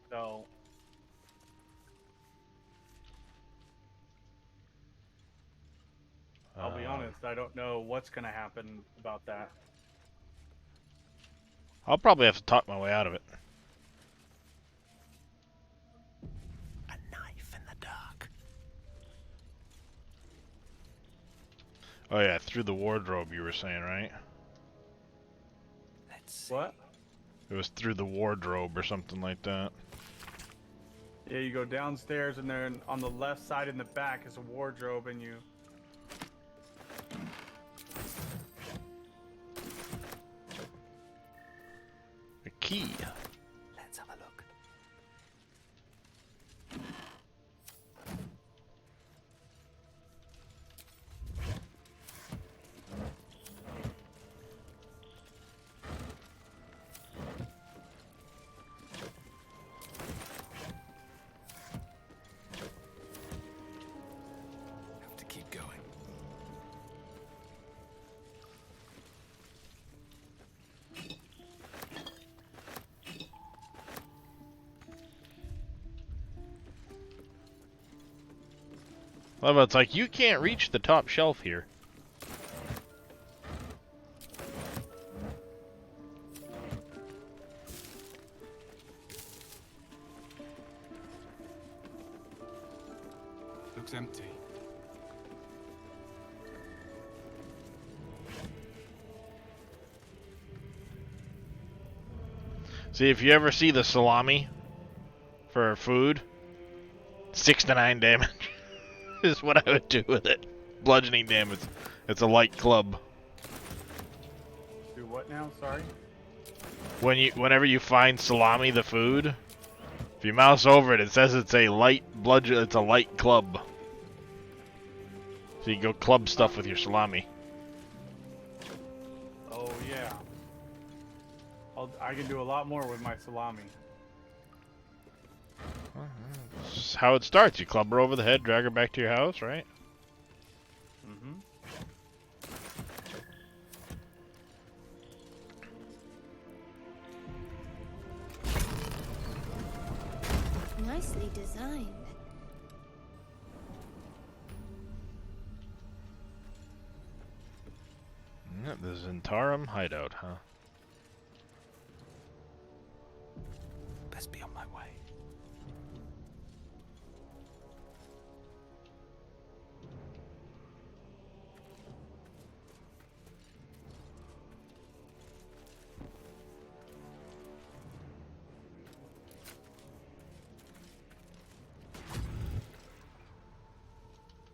So I'll be honest, I don't know what's gonna happen about that. I'll probably have to talk my way out of it. Knife in the dark. Oh yeah, through the wardrobe you were saying, right? What? It was through the wardrobe or something like that. Yeah, you go downstairs and then on the left side in the back is a wardrobe and you... A key. Let's have a look. Have to keep going. Well, it's like, you can't reach the top shelf here. Looks empty. See, if you ever see the salami for food, 6 to 9 damage is what I would do with it. Bludgeoning damage. It's a light club. Do what now? Sorry? Whenever you find salami, the food, if you mouse over it, it says it's a light bludgeon. It's a light club. So you go club stuff with your salami. Oh, yeah. I can do a lot more with my salami. That's how it starts. You club her over the head, drag her back to your house, right? Mm-hmm. Nicely designed. Yep, the Zentarum hideout, huh? Best be on my way.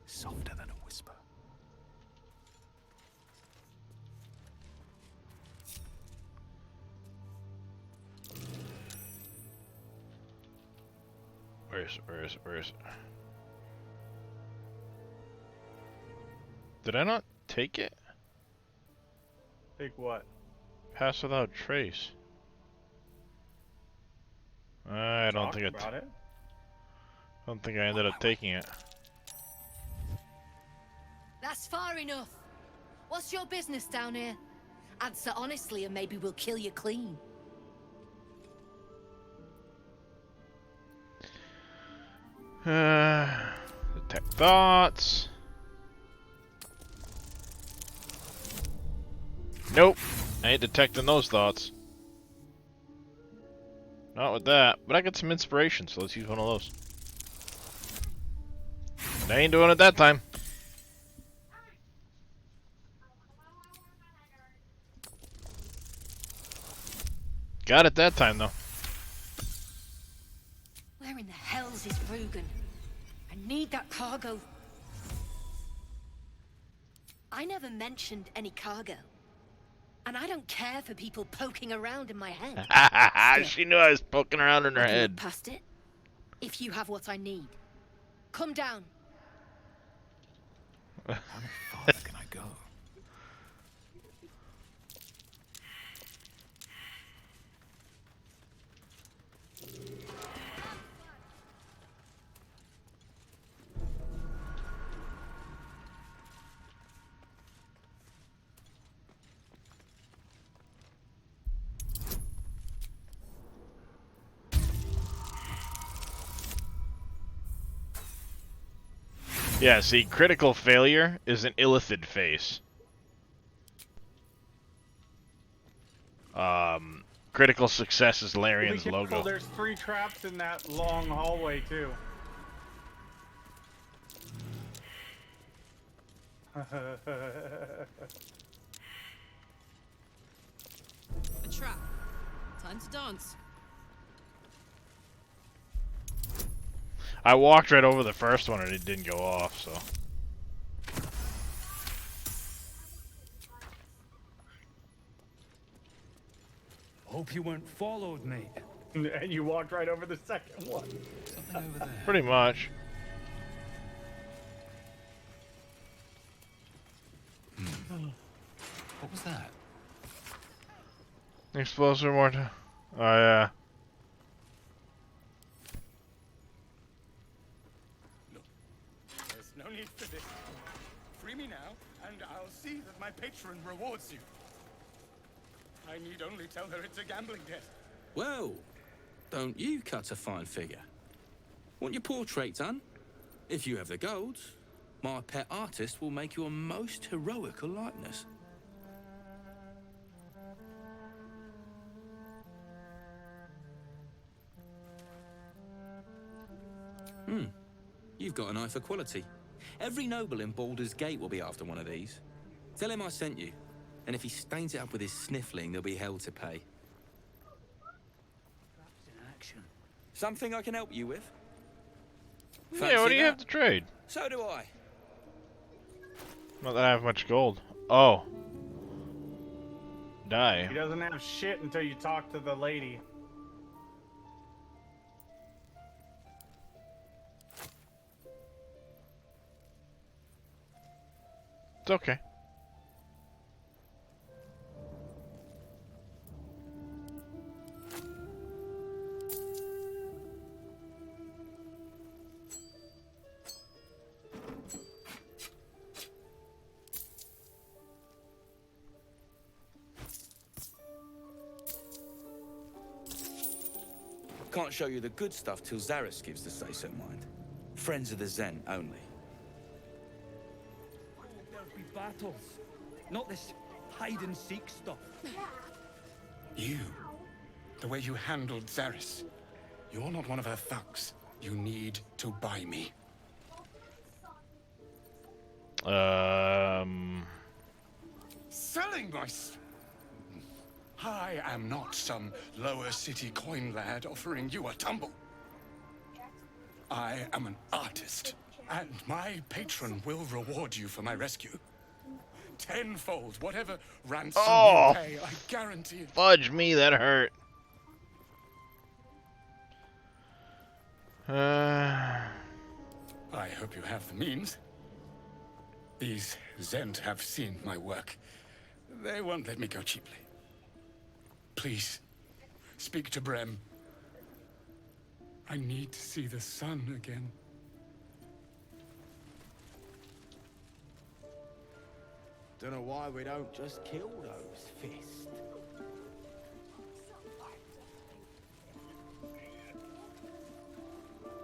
Softer than a whisper. Where is it? Did I not take it? Take what? Pass without trace. I don't think about it. I don't think I ended up taking it. That's far enough. What's your business down here? Answer honestly and maybe we'll kill you clean. Detect thoughts. Nope. I ain't detecting those thoughts. Not with that. But I got some inspiration, so let's use one of those. But I ain't doing it that time. Got it that time, though. Where in the hell's is Rugen? I need that cargo. I never mentioned any cargo. And I don't care for people poking around in my head. She knew I was poking around in her I can head. look past it. If you have what I need. Come down. How far can I go? Yeah, see, critical failure is an illithid face. Critical success is Larian's Be careful, logo. there's 3 traps in that long hallway, too. A trap. Time to dance. I walked right over the first one and it didn't go off, so. Hope you weren't followed, mate. And you walked right over the second one. Something over there. Pretty much. What was that? Explosive mortar. Oh, yeah. There's no need for this. Free me now, and I'll see that my patron rewards you. I need only tell her it's a gambling debt. Well, don't you cut a fine figure? Want your portrait done? If you have the gold, my pet artist will make you a most heroical likeness. You've got an eye for quality. Every noble in Baldur's Gate will be after one of these. Tell him I sent you. And if he stains it up with his sniffling, there'll be hell to pay. Something I can help you with? Yeah, what do you have to trade? So do I. Not that I have much gold. Oh. Die. He doesn't have shit until you talk to the lady. It's okay. Can't show you the good stuff till Zaris gives the say-so, mind. Friends of the Zen only. There'll be battles, not this hide-and-seek stuff. You, the way you handled Zaris, you're not one of her thugs. You need to buy me. Selling my... I am not some lower city coin lad offering you a tumble. I am an artist, and my patron will reward you for my rescue. Tenfold, whatever ransom you pay, I guarantee it. Fudge me, that hurt. I hope you have the means. These Zend have seen my work. They won't let me go cheaply. Please, speak to Brem. I need to see the sun again. Don't know why we don't just kill those fists.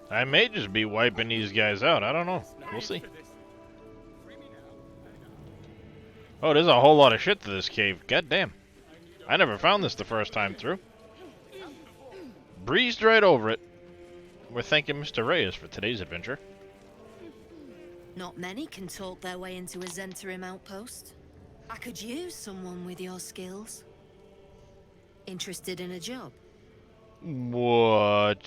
I may just be wiping these guys out. I don't know. We'll see. Oh, there's a whole lot of shit to this cave. God damn. I never found this the first time through. Breezed right over it. We're thanking Mr. Reyes for today's adventure. Not many can talk their way into a Zentarim outpost. I could use someone with your skills. Interested in a job? What,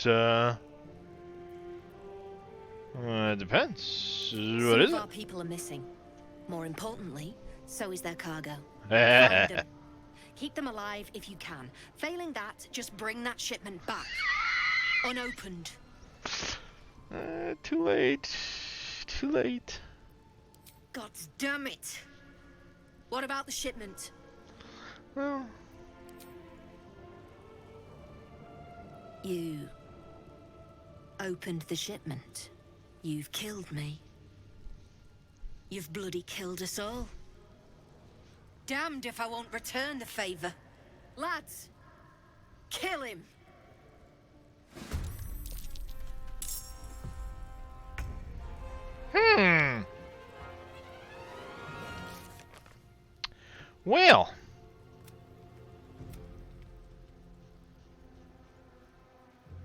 depends. What is Some of it? our people are missing. More importantly, so is their cargo. Find them. Keep them alive if you can. Failing that, just bring that shipment back. Unopened. Too late. Too late. God damn it. What about the shipment? Well... You... opened the shipment. You've killed me. You've bloody killed us all. Damned if I won't return the favor. Lads, kill him. Well.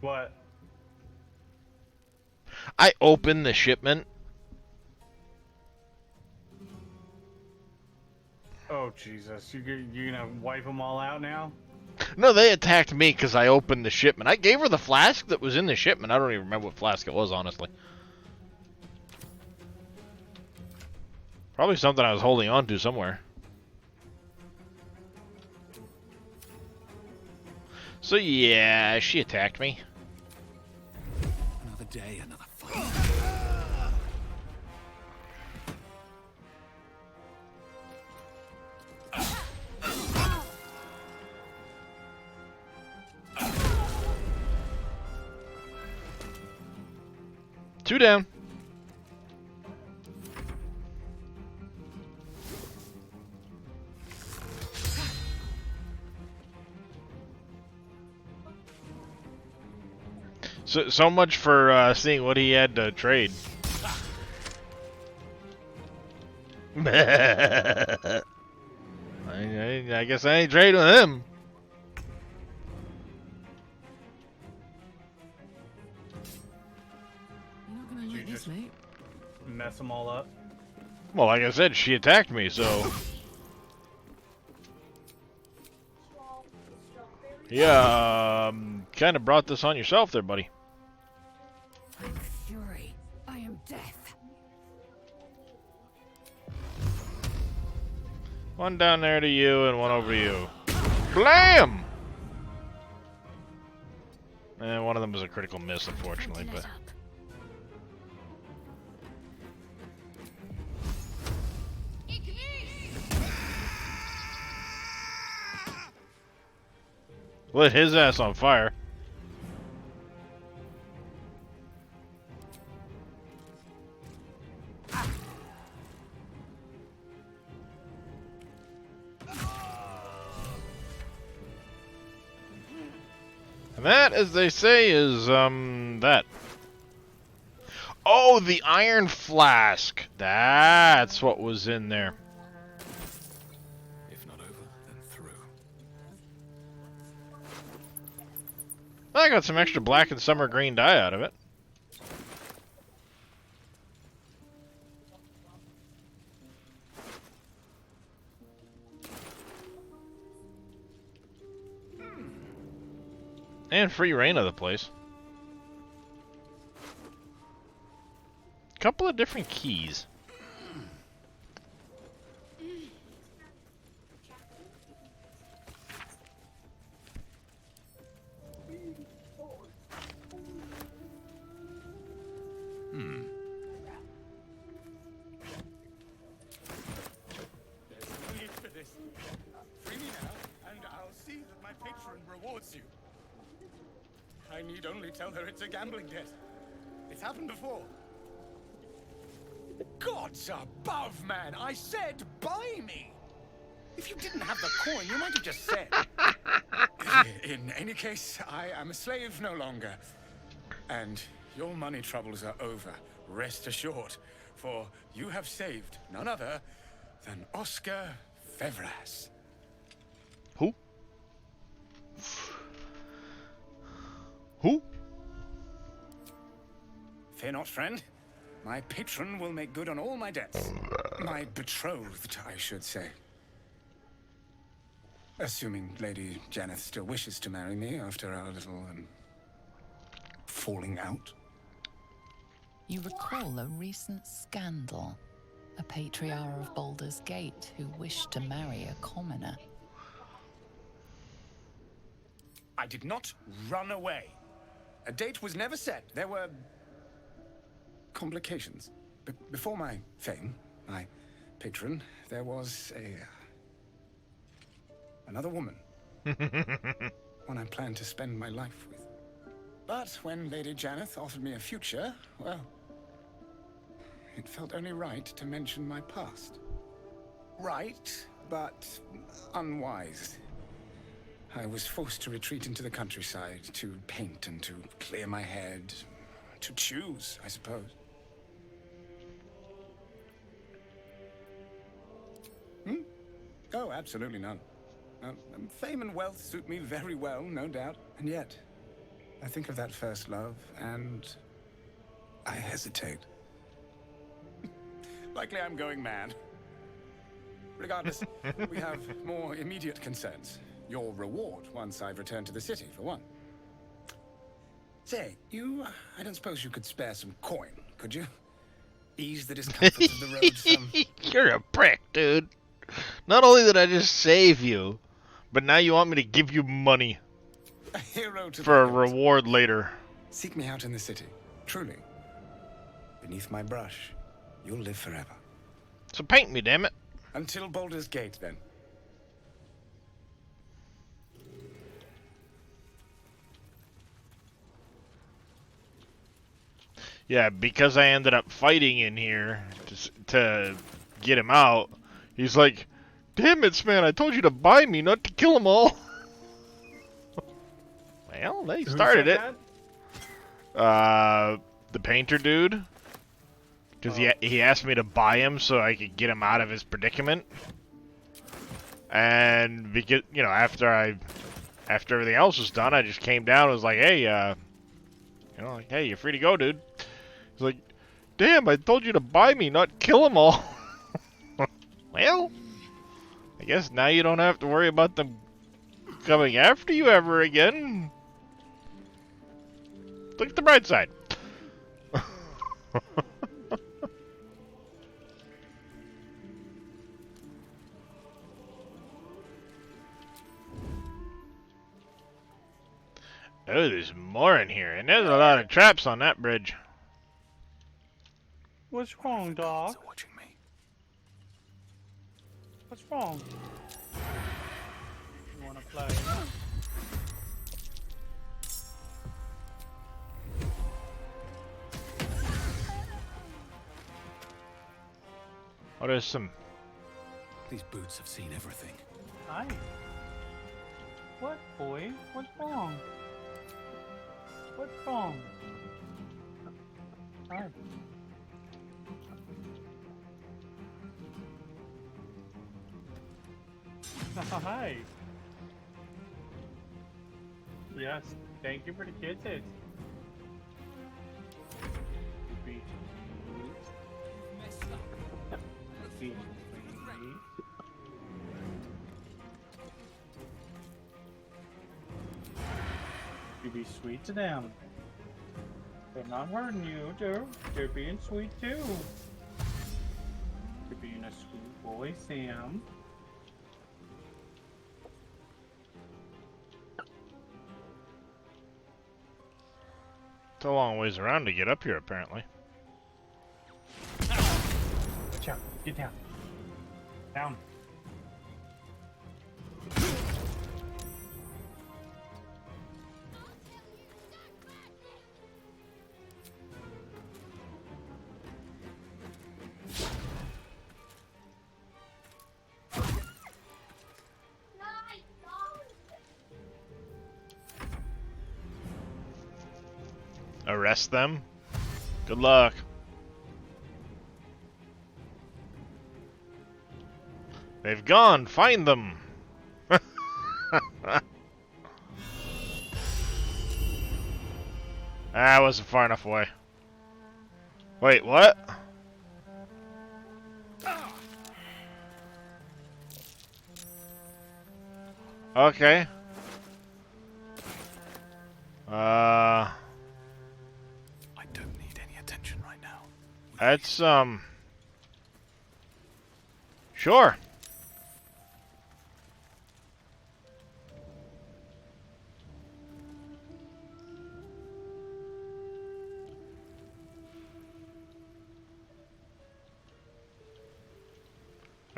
What? I opened the shipment. Oh, Jesus. You gonna wipe them all out now? No, they attacked me because I opened the shipment. I gave her the flask that was in the shipment. I don't even remember what flask it was, honestly. Probably something I was holding on to somewhere. So yeah, she attacked me. Another day, another fight. Two down. So much for seeing what he had to trade. I guess I ain't trading with him. You're not gonna like this, mate. Mess them all up. Well, like I said, she attacked me, so... Yeah, kind of brought this on yourself there, buddy. I'm fury. I am death. One down there to you and one over to you. Blam! And one of them was a critical miss, unfortunately, but... Lit his ass on fire. And that, as they say, is, that. Oh, the iron flask! That's what was in there. If not over, then through. I got some extra black and summer green dye out of it. And free reign of the place. Couple of different keys. I need only tell her it's a gambling debt. It's happened before. Gods above, man! I said buy me! If you didn't have the coin, you might have just said. In any case, I am a slave no longer. And your money troubles are over, rest assured. For you have saved none other than Oscar Fevras. Who? Who? Fear not, friend. My patron will make good on all my debts. My betrothed, I should say. Assuming Lady Janeth still wishes to marry me after our little, falling out. You recall a recent scandal. A patriarch of Baldur's Gate who wished to marry a commoner. I did not run away. A date was never set. There were complications. Before my fame, my patron, there was another woman. One I planned to spend my life with. But when Lady Janeth offered me a future, well, it felt only right to mention my past. Right, but unwise. I was forced to retreat into the countryside, to paint and to clear my head, to choose, I suppose. Oh, absolutely none. Fame and wealth suit me very well, no doubt. And yet, I think of that first love, and I hesitate. Likely I'm going mad. Regardless, we have more immediate concerns. Your reward once I've returned to the city, for one. Say, I don't suppose you could spare some coin, could you? Ease the discomfort of the road some... You're a prick, dude. Not only did I just save you, but now you want me to give you money A hero to for a the gods. reward later. Seek me out in the city. Truly. Beneath my brush, you'll live forever. So paint me, damn it. Until Baldur's Gate, then. Yeah, because I ended up fighting in here to get him out. He's like, damn it, man, I told you to buy me, not to kill them all. Well, they started it. The painter dude. Because he asked me to buy him so I could get him out of his predicament. And because, you know, after everything else was done, I just came down and was like, hey, hey, you're free to go, dude. He's like, damn, I told you to buy me, not kill them all. Well, I guess now you don't have to worry about them coming after you ever again. Look at the bright side. Oh, there's more in here, and there's a lot of traps on that bridge. What's wrong, dog? Watching me. What's wrong? You wanna play? Oh, there's some... These boots have seen everything. Hi. What, boy? What's wrong? What's wrong? Hi. Hi. Yes, thank you for the kisses. Be sweet. Be sweet. You be sweet to them. They're not hurting you, they're being sweet too. You're being a sweet boy, Sam. It's a long ways around to get up here, apparently. Watch out, get down. Down. Arrest them? Good luck. They've gone! Find them! I wasn't far enough away. Wait, what? Okay. I don't need any attention right now. That's, sure.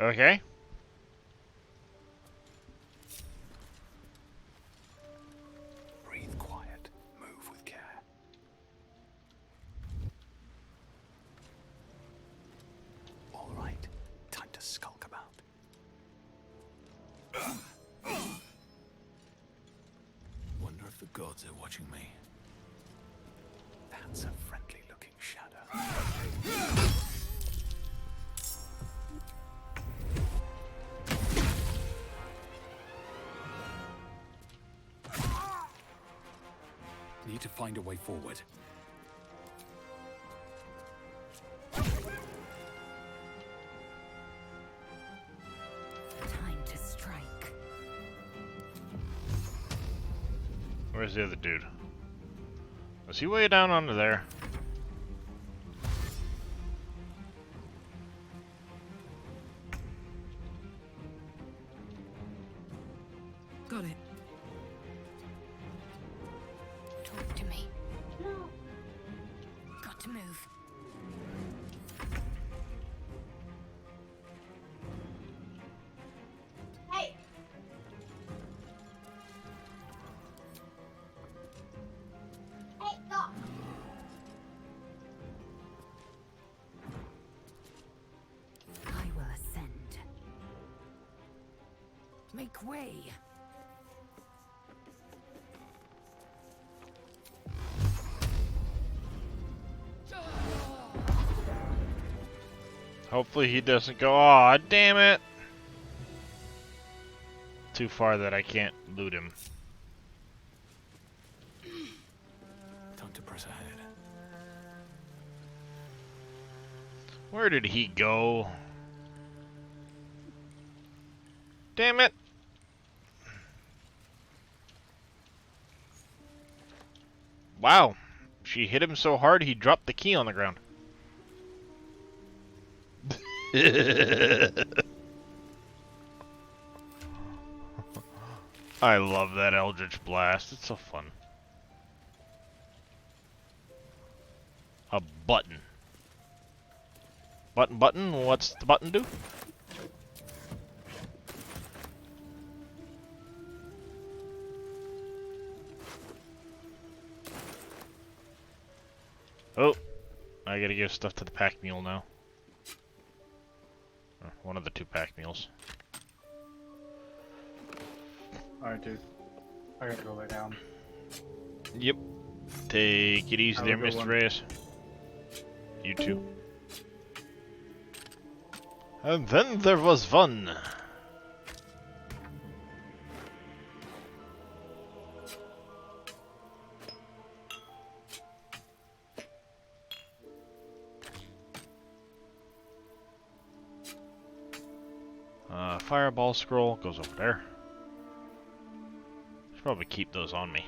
Okay. Breathe quiet. Move with care. All right. Time to skulk about. Wonder if the gods are watching me. That's a friendly-looking shadow. Need to find a way forward. Time to strike. Where's the other dude? Was he way down under there? Got it. Talk to me. No. Got to move. Hey! Hey, stop! I will ascend. Make way. Hopefully he doesn't go, aw, damn it! Too far that I can't loot him. Time to press ahead. Where did he go? Damn it! Wow. She hit him so hard he dropped the key on the ground. I love that Eldritch Blast. It's so fun. A button. Button? What's the button do? Oh, I gotta give stuff to the pack mule now. Or one of the two pack mules. Alright, dude. I gotta go lay down. Yep. Take it easy Have a there, good Mr. one. Reyes. You too. And then there was fun. Fireball scroll goes over there. Should probably keep those on me.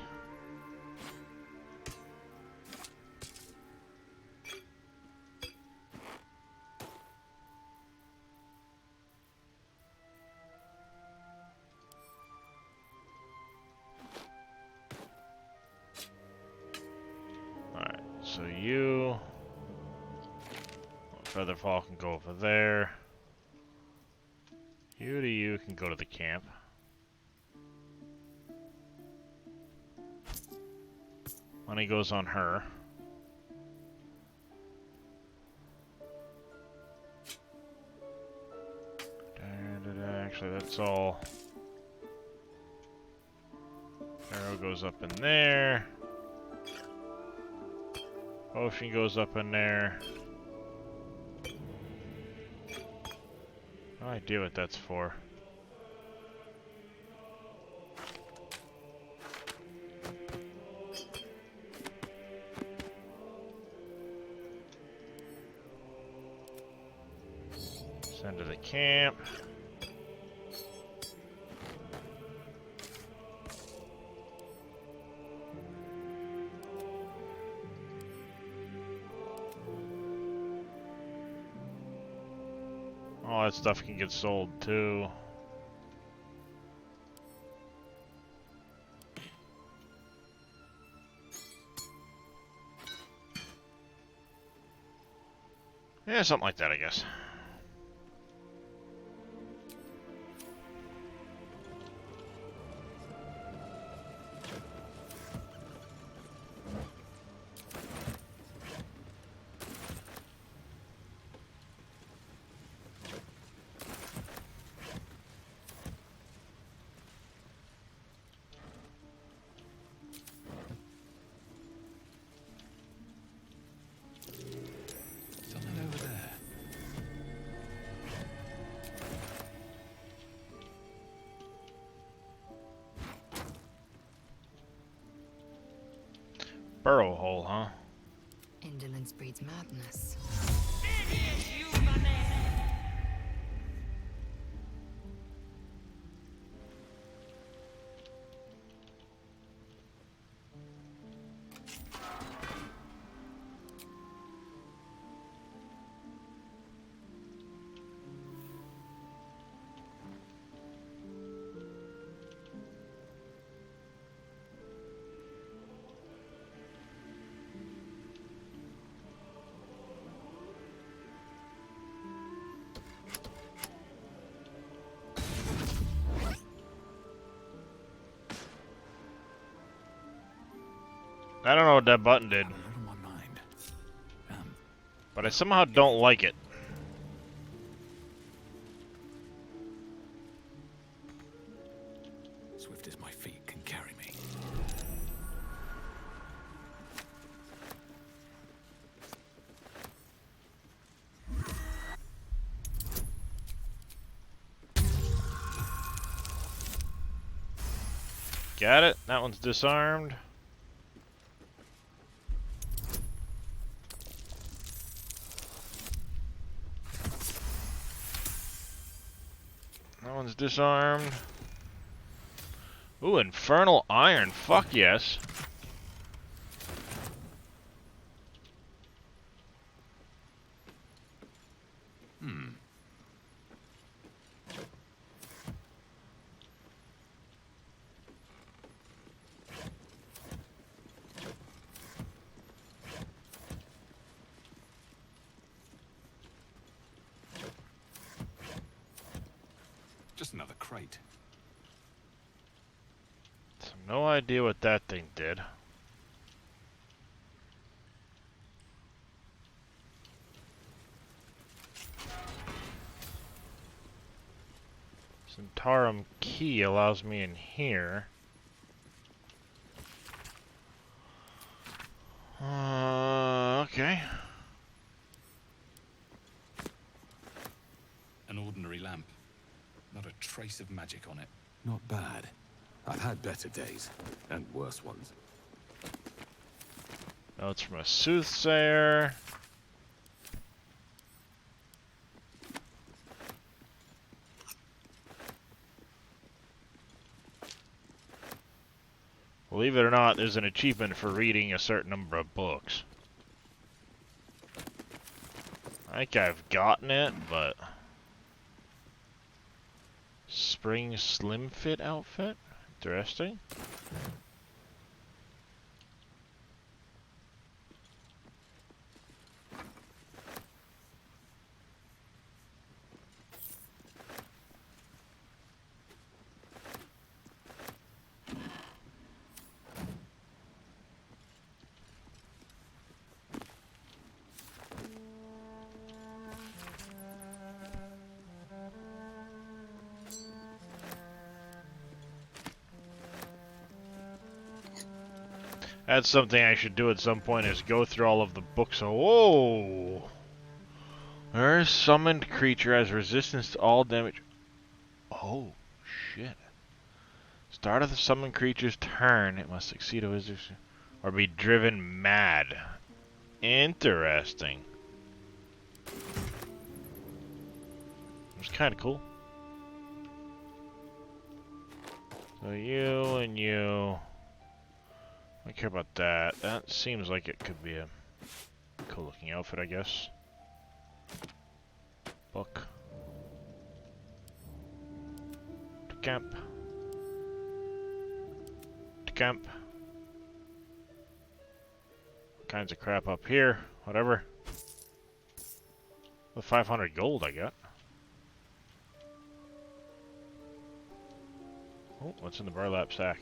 Alright, so you... Featherfall can go over there. You can go to the camp. Money goes on her. Actually, that's all. Arrow goes up in there. Potion goes up in there. No idea what that's for. Send to the camp. All that stuff can get sold too. Yeah, something like that, I guess. Something over there. Burrow hole, huh? Indolence breeds madness. I don't know what that button did. But I somehow don't like it. Swift as my feet can carry me. Got it. That one's disarmed. That one's disarmed. Ooh, infernal iron. Fuck yes. Just another crate. So no idea what that thing did. Centaurum key allows me in here. Okay. An ordinary lamp. Not a trace of magic on it. Not bad. I've had better days, and worse ones. Notes from a soothsayer. Believe it or not, there's an achievement for reading a certain number of books. I think I've gotten it, but... Spring Slim Fit outfit? Interesting. That's something I should do at some point, is go through all of the books. Whoa! Our summoned creature has resistance to all damage. Oh, shit. Start of the summoned creature's turn, it must succeed a wizard or be driven mad. Interesting. It's kind of cool. So you and you. I don't care about that. That seems like it could be a cool looking outfit, I guess. Book. To camp. To camp. All kinds of crap up here. Whatever. The 500 gold I got. Oh, what's in the burlap sack?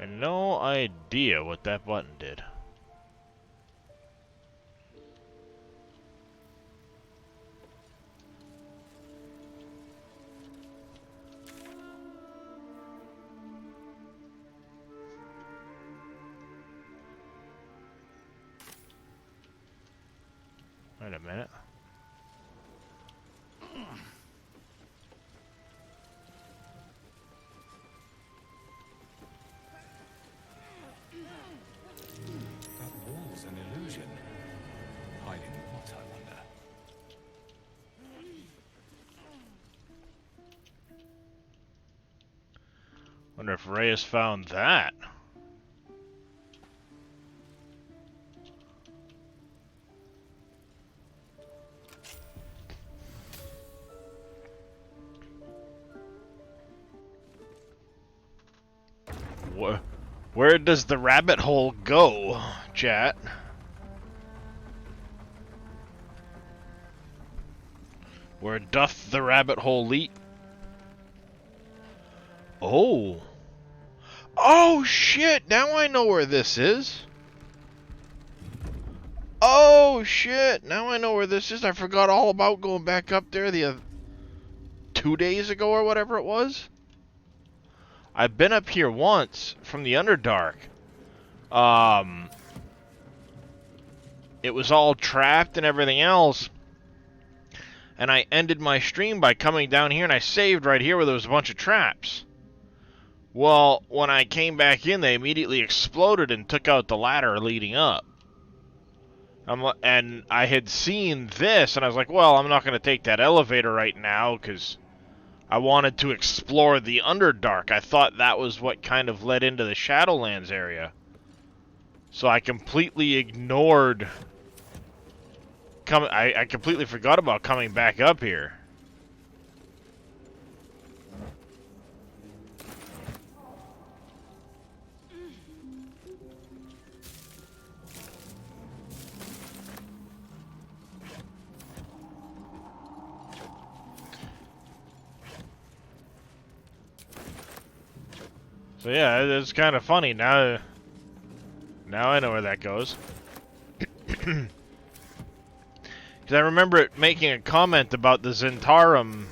And no idea what that button did. Wait a minute. That wall's an illusion. Hiding what, I wonder? Wonder if Reyes found that. Where does the rabbit hole go, chat? Where doth the rabbit hole lead? Oh. Oh shit, now I know where this is. Oh shit, now I know where this is. I forgot all about going back up there the 2 days ago or whatever it was. I've been up here once from the Underdark. It was all trapped and everything else. And I ended my stream by coming down here and I saved right here where there was a bunch of traps. Well, when I came back in, they immediately exploded and took out the ladder leading up. And I had seen this, and I was like, well, I'm not going to take that elevator right now, because I wanted to explore the Underdark. I thought that was what kind of led into the Shadowlands area. So I completely ignored... I completely forgot about coming back up here. So yeah, it's kind of funny now. Now I know where that goes. Because I remember it making a comment about the Zentarum.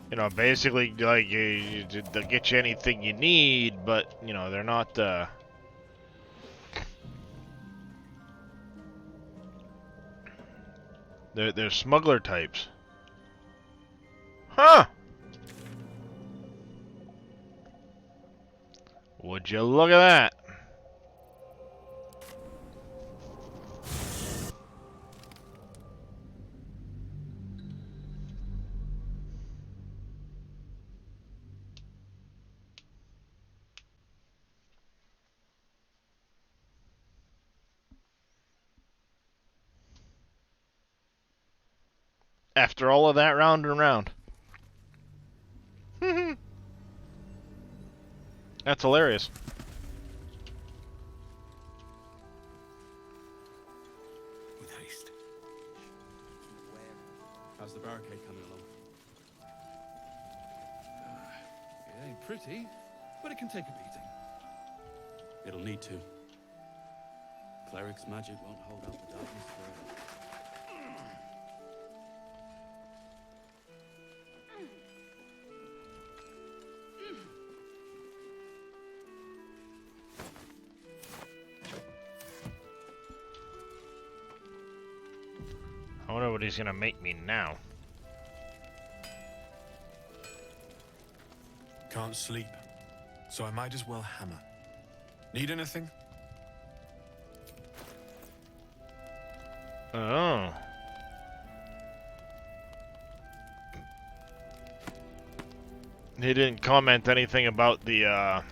You know, basically, like, they'll get you anything you need, but, you know, they're not, They're smuggler types. Huh! Would you look at that? After all of that round and round. That's hilarious. With haste. How's the barricade coming along? It ain't pretty, but it can take a beating. It'll need to. Cleric's magic won't hold out the darkness forever. I wonder what he's gonna make me now. Can't sleep, so I might as well hammer. Need anything? Oh. He didn't comment anything about the,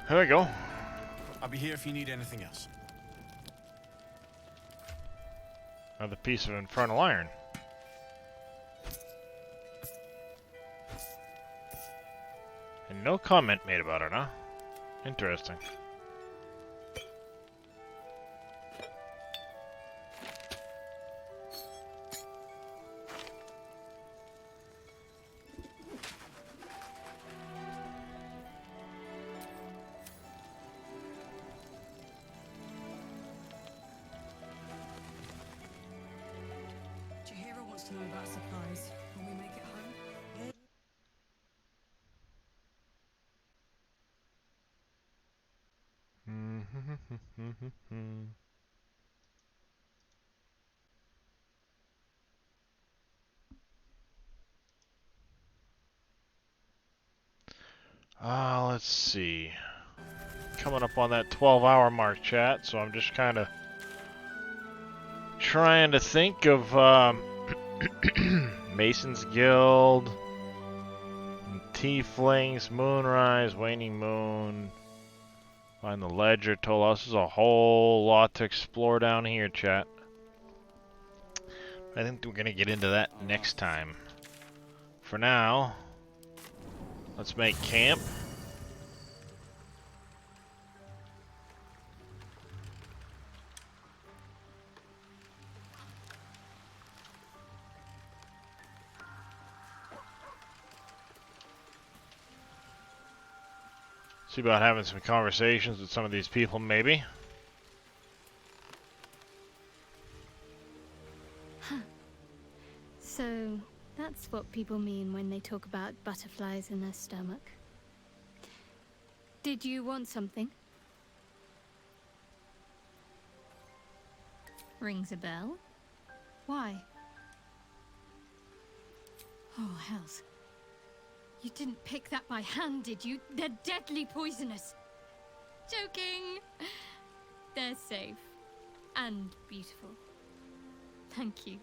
Here we go. I'll be here if you need anything else. Another piece of infernal iron. And no comment made about it, huh? Interesting. Jahira wants to know about supplies. Can we make it home? Let's see. Coming up on that 12-hour mark, chat, so I'm just kind of trying to think of Mason's Guild, Tieflings, Moonrise, Waning Moon, find the Ledger, Tolos. There's a whole lot to explore down here, chat. I think we're going to get into that next time. For now, let's make camp. See about having some conversations with some of these people, maybe. Huh. So, that's what people mean when they talk about butterflies in their stomach. Did you want something? Rings a bell? Why? Oh, hells. You didn't pick that by hand, did you? They're deadly poisonous. Joking. They're safe. And beautiful. Thank you.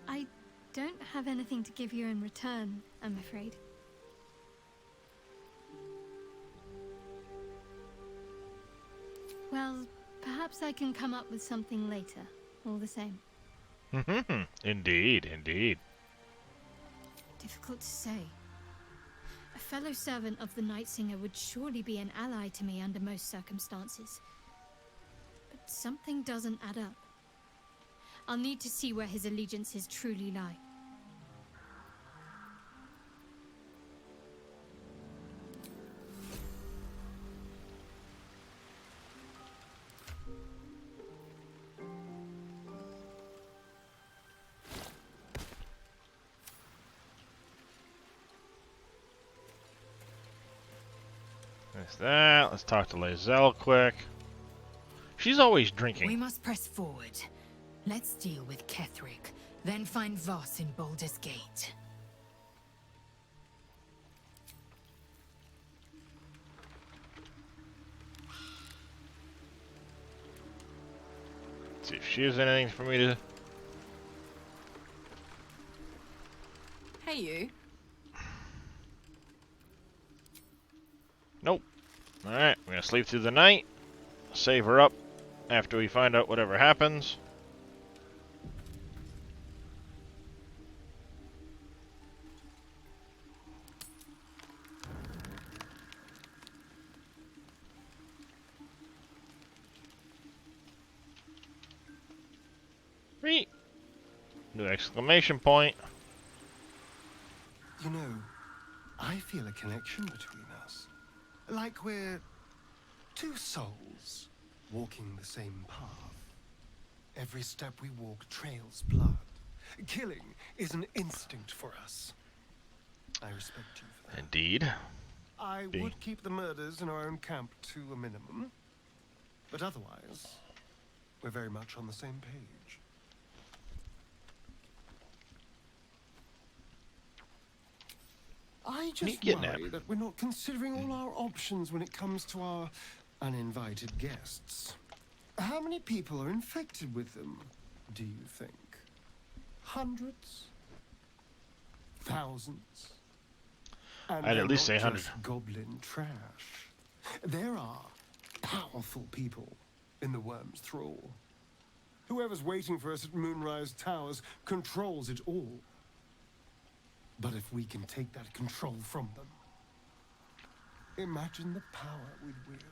I don't have anything to give you in return, I'm afraid. Well, perhaps I can come up with something later, all the same. Indeed, indeed. Difficult to say. A fellow servant of the Night Singer would surely be an ally to me under most circumstances. But something doesn't add up. I'll need to see where his allegiances truly lie. There's that. Let's talk to Lazelle quick. She's always We drinking. must press forward. Let's deal with Ketherick, then find Voss in Baldur's Gate. See if she has anything for me to... Hey, you. Nope. Alright, we're gonna sleep through the night. Save her up after we find out whatever happens. Neat. New exclamation point. You know, I feel a connection between us. Like we're two souls walking the same path. Every step we walk trails blood. Killing is an instinct for us. I respect you for that. Indeed. I would keep the murders in our own camp to a minimum. But otherwise, we're very much on the same page. I just worry that we're not considering all our options when it comes to our uninvited guests. How many people are infected with them, do you think? Hundreds? Thousands? And I'd at least say they're not 100. just goblin trash. There are powerful people in the worm's thrall. Whoever's waiting for us at Moonrise Towers controls it all. But if we can take that control from them, imagine the power we'd wield.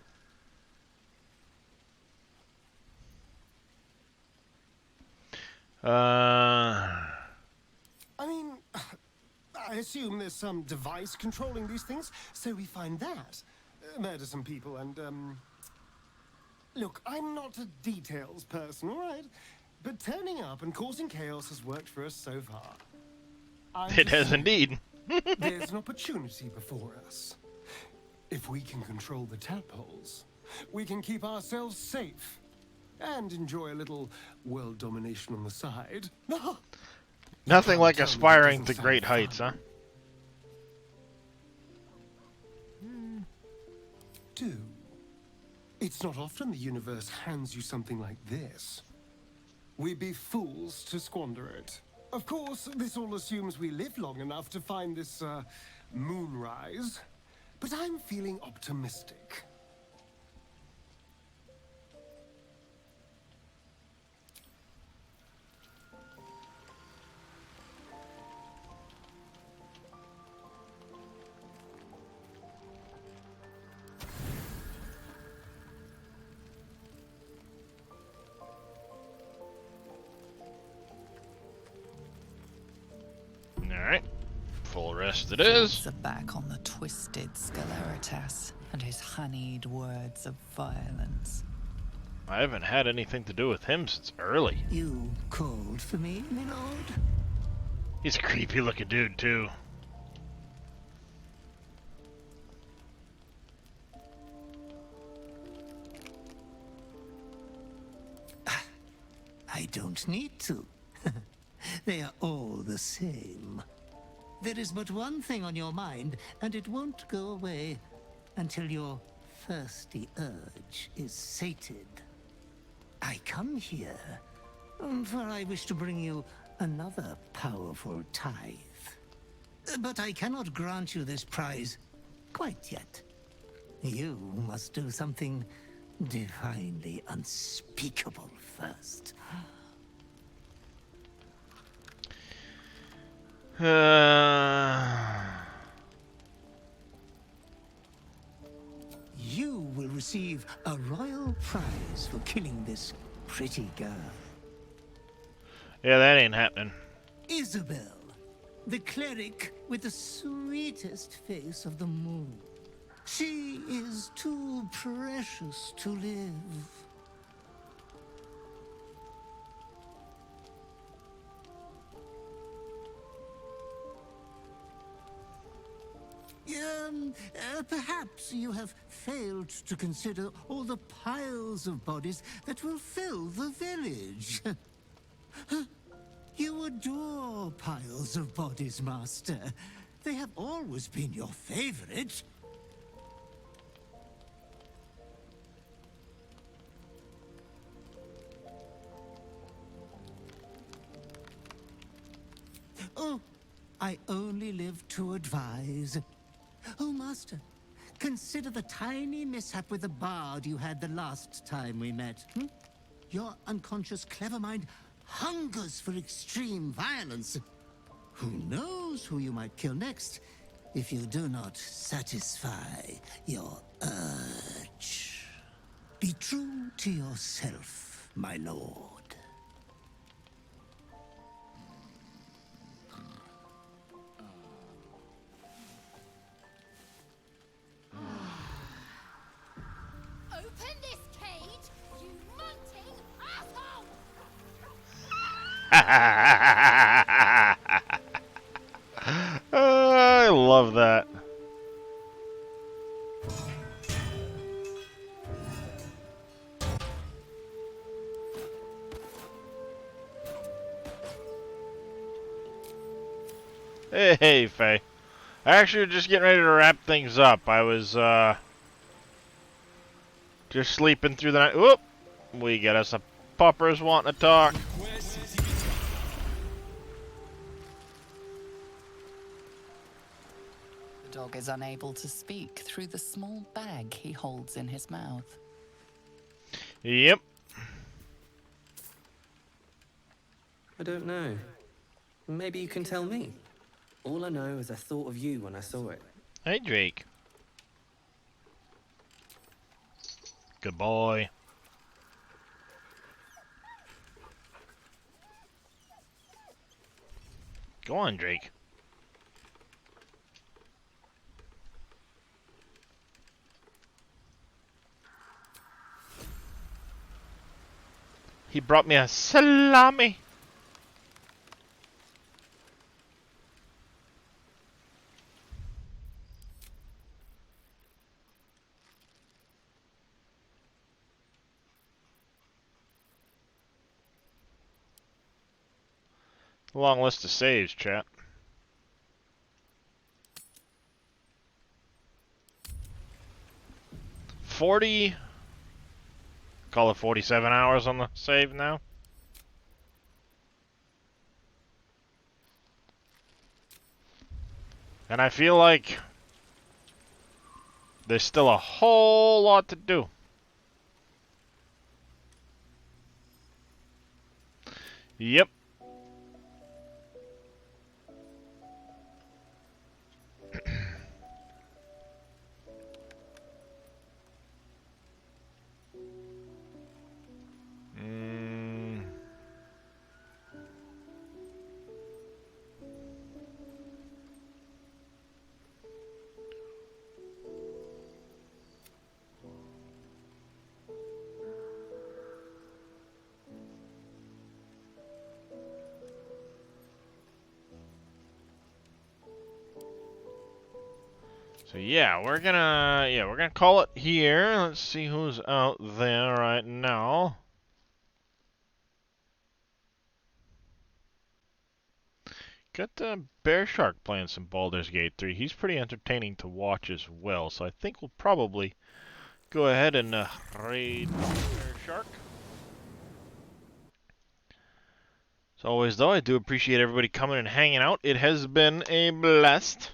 I mean, I assume there's some device controlling these things, so we find that. Murder some people and, Look, I'm not a details person, all right? But turning up and causing chaos has worked for us so far. It has indeed. There's an opportunity before us. If we can control the tadpoles, we can keep ourselves safe and enjoy a little world domination on the side. Nothing like aspiring to great heights, huh? Do. It's not often the universe hands you something like this. We'd be fools to squander it. Of course, this all assumes we live long enough to find this, moonrise. But I'm feeling optimistic. Alright. Full rest it is. Thoughts are back on the twisted Sceleritas and his honeyed words of violence. I haven't had anything to do with him since early. You called for me, my lord? He's a creepy looking dude, too. I don't need to. They are all the same. There is but one thing on your mind, and it won't go away until your thirsty urge is sated. I come here, for I wish to bring you another powerful tithe. But I cannot grant you this prize quite yet. You must do something divinely unspeakable first. You will receive a royal prize for killing this pretty girl. Yeah, that ain't happening. Isabel, the cleric with the sweetest face of the moon. She is too precious to live. Perhaps you have failed to consider all the piles of bodies that will fill the village. You adore piles of bodies, Master. They have always been your favorite. Oh, I only live to advise. Oh, Master, consider the tiny mishap with the bard you had the last time we met. Your unconscious clever mind hungers for extreme violence. Who knows who you might kill next if you do not satisfy your urge. Be true to yourself, my lord. Open this cage, you munting asshole! I love that. Hey, Faye. Actually, we're just getting ready to wrap things up. I was, just sleeping through the night. Whoop! We got us some puppers wanting to talk. The dog is unable to speak through the small bag he holds in his mouth. Yep. I don't know. Maybe you can tell me. All I know is I thought of you when I saw it. Hey, Drake. Good boy. Go on, Drake. He brought me a salami. Long list of saves, chat. Call it 47 hours on the save now. And I feel like there's still a whole lot to do. Yep. So yeah, we're gonna call it here. Let's see who's out there right now. Got Bear Shark playing some Baldur's Gate 3. He's pretty entertaining to watch as well. So I think we'll probably go ahead and raid Bear Shark. As always, though, I do appreciate everybody coming and hanging out. It has been a blast.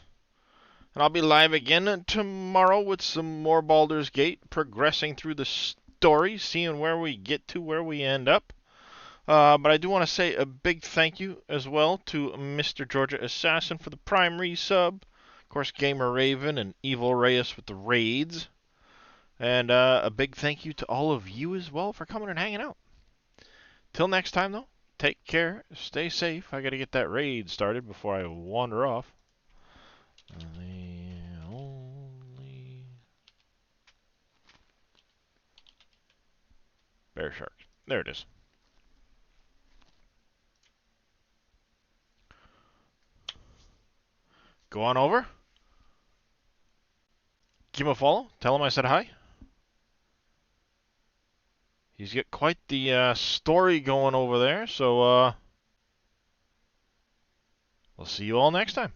And I'll be live again tomorrow with some more Baldur's Gate, progressing through the story, seeing where we get to, where we end up. But I do want to say a big thank you as well to Mr. Georgia Assassin for the Prime resub. Of course, Gamer Raven and Evil Reyes with the raids. And a big thank you to all of you as well for coming and hanging out. Till next time, though, take care, stay safe. I got to get that raid started before I wander off. The only Bear Shark. There it is. Go on over. give him a follow. Tell him I said hi. He's got quite the story going over there, so we'll see you all next time.